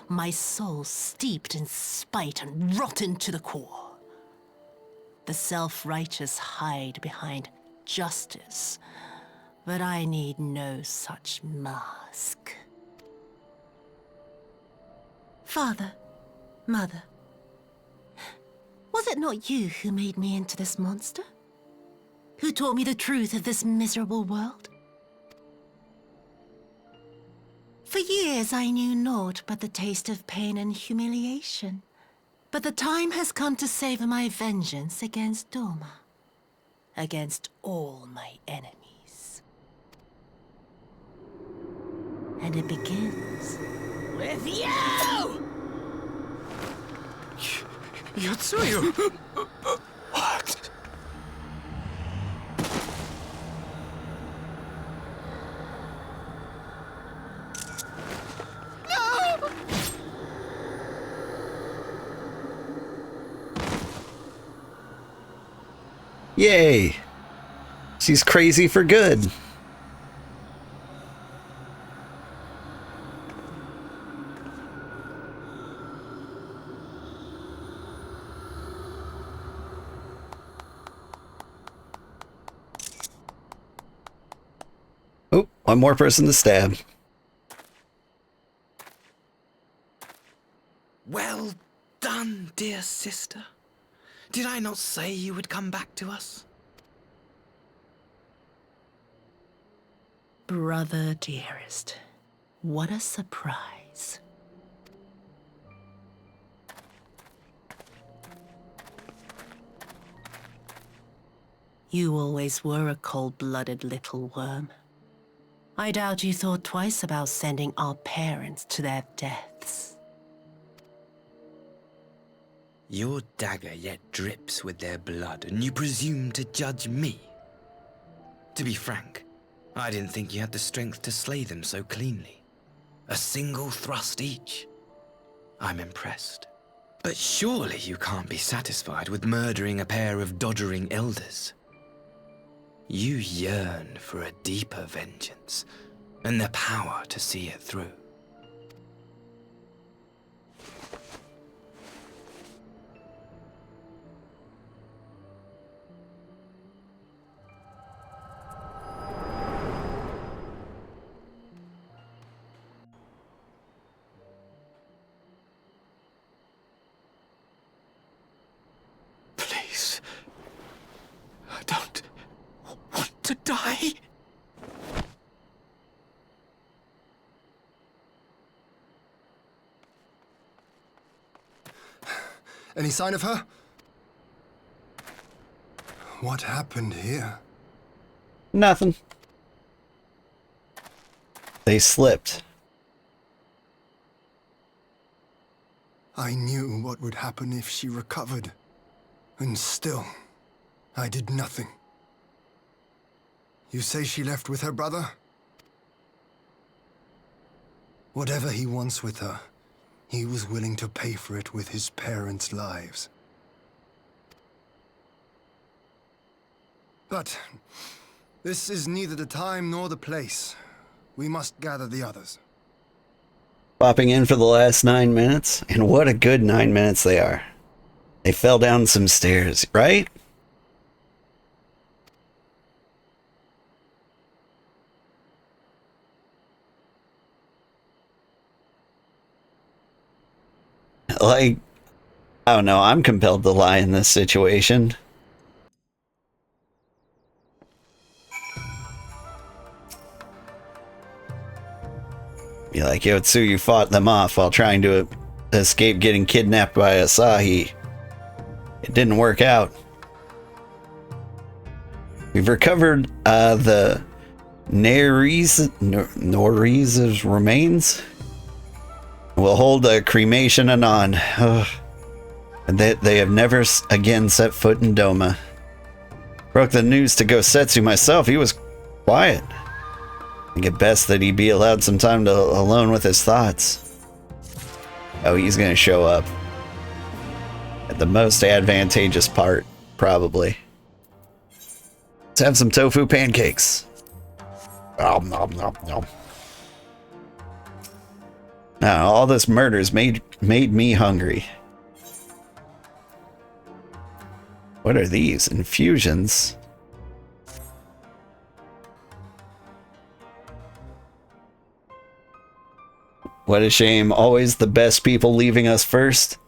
my soul steeped in spite and rotten to the core. The self-righteous hide behind justice, but I need no such mask. Father, Mother, was it not you who made me into this monster? Who taught me the truth of this miserable world? For years I knew naught but the taste of pain and humiliation. But the time has come to savor my vengeance against Doma. Against all my enemies. And it begins with you! Yotsuyu! What? Yay! She's crazy for good. Oh, one more person to stab. Well done, dear sister. Did I not say you would come back to us? Brother dearest, what a surprise. You always were a cold-blooded little worm. I doubt you thought twice about sending our parents to their deaths. Your dagger yet drips with their blood, and you presume to judge me? To be frank, I didn't think you had the strength to slay them so cleanly. A single thrust each. I'm impressed. But surely you can't be satisfied with murdering a pair of doddering elders. You yearn for a deeper vengeance, and the power to see it through. Please. I don't want to die. Any sign of her? What happened here? Nothing. They slipped. I knew what would happen if she recovered. And still, I did nothing. You say she left with her brother? Whatever he wants with her, he was willing to pay for it with his parents' lives. But this is neither the time nor the place. We must gather the others. Popping in for the last 9 minutes, and what a good 9 minutes they are. They fell down some stairs, right? Like, I don't know, I'm compelled to lie in this situation. Be like, Yotsuyu fought them off while trying to escape getting kidnapped by Asahi. It didn't work out. We've recovered the Nori's remains. We'll hold a cremation anon. Ugh. And they have never again set foot in Doma. Broke the news to Gosetsu myself. He was quiet. I think it best that he be allowed some time to alone with his thoughts. Oh, he's gonna show up. At the most advantageous part, probably. Let's have some tofu pancakes. Nom, nom, nom, nom. Now, all this murder's made me hungry. What are these? Infusions? What a shame. Always the best people leaving us first.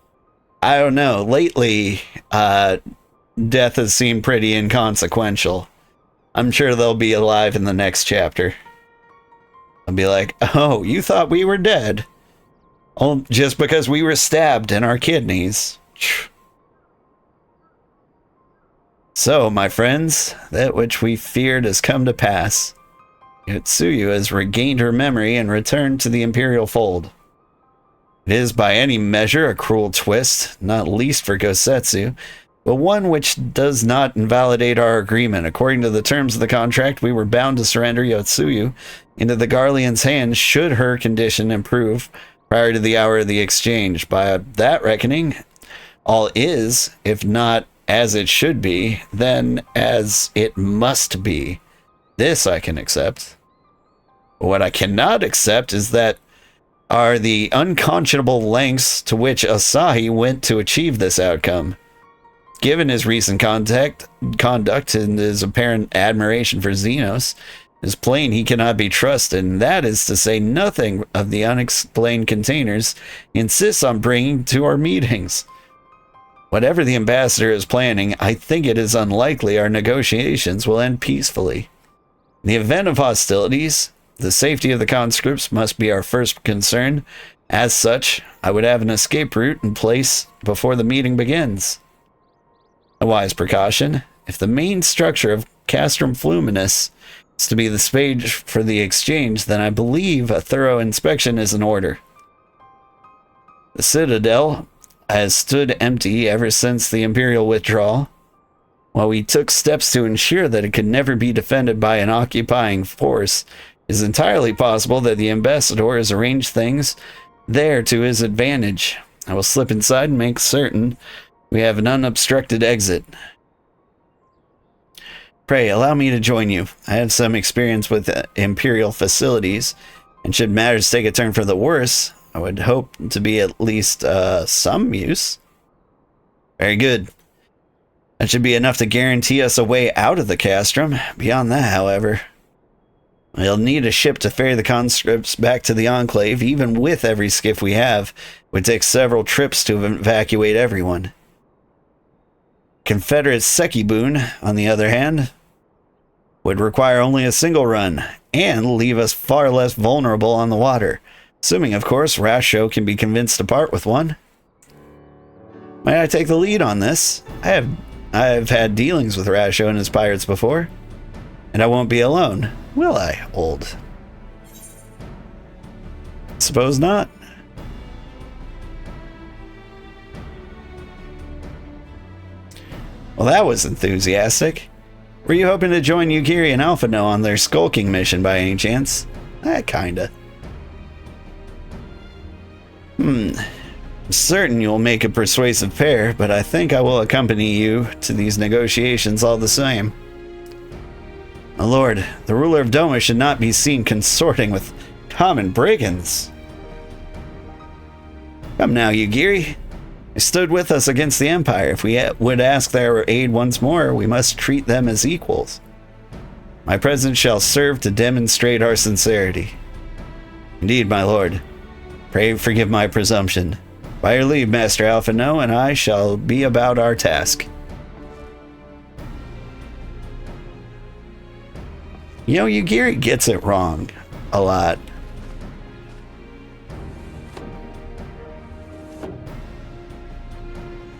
I don't know. Lately, death has seemed pretty inconsequential. I'm sure they'll be alive in the next chapter. I'll be like, oh, you thought we were dead? Oh, just because we were stabbed in our kidneys. So, my friends, that which we feared has come to pass. Yotsuyu has regained her memory and returned to the Imperial fold. It is by any measure a cruel twist, not least for Gosetsu, but one which does not invalidate our agreement. According to the terms of the contract, we were bound to surrender Yotsuyu into the Garlean's hands should her condition improve prior to the hour of the exchange. By that reckoning, all is, if not as it should be, then as it must be. This I can accept. What I cannot accept is that are the unconscionable lengths to which Asahi went to achieve this outcome. Given his recent conduct and his apparent admiration for Xenos, it's plain he cannot be trusted, and that is to say nothing of the unexplained containers he insists on bringing to our meetings. Whatever the ambassador is planning, I think it is unlikely our negotiations will end peacefully. In the event of hostilities, the safety of the conscripts must be our first concern. As such, I would have an escape route in place before the meeting begins. A wise precaution. If the main structure of Castrum Fluminus is to be the stage for the exchange, then I believe a thorough inspection is in order. The Citadel has stood empty ever since the Imperial withdrawal. While we took steps to ensure that it could never be defended by an occupying force, it is entirely possible that the ambassador has arranged things there to his advantage. I will slip inside and make certain we have an unobstructed exit. Pray, allow me to join you. I have some experience with Imperial facilities, and should matters take a turn for the worse, I would hope to be at least some use. Very good. That should be enough to guarantee us a way out of the castrum. Beyond that, however, we'll need a ship to ferry the conscripts back to the Enclave. Even with every skiff we have, it would take several trips to evacuate everyone. Confederate Sekiboon, on the other hand, would require only a single run, and leave us far less vulnerable on the water. Assuming, of course, Rasho can be convinced to part with one. Might I take the lead on this? I've had dealings with Rasho and his pirates before. And I won't be alone, will I, old? Suppose not. Well, that was enthusiastic. Were you hoping to join Yugiri and Alphino on their skulking mission by any chance? Kinda. I'm certain you'll make a persuasive pair, but I think I will accompany you to these negotiations all the same. My lord, the ruler of Doma should not be seen consorting with common brigands. Come now, Yugiri. They stood with us against the Empire. If we would ask their aid once more, we must treat them as equals. My presence shall serve to demonstrate our sincerity. Indeed, my lord. Pray forgive my presumption. By your leave, Master Alphino, and I shall be about our task. You know, Yugiri gets it wrong a lot.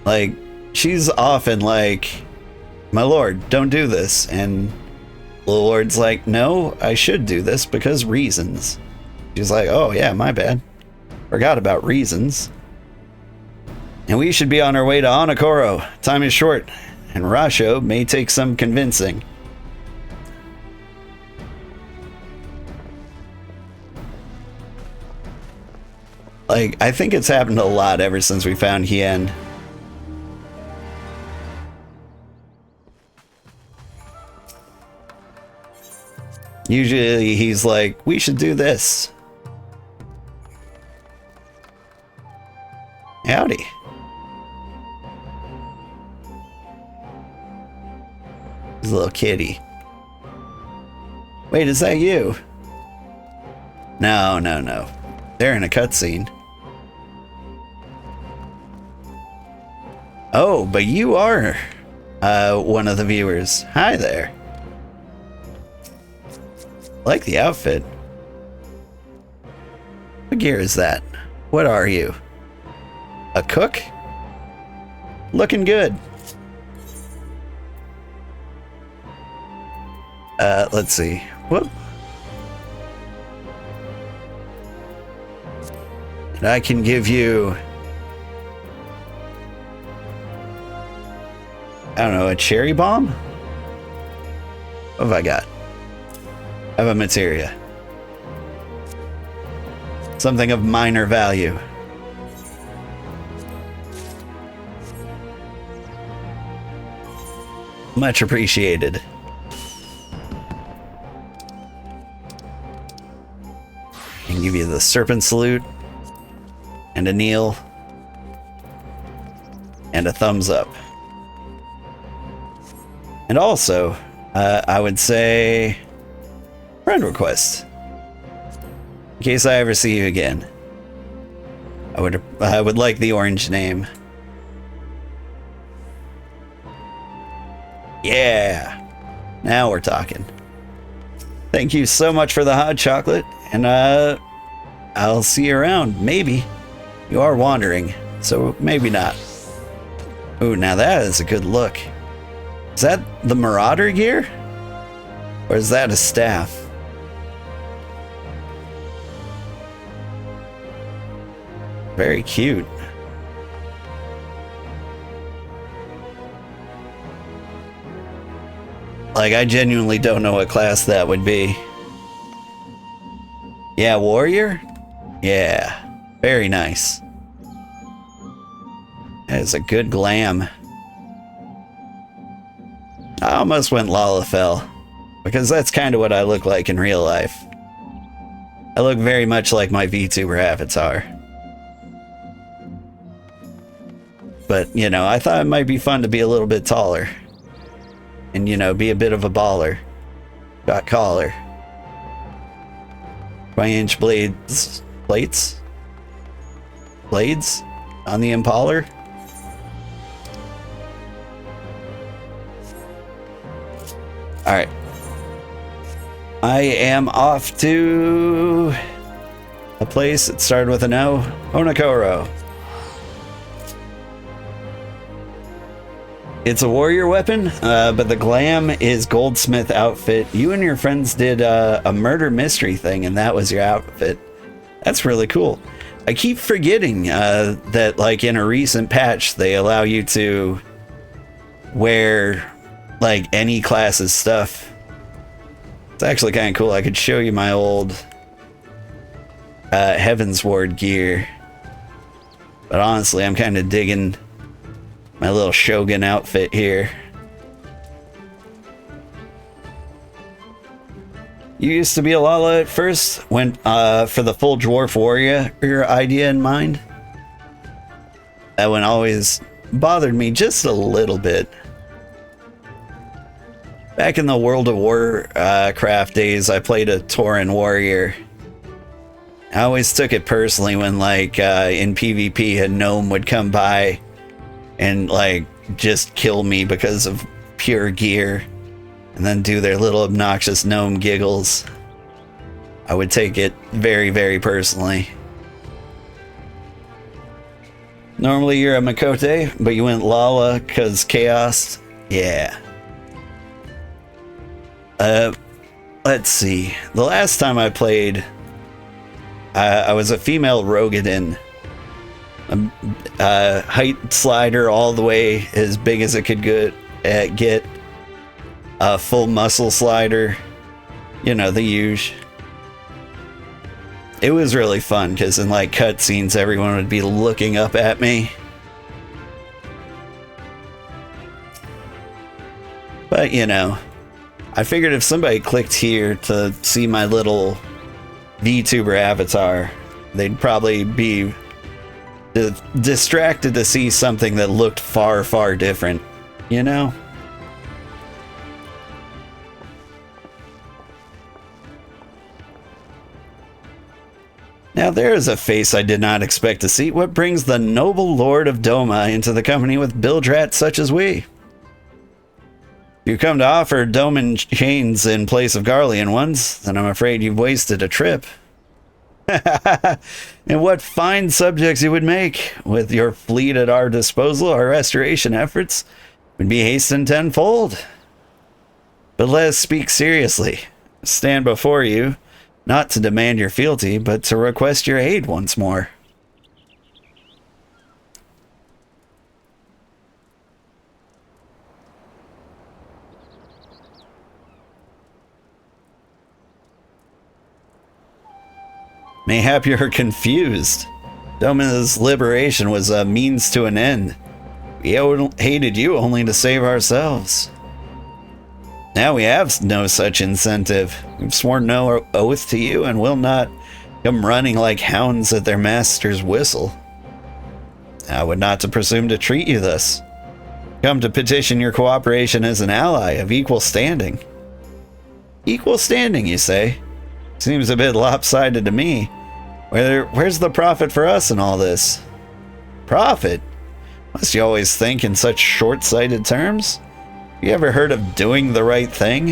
Like, she's often like, my lord, don't do this. And the lord's like, no, I should do this because reasons. She's like, oh yeah, my bad. Forgot about reasons. And we should be on our way to Onokoro. Time is short, and Rasho may take some convincing. Like, I think it's happened a lot ever since we found Hien. Usually he's like, we should do this. Howdy. He's a little kitty. Wait, is that you? No. They're in a cutscene. Oh, but you are one of the viewers. Hi there. Like the outfit. What gear is that? What are you? A cook? Looking good. Let's see. Whoop. And I can give you, I don't know, a cherry bomb? What have I got? I have a materia. Something of minor value. Much appreciated. I can give you the serpent salute, and a kneel, and a thumbs up. And also, I would say friend request. In case I ever see you again. I would like the orange name. Yeah. Now we're talking. Thank you so much for the hot chocolate, and I'll see you around, maybe. You are wandering, so maybe not. Ooh, now that is a good look. Is that the Marauder gear? Or is that a staff? Very cute. Like, I genuinely don't know what class that would be. Yeah, warrior? Yeah, very nice. That is a good glam. I almost went Lalafell, because that's kind of what I look like in real life. I look very much like my VTuber avatar. But, you know, I thought it might be fun to be a little bit taller. And, you know, be a bit of a baller. Got collar. 20-inch blades. Plates? Blades? On the Impaler? Alright. I am off to a place that started with an O. Onokoro. It's a warrior weapon, but the glam is goldsmith outfit. You and your friends did a murder mystery thing, and that was your outfit. That's really cool. I keep forgetting that, like, in a recent patch, they allow you to wear, like, any class's stuff. It's actually kind of cool. I could show you my old Heaven's Ward gear. But honestly, I'm kind of digging my little Shogun outfit here. You used to be a Lala at first, went for the full Dwarf Warrior idea in mind. That one always bothered me just a little bit. Back in the World of Warcraft days, I played a Tauren Warrior. I always took it personally when, like, in PvP, a gnome would come by and, like, just kill me because of pure gear, and then do their little obnoxious gnome giggles. I would take it very, very personally. Normally you're a Makote, but you went Lala because Chaos. Yeah. Let's see. The last time I played, I was a female Rogadin. Height slider all the way as big as it could get. A full muscle slider. You know, the usual. It was really fun because in, like, cutscenes, everyone would be looking up at me. But, you know, I figured if somebody clicked here to see my little VTuber avatar, they'd probably be distracted to see something that looked far, far different, you know? Now there is a face I did not expect to see. What brings the noble Lord of Doma into the company with bildrats such as we? You come to offer Doman chains in place of Garlean ones, then I'm afraid you've wasted a trip. And what fine subjects you would make. With your fleet at our disposal, our restoration efforts would be hastened tenfold. But let us speak seriously. Stand before you, not to demand your fealty, but to request your aid once more. Mayhap you're confused. Doma's liberation was a means to an end. We hated you only to save ourselves. Now we have no such incentive. We've sworn no oath to you and will not come running like hounds at their master's whistle. I would not to presume to treat you thus. Come to petition your cooperation as an ally of equal standing. Equal standing, you say? Seems a bit lopsided to me. Where's the profit for us in all this? Profit? Must you always think in such short-sighted terms? Have you ever heard of doing the right thing?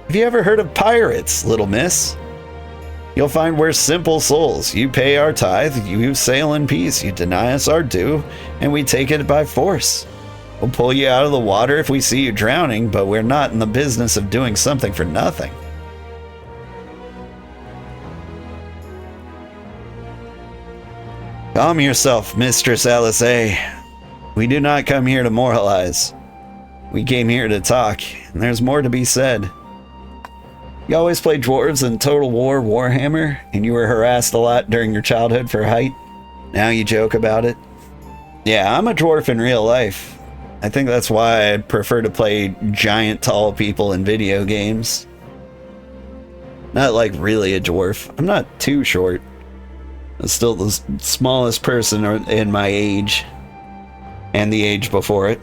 Have you ever heard of pirates, little miss? You'll find we're simple souls. You pay our tithe, you sail in peace, you deny us our due, and we take it by force. We'll pull you out of the water if we see you drowning, but we're not in the business of doing something for nothing. Calm yourself, Mistress Alice A. We do not come here to moralize. We came here to talk, and there's more to be said. You always played dwarves in Total War Warhammer, and you were harassed a lot during your childhood for height. Now you joke about it. Yeah, I'm a dwarf in real life. I think that's why I prefer to play giant tall people in video games. Not like really a dwarf. I'm not too short. I'm still the smallest person in my age. And the age before it.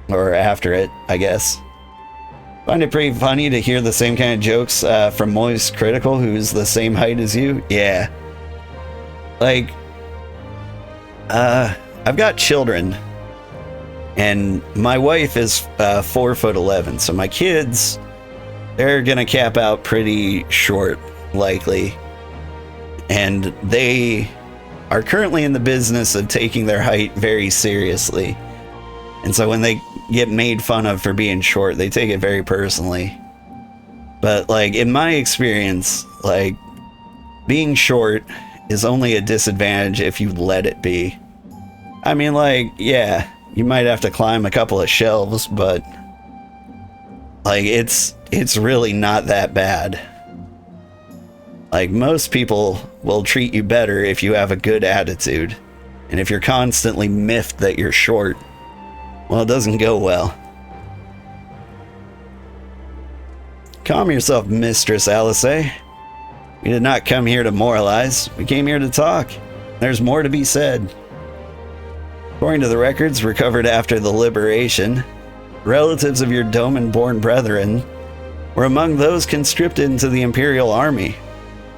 Or after it, I guess. Find it pretty funny to hear the same kind of jokes from Moist Critical, who's the same height as you. Yeah. Like, I've got children. And my wife is 4'11", so my kids, they're gonna cap out pretty short, likely. And they are currently in the business of taking their height very seriously. And so when they get made fun of for being short, they take it very personally. But like, in my experience, like, being short is only a disadvantage if you let it be. I mean, like, yeah, you might have to climb a couple of shelves, but like, it's really not that bad. Like, most people will treat you better if you have a good attitude. And if you're constantly miffed that you're short, well, it doesn't go well. Calm yourself, Mistress Alice. We did not come here to moralize. We came here to talk. There's more to be said. According to the records recovered after the liberation, relatives of your Doman-born brethren were among those conscripted into the Imperial Army.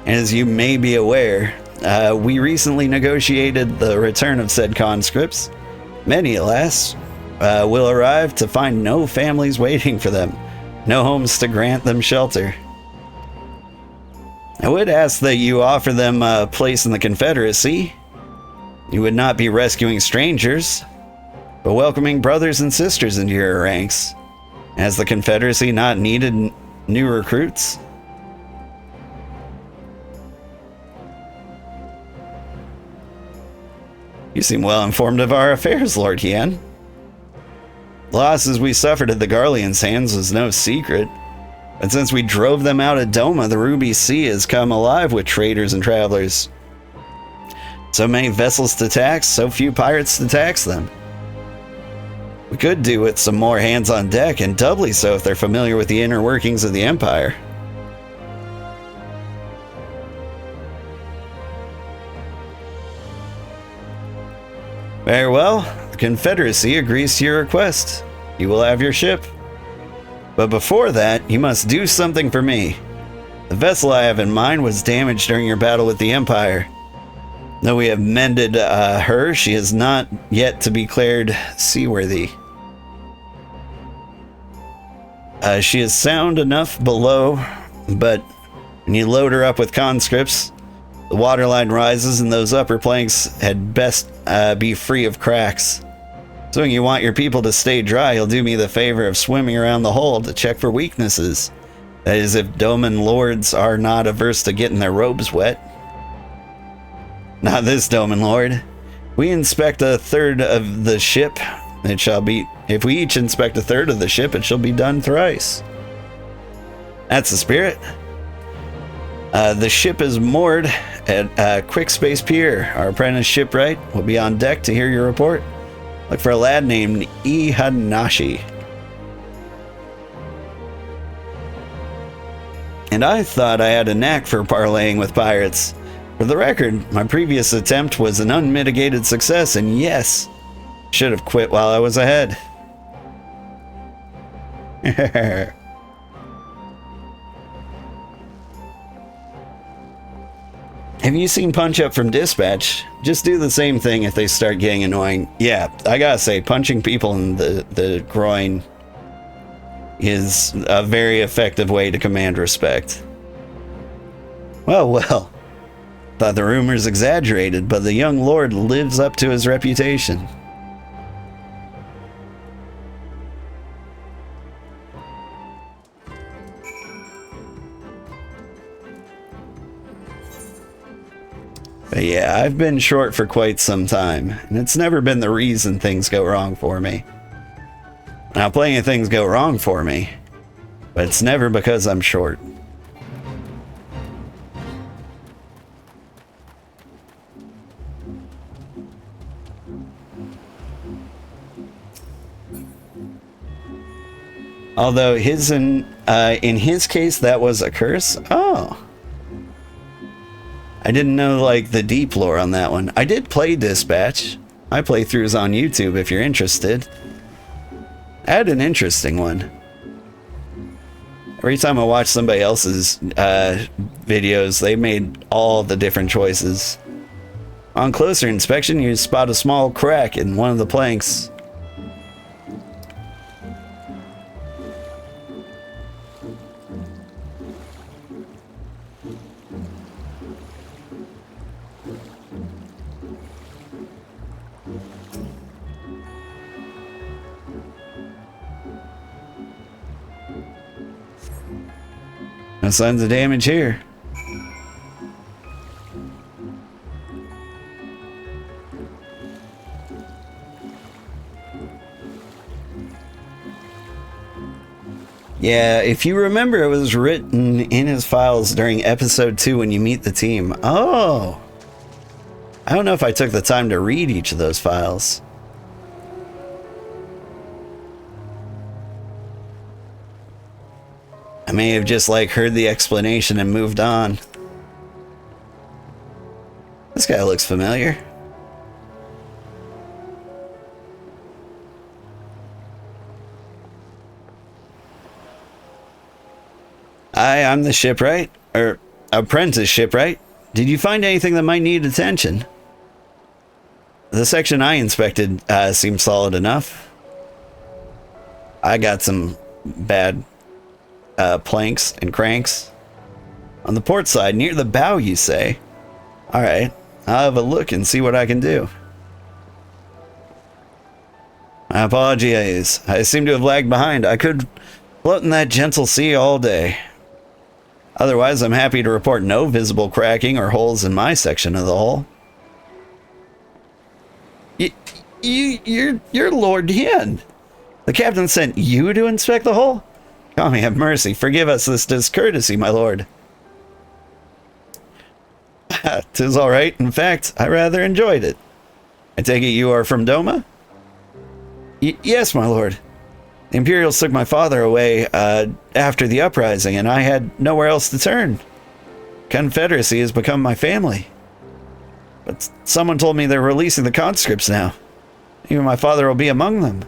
And as you may be aware, we recently negotiated the return of said conscripts. Many, alas, will arrive to find no families waiting for them, no homes to grant them shelter. I would ask that you offer them a place in the Confederacy. You would not be rescuing strangers, but welcoming brothers and sisters into your ranks. Has the Confederacy not needed new recruits? You seem well informed of our affairs, Lord Hien. The losses we suffered at the Garlean's hands was no secret. But since we drove them out of Doma, the Ruby Sea has come alive with traders and travelers. So many vessels to tax, so few pirates to tax them. We could do with some more hands on deck, and doubly so if they're familiar with the inner workings of the Empire. Very well, the Confederacy agrees to your request. You will have your ship. But before that, you must do something for me. The vessel I have in mind was damaged during your battle with the Empire. Though we have mended her, she is not yet to be declared seaworthy. She is sound enough below, but when you load her up with conscripts, the waterline rises and those upper planks had best be free of cracks. So when you want your people to stay dry, you'll do me the favor of swimming around the hold to check for weaknesses. That is, if Doman lords are not averse to getting their robes wet. Not this Doman lord. We inspect a third of the ship. It shall be. If we each inspect a third of the ship, it shall be done thrice. That's the spirit. The ship is moored at Quick Space Pier. Our apprentice shipwright will be on deck to hear your report. Look for a lad named Ihanashi. And I thought I had a knack for parlaying with pirates. For the record, my previous attempt was an unmitigated success, and yes, should have quit while I was ahead. Have you seen Punch Up from Dispatch? Just do the same thing if they start getting annoying. Yeah, I gotta say, punching people in the groin is a very effective way to command respect. Well. Thought the rumors exaggerated, but the young lord lives up to his reputation. But yeah, I've been short for quite some time, and it's never been the reason things go wrong for me. Now, plenty of things go wrong for me, but it's never because I'm short. Although in his case, that was a curse. Oh. I didn't know, like, the deep lore on that one. I did play Dispatch. My playthrough's on YouTube if you're interested. I had an interesting one. Every time I watch somebody else's videos, they made all the different choices. On closer inspection, you spot a small crack in one of the planks. No signs of damage here. Yeah, if you remember, it was written in his files during episode 2 when you meet the team. Oh! I don't know if I took the time to read each of those files. I may have just, like, heard the explanation and moved on. This guy looks familiar. Hi, I'm the shipwright, or apprentice shipwright. Did you find anything that might need attention? The section I inspected seemed solid enough. I got some bad planks and cranks. On the port side, near the bow, you say? Alright, I'll have a look and see what I can do. My apologies. I seem to have lagged behind. I could float in that gentle sea all day. Otherwise, I'm happy to report no visible cracking or holes in my section of the hull. You're Lord Yen. The captain sent you to inspect the hull? God, have mercy. Forgive us this discourtesy, my lord. 'Tis all right. In fact, I rather enjoyed it. I take it you are from Doma? Yes, my lord. The Imperials took my father away after the uprising, and I had nowhere else to turn. Confederacy has become my family. But someone told me they're releasing the conscripts now. Even my father will be among them.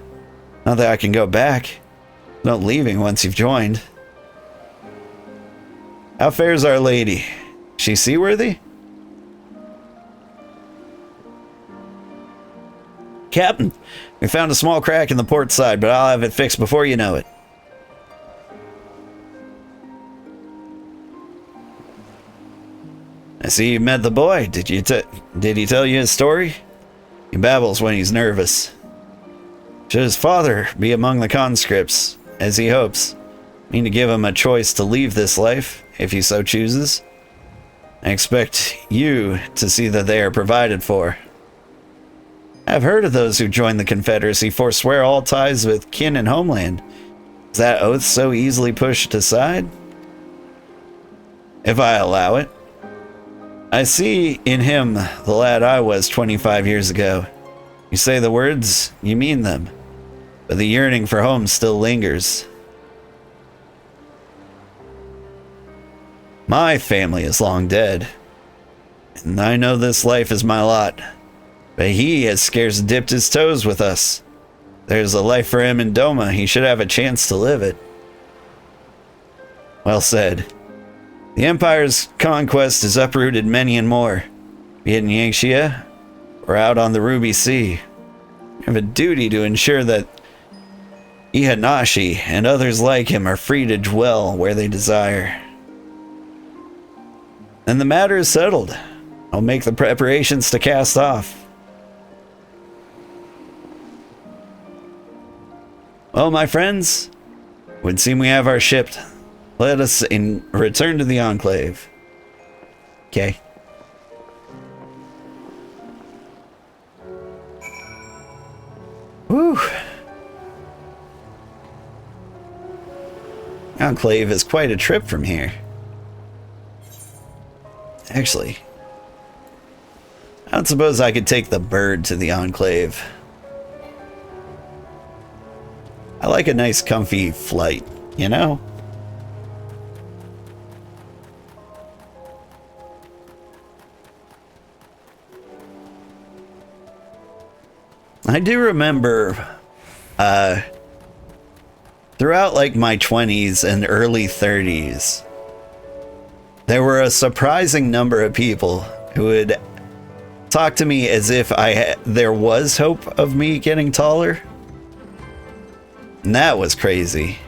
Not that I can go back. No leaving once you've joined. How fares Our Lady? She seaworthy? Captain, we found a small crack in the port side, but I'll have it fixed before you know it. I see you met the boy. Did he tell you his story? He babbles when he's nervous. Should his father be among the conscripts, as he hopes, mean to give him a choice to leave this life, if he so chooses? I expect you to see that they are provided for. I've heard of those who join the Confederacy forswear all ties with kin and homeland. Is that oath so easily pushed aside? If I allow it. I see in him the lad I was 25 years ago. You say the words, you mean them. But the yearning for home still lingers. My family is long dead. And I know this life is my lot. But he has scarce dipped his toes with us. There's a life for him in Doma. He should have a chance to live it. Well said. The Empire's conquest has uprooted many and more, be it in Yangxia or out on the Ruby Sea. We have a duty to ensure that Ihanashi and others like him are free to dwell where they desire. Then the matter is settled. I'll make the preparations to cast off. Well, my friends, it would seem we have our ship. Let us return to the Enclave. Okay. Whew. Enclave is quite a trip from here. Actually, I don't suppose I could take the bird to the Enclave. I like a nice comfy flight, you know? I do remember throughout like my 20s and early 30s, there were a surprising number of people who would talk to me as if there was hope of me getting taller. And that was crazy.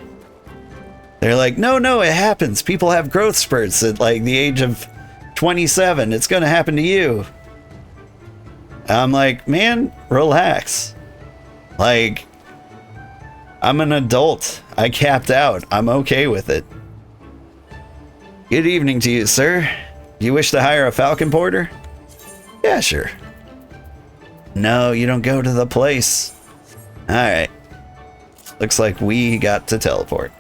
They're like, no, it happens. People have growth spurts at like the age of 27. It's going to happen to you. I'm like, man, relax. Like, I'm an adult. I capped out. I'm okay with it. Good evening to you, sir. Do you wish to hire a falcon porter? Yeah, sure. No, you don't go to the place. Alright. Looks like we got to teleport.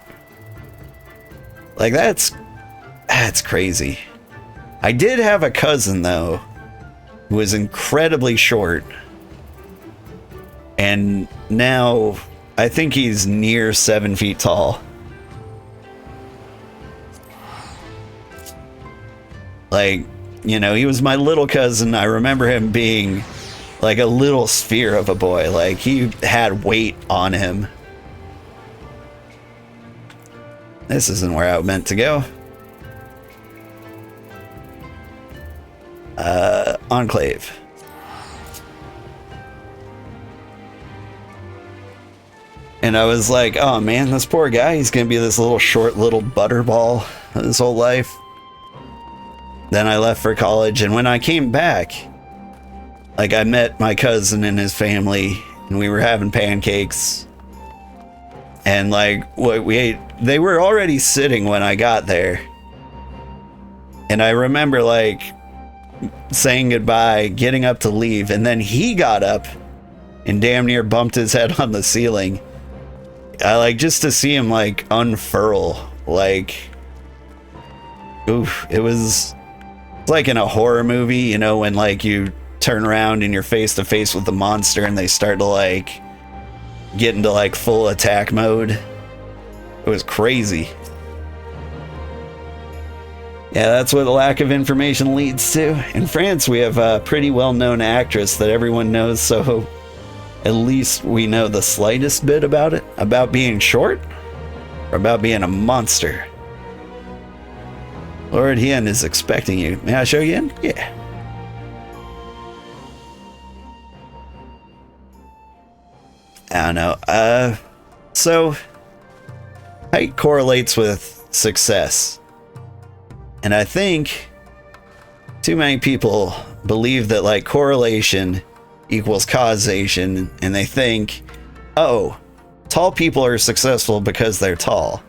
Like, that's crazy. I did have a cousin, though, who was incredibly short. And now, I think he's near 7 feet tall. Like, you know, he was my little cousin. I remember him being like a little sphere of a boy. Like, he had weight on him. This isn't where I meant to go. Enclave. And I was like, oh man, this poor guy, he's gonna be this little short little butterball his whole life. Then I left for college, and when I came back, like, I met my cousin and his family, and we were having pancakes. And like, what we ate, they were already sitting when I got there. And I remember like saying goodbye, getting up to leave, and then he got up and damn near bumped his head on the ceiling. I like, just to see him like unfurl, like, oof, it was like in a horror movie, you know, when like you turn around and you're face to face with the monster and they start to like get into like full attack mode. It was crazy. Yeah, that's what the lack of information leads to. In France, we have a pretty well-known actress that everyone knows, so at least we know the slightest bit about it. About being short, or about being a monster. Lord Hien is expecting you. May I show you in? Yeah. I don't know. So, height correlates with success. And I think too many people believe that like correlation equals causation, and they think, oh, tall people are successful because they're tall.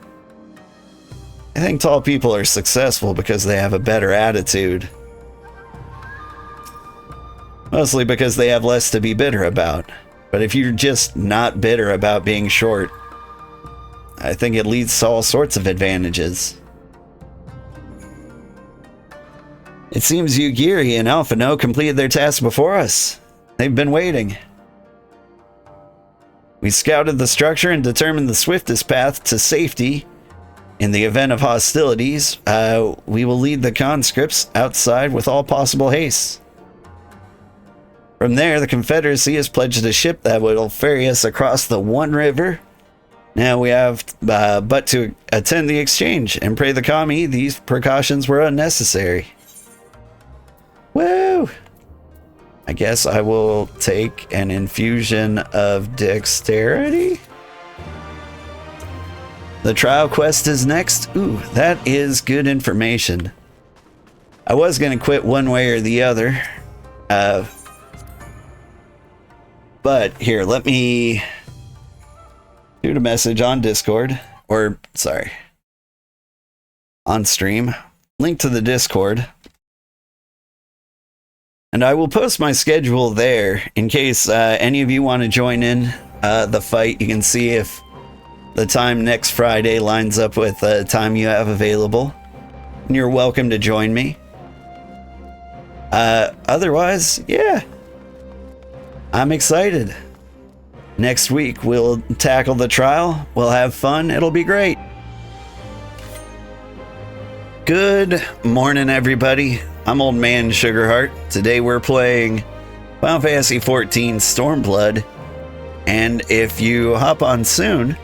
I think tall people are successful because they have a better attitude. Mostly because they have less to be bitter about. But if you're just not bitter about being short, I think it leads to all sorts of advantages. It seems Yugiri and Alphino completed their task before us. They've been waiting. We scouted the structure and determined the swiftest path to safety. In the event of hostilities, we will lead the conscripts outside with all possible haste. From there, the Confederacy has pledged a ship that will ferry us across the One River. Now we have but to attend the exchange and pray the Kami these precautions were unnecessary. Woo! I guess I will take an infusion of dexterity. The trial quest is next. Ooh, that is good information. I was going to quit one way or the other. But here, let me shoot a message on Discord. Or, sorry, on stream. Link to the Discord. And I will post my schedule there in case any of you want to join in the fight. You can see if the time next Friday lines up with the time you have available. And you're welcome to join me. Otherwise, yeah. I'm excited. Next week, we'll tackle the trial. We'll have fun. It'll be great. Good morning, everybody. I'm Old Man Sugarheart. Today we're playing Final Fantasy XIV Stormblood. And if you hop on soon,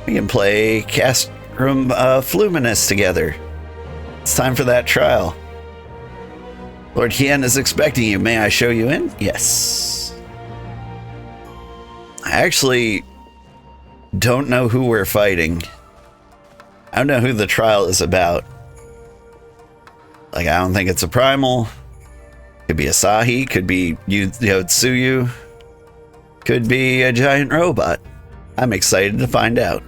we can play Castrum Fluminous together. It's time for that trial. Lord Hien is expecting you. May I show you in? Yes. I actually don't know who we're fighting. I don't know who the trial is about. Like, I don't think it's a primal. Could be Asahi. Could be Yotsuyu. Could be a giant robot. I'm excited to find out.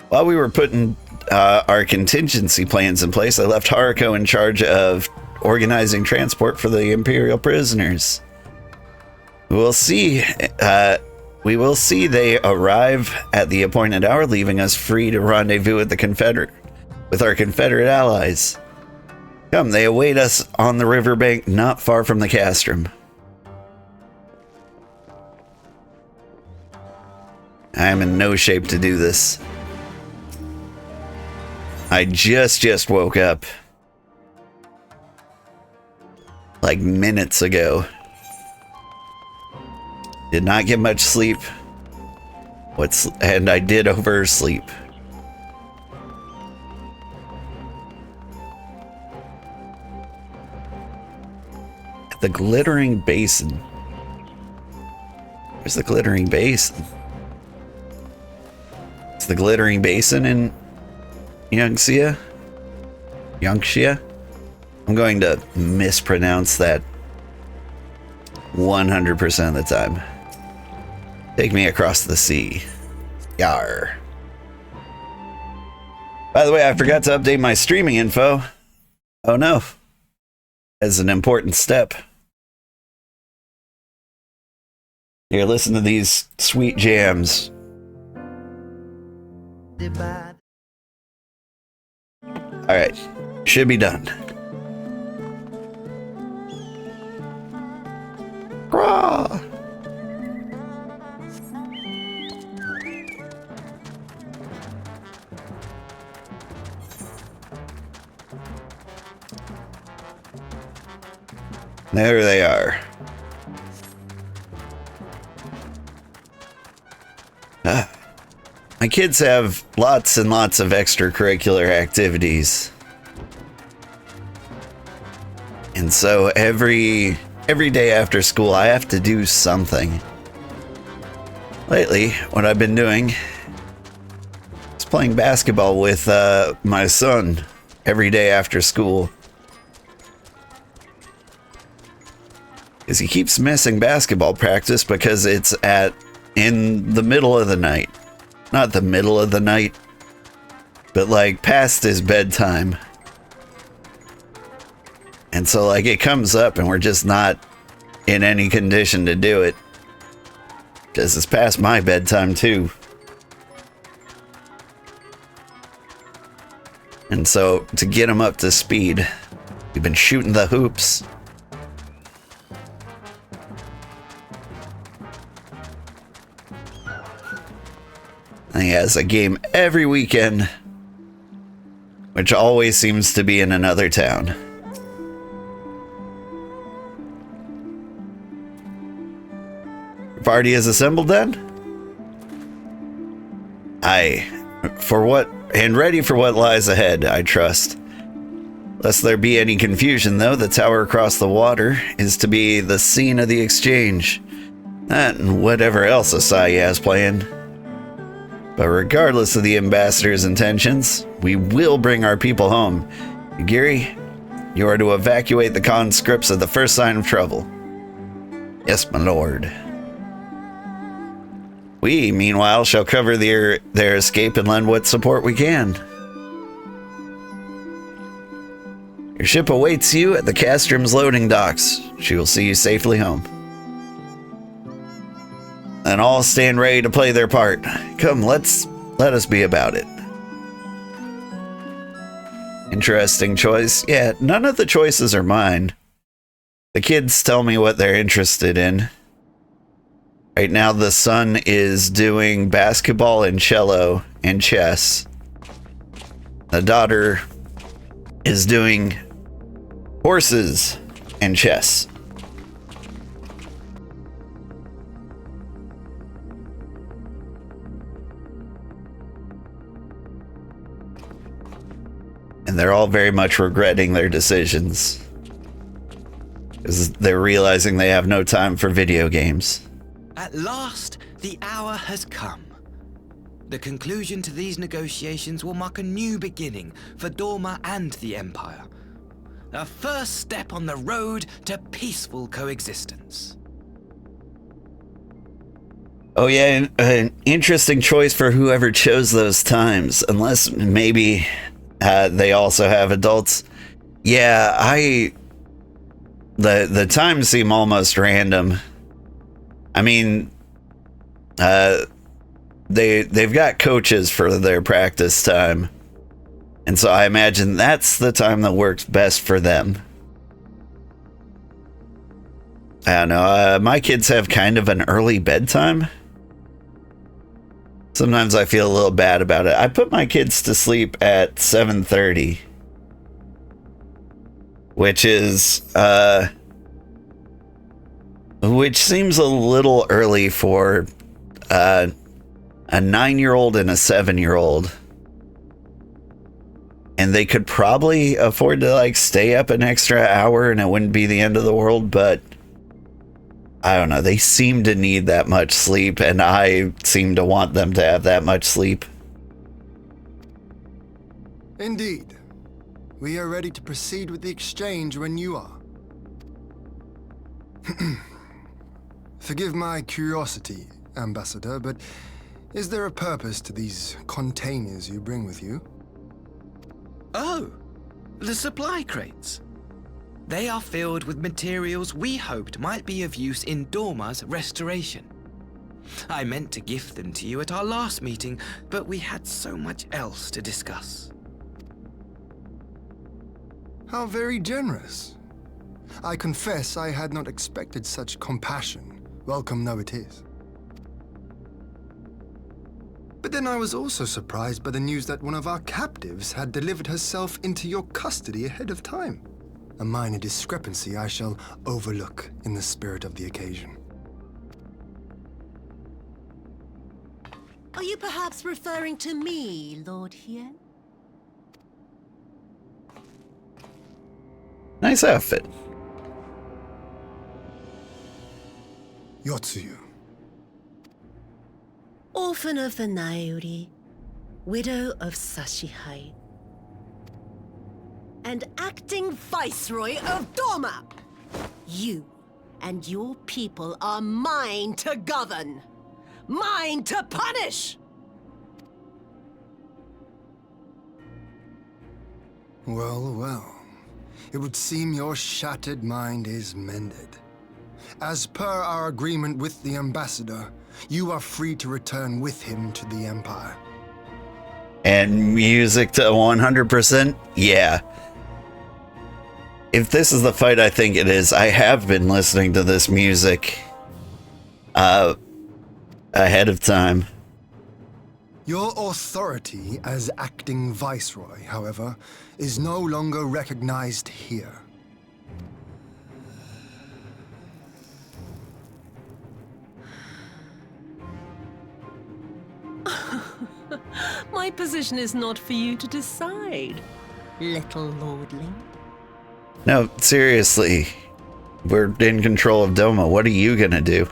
While we were putting our contingency plans in place, I left Haruko in charge of organizing transport for the Imperial prisoners. We will see they arrive at the appointed hour, leaving us free to rendezvous with our Confederate allies. Come, they await us on the riverbank not far from the castrum. I am in no shape to do this. I just woke up. Like minutes ago. Did not get much sleep. And I did oversleep. The Glittering Basin. Where's the Glittering Basin? It's the Glittering Basin in Yangxia? I'm going to mispronounce that 100% of the time. Take me across the sea. Yar. By the way, I forgot to update my streaming info. Oh no. As an important step. Here, listen to these sweet jams. Alright. Should be done. Rah! There they are. My kids have lots and lots of extracurricular activities. And so every day after school, I have to do something. Lately, what I've been doing is playing basketball with my son every day after school. Because he keeps missing basketball practice because it's in the middle of the night. Not the middle of the night, but like past his bedtime. And so like it comes up and we're just not in any condition to do it. Because it's past my bedtime too. And so to get him up to speed, we've been shooting the hoops. And he has a game every weekend, which always seems to be in another town. Party is assembled then? Ready for what lies ahead, I trust. Lest there be any confusion, though, the tower across the water is to be the scene of the exchange. That and whatever else Asahi has planned. But regardless of the ambassador's intentions, we will bring our people home. Yugiri, you are to evacuate the conscripts at the first sign of trouble. Yes, my lord. We, meanwhile, shall cover their escape and lend what support we can. Your ship awaits you at the Castrom's loading docks. She will see you safely home. And all stand ready to play their part. Come, let us be about it. Interesting choice. Yeah, none of the choices are mine. The kids tell me what they're interested in. Right now, the son is doing basketball and cello and chess. The daughter is doing horses and chess. And they're all very much regretting their decisions, because they're realizing they have no time for video games. At last, the hour has come. The conclusion to these negotiations will mark a new beginning for Doma and the Empire. A first step on the road to peaceful coexistence. Oh yeah, an interesting choice for whoever chose those times. Unless maybe they also have adults. Yeah, the times seem almost random. I mean, they've got coaches for their practice time, and so I imagine that's the time that works best for them. I don't know. My kids have kind of an early bedtime. Sometimes I feel a little bad about it. I put my kids to sleep at 7:30, which seems a little early for a 9-year-old and a 7-year-old. And they could probably afford to like stay up an extra hour and it wouldn't be the end of the world, but I don't know. They seem to need that much sleep, and I seem to want them to have that much sleep. Indeed. We are ready to proceed with the exchange when you are. Forgive my curiosity, Ambassador, but is there a purpose to these containers you bring with you? Oh, the supply crates. They are filled with materials we hoped might be of use in Doma's restoration. I meant to gift them to you at our last meeting, but we had so much else to discuss. How very generous. I confess I had not expected such compassion, welcome though it is. But then I was also surprised by the news that one of our captives had delivered herself into your custody ahead of time. A minor discrepancy I shall overlook in the spirit of the occasion. Are you perhaps referring to me, Lord Hien? Nice outfit. Yotsuyu. Orphan of the Nairi, widow of Sashihai, and acting Viceroy of Doma. You and your people are mine to govern, mine to punish! Well, well. It would seem your shattered mind is mended. As per our agreement with the Ambassador, you are free to return with him to the Empire. And music to 100%? Yeah. If this is the fight I think it is, I have been listening to this music ahead of time. Your authority as acting Viceroy, however, is no longer recognized here. My position is not for you to decide, little lordling. No, seriously. We're in control of Doma. What are you gonna do?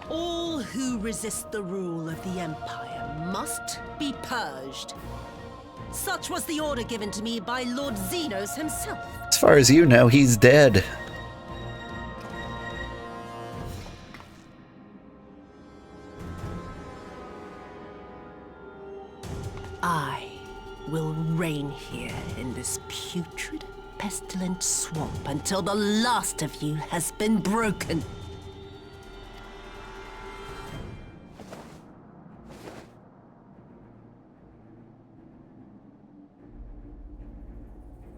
All who resist the rule of the Empire must be purged. Such was the order given to me by Lord Xenos himself. As far as you know, he's dead. I will reign here in this putrid, pestilent swamp until the last of you has been broken.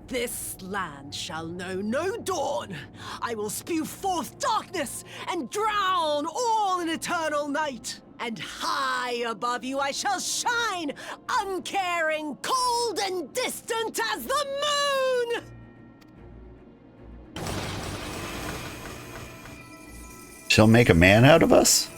This land shall know no dawn. I will spew forth darkness and drown all in eternal night. And high above you I shall shine, uncaring, cold and distant as the moon! She'll make a man out of us?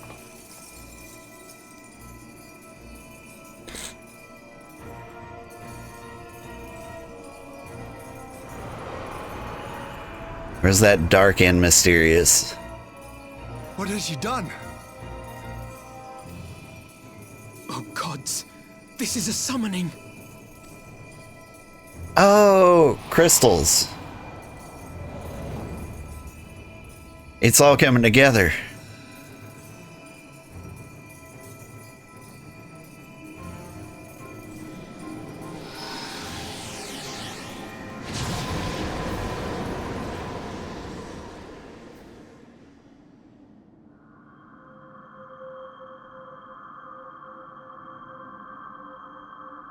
Or is that dark and mysterious? What has she done? Oh gods, this is a summoning. Oh, crystals. It's all coming together.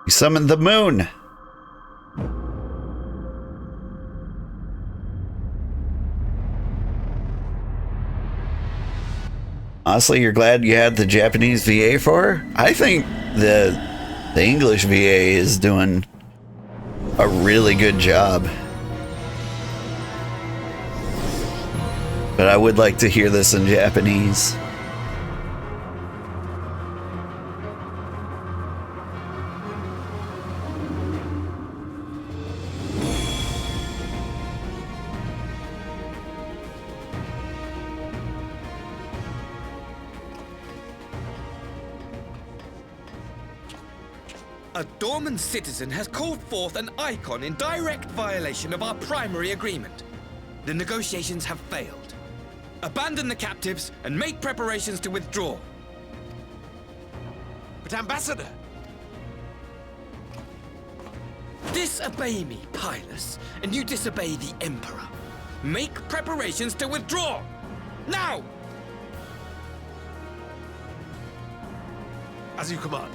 You summoned the moon. Honestly, you're glad you had the Japanese VA for her? I think the English VA is doing a really good job. But I would like to hear this in Japanese. A Dorman citizen has called forth an icon in direct violation of our primary agreement. The negotiations have failed. Abandon the captives and make preparations to withdraw. But Ambassador! Disobey me, Pilus, and you disobey the Emperor. Make preparations to withdraw! Now! As you command.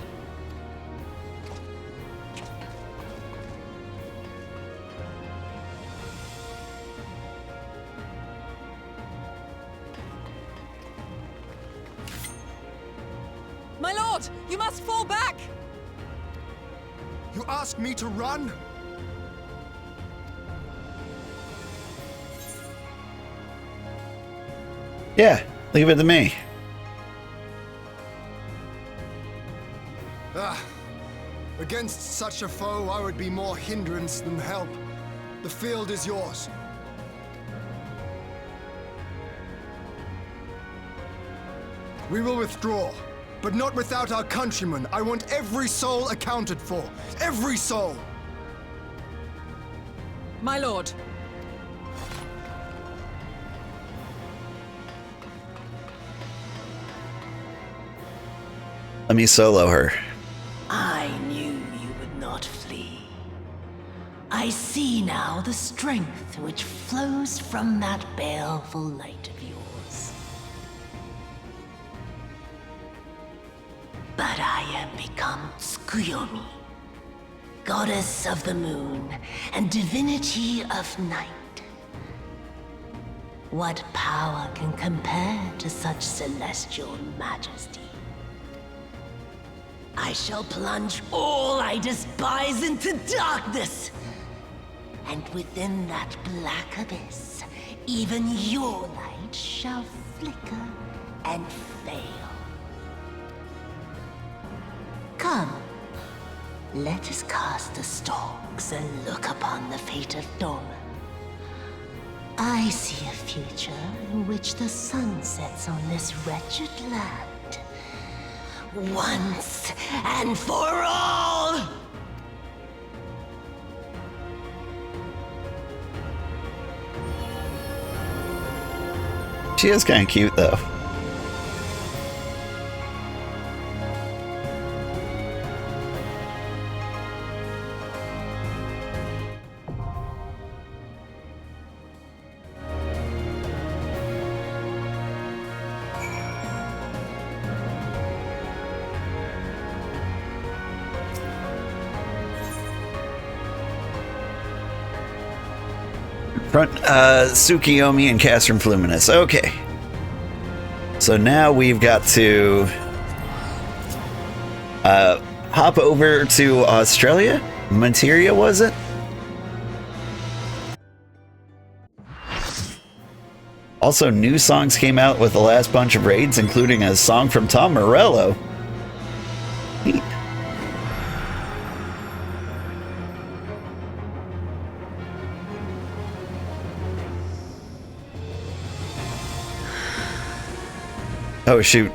My lord, you must fall back! You ask me to run? Yeah, leave it to me. Against such a foe, I would be more hindrance than help. The field is yours. We will withdraw, but not without our countrymen. I want every soul accounted for. Every soul! My lord. Let me solo her. I knew you would not flee. I see now the strength which flows from that baleful light of yours. But I am become Tsukuyomi, goddess of the moon and divinity of night. What power can compare to such celestial majesty? I shall plunge all I despise into darkness. And within that black abyss, even your light shall flicker and fail. Come, let us cast the stalks and look upon the fate of Doma. I see a future in which the sun sets on this wretched land. Once and for all! She is kind of cute, though. Front, Tsukiyomi and Castrum Fluminous. Okay. So now we've got to hop over to Australia? Materia, was it? Also, new songs came out with the last bunch of raids, including a song from Tom Morello. Neat. Oh shoot.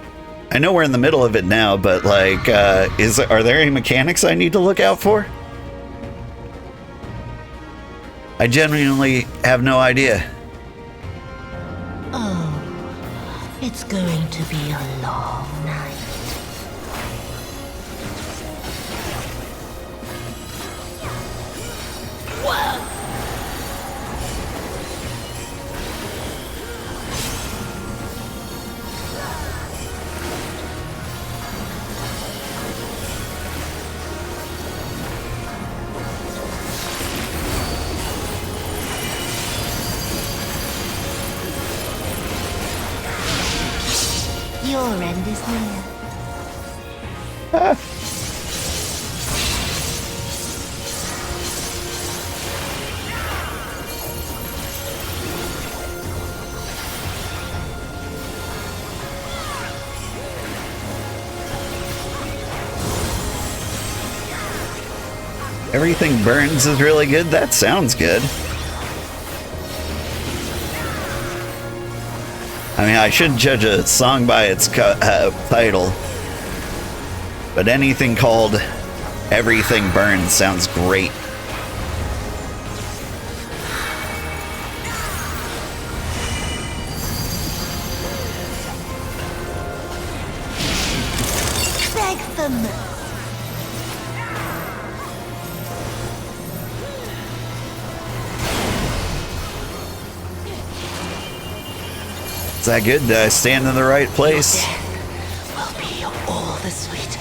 I know we're in the middle of it now, but like, are there any mechanics I need to look out for? I genuinely have no idea. Oh, it's going to be a long night. Whoa! Your end is near. Everything Burns is really good. That sounds good. I mean, I shouldn't judge a song by its title, but anything called Everything Burns sounds great. Beg for mercy. Is that good? Did I stand in the right place? Will be all the sweeter.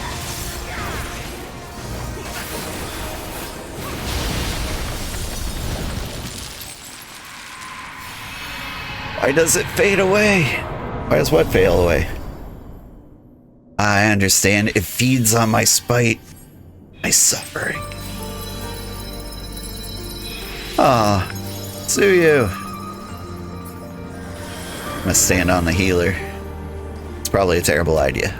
Why does it fade away? Why does what fade away? I understand. It feeds on my spite, my suffering. Ah, Tsuyu. I'm gonna stand on the healer. It's probably a terrible idea.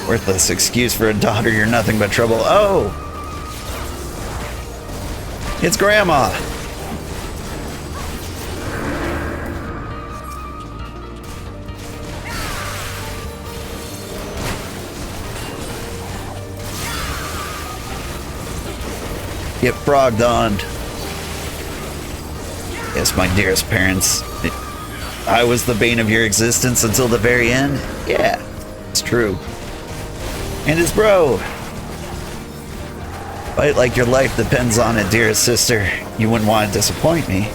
Worthless excuse for a daughter, you're nothing but trouble. Oh! It's Grandma! Get frogged on. Yes, my dearest parents. I was the bane of your existence until the very end? Yeah, it's true. And his bro. Fight like your life depends on it, dearest sister. You wouldn't want to disappoint me.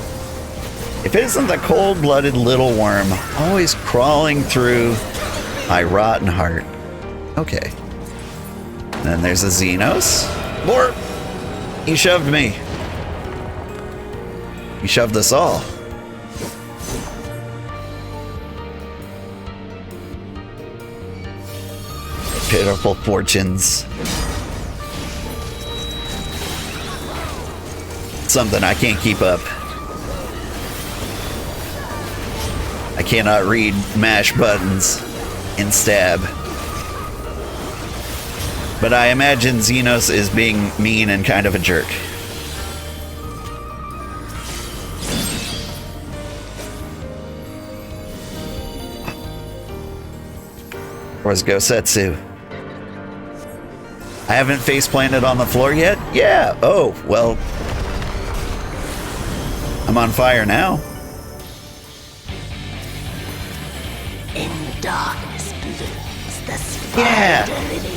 If it isn't the cold-blooded little worm always crawling through my rotten heart. Okay. Then there's a Xenos. More! He shoved me. He shoved us all. Pitiful fortunes. Something I can't keep up. I cannot read mash buttons and stab. But I imagine Xenos is being mean and kind of a jerk. Where's Gosetsu? I haven't face planted on the floor yet? Yeah. Oh, well. I'm on fire now. In darkness blooms the spider lily.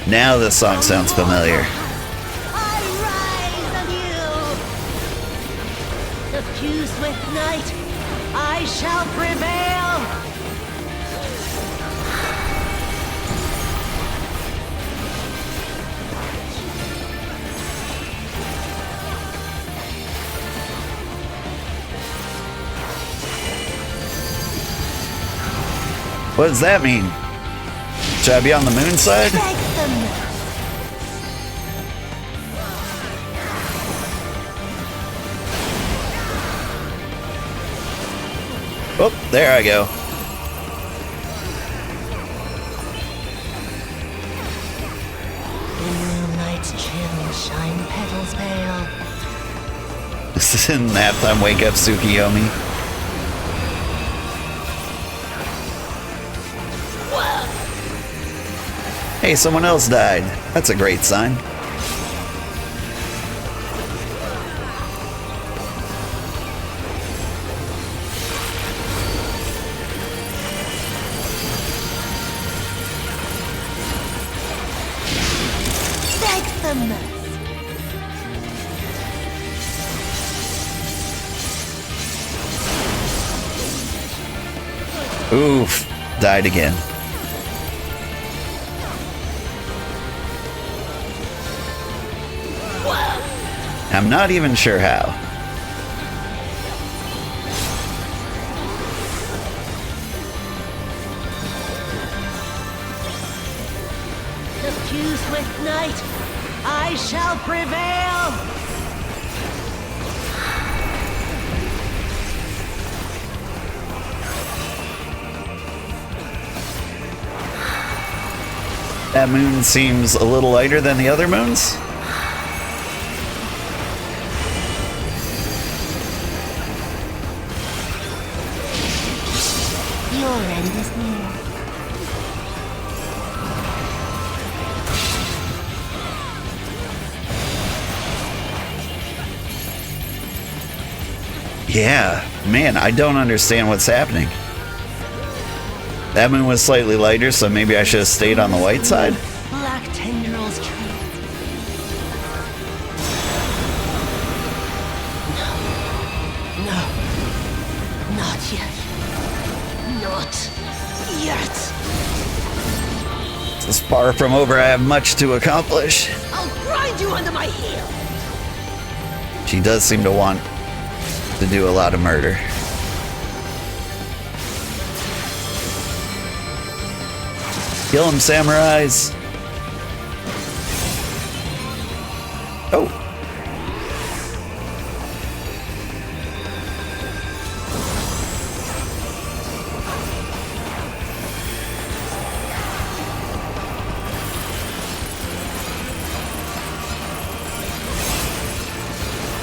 Now this song sounds familiar. I rise anew. Suffused with night, I shall prevail. What does that mean? Should I be on the moon side? Oh, there I go. In moonlight's chill, shine petals pale. This is in nap time. Wake up, Tsukiyomi. Hey, someone else died. That's a great sign. Oof, died again. I'm not even sure how. Confused with night, I shall prevail! That moon seems a little lighter than the other moons. Your end is near. Yeah, man, I don't understand what's happening. That moon was slightly lighter, so maybe I should have stayed on the white side. Black tendrils trail. No. Not yet. Not yet. This is far from over. I have much to accomplish. I'll grind you under my heel. She does seem to want to do a lot of murder. Kill him, samurais! Oh!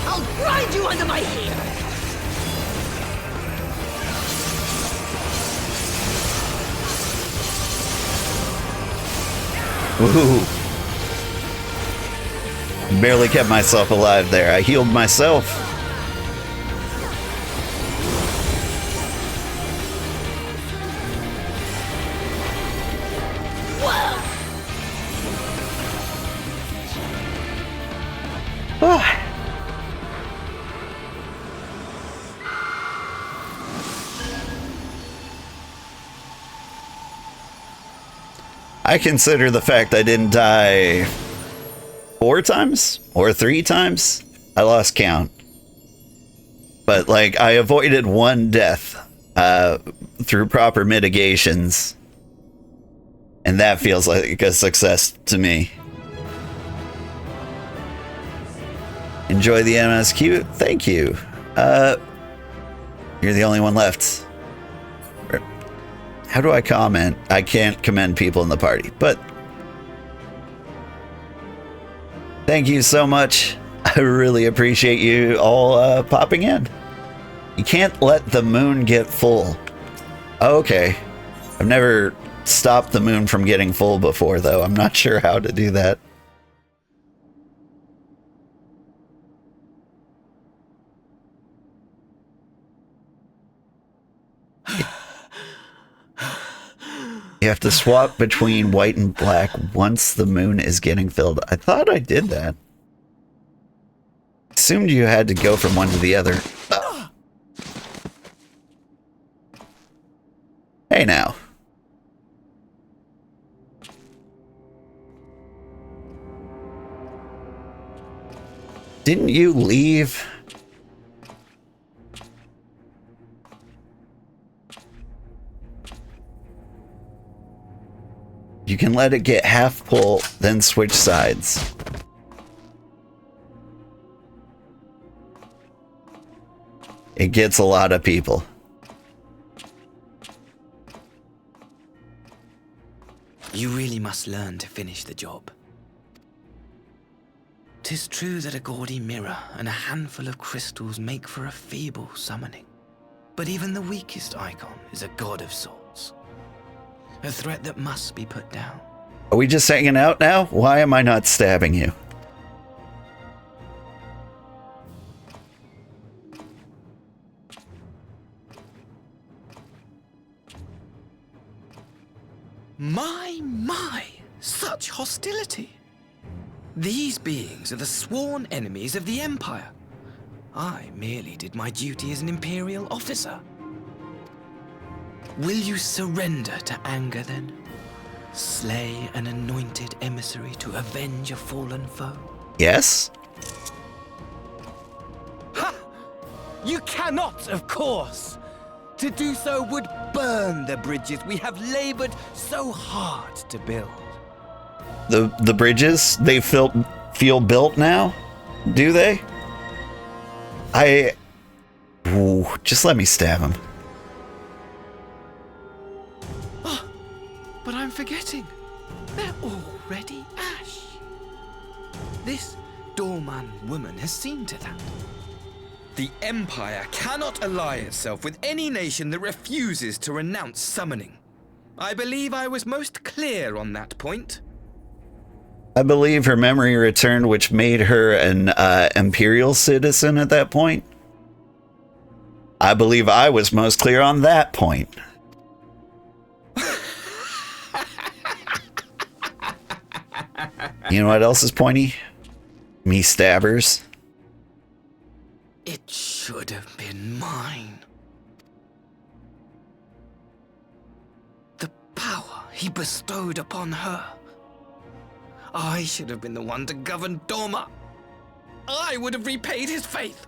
I'll grind you under my heel. Ooh. Barely kept myself alive there. I healed myself. I consider the fact I didn't die 4 times or 3 times. I lost count. But like I avoided 1 death through proper mitigations. And that feels like a success to me. Enjoy the MSQ. Thank you. You're the only one left. How do I comment? I can't commend people in the party, but thank you so much. I really appreciate you all popping in. You can't let the moon get full. Okay. I've never stopped the moon from getting full before, though. I'm not sure how to do that. You have to swap between white and black once the moon is getting filled. I thought I did that. Assumed you had to go from one to the other. Oh. Hey now. Didn't you leave? You can let it get half full, then switch sides. It gets a lot of people. You really must learn to finish the job. 'Tis true that a gaudy mirror and a handful of crystals make for a feeble summoning. But even the weakest icon is a god of sorts. A threat that must be put down. Are we just hanging out now? Why am I not stabbing you? My, such hostility. These beings are the sworn enemies of the Empire. I merely did my duty as an Imperial officer. Will you surrender to anger then? Slay an anointed emissary to avenge a fallen foe? Yes? Ha! You cannot, of course! To do so would burn the bridges we have labored so hard to build. The bridges, they feel built now? Do they? Ooh, just let me stab him. Oh, but I'm forgetting. They're already ash. This Dorman woman has seen to that. The Empire cannot ally itself with any nation that refuses to renounce summoning. I believe I was most clear on that point. I believe her memory returned, which made her an Imperial citizen at that point. I believe I was most clear on that point. You know what else is pointy? Me stabbers. It should have been mine. The power he bestowed upon her. I should have been the one to govern Doma. I would have repaid his faith.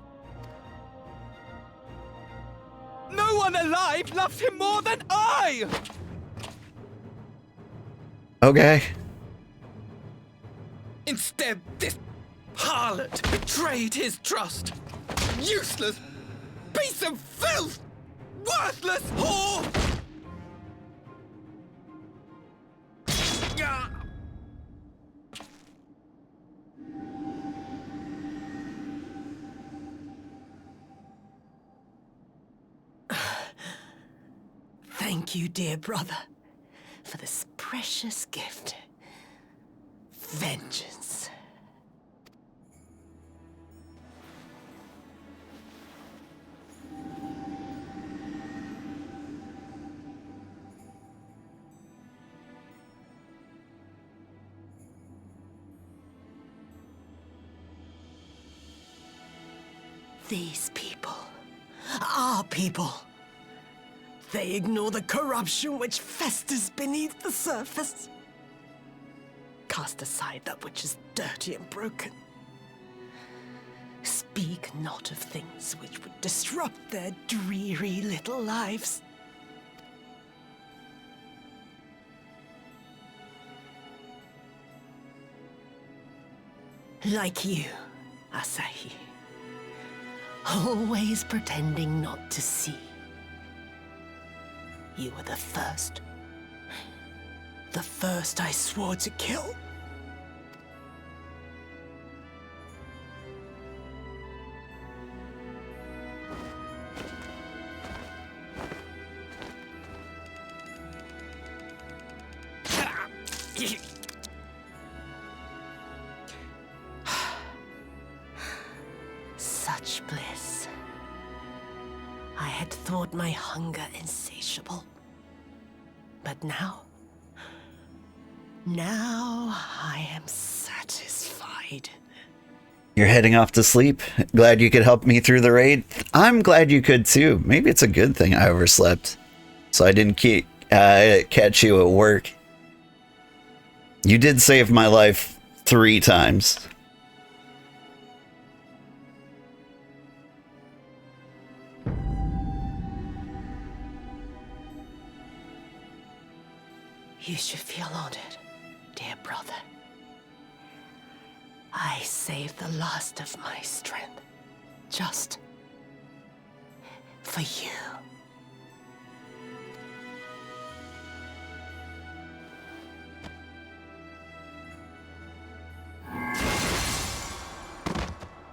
No one alive loves him more than I! Okay. Instead, this harlot betrayed his trust. Useless piece of filth! Worthless whore! Thank you, dear brother, for this precious gift. Vengeance. These people, our people, they ignore the corruption which festers beneath the surface. Cast aside that which is dirty and broken. Speak not of things which would disrupt their dreary little lives. Like you, Asahi. Always pretending not to see. You were the first. The first I swore to kill. Such bliss. I had thought my hunger insatiable. But now I am satisfied. You're heading off to sleep? Glad you could help me through the raid? I'm glad you could too. Maybe it's a good thing I overslept, so I didn't catch you at work. You did save my life 3 times. You should feel feel honored, dear brother. I saved the last of my strength, just for you.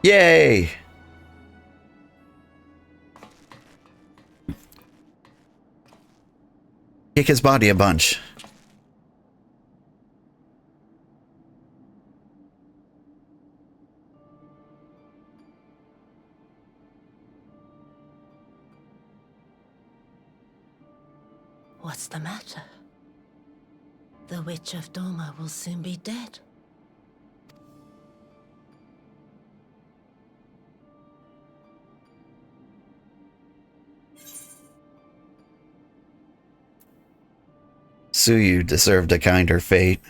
Yay! Kick his body a bunch. What's the matter? The Witch of Doma will soon be dead. Suyu deserved a kinder fate.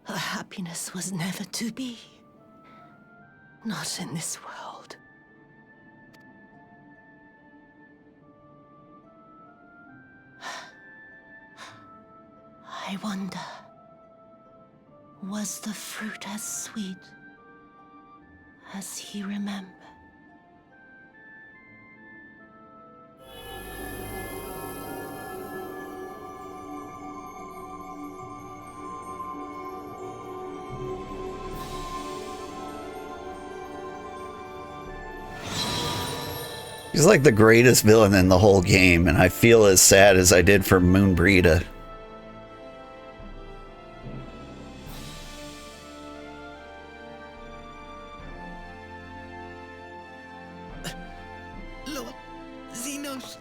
Her happiness was never to be. Not in this world. I wonder, was the fruit as sweet as he remembered? He's like the greatest villain in the whole game, and I feel as sad as I did for Moonbreeda. Lord Xenos.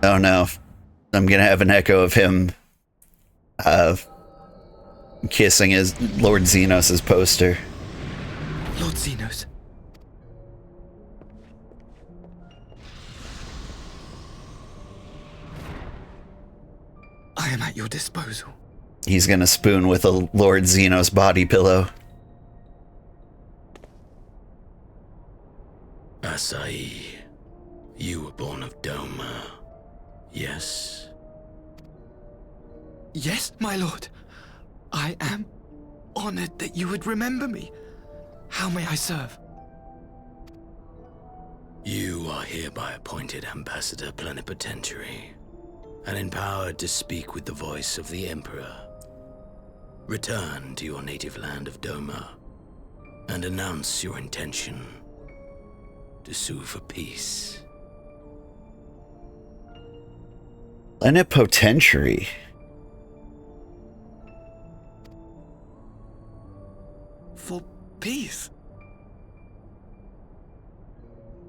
Oh no. I'm gonna have an echo of him kissing his Lord Xenos' poster. Lord Xenos. I am at your disposal. He's gonna spoon with a Lord Xenos body pillow. Asai, you were born of Doma, yes? Yes, my lord. I am honored that you would remember me. How may I serve? You are hereby appointed Ambassador Plenipotentiary, and empowered to speak with the voice of the Emperor. Return to your native land of Doma, and announce your intention to sue for peace. Plenipotentiary. For peace?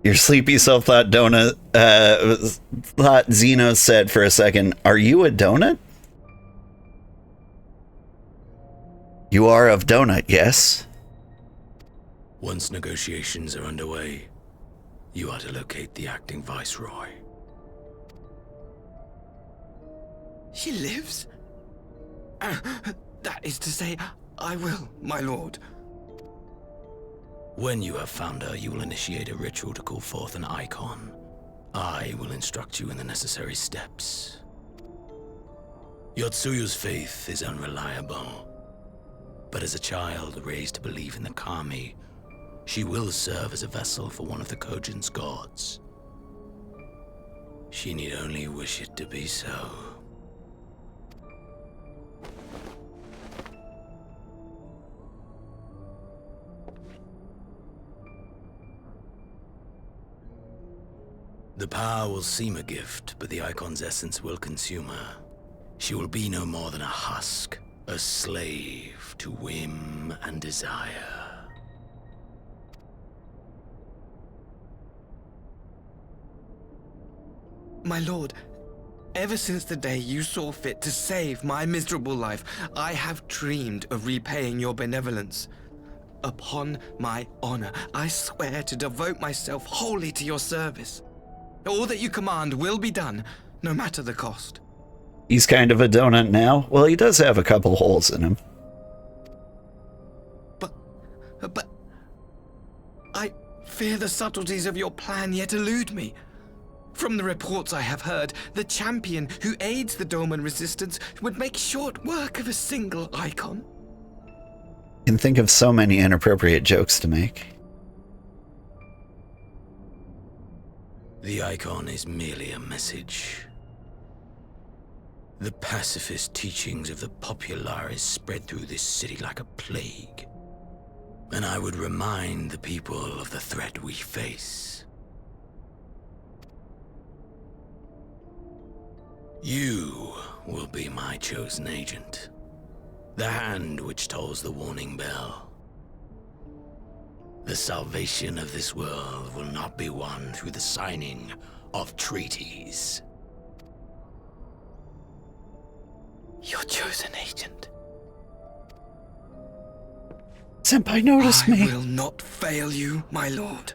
Your sleepy self thought donut, thought Xenos said for a second, "Are you a donut?" You are of donut, yes? Once negotiations are underway, you are to locate the acting viceroy. She lives? That is to say, I will, my lord. When you have found her, you will initiate a ritual to call forth an icon. I will instruct you in the necessary steps. Yotsuyu's faith is unreliable, but as a child raised to believe in the Kami, she will serve as a vessel for one of the Kojin's gods. She need only wish it to be so. The power will seem a gift, but the icon's essence will consume her. She will be no more than a husk, a slave to whim and desire. My lord, ever since the day you saw fit to save my miserable life, I have dreamed of repaying your benevolence. Upon my honor, I swear to devote myself wholly to your service. All that you command will be done, no matter the cost. He's kind of a donut now. Well, he does have a couple holes in him. But I fear the subtleties of your plan yet elude me. From the reports I have heard, the champion who aids the Doman resistance would make short work of a single icon. You can think of so many inappropriate jokes to make. The icon is merely a message. The pacifist teachings of the Populares spread through this city like a plague. And I would remind the people of the threat we face. You will be my chosen agent. The hand which tolls the warning bell. The salvation of this world will not be won through the signing of treaties. Your chosen agent. Senpai noticed me. I will not fail you, my lord.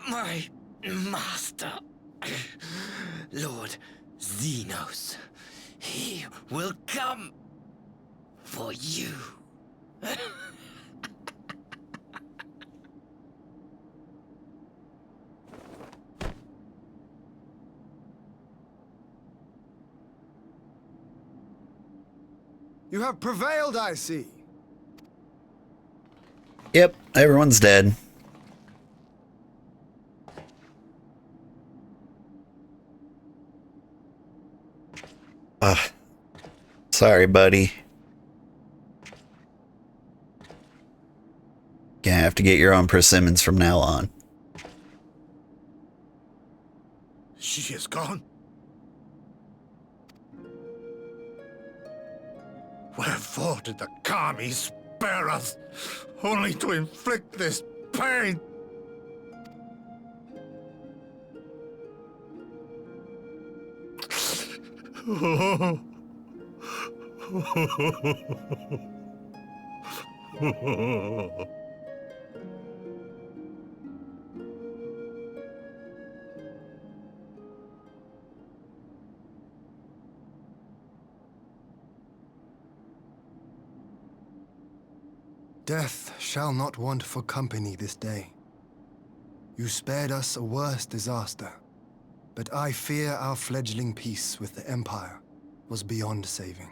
My master, Lord Xenos, he will come for you. You have prevailed, I see. Yep, everyone's dead. Sorry, buddy. Gonna have to get your own persimmons from now on. She is gone. Wherefore did the Kami spare us, only to inflict this pain? Death shall not want for company this day. You spared us a worse disaster, but I fear our fledgling peace with the Empire was beyond saving.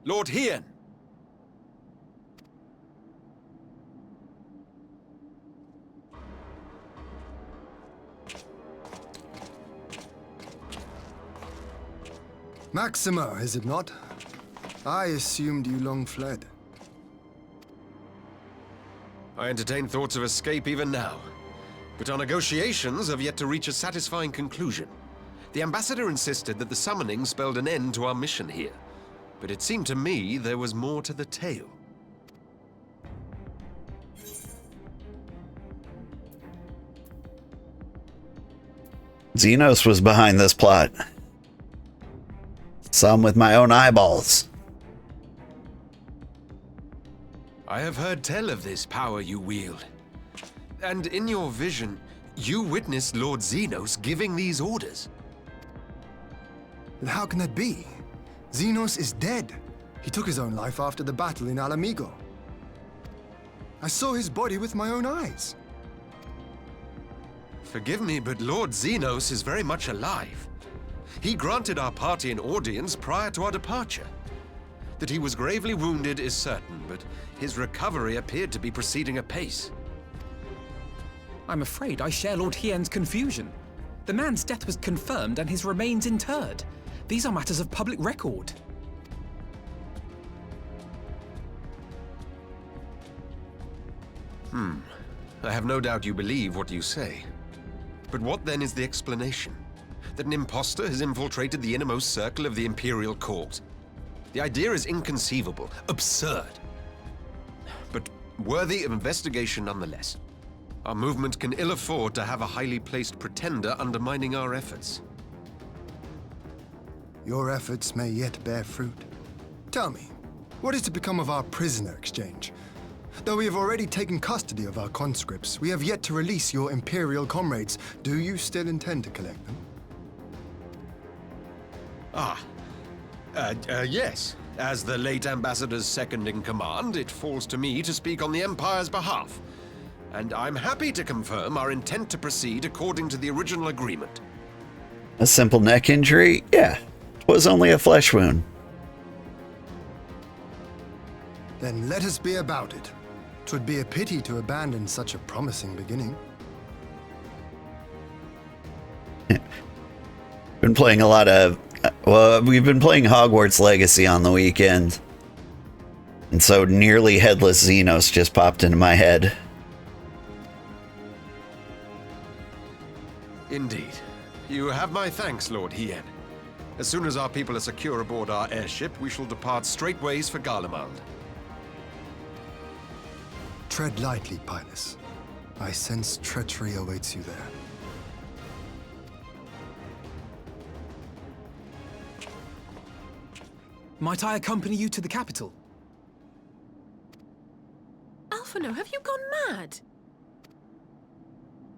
Lord Hien! Maxima, is it not? I assumed you long fled. I entertain thoughts of escape even now. But our negotiations have yet to reach a satisfying conclusion. The ambassador insisted that the summoning spelled an end to our mission here. But it seemed to me there was more to the tale. Xenos was behind this plot. Saw him with my own eyeballs. I have heard tell of this power you wield. And in your vision, you witnessed Lord Xenos giving these orders. And how can that be? Xenos is dead. He took his own life after the battle in Mhigo. I saw his body with my own eyes. Forgive me, but Lord Xenos is very much alive. He granted our party an audience prior to our departure. That he was gravely wounded is certain, but his recovery appeared to be proceeding apace. I'm afraid I share Lord Hien's confusion. The man's death was confirmed and his remains interred. These are matters of public record. I have no doubt you believe what you say. But what then is the explanation? That an impostor has infiltrated the innermost circle of the Imperial Court? The idea is inconceivable, absurd, but worthy of investigation nonetheless. Our movement can ill afford to have a highly placed pretender undermining our efforts. Your efforts may yet bear fruit. Tell me, what is to become of our prisoner exchange? Though we have already taken custody of our conscripts, we have yet to release your Imperial comrades. Do you still intend to collect them? Yes. As the late Ambassador's second-in-command, it falls to me to speak on the Empire's behalf. And I'm happy to confirm our intent to proceed according to the original agreement. A simple neck injury? Yeah. It was only a flesh wound. Then let us be about it. 'Twould be a pity to abandon such a promising beginning. Been playing a lot of... Well, we've been playing Hogwarts Legacy on the weekend. And so nearly headless Xenos just popped into my head. Indeed. You have my thanks, Lord Hien. As soon as our people are secure aboard our airship, we shall depart straightways for Garlemald. Tread lightly, Pilus. I sense treachery awaits you there. Might I accompany you to the capital? Alphino, have you gone mad?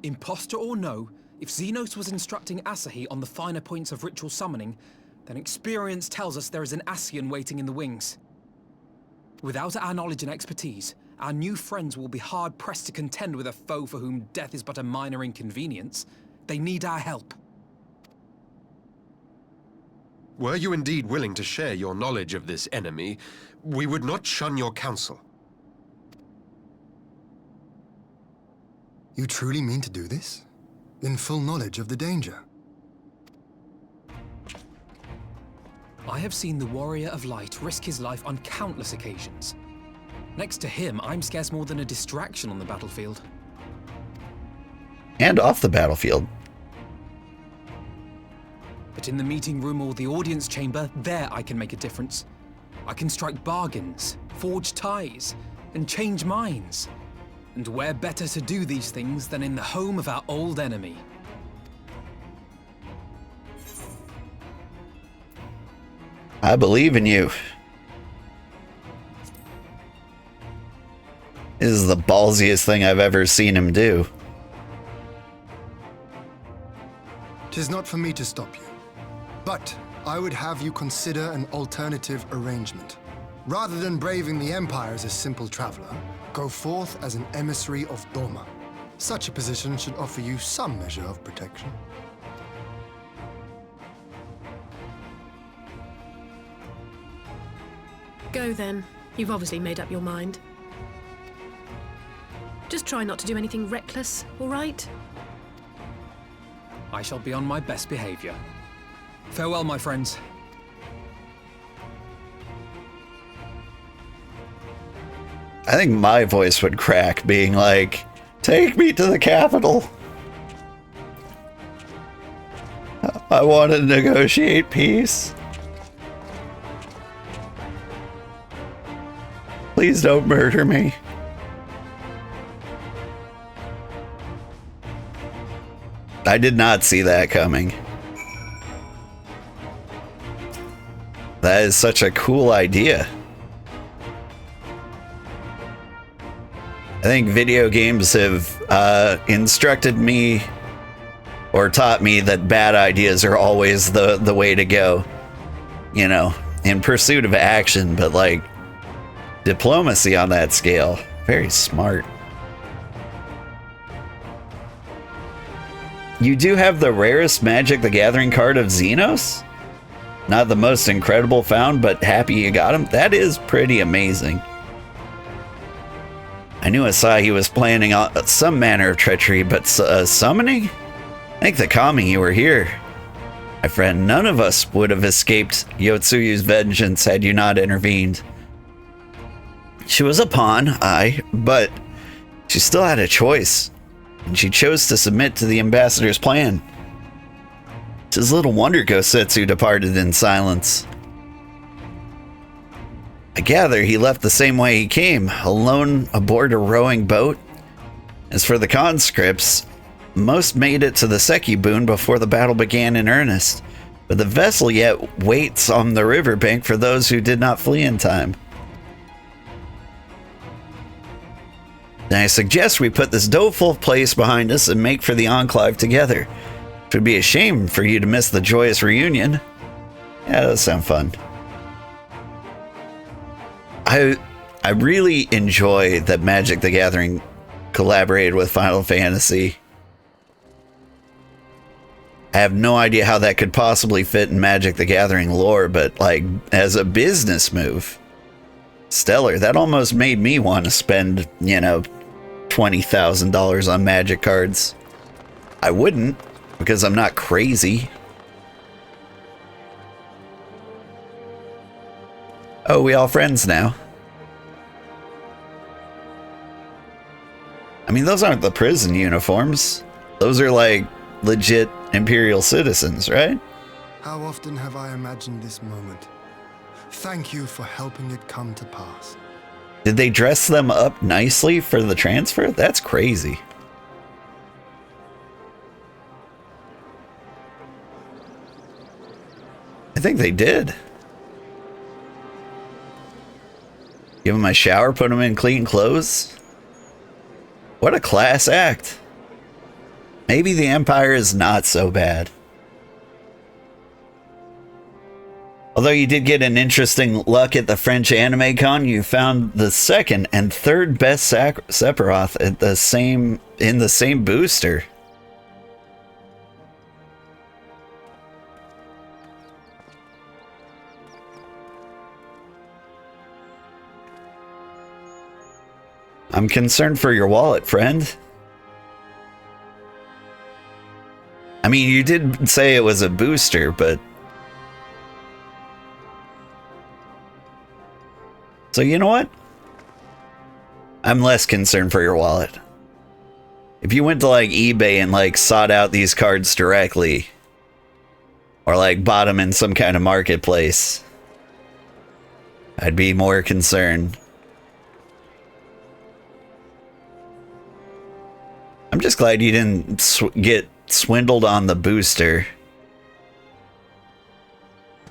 Imposter or no, if Xenos was instructing Asahi on the finer points of ritual summoning, then experience tells us there is an Ascian waiting in the wings. Without our knowledge and expertise, our new friends will be hard-pressed to contend with a foe for whom death is but a minor inconvenience. They need our help. Were you indeed willing to share your knowledge of this enemy, we would not shun your counsel. You truly mean to do this? In full knowledge of the danger? I have seen the Warrior of Light risk his life on countless occasions. Next to him, I'm scarce more than a distraction on the battlefield. And off the battlefield. But in the meeting room or the audience chamber, there I can make a difference. I can strike bargains, forge ties, and change minds. And where better to do these things than in the home of our old enemy? I believe in you. This is the ballsiest thing I've ever seen him do. 'Tis not for me to stop you. But I would have you consider an alternative arrangement. Rather than braving the Empire as a simple traveler, go forth as an emissary of Doma. Such a position should offer you some measure of protection. Go then. You've obviously made up your mind. Just try not to do anything reckless, all right? I shall be on my best behavior. Farewell, my friends. I think my voice would crack being like, take me to the capital. I want to negotiate peace. Please don't murder me. I did not see that coming. That is such a cool idea. I think video games have instructed me or taught me that bad ideas are always the way to go. You know, in pursuit of action, but like diplomacy on that scale. Very smart. You do have the rarest Magic the Gathering card of Xenos? Not the most incredible found, but happy you got him? That is pretty amazing. I knew Asahi was planning on some manner of treachery, but summoning? Thank the kami you were here. My friend, none of us would have escaped Yotsuyu's vengeance had you not intervened. She was a pawn, aye, but she still had a choice, and she chose to submit to the ambassador's plan. 'Tis little wonder Gosetsu departed in silence. I gather he left the same way he came, alone aboard a rowing boat, As for the conscripts, most made it to the Seki boon before the battle began in earnest, but the vessel yet waits on the riverbank for those who did not flee in time. And I suggest we put this doleful place behind us and make for the Enclave together. It would be a shame for you to miss the joyous reunion. Yeah, that does sound fun. I really enjoy that Magic the Gathering collaborated with Final Fantasy. I have no idea how that could possibly fit in Magic the Gathering lore, but like as a business move, stellar. That almost made me want to spend, you know, $20,000 on Magic cards. I wouldn't, because I'm not crazy. Oh, we all friends now. I mean, those aren't the prison uniforms. Those are like legit Imperial citizens, right? How often have I imagined this moment? Thank you for helping it come to pass. Did they dress them up nicely for the transfer? That's crazy. I think they did. Give them a shower, put them in clean clothes. What a class act. Maybe the Empire is not so bad. Although you did get an interesting luck at the French Anime Con, you found the second and third best Sephiroth at in the same booster. I'm concerned for your wallet, friend. I mean, you did say it was a booster, but... So you know what? I'm less concerned for your wallet. If you went to like eBay and like sought out these cards directly, or like bought them in some kind of marketplace, I'd be more concerned. I'm just glad you didn't get swindled on the booster.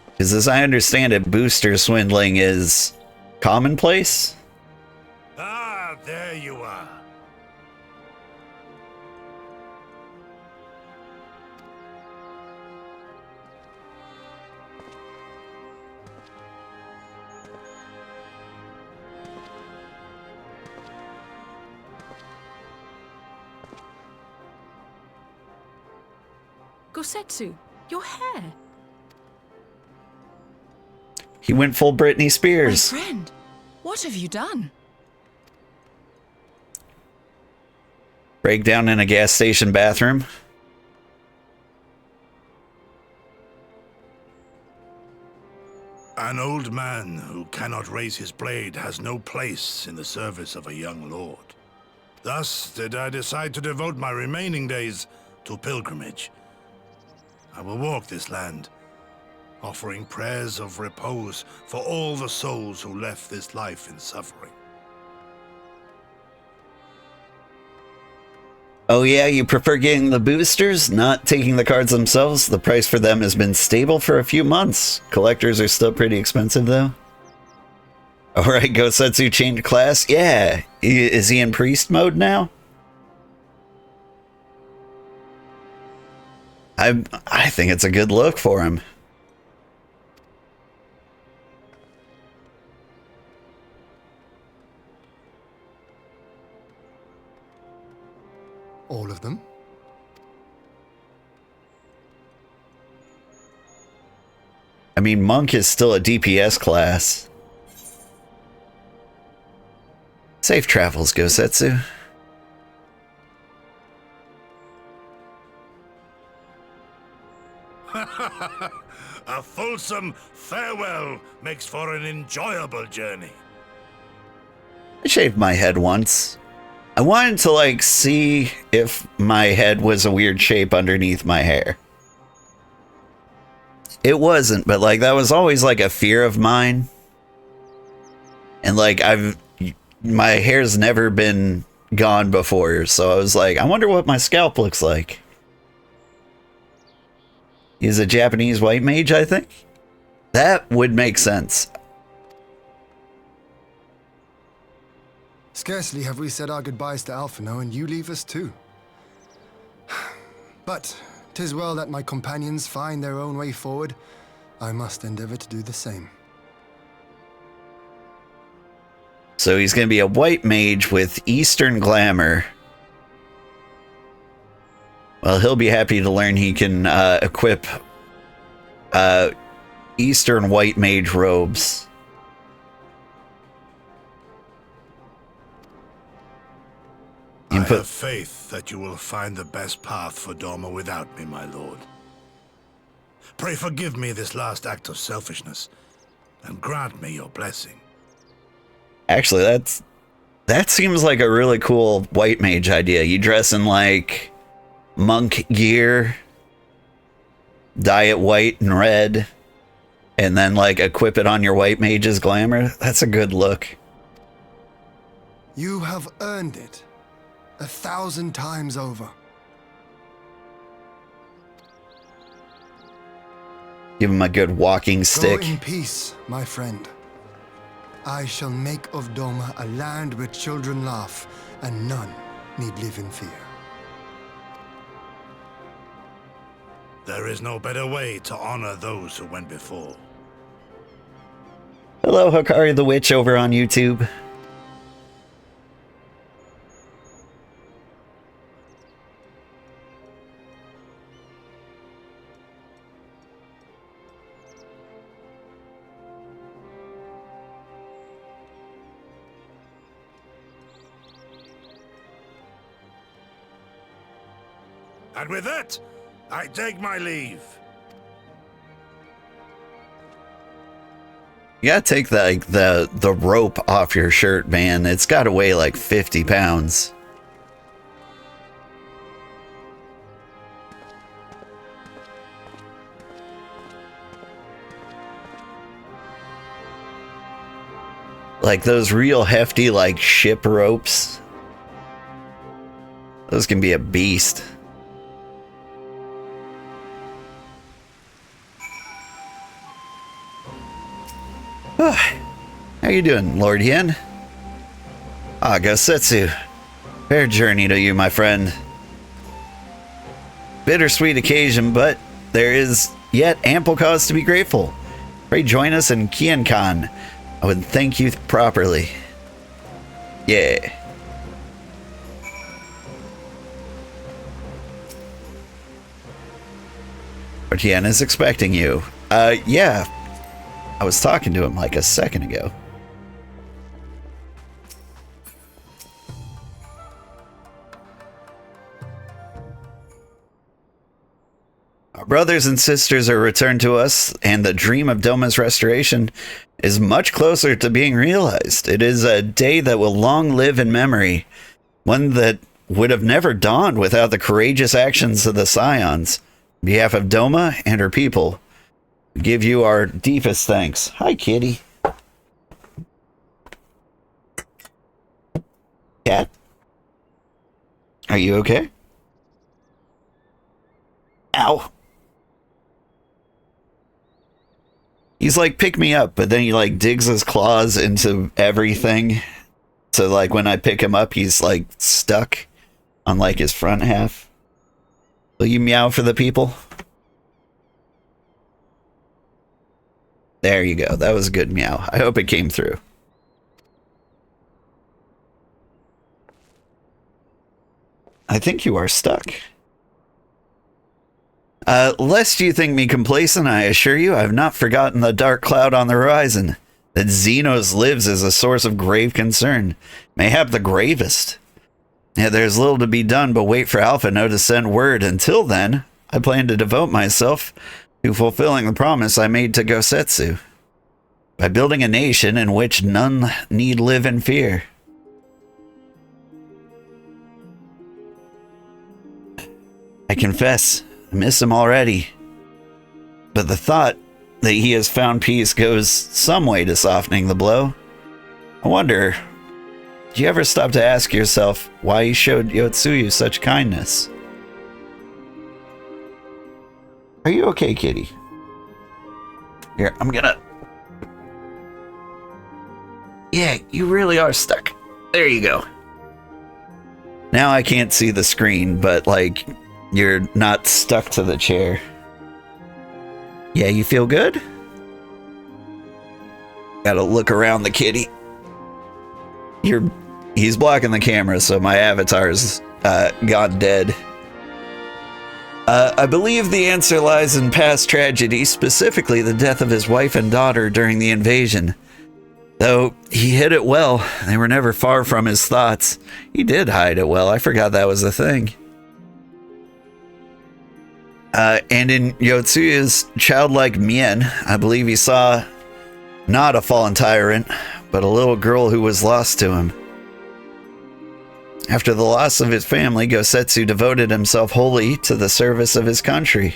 Because as I understand it, booster swindling is commonplace. Ah, there you are. Gosetsu, your hair. He went full Britney Spears. My friend, what have you done? Break down in a gas station bathroom. An old man who cannot raise his blade has no place in the service of a young lord. Thus did I decide to devote my remaining days to pilgrimage. I will walk this land, offering prayers of repose for all the souls who left this life in suffering. Oh yeah, you prefer getting the boosters, not taking the cards themselves? The price for them has been stable for a few months. Collectors are still pretty expensive though. Alright, Gosetsu changed class? Yeah. Is he in priest mode now? I think it's a good look for him. All of them? I mean, Monk is still a DPS class. Safe travels, Gosetsu. A fulsome farewell makes for an enjoyable journey. I shaved my head once. I wanted to, like, see if my head was a weird shape underneath my hair. It wasn't, but, like, that was always, like, a fear of mine. And, like, my hair's never been gone before, so I was like, I wonder what my scalp looks like. He's a Japanese white mage, I think. That would make sense. Scarcely have we said our goodbyes to Alphino, and you leave us too. But 'tis well that my companions find their own way forward. I must endeavor to do the same. So he's going to be a white mage with Eastern glamour. Well, he'll be happy to learn he can equip Eastern white mage robes. I have faith that you will find the best path for Doma without me, my lord. Pray forgive me this last act of selfishness, and grant me your blessing. Actually, that seems like a really cool white mage idea. You dress in like monk gear, dye it white and red, and then like equip it on your white mage's glamour. That's a good look. You have earned it 1,000 times over. Give him a good walking stick. Go in peace, my friend. I shall make of Doma a land where children laugh and none need live in fear. There is no better way to honor those who went before. Hello, Hikari the Witch over on YouTube. And with that, I take my leave. You gotta take the rope off your shirt, man. It's gotta weigh like 50 pounds. Like those real hefty, like ship ropes. Those can be a beast. How you doing, Lord Yen? Ah, Gosetsu. Fair journey to you, my friend. Bittersweet occasion, but there is yet ample cause to be grateful. Pray join us in Kiankan. I would thank you properly. Yeah. Lord Yen is expecting you. Yeah. I was talking to him like a second ago. Our brothers and sisters are returned to us, and the dream of Doma's restoration is much closer to being realized. It is a day that will long live in memory, one that would have never dawned without the courageous actions of the Scions. On behalf of Doma and her people, we give you our deepest thanks. Hi, kitty. Cat? Are you okay? Ow. He's like, pick me up, but then he like digs his claws into everything. So like when I pick him up, he's like stuck on like his front half. Will you meow for the people? There you go. That was a good meow. I hope it came through. I think you are stuck. Lest you think me complacent, I assure you I have not forgotten the dark cloud on the horizon. That Xenos lives is a source of grave concern. Mayhap the gravest. Yeah, there's little to be done but wait for Alphino to send word. Until then, I plan to devote myself to fulfilling the promise I made to Gosetsu. By building a nation in which none need live in fear. I confess, I miss him already. But the thought that he has found peace goes some way to softening the blow. I wonder do you ever stop to ask yourself why he showed Yotsuyu such kindness? Are you okay, kitty? Here, I'm gonna... Yeah, you really are stuck. There you go. Now I can't see the screen, but, like, you're not stuck to the chair. Yeah, you feel good? Gotta look around the kitty. He's blocking the camera, so my avatar's gone dead. I believe the answer lies in past tragedy, specifically the death of his wife and daughter during the invasion. Though he hid it well, they were never far from his thoughts. He did hide it well, I forgot that was a thing. And in Yotsuyu's childlike mien, I believe he saw not a fallen tyrant, but a little girl who was lost to him. After the loss of his family, Gosetsu devoted himself wholly to the service of his country.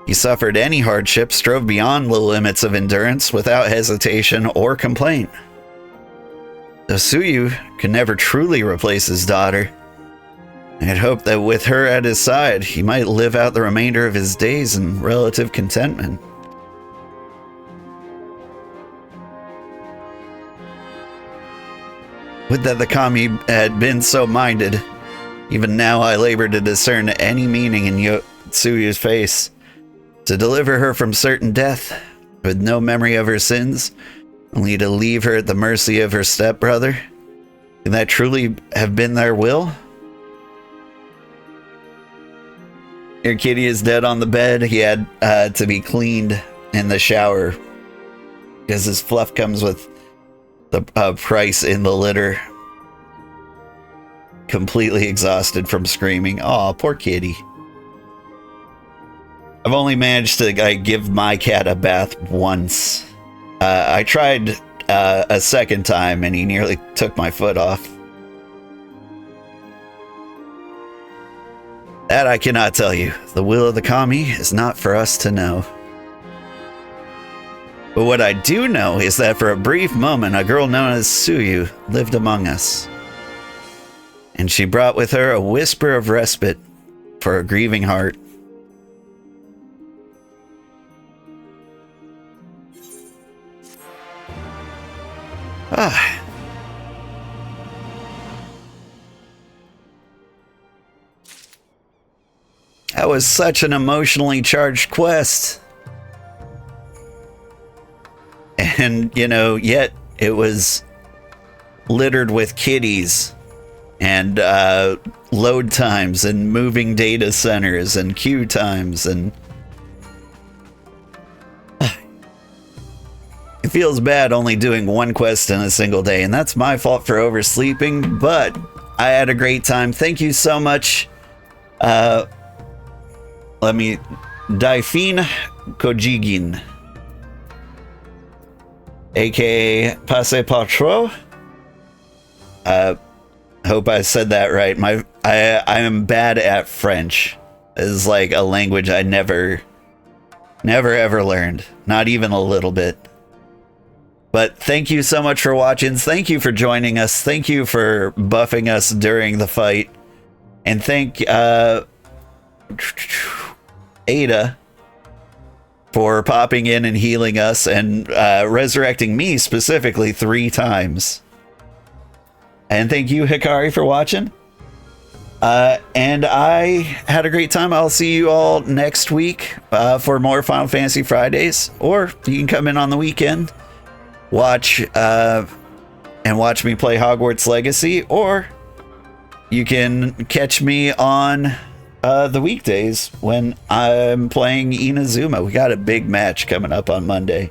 He suffered any hardship, strove beyond the limits of endurance without hesitation or complaint. Yotsuyu could never truly replace his daughter. I had hoped that with her at his side, he might live out the remainder of his days in relative contentment. Would that the kami had been so minded. Even now I labor to discern any meaning in Yotsuyu's face. To deliver her from certain death, with no memory of her sins, only to leave her at the mercy of her stepbrother? Can that truly have been their will? Your kitty is dead on the bed. He had to be cleaned in the shower because his fluff comes with the price in the litter. Completely exhausted from screaming. Aw, poor kitty. I've only managed to give my cat a bath once. I tried a second time and he nearly took my foot off. That I cannot tell you. The will of the kami is not for us to know. But what I do know is that for a brief moment, a girl known as Suyu lived among us. And she brought with her a whisper of respite for a grieving heart. That was such an emotionally charged quest. And, you know, yet it was littered with kitties and load times and moving data centers and queue times and... It feels bad only doing one quest in a single day, and that's my fault for oversleeping, but I had a great time. Thank you so much. Daifin Kojigin, aka Passe Patro. Hope I said that right. I am bad at French. It's like a language I never ever learned, not even a little bit. But thank you so much for watching. Thank you for joining us. Thank you for buffing us during the fight. And thank Ada for popping in and healing us and resurrecting me specifically 3 times. And thank you, Hikari, for watching. And I had a great time. I'll see you all next week for more Final Fantasy Fridays. Or you can come in on the weekend. Watch me play Hogwarts Legacy, or you can catch me on the weekdays when I'm playing Inazuma. We got a big match coming up on Monday.